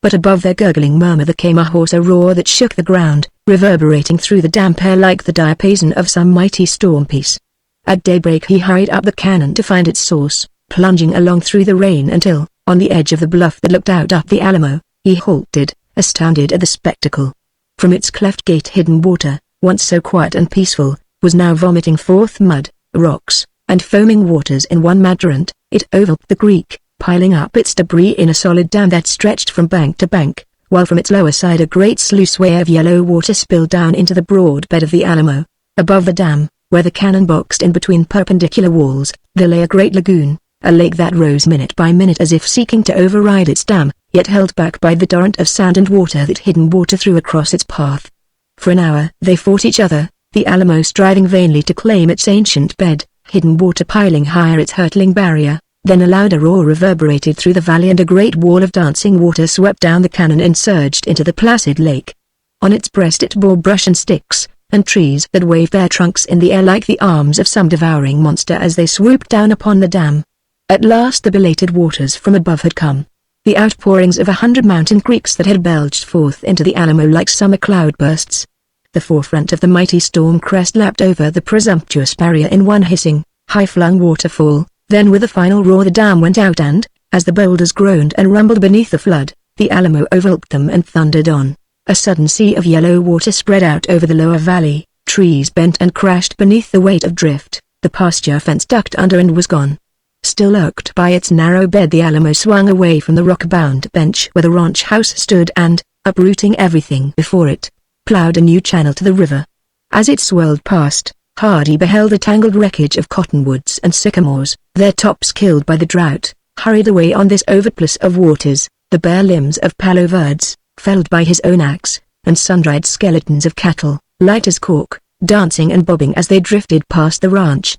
But above their gurgling murmur there came a hoarse roar that shook the ground, reverberating through the damp air like the diapason of some mighty storm piece. At daybreak he hurried up the canon to find its source, plunging along through the rain until, on the edge of the bluff that looked out up the Alamo, he halted, astounded at the spectacle. From its cleft gate hidden water, once so quiet and peaceful, was now vomiting forth mud, rocks, and foaming waters in one mad torrent. It overwhelmed the creek, piling up its debris in a solid dam that stretched from bank to bank, while from its lower side a great sluiceway of yellow water spilled down into the broad bed of the Alamo. Above the dam, where the cannon boxed in between perpendicular walls, there lay a great lagoon, a lake that rose minute by minute as if seeking to override its dam, yet held back by the torrent of sand and water that hidden water threw across its path. For an hour they fought each other, the Alamo striving vainly to claim its ancient bed, hidden water piling higher its hurtling barrier. Then a louder roar reverberated through the valley and a great wall of dancing water swept down the cannon and surged into the placid lake. On its breast it bore brush and sticks, and trees that waved their trunks in the air like the arms of some devouring monster as they swooped down upon the dam. At last the belated waters from above had come. The outpourings of 100 mountain creeks that had belched forth into the Alamo like summer cloudbursts. The forefront of the mighty storm crest lapped over the presumptuous barrier in one hissing, high-flung waterfall. Then with a final roar the dam went out and, as the boulders groaned and rumbled beneath the flood, the Alamo overwhelmed them and thundered on. A sudden sea of yellow water spread out over the lower valley, trees bent and crashed beneath the weight of drift, the pasture fence ducked under and was gone. Still irked by its narrow bed the Alamo swung away from the rock-bound bench where the ranch house stood and, uprooting everything before it, plowed a new channel to the river. As it swirled past, Hardy beheld a tangled wreckage of cottonwoods and sycamores, their tops killed by the drought, hurried away on this overplus of waters, the bare limbs of palo verdes, felled by his own axe, and sun-dried skeletons of cattle, light as cork, dancing and bobbing as they drifted past the ranch.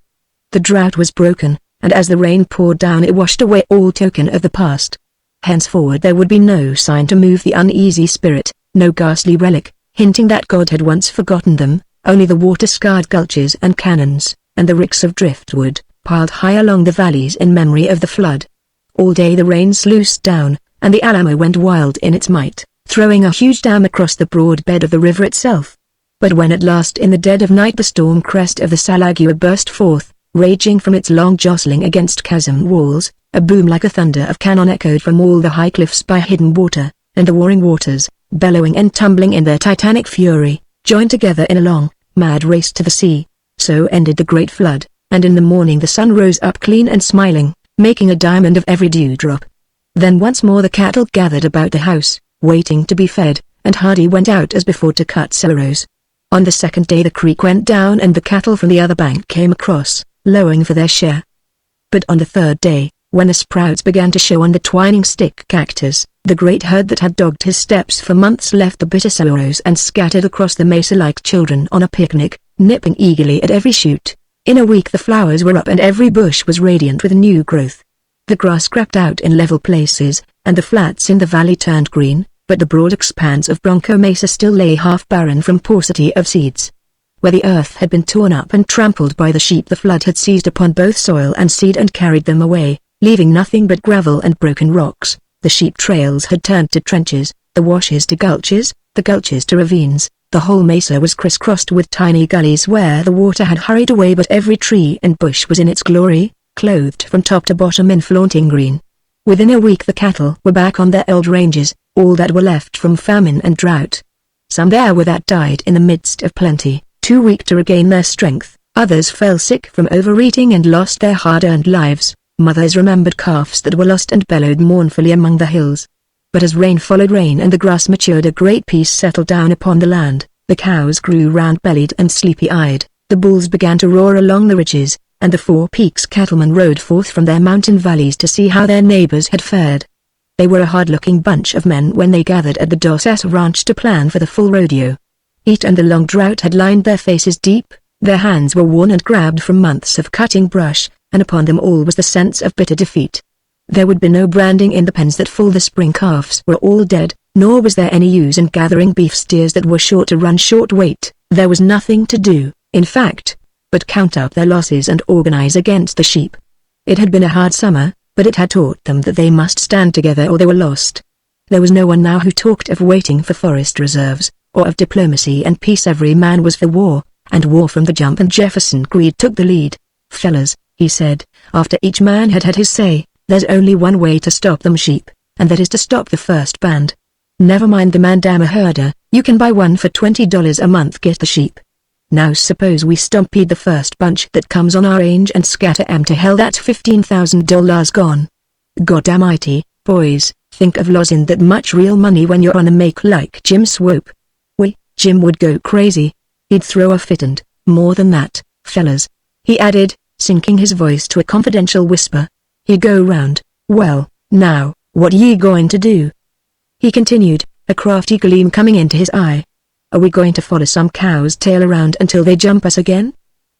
The drought was broken, and as the rain poured down it washed away all token of the past. Henceforward there would be no sign to move the uneasy spirit, no ghastly relic, hinting that God had once forgotten them. Only the water-scarred gulches and canyons, and the ricks of driftwood, piled high along the valleys in memory of the flood. All day the rain sluiced down, and the Alamo went wild in its might, throwing a huge dam across the broad bed of the river itself. But when at last in the dead of night the storm crest of the Salagua burst forth, raging from its long jostling against chasm walls, a boom like a thunder of cannon echoed from all the high cliffs by hidden water, and the warring waters, bellowing and tumbling in their titanic fury, joined together in a long, mad race to the sea. So ended the great flood, and in the morning the sun rose up clean and smiling, making a diamond of every dewdrop. Then once more the cattle gathered about the house, waiting to be fed, and Hardy went out as before to cut sorrows. On the second day the creek went down and the cattle from the other bank came across, lowing for their share. But on the third day, when the sprouts began to show on the twining stick cactus, the great herd that had dogged his steps for months left the bitter sorrows and scattered across the mesa like children on a picnic, nipping eagerly at every shoot. In a week the flowers were up and every bush was radiant with new growth. The grass crept out in level places, and the flats in the valley turned green, but the broad expanse of Bronco Mesa still lay half barren from paucity of seeds. Where the earth had been torn up and trampled by the sheep the flood had seized upon both soil and seed and carried them away, leaving nothing but gravel and broken rocks. The sheep trails had turned to trenches, the washes to gulches, the gulches to ravines. The whole mesa was crisscrossed with tiny gullies where the water had hurried away, but every tree and bush was in its glory, clothed from top to bottom in flaunting green. Within a week the cattle were back on their old ranges, all that were left from famine and drought. Some there were that died in the midst of plenty, too weak to regain their strength. Others fell sick from overeating and lost their hard-earned lives. Mothers remembered calves that were lost and bellowed mournfully among the hills. But as rain followed rain and the grass matured, a great peace settled down upon the land. The cows grew round-bellied and sleepy-eyed, the bulls began to roar along the ridges, and the Four Peaks cattlemen rode forth from their mountain valleys to see how their neighbors had fared. They were a hard-looking bunch of men when they gathered at the Dossett ranch to plan for the full rodeo. Heat and the long drought had lined their faces deep, their hands were worn and grabbed from months of cutting brush, and upon them all was the sense of bitter defeat. There would be no branding in the pens that full. The spring calves were all dead, nor was there any use in gathering beef steers that were sure to run short weight. There was nothing to do, in fact, but count up their losses and organize against the sheep. It had been a hard summer, but it had taught them that they must stand together or they were lost. There was no one now who talked of waiting for forest reserves, or of diplomacy and peace. Every man was for war, and war from the jump, and Jefferson Greed took the lead. "Fellas," he said, after each man had had his say, "there's only one way to stop them sheep, and that is to stop the first band. Never mind the mandama herder, you can buy one for $20 a month. Get the sheep. Now suppose we stampede the first bunch that comes on our range and scatter 'em to hell. That's $15,000 gone. Goddamnity, boys, think of losing that much real money when you're on a make like Jim Swope. Jim would go crazy. He'd throw a fit, and, more than that, fellas," he added, sinking his voice to a confidential whisper, "he'd go round. Well, now, what ye going to do?" he continued, a crafty gleam coming into his eye. "Are we going to follow some cow's tail around until they jump us again?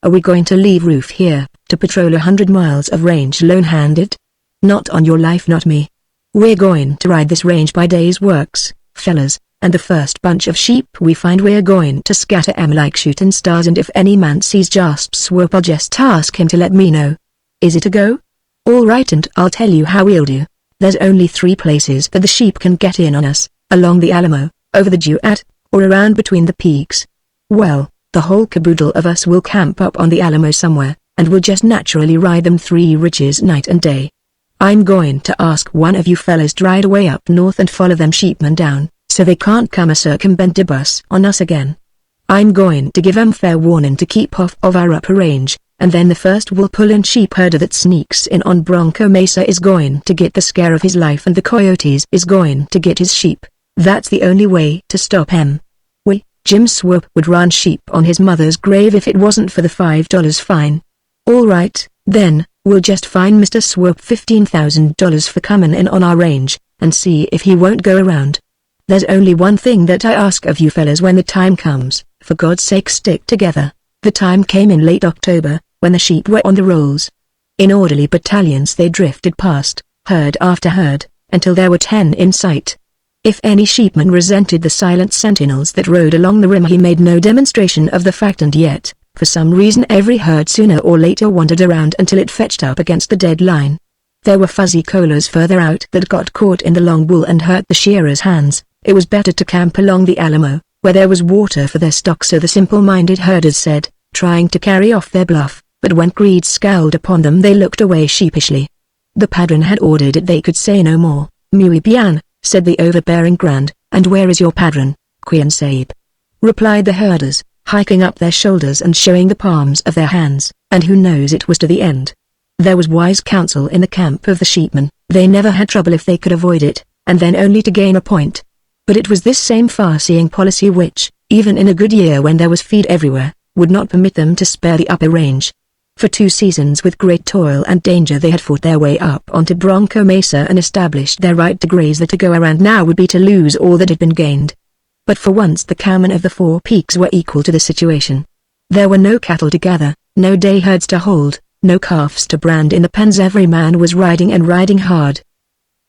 Are we going to leave Roof here, to patrol 100 miles of range lone-handed? Not on your life, not me. We're going to ride this range by day's works, fellas, and the first bunch of sheep we find we're going to scatter 'em like shooting stars, and if any man sees Jasp Swope I'll just ask him to let me know. Is it a go? All right, and I'll tell you how we'll do. There's only 3 places that the sheep can get in on us, along the Alamo, over the Duat, or around between the peaks. Well, the whole caboodle of us will camp up on the Alamo somewhere, and we'll just naturally ride them 3 ridges night and day. I'm going to ask one of you fellas to ride away up north and follow them sheepmen down, so they can't come a circumbendibus on us again. I'm going to give 'em fair warning to keep off of our upper range, and then the first wool pullin' sheep herder that sneaks in on Bronco Mesa is going to get the scare of his life, and the coyotes is going to get his sheep. That's the only way to stop 'em. Jim Swope would run sheep on his mother's grave if it wasn't for the $5 fine. All right, then, we'll just fine Mr. Swope $15,000 for coming in on our range, and see if he won't go around. There's only one thing that I ask of you fellas when the time comes, for God's sake stick together." The time came in late October, when the sheep were on the rolls. In orderly battalions they drifted past, herd after herd, until there were 10 in sight. If any sheepman resented the silent sentinels that rode along the rim, he made no demonstration of the fact, and yet, for some reason every herd sooner or later wandered around until it fetched up against the dead line. There were fuzzy collars further out that got caught in the long wool and hurt the shearers' hands. It was better to camp along the Alamo, where there was water for their stock, so the simple-minded herders said, trying to carry off their bluff, but when Greed scowled upon them they looked away sheepishly. The padron had ordered it, they could say no more. "Muy bien," said the overbearing Grand, "and where is your padron, Queen Sabe?" replied the herders, hiking up their shoulders and showing the palms of their hands, and who knows, it was to the end. There was wise counsel in the camp of the sheepmen. They never had trouble if they could avoid it, and then only to gain a point. But it was this same far-seeing policy which, even in a good year when there was feed everywhere, would not permit them to spare the upper range. For 2 seasons with great toil and danger they had fought their way up onto Bronco Mesa and established their right to graze there. To go around now would be to lose all that had been gained. But for once the cowmen of the 4 Peaks were equal to the situation. There were no cattle to gather, no day herds to hold, no calves to brand in the pens. Every man was riding and riding hard.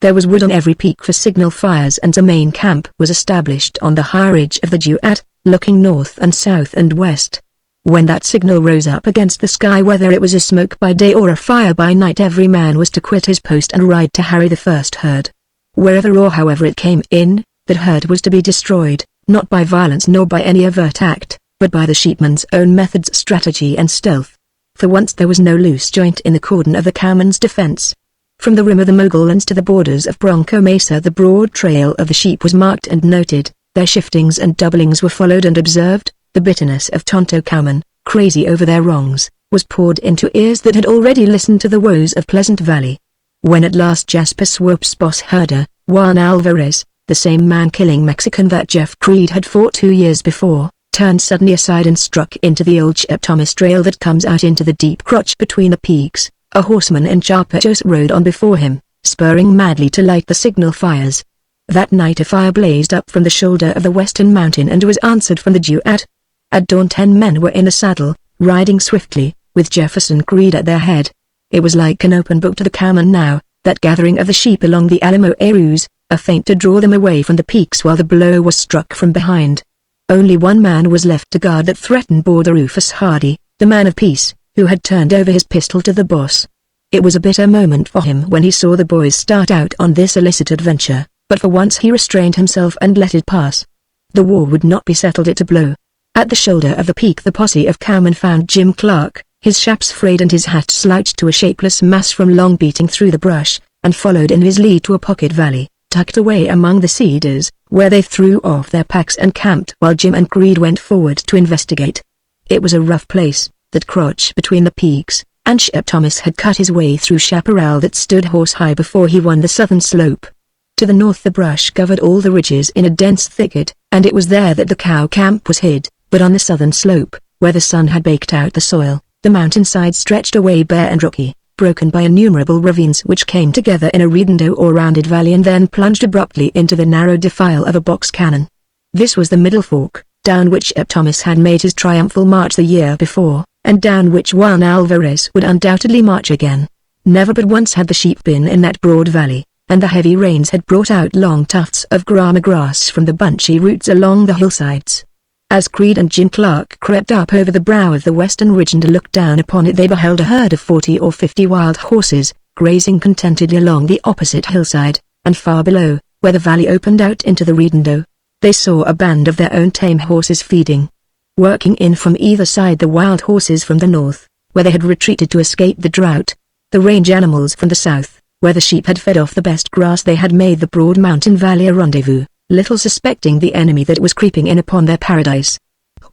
There was wood on every peak for signal fires, and a main camp was established on the high ridge of the Duat, looking north and south and west. When that signal rose up against the sky, whether it was a smoke by day or a fire by night, every man was to quit his post and ride to harry the first herd. Wherever or however it came in, that herd was to be destroyed, not by violence nor by any overt act, but by the sheepman's own methods, strategy and stealth. For once there was no loose joint in the cordon of the cowman's defense. From the rim of the Mogullands to the borders of Bronco Mesa, the broad trail of the sheep was marked and noted. Their shiftings and doublings were followed and observed. The bitterness of Tonto cowmen, crazy over their wrongs, was poured into ears that had already listened to the woes of Pleasant Valley. When at last Jasper Swope's boss herder, Juan Alvarez, the same man-killing Mexican that Jeff Creed had fought 2 years before, turned suddenly aside and struck into the old Chip Thomas trail that comes out into the deep crotch between the peaks, a horseman in Charpachos rode on before him, spurring madly to light the signal fires. That night a fire blazed up from the shoulder of the western mountain and was answered from the duat. At dawn 10 men were in the saddle, riding swiftly, with Jefferson Creed at their head. It was like an open book to the cowmen now, that gathering of the sheep along the Alamo Arroyos, a feint to draw them away from the peaks while the blow was struck from behind. Only one man was left to guard that threatened border, Rufus Hardy, the man of peace, who had turned over his pistol to the boss. It was a bitter moment for him when he saw the boys start out on this illicit adventure, but for once he restrained himself and let it pass. The war would not be settled at a blow. At the shoulder of the peak the posse of cowmen found Jim Clark, his chaps frayed and his hat slouched to a shapeless mass from long beating through the brush, and followed in his lead to a pocket valley, tucked away among the cedars, where they threw off their packs and camped while Jim and Creed went forward to investigate. It was a rough place, that crotch between the peaks, and Chip Thomas had cut his way through chaparral that stood horse-high before he won the southern slope. To the north the brush covered all the ridges in a dense thicket, and it was there that the cow camp was hid, but on the southern slope, where the sun had baked out the soil, the mountainside stretched away bare and rocky, broken by innumerable ravines which came together in a redondo or rounded valley and then plunged abruptly into the narrow defile of a box cannon. This was the Middle Fork, down which Chip Thomas had made his triumphal march the year before, and down which Juan Alvarez would undoubtedly march again. Never but once had the sheep been in that broad valley, and the heavy rains had brought out long tufts of grama grass from the bunchy roots along the hillsides. As Creed and Jim Clark crept up over the brow of the western ridge and looked down upon it, they beheld a herd of 40 or 50 wild horses, grazing contentedly along the opposite hillside, and far below, where the valley opened out into the redondo, they saw a band of their own tame horses feeding. Working in from either side the wild horses from the north, where they had retreated to escape the drought, the range animals from the south, where the sheep had fed off the best grass, they had made the broad mountain valley a rendezvous, little suspecting the enemy that was creeping in upon their paradise.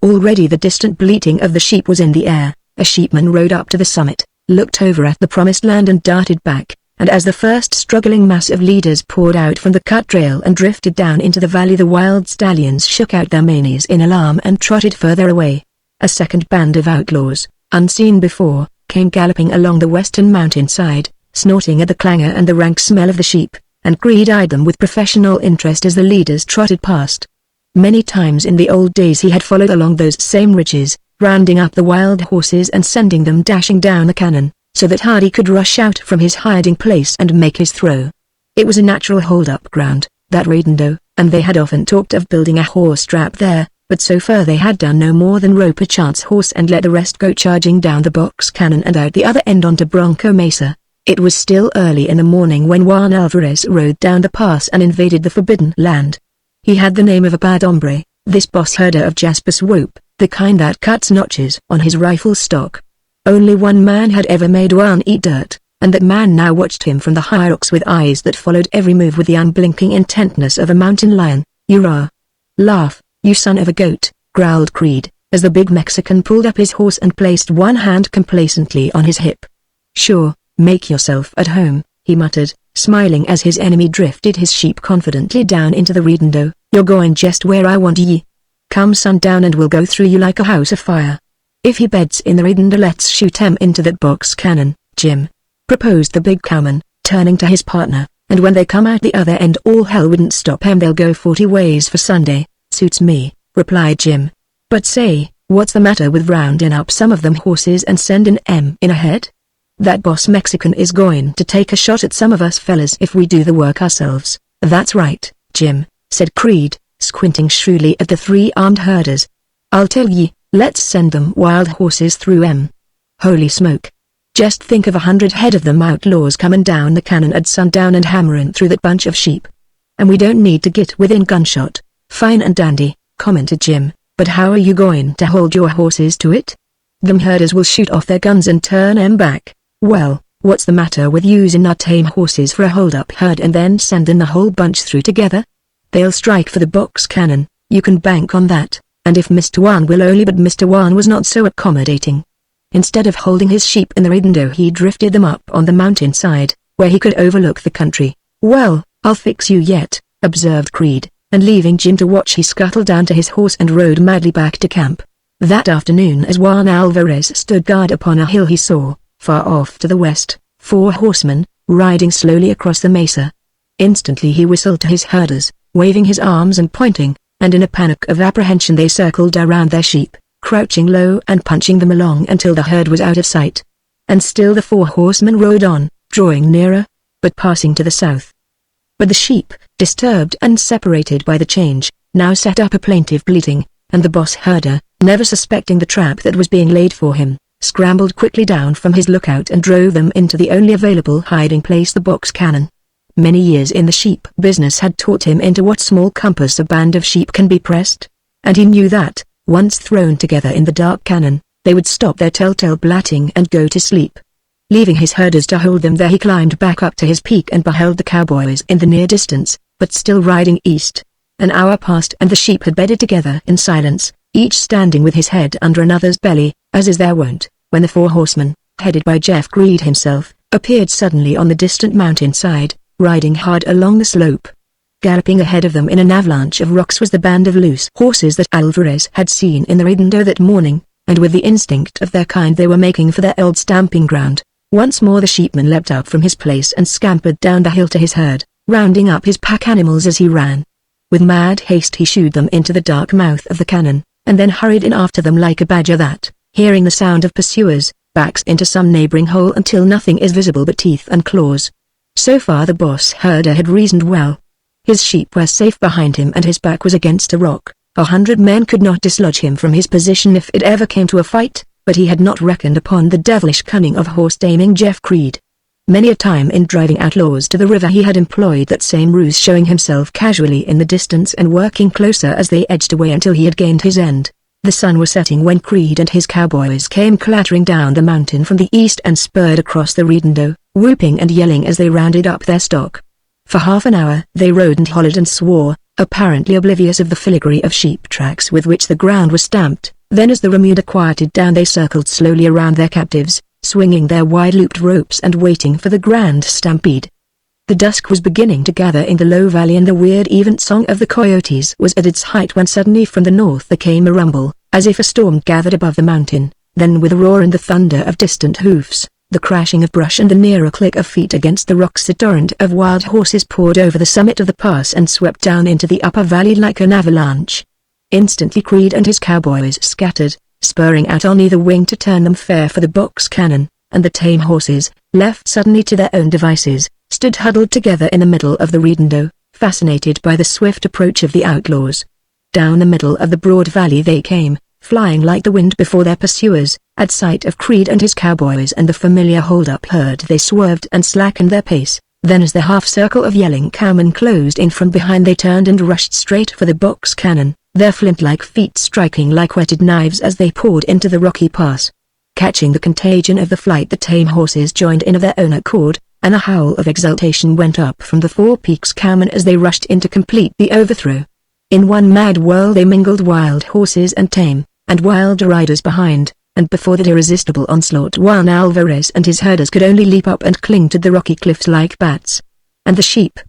Already the distant bleating of the sheep was in the air. A sheepman rode up to the summit, looked over at the promised land and darted back, and as the first struggling mass of leaders poured out from the cut trail and drifted down into the valley, the wild stallions shook out their manes in alarm and trotted further away. A second band of outlaws, unseen before, came galloping along the western mountainside, snorting at the clangor and the rank smell of the sheep, and Creed eyed them with professional interest as the leaders trotted past. Many times in the old days he had followed along those same ridges, rounding up the wild horses and sending them dashing down the cannon, so that Hardy could rush out from his hiding place and make his throw. It was a natural hold-up ground, that redondo, and they had often talked of building a horse trap there, but so far they had done no more than rope a chance horse and let the rest go charging down the box cannon and out the other end onto Bronco Mesa. It was still early in the morning when Juan Alvarez rode down the pass and invaded the forbidden land. He had the name of a bad hombre, this boss herder of Jasper Swope, the kind that cuts notches on his rifle stock. Only one man had ever made Juan eat dirt, and that man now watched him from the high rocks with eyes that followed every move with the unblinking intentness of a mountain lion. "Hurrah! Laugh, you son of a goat," growled Creed, as the big Mexican pulled up his horse and placed one hand complacently on his hip. "Sure. Make yourself at home," he muttered, smiling as his enemy drifted his sheep confidently down into the redondo. "You're going just where I want ye. Come sundown and we'll go through you like a house afire. If he beds in the redondo, let's shoot him into that box cannon, Jim," proposed the big cowman, turning to his partner, "and when they come out the other end all hell wouldn't stop 'em. They'll go 40 ways for Sunday." "Suits me," replied Jim. "But say, what's the matter with rounding up some of them horses and sending 'em in ahead? That boss Mexican is going to take a shot at some of us fellas if we do the work ourselves." "That's right, Jim," said Creed, squinting shrewdly at the 3 armed herders. "I'll tell ye, let's send them wild horses through 'em. Holy smoke. Just think of 100 head of them outlaws coming down the cannon at sundown and hammering through that bunch of sheep. And we don't need to get within gunshot." "Fine and dandy," commented Jim, "but how are you going to hold your horses to it? Them herders will shoot off their guns and turn 'em back." "Well, What's the matter with using our tame horses for a hold-up herd and then sending the whole bunch through together? They'll strike for the box cannon, you can bank on that, and if Mr. Wan will only, but Mr. Wan was not so accommodating. Instead of holding his sheep in the ridendo, he drifted them up on the mountainside, where he could overlook the country. Well, I'll fix you yet, observed Creed, and leaving Jim to watch, he scuttled down to his horse and rode madly back to camp. That afternoon, as Juan Alvarez stood guard upon a hill, he saw, far off to the west, 4 horsemen, riding slowly across the mesa. Instantly he whistled to his herders, waving his arms and pointing, and in a panic of apprehension they circled around their sheep, crouching low and punching them along until the herd was out of sight. And still the 4 horsemen rode on, drawing nearer, but passing to the south. But the sheep, disturbed and separated by the change, now set up a plaintive bleating, and the boss herder, never suspecting the trap that was being laid for him, scrambled quickly down from his lookout and drove them into the only available hiding place, the box cannon. Many years in the sheep business had taught him into what small compass a band of sheep can be pressed, and he knew that, once thrown together in the dark cannon, they would stop their telltale blatting and go to sleep. Leaving his herders to hold them there, he climbed back up to his peak and beheld the cowboys in the near distance, but still riding east. An hour passed and the sheep had bedded together in silence, each standing with his head under another's belly, as is their wont, when the 4 horsemen, headed by Jeff Creed himself, appeared suddenly on the distant mountainside, riding hard along the slope. Galloping ahead of them in an avalanche of rocks was the band of loose horses that Alvarez had seen in the ridendo that morning, and with the instinct of their kind they were making for their old stamping ground. Once more the sheepman leapt up from his place and scampered down the hill to his herd, rounding up his pack animals as he ran. With mad haste he shooed them into the dark mouth of the cannon, and then hurried in after them like a badger that, hearing the sound of pursuers, backs into some neighboring hole until nothing is visible but teeth and claws. So far the boss herder had reasoned well. His sheep were safe behind him and his back was against a rock. 100 men could not dislodge him from his position if it ever came to a fight, but he had not reckoned upon the devilish cunning of horse-taming Jeff Creed. Many a time in driving outlaws to the river he had employed that same ruse, showing himself casually in the distance and working closer as they edged away until he had gained his end. The sun was setting when Creed and his cowboys came clattering down the mountain from the east and spurred across the ridendo, whooping and yelling as they rounded up their stock. For half an hour they rode and hollered and swore, apparently oblivious of the filigree of sheep tracks with which the ground was stamped. Then as the remuda quieted down they circled slowly around their captives, swinging their wide-looped ropes and waiting for the grand stampede. The dusk was beginning to gather in the low valley and the weird even song of the coyotes was at its height when suddenly from the north there came a rumble, as if a storm gathered above the mountain, then with a roar and the thunder of distant hoofs, the crashing of brush and the nearer click of feet against the rocks, a torrent of wild horses poured over the summit of the pass and swept down into the upper valley like an avalanche. Instantly Creed and his cowboys scattered, spurring out on either wing to turn them fair for the box cannon, and the tame horses, left suddenly to their own devices, stood huddled together in the middle of the ridendo, fascinated by the swift approach of the outlaws. Down the middle of the broad valley they came, flying like the wind before their pursuers. At sight of Creed and his cowboys and the familiar hold-up herd they swerved and slackened their pace. Then as the half-circle of yelling cowmen closed in from behind they turned and rushed straight for the box cannon, their flint-like feet striking like whetted knives as they poured into the rocky pass. Catching the contagion of the flight the tame horses joined in of their own accord, and a howl of exultation went up from the Four Peaks cowmen as they rushed in to complete the overthrow. In one mad whirl they mingled wild horses and tame, and wilder riders behind, and before that irresistible onslaught Juan Alvarez and his herders could only leap up and cling to the rocky cliffs like bats. And the sheep?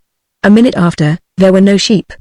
A minute after, there were no sheep.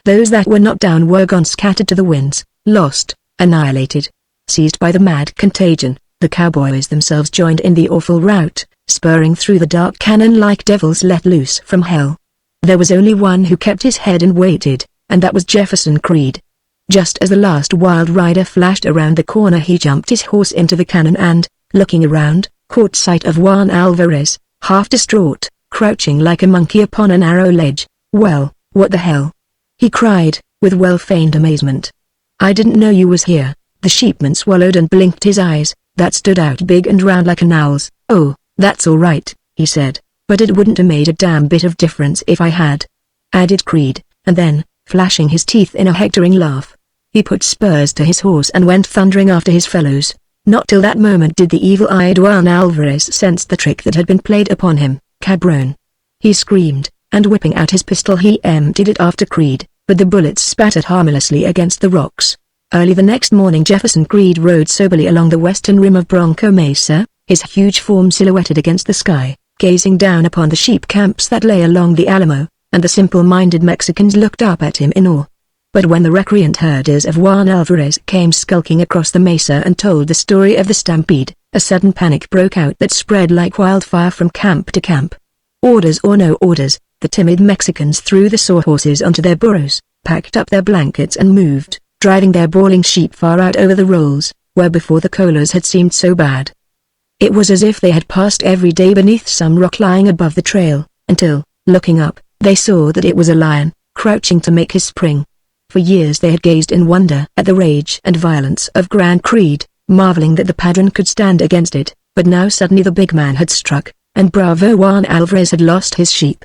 Those that were not down were gone, scattered to the winds, lost, annihilated. Seized by the mad contagion, the cowboys themselves joined in the awful rout, spurring through the dark cannon like devils let loose from hell. There was only one who kept his head and waited, and that was Jefferson Creed. Just as the last wild rider flashed around the corner he jumped his horse into the cannon and, looking around, caught sight of Juan Alvarez, half distraught, crouching like a monkey upon a narrow ledge. "Well, what the hell?" he cried, with well-feigned amazement. "I didn't know you was here." The sheepman swallowed and blinked his eyes, that stood out big and round like an owl's. "Oh, that's all right," he said, "but it wouldn't have made a damn bit of difference if I had," added Creed, and then, flashing his teeth in a hectoring laugh, he put spurs to his horse and went thundering after his fellows. Not till that moment did the evil-eyed Juan Alvarez sense the trick that had been played upon him. Cabron! He screamed, and whipping out his pistol he emptied it after Creed, but the bullets spattered harmlessly against the rocks. Early the next morning Jefferson Creed rode soberly along the western rim of Bronco Mesa, his huge form silhouetted against the sky, gazing down upon the sheep camps that lay along the Alamo, and the simple-minded Mexicans looked up at him in awe. But when the recreant herders of Juan Alvarez came skulking across the mesa and told the story of the stampede, a sudden panic broke out that spread like wildfire from camp to camp. Orders or no orders, the timid Mexicans threw the sawhorses onto their burros, packed up their blankets and moved, driving their bawling sheep far out over the rolls, where before the colas had seemed so bad. It was as if they had passed every day beneath some rock lying above the trail, until, looking up, they saw that it was a lion, crouching to make his spring. For years they had gazed in wonder at the rage and violence of Grand Creed, marveling that the Padron could stand against it, but now suddenly the big man had struck, and bravo Juan Alvarez had lost his sheep.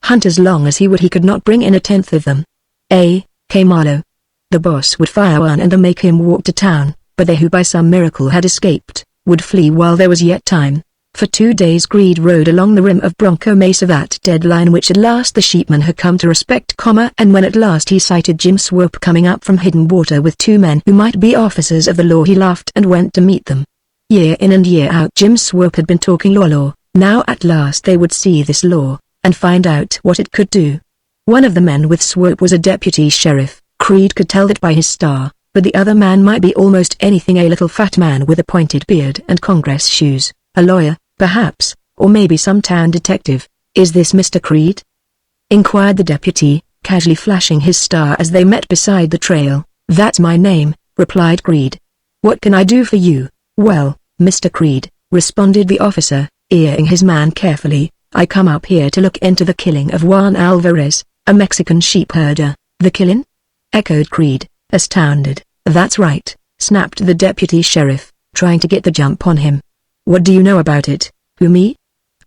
Hunt as long as he would, he could not bring in a tenth of them. Malo. The boss would fire one and then make him walk to town, but they who by some miracle had escaped, would flee while there was yet time. For 2 days Creed rode along the rim of Bronco Mesa, that dead line which at last the sheepman had come to respect, and when at last he sighted Jim Swope coming up from hidden water with 2 men who might be officers of the law, he laughed and went to meet them. Year in and year out Jim Swope had been talking law. Now at last they would see this law, and find out what it could do. One of the men with Swope was a deputy sheriff. Creed could tell that by his star, but the other man might be almost anything, a little fat man with a pointed beard and Congress shoes, a lawyer, perhaps, or maybe some town detective. "Is this Mr. Creed?" inquired the deputy, casually flashing his star as they met beside the trail. "That's my name," replied Creed. "What can I do for you?" "Well, Mr. Creed," responded the officer, eyeing his man carefully, "I come up here to look into the killing of Juan Alvarez, a Mexican sheep herder." "The killing?" echoed Creed, astounded. "That's right," snapped the deputy sheriff, trying to get the jump on him. "What do you know about it?" "Who, me?"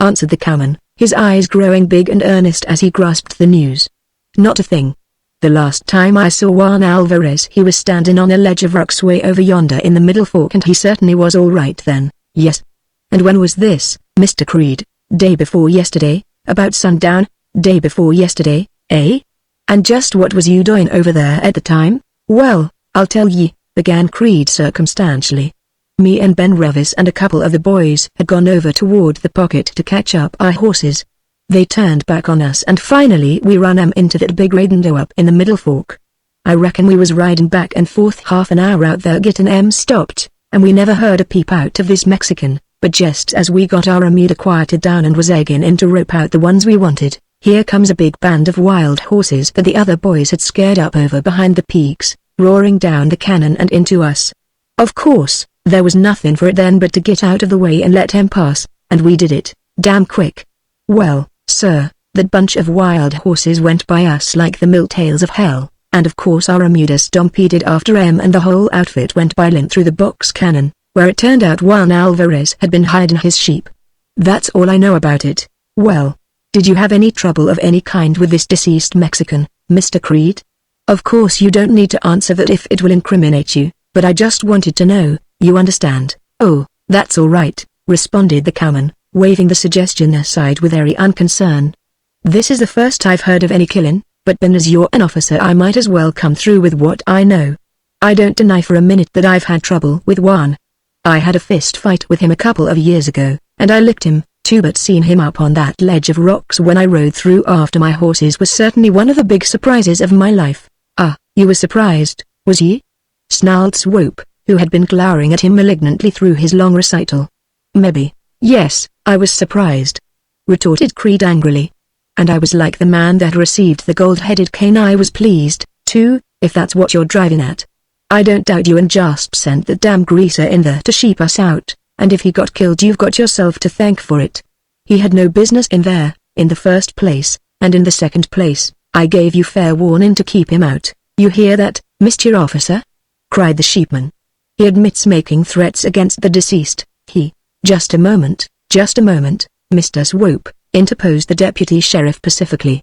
answered the cowman, his eyes growing big and earnest as he grasped the news. "Not a thing. The last time I saw Juan Alvarez he was standing on a ledge of rocks way over yonder in the Middle Fork, and he certainly was all right then." "Yes." "And when was this, Mr. Creed?" "Day before yesterday, about sundown." "Day before yesterday, eh? And just what was you doing over there at the time?" "Well, I'll tell ye," began Creed circumstantially. "Me and Ben Revis and a couple of the boys had gone over toward the pocket to catch up our horses. They turned back on us and finally we run 'em into that big radando up in the Middle Fork. I reckon we was riding back and forth half an hour out there getting 'em stopped, and we never heard a peep out of this Mexican, but just as we got our Amida quieted down and was egging in to rope out the ones we wanted, here comes a big band of wild horses that the other boys had scared up over behind the peaks, roaring down the canyon and into us. Of course, there was nothing for it then but to get out of the way and let him pass, and we did it, damn quick. Well, sir, that bunch of wild horses went by us like the mill-tails of hell, and of course our Amida stampeded after 'em and the whole outfit went bailing through the box canyon, where it turned out Juan Alvarez had been hiding his sheep. That's all I know about it." "Well, did you have any trouble of any kind with this deceased Mexican, Mr. Creed?" "Of course you don't need to answer that if it will incriminate you, but I just wanted to know, you understand." "Oh, that's all right," responded the cowman, waving the suggestion aside with airy unconcern. "This is the first I've heard of any killing, but then as you're an officer I might as well come through with what I know. I don't deny for a minute that I've had trouble with Juan. I had a fist fight with him a couple of years ago, and I licked him, too, but seeing him up on that ledge of rocks when I rode through after my horses was certainly one of the big surprises of my life." "Ah, you were surprised, was ye?" snarled Swope, who had been glowering at him malignantly through his long recital. "Maybe, yes, I was surprised," retorted Creed angrily. "And I was like the man that received the gold-headed cane, I was pleased, too, if that's what you're driving at. I don't doubt you and just sent that damn greaser in there to sheep us out, and if he got killed you've got yourself to thank for it. He had no business in there, in the first place, and in the second place, I gave you fair warning to keep him out. You hear that, Mr. Officer?" cried the sheepman. "He admits making threats against the deceased, he—" Just a moment, Mr. Swope," interposed the deputy sheriff pacifically.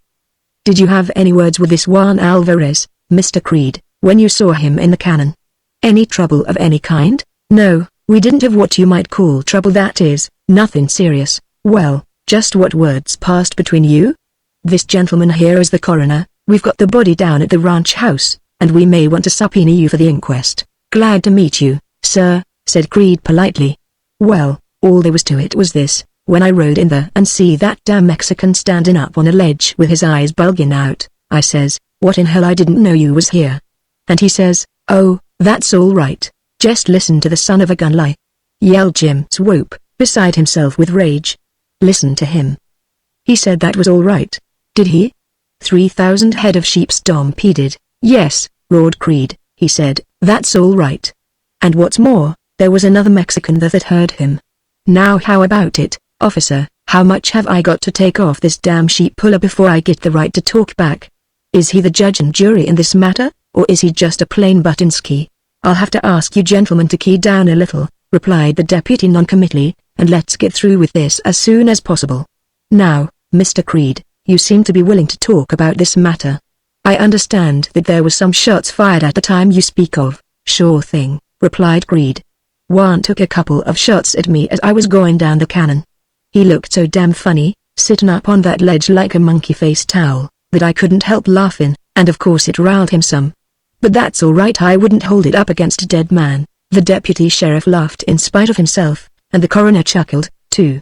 "Did you have any words with this Juan Alvarez, Mr. Creed, when you saw him in the canyon? Any trouble of any kind?" "No, We didn't have what you might call trouble, that is, nothing serious. Well, just what words passed between you? This gentleman here is the coroner. We've got the body down at the ranch house, and we may want to subpoena you for the inquest. Glad to meet you, sir, said Creed politely. Well, all there was to it was this: when I rode in there and see that damn Mexican standing up on a ledge with his eyes bulging out, I says, what in hell, I didn't know you was here. And he says, oh, that's all right. Just listen to the son of a gun lie, yelled Jim Swope, beside himself with rage. Listen to him. He said that was all right. Did he? 3,000 head of sheep stampeded. Yes, roared Creed. He said, that's all right. And what's more, there was another Mexican that had heard him. Now how about it, officer? How much have I got to take off this damn sheep puller before I get the right to talk back? Is he the judge and jury in this matter, or is he just a plain Buttinsky? I'll have to ask you gentlemen to key down a little, replied the deputy noncommittally, and let's get through with this as soon as possible. Now, Mr. Creed, you seem to be willing to talk about this matter. I understand that there was some shots fired at the time you speak of. Sure thing, replied Creed. One took a couple of shots at me as I was going down the cannon. He looked so damn funny, sitting up on that ledge like a monkey-faced towel, that I couldn't help laughing, and of course it riled him some. But that's all right, I wouldn't hold it up against a dead man. The deputy sheriff laughed in spite of himself, and the coroner chuckled, too.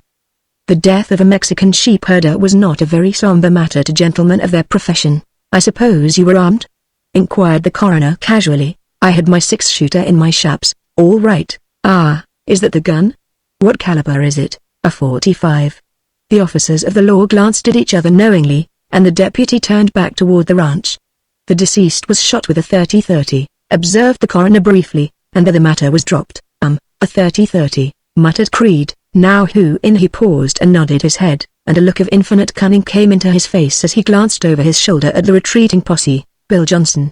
The death of a Mexican sheep herder was not a very somber matter to gentlemen of their profession. I suppose you were armed? Inquired the coroner casually. I had my 6-shooter in my chaps. All right. Ah, is that the gun? What caliber is it? A .45. The officers of the law glanced at each other knowingly, and the deputy turned back toward the ranch. The deceased was shot with a .30-30, observed the coroner briefly, and then the matter was dropped. A .30-30, muttered Creed. Now who in? He paused and nodded his head, and a look of infinite cunning came into his face as he glanced over his shoulder at the retreating posse. Bill Johnson,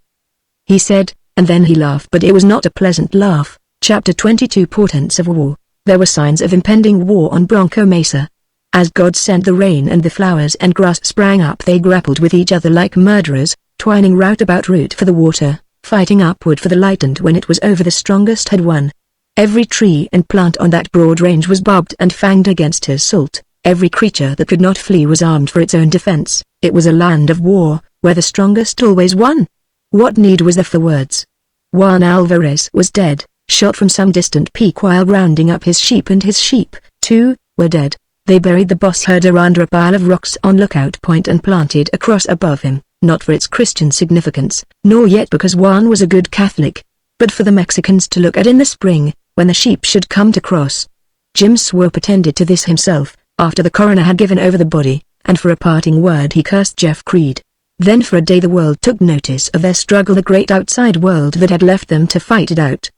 he said, and then he laughed, but it was not a pleasant laugh. Chapter 22 Portents of War. There were signs of impending war on Bronco Mesa. As God sent the rain and the flowers and grass sprang up, they grappled with each other like murderers, twining rout about root for the water, fighting upward for the light, and when it was over the strongest had won. Every tree and plant on that broad range was barbed and fanged against his assault. Every creature that could not flee was armed for its own defense. It was a land of war, where the strongest always won. What need was there for words? Juan Alvarez was dead, shot from some distant peak while rounding up his sheep, and his sheep, too, were dead. They buried the boss herder under a pile of rocks on Lookout Point and planted a cross above him, not for its Christian significance, nor yet because Juan was a good Catholic, but for the Mexicans to look at in the spring, when the sheep should come to cross. Jim Swope attended to this himself, after the coroner had given over the body, and for a parting word he cursed Jeff Creed. Then for a day the world took notice of their struggle, the great outside world that had left them to fight it out.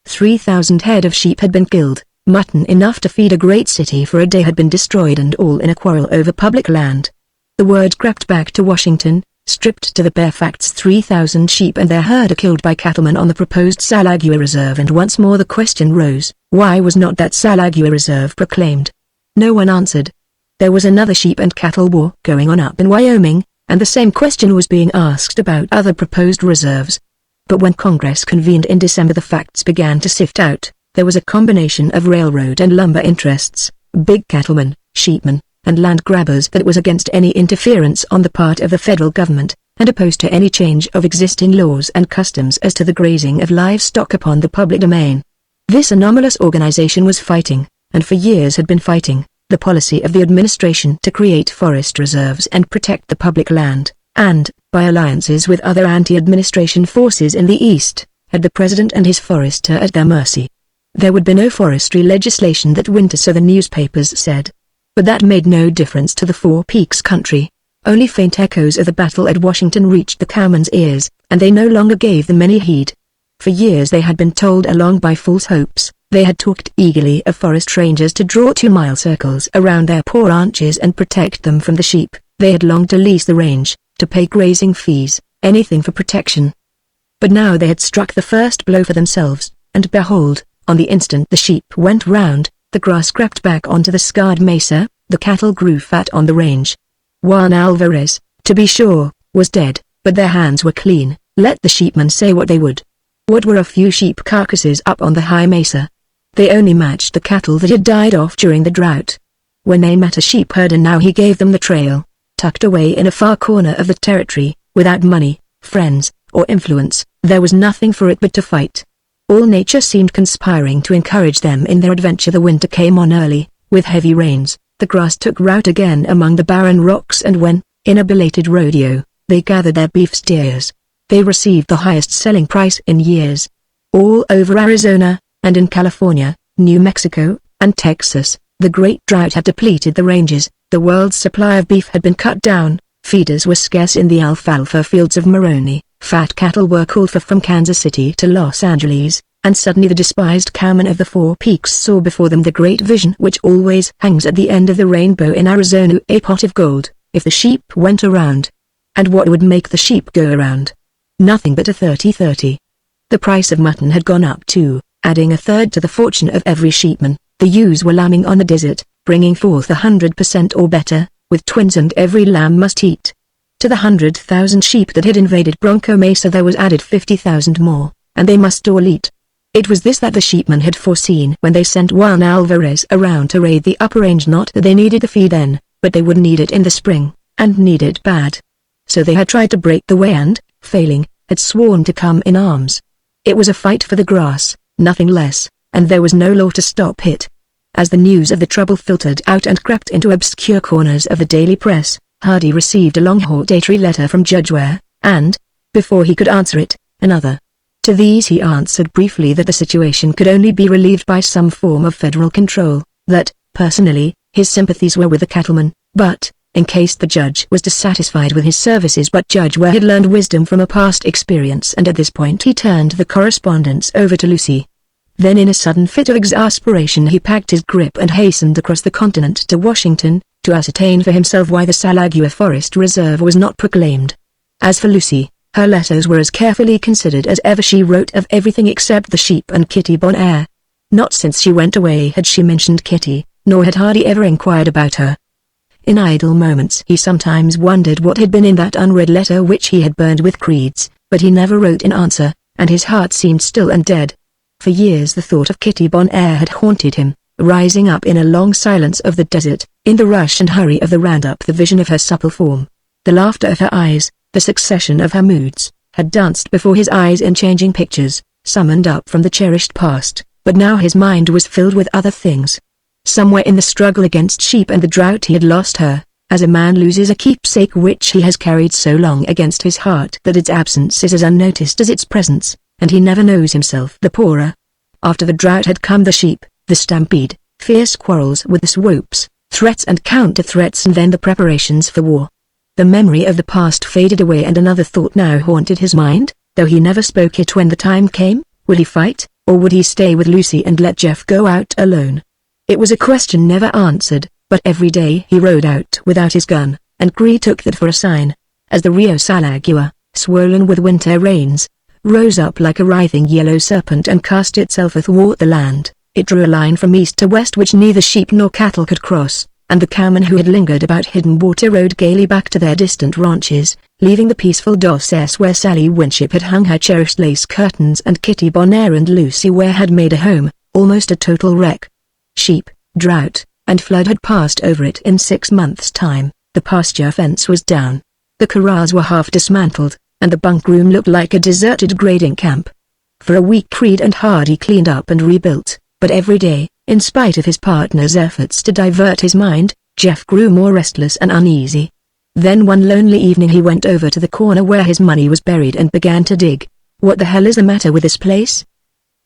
3,000 head of sheep had been killed, mutton enough to feed a great city for a day had been destroyed, and all in a quarrel over public land. The word crept back to Washington, stripped to the bare facts: 3,000 sheep and their herder killed by cattlemen on the proposed Salagua Reserve, and once more the question rose, why was not that Salagua Reserve proclaimed? No one answered. There was another sheep and cattle war going on up in Wyoming, and the same question was being asked about other proposed reserves. But when Congress convened in December, the facts began to sift out. There was a combination of railroad and lumber interests, big cattlemen, sheepmen, and land grabbers that was against any interference on the part of the federal government, and opposed to any change of existing laws and customs as to the grazing of livestock upon the public domain. This anomalous organization was fighting, and for years had been fighting, the policy of the administration to create forest reserves and protect the public land, and, by alliances with other anti-administration forces in the East, had the president and his forester at their mercy. There would be no forestry legislation that winter, so the newspapers said. But that made no difference to the Four Peaks country. Only faint echoes of the battle at Washington reached the cowmen's ears, and they no longer gave them any heed. For years they had been told along by false hopes. They had talked eagerly of forest rangers to draw 2-mile circles around their poor ranches and protect them from the sheep. They had longed to lease the range, to pay grazing fees, anything for protection. But now they had struck the first blow for themselves, and behold, on the instant the sheep went round, the grass crept back onto the scarred mesa, the cattle grew fat on the range. Juan Alvarez, to be sure, was dead, but their hands were clean, let the sheepmen say what they would. What were a few sheep carcasses up on the high mesa? They only matched the cattle that had died off during the drought. When they met a sheep herder now he gave them the trail. Tucked away in a far corner of the territory, without money, friends, or influence, there was nothing for it but to fight. All nature seemed conspiring to encourage them in their adventure. The winter came on early, with heavy rains. The grass took root again among the barren rocks, and when, in a belated rodeo, they gathered their beef steers, they received the highest selling price in years. All over Arizona, and in California, New Mexico, and Texas, the great drought had depleted the ranges. The world's supply of beef had been cut down, feeders were scarce in the alfalfa fields of Moroni, fat cattle were called for from Kansas City to Los Angeles, and suddenly the despised cowmen of the Four Peaks saw before them the great vision which always hangs at the end of the rainbow in Arizona, a pot of gold, if the sheep went around. And what would make the sheep go around? Nothing but a 30-30. The price of mutton had gone up too, adding a third to the fortune of every sheepman. The ewes were lambing on the desert, bringing forth 100% or better, with twins, and every lamb must eat. To the 100,000 sheep that had invaded Bronco Mesa there was added 50,000 more, and they must all eat. It was this that the sheepmen had foreseen when they sent Juan Alvarez around to raid the upper range. Not that they needed the feed then, but they would need it in the spring, and need it bad. So they had tried to break the way and, failing, had sworn to come in arms. It was a fight for the grass, nothing less, and there was no law to stop it. As the news of the trouble filtered out and crept into obscure corners of the daily press, Hardy received a long hortatory letter from Judge Ware, and, before he could answer it, another. To these he answered briefly that the situation could only be relieved by some form of federal control, that, personally, his sympathies were with the cattlemen, but, in case the judge was dissatisfied with his services. But Judge Ware had learned wisdom from a past experience, and at this point he turned the correspondence over to Lucy. Then in a sudden fit of exasperation he packed his grip and hastened across the continent to Washington, to ascertain for himself why the Salagua Forest Reserve was not proclaimed. As for Lucy, her letters were as carefully considered as ever. She wrote of everything except the sheep and Kitty Bonaire. Not since she went away had she mentioned Kitty, nor had Hardy ever inquired about her. In idle moments he sometimes wondered what had been in that unread letter which he had burned with creeds, but he never wrote in answer, and his heart seemed still and dead. For years the thought of Kitty Bonaire had haunted him, rising up in a long silence of the desert, in the rush and hurry of the roundup. The vision of her supple form, the laughter of her eyes, the succession of her moods, had danced before his eyes in changing pictures, summoned up from the cherished past, but now his mind was filled with other things. Somewhere in the struggle against sheep and the drought he had lost her, as a man loses a keepsake which he has carried so long against his heart that its absence is as unnoticed as its presence, and he never knows himself the poorer. After the drought had come the sheep, the stampede, fierce quarrels with the swoops, threats and counter-threats, and then the preparations for war. The memory of the past faded away, and another thought now haunted his mind, though he never spoke it when the time came. Would he fight, or would he stay with Lucy and let Jeff go out alone? It was a question never answered, but every day he rode out without his gun, and Cree took that for a sign. As the Rio Salagua, swollen with winter rains, rose up like a writhing yellow serpent and cast itself athwart the land, it drew a line from east to west which neither sheep nor cattle could cross, and the cowmen who had lingered about Hidden Water rode gaily back to their distant ranches, leaving the peaceful Dos S where Sally Winship had hung her cherished lace curtains and Kitty Bonaire and Lucy Ware had made a home, almost a total wreck. Sheep, drought, and flood had passed over it in 6 months' time. The pasture fence was down. The corrals were half dismantled, and the bunk room looked like a deserted grading camp. For a week Creed and Hardy cleaned up and rebuilt, but every day, in spite of his partner's efforts to divert his mind, Jeff grew more restless and uneasy. Then one lonely evening he went over to the corner where his money was buried and began to dig. "What the hell is the matter with this place?"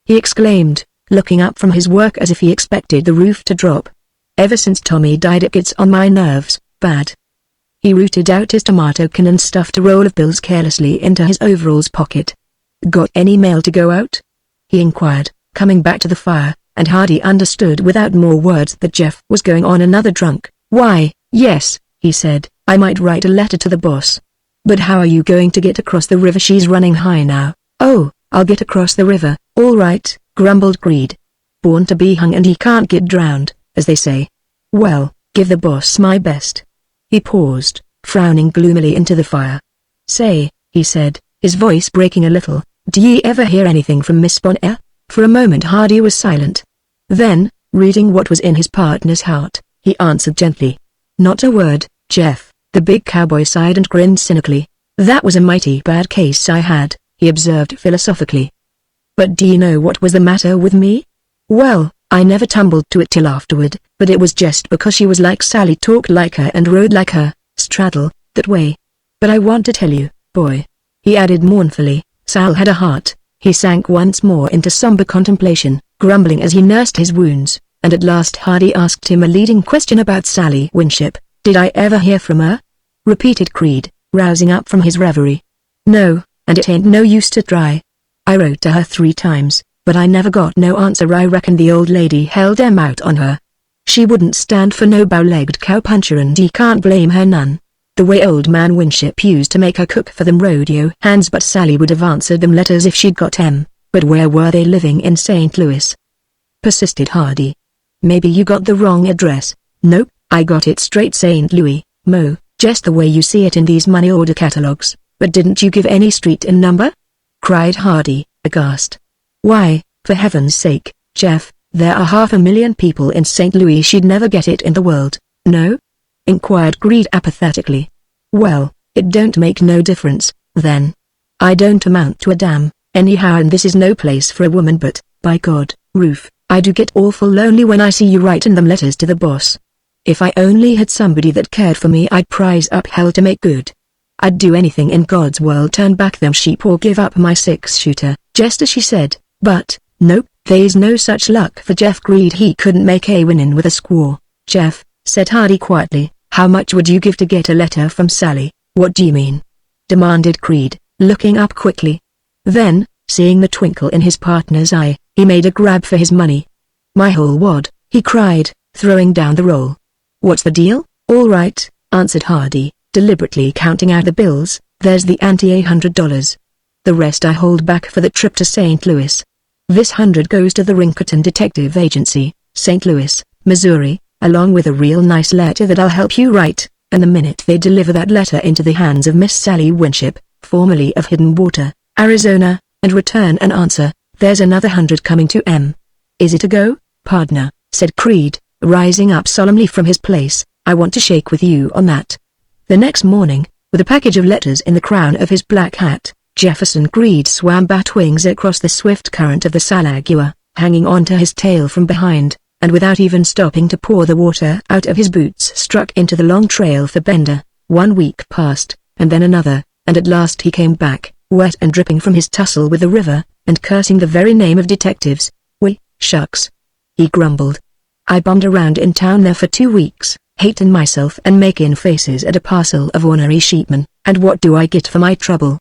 he exclaimed, looking up from his work as if he expected the roof to drop. "Ever since Tommy died it gets on my nerves, bad." He rooted out his tomato can and stuffed a roll of bills carelessly into his overalls pocket. "Got any mail to go out?" he inquired, coming back to the fire, and Hardy understood without more words that Jeff was going on another drunk. "Why, yes," he said, "I might write a letter to the boss. But how are you going to get across the river? She's running high now." "Oh, I'll get across the river, all right," grumbled Creed. "Born to be hung and he can't get drowned, as they say. Well, give the boss my best." He paused, frowning gloomily into the fire. "Say," he said, his voice breaking a little, "do ye ever hear anything from Miss Bonaire?" For a moment Hardy was silent. Then, reading what was in his partner's heart, he answered gently. Not a word, Jeff. The big cowboy sighed and grinned cynically. That was a mighty bad case I had, he observed philosophically. But do you know what was the matter with me? Well, I never tumbled to it till afterward, but it was just because she was like Sally, talked like her and rode like her, straddle, that way. But I want to tell you, boy, he added mournfully, Sal had a heart. He sank once more into somber contemplation, grumbling as he nursed his wounds, and at last Hardy asked him a leading question about Sally Winship. Did I ever hear from her? Repeated Creed, rousing up from his reverie. No, and it ain't no use to try. I wrote to her 3 times, but I never got no answer. I reckon the old lady held 'em out on her. She wouldn't stand for no bow-legged cowpuncher, and ye can't blame her none. The way old man Winship used to make her cook for them rodeo hands, but Sally would have answered them letters if she'd got 'em. But where were they living? In St. Louis? Persisted Hardy. Maybe you got the wrong address. Nope, I got it straight, St. Louis, Mo, just the way you see it in these money order catalogs. But didn't you give any street and number? Cried Hardy, aghast. Why, for heaven's sake, Jeff, there are 500,000 people in St. Louis. She'd never get it in the world, no? Inquired Creed apathetically. Well, it don't make no difference, then. I don't amount to a damn, anyhow, and this is no place for a woman, but, by God, Ruth, I do get awful lonely when I see you writing them letters to the boss. If I only had somebody that cared for me, I'd prize up hell to make good. I'd do anything in God's world, turn back them sheep or give up my 6-shooter, just as she said, but, nope, they's no such luck for Jeff Creed. He couldn't make a winnin' with a squaw. Jeff, said Hardy quietly, how much would you give to get a letter from Sally? What do you mean? Demanded Creed, looking up quickly. Then, seeing the twinkle in his partner's eye, he made a grab for his money. My whole wad, he cried, throwing down the roll. What's the deal? All right, answered Hardy, deliberately counting out the bills. There's the ante $100. The rest I hold back for the trip to St. Louis. This 100 goes to the Rinkerton Detective Agency, St. Louis, Missouri, along with a real nice letter that I'll help you write, and the minute they deliver that letter into the hands of Miss Sally Winship, formerly of Hidden Water, Arizona, and return an answer, there's another 100 coming to M. Is it a go, partner? Said Creed, rising up solemnly from his place. I want to shake with you on that. The next morning, with a package of letters in the crown of his black hat, Jefferson Creed swam bat wings across the swift current of the Salagua, hanging onto his tail from behind, and without even stopping to pour the water out of his boots struck into the long trail for Bender. 1 week passed, and then another, and at last he came back, wet and dripping from his tussle with the river, and cursing the very name of detectives. "We, shucks," he grumbled. "I bummed around in town there for 2 weeks, hating myself and making faces at a parcel of ornery sheepmen, and what do I get for my trouble?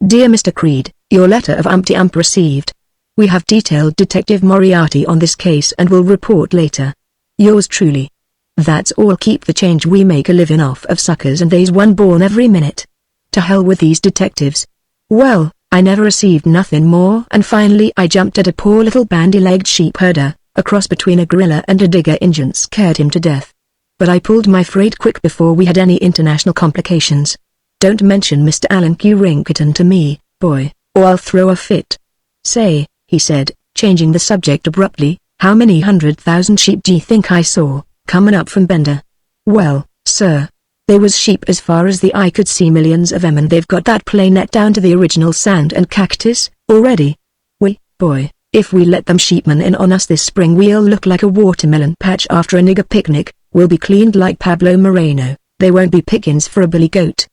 Dear Mr. Creed, your letter of umpty-ump received. We have detailed Detective Moriarty on this case and will report later. Yours truly." That's all. Keep the change. We make a living off of suckers, and they's one born every minute. To hell with these detectives. Well, I never received nothing more, and finally I jumped at a poor little bandy-legged sheep herder, a cross between a gorilla and a digger. Engine scared him to death. But I pulled my freight quick before we had any international complications. Don't mention Mr. Allen Q. Rinkerton to me, boy, or I'll throw a fit. Say, he said, changing the subject abruptly, how many 100,000 sheep d'ye think I saw, coming up from Bender? Well, sir, they was sheep as far as the eye could see, millions of 'em, and they've got that planet down to the original sand and cactus, already. We, boy, if we let them sheepmen in on us this spring, we'll look like a watermelon patch after a nigger picnic. We'll be cleaned like Pablo Moreno. They won't be pickings for a billy goat.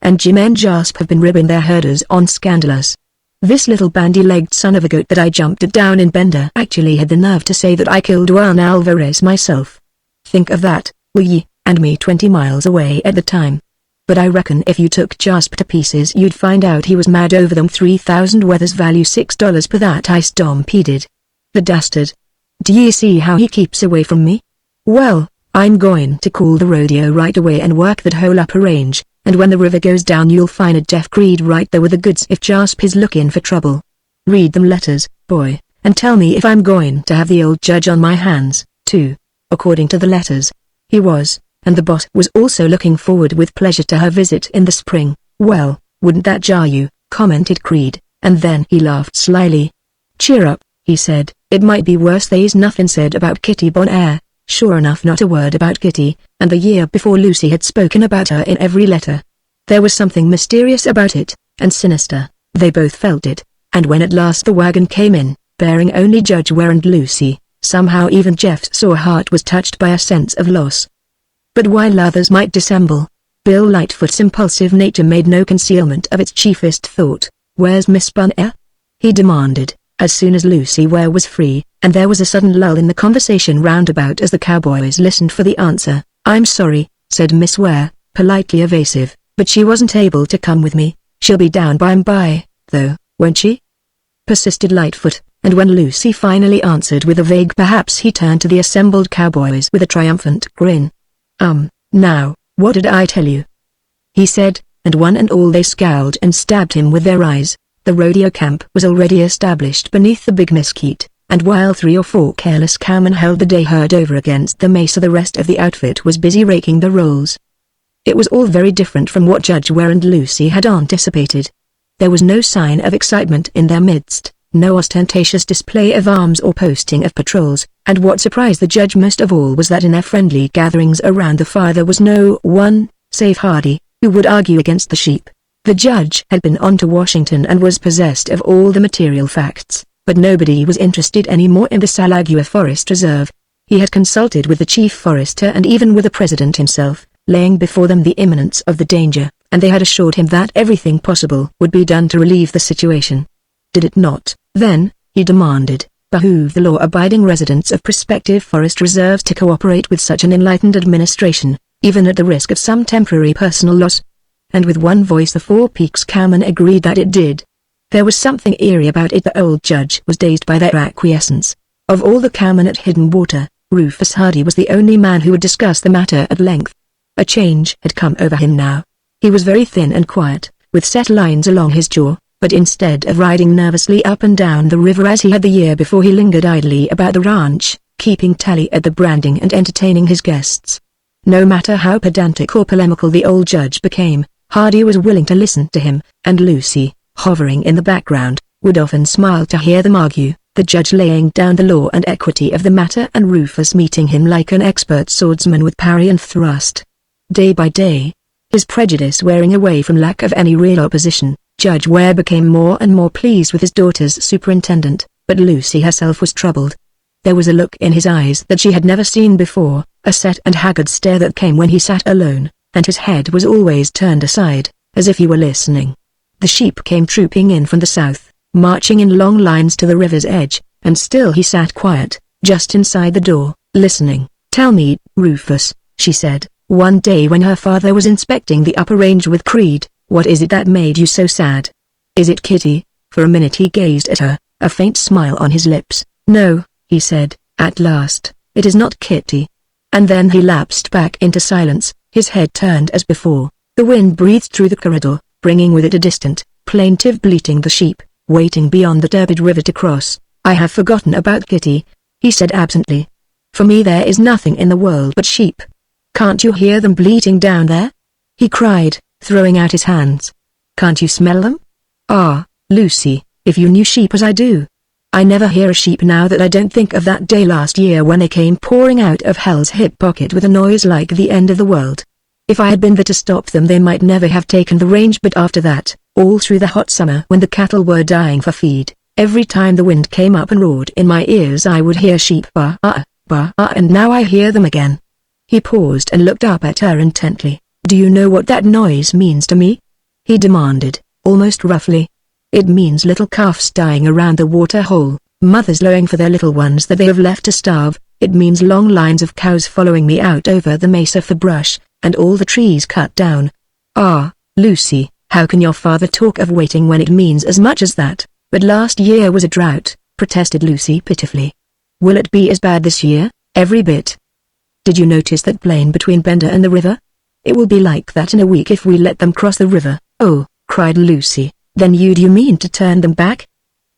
And Jim and Jasp have been ribbing their herders on scandalous. This little bandy-legged son of a goat that I jumped at down in Bender actually had the nerve to say that I killed Juan Alvarez myself. Think of that, will ye, and me 20 miles away at the time. But I reckon if you took Jasp to pieces you'd find out he was mad over them 3,000 weathers value $6 per that I stampeded. The dastard. Do ye see how he keeps away from me? Well, I'm going to call the rodeo right away and work that hole up a range, and when the river goes down you'll find a Jeff Creed right there with the goods if Jasp is looking for trouble. Read them letters, boy, and tell me if I'm going to have the old judge on my hands, too. According to the letters, he was, and the boss was also looking forward with pleasure to her visit in the spring. Well, wouldn't that jar you, commented Creed, and then he laughed slyly. Cheer up, he said, It might be worse. There's nothing said about Kitty Bonaire. Sure enough, not a word about Kitty, and the year before Lucy had spoken about her in every letter. There was something mysterious about it, and sinister. They both felt it, and when at last the wagon came in, bearing only Judge Ware and Lucy, somehow even Jeff's sore heart was touched by a sense of loss. But while others might dissemble, Bill Lightfoot's impulsive nature made no concealment of its chiefest thought. "Where's Miss Bonaire?" he demanded, as soon as Lucy Ware was free, and there was a sudden lull in the conversation roundabout as the cowboys listened for the answer. "I'm sorry," said Miss Ware, politely evasive, "but she wasn't able to come with me. She'll be down by and by, though, won't she?" persisted Lightfoot, and when Lucy finally answered with a vague perhaps, he turned to the assembled cowboys with a triumphant grin. Now, what did I tell you?" he said, and one and all they scowled and stabbed him with their eyes. The rodeo camp was already established beneath the big mesquite, and while 3 or 4 careless cowmen held the day herd over against the mesa, the rest of the outfit was busy raking the rolls. It was all very different from what Judge Ware and Lucy had anticipated. There was no sign of excitement in their midst, no ostentatious display of arms or posting of patrols, and what surprised the judge most of all was that in their friendly gatherings around the fire there was no one, save Hardy, who would argue against the sheep. The judge had been on to Washington and was possessed of all the material facts, but nobody was interested anymore in the Salagua Forest Reserve. He had consulted with the chief forester and even with the president himself, laying before them the imminence of the danger, and they had assured him that everything possible would be done to relieve the situation. Did it not, then, he demanded, behoove the law-abiding residents of prospective forest reserves to cooperate with such an enlightened administration, even at the risk of some temporary personal loss? And with one voice the Four Peaks cowmen agreed that it did. There was something eerie about it. The old judge was dazed by their acquiescence. Of all the cowmen at Hidden Water, Rufus Hardy was the only man who would discuss the matter at length. A change had come over him now. He was very thin and quiet, with set lines along his jaw, but instead of riding nervously up and down the river as he had the year before, he lingered idly about the ranch, keeping tally at the branding and entertaining his guests. No matter how pedantic or polemical the old judge became, Hardy was willing to listen to him, and Lucy, hovering in the background, would often smile to hear them argue, the judge laying down the law and equity of the matter and Rufus meeting him like an expert swordsman with parry and thrust. Day by day, his prejudice wearing away from lack of any real opposition, Judge Ware became more and more pleased with his daughter's superintendent, but Lucy herself was troubled. There was a look in his eyes that she had never seen before, a set and haggard stare that came when he sat alone, and his head was always turned aside, as if he were listening. The sheep came trooping in from the south, marching in long lines to the river's edge, and still he sat quiet, just inside the door, listening. "Tell me, Rufus," she said, one day when her father was inspecting the upper range with Creed, "what is it that made you so sad? Is it Kitty?" For a minute he gazed at her, a faint smile on his lips. "No," he said, at last, "it is not Kitty." And then he lapsed back into silence, his head turned as before. The wind breathed through the corridor, bringing with it a distant, plaintive bleating. The sheep, waiting beyond the turbid river to cross. "I have forgotten about Kitty," he said absently. "For me there is nothing in the world but sheep. Can't you hear them bleating down there?" he cried, throwing out his hands. "Can't you smell them? Ah, Lucy, if you knew sheep as I do. I never hear a sheep now that I don't think of that day last year when they came pouring out of hell's hip pocket with a noise like the end of the world. If I had been there to stop them they might never have taken the range, but after that, all through the hot summer when the cattle were dying for feed, every time the wind came up and roared in my ears I would hear sheep baa, and now I hear them again." He paused and looked up at her intently. "Do you know what that noise means to me?" he demanded, almost roughly. "It means little calves dying around the water hole, mothers lowing for their little ones that they have left to starve. It means long lines of cows following me out over the mesa for brush, and all the trees cut down." "Ah, Lucy, how can your father talk of waiting when it means as much as that?" "But last year was a drought," protested Lucy pitifully. "Will it be as bad this year?" "Every bit. Did you notice that plain between Bender and the river? It will be like that in a week if we let them cross the river." "Oh," cried Lucy, "then do you mean to turn them back?"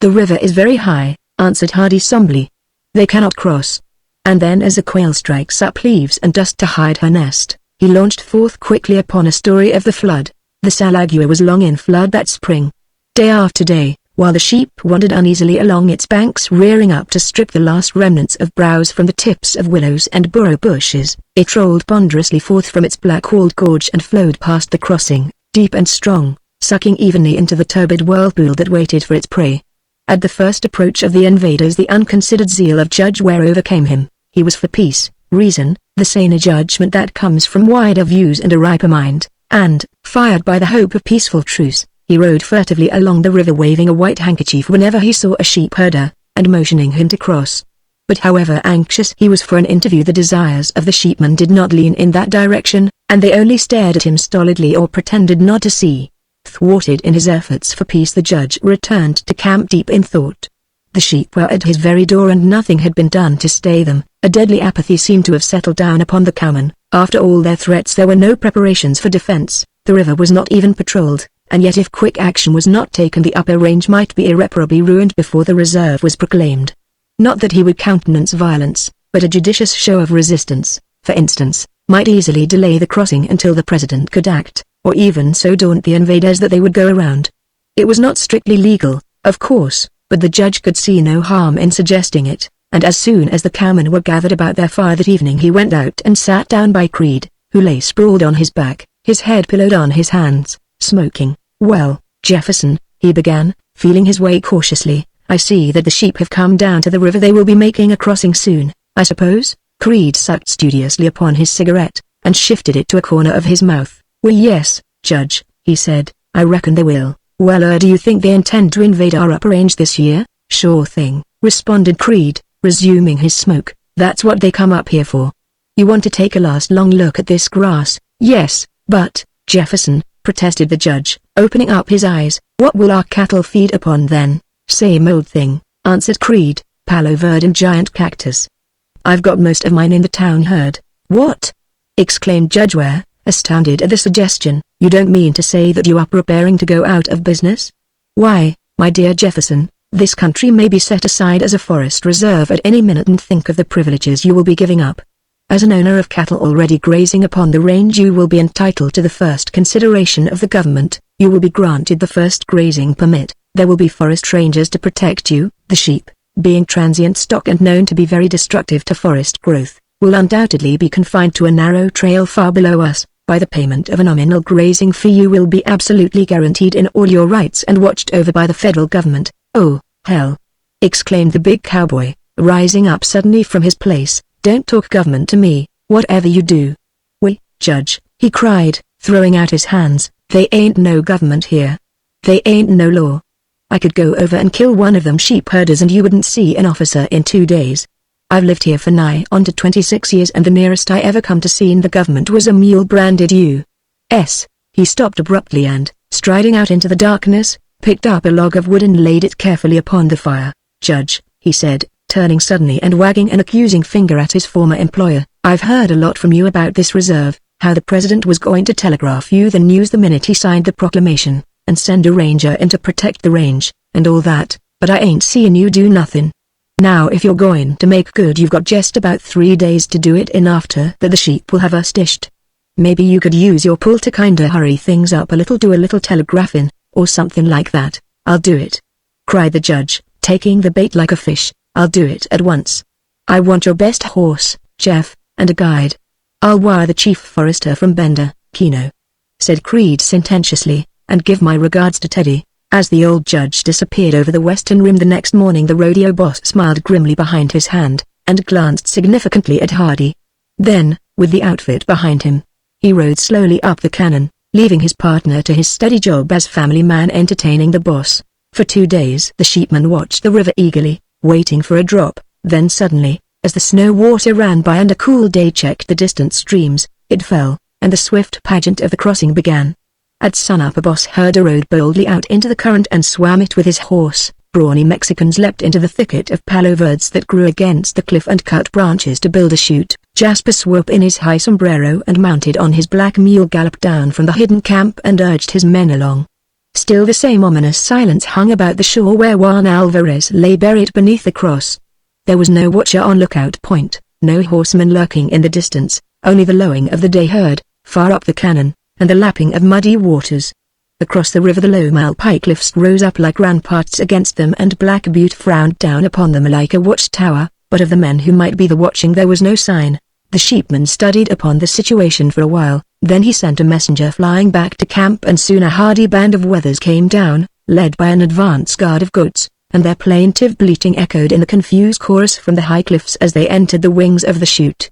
"The river is very high," answered Hardy somberly. "They cannot cross." And then as a quail strikes up leaves and dust to hide her nest, he launched forth quickly upon a story of the flood. The Salagua was long in flood that spring. Day after day, while the sheep wandered uneasily along its banks, rearing up to strip the last remnants of browse from the tips of willows and burrow bushes. It rolled ponderously forth from its black-walled gorge and flowed past the crossing, deep and strong, sucking evenly into the turbid whirlpool that waited for its prey. At the first approach of the invaders, the unconsidered zeal of Judge Ware overcame him. He was for peace, reason, the saner judgment that comes from wider views and a riper mind, and, fired by the hope of peaceful truce, he rode furtively along the river, waving a white handkerchief whenever he saw a sheep herder, and motioning him to cross. But however anxious he was for an interview, the desires of the sheepmen did not lean in that direction, and they only stared at him stolidly or pretended not to see. Thwarted in his efforts for peace, the judge returned to camp deep in thought. The sheep were at his very door and nothing had been done to stay them. A deadly apathy seemed to have settled down upon the cowmen. After all their threats, there were no preparations for defense. The river was not even patrolled, and yet if quick action was not taken, the upper range might be irreparably ruined before the reserve was proclaimed. Not that he would countenance violence, but a judicious show of resistance, for instance, might easily delay the crossing until the president could act, or even so daunt the invaders that they would go around. It was not strictly legal, of course, but the judge could see no harm in suggesting it, and as soon as the cowmen were gathered about their fire that evening, he went out and sat down by Creed, who lay sprawled on his back, his head pillowed on his hands, smoking. "Well, Jefferson," he began, feeling his way cautiously, "I see that the sheep have come down to the river. They will be making a crossing soon, I suppose?" Creed sucked studiously upon his cigarette, and shifted it to a corner of his mouth. "Well, yes, Judge," he said, "I reckon they will." "Well, do you think they intend to invade our upper range this year?" "Sure thing," responded Creed, resuming his smoke. "That's what they come up here for." "You want to take a last long look at this grass?" "Yes, but, Jefferson," protested the judge, opening up his eyes, "what will our cattle feed upon then?" "Same old thing," answered Creed, palo verde and giant cactus. "I've got most of mine in the town herd." "What?" exclaimed Judge Ware, astounded at the suggestion. "You don't mean to say that you are preparing to go out of business?" "Why, my dear Jefferson, this country may be set aside as a forest reserve at any minute, and think of the privileges you will be giving up. As an owner of cattle already grazing upon the range, you will be entitled to the first consideration of the government. You will be granted the first grazing permit. There will be forest rangers to protect you. The sheep, being transient stock and known to be very destructive to forest growth, will undoubtedly be confined to a narrow trail far below us. By the payment of a nominal grazing fee, you will be absolutely guaranteed in all your rights and watched over by the federal government." "Oh, hell!" exclaimed the big cowboy, rising up suddenly from his place. "Don't talk government to me, whatever you do." "We, Judge," he cried, throwing out his hands, "they ain't no government here. They ain't no law. I could go over and kill one of them sheep herders and you wouldn't see an officer in 2 days. I've lived here for nigh on to 26 years, and the nearest I ever come to seeing the government was a mule branded U.S. He stopped abruptly and, striding out into the darkness, picked up a log of wood and laid it carefully upon the fire. "Judge," he said, turning suddenly and wagging an accusing finger at his former employer, "I've heard a lot from you about this reserve, how the president was going to telegraph you the news the minute he signed the proclamation, and send a ranger in to protect the range, and all that, but I ain't seeing you do nothing. Now if you're going to make good, you've got just about 3 days to do it in. After that the sheep will have us dished. Maybe you could use your pull to kinda hurry things up a little, do a little telegraphing, or something like that." "I'll do it," cried the judge, taking the bait like a fish. "I'll do it at once. I want your best horse, Jeff, and a guide. I'll wire the chief forester from Bender, Keno," said Creed sententiously, "and give my regards to Teddy." As the old judge disappeared over the western rim the next morning, the rodeo boss smiled grimly behind his hand, and glanced significantly at Hardy. Then, with the outfit behind him, he rode slowly up the canyon, leaving his partner to his steady job as family man entertaining the boss. For 2 days the sheepman watched the river eagerly, waiting for a drop. Then suddenly, as the snow water ran by and a cool day checked the distant streams, it fell, and the swift pageant of the crossing began. At sunup a boss herder rode boldly out into the current and swam it with his horse. Brawny Mexicans leapt into the thicket of palo verdes that grew against the cliff and cut branches to build a chute. Jasper swooped in his high sombrero and mounted on his black mule galloped down from the hidden camp and urged his men along. Still the same ominous silence hung about the shore where Juan Alvarez lay buried beneath the cross. There was no watcher on lookout point, no horseman lurking in the distance, only the lowing of the day herd, far up the canyon, and the lapping of muddy waters. Across the river the low malpie cliffs rose up like ramparts against them, and Black Butte frowned down upon them like a watchtower, but of the men who might be the watching there was no sign. The sheepman studied upon the situation for a while, then he sent a messenger flying back to camp, and soon a hardy band of wethers came down, led by an advance guard of goats, and their plaintive bleating echoed in the confused chorus from the high cliffs as they entered the wings of the chute.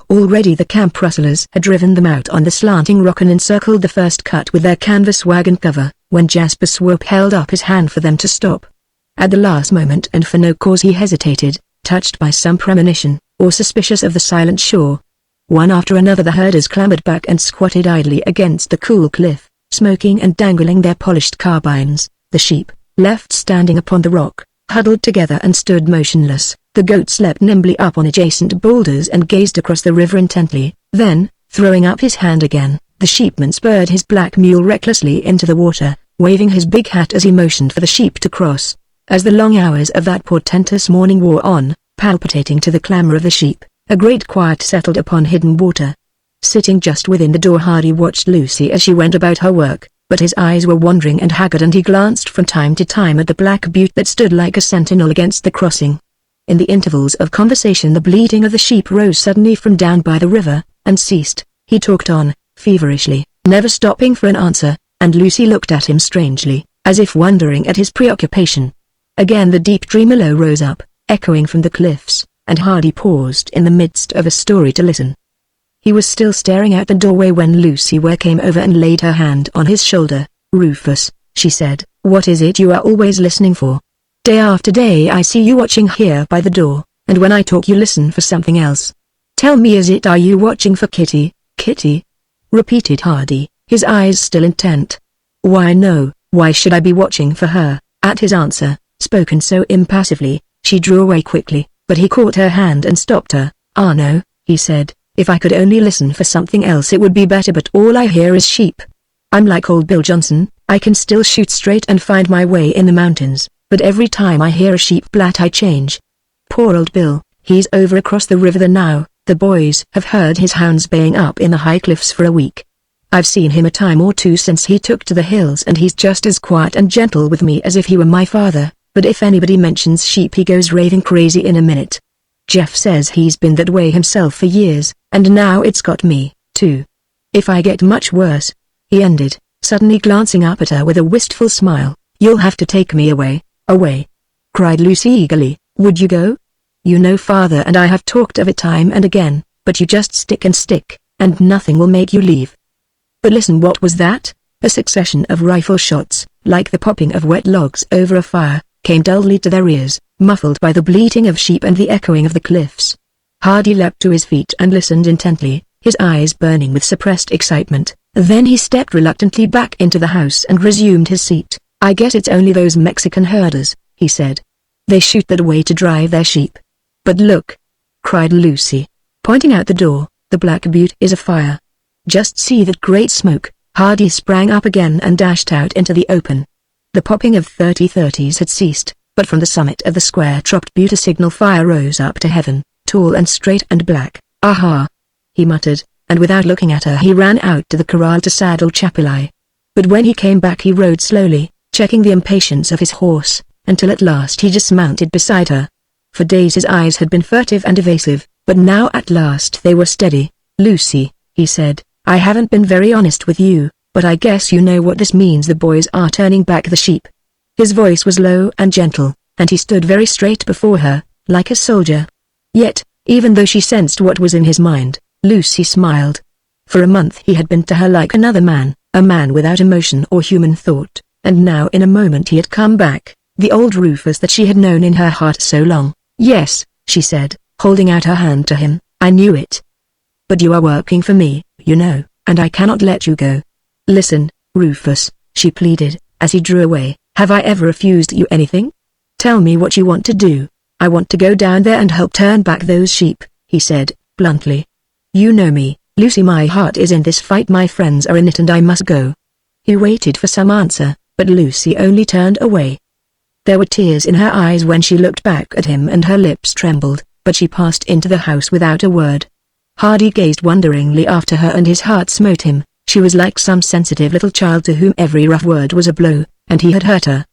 Already the camp rustlers had driven them out on the slanting rock and encircled the first cut with their canvas wagon cover, when Jasper Swope held up his hand for them to stop. At the last moment, and for no cause, he hesitated, touched by some premonition, or suspicious of the silent shore. One after another the herders clambered back and squatted idly against the cool cliff, smoking and dangling their polished carbines. The sheep, left standing upon the rock, huddled together and stood motionless. The goats leapt nimbly up on adjacent boulders and gazed across the river intently. Then, throwing up his hand again, the sheepman spurred his black mule recklessly into the water, waving his big hat as he motioned for the sheep to cross. As the long hours of that portentous morning wore on, palpitating to the clamor of the sheep, a great quiet settled upon Hidden Water. Sitting just within the door, Hardy watched Lucy as she went about her work, but his eyes were wandering and haggard, and he glanced from time to time at the Black Butte that stood like a sentinel against the crossing. In the intervals of conversation the bleating of the sheep rose suddenly from down by the river, and ceased. He talked on, feverishly, never stopping for an answer, and Lucy looked at him strangely, as if wondering at his preoccupation. Again the deep tremolo rose up, echoing from the cliffs, and Hardy paused in the midst of a story to listen. He was still staring out the doorway when Lucy Ware came over and laid her hand on his shoulder. "Rufus," she said, "what is it you are always listening for? Day after day I see you watching here by the door, and when I talk you listen for something else. Tell me, are you watching for Kitty?" "Kitty?" repeated Hardy, his eyes still intent. "Why no, why should I be watching for her?" At his answer, spoken so impassively, she drew away quickly, but he caught her hand and stopped her. "Ah no," he said, "if I could only listen for something else it would be better, but all I hear is sheep. I'm like old Bill Johnson, I can still shoot straight and find my way in the mountains, but every time I hear a sheep blat I change. Poor old Bill, he's over across the river there now. The boys have heard his hounds baying up in the high cliffs for a week. I've seen him a time or two since he took to the hills, and he's just as quiet and gentle with me as if he were my father, but if anybody mentions sheep he goes raving crazy in a minute. Jeff says he's been that way himself for years, and now it's got me, too. If I get much worse," he ended, suddenly glancing up at her with a wistful smile, "you'll have to take me away." "Away?" cried Lucy eagerly. "Would you go? You know father and I have talked of it time and again, but you just stick, and nothing will make you leave." But listen, what was that? A succession of rifle shots, like the popping of wet logs over a fire, came dully to their ears, muffled by the bleating of sheep and the echoing of the cliffs. Hardy leapt to his feet and listened intently, his eyes burning with suppressed excitement. Then he stepped reluctantly back into the house and resumed his seat. "I guess it's only those Mexican herders," he said. "They shoot that way to drive their sheep. But look!" cried Lucy, pointing out the door, "the Black Butte is afire. Just see that great smoke." Hardy sprang up again and dashed out into the open. The popping of 30-30s had ceased, but from the summit of the square-topped butte a signal fire rose up to heaven, tall and straight and black. "Aha!" he muttered, and without looking at her he ran out to the corral to saddle Chapelai. But when he came back he rode slowly, checking the impatience of his horse, until at last he dismounted beside her. For days his eyes had been furtive and evasive, but now at last they were steady. "Lucy," he said, "I haven't been very honest with you, but I guess you know what this means. The boys are turning back the sheep." His voice was low and gentle, and he stood very straight before her, like a soldier. Yet, even though she sensed what was in his mind, Lucy smiled. For a month he had been to her like another man, a man without emotion or human thought, and now in a moment he had come back, the old Rufus that she had known in her heart so long. "Yes," she said, holding out her hand to him, "I knew it. But you are working for me, you know, and I cannot let you go." "Listen, Rufus," she pleaded, as he drew away, "have I ever refused you anything? Tell me what you want to do." "I want to go down there and help turn back those sheep," he said, bluntly. "You know me, Lucy, my heart is in this fight, my friends are in it, and I must go." He waited for some answer, but Lucy only turned away. There were tears in her eyes when she looked back at him and her lips trembled, but she passed into the house without a word. Hardy gazed wonderingly after her and his heart smote him. She was like some sensitive little child to whom every rough word was a blow, and he had hurt her.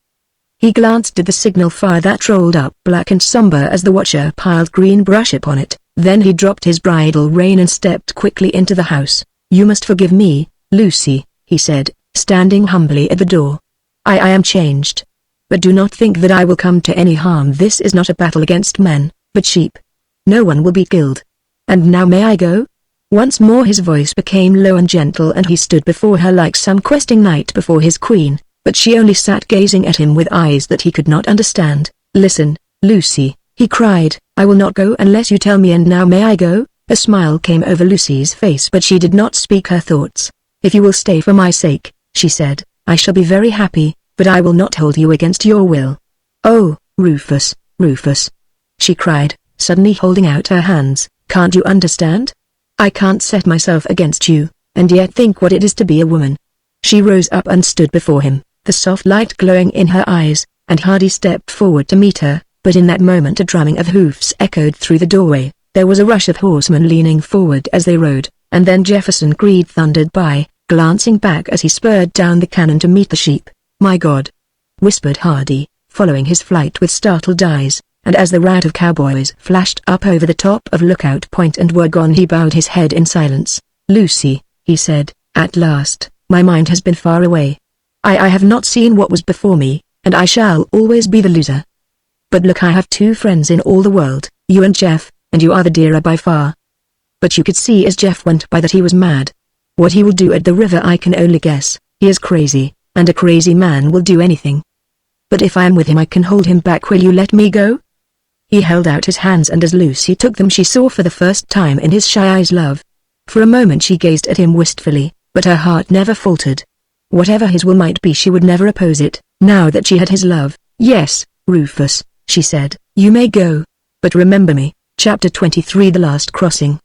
He glanced at the signal fire that rolled up black and somber as the watcher piled green brush upon it, then he dropped his bridle rein and stepped quickly into the house. "You must forgive me, Lucy," he said, standing humbly at the door. I am changed. But do not think that I will come to any harm. This is not a battle against men, but sheep. No one will be killed. And now may I go?" Once more his voice became low and gentle, and he stood before her like some questing knight before his queen, but she only sat gazing at him with eyes that he could not understand. "Listen, Lucy," he cried, "I will not go unless you tell me. And now may I go?" A smile came over Lucy's face, but she did not speak her thoughts. "If you will stay for my sake," she said, "I shall be very happy, but I will not hold you against your will." "Oh, Rufus, Rufus," she cried, suddenly holding out her hands, "can't you understand? I can't set myself against you, and yet think what it is to be a woman." She rose up and stood before him, the soft light glowing in her eyes, and Hardy stepped forward to meet her, but in that moment a drumming of hoofs echoed through the doorway. There was a rush of horsemen leaning forward as they rode, and then Jefferson Creed thundered by, glancing back as he spurred down the cannon to meet the sheep. "My God!" whispered Hardy, following his flight with startled eyes, and as the rout of cowboys flashed up over the top of Lookout Point and were gone he bowed his head in silence. "Lucy," he said, "at last, my mind has been far away. I have not seen what was before me, and I shall always be the loser. But look, I have two friends in all the world, you and Jeff, and you are the dearer by far." But you could see as Jeff went by that he was mad. What he will do at the river I can only guess. He is crazy, and a crazy man will do anything. But if I am with him I can hold him back. Will you let me go? He held out his hands, and as Lucy took them she saw for the first time in his shy eyes love. For a moment she gazed at him wistfully, but her heart never faltered. Whatever his will might be she would never oppose it, now that she had his love. "Yes, Rufus," she said, "you may go. But remember me." Chapter 23 The Last Crossing.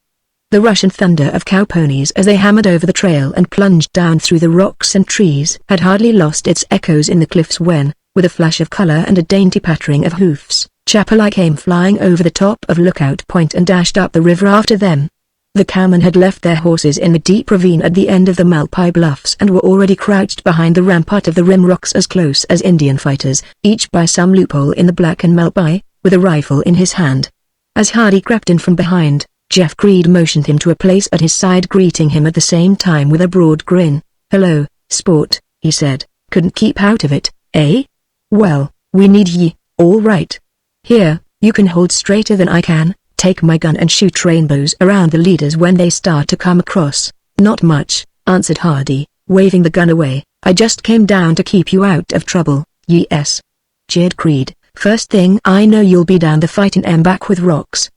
The rush and thunder of cow ponies as they hammered over the trail and plunged down through the rocks and trees had hardly lost its echoes in the cliffs when, with a flash of color and a dainty pattering of hoofs, Chapelai came flying over the top of Lookout Point and dashed up the river after them. The cowmen had left their horses in the deep ravine at the end of the Malpai Bluffs and were already crouched behind the rampart of the rim rocks as close as Indian fighters, each by some loophole in the black and Malpai, with a rifle in his hand. As Hardy crept in from behind, Jeff Creed motioned him to a place at his side, greeting him at the same time with a broad grin. "Hello, sport," he said. "Couldn't keep out of it, eh? Well, we need ye, all right. Here, you can hold straighter than I can, take my gun and shoot rainbows around the leaders when they start to come across." "Not much," answered Hardy, waving the gun away. "I just came down to keep you out of trouble." "Yes," jeered Creed. "First thing I know you'll be down the fightin' and back with rocks.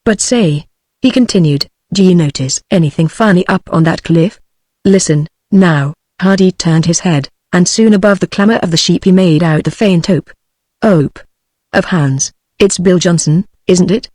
But say," he continued, "do you notice anything funny up on that cliff? Listen, now." Hardy turned his head, and soon above the clamor of the sheep he made out the faint ope of hounds. "It's Bill Johnson, isn't it?"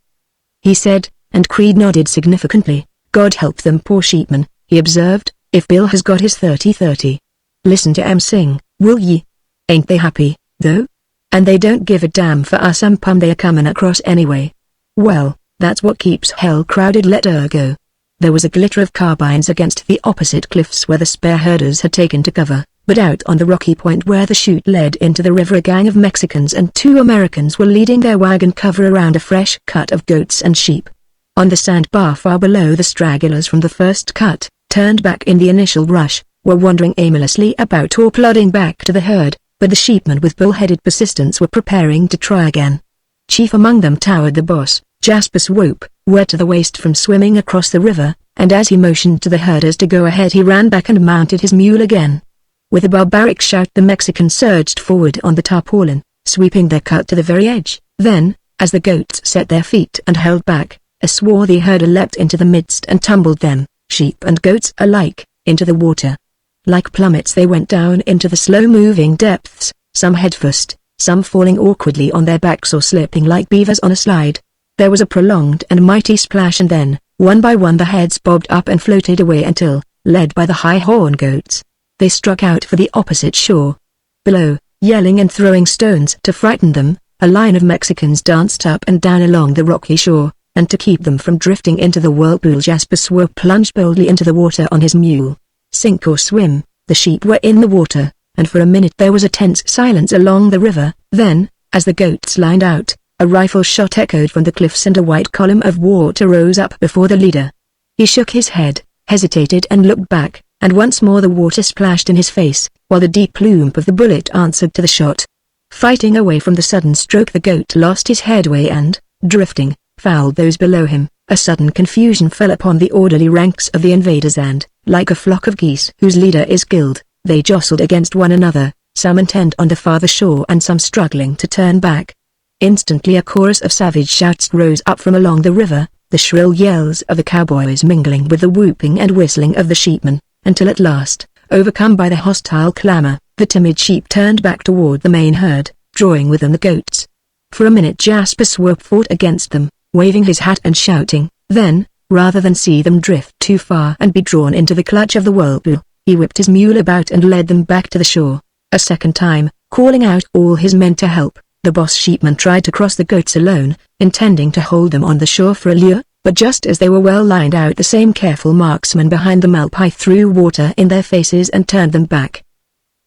he said, and Creed nodded significantly. "God help them poor sheepmen," he observed, "if Bill has got his 30-30. Listen to 'em sing, will ye? Ain't they happy, though? And they don't give a damn for us they are comin' across anyway. Well, that's what keeps hell crowded. Let her go." There was a glitter of carbines against the opposite cliffs where the spare herders had taken to cover, but out on the rocky point where the chute led into the river a gang of Mexicans and 2 Americans were leading their wagon cover around a fresh cut of goats and sheep. On the sandbar far below the stragglers from the first cut, turned back in the initial rush, were wandering aimlessly about or plodding back to the herd, but the sheepmen with bull-headed persistence were preparing to try again. Chief among them towered the boss, Jasper Swope, wet to the waist from swimming across the river, and as he motioned to the herders to go ahead he ran back and mounted his mule again. With a barbaric shout the Mexicans surged forward on the tarpaulin, sweeping their cut to the very edge. Then, as the goats set their feet and held back, a swarthy herder leapt into the midst and tumbled them, sheep and goats alike, into the water. Like plummets they went down into the slow-moving depths, some headfirst, some falling awkwardly on their backs or slipping like beavers on a slide. There was a prolonged and mighty splash, and then, one by one the heads bobbed up and floated away until, led by the high-horn goats, they struck out for the opposite shore. Below, yelling and throwing stones to frighten them, a line of Mexicans danced up and down along the rocky shore, and to keep them from drifting into the whirlpool Jasper Swope plunged boldly into the water on his mule. Sink or swim, the sheep were in the water, and for a minute there was a tense silence along the river. Then, as the goats lined out, a rifle shot echoed from the cliffs and a white column of water rose up before the leader. He shook his head, hesitated and looked back, and once more the water splashed in his face, while the deep plume of the bullet answered to the shot. Fighting away from the sudden stroke, the goat lost his headway and, drifting, fouled those below him. A sudden confusion fell upon the orderly ranks of the invaders and, like a flock of geese whose leader is killed, they jostled against one another, some intent on the farther shore and some struggling to turn back. Instantly a chorus of savage shouts rose up from along the river, the shrill yells of the cowboys mingling with the whooping and whistling of the sheepmen, until at last, overcome by the hostile clamor, the timid sheep turned back toward the main herd, drawing with them the goats. For a minute Jasper Swope fought against them, waving his hat and shouting. Then, rather than see them drift too far and be drawn into the clutch of the whirlpool, he whipped his mule about and led them back to the shore. A second time, calling out all his men to help, the boss sheepman tried to cross the goats alone, intending to hold them on the shore for a lure, but just as they were well lined out, the same careful marksman behind the malpai threw water in their faces and turned them back.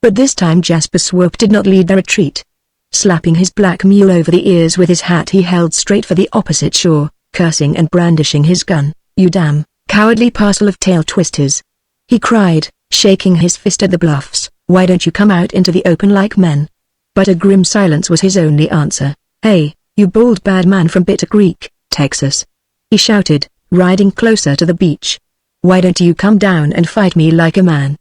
But this time Jasper Swope did not lead the retreat. Slapping his black mule over the ears with his hat, he held straight for the opposite shore, cursing and brandishing his gun. "You damn, cowardly parcel of tail twisters!" he cried, shaking his fist at the bluffs. "Why don't you come out into the open like men?" But a grim silence was his only answer. "Hey, you bold bad man from Bitter Creek, Texas," he shouted, riding closer to the beach. "Why don't you come down and fight me like a man?"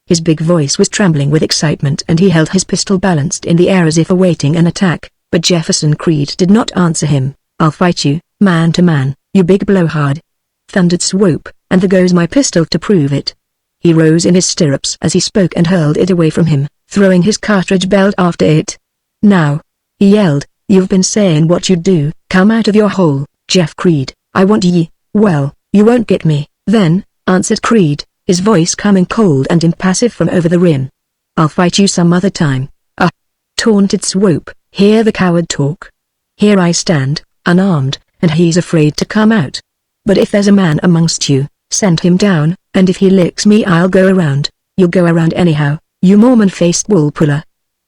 His big voice was trembling with excitement and he held his pistol balanced in the air as if awaiting an attack, but Jefferson Creed did not answer him. "I'll fight you, man to man, you big blowhard," thundered Swope, "and there goes my pistol to prove it." He rose in his stirrups as he spoke and hurled it away from him, throwing his cartridge belt after it. "Now," he yelled, "you've been saying what you'd do, come out of your hole, Jeff Creed, I want ye." "Well, you won't get me, then," answered Creed, his voice coming cold and impassive from over the rim. "I'll fight you some other time." "Ah," taunted Swope, "hear the coward talk. Here I stand, unarmed, and he's afraid to come out. But if there's a man amongst you, send him down, and if he licks me I'll go around." "You'll go around anyhow, you Mormon-faced wool puller,"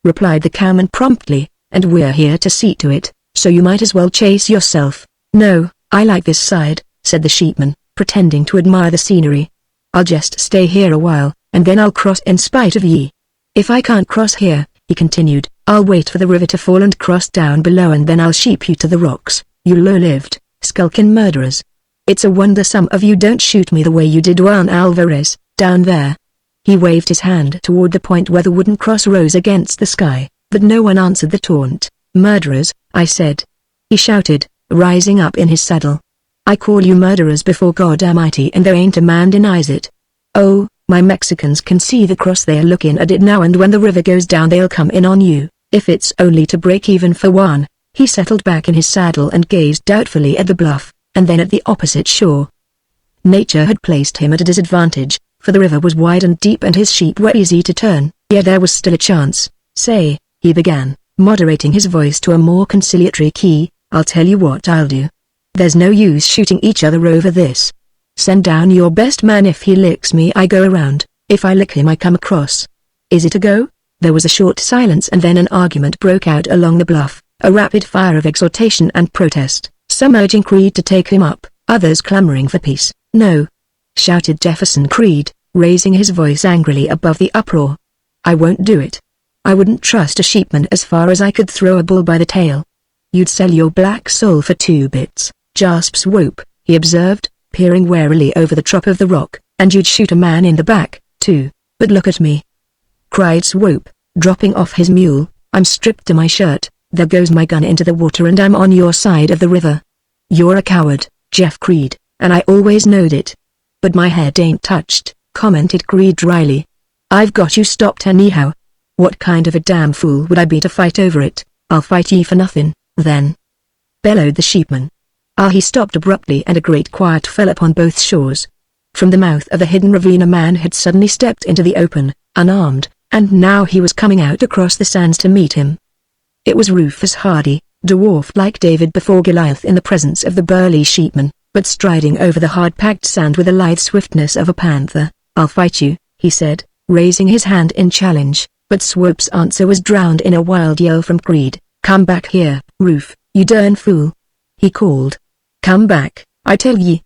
replied the cowman promptly, "and we're here to see to it, so you might as well chase yourself." "No, I like this side," said the sheepman, pretending to admire the scenery. "I'll just stay here a while, and then I'll cross in spite of ye. If I can't cross here," he continued, "I'll wait for the river to fall and cross down below, and then I'll sheep you to the rocks, you low-lived, skulking murderers. It's a wonder some of you don't shoot me the way you did Juan Alvarez, down there." He waved his hand toward the point where the wooden cross rose against the sky, but no one answered the taunt. "Murderers, I said," he shouted, rising up in his saddle. "I call you murderers before God Almighty, and there ain't a man denies it. Oh, my Mexicans can see the cross, they're looking at it now, and when the river goes down they'll come in on you, if it's only to break even for one." He settled back in his saddle and gazed doubtfully at the bluff, and then at the opposite shore. Nature had placed him at a disadvantage, for the river was wide and deep and his sheep were easy to turn, yet there was still a chance. "Say," he began, moderating his voice to a more conciliatory key, "I'll tell you what I'll do. There's no use shooting each other over this. Send down your best man. If he licks me I go around, if I lick him I come across. Is it a go?" There was a short silence and then an argument broke out along the bluff, a rapid fire of exhortation and protest, some urging Creed to take him up, others clamoring for peace. "No," shouted Jefferson Creed, raising his voice angrily above the uproar. "I won't do it. I wouldn't trust a sheepman as far as I could throw a bull by the tail." "You'd sell your black soul for 2 bits, Jasper Swope," he observed, peering warily over the top of the rock, "and you'd shoot a man in the back, too. But look at me," cried Swope, dropping off his mule. "I'm stripped to my shirt, there goes my gun into the water, and I'm on your side of the river." "You're a coward, Jeff Creed, and I always knowed it. But my head ain't touched," commented Creed dryly. "I've got you stopped anyhow. What kind of a damn fool would I be to fight over it?" "I'll fight ye for nothing, then," bellowed the sheepman. He stopped abruptly and a great quiet fell upon both shores. From the mouth of the hidden ravine a man had suddenly stepped into the open, unarmed, and now he was coming out across the sands to meet him. It was Rufus Hardy, dwarfed like David before Goliath in the presence of the burly sheepman, but striding over the hard-packed sand with the lithe swiftness of a panther. "I'll fight you," he said, raising his hand in challenge, but Swope's answer was drowned in a wild yell from Creed. "Come back here, Roof, you darn fool!" he called. "Come back, I tell ye.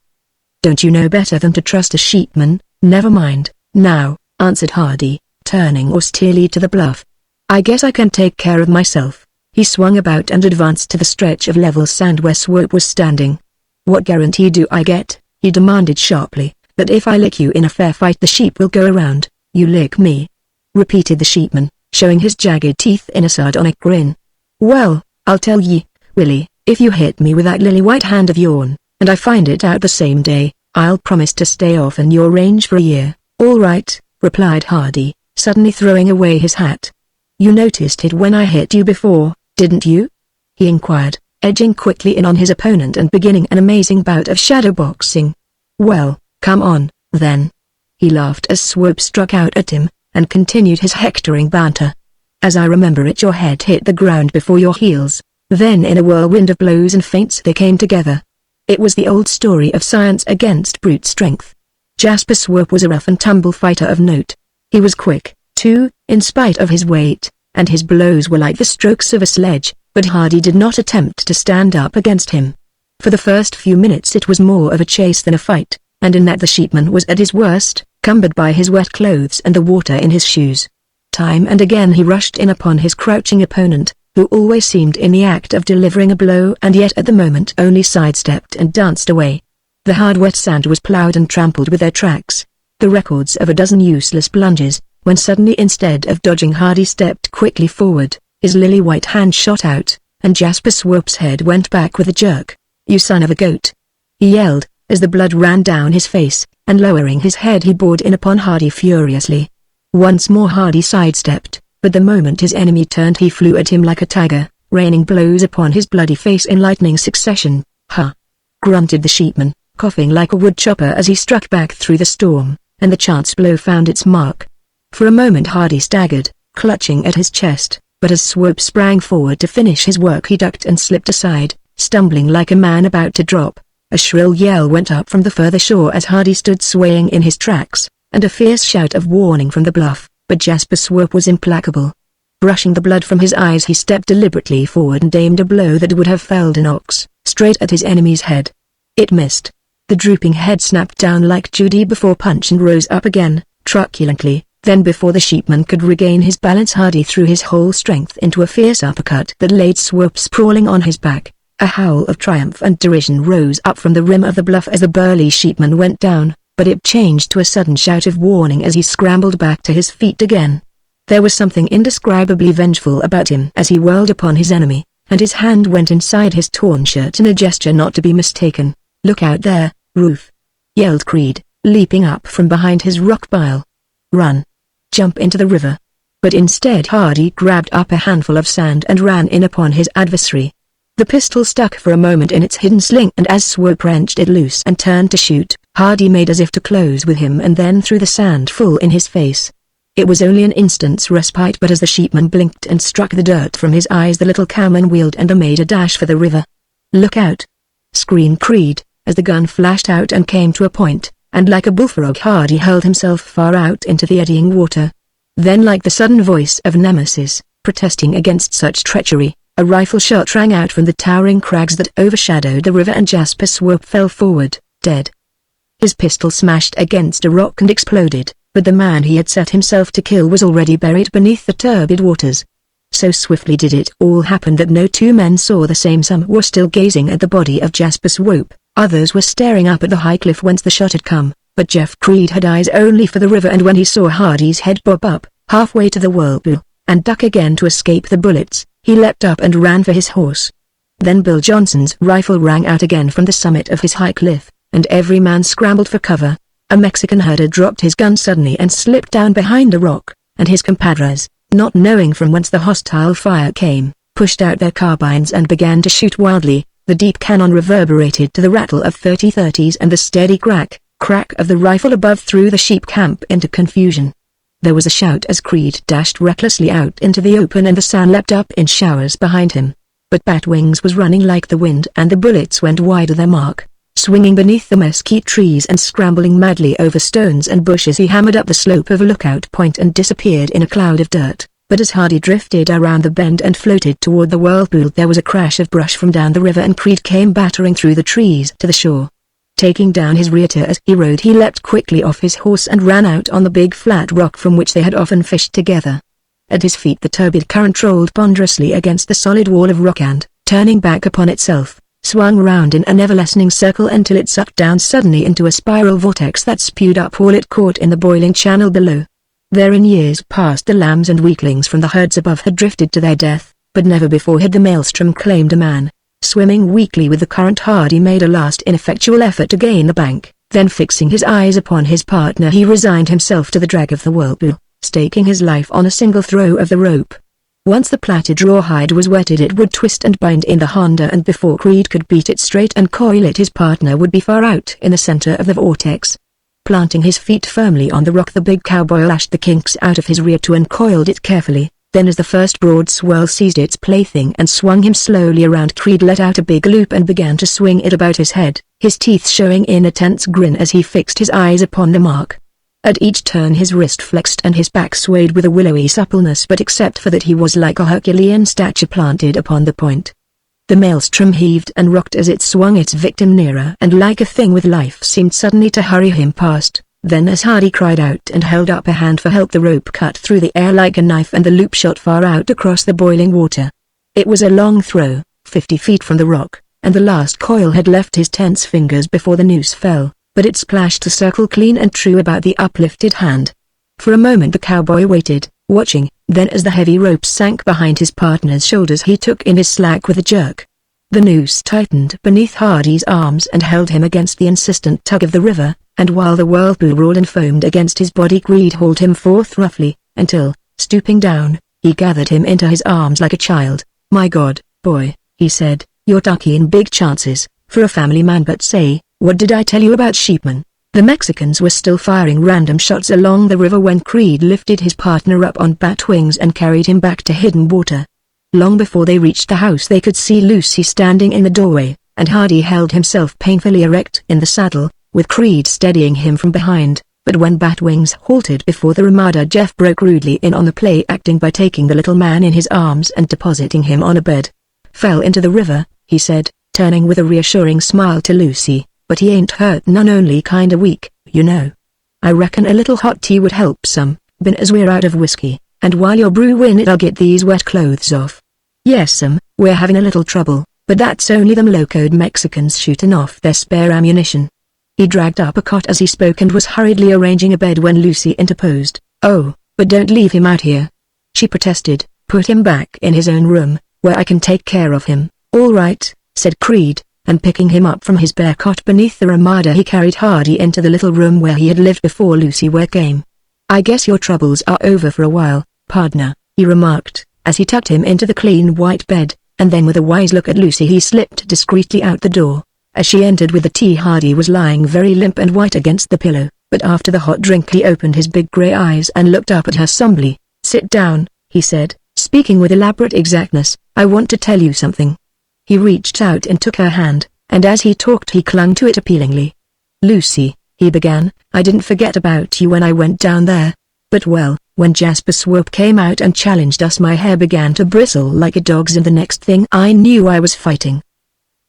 Don't you know better than to trust a sheepman?" "Never mind, now," answered Hardy, turning austerely to the bluff. "I guess I can take care of myself." He swung about and advanced to the stretch of level sand where Swope was standing. "What guarantee do I get?" he demanded sharply. "That if I lick you in a fair fight the sheep will go around?" "You lick me?" repeated the sheepman, showing his jagged teeth in a sardonic grin. "Well, I'll tell ye, Willie, if you hit me with that lily white hand of yourn, and I find it out the same day, I'll promise to stay off in your range for a year." "All right," replied Hardy, suddenly throwing away his hat. "You noticed it when I hit you before, didn't you?" he inquired, edging quickly in on his opponent and beginning an amazing bout of shadow boxing. "Well, come on, then." He laughed as Swope struck out at him, and continued his hectoring banter. "As I remember it, your head hit the ground before your heels, then in a whirlwind of blows and feints they came together. It was the old story of science against brute strength. Jasper Swope was a rough-and-tumble fighter of note. He was quick, too, in spite of his weight, and his blows were like the strokes of a sledge, but Hardy did not attempt to stand up against him. For the first few minutes it was more of a chase than a fight, and in that the sheepman was at his worst, cumbered by his wet clothes and the water in his shoes. Time and again he rushed in upon his crouching opponent, who always seemed in the act of delivering a blow and yet at the moment only sidestepped and danced away. The hard wet sand was plowed and trampled with their tracks, the records of a dozen useless plunges, when suddenly instead of dodging Hardy stepped quickly forward, his lily-white hand shot out, and Jasper Swope's head went back with a jerk. "You son of a goat!" he yelled, as the blood ran down his face, and lowering his head he bored in upon Hardy furiously. Once more Hardy sidestepped, but the moment his enemy turned he flew at him like a tiger, raining blows upon his bloody face in lightning succession. "Ha!" grunted the sheepman, coughing like a woodchopper as he struck back through the storm, and the chance blow found its mark. For a moment Hardy staggered, clutching at his chest, but as Swope sprang forward to finish his work he ducked and slipped aside, stumbling like a man about to drop. A shrill yell went up from the further shore as Hardy stood swaying in his tracks, and a fierce shout of warning from the bluff, but Jasper Swope was implacable. Brushing the blood from his eyes he stepped deliberately forward and aimed a blow that would have felled an ox, straight at his enemy's head. It missed. The drooping head snapped down like Judy before Punch and rose up again, truculently. Then before the sheepman could regain his balance Hardy threw his whole strength into a fierce uppercut that laid Swope sprawling on his back. A howl of triumph and derision rose up from the rim of the bluff as the burly sheepman went down, but it changed to a sudden shout of warning as he scrambled back to his feet again. There was something indescribably vengeful about him as he whirled upon his enemy, and his hand went inside his torn shirt in a gesture not to be mistaken. "Look out there, Roof!" yelled Creed, leaping up from behind his rock pile. "Run! Jump into the river." But instead Hardy grabbed up a handful of sand and ran in upon his adversary. The pistol stuck for a moment in its hidden sling, and as Swope wrenched it loose and turned to shoot, Hardy made as if to close with him and then threw the sand full in his face. It was only an instant's respite, but as the sheepman blinked and struck the dirt from his eyes the little cowman wheeled and made a dash for the river. "Look out!" screamed Creed, as the gun flashed out and came to a point, and like a bullfrog Hardy hurled himself far out into the eddying water. Then like the sudden voice of Nemesis, protesting against such treachery, a rifle shot rang out from the towering crags that overshadowed the river and Jasper Swope fell forward, dead. His pistol smashed against a rock and exploded, but the man he had set himself to kill was already buried beneath the turbid waters. So swiftly did it all happen that no two men saw the same. Some were still gazing at the body of Jasper Swope, others were staring up at the high cliff whence the shot had come, but Jeff Creed had eyes only for the river, and when he saw Hardy's head bob up, halfway to the whirlpool, and duck again to escape the bullets, he leapt up and ran for his horse. Then Bill Johnson's rifle rang out again from the summit of his high cliff, and every man scrambled for cover. A Mexican herder dropped his gun suddenly and slipped down behind a rock, and his compadres, not knowing from whence the hostile fire came, pushed out their carbines and began to shoot wildly. The deep cannon reverberated to the rattle of 30-30s, and the steady crack of the rifle above threw the sheep camp into confusion. There was a shout as Creed dashed recklessly out into the open and the sand leapt up in showers behind him. But Batwings was running like the wind and the bullets went wide of their mark. Swinging beneath the mesquite trees and scrambling madly over stones and bushes, he hammered up the slope of a lookout point and disappeared in a cloud of dirt. But as Hardy drifted around the bend and floated toward the whirlpool, there was a crash of brush from down the river and Creed came battering through the trees to the shore. Taking down his rear as he rode, he leapt quickly off his horse and ran out on the big flat rock from which they had often fished together. At his feet the turbid current rolled ponderously against the solid wall of rock and, turning back upon itself, swung round in an ever-lessening circle until it sucked down suddenly into a spiral vortex that spewed up all it caught in the boiling channel below. There in years past the lambs and weaklings from the herds above had drifted to their death, but never before had the maelstrom claimed a man. Swimming weakly with the current, Hardy made a last ineffectual effort to gain the bank, then fixing his eyes upon his partner he resigned himself to the drag of the whirlpool, staking his life on a single throw of the rope. Once the plaited rawhide was wetted it would twist and bind in the Honda, and before Creed could beat it straight and coil it his partner would be far out in the center of the vortex. Planting his feet firmly on the rock, the big cowboy lashed the kinks out of his rear and coiled it carefully. Then as the first broad swell seized its plaything and swung him slowly around, Creed let out a big loop and began to swing it about his head, his teeth showing in a tense grin as he fixed his eyes upon the mark. At each turn his wrist flexed and his back swayed with a willowy suppleness, but except for that he was like a Herculean statue planted upon the point. The maelstrom heaved and rocked as it swung its victim nearer, and like a thing with life seemed suddenly to hurry him past. Then as Hardy cried out and held up a hand for help, the rope cut through the air like a knife and the loop shot far out across the boiling water. It was a long throw, 50 feet from the rock, and the last coil had left his tense fingers before the noose fell, but it splashed to circle clean and true about the uplifted hand. For a moment the cowboy waited, watching, then as the heavy rope sank behind his partner's shoulders he took in his slack with a jerk. The noose tightened beneath Hardy's arms and held him against the insistent tug of the river, and while the whirlpool roared and foamed against his body, Creed hauled him forth roughly, until, stooping down, he gathered him into his arms like a child. "My God, boy," he said, "you're taking big chances, for a family man, but say, what did I tell you about sheepmen?" The Mexicans were still firing random shots along the river when Creed lifted his partner up on bat wings and carried him back to hidden water. Long before they reached the house they could see Lucy standing in the doorway, and Hardy held himself painfully erect in the saddle, with Creed steadying him from behind. But when Batwings halted before the Ramada, Jeff broke rudely in on the play acting by taking the little man in his arms and depositing him on a bed. "Fell into the river," he said, turning with a reassuring smile to Lucy, "but he ain't hurt none, only kinda weak, you know. I reckon a little hot tea would help some, bin as we're out of whiskey, and while you're brewing it I'll get these wet clothes off." "Yes'm, we're having a little trouble, but that's only them locoed Mexicans shooting off their spare ammunition." He dragged up a cot as he spoke and was hurriedly arranging a bed when Lucy interposed. "Oh, but don't leave him out here," she protested. "Put him back in his own room, where I can take care of him." "All right," said Creed, and picking him up from his bare cot beneath the Ramada he carried Hardy into the little room where he had lived before Lucy came. "I guess your troubles are over for a while, pardner," he remarked, as he tucked him into the clean white bed, and then with a wise look at Lucy he slipped discreetly out the door. As she entered with the tea, Hardy was lying very limp and white against the pillow, but after the hot drink he opened his big grey eyes and looked up at her somberly. "Sit down," he said, speaking with elaborate exactness, "I want to tell you something." He reached out and took her hand, and as he talked he clung to it appealingly. "Lucy," he began, "I didn't forget about you when I went down there. But well, when Jasper Swope came out and challenged us my hair began to bristle like a dog's, and the next thing I knew I was fighting.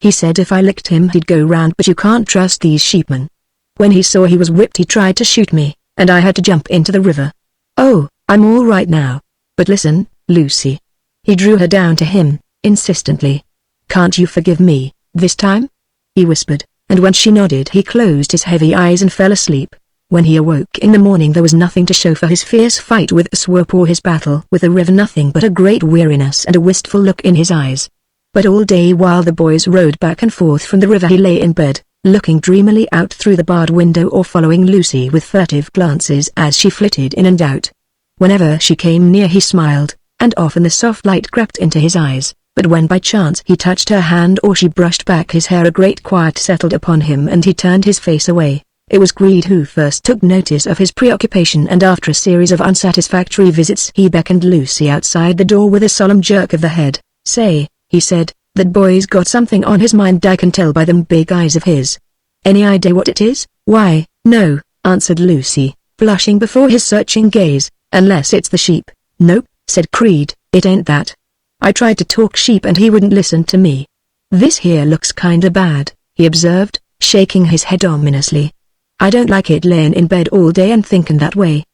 He said if I licked him he'd go round, but you can't trust these sheepmen. When he saw he was whipped he tried to shoot me, and I had to jump into the river. Oh, I'm all right now. But listen, Lucy." He drew her down to him, insistently. "Can't you forgive me, this time?" he whispered, and when she nodded he closed his heavy eyes and fell asleep. When he awoke in the morning there was nothing to show for his fierce fight with Swope or his battle with the river, nothing but a great weariness and a wistful look in his eyes. But all day while the boys rode back and forth from the river he lay in bed, looking dreamily out through the barred window or following Lucy with furtive glances as she flitted in and out. Whenever she came near he smiled, and often the soft light crept into his eyes, but when by chance he touched her hand or she brushed back his hair a great quiet settled upon him and he turned his face away. It was Creed who first took notice of his preoccupation, and after a series of unsatisfactory visits he beckoned Lucy outside the door with a solemn jerk of the head. "Say," he said, "that boy's got something on his mind, I can tell by them big eyes of his." Any idea what it is? Why, no, answered Lucy, blushing before his searching gaze, unless it's the sheep. Nope, said Creed, it ain't that. I tried to talk sheep and he wouldn't listen to me. This here looks kinda bad, he observed, shaking his head ominously. I don't like it laying in bed all day and thinking that way.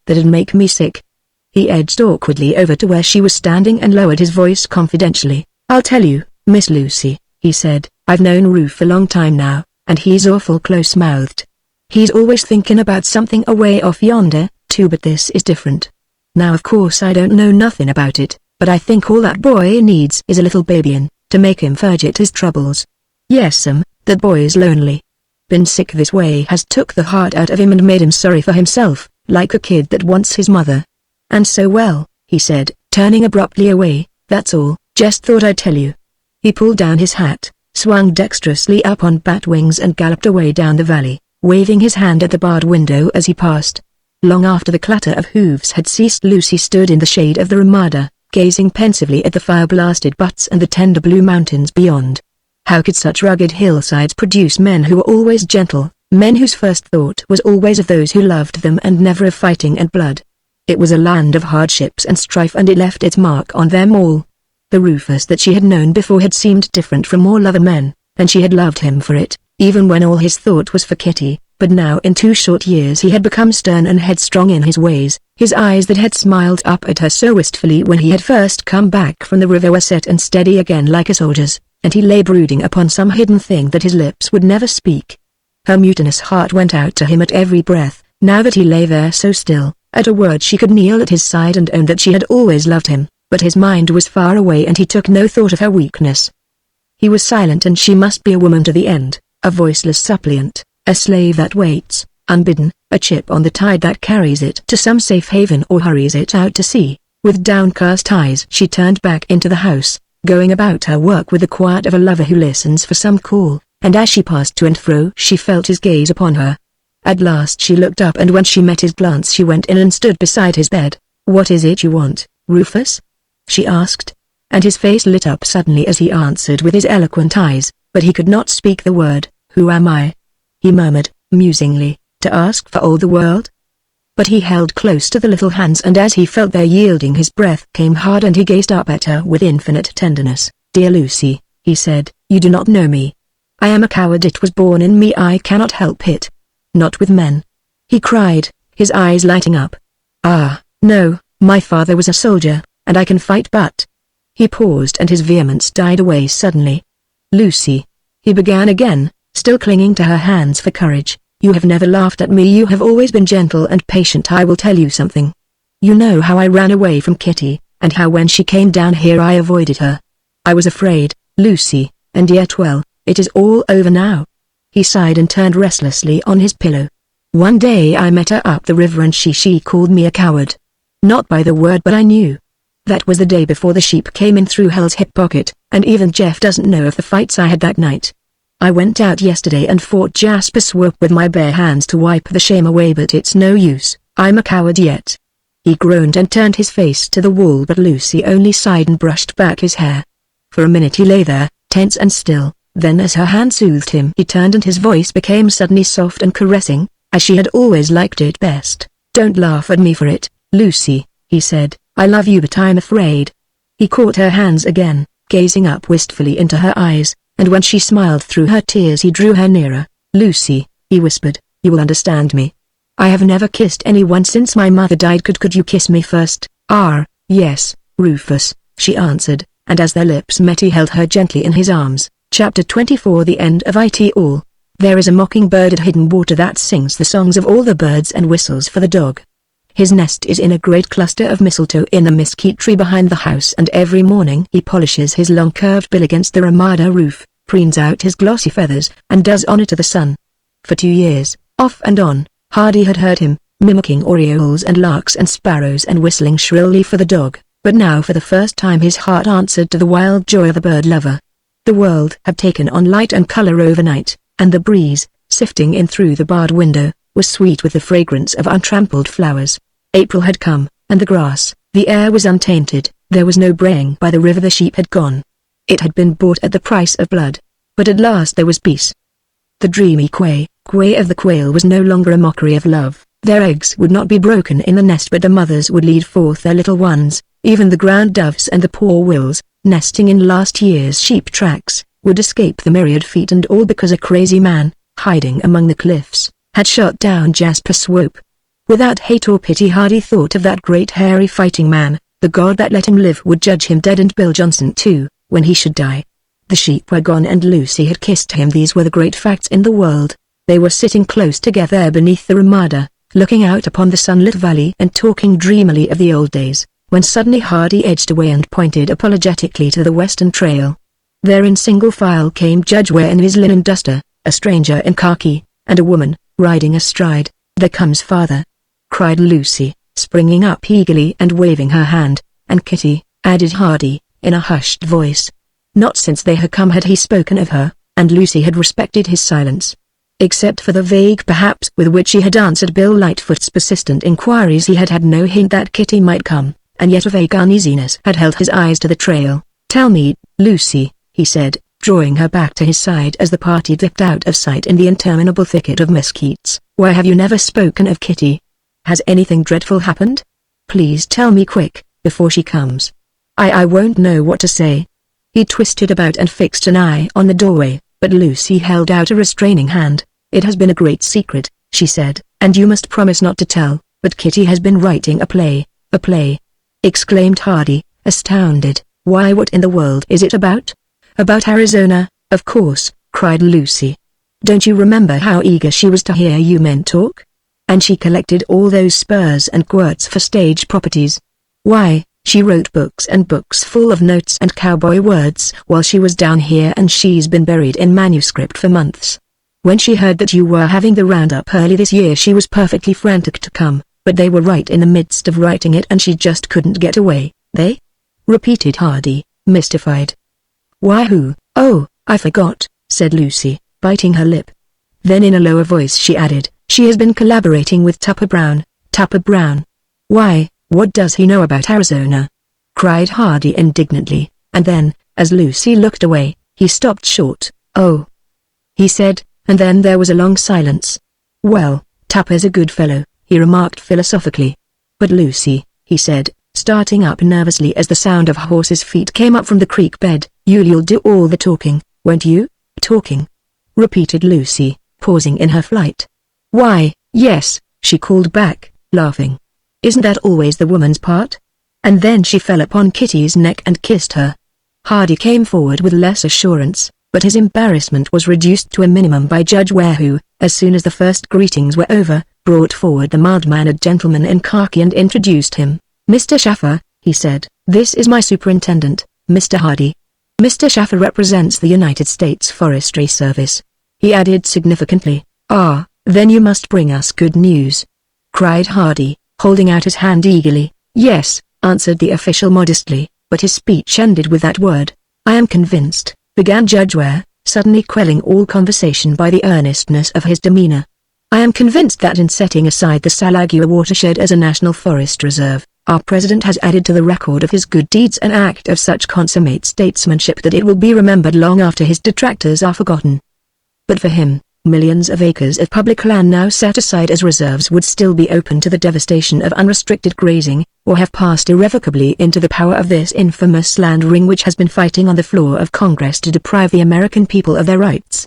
That'd make me sick. He edged awkwardly over to where she was standing and lowered his voice confidentially. I'll tell you, Miss Lucy, he said, I've known Roof a long time now, and he's awful close-mouthed. He's always thinking about something away off yonder, too, but this is different. Now of course I don't know nothing about it, but I think all that boy needs is a little babyin', to make him forget his troubles. Yes'm, that boy's lonely. Been sick this way has took the heart out of him and made him sorry for himself, like a kid that wants his mother. And so well, he said, turning abruptly away, that's all, just thought I'd tell you. He pulled down his hat, swung dexterously up on bat wings and galloped away down the valley, waving his hand at the barred window as he passed. Long after the clatter of hooves had ceased, Lucy stood in the shade of the ramada, gazing pensively at the fire-blasted buttes and the tender blue mountains beyond. How could such rugged hillsides produce men who were always gentle, men whose first thought was always of those who loved them and never of fighting and blood? It was a land of hardships and strife, and it left its mark on them all. The Rufus that she had known before had seemed different from all other men, and she had loved him for it, even when all his thought was for Kitty, but now in 2 short years he had become stern and headstrong in his ways. His eyes that had smiled up at her so wistfully when he had first come back from the river were set and steady again like a soldier's, and he lay brooding upon some hidden thing that his lips would never speak. Her mutinous heart went out to him at every breath, now that he lay there so still. At a word she could kneel at his side and own that she had always loved him, but his mind was far away and he took no thought of her weakness. He was silent, and she must be a woman to the end, a voiceless suppliant, a slave that waits, unbidden, a chip on the tide that carries it to some safe haven or hurries it out to sea. With downcast eyes she turned back into the house, going about her work with the quiet of a lover who listens for some call, and as she passed to and fro she felt his gaze upon her. At last she looked up, and when she met his glance she went in and stood beside his bed. "What is it you want, Rufus?" she asked. And his face lit up suddenly as he answered with his eloquent eyes, but he could not speak the word. "Who am I?" he murmured, musingly, "to ask for all the world?" But he held close to the little hands, and as he felt their yielding his breath came hard and he gazed up at her with infinite tenderness. "Dear Lucy," he said, "you do not know me. I am a coward. It was born in me. I cannot help it. Not with men," he cried, his eyes lighting up. "Ah, no, my father was a soldier, and I can fight, but—" He paused and his vehemence died away suddenly. "Lucy," he began again, still clinging to her hands for courage, "you have never laughed at me. You have always been gentle and patient. I will tell you something. You know how I ran away from Kitty, and how when she came down here I avoided her. I was afraid, Lucy, and yet well, it is all over now." He sighed and turned restlessly on his pillow. "One day I met her up the river and she called me a coward. Not by the word, but I knew. That was the day before the sheep came in through Hell's hip pocket, and even Jeff doesn't know of the fights I had that night. I went out yesterday and fought Jasper Swope with my bare hands to wipe the shame away, but it's no use. I'm a coward yet." He groaned and turned his face to the wall, but Lucy only sighed and brushed back his hair. For a minute he lay there, tense and still. Then as her hand soothed him he turned and his voice became suddenly soft and caressing, as she had always liked it best. "Don't laugh at me for it, Lucy," he said, "I love you but I'm afraid." He caught her hands again, gazing up wistfully into her eyes, and when she smiled through her tears he drew her nearer. "Lucy," he whispered, "you will understand me. I have never kissed anyone since my mother died. Could you kiss me first?" "Yes, Rufus," she answered, and as their lips met he held her gently in his arms. Chapter 24. The End of It All. There is a mockingbird at hidden water that sings the songs of all the birds and whistles for the dog. His nest is in a great cluster of mistletoe in the mesquite tree behind the house, and every morning he polishes his long curved bill against the ramada roof, preens out his glossy feathers, and does honor to the sun. For 2 years, off and on, Hardy had heard him, mimicking orioles and larks and sparrows and whistling shrilly for the dog, but now for the first time his heart answered to the wild joy of a bird lover. The world had taken on light and color overnight, and the breeze, sifting in through the barred window, was sweet with the fragrance of untrampled flowers. April had come, and the grass, the air was untainted. There was no braying by the river. The sheep had gone. It had been bought at the price of blood. But at last there was peace. The dreamy quay of the quail was no longer a mockery of love. Their eggs would not be broken in the nest, but the mothers would lead forth their little ones. Even the ground doves and the poor wills, nesting in last year's sheep tracks, would escape the myriad feet, and all because a crazy man, hiding among the cliffs, had shot down Jasper Swope. Without hate or pity, Hardy thought of that great hairy fighting man. The God that let him live would judge him dead, and Bill Johnson too, when he should die. The sheep were gone and Lucy had kissed him. These were the great facts in the world. They were sitting close together beneath the Ramada, looking out upon the sunlit valley and talking dreamily of the old days, when suddenly Hardy edged away and pointed apologetically to the western trail. There in single file came Judge Ware in his linen duster, a stranger in khaki, and a woman, riding astride. "There comes father!" cried Lucy, springing up eagerly and waving her hand. "And Kitty," added Hardy, in a hushed voice. Not since they had come had he spoken of her, and Lucy had respected his silence. Except for the vague perhaps with which he had answered Bill Lightfoot's persistent inquiries, he had had no hint that Kitty might come, and yet a vague uneasiness had held his eyes to the trail. "Tell me, Lucy," he said, drawing her back to his side as the party dipped out of sight in the interminable thicket of mesquites. "Why have you never spoken of Kitty? Has anything dreadful happened? Please tell me quick, before she comes. I won't know what to say." He twisted about and fixed an eye on the doorway, but Lucy held out a restraining hand. "It has been a great secret," she said, "and you must promise not to tell, but Kitty has been writing a play." "A play?" exclaimed Hardy, astounded. "Why, what in the world is it about?" "About Arizona, of course," cried Lucy. "Don't you remember how eager she was to hear you men talk? And she collected all those spurs and quirts for stage properties. Why, she wrote books and books full of notes and cowboy words while she was down here, and she's been buried in manuscript for months. When she heard that you were having the roundup early this year, she was perfectly frantic to come, but they were right in the midst of writing it and she just couldn't get away." "They?" repeated Hardy, mystified. "Why, who?" "Oh, I forgot," said Lucy, biting her lip. Then in a lower voice she added, "She has been collaborating with Tupper Brown." "Tupper Brown? Why, what does he know about Arizona?" cried Hardy indignantly, and then, as Lucy looked away, he stopped short. "Oh," he said, and then there was a long silence. "Well, Tupper's a good fellow," he remarked philosophically. "But Lucy," he said, starting up nervously as the sound of horses' feet came up from the creek bed, "you'll do all the talking, won't you?" "Talking?" repeated Lucy, pausing in her flight. "Why, yes," she called back, laughing. "Isn't that always the woman's part?" And then she fell upon Kitty's neck and kissed her. Hardy came forward with less assurance, but his embarrassment was reduced to a minimum by Judge Ware, who, as soon as the first greetings were over, brought forward the mild-mannered gentleman in khaki and introduced him. "Mr. Schaffer," he said, "this is my superintendent, Mr. Hardy. Mr. Schaffer represents the United States Forestry Service." He added significantly, "Ah, then you must bring us good news," cried Hardy, holding out his hand eagerly. "Yes," answered the official modestly, but his speech ended with that word. "I am convinced," began Judge Ware, suddenly quelling all conversation by the earnestness of his demeanor. "I am convinced that in setting aside the Salagua watershed as a national forest reserve, our president has added to the record of his good deeds an act of such consummate statesmanship that it will be remembered long after his detractors are forgotten. But for him, millions of acres of public land now set aside as reserves would still be open to the devastation of unrestricted grazing, or have passed irrevocably into the power of this infamous land ring which has been fighting on the floor of Congress to deprive the American people of their rights."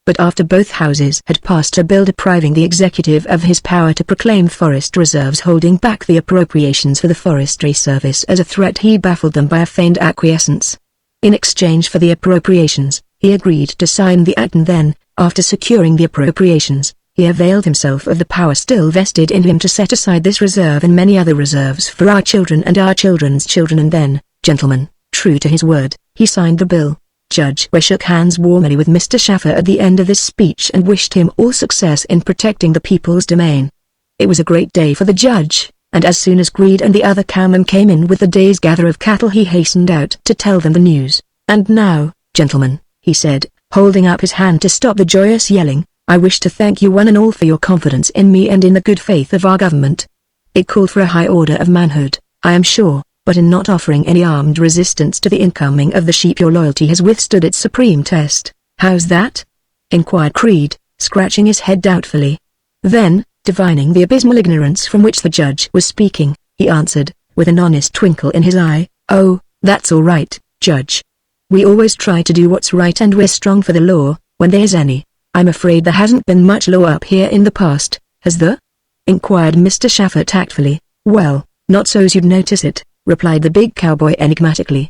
But after both houses had passed a bill depriving the executive of his power to proclaim forest reserves, holding back the appropriations for the Forestry Service as a threat, he baffled them by a feigned acquiescence. In exchange for the appropriations, he agreed to sign the act, and then, after securing the appropriations, he availed himself of the power still vested in him to set aside this reserve and many other reserves for our children and our children's children, and then, gentlemen, true to his word, he signed the bill. Judge Ware shook hands warmly with Mr. Schaffer at the end of this speech and wished him all success in protecting the people's domain. It was a great day for the judge, and as soon as Greed and the other cowmen came in with the day's gather of cattle, he hastened out to tell them the news. "And now, gentlemen," he said, holding up his hand to stop the joyous yelling, "I wish to thank you one and all for your confidence in me and in the good faith of our government. It called for a high order of manhood, I am sure, but in not offering any armed resistance to the incoming of the sheep your loyalty has withstood its supreme test. How's that?" inquired Creed, scratching his head doubtfully. Then, divining the abysmal ignorance from which the judge was speaking, he answered, with an honest twinkle in his eye, "Oh, that's all right, Judge. We always try to do what's right and we're strong for the law, when there's any. I'm afraid there hasn't been much law up here in the past, has there?" inquired Mr. Schaffer tactfully. "Well, not so's you'd notice it," replied the big cowboy enigmatically.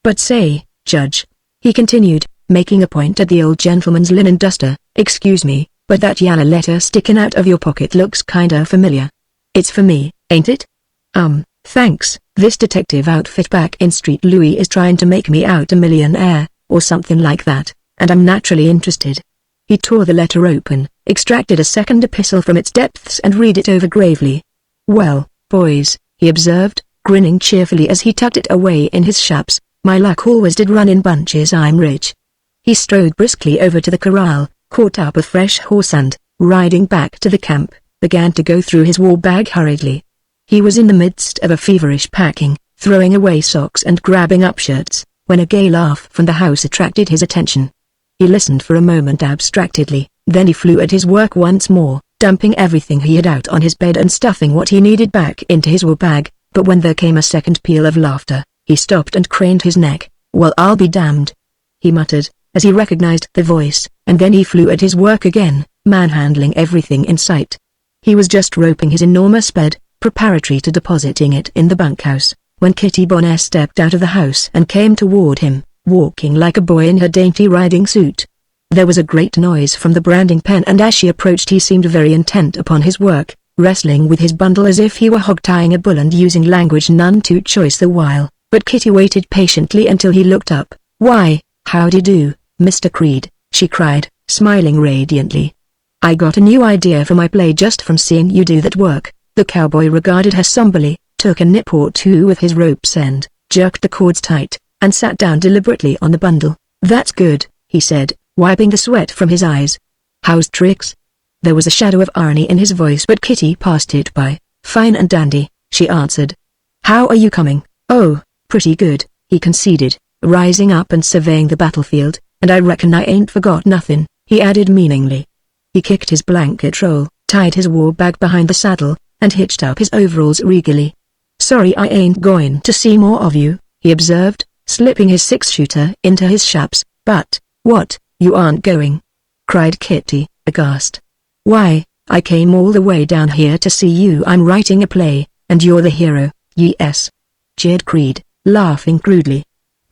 "But say, Judge," he continued, making a point at the old gentleman's linen duster, "excuse me, but that yaller letter sticking out of your pocket looks kinda familiar. It's for me, ain't it?" Thanks. This detective outfit back in Street Louis is trying to make me out a millionaire, or something like that, and I'm naturally interested." He tore the letter open, extracted a second epistle from its depths and read it over gravely. "Well, boys," he observed, grinning cheerfully as he tucked it away in his chaps, "my luck always did run in bunches. I'm rich." He strode briskly over to the corral, caught up a fresh horse and, riding back to the camp, began to go through his war bag hurriedly. He was in the midst of a feverish packing, throwing away socks and grabbing up shirts, when a gay laugh from the house attracted his attention. He listened for a moment abstractedly, then he flew at his work once more, dumping everything he had out on his bed and stuffing what he needed back into his war bag, but when there came a second peal of laughter, he stopped and craned his neck. "Well, I'll be damned," he muttered, as he recognized the voice, and then he flew at his work again, manhandling everything in sight. He was just roping his enormous bed, preparatory to depositing it in the bunkhouse, when Kitty Bonnet stepped out of the house and came toward him, walking like a boy in her dainty riding suit. There was a great noise from the branding pen, and as she approached he seemed very intent upon his work, wrestling with his bundle as if he were hog-tying a bull and using language none too choice the while, but Kitty waited patiently until he looked up. "Why, howdy do, Mr. Creed," she cried, smiling radiantly. "I got a new idea for my play just from seeing you do that work." The cowboy regarded her somberly, took a nip or two with his rope's end, jerked the cords tight, and sat down deliberately on the bundle. "That's good," he said, wiping the sweat from his eyes. "How's tricks?" There was a shadow of irony in his voice, but Kitty passed it by. "Fine and dandy," she answered. "How are you coming?" "Oh, pretty good," he conceded, rising up and surveying the battlefield, "and I reckon I ain't forgot nothing," he added meaningly. He kicked his blanket roll, tied his war bag behind the saddle, and hitched up his overalls regally. "Sorry I ain't going to see more of you," he observed, slipping his six-shooter into his chaps. "But, what, you aren't going?" cried Kitty, aghast. "Why, I came all the way down here to see you. I'm writing a play, and you're the hero." "Yes," jeered Creed, laughing crudely.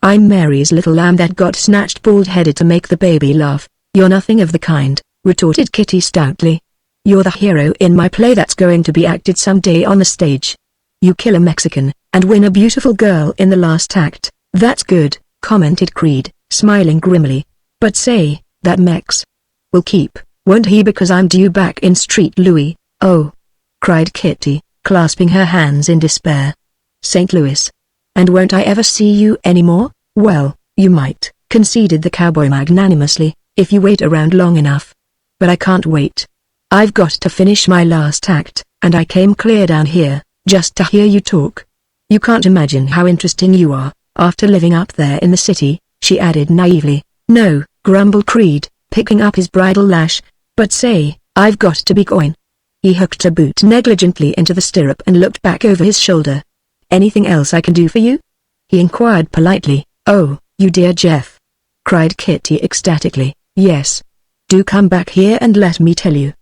"I'm Mary's little lamb that got snatched bald-headed to make the baby laugh." "You're nothing of the kind," retorted Kitty stoutly. "You're the hero in my play that's going to be acted someday on the stage. You kill a Mexican, and win a beautiful girl in the last act." "That's good," commented Creed, smiling grimly. "But say, that Mex will keep, won't he, because I'm due back in Street Louis?" "Oh!" cried Kitty, clasping her hands in despair. "St. Louis? And won't I ever see you anymore?" "Well, you might," conceded the cowboy magnanimously, "if you wait around long enough. But I can't wait. I've got to finish my last act, and I came clear down here, just to hear you talk. You can't imagine how interesting you are, after living up there in the city," she added naively. "No," grumbled Creed, picking up his bridle lash, "but say, I've got to be going." He hooked a boot negligently into the stirrup and looked back over his shoulder. "Anything else I can do for you?" he inquired politely. "Oh, you dear Jeff!" cried Kitty ecstatically. "Yes. Do come back here and let me tell you."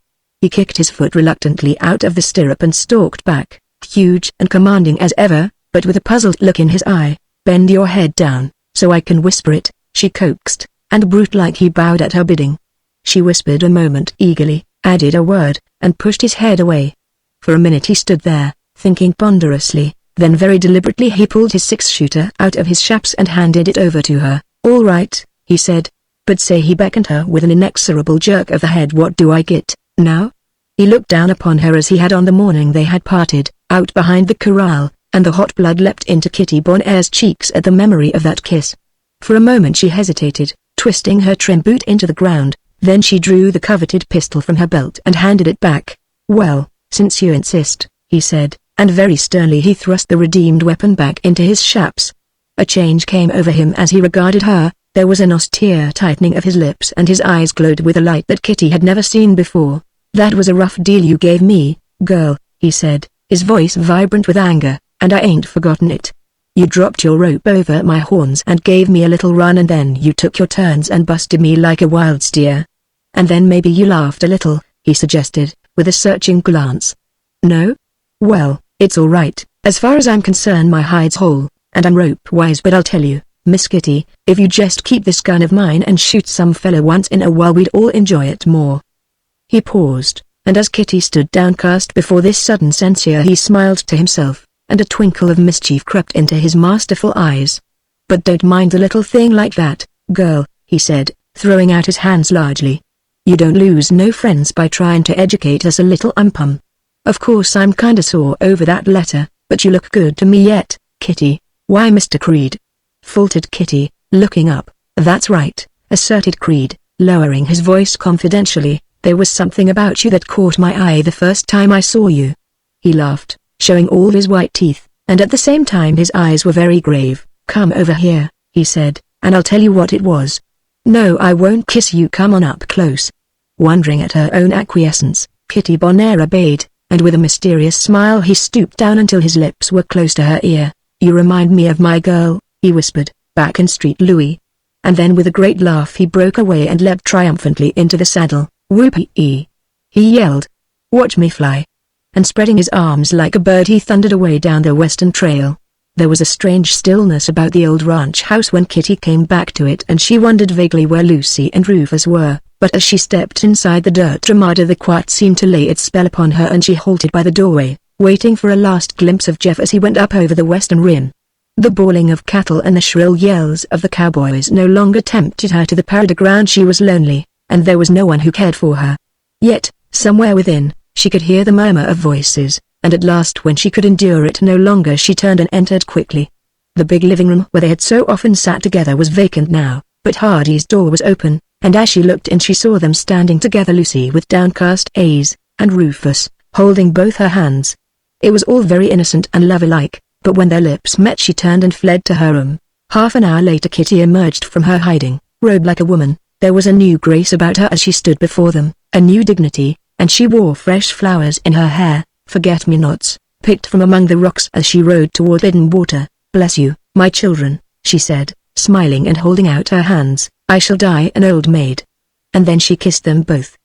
He kicked his foot reluctantly out of the stirrup and stalked back, huge and commanding as ever, but with a puzzled look in his eye. "Bend your head down, so I can whisper it," she coaxed, and brute-like he bowed at her bidding. She whispered a moment eagerly, added a word, and pushed his head away. For a minute he stood there, thinking ponderously, then very deliberately he pulled his six-shooter out of his chaps and handed it over to her. "All right," he said. "But say," he beckoned her with an inexorable jerk of the head, "what do I get now?" He looked down upon her as he had on the morning they had parted, out behind the corral, and the hot blood leapt into Kitty Bonnet's cheeks at the memory of that kiss. For a moment she hesitated, twisting her trim boot into the ground, then she drew the coveted pistol from her belt and handed it back. "Well, since you insist," he said, and very sternly he thrust the redeemed weapon back into his chaps. A change came over him as he regarded her, There was an austere tightening of his lips and his eyes glowed with a light that Kitty had never seen before. "That was a rough deal you gave me, girl," he said, his voice vibrant with anger, "and I ain't forgotten it. You dropped your rope over my horns and gave me a little run, and then you took your turns and busted me like a wild steer. And then maybe you laughed a little," he suggested, with a searching glance. "No? Well, it's all right. As far as I'm concerned my hide's whole, and I'm rope-wise, but I'll tell you, Miss Kitty, if you just keep this gun of mine and shoot some fella once in a while we'd all enjoy it more." He paused, and as Kitty stood downcast before this sudden censure he smiled to himself, and a twinkle of mischief crept into his masterful eyes. "But don't mind a little thing like that, girl," he said, throwing out his hands largely. "You don't lose no friends by trying to educate us a little umpum. Of course I'm kinda sore over that letter, but you look good to me yet, Kitty." "Why, Mr. Creed?" faltered Kitty, looking up. "That's right," asserted Creed, lowering his voice confidentially, "there was something about you that caught my eye the first time I saw you." He laughed, showing all his white teeth, and at the same time his eyes were very grave. "Come over here," he said, "and I'll tell you what it was." "No, I won't kiss you, come on up close." Wondering at her own acquiescence, Kitty Bonaire obeyed, and with a mysterious smile he stooped down until his lips were close to her ear. "You remind me of my girl," he whispered, "back in Street Louis." And then with a great laugh he broke away and leapt triumphantly into the saddle. "Whoopee!" he yelled. "Watch me fly!" And spreading his arms like a bird he thundered away down the western trail. There was a strange stillness about the old ranch house when Kitty came back to it, and she wondered vaguely where Lucy and Rufus were, but as she stepped inside the dirt ramada the quiet seemed to lay its spell upon her and she halted by the doorway, waiting for a last glimpse of Jeff as he went up over the western rim. The bawling of cattle and the shrill yells of the cowboys no longer tempted her to the parade ground. She was lonely, and there was no one who cared for her. Yet, somewhere within, she could hear the murmur of voices, and at last when she could endure it no longer she turned and entered quickly. The big living room where they had so often sat together was vacant now, but Hardy's door was open, and as she looked in she saw them standing together, Lucy with downcast eyes, and Rufus, holding both her hands. It was all very innocent and lover-like, but when their lips met she turned and fled to her room. Half an hour later Kitty emerged from her hiding, robed like a woman. There was a new grace about her as she stood before them, a new dignity, and she wore fresh flowers in her hair, forget-me-nots, picked from among the rocks as she rode toward hidden water. "Bless you, my children," she said, smiling and holding out her hands. "I shall die an old maid." And then she kissed them both.